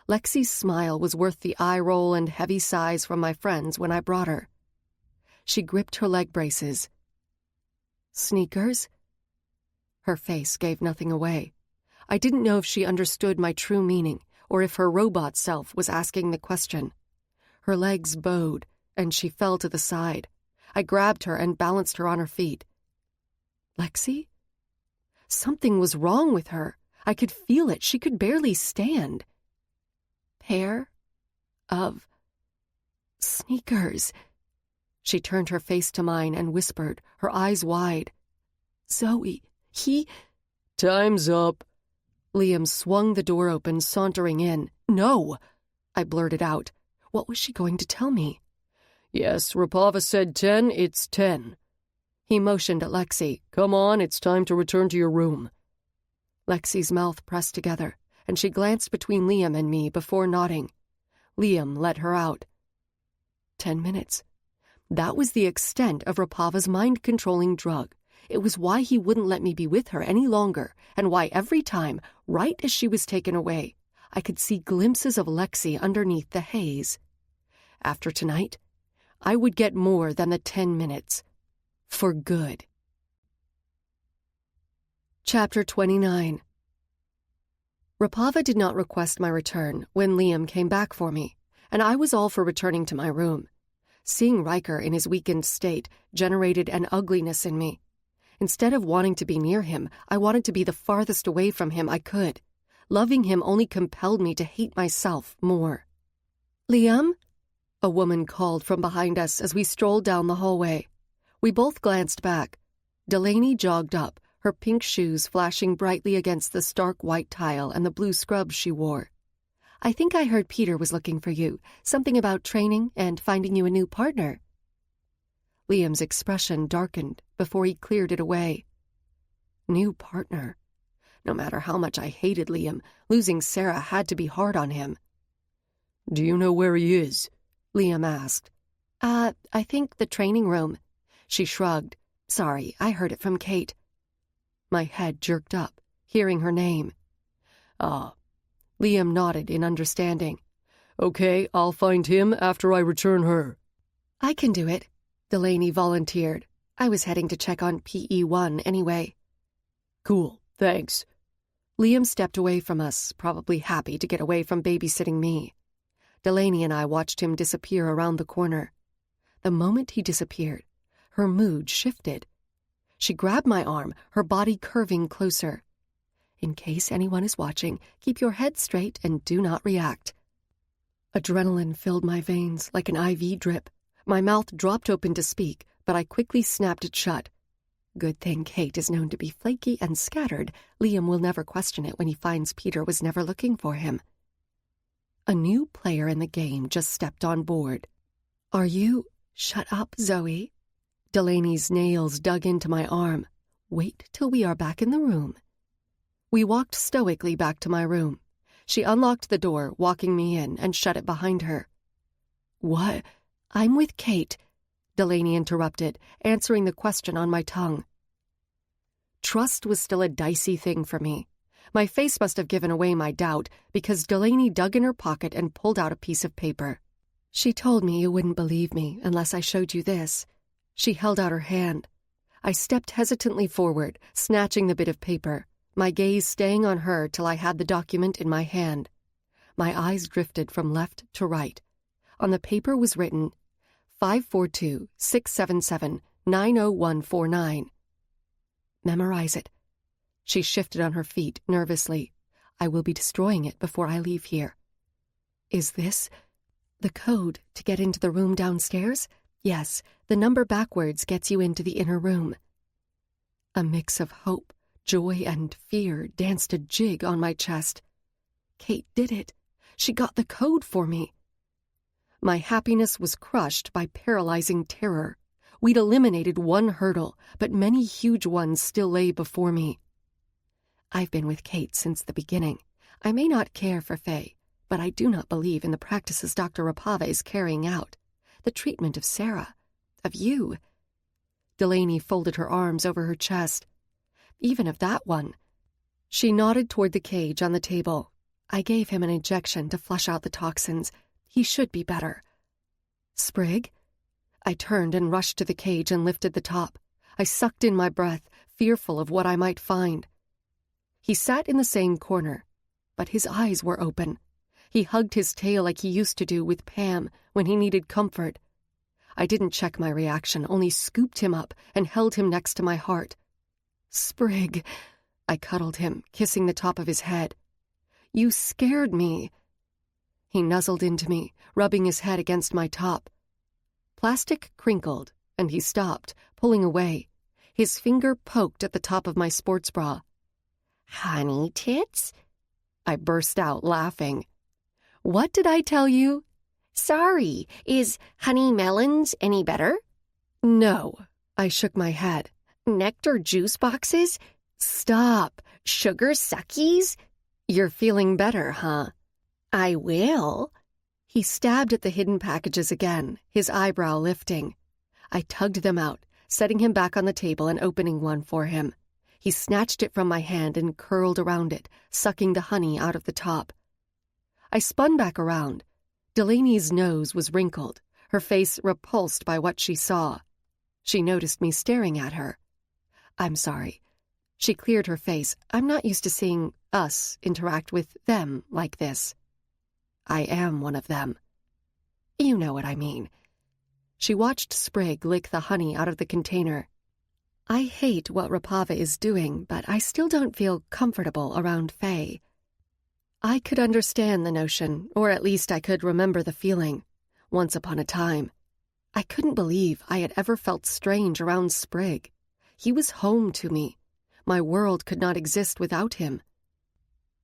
A: Lexi's smile was worth the eye roll and heavy sighs from my friends when I brought her. She gripped her leg braces. Sneakers? Her face gave nothing away. I didn't know if she understood my true meaning or if her robot self was asking the question. Her legs bowed, and she fell to the side. I grabbed her and balanced her on her feet. Lexi? Something was wrong with her. I could feel it. She could barely stand. Pair of sneakers. She turned her face to mine and whispered, her eyes wide. Zoey, he...
B: Time's up.
A: Liam swung the door open, sauntering in. No! I blurted out. What was she going to tell me?
B: Yes, Rapava said 10, it's 10.
A: He motioned at Lexi.
B: Come on, it's time to return to your room.
A: Lexi's mouth pressed together, and she glanced between Liam and me before nodding. Liam let her out. 10 minutes. That was the extent of Rapava's mind-controlling drug. It was why he wouldn't let me be with her any longer, and why every time, right as she was taken away, I could see glimpses of Lexi underneath the haze. After tonight, I would get more than the 10 minutes. For good. Chapter 29. Rapava did not request my return when Liam came back for me, and I was all for returning to my room. Seeing Ryker in his weakened state generated an ugliness in me. Instead of wanting to be near him, I wanted to be the farthest away from him I could. Loving him only compelled me to hate myself more. Liam? A woman called from behind us as we strolled down the hallway. We both glanced back. Delaney jogged up, her pink shoes flashing brightly against the stark white tile and the blue scrubs she wore. I think I heard Peter was looking for you, something about training and finding you a new partner. Liam's expression darkened before he cleared it away. New partner. No matter how much I hated Liam, losing Sarah had to be hard on him.
B: Do you know where he is?
A: Liam asked. I think the training room. She shrugged. Sorry, I heard it from Kate. My head jerked up, hearing her name.
B: Ah.
A: Liam nodded in understanding.
B: Okay, I'll find him after I return her.
A: I can do it, Delaney volunteered. I was heading to check on PE1 anyway.
B: Cool, thanks.
A: Liam stepped away from us, probably happy to get away from babysitting me. Delaney and I watched him disappear around the corner. The moment he disappeared, her mood shifted. She grabbed my arm, her body curving closer. In case anyone is watching, keep your head straight and do not react. Adrenaline filled my veins like an IV drip. My mouth dropped open to speak, but I quickly snapped it shut. Good thing Kate is known to be flaky and scattered. Liam will never question it when he finds Peter was never looking for him. A new player in the game just stepped on board. Are you... Shut up, Zoey. Delaney's nails dug into my arm. Wait till we are back in the room. We walked stoically back to my room. She unlocked the door, walking me in, and shut it behind her. What? I'm with Kate, Delaney interrupted, answering the question on my tongue. Trust was still a dicey thing for me. My face must have given away my doubt, because Delaney dug in her pocket and pulled out a piece of paper. She told me you wouldn't believe me unless I showed you this. She held out her hand. I stepped hesitantly forward, snatching the bit of paper, my gaze staying on her till I had the document in my hand. My eyes drifted from left to right. On the paper was written, 542-677-90149. Memorize it. She shifted on her feet nervously. I will be destroying it before I leave here. Is this the code to get into the room downstairs? Yes, the number backwards gets you into the inner room. A mix of hope, joy, and fear danced a jig on my chest. Kate did it. She got the code for me. My happiness was crushed by paralyzing terror. We'd eliminated one hurdle, but many huge ones still lay before me. I've been with Kate since the beginning. I may not care for Faye, but I do not believe in the practices Dr. Rapave is carrying out. The treatment of Sarah, of you. Delaney folded her arms over her chest. Even of that one. She nodded toward the cage on the table. I gave him an injection to flush out the toxins. He should be better. Sprig? I turned and rushed to the cage and lifted the top. I sucked in my breath, fearful of what I might find. He sat in the same corner, but his eyes were open. He hugged his tail like he used to do with Pam when he needed comfort. I didn't check my reaction, only scooped him up and held him next to my heart. Sprig, I cuddled him, kissing the top of his head. You scared me. He nuzzled into me, rubbing his head against my top. Plastic crinkled, and he stopped, pulling away. His finger poked at the top of my sports bra. Honey tits? I burst out laughing. What did I tell you? Sorry, is honey melons any better? No, I shook my head. Nectar juice boxes? Stop. Sugar suckies? You're feeling better, huh? I will. He stabbed at the hidden packages again, his eyebrow lifting. I tugged them out, setting him back on the table and opening one for him. He snatched it from my hand and curled around it, sucking the honey out of the top. I spun back around. Delaney's nose was wrinkled, her face repulsed by what she saw. She noticed me staring at her. I'm sorry. She cleared her face. I'm not used to seeing us interact with them like this. I am one of them. You know what I mean. She watched Sprig lick the honey out of the container. I hate what Rapava is doing, but I still don't feel comfortable around Faye. I could understand the notion, or at least I could remember the feeling. Once upon a time. I couldn't believe I had ever felt strange around Sprig. He was home to me. My world could not exist without him.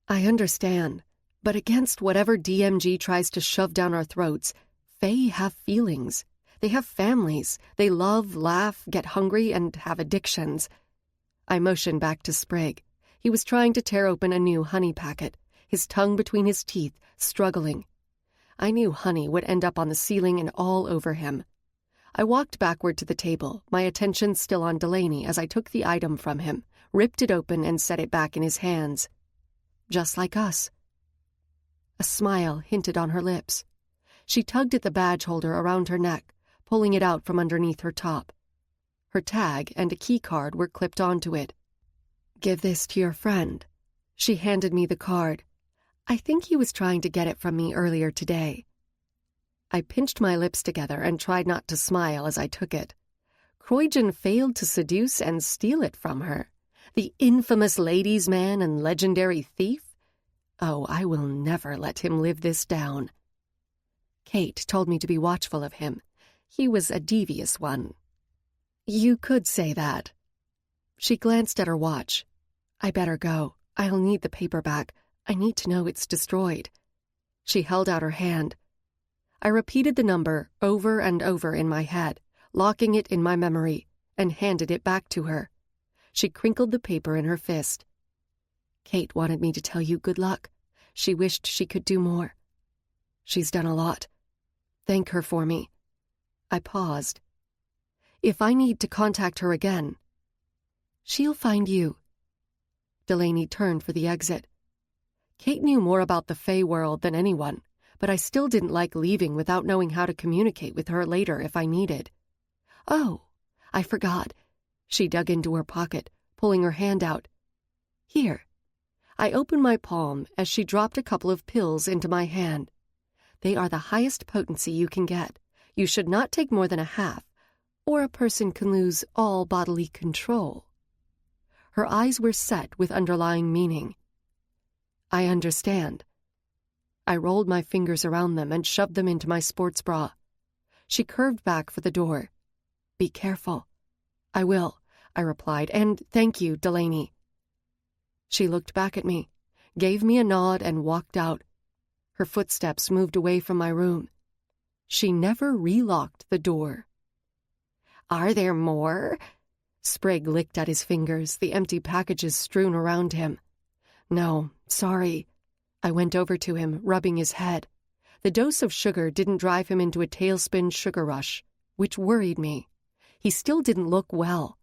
A: I understand, but against whatever DMG tries to shove down our throats, Faye have feelings. They have families. They love, laugh, get hungry, and have addictions. I motioned back to Sprig. He was trying to tear open a new honey packet, his tongue between his teeth, struggling. I knew honey would end up on the ceiling and all over him. I walked backward to the table, my attention still on Delaney as I took the item from him, ripped it open and set it back in his hands. Just like us. A smile hinted on her lips. She tugged at the badge holder around her neck, pulling it out from underneath her top. Her tag and a key card were clipped onto it. Give this to your friend. She handed me the card. I think he was trying to get it from me earlier today. I pinched my lips together and tried not to smile as I took it. Croydon failed to seduce and steal it from her. The infamous ladies' man and legendary thief? Oh, I will never let him live this down. Kate told me to be watchful of him. He was a devious one. You could say that. She glanced at her watch. I better go. I'll need the paperback. I need to know it's destroyed. She held out her hand. I repeated the number over and over in my head, locking it in my memory, and handed it back to her. She crinkled the paper in her fist. Kate wanted me to tell you good luck. She wished she could do more. She's done a lot. Thank her for me. I paused. If I need to contact her again, she'll find you. Delaney turned for the exit. Kate knew more about the Fae world than anyone, but I still didn't like leaving without knowing how to communicate with her later if I needed. Oh, I forgot. She dug into her pocket, pulling her hand out. Here. I opened my palm as she dropped a couple of pills into my hand. They are the highest potency you can get. You should not take more than a half, or a person can lose all bodily control. Her eyes were set with underlying meaning. I understand. I rolled my fingers around them and shoved them into my sports bra. She curved back for the door. Be careful. I will, I replied, and thank you, Delaney. She looked back at me. gave me a nod and walked out. Her footsteps moved away from my room. She never relocked the door.
C: "Are there more?"
A: Sprig licked at his fingers, the empty packages strewn around him. "No, sorry." I went over to him, rubbing his head. The dose of sugar didn't drive him into a tailspin sugar rush, which worried me. He still didn't look well.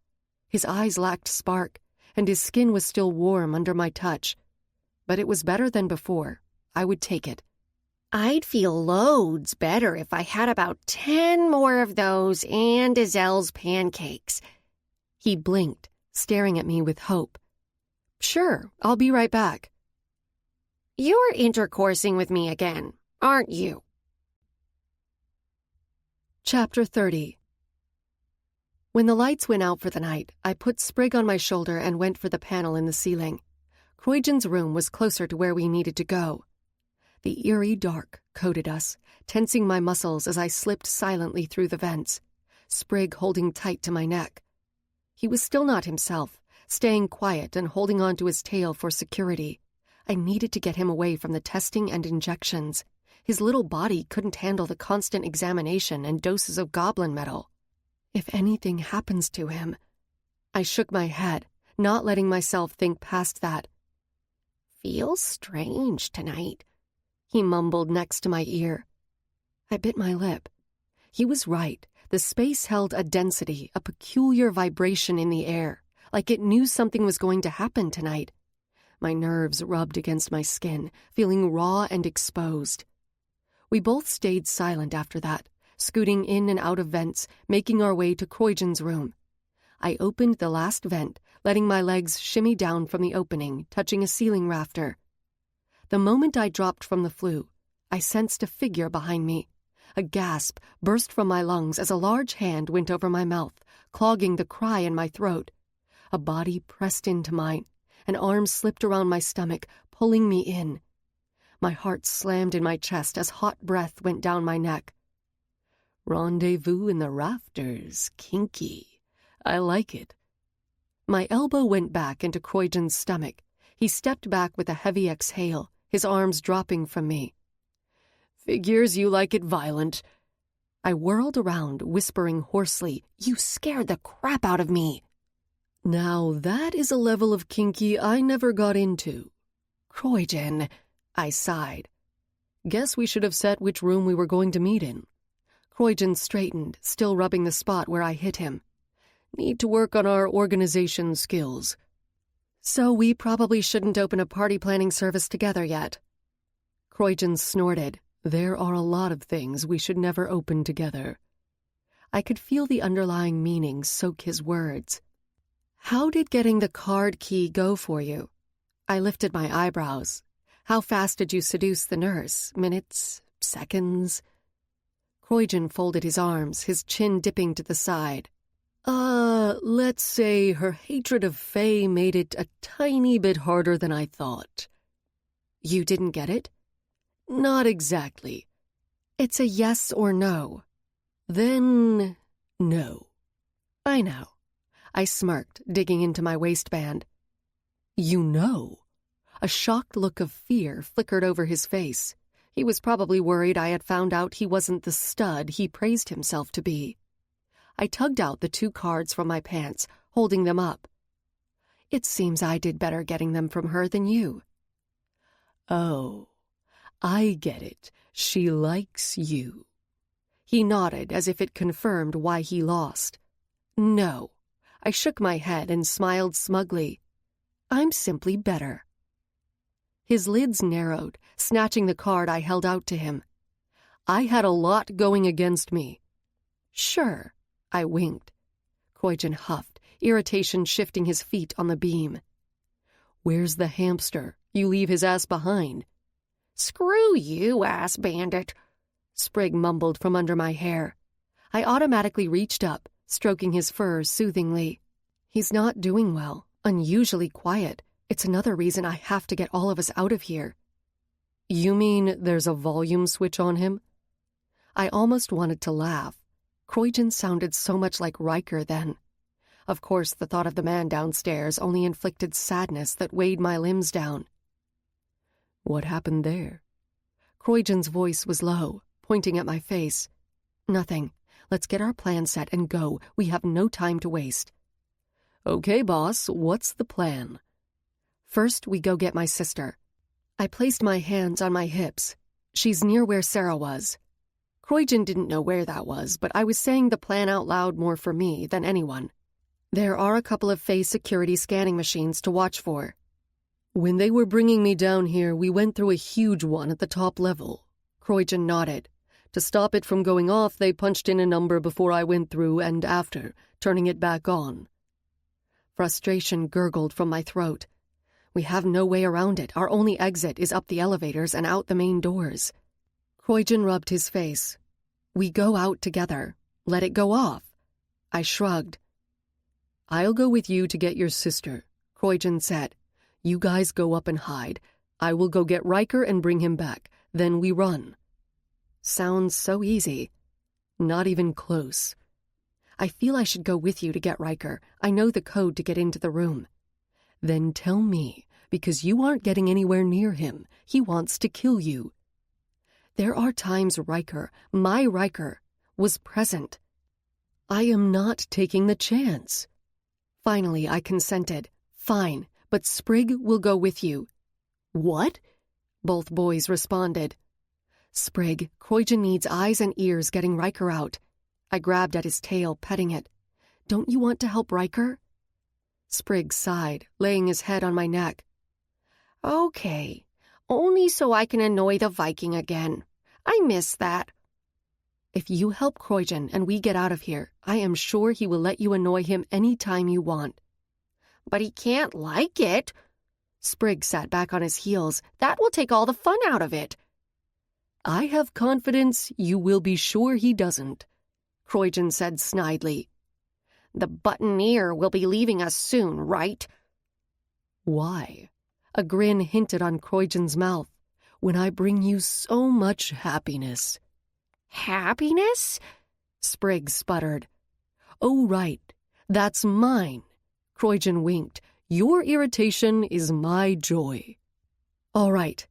A: His eyes lacked spark, and his skin was still warm under my touch. But it was better than before. I would take it.
C: "I'd feel loads better if I had about 10 more of those and Azel's pancakes."
A: He blinked, staring at me with hope. "Sure, I'll be right back."
C: "You're intercoursing with me again, aren't you?"
A: Chapter 30. When the lights went out for the night, I put Sprig on my shoulder and went for the panel in the ceiling. Croydon's room was closer to where we needed to go. The eerie dark coated us, tensing my muscles as I slipped silently through the vents, Sprig holding tight to my neck. He was still not himself, staying quiet and holding on to his tail for security. I needed to get him away from the testing and injections. His little body couldn't handle the constant examination and doses of goblin metal. If anything happens to him... I shook my head, not letting myself think past that.
C: "Feels strange tonight,"
A: he mumbled next to my ear. I bit my lip. He was right. The space held a density, a peculiar vibration in the air, like it knew something was going to happen tonight. My nerves rubbed against my skin, feeling raw and exposed. We both stayed silent after that, scooting in and out of vents, making our way to Croydon's room. I opened the last vent, letting my legs shimmy down from the opening, touching a ceiling rafter. The moment I dropped from the flue, I sensed a figure behind me. A gasp burst from my lungs as a large hand went over my mouth, clogging the cry in my throat. A body pressed into mine. An arm slipped around my stomach, pulling me in. My heart slammed in my chest as hot breath went down my neck. Rendezvous in the rafters, kinky. I like it. My elbow went back into Croydon's stomach. He stepped back with a heavy exhale, his arms dropping from me. Figures you like it violent. I whirled around, whispering hoarsely, "You scared the crap out of me." Now that is a level of kinky I never got into. Croydon, I sighed. Guess we should have set which room we were going to meet in. Croydon straightened, still rubbing the spot where I hit him. Need to work on our organization skills. So we probably shouldn't open a party planning service together yet. Croydon snorted. There are a lot of things we should never open together. I could feel the underlying meaning soak his words. How did getting the card key go for you? I lifted my eyebrows. How fast did you seduce the nurse? Minutes? Seconds? Croydon folded his arms, his chin dipping to the side. Let's say her hatred of Faye made it a tiny bit harder than I thought. You didn't get it? Not exactly. It's a yes or no. Then, no. I know. I smirked, digging into my waistband. You know? A shocked look of fear flickered over his face. He was probably worried I had found out he wasn't the stud he praised himself to be. I tugged out the 2 cards from my pants, holding them up. It seems I did better getting them from her than you. Oh, I get it. She likes you. He nodded as if it confirmed why he lost. No. I shook my head and smiled smugly. I'm simply better. His lids narrowed, snatching the card I held out to him. I had a lot going against me. Sure, I winked. Croydon huffed, irritation shifting his feet on the beam. Where's the hamster? You leave his ass behind.
C: Screw you, ass bandit,
A: Sprig mumbled from under my hair. I automatically reached up, stroking his fur soothingly. He's not doing well, unusually quiet. It's another reason I have to get all of us out of here. You mean there's a volume switch on him? I almost wanted to laugh. Croydon sounded so much like Ryker then. Of course, the thought of the man downstairs only inflicted sadness that weighed my limbs down. What happened there? Croydon's voice was low, pointing at my face. Nothing. Let's get our plan set and go. We have no time to waste. Okay, boss, what's the plan? First, we go get my sister. I placed my hands on my hips. She's near where Sarah was. Croydon didn't know where that was, but I was saying the plan out loud more for me than anyone. There are a couple of face security scanning machines to watch for. When they were bringing me down here, we went through a huge one at the top level. Croydon nodded. To stop it from going off, they punched in a number before I went through and after, turning it back on. Frustration gurgled from my throat. We have no way around it. Our only exit is up the elevators and out the main doors. Croydon rubbed his face. We go out together. Let it go off. I shrugged. I'll go with you to get your sister, Croydon said. You guys go up and hide. I will go get Ryker and bring him back. Then we run. Sounds so easy. Not even close. I feel I should go with you to get Ryker. I know the code to get into the room. Then tell me, because you aren't getting anywhere near him. He wants to kill you. There are times Ryker, my Ryker, was present. I am not taking the chance. Finally, I consented. Fine, but Sprig will go with you. What? Both boys responded. Sprig, Croydon needs eyes and ears getting Ryker out. I grabbed at his tail, petting it. Don't you want to help Ryker? Sprig sighed, laying his head on my neck.
C: Okay, only so I can annoy the Viking again. I miss that.
A: If you help Croydon and we get out of here, I am sure he will let you annoy him any time you want.
C: But he can't like it.
A: Sprig sat back on his heels.
C: That will take all the fun out of it.
A: I have confidence you will be sure he doesn't, Croydon said snidely.
C: The buttoneer will be leaving us soon, right?
A: Why? A grin hinted on Croydon's mouth. When I bring you so much happiness.
C: Happiness?
A: Sprig sputtered. Oh, right. That's mine. Croydon winked. Your irritation is my joy. All right.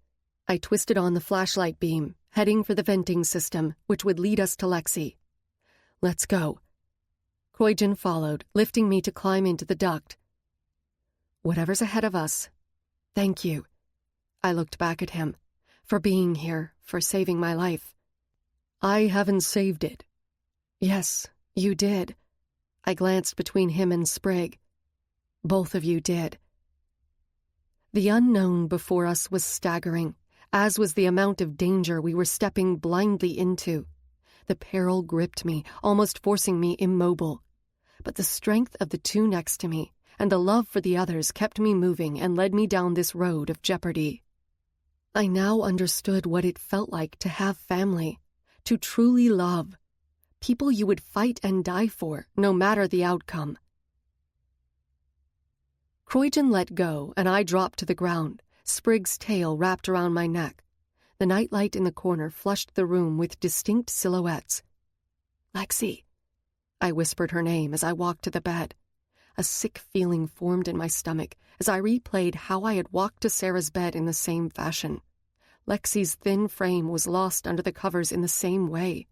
A: I twisted on the flashlight beam, heading for the venting system, which would lead us to Lexi. Let's go. Croydon followed, lifting me to climb into the duct. Whatever's ahead of us, thank you. I looked back at him, for being here, for saving my life. I haven't saved it. Yes, you did. I glanced between him and Sprig. Both of you did. The unknown before us was staggering, as was the amount of danger we were stepping blindly into. The peril gripped me, almost forcing me immobile. But the strength of the two next to me and the love for the others kept me moving and led me down this road of jeopardy. I now understood what it felt like to have family, to truly love, people you would fight and die for, no matter the outcome. Croydon let go, and I dropped to the ground, Sprig's tail wrapped around my neck. The nightlight in the corner flushed the room with distinct silhouettes. Lexi, I whispered her name as I walked to the bed. A sick feeling formed in my stomach as I replayed how I had walked to Sarah's bed in the same fashion. Lexi's thin frame was lost under the covers in the same way.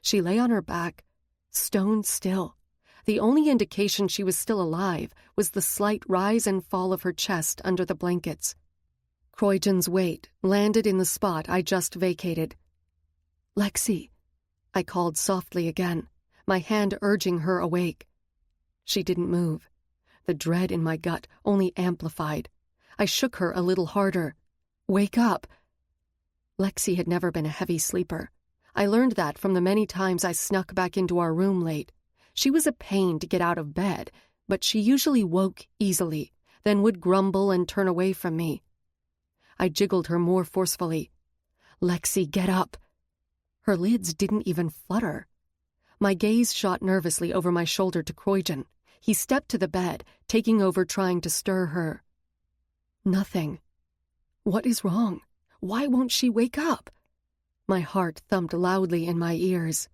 A: She lay on her back, stone still. The only indication she was still alive was the slight rise and fall of her chest under the blankets. Croydon's weight landed in the spot I just vacated. Lexi, I called softly again, my hand urging her awake. She didn't move. The dread in my gut only amplified. I shook her a little harder. Wake up. Lexi had never been a heavy sleeper. I learned that from the many times I snuck back into our room late. She was a pain to get out of bed, but she usually woke easily, then would grumble and turn away from me. I jiggled her more forcefully. Lexi, get up. Her lids didn't even flutter. My gaze shot nervously over my shoulder to Croydon. He stepped to the bed, taking over trying to stir her. Nothing. What is wrong? Why won't she wake up? My heart thumped loudly in my ears.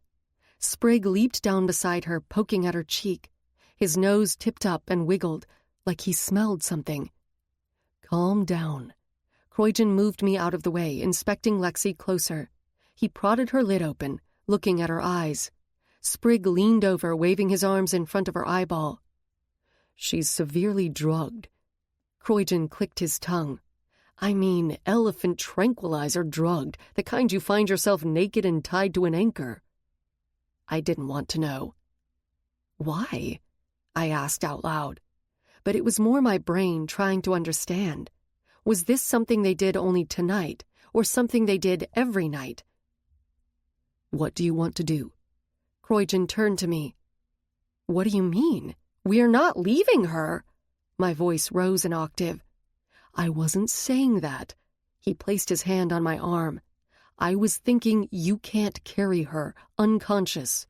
A: Sprig leaped down beside her, poking at her cheek. His nose tipped up and wiggled, like he smelled something. Calm down. Croydon moved me out of the way, inspecting Lexi closer. He prodded her lid open, looking at her eyes. Sprigg leaned over, waving his arms in front of her eyeball. "She's severely drugged." Croydon clicked his tongue. "I mean, elephant tranquilizer drugged, the kind you find yourself naked and tied to an anchor." I didn't want to know. "Why?" I asked out loud. But it was more my brain trying to understand. Was this something they did only tonight, or something they did every night? "What do you want to do?" Croydon turned to me. "What do you mean? We're not leaving her." My voice rose an octave. "I wasn't saying that." He placed his hand on my arm. "I was thinking you can't carry her, unconscious."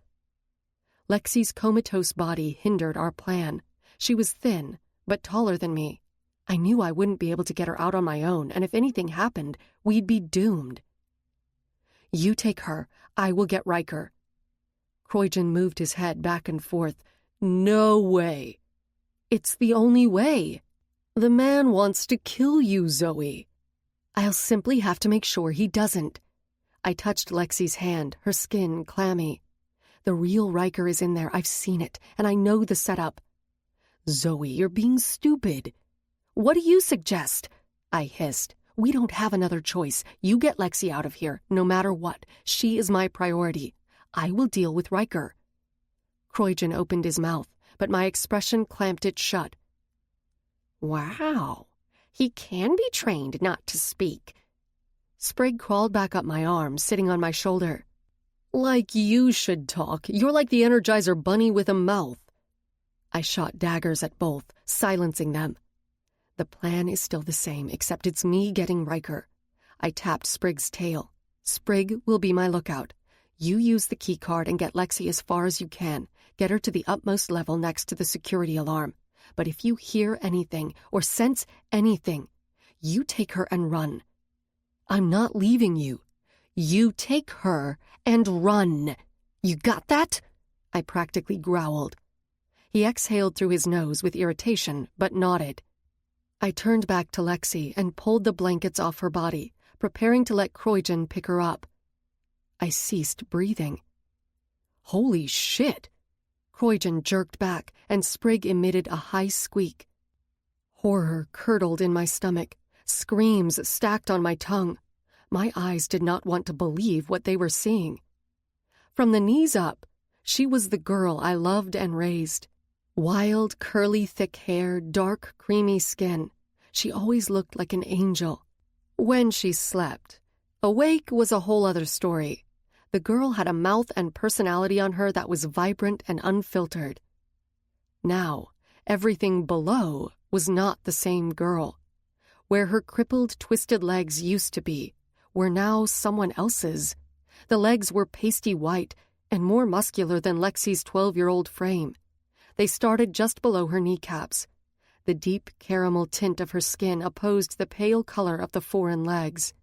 A: Lexi's comatose body hindered our plan. She was thin, but taller than me. I knew I wouldn't be able to get her out on my own, and if anything happened, we'd be doomed. "You take her. I will get Ryker." Croydon moved his head back and forth. "No way." "It's the only way." "The man wants to kill you, Zoey." "I'll simply have to make sure he doesn't." I touched Lexi's hand, her skin clammy. "The real Ryker is in there. I've seen it, and I know the setup." "Zoey, you're being stupid." "What do you suggest?" I hissed. "We don't have another choice. You get Lexi out of here, no matter what. She is my priority. I will deal with Ryker." Croydon opened his mouth, but my expression clamped it shut.
C: Wow, he can be trained not to speak.
A: Sprigg crawled back up my arm, sitting on my shoulder. "Like you should talk. You're like the Energizer Bunny with a mouth." I shot daggers at both, silencing them. "The plan is still the same, except it's me getting Ryker." I tapped Sprigg's tail. "Sprigg will be my lookout. You use the key card and get Lexi as far as you can. Get her to the utmost level next to the security alarm. But if you hear anything or sense anything, you take her and run." "I'm not leaving you." "You take her and run. You got that?" I practically growled. He exhaled through his nose with irritation, but nodded. I turned back to Lexi and pulled the blankets off her body, preparing to let Croydon pick her up. I ceased breathing. "Holy shit!" Croydon jerked back, and Sprigg emitted a high squeak. Horror curdled in my stomach, screams stacked on my tongue. My eyes did not want to believe what they were seeing. From the knees up, she was the girl I loved and raised. Wild, curly, thick hair, dark, creamy skin. She always looked like an angel. When she slept. Awake was a whole other story. The girl had a mouth and personality on her that was vibrant and unfiltered. Now, everything below was not the same girl. Where her crippled, twisted legs used to be were now someone else's. The legs were pasty white and more muscular than Lexi's 12-year-old frame. They started just below her kneecaps. The deep caramel tint of her skin opposed the pale color of the foreign legs.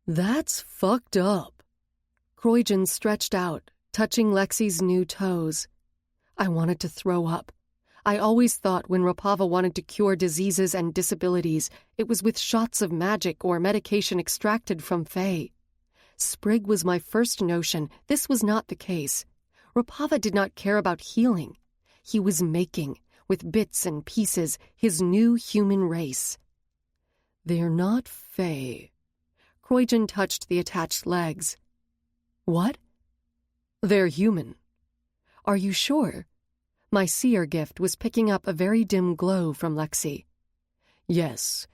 A: "That's fucked up." Croydon stretched out, touching Lexi's new toes. I wanted to throw up. I always thought when Rapava wanted to cure diseases and disabilities, it was with shots of magic or medication extracted from Fae. Sprigg was my first notion. This was not the case. Rapava did not care about healing. He was making, with bits and pieces, his new human race. "They're not Fae." Croydon touched the attached legs. "What?" "They're human." "Are you sure?" My seer gift was picking up a very dim glow from Lexi. "Yes."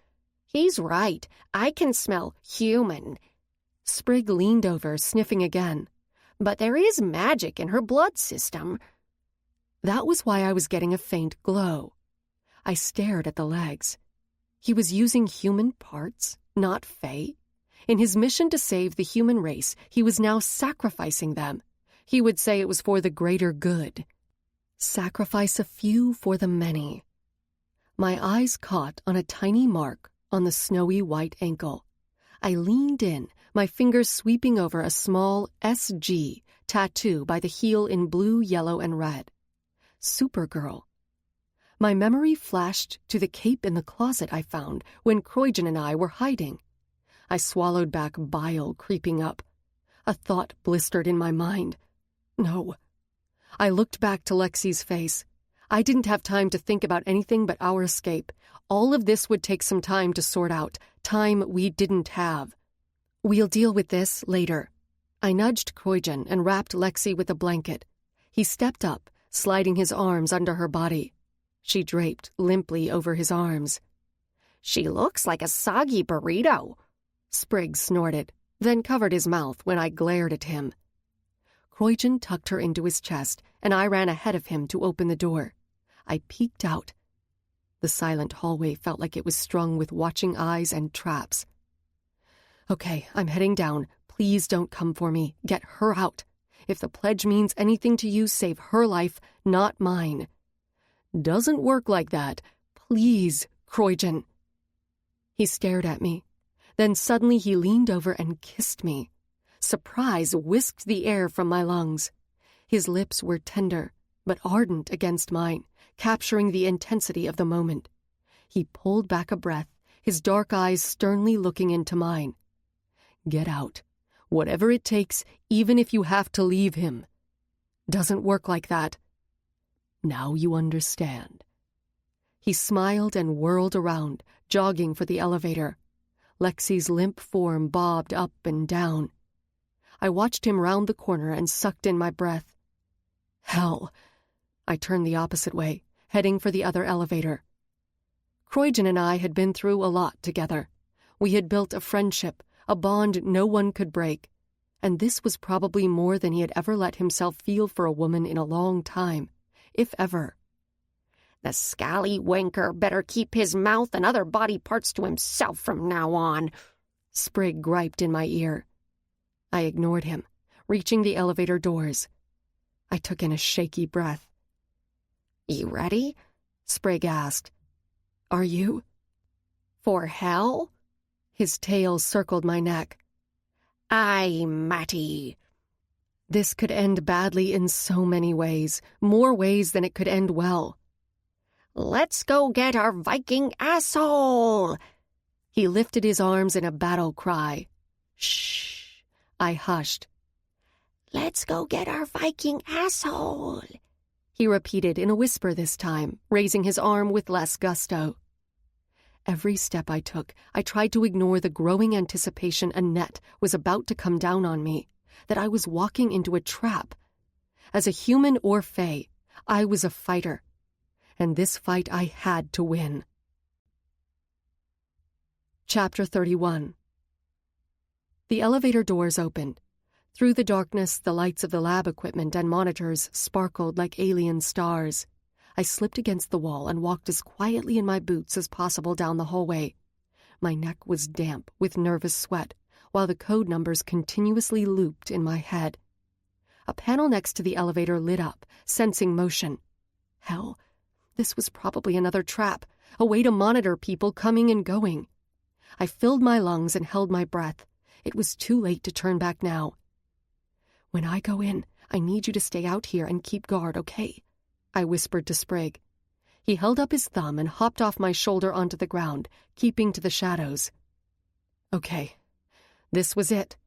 C: "He's right. I can smell human."
A: Sprigg leaned over, sniffing again.
C: "But there is magic in her blood system."
A: That was why I was getting a faint glow. I stared at the legs. He was using human parts, not Fae. In his mission to save the human race, he was now sacrificing them. He would say it was for the greater good. Sacrifice a few for the many. My eyes caught on a tiny mark on the snowy white ankle. I leaned in, my fingers sweeping over a small SG tattoo by the heel in blue, yellow, and red. Supergirl. My memory flashed to the cape in the closet I found when Croydon and I were hiding. I swallowed back bile creeping up. A thought blistered in my mind. No. I looked back to Lexi's face. I didn't have time to think about anything but our escape. All of this would take some time to sort out, time we didn't have. We'll deal with this later. I nudged Kroijan and wrapped Lexi with a blanket. He stepped up, sliding his arms under her body. She draped limply over his arms.
C: She looks like a soggy burrito,
A: Sprigg snorted, then covered his mouth when I glared at him. Kroijan tucked her into his chest, and I ran ahead of him to open the door. I peeked out. The silent hallway felt like it was strung with watching eyes and traps. Okay, I'm heading down. Please don't come for me. Get her out. If the pledge means anything to you, save her life, not mine. Doesn't work like that. Please, Kroijan. He stared at me. Then suddenly he leaned over and kissed me. Surprise whisked the air from my lungs. His lips were tender, but ardent against mine, capturing the intensity of the moment. He pulled back a breath, his dark eyes sternly looking into mine. Get out. Whatever it takes, even if you have to leave him. Doesn't work like that. Now you understand. He smiled and whirled around, jogging for the elevator. Lexi's limp form bobbed up and down. I watched him round the corner and sucked in my breath. Hell. I turned the opposite way, heading for the other elevator. Kroijan and I had been through a lot together. We had built a friendship, a bond no one could break, and this was probably more than he had ever let himself feel for a woman in a long time, if ever.
C: The scallywanker better keep his mouth and other body parts to himself from now on,
A: Sprigg griped in my ear. I ignored him, reaching the elevator doors. I took in a shaky breath.
C: You ready?
A: Sprigg asked. Are you?
C: For hell?
A: His tail circled my neck.
C: Aye, Matty.
A: This could end badly in so many ways, more ways than it could end well.
C: Let's go get our Viking asshole!
A: He lifted his arms in a battle cry. Shh. I hushed.
C: Let's go get our Viking asshole,
A: he repeated in a whisper this time, raising his arm with less gusto. Every step I took, I tried to ignore the growing anticipation a net was about to come down on me, that I was walking into a trap. As a human or fae, I was a fighter, and this fight I had to win. Chapter 31. The elevator doors opened. Through the darkness, the lights of the lab equipment and monitors sparkled like alien stars. I slipped against the wall and walked as quietly in my boots as possible down the hallway. My neck was damp with nervous sweat, while the code numbers continuously looped in my head. A panel next to the elevator lit up, sensing motion. Hell, this was probably another trap, a way to monitor people coming and going. I filled my lungs and held my breath. It was too late to turn back now. When I go in, I need you to stay out here and keep guard, okay? I whispered to Sprigg. He held up his thumb and hopped off my shoulder onto the ground, keeping to the shadows. Okay, this was it.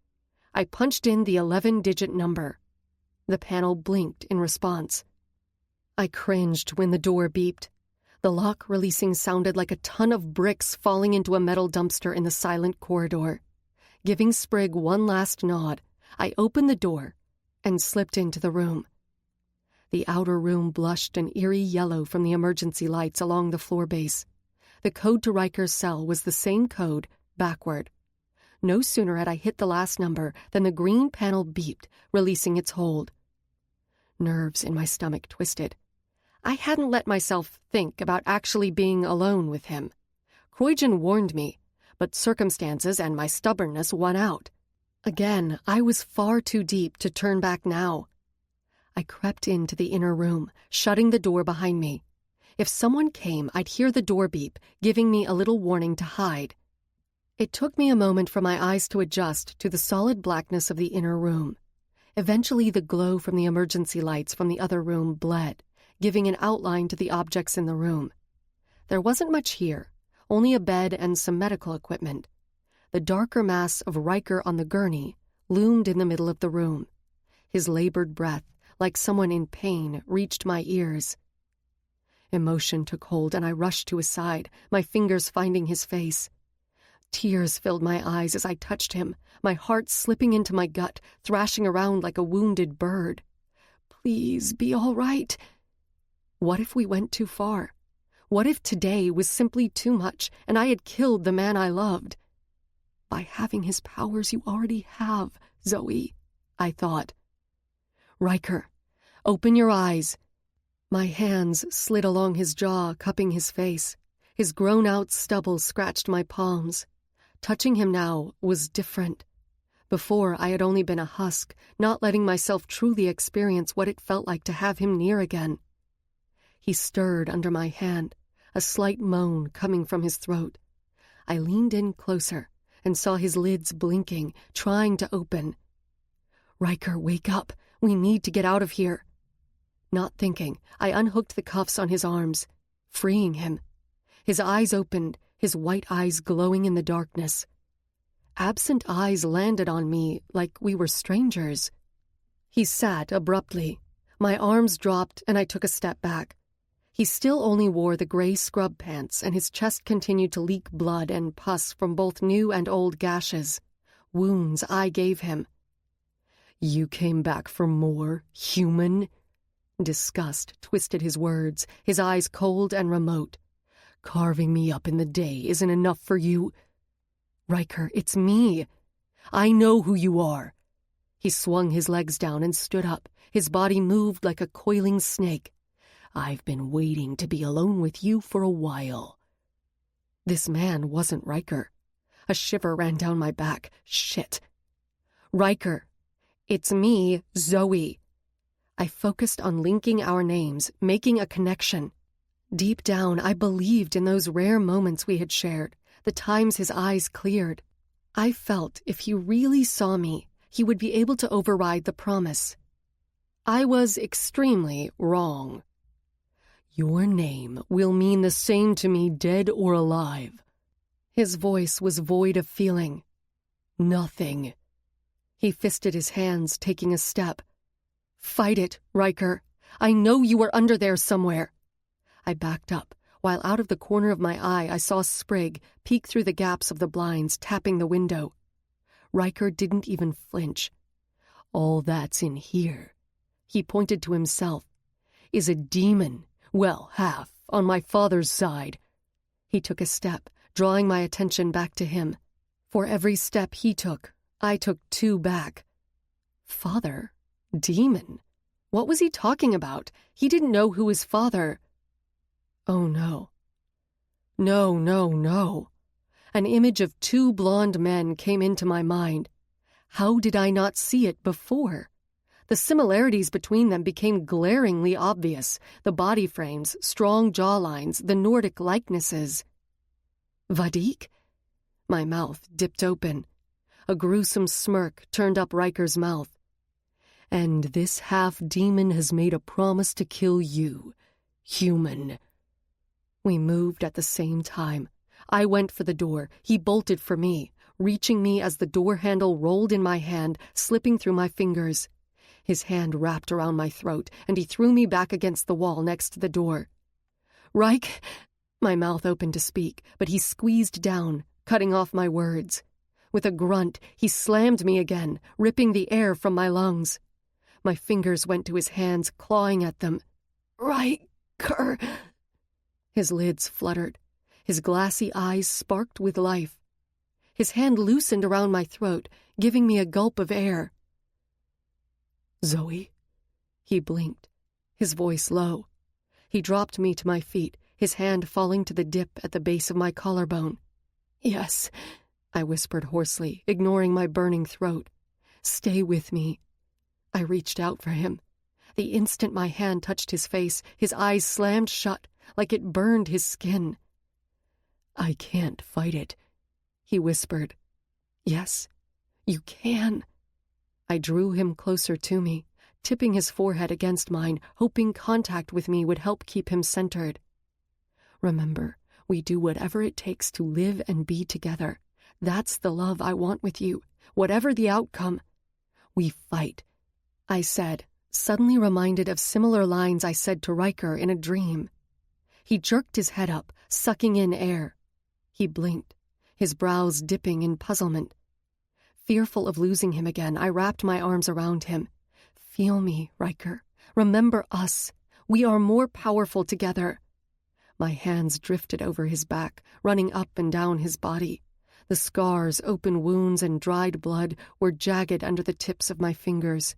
A: I punched in the 11-digit number. The panel blinked in response. I cringed when the door beeped. The lock releasing sounded like a ton of bricks falling into a metal dumpster in the silent corridor. Giving Sprigg one last nod, I opened the door and slipped into the room. The outer room blushed an eerie yellow from the emergency lights along the floor base. The code to Ryker's cell was the same code, backward. No sooner had I hit the last number than the green panel beeped, releasing its hold. Nerves in my stomach twisted. I hadn't let myself think about actually being alone with him. Kroijan warned me, but circumstances and my stubbornness won out. Again, I was far too deep to turn back now. I crept into the inner room, shutting the door behind me. If someone came, I'd hear the door beep, giving me a little warning to hide. It took me a moment for my eyes to adjust to the solid blackness of the inner room. Eventually, the glow from the emergency lights from the other room bled, giving an outline to the objects in the room. There wasn't much here, only a bed and some medical equipment. The darker mass of Ryker on the gurney loomed in the middle of the room. His labored breath, like someone in pain, reached my ears. Emotion took hold, and I rushed to his side, my fingers finding his face. Tears filled my eyes as I touched him, my heart slipping into my gut, thrashing around like a wounded bird. Please be all right. What if we went too far? What if today was simply too much, and I had killed the man I loved? By having his powers you already have, Zoey, I thought. Ryker, open your eyes. My hands slid along his jaw, cupping his face. His grown-out stubble scratched my palms. Touching him now was different. Before, I had only been a husk, not letting myself truly experience what it felt like to have him near again. He stirred under my hand, a slight moan coming from his throat. I leaned in closer and saw his lids blinking, trying to open. Ryker, wake up. We need to get out of here. Not thinking, I unhooked the cuffs on his arms, freeing him. His eyes opened, his white eyes glowing in the darkness. Absent eyes landed on me like we were strangers. He sat abruptly. My arms dropped and I took a step back. He still only wore the gray scrub pants, and his chest continued to leak blood and pus from both new and old gashes, wounds I gave him. You came back for more, human? Disgust twisted his words, his eyes cold and remote. Carving me up in the day isn't enough for you. Ryker, it's me. I know who you are. He swung his legs down and stood up. His body moved like a coiling snake. I've been waiting to be alone with you for a while. This man wasn't Ryker. A shiver ran down my back. Shit. Ryker, it's me, Zoey. I focused on linking our names, making a connection. Deep down, I believed in those rare moments we had shared, the times his eyes cleared. I felt if he really saw me, he would be able to override the promise. I was extremely wrong. Your name will mean the same to me, dead or alive. His voice was void of feeling. Nothing. He fisted his hands, taking a step. Fight it, Ryker. I know you are under there somewhere. I backed up, while out of the corner of my eye I saw Sprig peek through the gaps of the blinds, tapping the window. Ryker didn't even flinch. All that's in here, he pointed to himself, is a demon, well, half, on my father's side. He took a step, drawing my attention back to him. For every step he took, I took two back. Father? Demon? What was he talking about? He didn't know who his father... Oh, no. No, no, no. An image of two blonde men came into my mind. How did I not see it before? The similarities between them became glaringly obvious, the body frames, strong jawlines, the Nordic likenesses. Vadik? My mouth dipped open. A gruesome smirk turned up Ryker's mouth. And this half-demon has made a promise to kill you, human. We moved at the same time. I went for the door. He bolted for me, reaching me as the door handle rolled in my hand, slipping through my fingers. His hand wrapped around my throat, and he threw me back against the wall next to the door. Ryke! My mouth opened to speak, but he squeezed down, cutting off my words. With a grunt, he slammed me again, ripping the air from my lungs. My fingers went to his hands, clawing at them. Ryker! His lids fluttered. His glassy eyes sparked with life. His hand loosened around my throat, giving me a gulp of air. Zoey? He blinked, his voice low. He dropped me to my feet, his hand falling to the dip at the base of my collarbone. Yes, I whispered hoarsely, ignoring my burning throat. Stay with me. I reached out for him. The instant my hand touched his face, his eyes slammed shut, like it burned his skin. I can't fight it, he whispered. Yes, you can. I drew him closer to me, tipping his forehead against mine, hoping contact with me would help keep him centered. Remember, we do whatever it takes to live and be together. That's the love I want with you, whatever the outcome. We fight, I said, suddenly reminded of similar lines I said to Ryker in a dream. He jerked his head up, sucking in air. He blinked, his brows dipping in puzzlement. Fearful of losing him again, I wrapped my arms around him. Feel me, Ryker. Remember us. We are more powerful together. My hands drifted over his back, running up and down his body. The scars, open wounds, and dried blood were jagged under the tips of my fingers.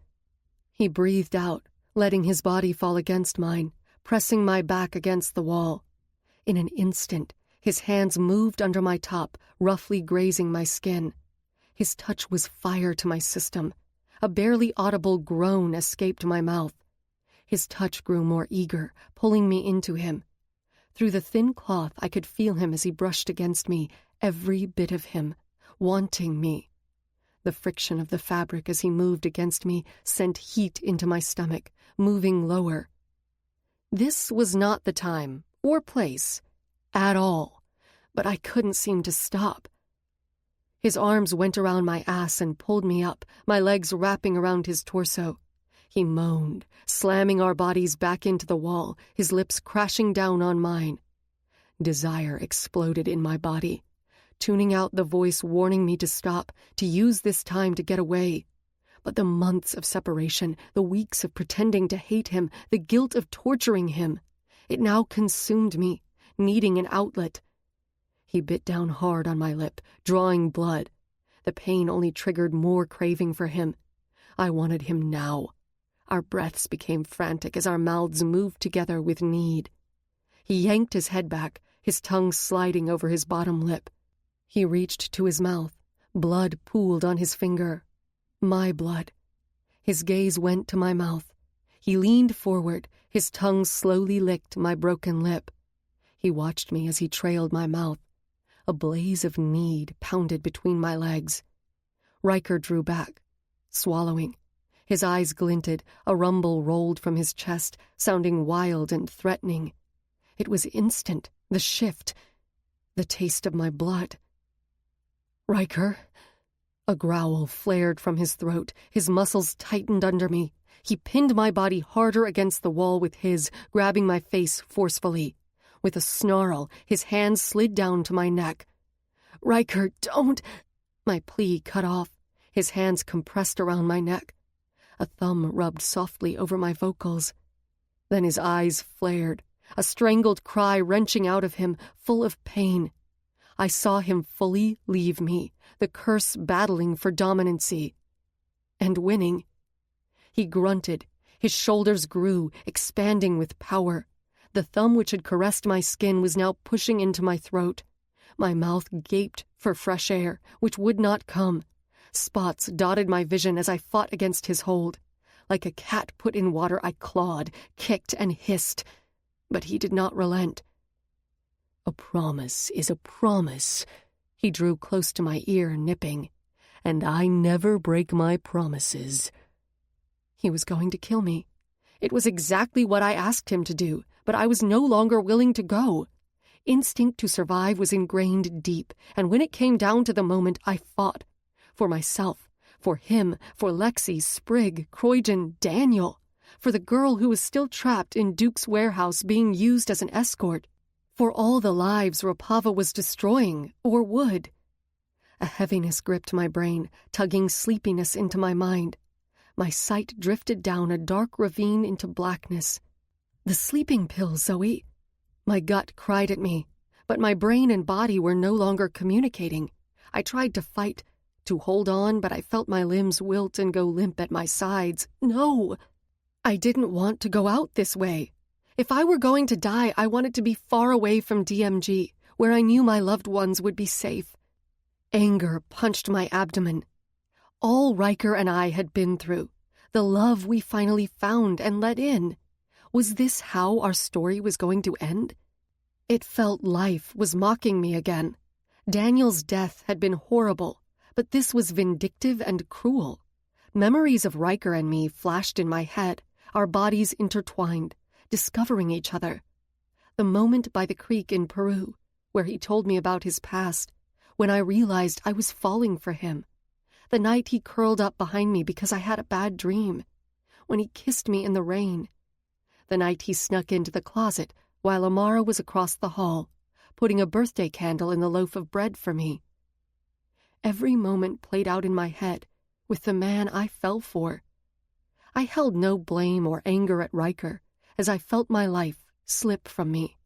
A: He breathed out, letting his body fall against mine, pressing my back against the wall. In an instant, his hands moved under my top, roughly grazing my skin. His touch was fire to my system. A barely audible groan escaped my mouth. His touch grew more eager, pulling me into him. Through the thin cloth, I could feel him as he brushed against me, every bit of him, wanting me. The friction of the fabric as he moved against me sent heat into my stomach, moving lower. This was not the time or place at all, but I couldn't seem to stop. His arms went around my ass and pulled me up, my legs wrapping around his torso. He moaned, slamming our bodies back into the wall, his lips crashing down on mine. Desire exploded in my body, tuning out the voice warning me to stop, to use this time to get away. But the months of separation, the weeks of pretending to hate him, the guilt of torturing him, it now consumed me, needing an outlet. He bit down hard on my lip, drawing blood. The pain only triggered more craving for him. I wanted him now. Our breaths became frantic as our mouths moved together with need. He yanked his head back, his tongue sliding over his bottom lip. He reached to his mouth. Blood pooled on his finger. My blood. His gaze went to my mouth. He leaned forward, his tongue slowly licked my broken lip. He watched me as he trailed my mouth. A blaze of need pounded between my legs. Ryker drew back, swallowing. His eyes glinted, a rumble rolled from his chest, sounding wild and threatening. It was instant, the shift, the taste of my blood. Ryker. A growl flared from his throat, his muscles tightened under me. He pinned my body harder against the wall with his, grabbing my face forcefully. With a snarl, his hands slid down to my neck. Ryker, don't! My plea cut off. His hands compressed around my neck. A thumb rubbed softly over my vocals. Then his eyes flared, a strangled cry wrenching out of him, full of pain. I saw him fully leave me, the curse battling for dominancy. And winning. He grunted. His shoulders grew, expanding with power. The thumb which had caressed my skin was now pushing into my throat. My mouth gaped for fresh air, which would not come. Spots dotted my vision as I fought against his hold. Like a cat put in water, I clawed, kicked, and hissed. But he did not relent. A promise is a promise. He drew close to my ear, nipping. And I never break my promises. He was going to kill me. It was exactly what I asked him to do, but I was no longer willing to go. Instinct to survive was ingrained deep, and when it came down to the moment, I fought. For myself, for him, for Lexi, Sprigg, Croydon, Daniel, for the girl who was still trapped in Duke's warehouse being used as an escort, for all the lives Rapava was destroying, or would. A heaviness gripped my brain, tugging sleepiness into my mind. My sight drifted down a dark ravine into blackness. The sleeping pills, Zoey. My gut cried at me, but my brain and body were no longer communicating. I tried to fight, to hold on, but I felt my limbs wilt and go limp at my sides. No! I didn't want to go out this way. If I were going to die, I wanted to be far away from DMG, where I knew my loved ones would be safe. Anger punched my abdomen. All Ryker and I had been through, the love we finally found and let in. Was this how our story was going to end? It felt life was mocking me again. Daniel's death had been horrible, but this was vindictive and cruel. Memories of Ryker and me flashed in my head, our bodies intertwined, discovering each other. The moment by the creek in Peru, where he told me about his past, when I realized I was falling for him. The night he curled up behind me because I had a bad dream. When he kissed me in the rain. The night he snuck into the closet while Amara was across the hall, putting a birthday candle in the loaf of bread for me. Every moment played out in my head with the man I fell for. I held no blame or anger at Ryker as I felt my life slip from me.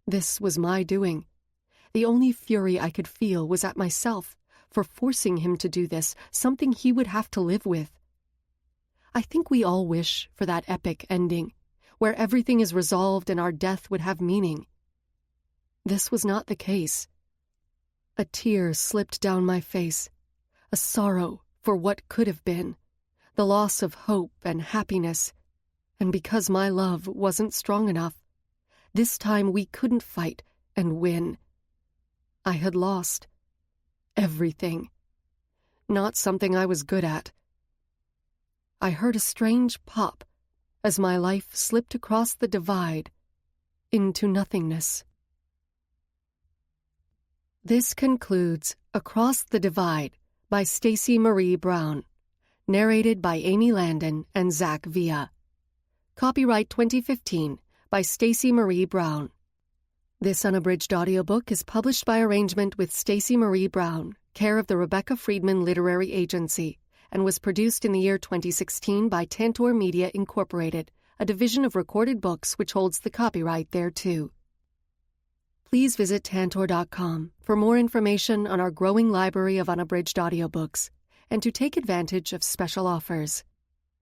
A: This was my doing. The only fury I could feel was at myself for forcing him to do this, something he would have to live with. I think we all wish for that epic ending, where everything is resolved and our death would have meaning. This was not the case. A tear slipped down my face, a sorrow for what could have been, the loss of hope and happiness, and because my love wasn't strong enough, this time we couldn't fight and win. I had lost everything, not something I was good at. I heard a strange pop as my life slipped across the divide into nothingness. This concludes Across the Divide by Stacey Marie Brown, narrated by Amy Landon and Zach Villa. Copyright 2015 by Stacey Marie Brown. This unabridged audiobook is published by arrangement with Stacey Marie Brown, care of the Rebecca Friedman Literary Agency, and was produced in the year 2016 by Tantor Media Incorporated, a division of Recorded Books which holds the copyright thereto. Please visit Tantor.com for more information on our growing library of unabridged audiobooks and to take advantage of special offers.